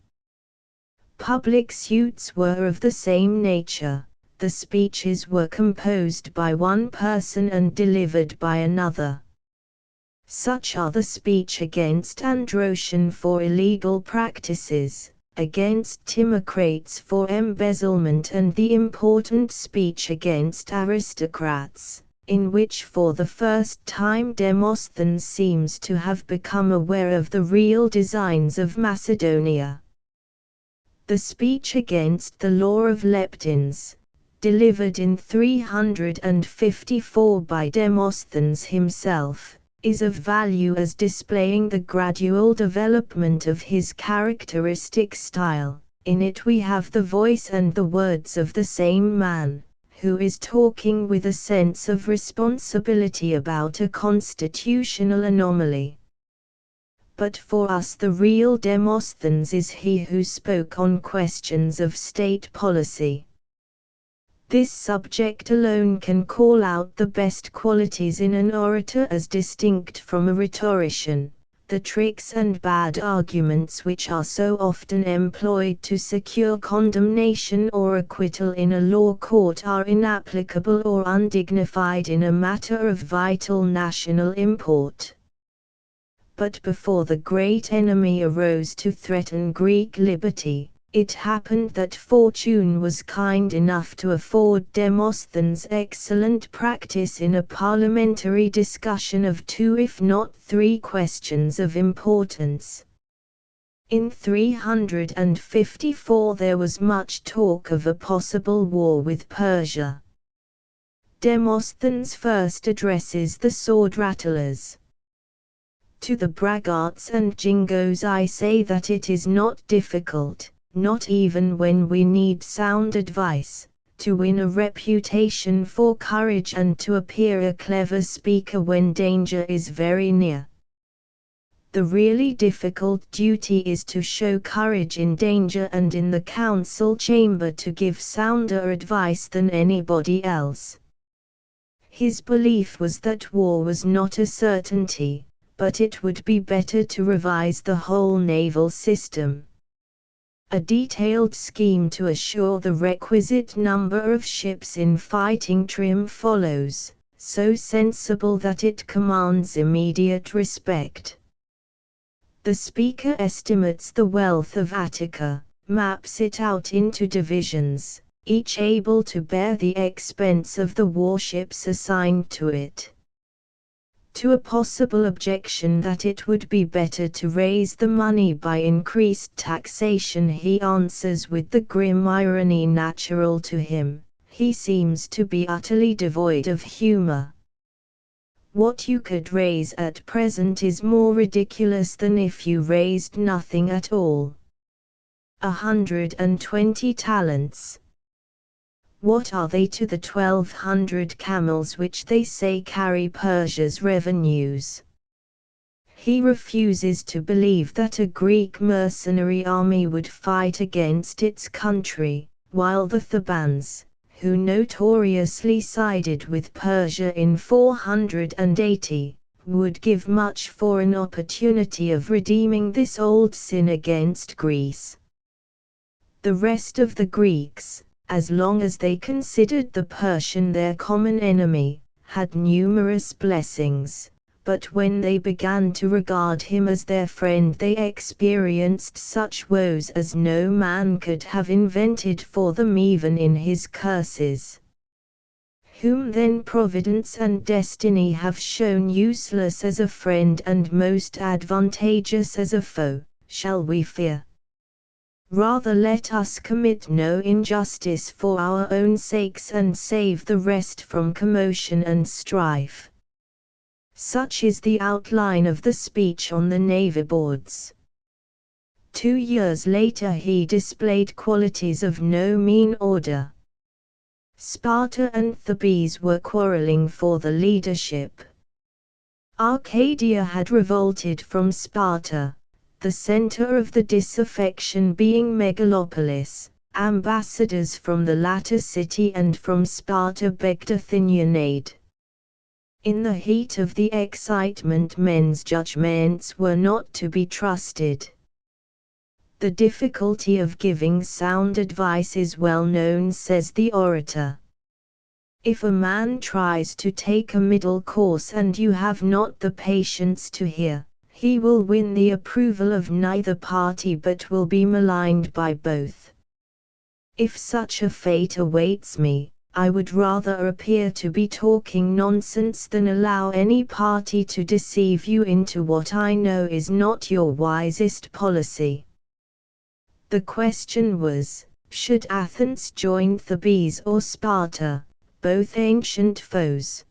Public suits were of the same nature. The speeches were composed by one person and delivered by another. Such are the speech against Androtion for illegal practices, against Timocrates for embezzlement, and the important speech against aristocrats, in which for the first time Demosthenes seems to have become aware of the real designs of Macedonia. The speech against the law of Leptines, delivered in 354 by Demosthenes himself, is of value as displaying the gradual development of his characteristic style. In it we have the voice and the words of the same man, who is talking with a sense of responsibility about a constitutional anomaly. But for us the real Demosthenes is he who spoke on questions of state policy. This subject alone can call out the best qualities in an orator as distinct from a rhetorician. The tricks and bad arguments which are so often employed to secure condemnation or acquittal in a law court are inapplicable or undignified in a matter of vital national import. But before the great enemy arose to threaten Greek liberty, it happened that fortune was kind enough to afford Demosthenes excellent practice in a parliamentary discussion of 2 if not 3 questions of importance. In 354 there was much talk of a possible war with Persia. Demosthenes first addresses the sword rattlers. To the braggarts and jingoes I say that it is not difficult, not even when we need sound advice, to win a reputation for courage and to appear a clever speaker when danger is very near. The really difficult duty is to show courage in danger and in the council chamber to give sounder advice than anybody else. His belief was that war was not a certainty, but it would be better to revise the whole naval system. A detailed scheme to assure the requisite number of ships in fighting trim follows, so sensible that it commands immediate respect. The speaker estimates the wealth of Attica, maps it out into divisions, each able to bear the expense of the warships assigned to it. To a possible objection that it would be better to raise the money by increased taxation he answers with the grim irony natural to him, he seems to be utterly devoid of humor. What you could raise at present is more ridiculous than if you raised nothing at all. 120 talents. What are they to the 1,200 camels which they say carry Persia's revenues? He refuses to believe that a Greek mercenary army would fight against its country, while the Thebans, who notoriously sided with Persia in 480, would give much for an opportunity of redeeming this old sin against Greece. The rest of the Greeks, as long as they considered the Persian their common enemy, had numerous blessings, but when they began to regard him as their friend they experienced such woes as no man could have invented for them even in his curses. Whom then Providence and Destiny have shown useless as a friend and most advantageous as a foe, shall we fear? Rather let us commit no injustice for our own sakes and save the rest from commotion and strife. Such is the outline of the speech on the navy boards. 2 years later he displayed qualities of no mean order. Sparta and Thebes were quarreling for the leadership. Arcadia had revolted from Sparta, the center of the disaffection being Megalopolis. Ambassadors from the latter city and from Sparta begged Athenian aid. In the heat of the excitement men's judgments were not to be trusted. The difficulty of giving sound advice is well known, says the orator. If a man tries to take a middle course and you have not the patience to hear, he will win the approval of neither party but will be maligned by both. If such a fate awaits me, I would rather appear to be talking nonsense than allow any party to deceive you into what I know is not your wisest policy. The question was, should Athens join Thebes or Sparta, both ancient foes?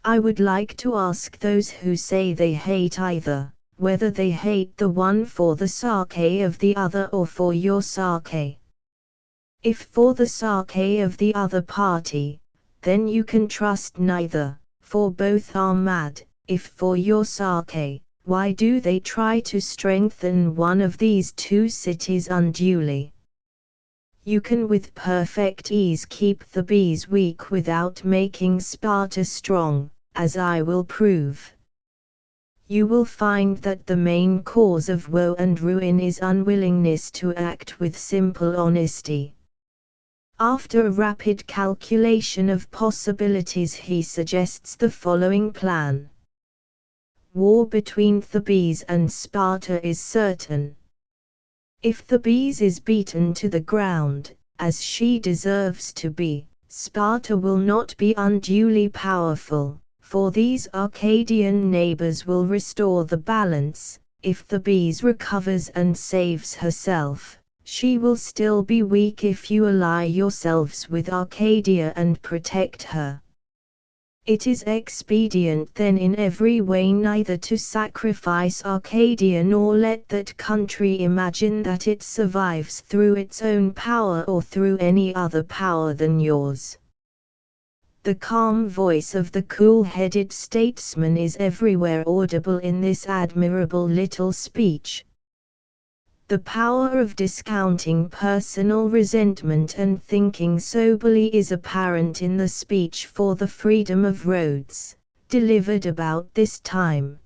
I would like to ask those who say they hate either, whether they hate the one for the Sarke of the other or for your Sarke. If for the Sarke of the other party, then you can trust neither, for both are mad. If for your Sarke, why do they try to strengthen one of these two cities unduly? You can with perfect ease keep Thebes weak without making Sparta strong, as I will prove. You will find that the main cause of woe and ruin is unwillingness to act with simple honesty. After a rapid calculation of possibilities, he suggests the following plan. War between Thebes and Sparta is certain. If Thebes is beaten to the ground, as she deserves to be, Sparta will not be unduly powerful, for these Arcadian neighbors will restore the balance. If Thebes recovers and saves herself, she will still be weak if you ally yourselves with Arcadia and protect her. It is expedient then in every way neither to sacrifice Arcadia nor let that country imagine that it survives through its own power or through any other power than yours. The calm voice of the cool-headed statesman is everywhere audible in this admirable little speech. The power of discounting personal resentment and thinking soberly is apparent in the speech for the freedom of Rhodes, delivered about this time.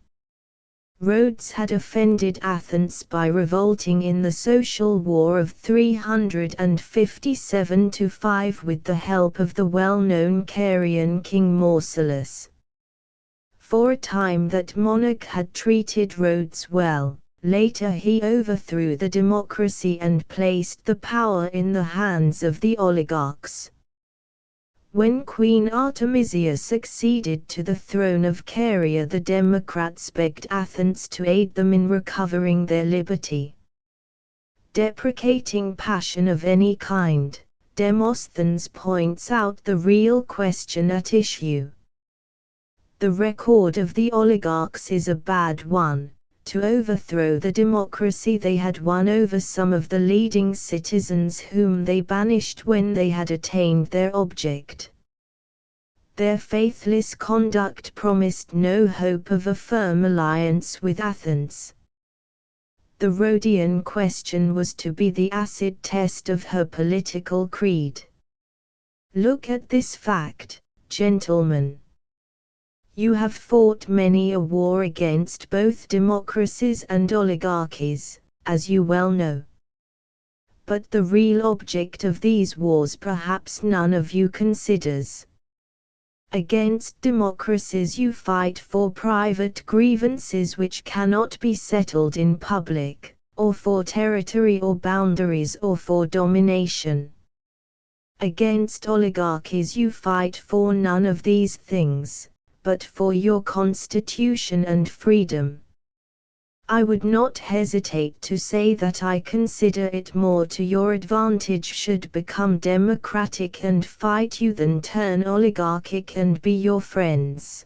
Rhodes had offended Athens by revolting in the social war of 357–5 with the help of the well-known Carian king Mausolus. For a time that monarch had treated Rhodes well. Later he overthrew the democracy and placed the power in the hands of the oligarchs. When Queen Artemisia succeeded to the throne of Caria, the Democrats begged Athens to aid them in recovering their liberty. Deprecating passion of any kind, Demosthenes points out the real question at issue. The record of the oligarchs is a bad one. To overthrow the democracy they had won over some of the leading citizens whom they banished when they had attained their object. Their faithless conduct promised no hope of a firm alliance with Athens. The Rhodian question was to be the acid test of her political creed. Look at this fact, gentlemen. You have fought many a war against both democracies and oligarchies, as you well know. But the real object of these wars perhaps none of you considers. Against democracies you fight for private grievances which cannot be settled in public, or for territory or boundaries or for domination. Against oligarchies you fight for none of these things, but for your constitution and freedom. I would not hesitate to say that I consider it more to your advantage should become democratic and fight you than turn oligarchic and be your friends.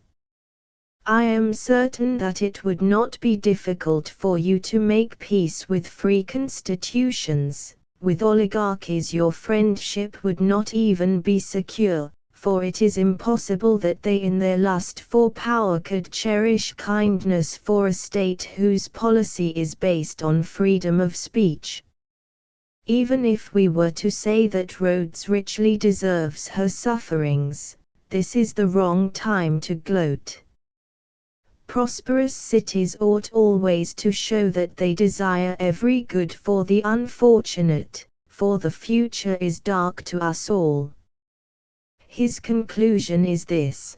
I am certain that it would not be difficult for you to make peace with free constitutions. With oligarchies your friendship would not even be secure, for it is impossible that they in their lust for power could cherish kindness for a state whose policy is based on freedom of speech. Even if we were to say that Rhodes richly deserves her sufferings, this is the wrong time to gloat. Prosperous cities ought always to show that they desire every good for the unfortunate, for the future is dark to us all. His conclusion is this.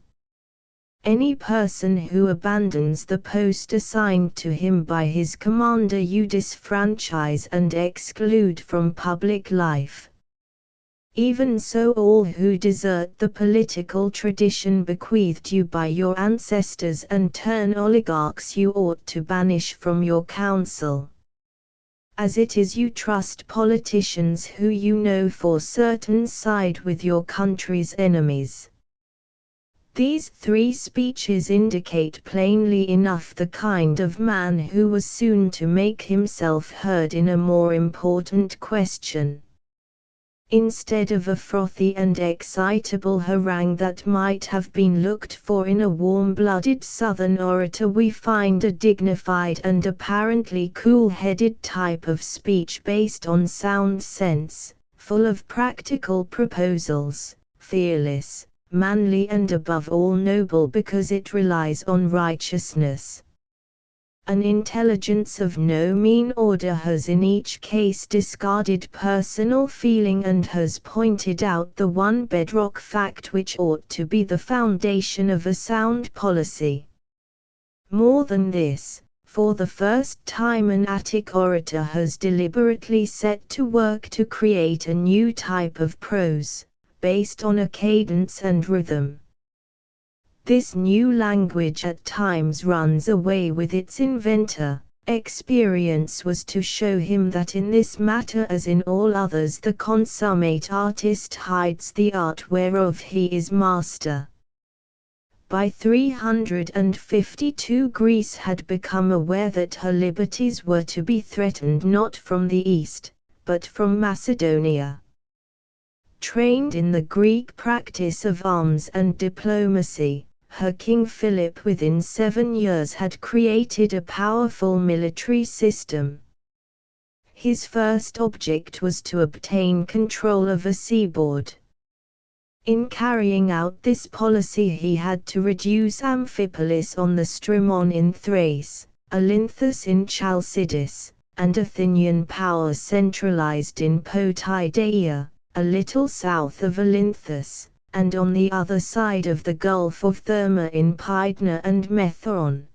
Any person who abandons the post assigned to him by his commander you disfranchise and exclude from public life. Even so all who desert the political tradition bequeathed you by your ancestors and turn oligarchs you ought to banish from your council. as it is you trust politicians who you know for certain side with your country's enemies. These three speeches indicate plainly enough the kind of man who was soon to make himself heard in a more important question. Instead of a frothy and excitable harangue that might have been looked for in a warm-blooded Southern orator, we find a dignified and apparently cool-headed type of speech based on sound sense, full of practical proposals, fearless, manly, and above all noble because it relies on righteousness. An intelligence of no mean order has in each case discarded personal feeling and has pointed out the one bedrock fact which ought to be the foundation of a sound policy. More than this, for the first time an Attic orator has deliberately set to work to create a new type of prose, based on a cadence and rhythm. This new language at times runs away with its inventor. Experience was to show him that in this matter as in all others the consummate artist hides the art whereof he is master. By 352 Greece had become aware that her liberties were to be threatened not from the east, but from Macedonia. Trained in the Greek practice of arms and diplomacy, her King Philip within 7 years had created a powerful military system. His first object was to obtain control of a seaboard. In carrying out this policy he had to reduce Amphipolis on the Strymon in Thrace, Olynthus in Chalcidice, and Athenian power centralized in Potidæa, a little south of Olynthus, and on the other side of the Gulf of Therma in Pydna and Methoron.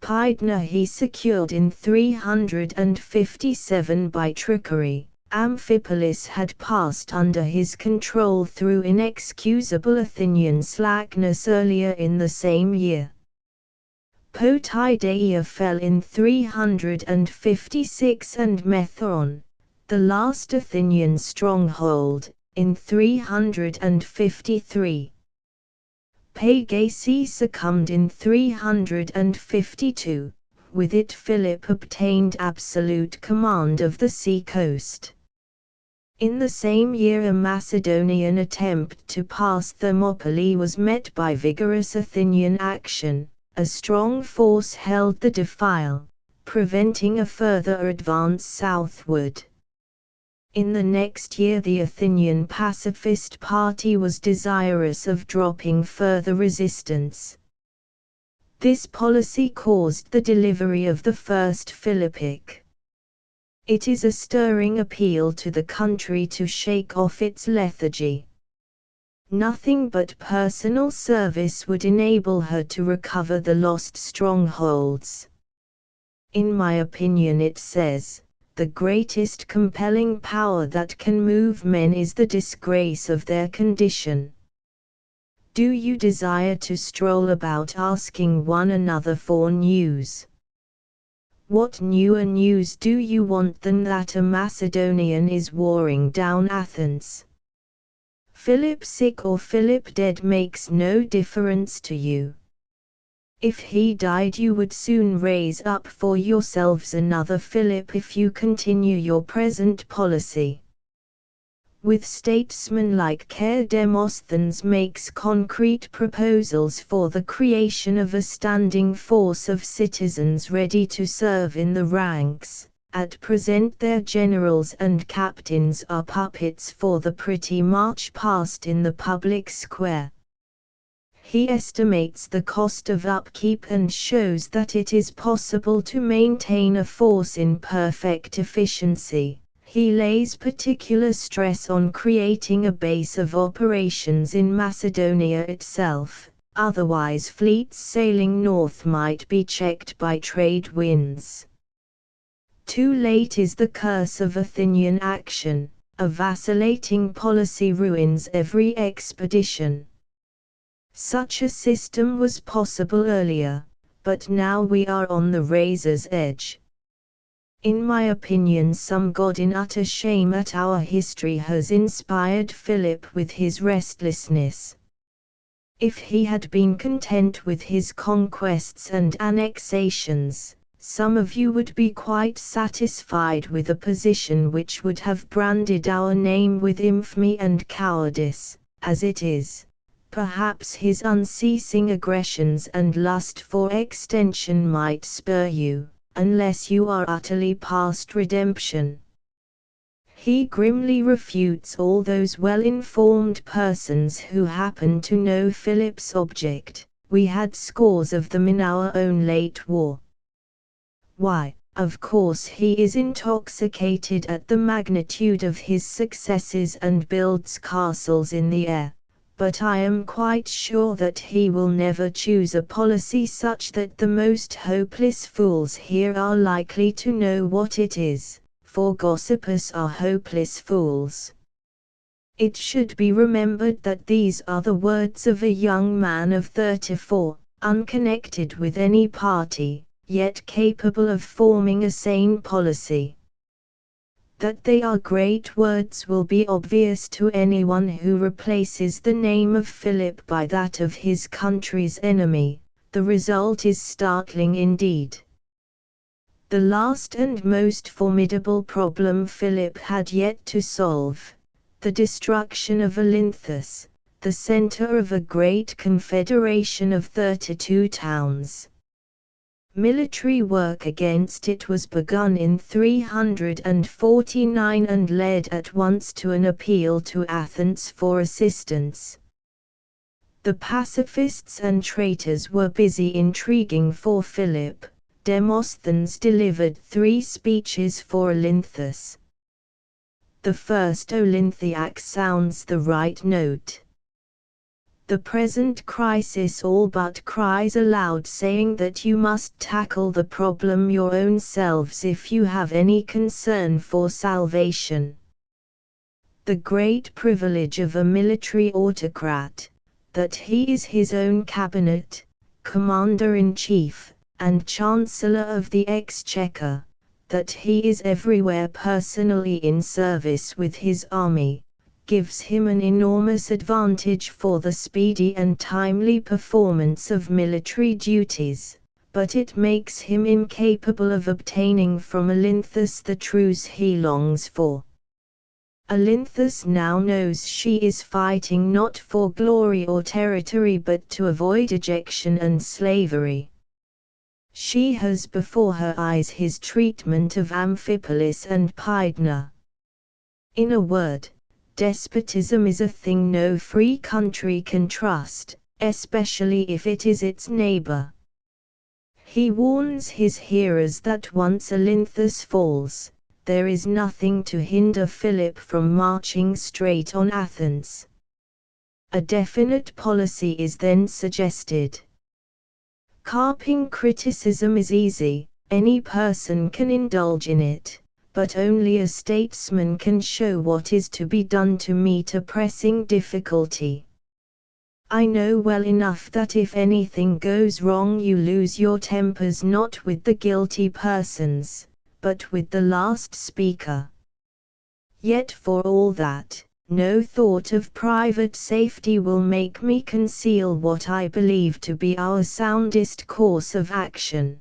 Pydna he secured in 357 by trickery. Amphipolis had passed under his control through inexcusable Athenian slackness earlier in the same year. Potidæa fell in 356 and Methoron, the last Athenian stronghold, in 353. Pagae succumbed in 352, with it Philip obtained absolute command of the sea coast. In the same year a Macedonian attempt to pass Thermopylae was met by vigorous Athenian action. A strong force held the defile, preventing a further advance southward. In the next year the Athenian pacifist party was desirous of dropping further resistance. This policy caused the delivery of the First Philippic. It is a stirring appeal to the country to shake off its lethargy. Nothing but personal service would enable her to recover the lost strongholds. In my opinion, it says, the greatest compelling power that can move men is the disgrace of their condition. Do you desire to stroll about asking one another for news? What newer news do you want than that a Macedonian is warring down Athens? Philip sick or Philip dead makes no difference to you. If he died you would soon raise up for yourselves another Philip if you continue your present policy. With statesman-like care Demosthenes makes concrete proposals for the creation of a standing force of citizens ready to serve in the ranks. At present their generals and captains are puppets for the pretty march past in the public square. He estimates the cost of upkeep and shows that it is possible to maintain a force in perfect efficiency. He lays particular stress on creating a base of operations in Macedonia itself, otherwise fleets sailing north might be checked by trade winds. Too late is the curse of Athenian action. A vacillating policy ruins every expedition. Such a system was possible earlier, but now we are on the razor's edge. In my opinion, some God in utter shame at our history has inspired Philip with his restlessness. If he had been content with his conquests and annexations, some of you would be quite satisfied with a position which would have branded our name with infamy and cowardice. As it is, perhaps his unceasing aggressions and lust for extension might spur you, unless you are utterly past redemption. He grimly refutes all those well-informed persons who happen to know Philip's object. We had scores of them in our own late war. Why, of course he is intoxicated at the magnitude of his successes and builds castles in the air, but I am quite sure that he will never choose a policy such that the most hopeless fools here are likely to know what it is, for gossipers are hopeless fools. It should be remembered that these are the words of a young man of 34, unconnected with any party, yet capable of forming a sane policy. That they are great words will be obvious to anyone who replaces the name of Philip by that of his country's enemy. The result is startling indeed. The last and most formidable problem Philip had yet to solve, the destruction of Olynthus, the center of a great confederation of 32 towns. Military work against it was begun in 349 and led at once to an appeal to Athens for assistance. The pacifists and traitors were busy intriguing for Philip. Demosthenes delivered 3 speeches for Olynthus. The first Olympiac sounds the right note. The present crisis all but cries aloud, saying that you must tackle the problem your own selves if you have any concern for salvation. The great privilege of a military autocrat, that he is his own cabinet, commander-in-chief, and Chancellor of the Exchequer, that he is everywhere personally in service with his army, gives him an enormous advantage for the speedy and timely performance of military duties, but it makes him incapable of obtaining from Olynthus the truce he longs for. Olynthus now knows she is fighting not for glory or territory but to avoid ejection and slavery. She has before her eyes his treatment of Amphipolis and Pydna. In a word, despotism is a thing no free country can trust, especially if it is its neighbor. He warns his hearers that once Olynthus falls, there is nothing to hinder Philip from marching straight on Athens. A definite policy is then suggested. Carping criticism is easy, any person can indulge in it, but only a statesman can show what is to be done to meet a pressing difficulty. I know well enough that if anything goes wrong you lose your tempers not with the guilty persons, but with the last speaker. Yet for all that, no thought of private safety will make me conceal what I believe to be our soundest course of action.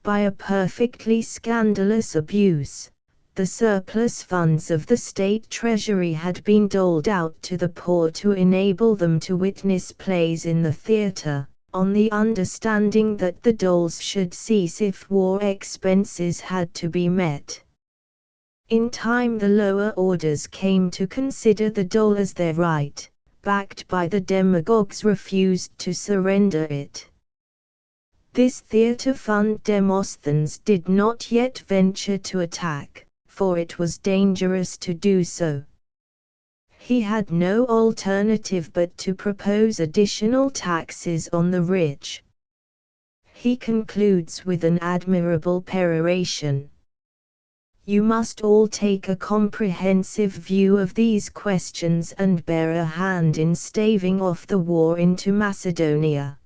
By a perfectly scandalous abuse, the surplus funds of the state treasury had been doled out to the poor to enable them to witness plays in the theatre, on the understanding that the doles should cease if war expenses had to be met. In time the lower orders came to consider the dole as their right, backed by the demagogues refused to surrender it. This theatre fund Demosthenes did not yet venture to attack, for it was dangerous to do so. He had no alternative but to propose additional taxes on the rich. He concludes with an admirable peroration. You must all take a comprehensive view of these questions and bear a hand in staving off the war into Macedonia.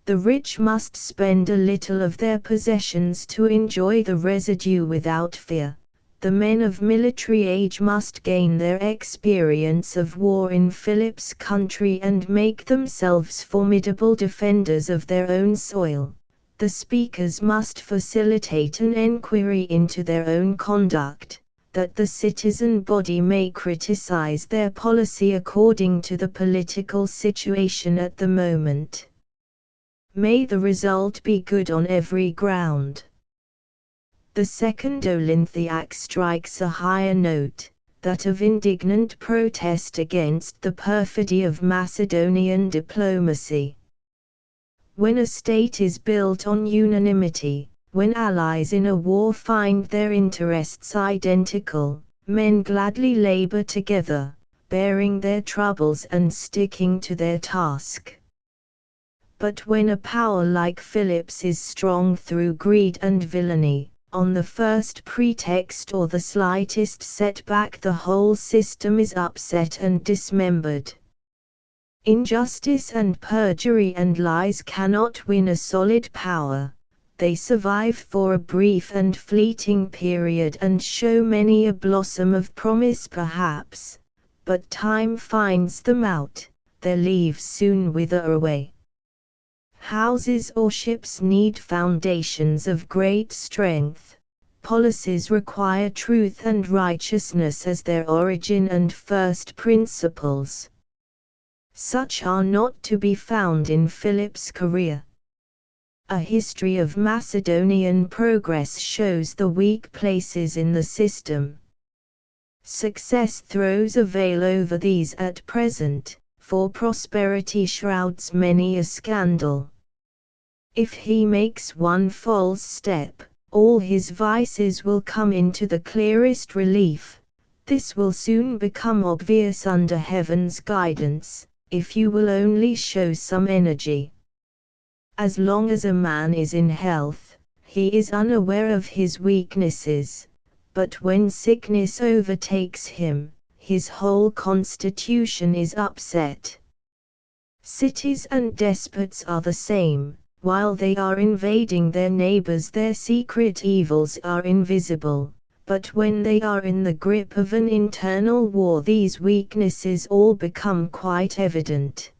The rich must spend a little of their possessions to enjoy the residue without fear. The men of military age must gain their experience of war in Philip's country and make themselves formidable defenders of their own soil. The speakers must facilitate an enquiry into their own conduct, that the citizen body may criticize their policy according to the political situation at the moment. May the result be good on every ground. The second Olympiac strikes a higher note, that of indignant protest against the perfidy of Macedonian diplomacy. When a state is built on unanimity, when allies in a war find their interests identical, men gladly labor together, bearing their troubles and sticking to their task. But when a power like Philip's is strong through greed and villainy, on the first pretext or the slightest setback the whole system is upset and dismembered. Injustice and perjury and lies cannot win a solid power. They survive for a brief and fleeting period and show many a blossom of promise perhaps, but time finds them out, their leaves soon wither away. Houses or ships need foundations of great strength. Policies require truth and righteousness as their origin and first principles. Such are not to be found in Philip's career. A history of Macedonian progress shows the weak places in the system. Success throws a veil over these at present, for prosperity shrouds many a scandal. If he makes one false step, all his vices will come into the clearest relief. This will soon become obvious under heaven's guidance, if you will only show some energy. As long as a man is in health, he is unaware of his weaknesses, but when sickness overtakes him, his whole constitution is upset. Cities and despots are the same. While they are invading their neighbors, their secret evils are invisible, but when they are in the grip of an internal war, these weaknesses all become quite evident.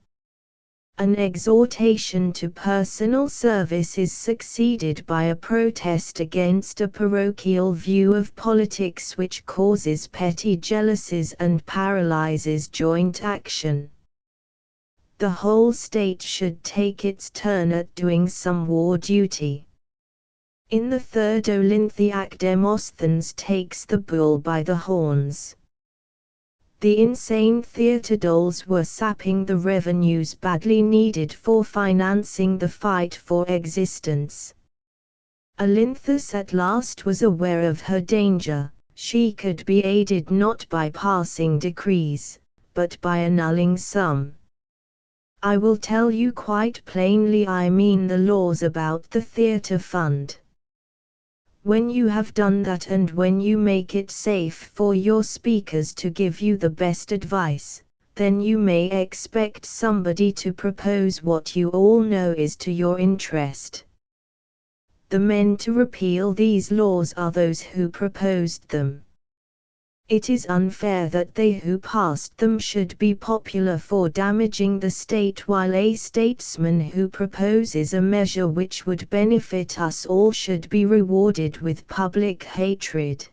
An exhortation to personal service is succeeded by a protest against a parochial view of politics which causes petty jealousies and paralyzes joint action. The whole state should take its turn at doing some war duty. In the third Olympiac, Demosthenes takes the bull by the horns. The insane theaterdoles were sapping the revenues badly needed for financing the fight for existence. Olynthus at last was aware of her danger. She could be aided not by passing decrees, but by annulling some. I will tell you quite plainly, I mean the laws about the theatre fund. When you have done that, and when you make it safe for your speakers to give you the best advice, then you may expect somebody to propose what you all know is to your interest. The men to repeal these laws are those who proposed them. It is unfair that they who passed them should be popular for damaging the state, while a statesman who proposes a measure which would benefit us all should be rewarded with public hatred.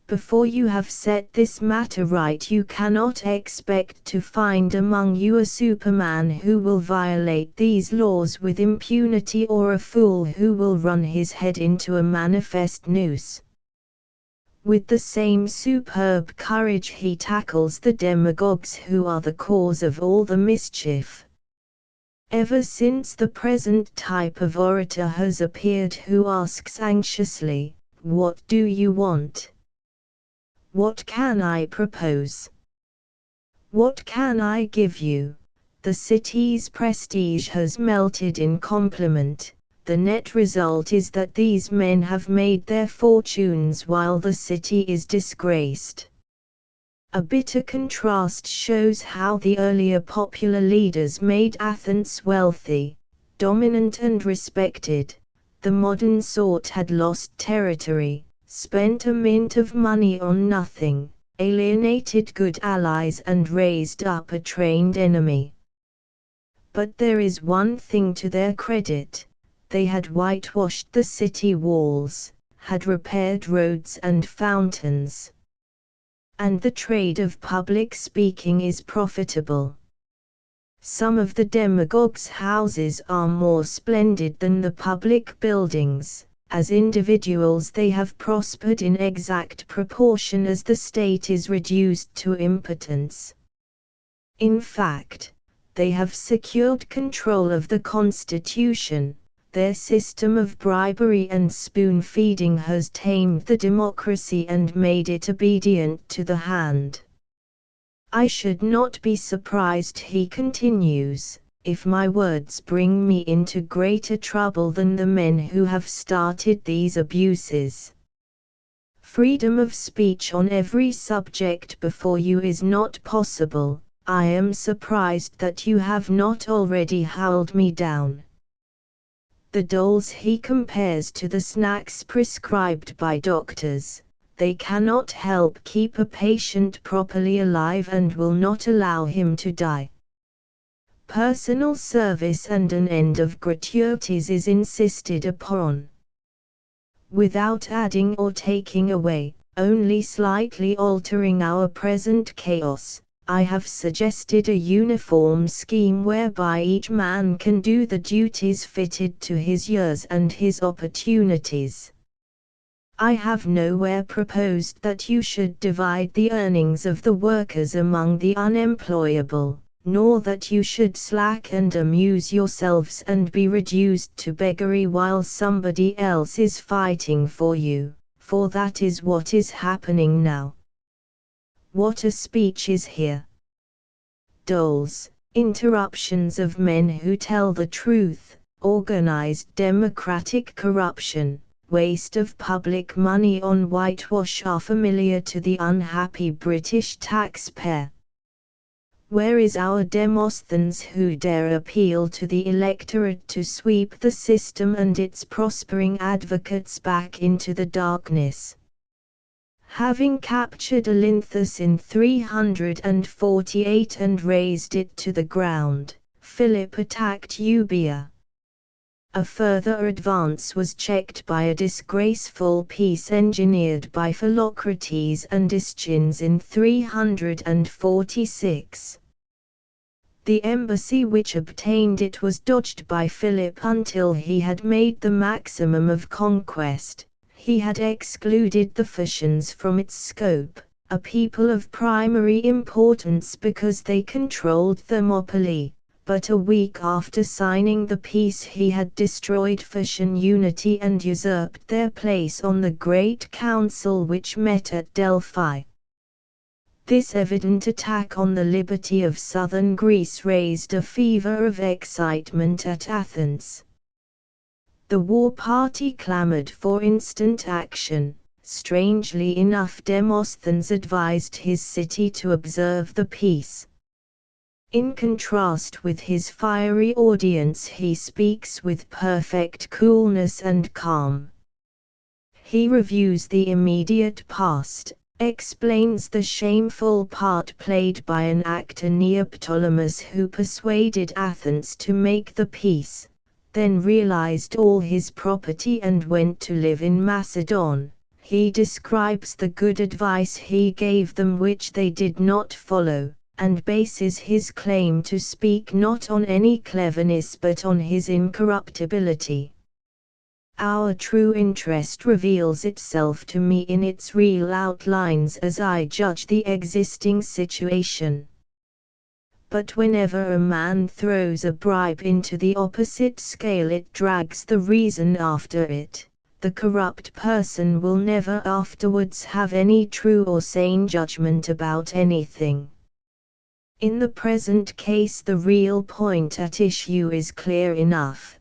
Before you have set this matter right, you cannot expect to find among you a superman who will violate these laws with impunity, or a fool who will run his head into a manifest noose. With the same superb courage he tackles the demagogues who are the cause of all the mischief. Ever since the present type of orator has appeared who asks anxiously, "What do you want? What can I propose? What can I give you?" The city's prestige has melted in compliment. The net result is that these men have made their fortunes while the city is disgraced. A bitter contrast shows how the earlier popular leaders made Athens wealthy. dominant and respected, the modern sort had lost territory, spent a mint of money on nothing, alienated good allies and raised up a trained enemy. But there is one thing to their credit: they had whitewashed the city walls, had repaired roads and fountains. And the trade of public speaking is profitable. Some of the demagogues' houses are more splendid than the public buildings. As individuals they have prospered in exact proportion as the state is reduced to impotence. In fact, they have secured control of the Constitution. Their system of bribery and spoon-feeding has tamed the democracy and made it obedient to the hand. I should not be surprised, he continues, if my words bring me into greater trouble than the men who have started these abuses. Freedom of speech on every subject before you is not possible. I am surprised that you have not already howled me down. The doles he compares to the snacks prescribed by doctors. They cannot help keep a patient properly alive and will not allow him to die. Personal service and an end of gratuities is insisted upon. Without adding or taking away, only slightly altering our present chaos, I have suggested a uniform scheme whereby each man can do the duties fitted to his years and his opportunities. I have nowhere proposed that you should divide the earnings of the workers among the unemployable, nor that you should slack and amuse yourselves and be reduced to beggary while somebody else is fighting for you, for that is what is happening now. What a speech is here! Doles, interruptions of men who tell the truth, organized democratic corruption, waste of public money on whitewash are familiar to the unhappy British taxpayer. Where is our Demosthenes who dare appeal to the electorate to sweep the system and its prospering advocates back into the darkness? Having captured Olynthus in 348 and razed it to the ground, Philip attacked Euboea. A further advance was checked by a disgraceful peace engineered by Philocrates and Ischines in 346. The embassy which obtained it was dodged by Philip until he had made the maximum of conquest. He had excluded the Phocians from its scope, a people of primary importance because they controlled Thermopylae, but a week after signing the peace he had destroyed Phocian unity and usurped their place on the great council which met at Delphi. This evident attack on the liberty of southern Greece raised a fever of excitement at Athens. The war party clamored for instant action. Strangely enough, Demosthenes advised his city to observe the peace. In contrast with his fiery audience, he speaks with perfect coolness and calm. He reviews the immediate past, explains the shameful part played by an actor Neoptolemus who persuaded Athens to make the peace, then realized all his property and went to live in Macedon. He describes the good advice he gave them which they did not follow, and bases his claim to speak not on any cleverness but on his incorruptibility. Our true interest reveals itself to me in its real outlines as I judge the existing situation. But whenever a man throws a bribe into the opposite scale, it drags the reason after it. The corrupt person will never afterwards have any true or sane judgment about anything. In the present case, the real point at issue is clear enough.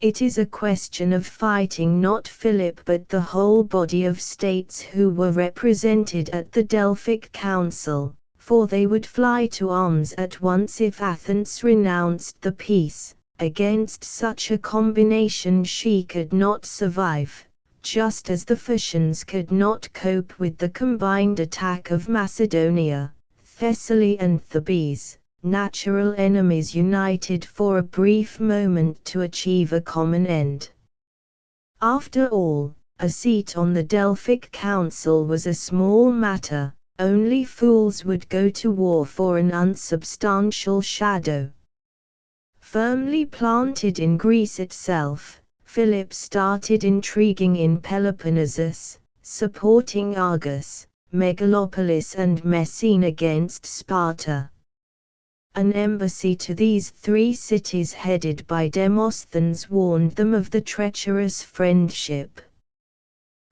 It is a question of fighting not Philip but the whole body of states who were represented at the Delphic Council, for they would fly to arms at once if Athens renounced the peace, Against such a combination she could not survive, just as the Phocians could not cope with the combined attack of Macedonia, Thessaly and Thebes, natural enemies united for a brief moment to achieve a common end. After all, a seat on the Delphic Council was a small matter, only fools would go to war for an unsubstantial shadow. Firmly planted in Greece itself, Philip started intriguing in Peloponnesus, supporting Argos, Megalopolis and Messene against Sparta. An embassy to these three cities headed by Demosthenes warned them of the treacherous friendship.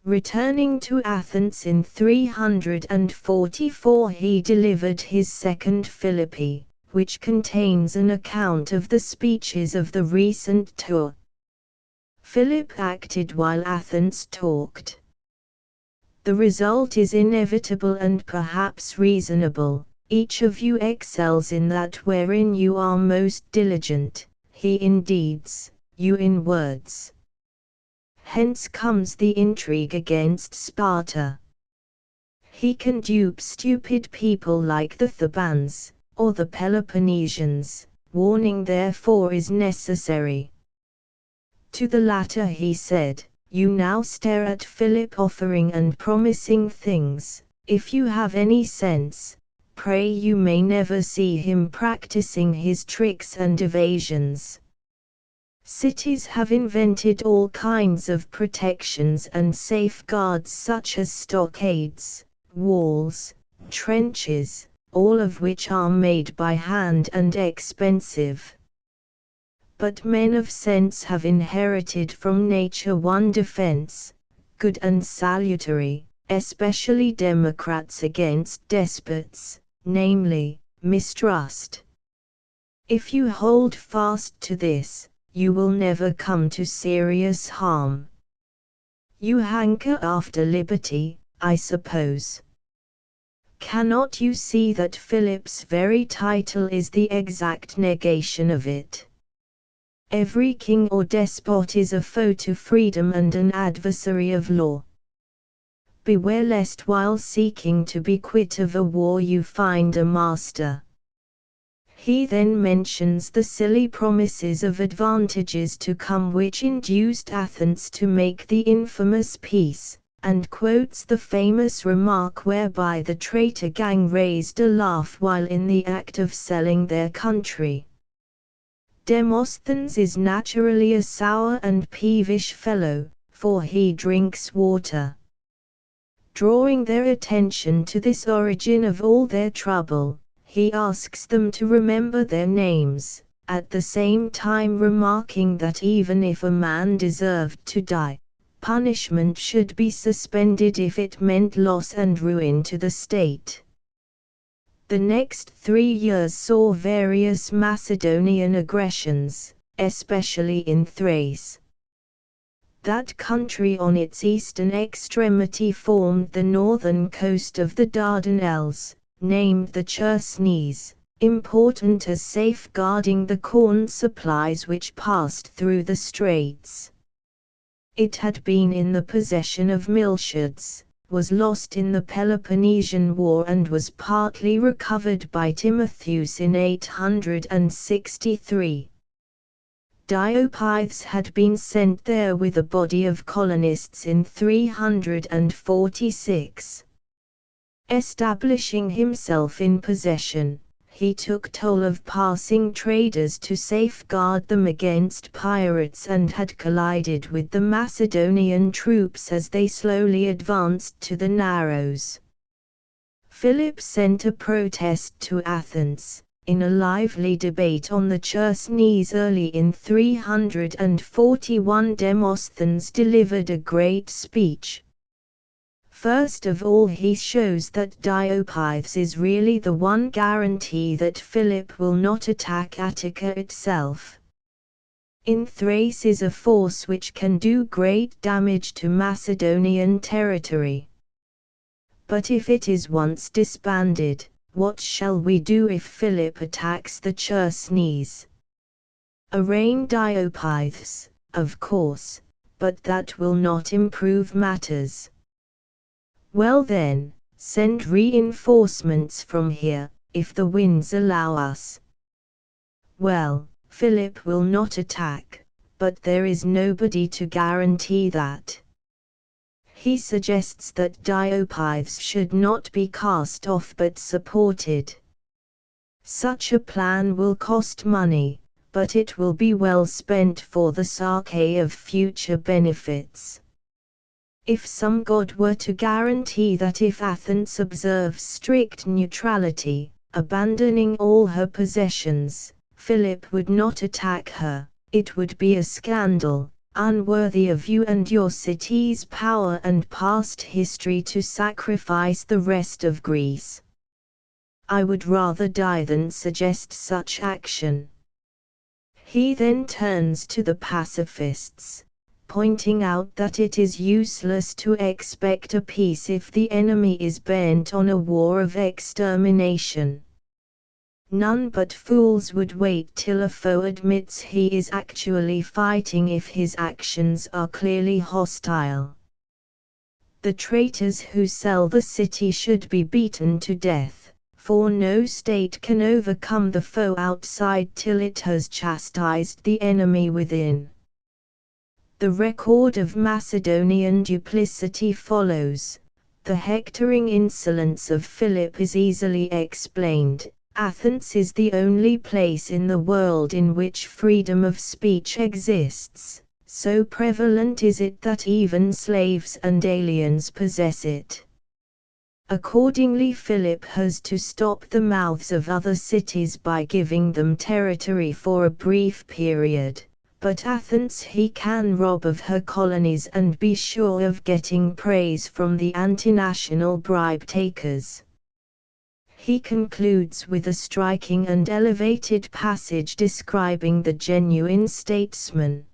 Returning to Athens in 344 he delivered his second Philippi, which contains an account of the speeches of the recent tour. Philip acted while Athens talked. The result is inevitable and perhaps reasonable. Each of you excels in that wherein you are most diligent, he in deeds, you in words. Hence comes the intrigue against Sparta. He can dupe stupid people like the Thebans, or the Peloponnesians, warning therefore is necessary. To the latter he said, you now stare at Philip offering and promising things, if you have any sense. Pray you may never see him practicing his tricks and evasions. Cities have invented all kinds of protections and safeguards such as stockades, walls, trenches, all of which are made by hand and expensive. But men of sense have inherited from nature one defense, good and salutary, especially democrats against despots, namely, mistrust. If you hold fast to this, you will never come to serious harm. You hanker after liberty, I suppose. Cannot you see that Philip's very title is the exact negation of it? Every king or despot is a foe to freedom and an adversary of law. Beware lest while seeking to be quit of a war you find a master. He then mentions the silly promises of advantages to come which induced Athens to make the infamous peace, and quotes the famous remark whereby the traitor gang raised a laugh while in the act of selling their country. Demosthenes is naturally a sour and peevish fellow, for he drinks water. Drawing their attention to this origin of all their trouble, he asks them to remember their names, at the same time remarking that even if a man deserved to die, punishment should be suspended if it meant loss and ruin to the state. The next 3 years saw various Macedonian aggressions, especially in Thrace. That country on its eastern extremity formed the northern coast of the Dardanelles, named the Chersonese, important as safeguarding the corn supplies which passed through the straits. It had been in the possession of Miltiades, was lost in the Peloponnesian War and was partly recovered by Timotheus in 863. Diopithes had been sent there with a body of colonists in 346. Establishing himself in possession, he took toll of passing traders to safeguard them against pirates and had collided with the Macedonian troops as they slowly advanced to the Narrows. Philip sent a protest to Athens, in a lively debate on the Chersonese early in 341. Demosthenes delivered a great speech. First of all he shows that Diopithes is really the one guarantee that Philip will not attack Attica itself. In Thrace is a force which can do great damage to Macedonian territory. But if it is once disbanded, what shall we do if Philip attacks the Chersonese? Arraign Diopithes, of course, but that will not improve matters. Well then, send reinforcements from here, if the winds allow us. Well, Philip will not attack, but there is nobody to guarantee that. He suggests that Diopithes should not be cast off but supported. Such a plan will cost money, but it will be well spent for the sake of future benefits. If some god were to guarantee that if Athens observes strict neutrality, abandoning all her possessions, Philip would not attack her, it would be a scandal, unworthy of you and your city's power and past history to sacrifice the rest of Greece. I would rather die than suggest such action. He then turns to the pacifists, pointing out that it is useless to expect a peace if the enemy is bent on a war of extermination. None but fools would wait till a foe admits he is actually fighting if his actions are clearly hostile. The traitors who sell the city should be beaten to death, for no state can overcome the foe outside till it has chastised the enemy within. The record of Macedonian duplicity follows. The hectoring insolence of Philip is easily explained. Athens is the only place in the world in which freedom of speech exists, so prevalent is it that even slaves and aliens possess it. Accordingly, Philip has to stop the mouths of other cities by giving them territory for a brief period, but Athens he can rob of her colonies and be sure of getting praise from the anti-national bribe-takers. He concludes with a striking and elevated passage describing the genuine statesman.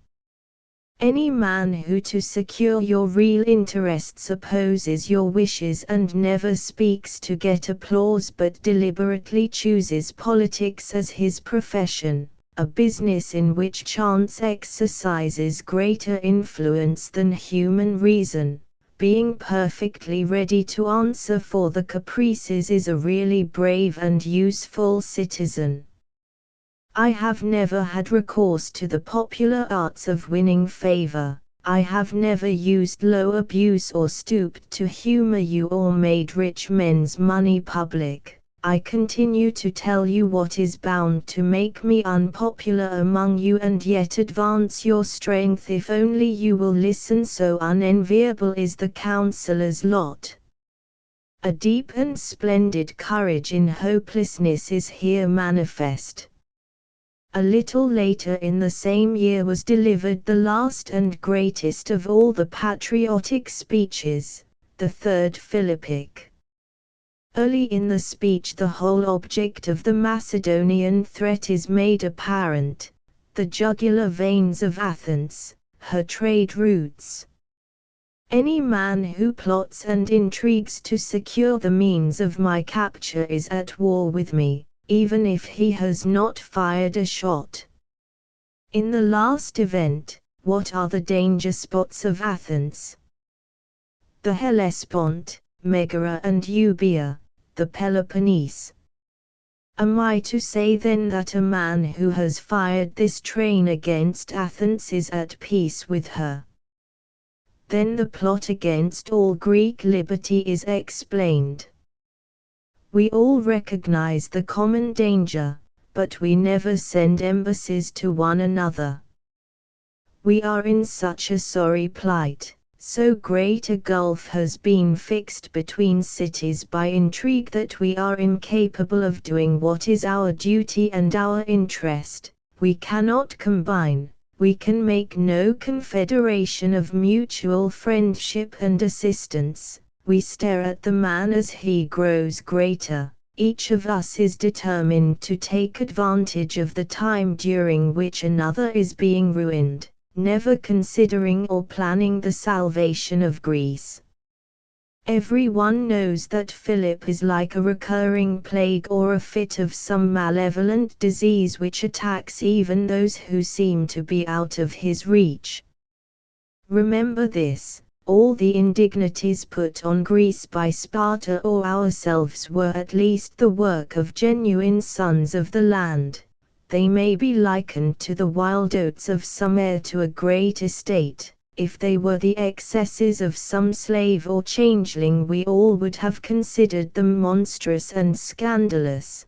Any man who to secure your real interests opposes your wishes and never speaks to get applause but deliberately chooses politics as his profession, a business in which chance exercises greater influence than human reason, being perfectly ready to answer for the caprices, is a really brave and useful citizen. I have never had recourse to the popular arts of winning favor. I have never used low abuse or stooped to humor you or made rich men's money public. I continue to tell you what is bound to make me unpopular among you and yet advance your strength if only you will listen. So unenviable is the counselor's lot. A deep and splendid courage in hopelessness is here manifest. A little later in the same year was delivered the last and greatest of all the patriotic speeches, the Third Philippic. Early in the speech the whole object of the Macedonian threat is made apparent: the jugular veins of Athens, her trade routes. Any man who plots and intrigues to secure the means of my capture is at war with me, even if he has not fired a shot. In the last event, what are the danger spots of Athens? The Hellespont, Megara and Euboea, the Peloponnese. Am I to say then that a man who has fired this train against Athens is at peace with her? Then the plot against all Greek liberty is explained. We all recognize the common danger, but we never send embassies to one another. We are in such a sorry plight, so great a gulf has been fixed between cities by intrigue that we are incapable of doing what is our duty and our interest. We cannot combine, we can make no confederation of mutual friendship and assistance. We stare at the man as he grows greater. Each of us is determined to take advantage of the time during which another is being ruined, never considering or planning the salvation of Greece. Everyone knows that Philip is like a recurring plague or a fit of some malevolent disease which attacks even those who seem to be out of his reach. Remember this. All the indignities put on Greece by Sparta or ourselves were at least the work of genuine sons of the land. They may be likened to the wild oats of some heir to a great estate. If they were the excesses of some slave or changeling, we all would have considered them monstrous and scandalous.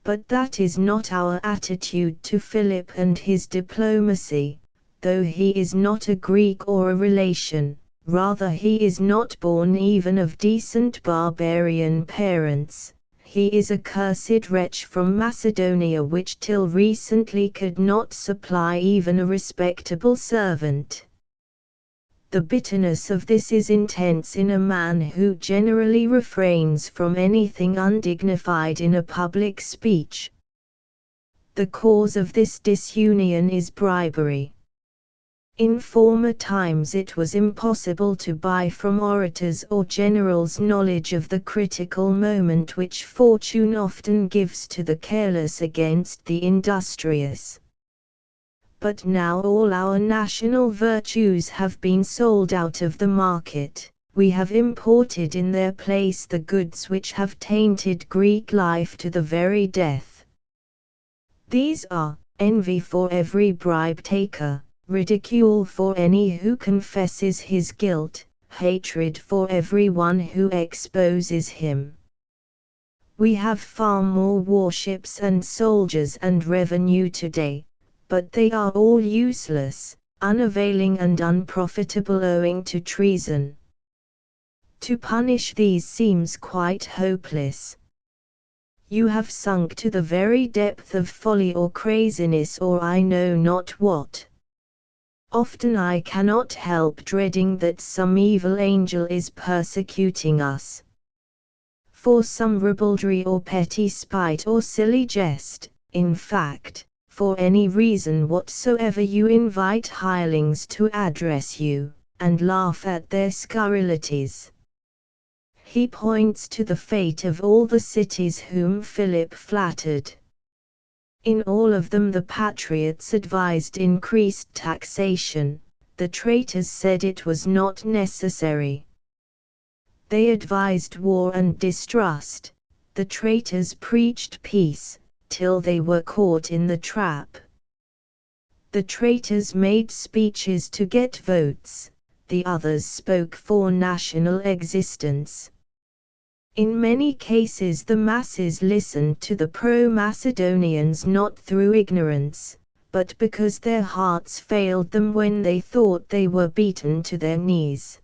But that is not our attitude to Philip and his diplomacy. Though he is not a Greek or a relation, rather he is not born even of decent barbarian parents, he is a cursed wretch from Macedonia which till recently could not supply even a respectable servant. The bitterness of this is intense in a man who generally refrains from anything undignified in a public speech. The cause of this disunion is bribery. In former times it was impossible to buy from orators or generals knowledge of the critical moment which fortune often gives to the careless against the industrious. But now all our national virtues have been sold out of the market. We have imported in their place the goods which have tainted Greek life to the very death. These are envy for every bribe-taker, ridicule for any who confesses his guilt, hatred for everyone who exposes him. We have far more warships and soldiers and revenue today, but they are all useless, unavailing and unprofitable owing to treason. To punish these seems quite hopeless. You have sunk to the very depth of folly or craziness or I know not what. Often I cannot help dreading that some evil angel is persecuting us. For some ribaldry or petty spite or silly jest, in fact, for any reason whatsoever you invite hirelings to address you, and laugh at their scurrilities. He points to the fate of all the cities whom Philip flattered. In all of them the patriots advised increased taxation, the traitors said it was not necessary. They advised war and distrust, the traitors preached peace, till they were caught in the trap. The traitors made speeches to get votes, the others spoke for national existence. In many cases the masses listened to the pro-Macedonians not through ignorance, but because their hearts failed them when they thought they were beaten to their knees.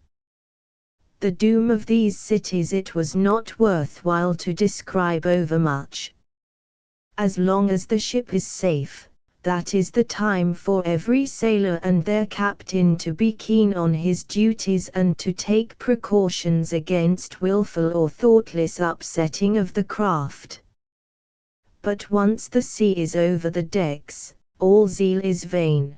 The doom of these cities it was not worthwhile to describe overmuch. As long as the ship is safe, that is the time for every sailor and their captain to be keen on his duties and to take precautions against willful or thoughtless upsetting of the craft. But once the sea is over the decks, all zeal is vain.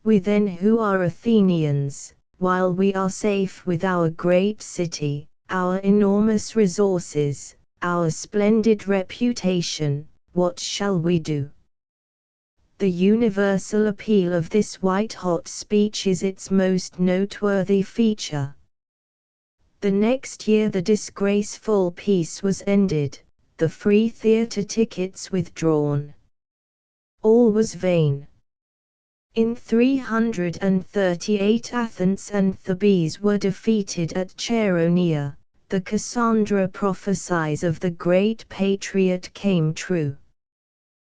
We then who are Athenians, while we are safe with our great city, our enormous resources, our splendid reputation, what shall we do? The universal appeal of this white-hot speech is its most noteworthy feature. The next year the disgraceful peace was ended, the free theatre tickets withdrawn. All was vain. In 338 Athens and Thebes were defeated at Chaeronea. The Cassandra prophecies of the great patriot came true.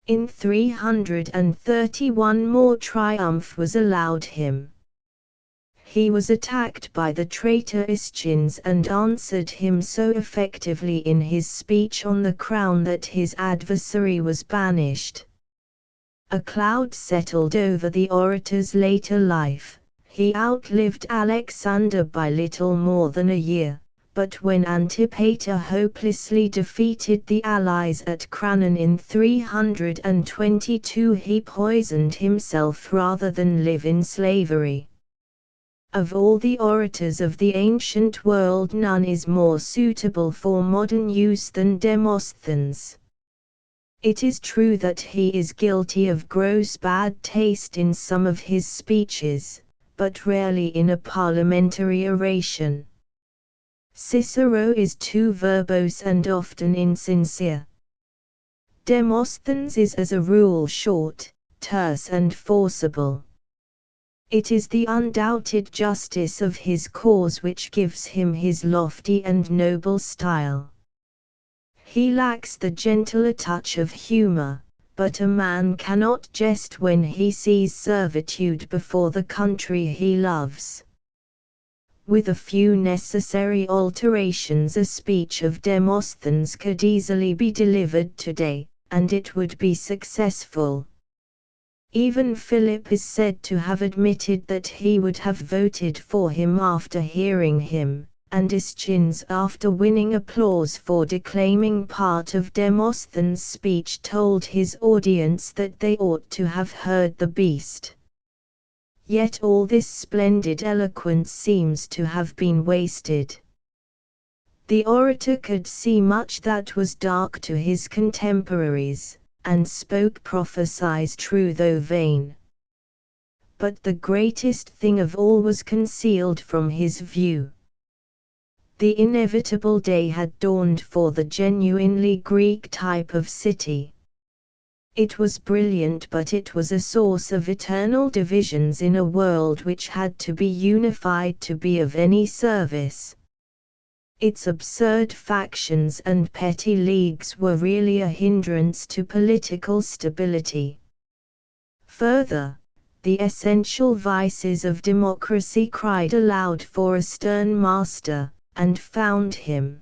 In 331 more triumph was allowed him. He was attacked by the traitor Ischines and answered him so effectively in his speech on the crown that his adversary was banished. A cloud settled over the orator's later life. He outlived Alexander by little more than a year. But when Antipater hopelessly defeated the allies at Cranon in 322 he poisoned himself rather than live in slavery. Of all the orators of the ancient world, none is more suitable for modern use than Demosthenes. It is true that he is guilty of gross bad taste in some of his speeches, but rarely in a parliamentary oration. Cicero is too verbose and often insincere. Demosthenes is as a rule short, terse and forcible. It is the undoubted justice of his cause which gives him his lofty and noble style. He lacks the gentler touch of humor, but a man cannot jest when he sees servitude before the country he loves. With a few necessary alterations, a speech of Demosthenes could easily be delivered today, and it would be successful. Even Philip is said to have admitted that he would have voted for him after hearing him, and Aeschines, after winning applause for declaiming part of Demosthenes' speech, told his audience that they ought to have heard the beast. Yet all this splendid eloquence seems to have been wasted. The orator could see much that was dark to his contemporaries, and spoke prophesies true though vain. But the greatest thing of all was concealed from his view. The inevitable day had dawned for the genuinely Greek type of city. It was brilliant, but it was a source of eternal divisions in a world which had to be unified to be of any service. Its absurd factions and petty leagues were really a hindrance to political stability. Further, the essential vices of democracy cried aloud for a stern master, and found him.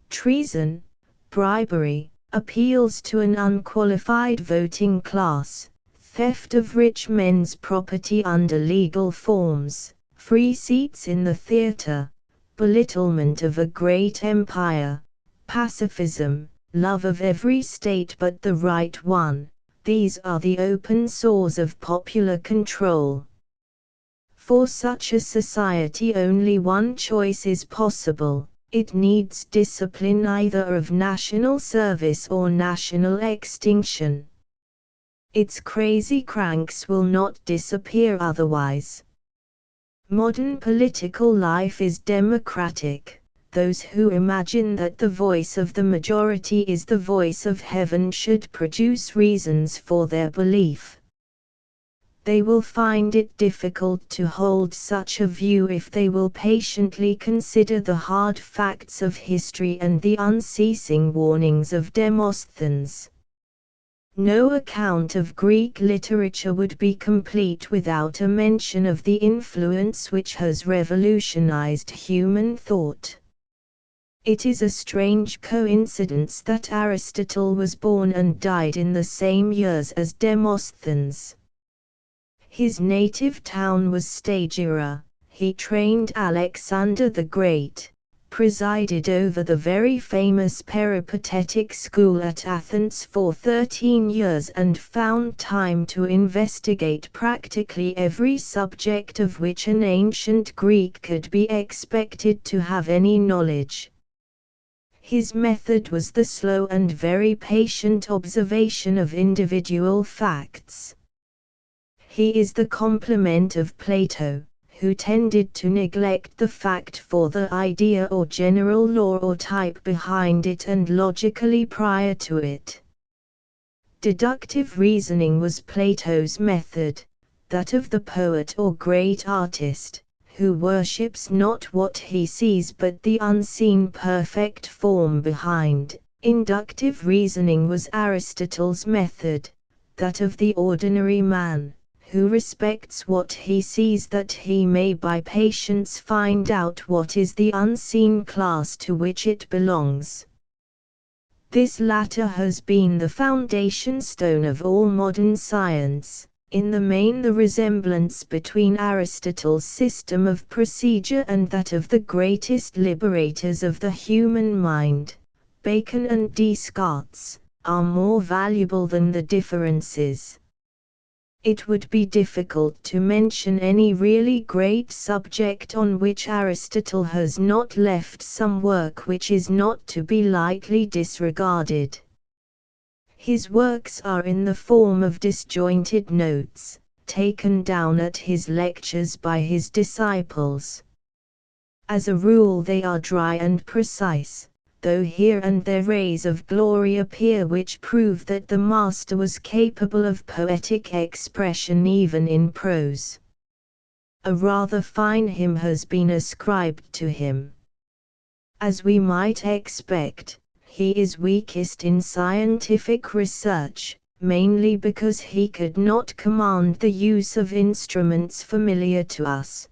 Treason, bribery, appeals to an unqualified voting class, theft of rich men's property under legal forms, free seats in the theater, belittlement of a great empire, pacifism, love of every state but the right one, these are the open sores of popular control. For such a society only one choice is possible: it needs discipline either of national service or national extinction. Its crazy cranks will not disappear otherwise. Modern political life is democratic. Those who imagine that the voice of the majority is the voice of heaven should produce reasons for their belief. They will find it difficult to hold such a view if they will patiently consider the hard facts of history and the unceasing warnings of Demosthenes. No account of Greek literature would be complete without a mention of the influence which has revolutionized human thought. It is a strange coincidence that Aristotle was born and died in the same years as Demosthenes. His native town was Stagira. He trained Alexander the Great, presided over the very famous peripatetic school at Athens for 13 years, and found time to investigate practically every subject of which an ancient Greek could be expected to have any knowledge. His method was the slow and very patient observation of individual facts. He is the complement of Plato, who tended to neglect the fact for the idea or general law or type behind it and logically prior to it. Deductive reasoning was Plato's method, that of the poet or great artist, who worships not what he sees but the unseen perfect form behind. Inductive reasoning was Aristotle's method, that of the ordinary man, who respects what he sees that he may by patience find out what is the unseen class to which it belongs. This latter has been the foundation stone of all modern science. In the main, the resemblance between Aristotle's system of procedure and that of the greatest liberators of the human mind, Bacon and Descartes, are more valuable than the differences. It would be difficult to mention any really great subject on which Aristotle has not left some work which is not to be lightly disregarded. His works are in the form of disjointed notes, taken down at his lectures by his disciples. As a rule they are dry and precise, though here and there rays of glory appear which prove that the master was capable of poetic expression even in prose. A rather fine hymn has been ascribed to him. As we might expect, he is weakest in scientific research, mainly because he could not command the use of instruments familiar to us.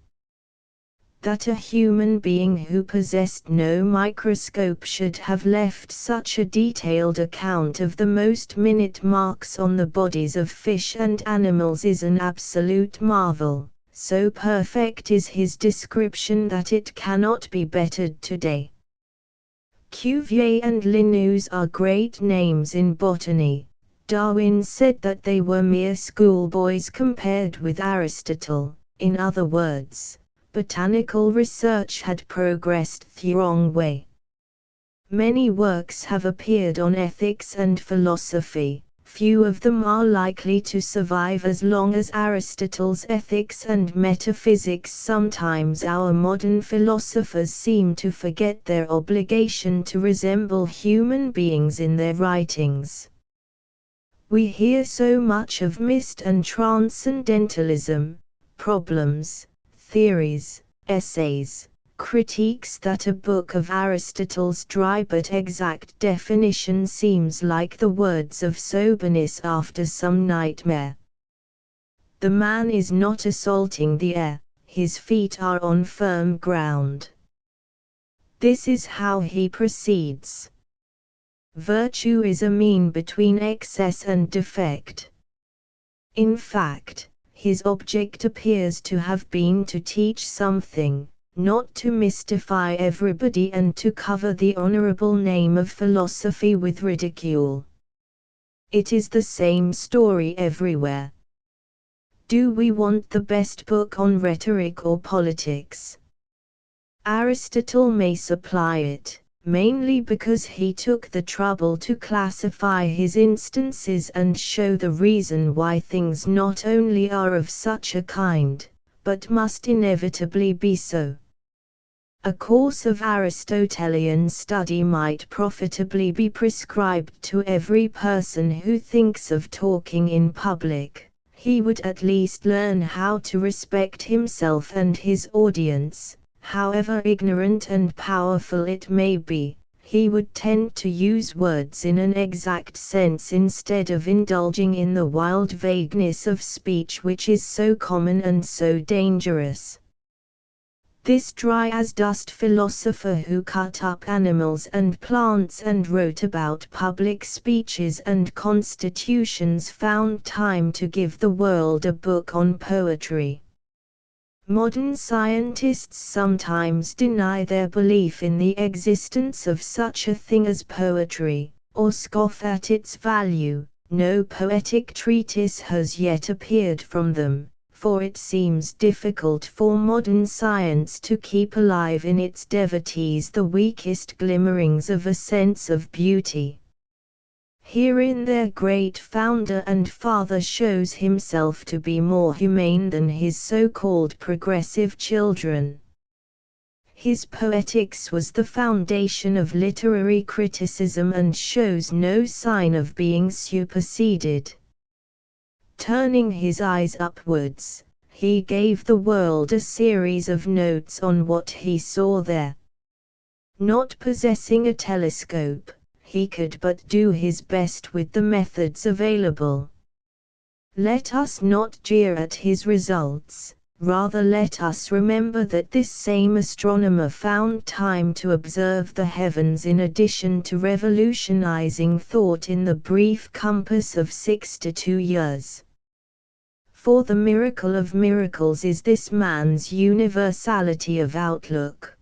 That a human being who possessed no microscope should have left such a detailed account of the most minute marks on the bodies of fish and animals is an absolute marvel. So perfect is his description that it cannot be bettered today. Cuvier and Linnaeus are great names in botany. Darwin said that they were mere schoolboys compared with Aristotle. In other words, botanical research had progressed the wrong way. Many works have appeared on ethics and philosophy. Few of them are likely to survive as long as Aristotle's ethics and metaphysics. Sometimes our modern philosophers seem to forget their obligation to resemble human beings in their writings. We hear so much of mist and transcendentalism, problems, theories, essays, critiques that a book of Aristotle's dry but exact definition seems like the words of soberness after some nightmare. The man is not assaulting the air, his feet are on firm ground. This is how he proceeds. Virtue is a mean between excess and defect. In fact, his object appears to have been to teach something, not to mystify everybody and to cover the honorable name of philosophy with ridicule. It is the same story everywhere. Do we want the best book on rhetoric or politics? Aristotle may supply it, mainly because he took the trouble to classify his instances and show the reason why things not only are of such a kind, but must inevitably be so. A course of Aristotelian study might profitably be prescribed to every person who thinks of talking in public. He would at least learn how to respect himself and his audience. However ignorant and powerful it may be, he would tend to use words in an exact sense instead of indulging in the wild vagueness of speech which is so common and so dangerous. This dry-as-dust philosopher who cut up animals and plants and wrote about public speeches and constitutions found time to give the world a book on poetry. Modern scientists sometimes deny their belief in the existence of such a thing as poetry, or scoff at its value. No poetic treatise has yet appeared from them, for it seems difficult for modern science to keep alive in its devotees the weakest glimmerings of a sense of beauty. Herein their great founder and father shows himself to be more humane than his so-called progressive children. His poetics was the foundation of literary criticism and shows no sign of being superseded. Turning his eyes upwards, he gave the world a series of notes on what he saw there. Not possessing a telescope, he could but do his best with the methods available. Let us not jeer at his results, rather let us remember that this same astronomer found time to observe the heavens in addition to revolutionizing thought in the brief compass of 6 to 2 years. For the miracle of miracles is this man's universality of outlook.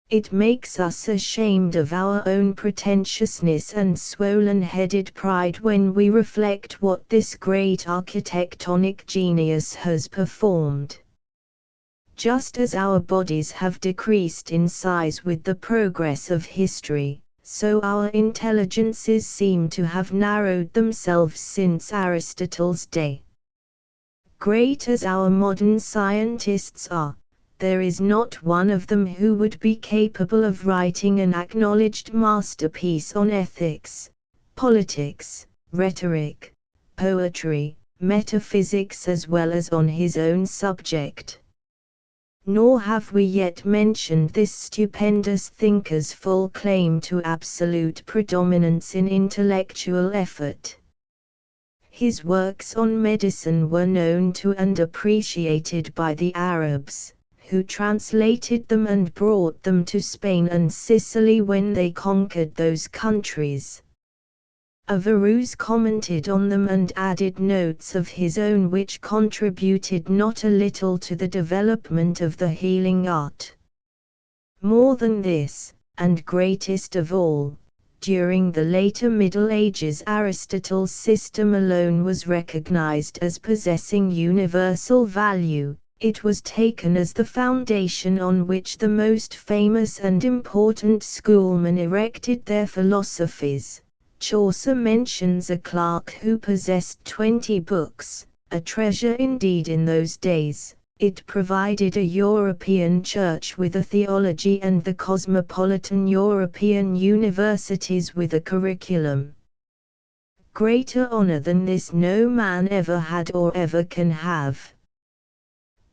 It makes us ashamed of our own pretentiousness and swollen-headed pride when we reflect what this great architectonic genius has performed. Just as our bodies have decreased in size with the progress of history, so our intelligences seem to have narrowed themselves since Aristotle's day. Great as our modern scientists are, there is not one of them who would be capable of writing an acknowledged masterpiece on ethics, politics, rhetoric, poetry, metaphysics as well as on his own subject. Nor have we yet mentioned this stupendous thinker's full claim to absolute predominance in intellectual effort. His works on medicine were known to and appreciated by the Arabs, who translated them and brought them to Spain and Sicily when they conquered those countries. Averroes commented on them and added notes of his own which contributed not a little to the development of the healing art. More than this, and greatest of all, during the later Middle Ages Aristotle's system alone was recognized as possessing universal value. It was taken as the foundation on which the most famous and important schoolmen erected their philosophies. Chaucer mentions a clerk who possessed 20 books, a treasure indeed in those days. It provided a European church with a theology and the cosmopolitan European universities with a curriculum. Greater honor than this no man ever had or ever can have.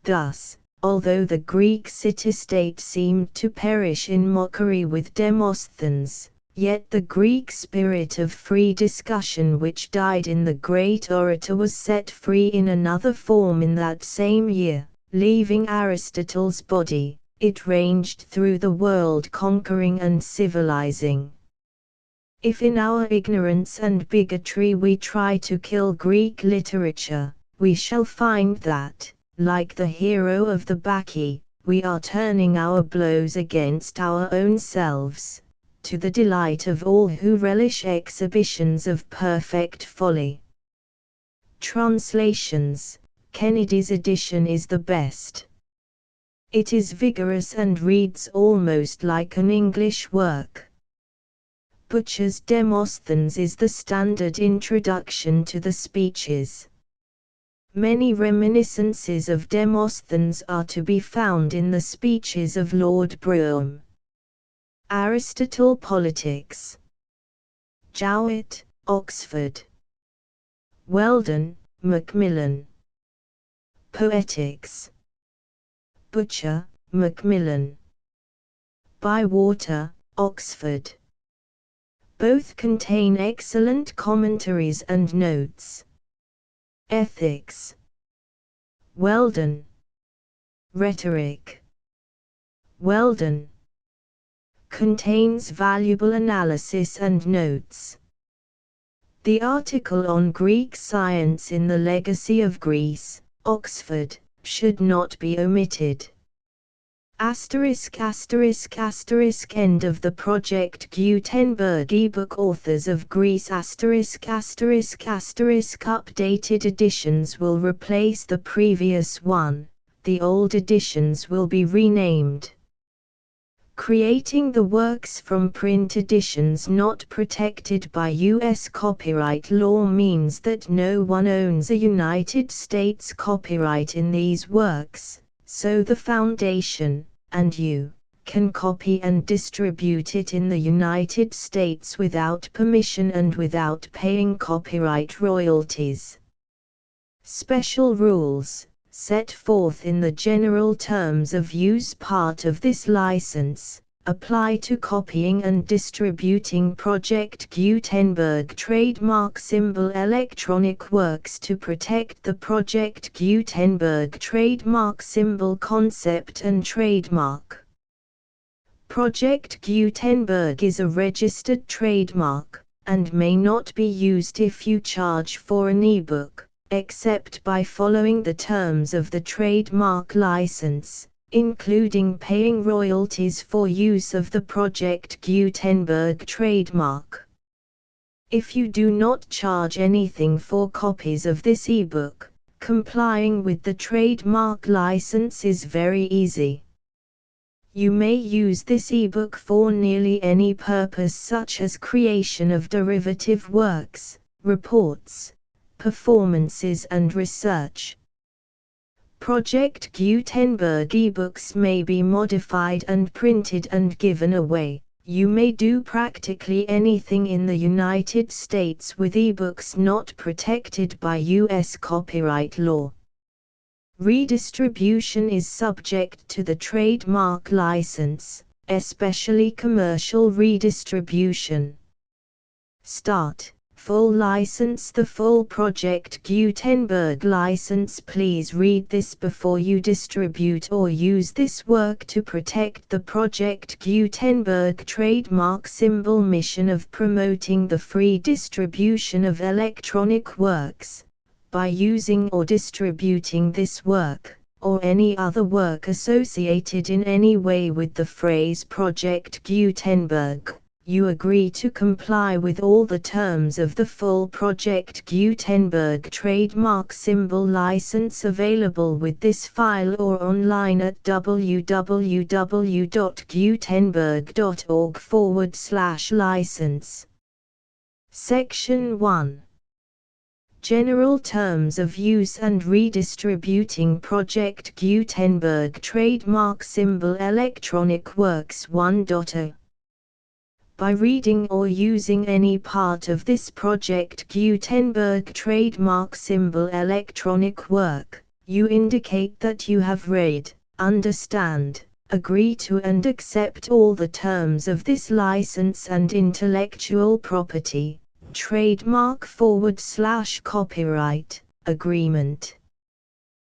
Thus, although the Greek city-state seemed to perish in mockery with Demosthenes, yet the Greek spirit of free discussion which died in the great orator was set free in another form in that same year. Leaving Aristotle's body, it ranged through the world conquering and civilizing. If in our ignorance and bigotry we try to kill Greek literature, we shall find that, like the hero of the Bacchae, we are turning our blows against our own selves, to the delight of all who relish exhibitions of perfect folly. Translations. Kennedy's edition is the best. It is vigorous and reads almost like an English work. Butcher's Demosthenes is the standard introduction to the speeches. Many reminiscences of Demosthenes are to be found in the speeches of Lord Brougham. Aristotle Politics. Jowett, Oxford. Weldon, Macmillan. Poetics. Butcher, Macmillan. Bywater, Oxford. Both contain excellent commentaries and notes. Ethics. Weldon. Rhetoric. Weldon. Contains valuable analysis and notes. The article on Greek science in the Legacy of Greece, Oxford, should not be omitted. Asterisk asterisk asterisk end of the Project Gutenberg ebook Authors of Greece asterisk asterisk asterisk updated editions will replace the previous one, the old editions will be renamed. Creating the works from print editions not protected by U.S. copyright law means that no one owns a United States copyright in these works, so the Foundation, and you, can copy and distribute it in the United States without permission and without paying copyright royalties. Special rules, set forth in the general terms of use part of this license, apply to copying and distributing Project Gutenberg trademark symbol electronic works to protect the Project Gutenberg trademark symbol concept and trademark. Project Gutenberg is a registered trademark, and may not be used if you charge for an ebook, except by following the terms of the trademark license. including paying royalties for use of the Project Gutenberg trademark. If you do not charge anything for copies of this ebook, complying with the trademark license is very easy. You may use this ebook for nearly any purpose, such as creation of derivative works, reports, performances and research. Project Gutenberg ebooks may be modified and printed and given away. You may do practically anything in the United States with ebooks not protected by U.S. copyright law. Redistribution is subject to the trademark license, especially commercial redistribution. Start. Full license. The full Project Gutenberg license. Please read this before you distribute or use this work to protect the Project Gutenberg trademark symbol. Mission of promoting the free distribution of electronic works. By using or distributing this work, or any other work associated in any way with the phrase Project Gutenberg, you agree to comply with all the terms of the full Project Gutenberg trademark symbol license available with this file or online at www.gutenberg.org/license. Section 1. General Terms of Use and Redistributing Project Gutenberg Trademark Symbol Electronic Works 1.0. By reading or using any part of this Project Gutenberg trademark symbol electronic work, you indicate that you have read, understand, agree to and accept all the terms of this license and intellectual property, trademark/copyright, agreement.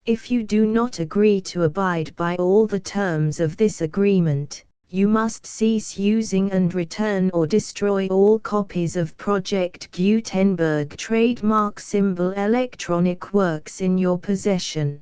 If you do not agree to abide by all the terms of this agreement, you must cease using and return or destroy all copies of Project Gutenberg trademark symbol electronic works in your possession.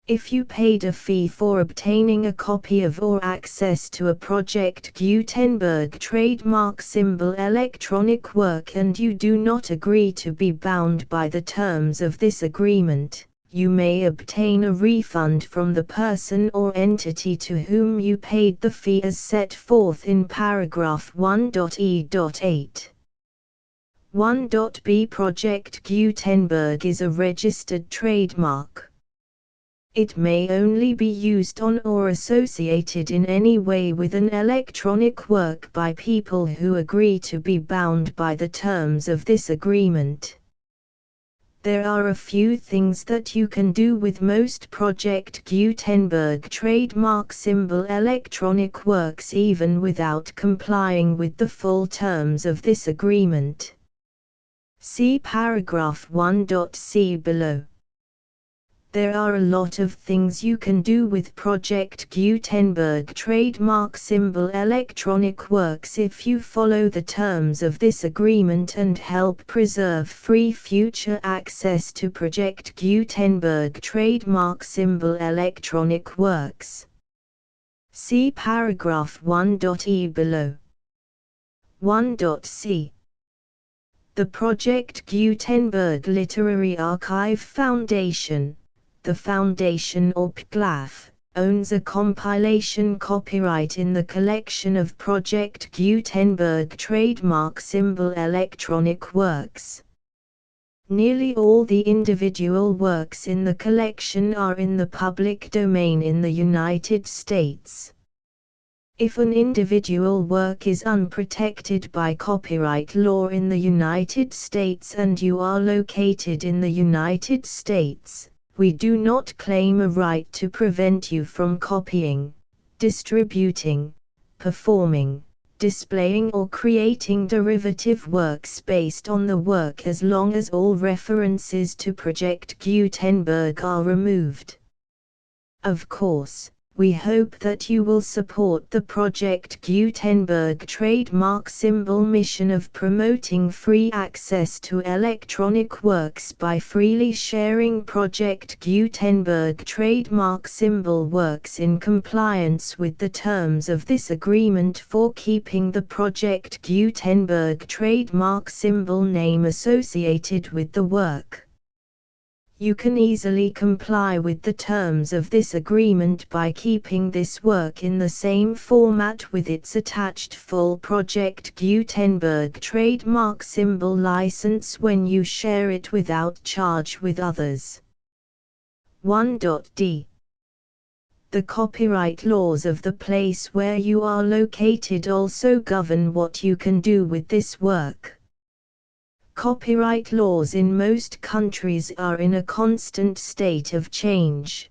If you paid a fee for obtaining a copy of or access to a Project Gutenberg trademark symbol electronic work and you do not agree to be bound by the terms of this agreement, you may obtain a refund from the person or entity to whom you paid the fee as set forth in paragraph 1.e.8. 1.b. Project Gutenberg is a registered trademark. It may only be used on or associated in any way with an electronic work by people who agree to be bound by the terms of this agreement. There are a few things that you can do with most Project Gutenberg trademark symbol electronic works even without complying with the full terms of this agreement. See paragraph 1.c below. There are a lot of things you can do with Project Gutenberg trademark symbol electronic works if you follow the terms of this agreement and help preserve free future access to Project Gutenberg trademark symbol electronic works. See paragraph 1.e below. 1.c. The Project Gutenberg Literary Archive Foundation, the Foundation or PGLAF, owns a compilation copyright in the collection of Project Gutenberg trademark symbol electronic works. Nearly all the individual works in the collection are in the public domain in the United States. If an individual work is unprotected by copyright law in the United States and you are located in the United States, we do not claim a right to prevent you from copying, distributing, performing, displaying or creating derivative works based on the work as long as all references to Project Gutenberg are removed. Of course, We hope that you will support the Project Gutenberg trademark symbol mission of promoting free access to electronic works by freely sharing Project Gutenberg trademark symbol works in compliance with the terms of this agreement for keeping the Project Gutenberg trademark symbol name associated with the work. You can easily comply with the terms of this agreement by keeping this work in the same format with its attached full Project Gutenberg trademark symbol license when you share it without charge with others. 1.d. The copyright laws of the place where you are located also govern what you can do with this work. Copyright laws in most countries are in a constant state of change.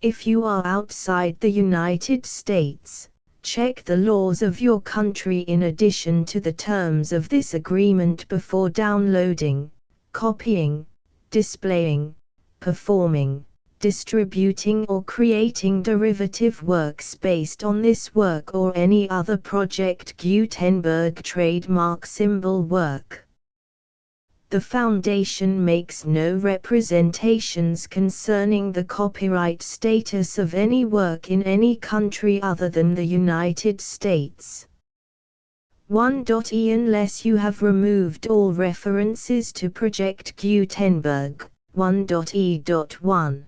If you are outside the United States, check the laws of your country in addition to the terms of this agreement before downloading, copying, displaying, performing, distributing or creating derivative works based on this work or any other Project Gutenberg trademark symbol work. The Foundation makes no representations concerning the copyright status of any work in any country other than the United States. 1.e Unless you have removed all references to Project Gutenberg. 1.e.1.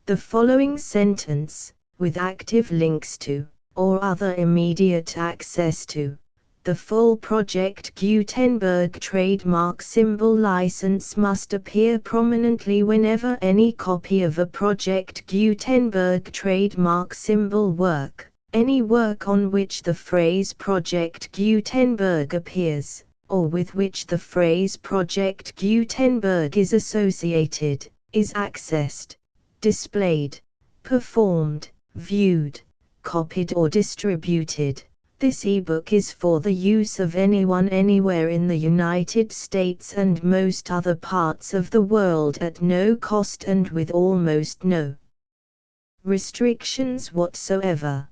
The following sentence, with active links to, or other immediate access to, the full Project Gutenberg trademark symbol license must appear prominently whenever any copy of a Project Gutenberg trademark symbol work, any work on which the phrase Project Gutenberg appears, or with which the phrase Project Gutenberg is associated, is accessed, displayed, performed, viewed, copied or distributed. This ebook is for the use of anyone anywhere in the United States and most other parts of the world at no cost and with almost no restrictions whatsoever.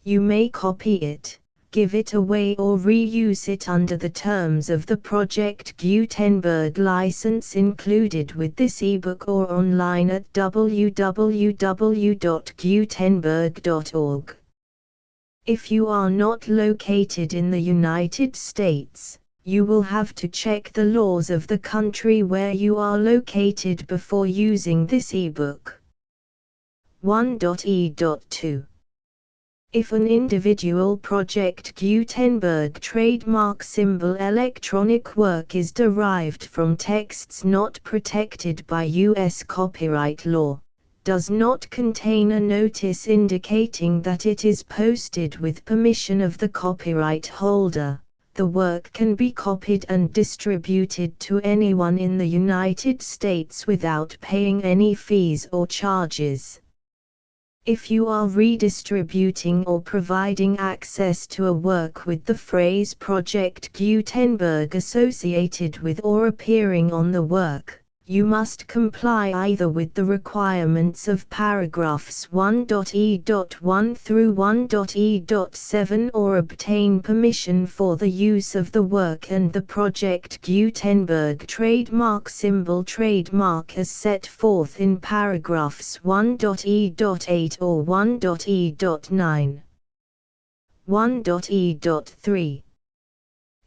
You may copy it, give it away or reuse it under the terms of the Project Gutenberg license included with this ebook or online at www.gutenberg.org. If you are not located in the United States, you will have to check the laws of the country where you are located before using this ebook. 1.e.2. If an individual Project Gutenberg trademark symbol electronic work is derived from texts not protected by U.S. copyright law, does not contain a notice indicating that it is posted with permission of the copyright holder, the work can be copied and distributed to anyone in the United States without paying any fees or charges. If you are redistributing or providing access to a work with the phrase Project Gutenberg associated with or appearing on the work, you must comply either with the requirements of paragraphs 1.e.1 through 1.e.7 or obtain permission for the use of the work and the Project Gutenberg trademark symbol trademark as set forth in paragraphs 1.e.8 or 1.e.9. 1.e.3.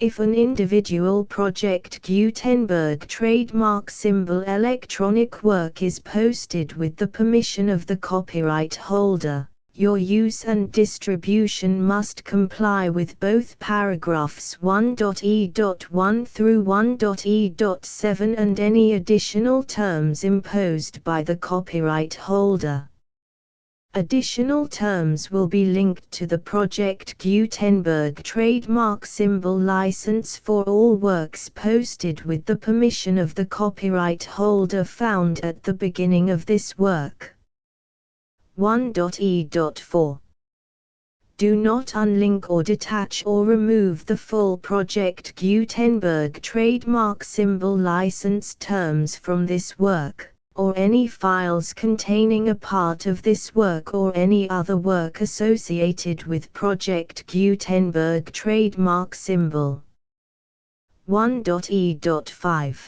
If an individual Project Gutenberg trademark symbol electronic work is posted with the permission of the copyright holder, your use and distribution must comply with both paragraphs 1.e.1 through 1.e.7 and any additional terms imposed by the copyright holder. Additional terms will be linked to the Project Gutenberg trademark symbol license for all works posted with the permission of the copyright holder found at the beginning of this work. 1.e.4. Do not unlink or detach or remove the full Project Gutenberg trademark symbol license terms from this work, or any files containing a part of this work or any other work associated with Project Gutenberg trademark symbol. 1.e.5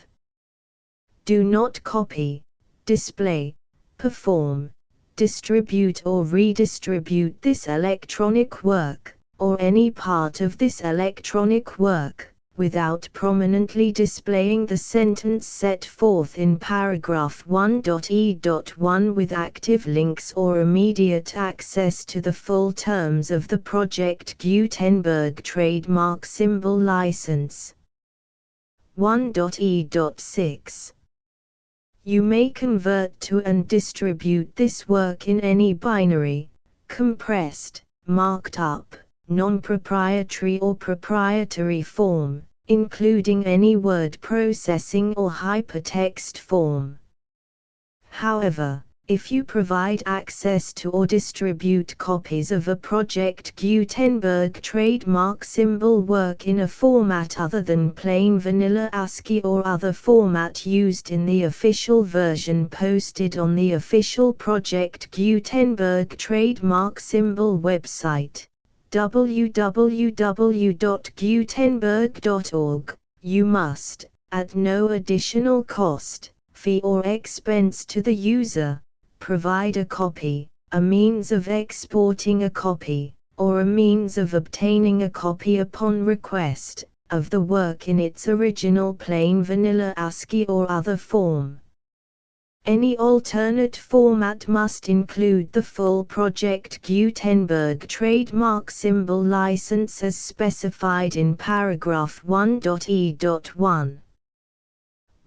Do not copy, display, perform, distribute or redistribute this electronic work, or any part of this electronic work, without prominently displaying the sentence set forth in paragraph 1.e.1 with active links or immediate access to the full terms of the Project Gutenberg trademark symbol license. 1.e.6 You may convert to and distribute this work in any binary, compressed, marked up, non-proprietary or proprietary form, including any word processing or hypertext form. However, if you provide access to or distribute copies of a Project Gutenberg trademark symbol work in a format other than plain vanilla ASCII or other format used in the official version posted on the official Project Gutenberg trademark symbol website, www.gutenberg.org, you must, at no additional cost, fee or expense to the user, provide a copy, a means of exporting a copy, or a means of obtaining a copy upon request, of the work in its original plain vanilla ASCII or other form. Any alternate format must include the full Project Gutenberg trademark symbol license as specified in paragraph 1.e.1.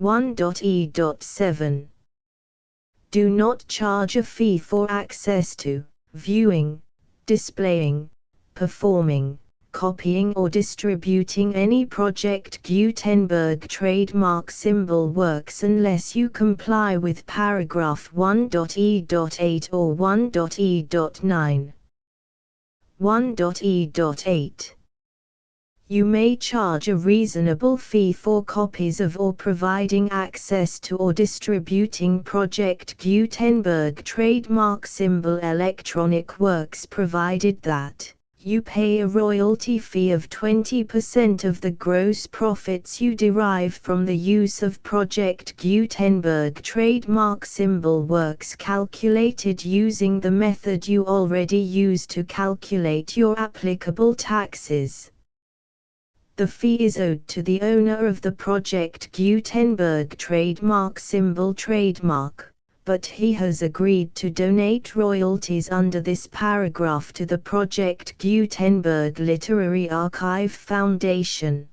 1.e.7 Do not charge a fee for access to, viewing, displaying, performing, copying or distributing any Project Gutenberg trademark symbol works unless you comply with paragraph 1.e.8 or 1.e.9. 1.e.8 You may charge a reasonable fee for copies of or providing access to or distributing Project Gutenberg trademark symbol electronic works provided that you pay a royalty fee of 20% of the gross profits you derive from the use of Project Gutenberg trademark symbol works calculated using the method you already use to calculate your applicable taxes. The fee is owed to the owner of the Project Gutenberg trademark symbol trademark, but he has agreed to donate royalties under this paragraph to the Project Gutenberg Literary Archive Foundation.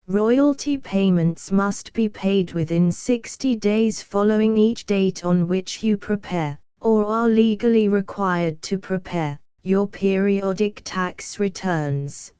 Royalty payments must be paid within 60 days following each date on which you prepare, or are legally required to prepare, your periodic tax returns.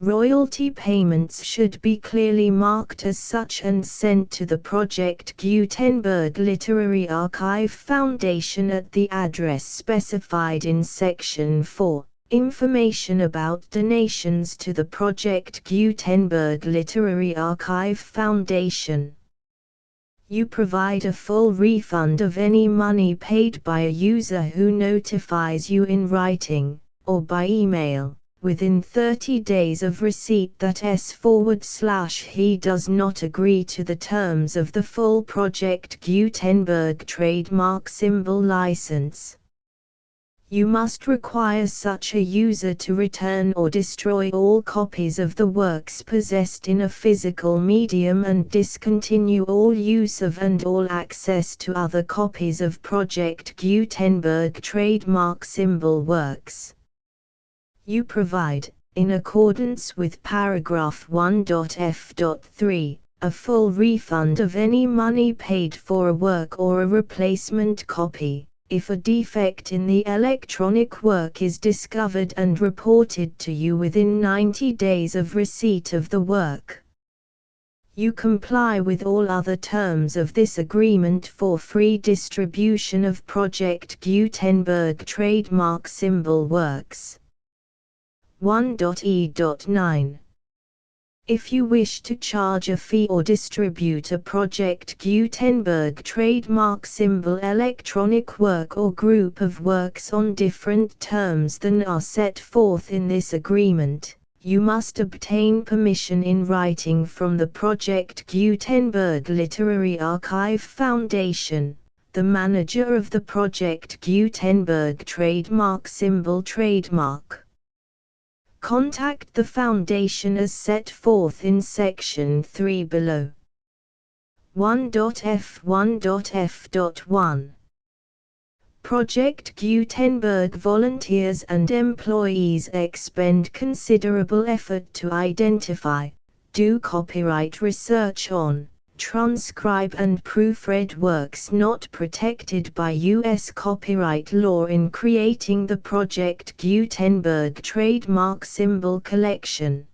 Royalty payments should be clearly marked as such and sent to the Project Gutenberg Literary Archive Foundation at the address specified in Section 4, Information about donations to the Project Gutenberg Literary Archive Foundation. You provide a full refund of any money paid by a user who notifies you in writing, or by email, within 30 days of receipt that he does not agree to the terms of the full Project Gutenberg trademark symbol license. You must require such a user to return or destroy all copies of the works possessed in a physical medium and discontinue all use of and all access to other copies of Project Gutenberg trademark symbol works. You provide, in accordance with paragraph 1.f.3, a full refund of any money paid for a work or a replacement copy, if a defect in the electronic work is discovered and reported to you within 90 days of receipt of the work. You comply with all other terms of this agreement for free distribution of Project Gutenberg trademark symbol works. 1.e.9 If you wish to charge a fee or distribute a Project Gutenberg trademark symbol electronic work or group of works on different terms than are set forth in this agreement, you must obtain permission in writing from the Project Gutenberg Literary Archive Foundation, the manager of the Project Gutenberg trademark symbol trademark. Contact the Foundation as set forth in Section 3 below. 1.f1.f.1 Project Gutenberg volunteers and employees expend considerable effort to identify, do copyright research on, transcribe and proofread works not protected by U.S. copyright law in creating the Project Gutenberg trademark symbol collection.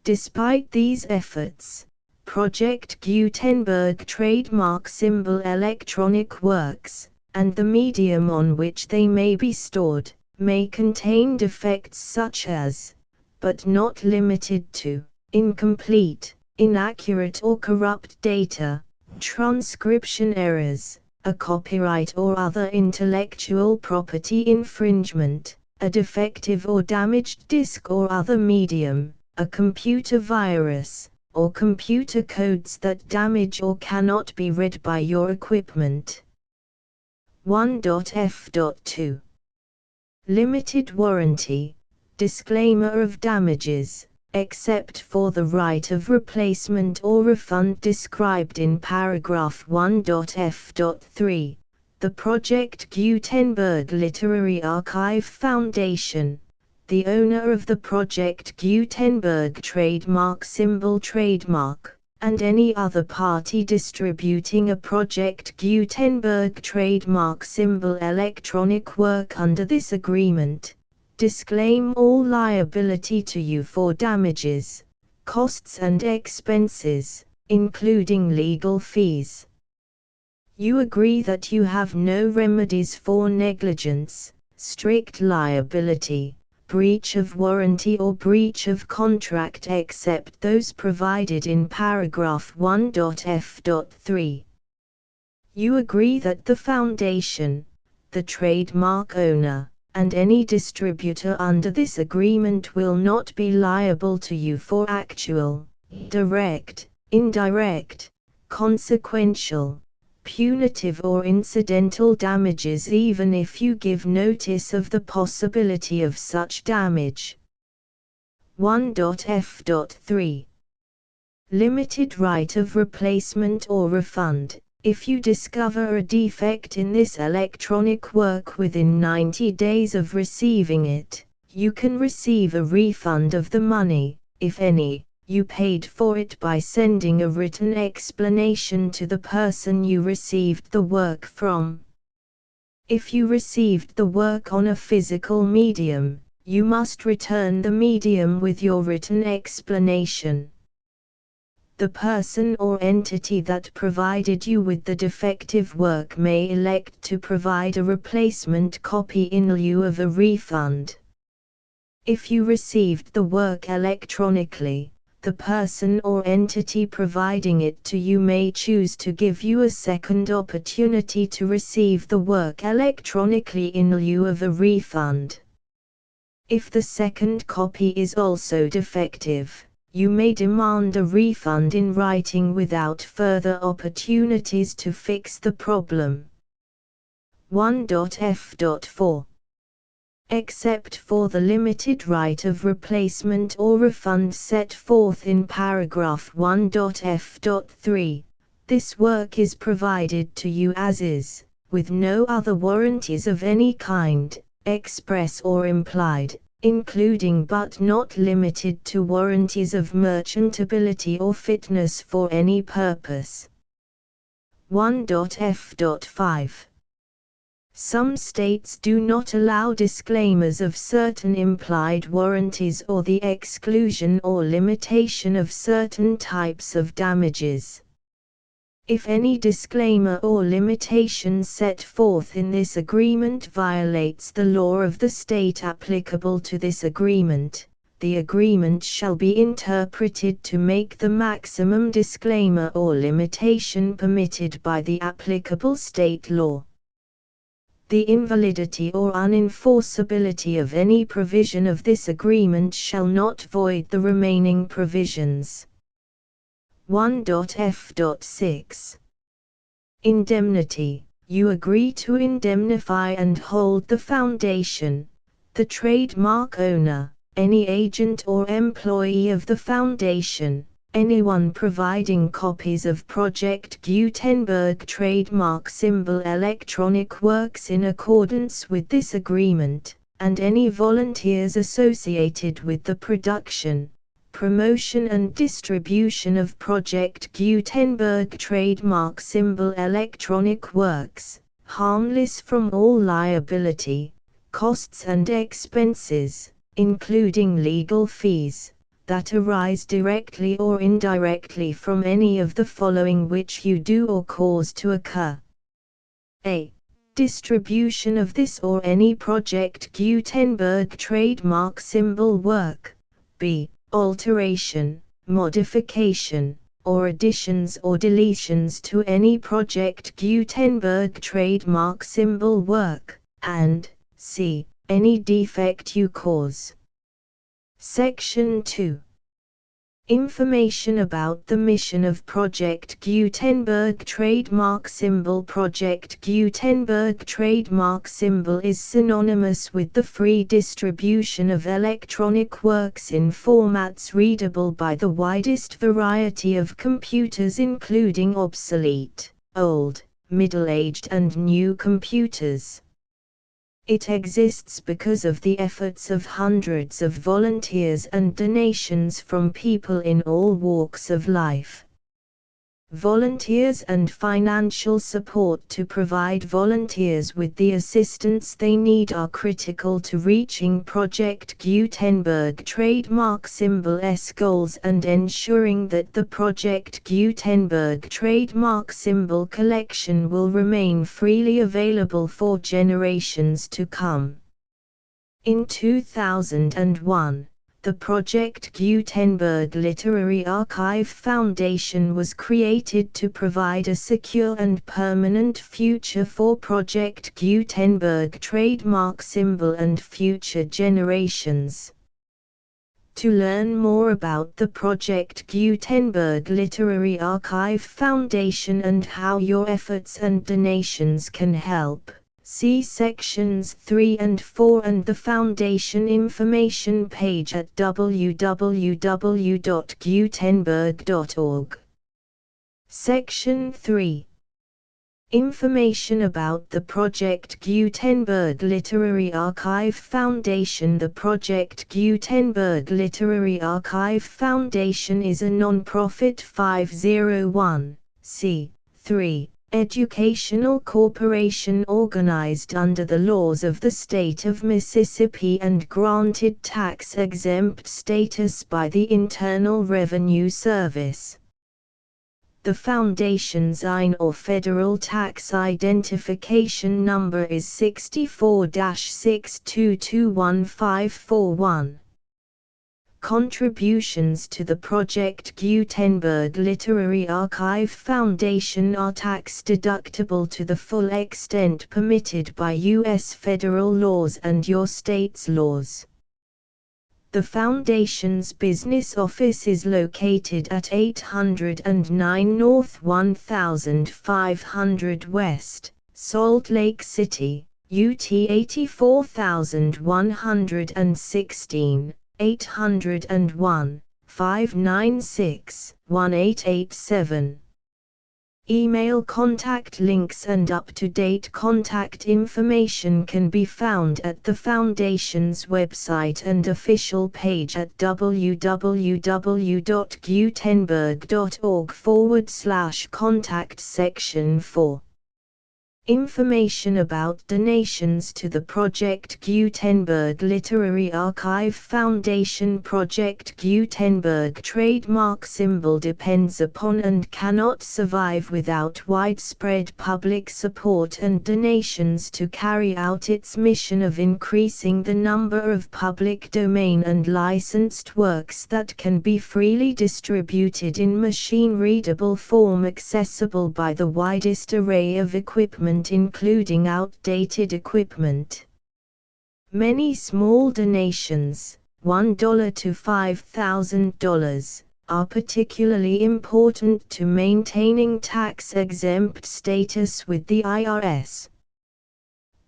Despite these efforts, Project Gutenberg trademark symbol electronic works, and the medium on which they may be stored, may contain defects such as, but not limited to, incomplete, inaccurate or corrupt data, transcription errors, a copyright or other intellectual property infringement, a defective or damaged disk or other medium, a computer virus, or computer codes that damage or cannot be read by your equipment. 1.f.2 Limited warranty, disclaimer of damages, except for the right of replacement or refund described in paragraph 1.f.3, the Project Gutenberg Literary Archive Foundation, the owner of the Project Gutenberg trademark symbol trademark, and any other party distributing a Project Gutenberg trademark symbol electronic work under this agreement, disclaim all liability to you for damages, costs and expenses, including legal fees. You agree that you have no remedies for negligence, strict liability, breach of warranty or breach of contract except those provided in paragraph 1.f.3. You agree that the Foundation, the trademark owner, and any distributor under this agreement will not be liable to you for actual, direct, indirect, consequential, punitive or incidental damages even if you give notice of the possibility of such damage. 1.f.3 Limited right of replacement or refund. If you discover a defect in this electronic work within 90 days of receiving it, you can receive a refund of the money, if any, you paid for it by sending a written explanation to the person you received the work from. If you received the work on a physical medium, you must return the medium with your written explanation. The person or entity that provided you with the defective work may elect to provide a replacement copy in lieu of a refund. If you received the work electronically, the person or entity providing it to you may choose to give you a second opportunity to receive the work electronically in lieu of a refund. If the second copy is also defective, you may demand a refund in writing without further opportunities to fix the problem. 1.f.4 Except for the limited right of replacement or refund set forth in paragraph 1.f.3, this work is provided to you as is, with no other warranties of any kind, express or implied, including but not limited to warranties of merchantability or fitness for any purpose. 1.f.5 Some states do not allow disclaimers of certain implied warranties or the exclusion or limitation of certain types of damages. If any disclaimer or limitation set forth in this agreement violates the law of the state applicable to this agreement, the agreement shall be interpreted to make the maximum disclaimer or limitation permitted by the applicable state law. The invalidity or unenforceability of any provision of this agreement shall not void the remaining provisions. 1.f.6 Indemnity. You agree to indemnify and hold the foundation, the trademark owner, any agent or employee of the foundation, anyone providing copies of Project Gutenberg trademark symbol electronic works in accordance with this agreement, and any volunteers associated with the production, promotion and distribution of Project Gutenberg trademark symbol electronic works, harmless from all liability, costs and expenses, including legal fees, that arise directly or indirectly from any of the following which you do or cause to occur. A. Distribution of this or any Project Gutenberg trademark symbol work. B. Alteration, modification, or additions or deletions to any Project Gutenberg trademark symbol work, and C. Any defect you cause. Section 2. Information about the mission of Project Gutenberg trademark symbol. Project Gutenberg trademark symbol is synonymous with the free distribution of electronic works in formats readable by the widest variety of computers, including obsolete, old, middle-aged and new computers. It exists because of the efforts of hundreds of volunteers and donations from people in all walks of life. Volunteers and financial support to provide volunteers with the assistance they need are critical to reaching Project Gutenberg trademark symbol's goals and ensuring that the Project Gutenberg trademark symbol collection will remain freely available for generations to come. In 2001, the Project Gutenberg Literary Archive Foundation was created to provide a secure and permanent future for Project Gutenberg trademark symbol and future generations. To learn more about the Project Gutenberg Literary Archive Foundation and how your efforts and donations can help, see sections 3 and 4 and the Foundation information page at www.gutenberg.org. Section 3. Information about the Project Gutenberg Literary Archive Foundation. The Project Gutenberg Literary Archive Foundation is a non-profit 501(c)(3) educational corporation organized under the laws of the state of Mississippi and granted tax-exempt status by the Internal Revenue Service. The Foundation's IN or Federal Tax Identification Number is 64-6221541. Contributions to the Project Gutenberg Literary Archive Foundation are tax-deductible to the full extent permitted by U.S. federal laws and your state's laws. The Foundation's business office is located at 809 North 1500 West, Salt Lake City, UT 84116. 801-596-1887. Email contact links and up-to-date contact information can be found at the Foundation's website and official page at www.gutenberg.org/contact section 4. Information about donations to the Project Gutenberg Literary Archive Foundation. Project Gutenberg trademark symbol depends upon and cannot survive without widespread public support and donations to carry out its mission of increasing the number of public domain and licensed works that can be freely distributed in machine-readable form accessible by the widest array of equipment including outdated equipment. Many small donations, $1 to $5,000, are particularly important to maintaining tax-exempt status with the IRS.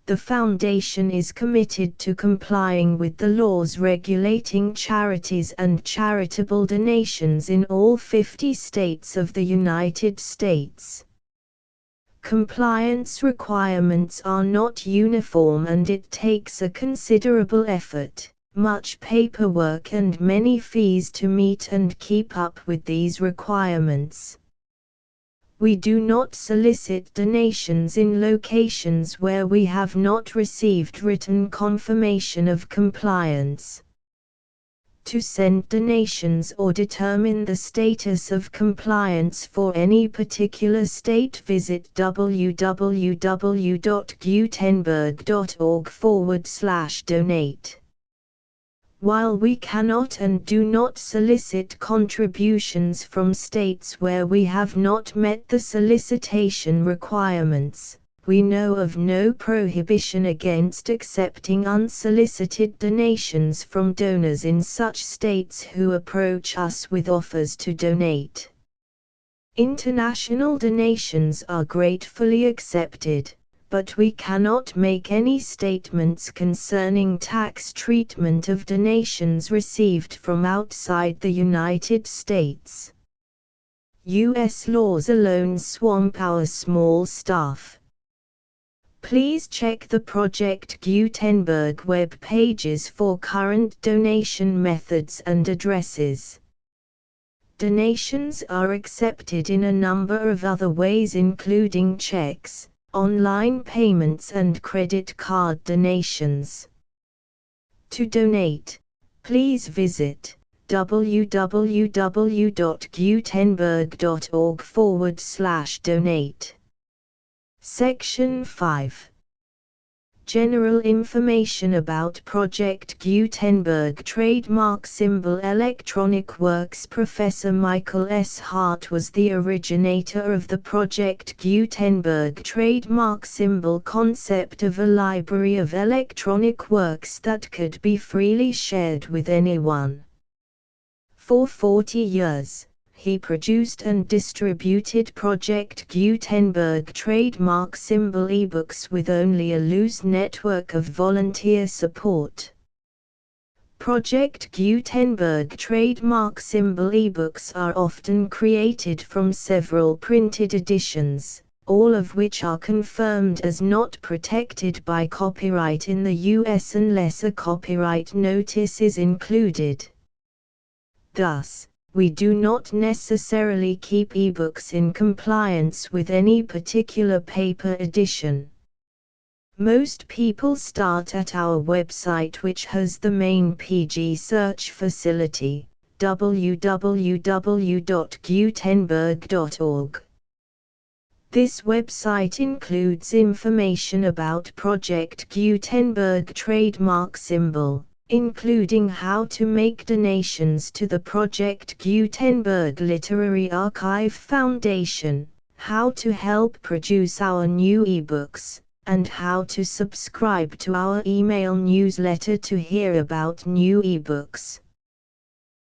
The Foundation is committed to complying with the laws regulating charities and charitable donations in all 50 states of the United States. Compliance requirements are not uniform and it takes a considerable effort, much paperwork and many fees to meet and keep up with these requirements. We do not solicit donations in locations where we have not received written confirmation of compliance. To send donations or determine the status of compliance for any particular state, visit www.gutenberg.org/donate. While we cannot and do not solicit contributions from states where we have not met the solicitation requirements, we know of no prohibition against accepting unsolicited donations from donors in such states who approach us with offers to donate. International donations are gratefully accepted, but we cannot make any statements concerning tax treatment of donations received from outside the United States. U.S. laws alone swamp our small staff. Please check the Project Gutenberg web pages for current donation methods and addresses. Donations are accepted in a number of other ways including checks, online payments and credit card donations. To donate, please visit www.gutenberg.org/donate. Section 5. General information about Project Gutenberg trademark symbol electronic works. Professor Michael S. Hart was the originator of the Project Gutenberg trademark symbol concept of a library of electronic works that could be freely shared with anyone. For 40 years, he produced and distributed Project Gutenberg trademark symbol ebooks with only a loose network of volunteer support. Project Gutenberg trademark symbol ebooks are often created from several printed editions, all of which are confirmed as not protected by copyright in the US unless a copyright notice is included. Thus, we do not necessarily keep ebooks in compliance with any particular paper edition. Most people start at our website, which has the main PG search facility, www.gutenberg.org. This website includes information about Project Gutenberg trademark symbol, including how to make donations to the Project Gutenberg Literary Archive Foundation, how to help produce our new ebooks, and how to subscribe to our email newsletter to hear about new ebooks.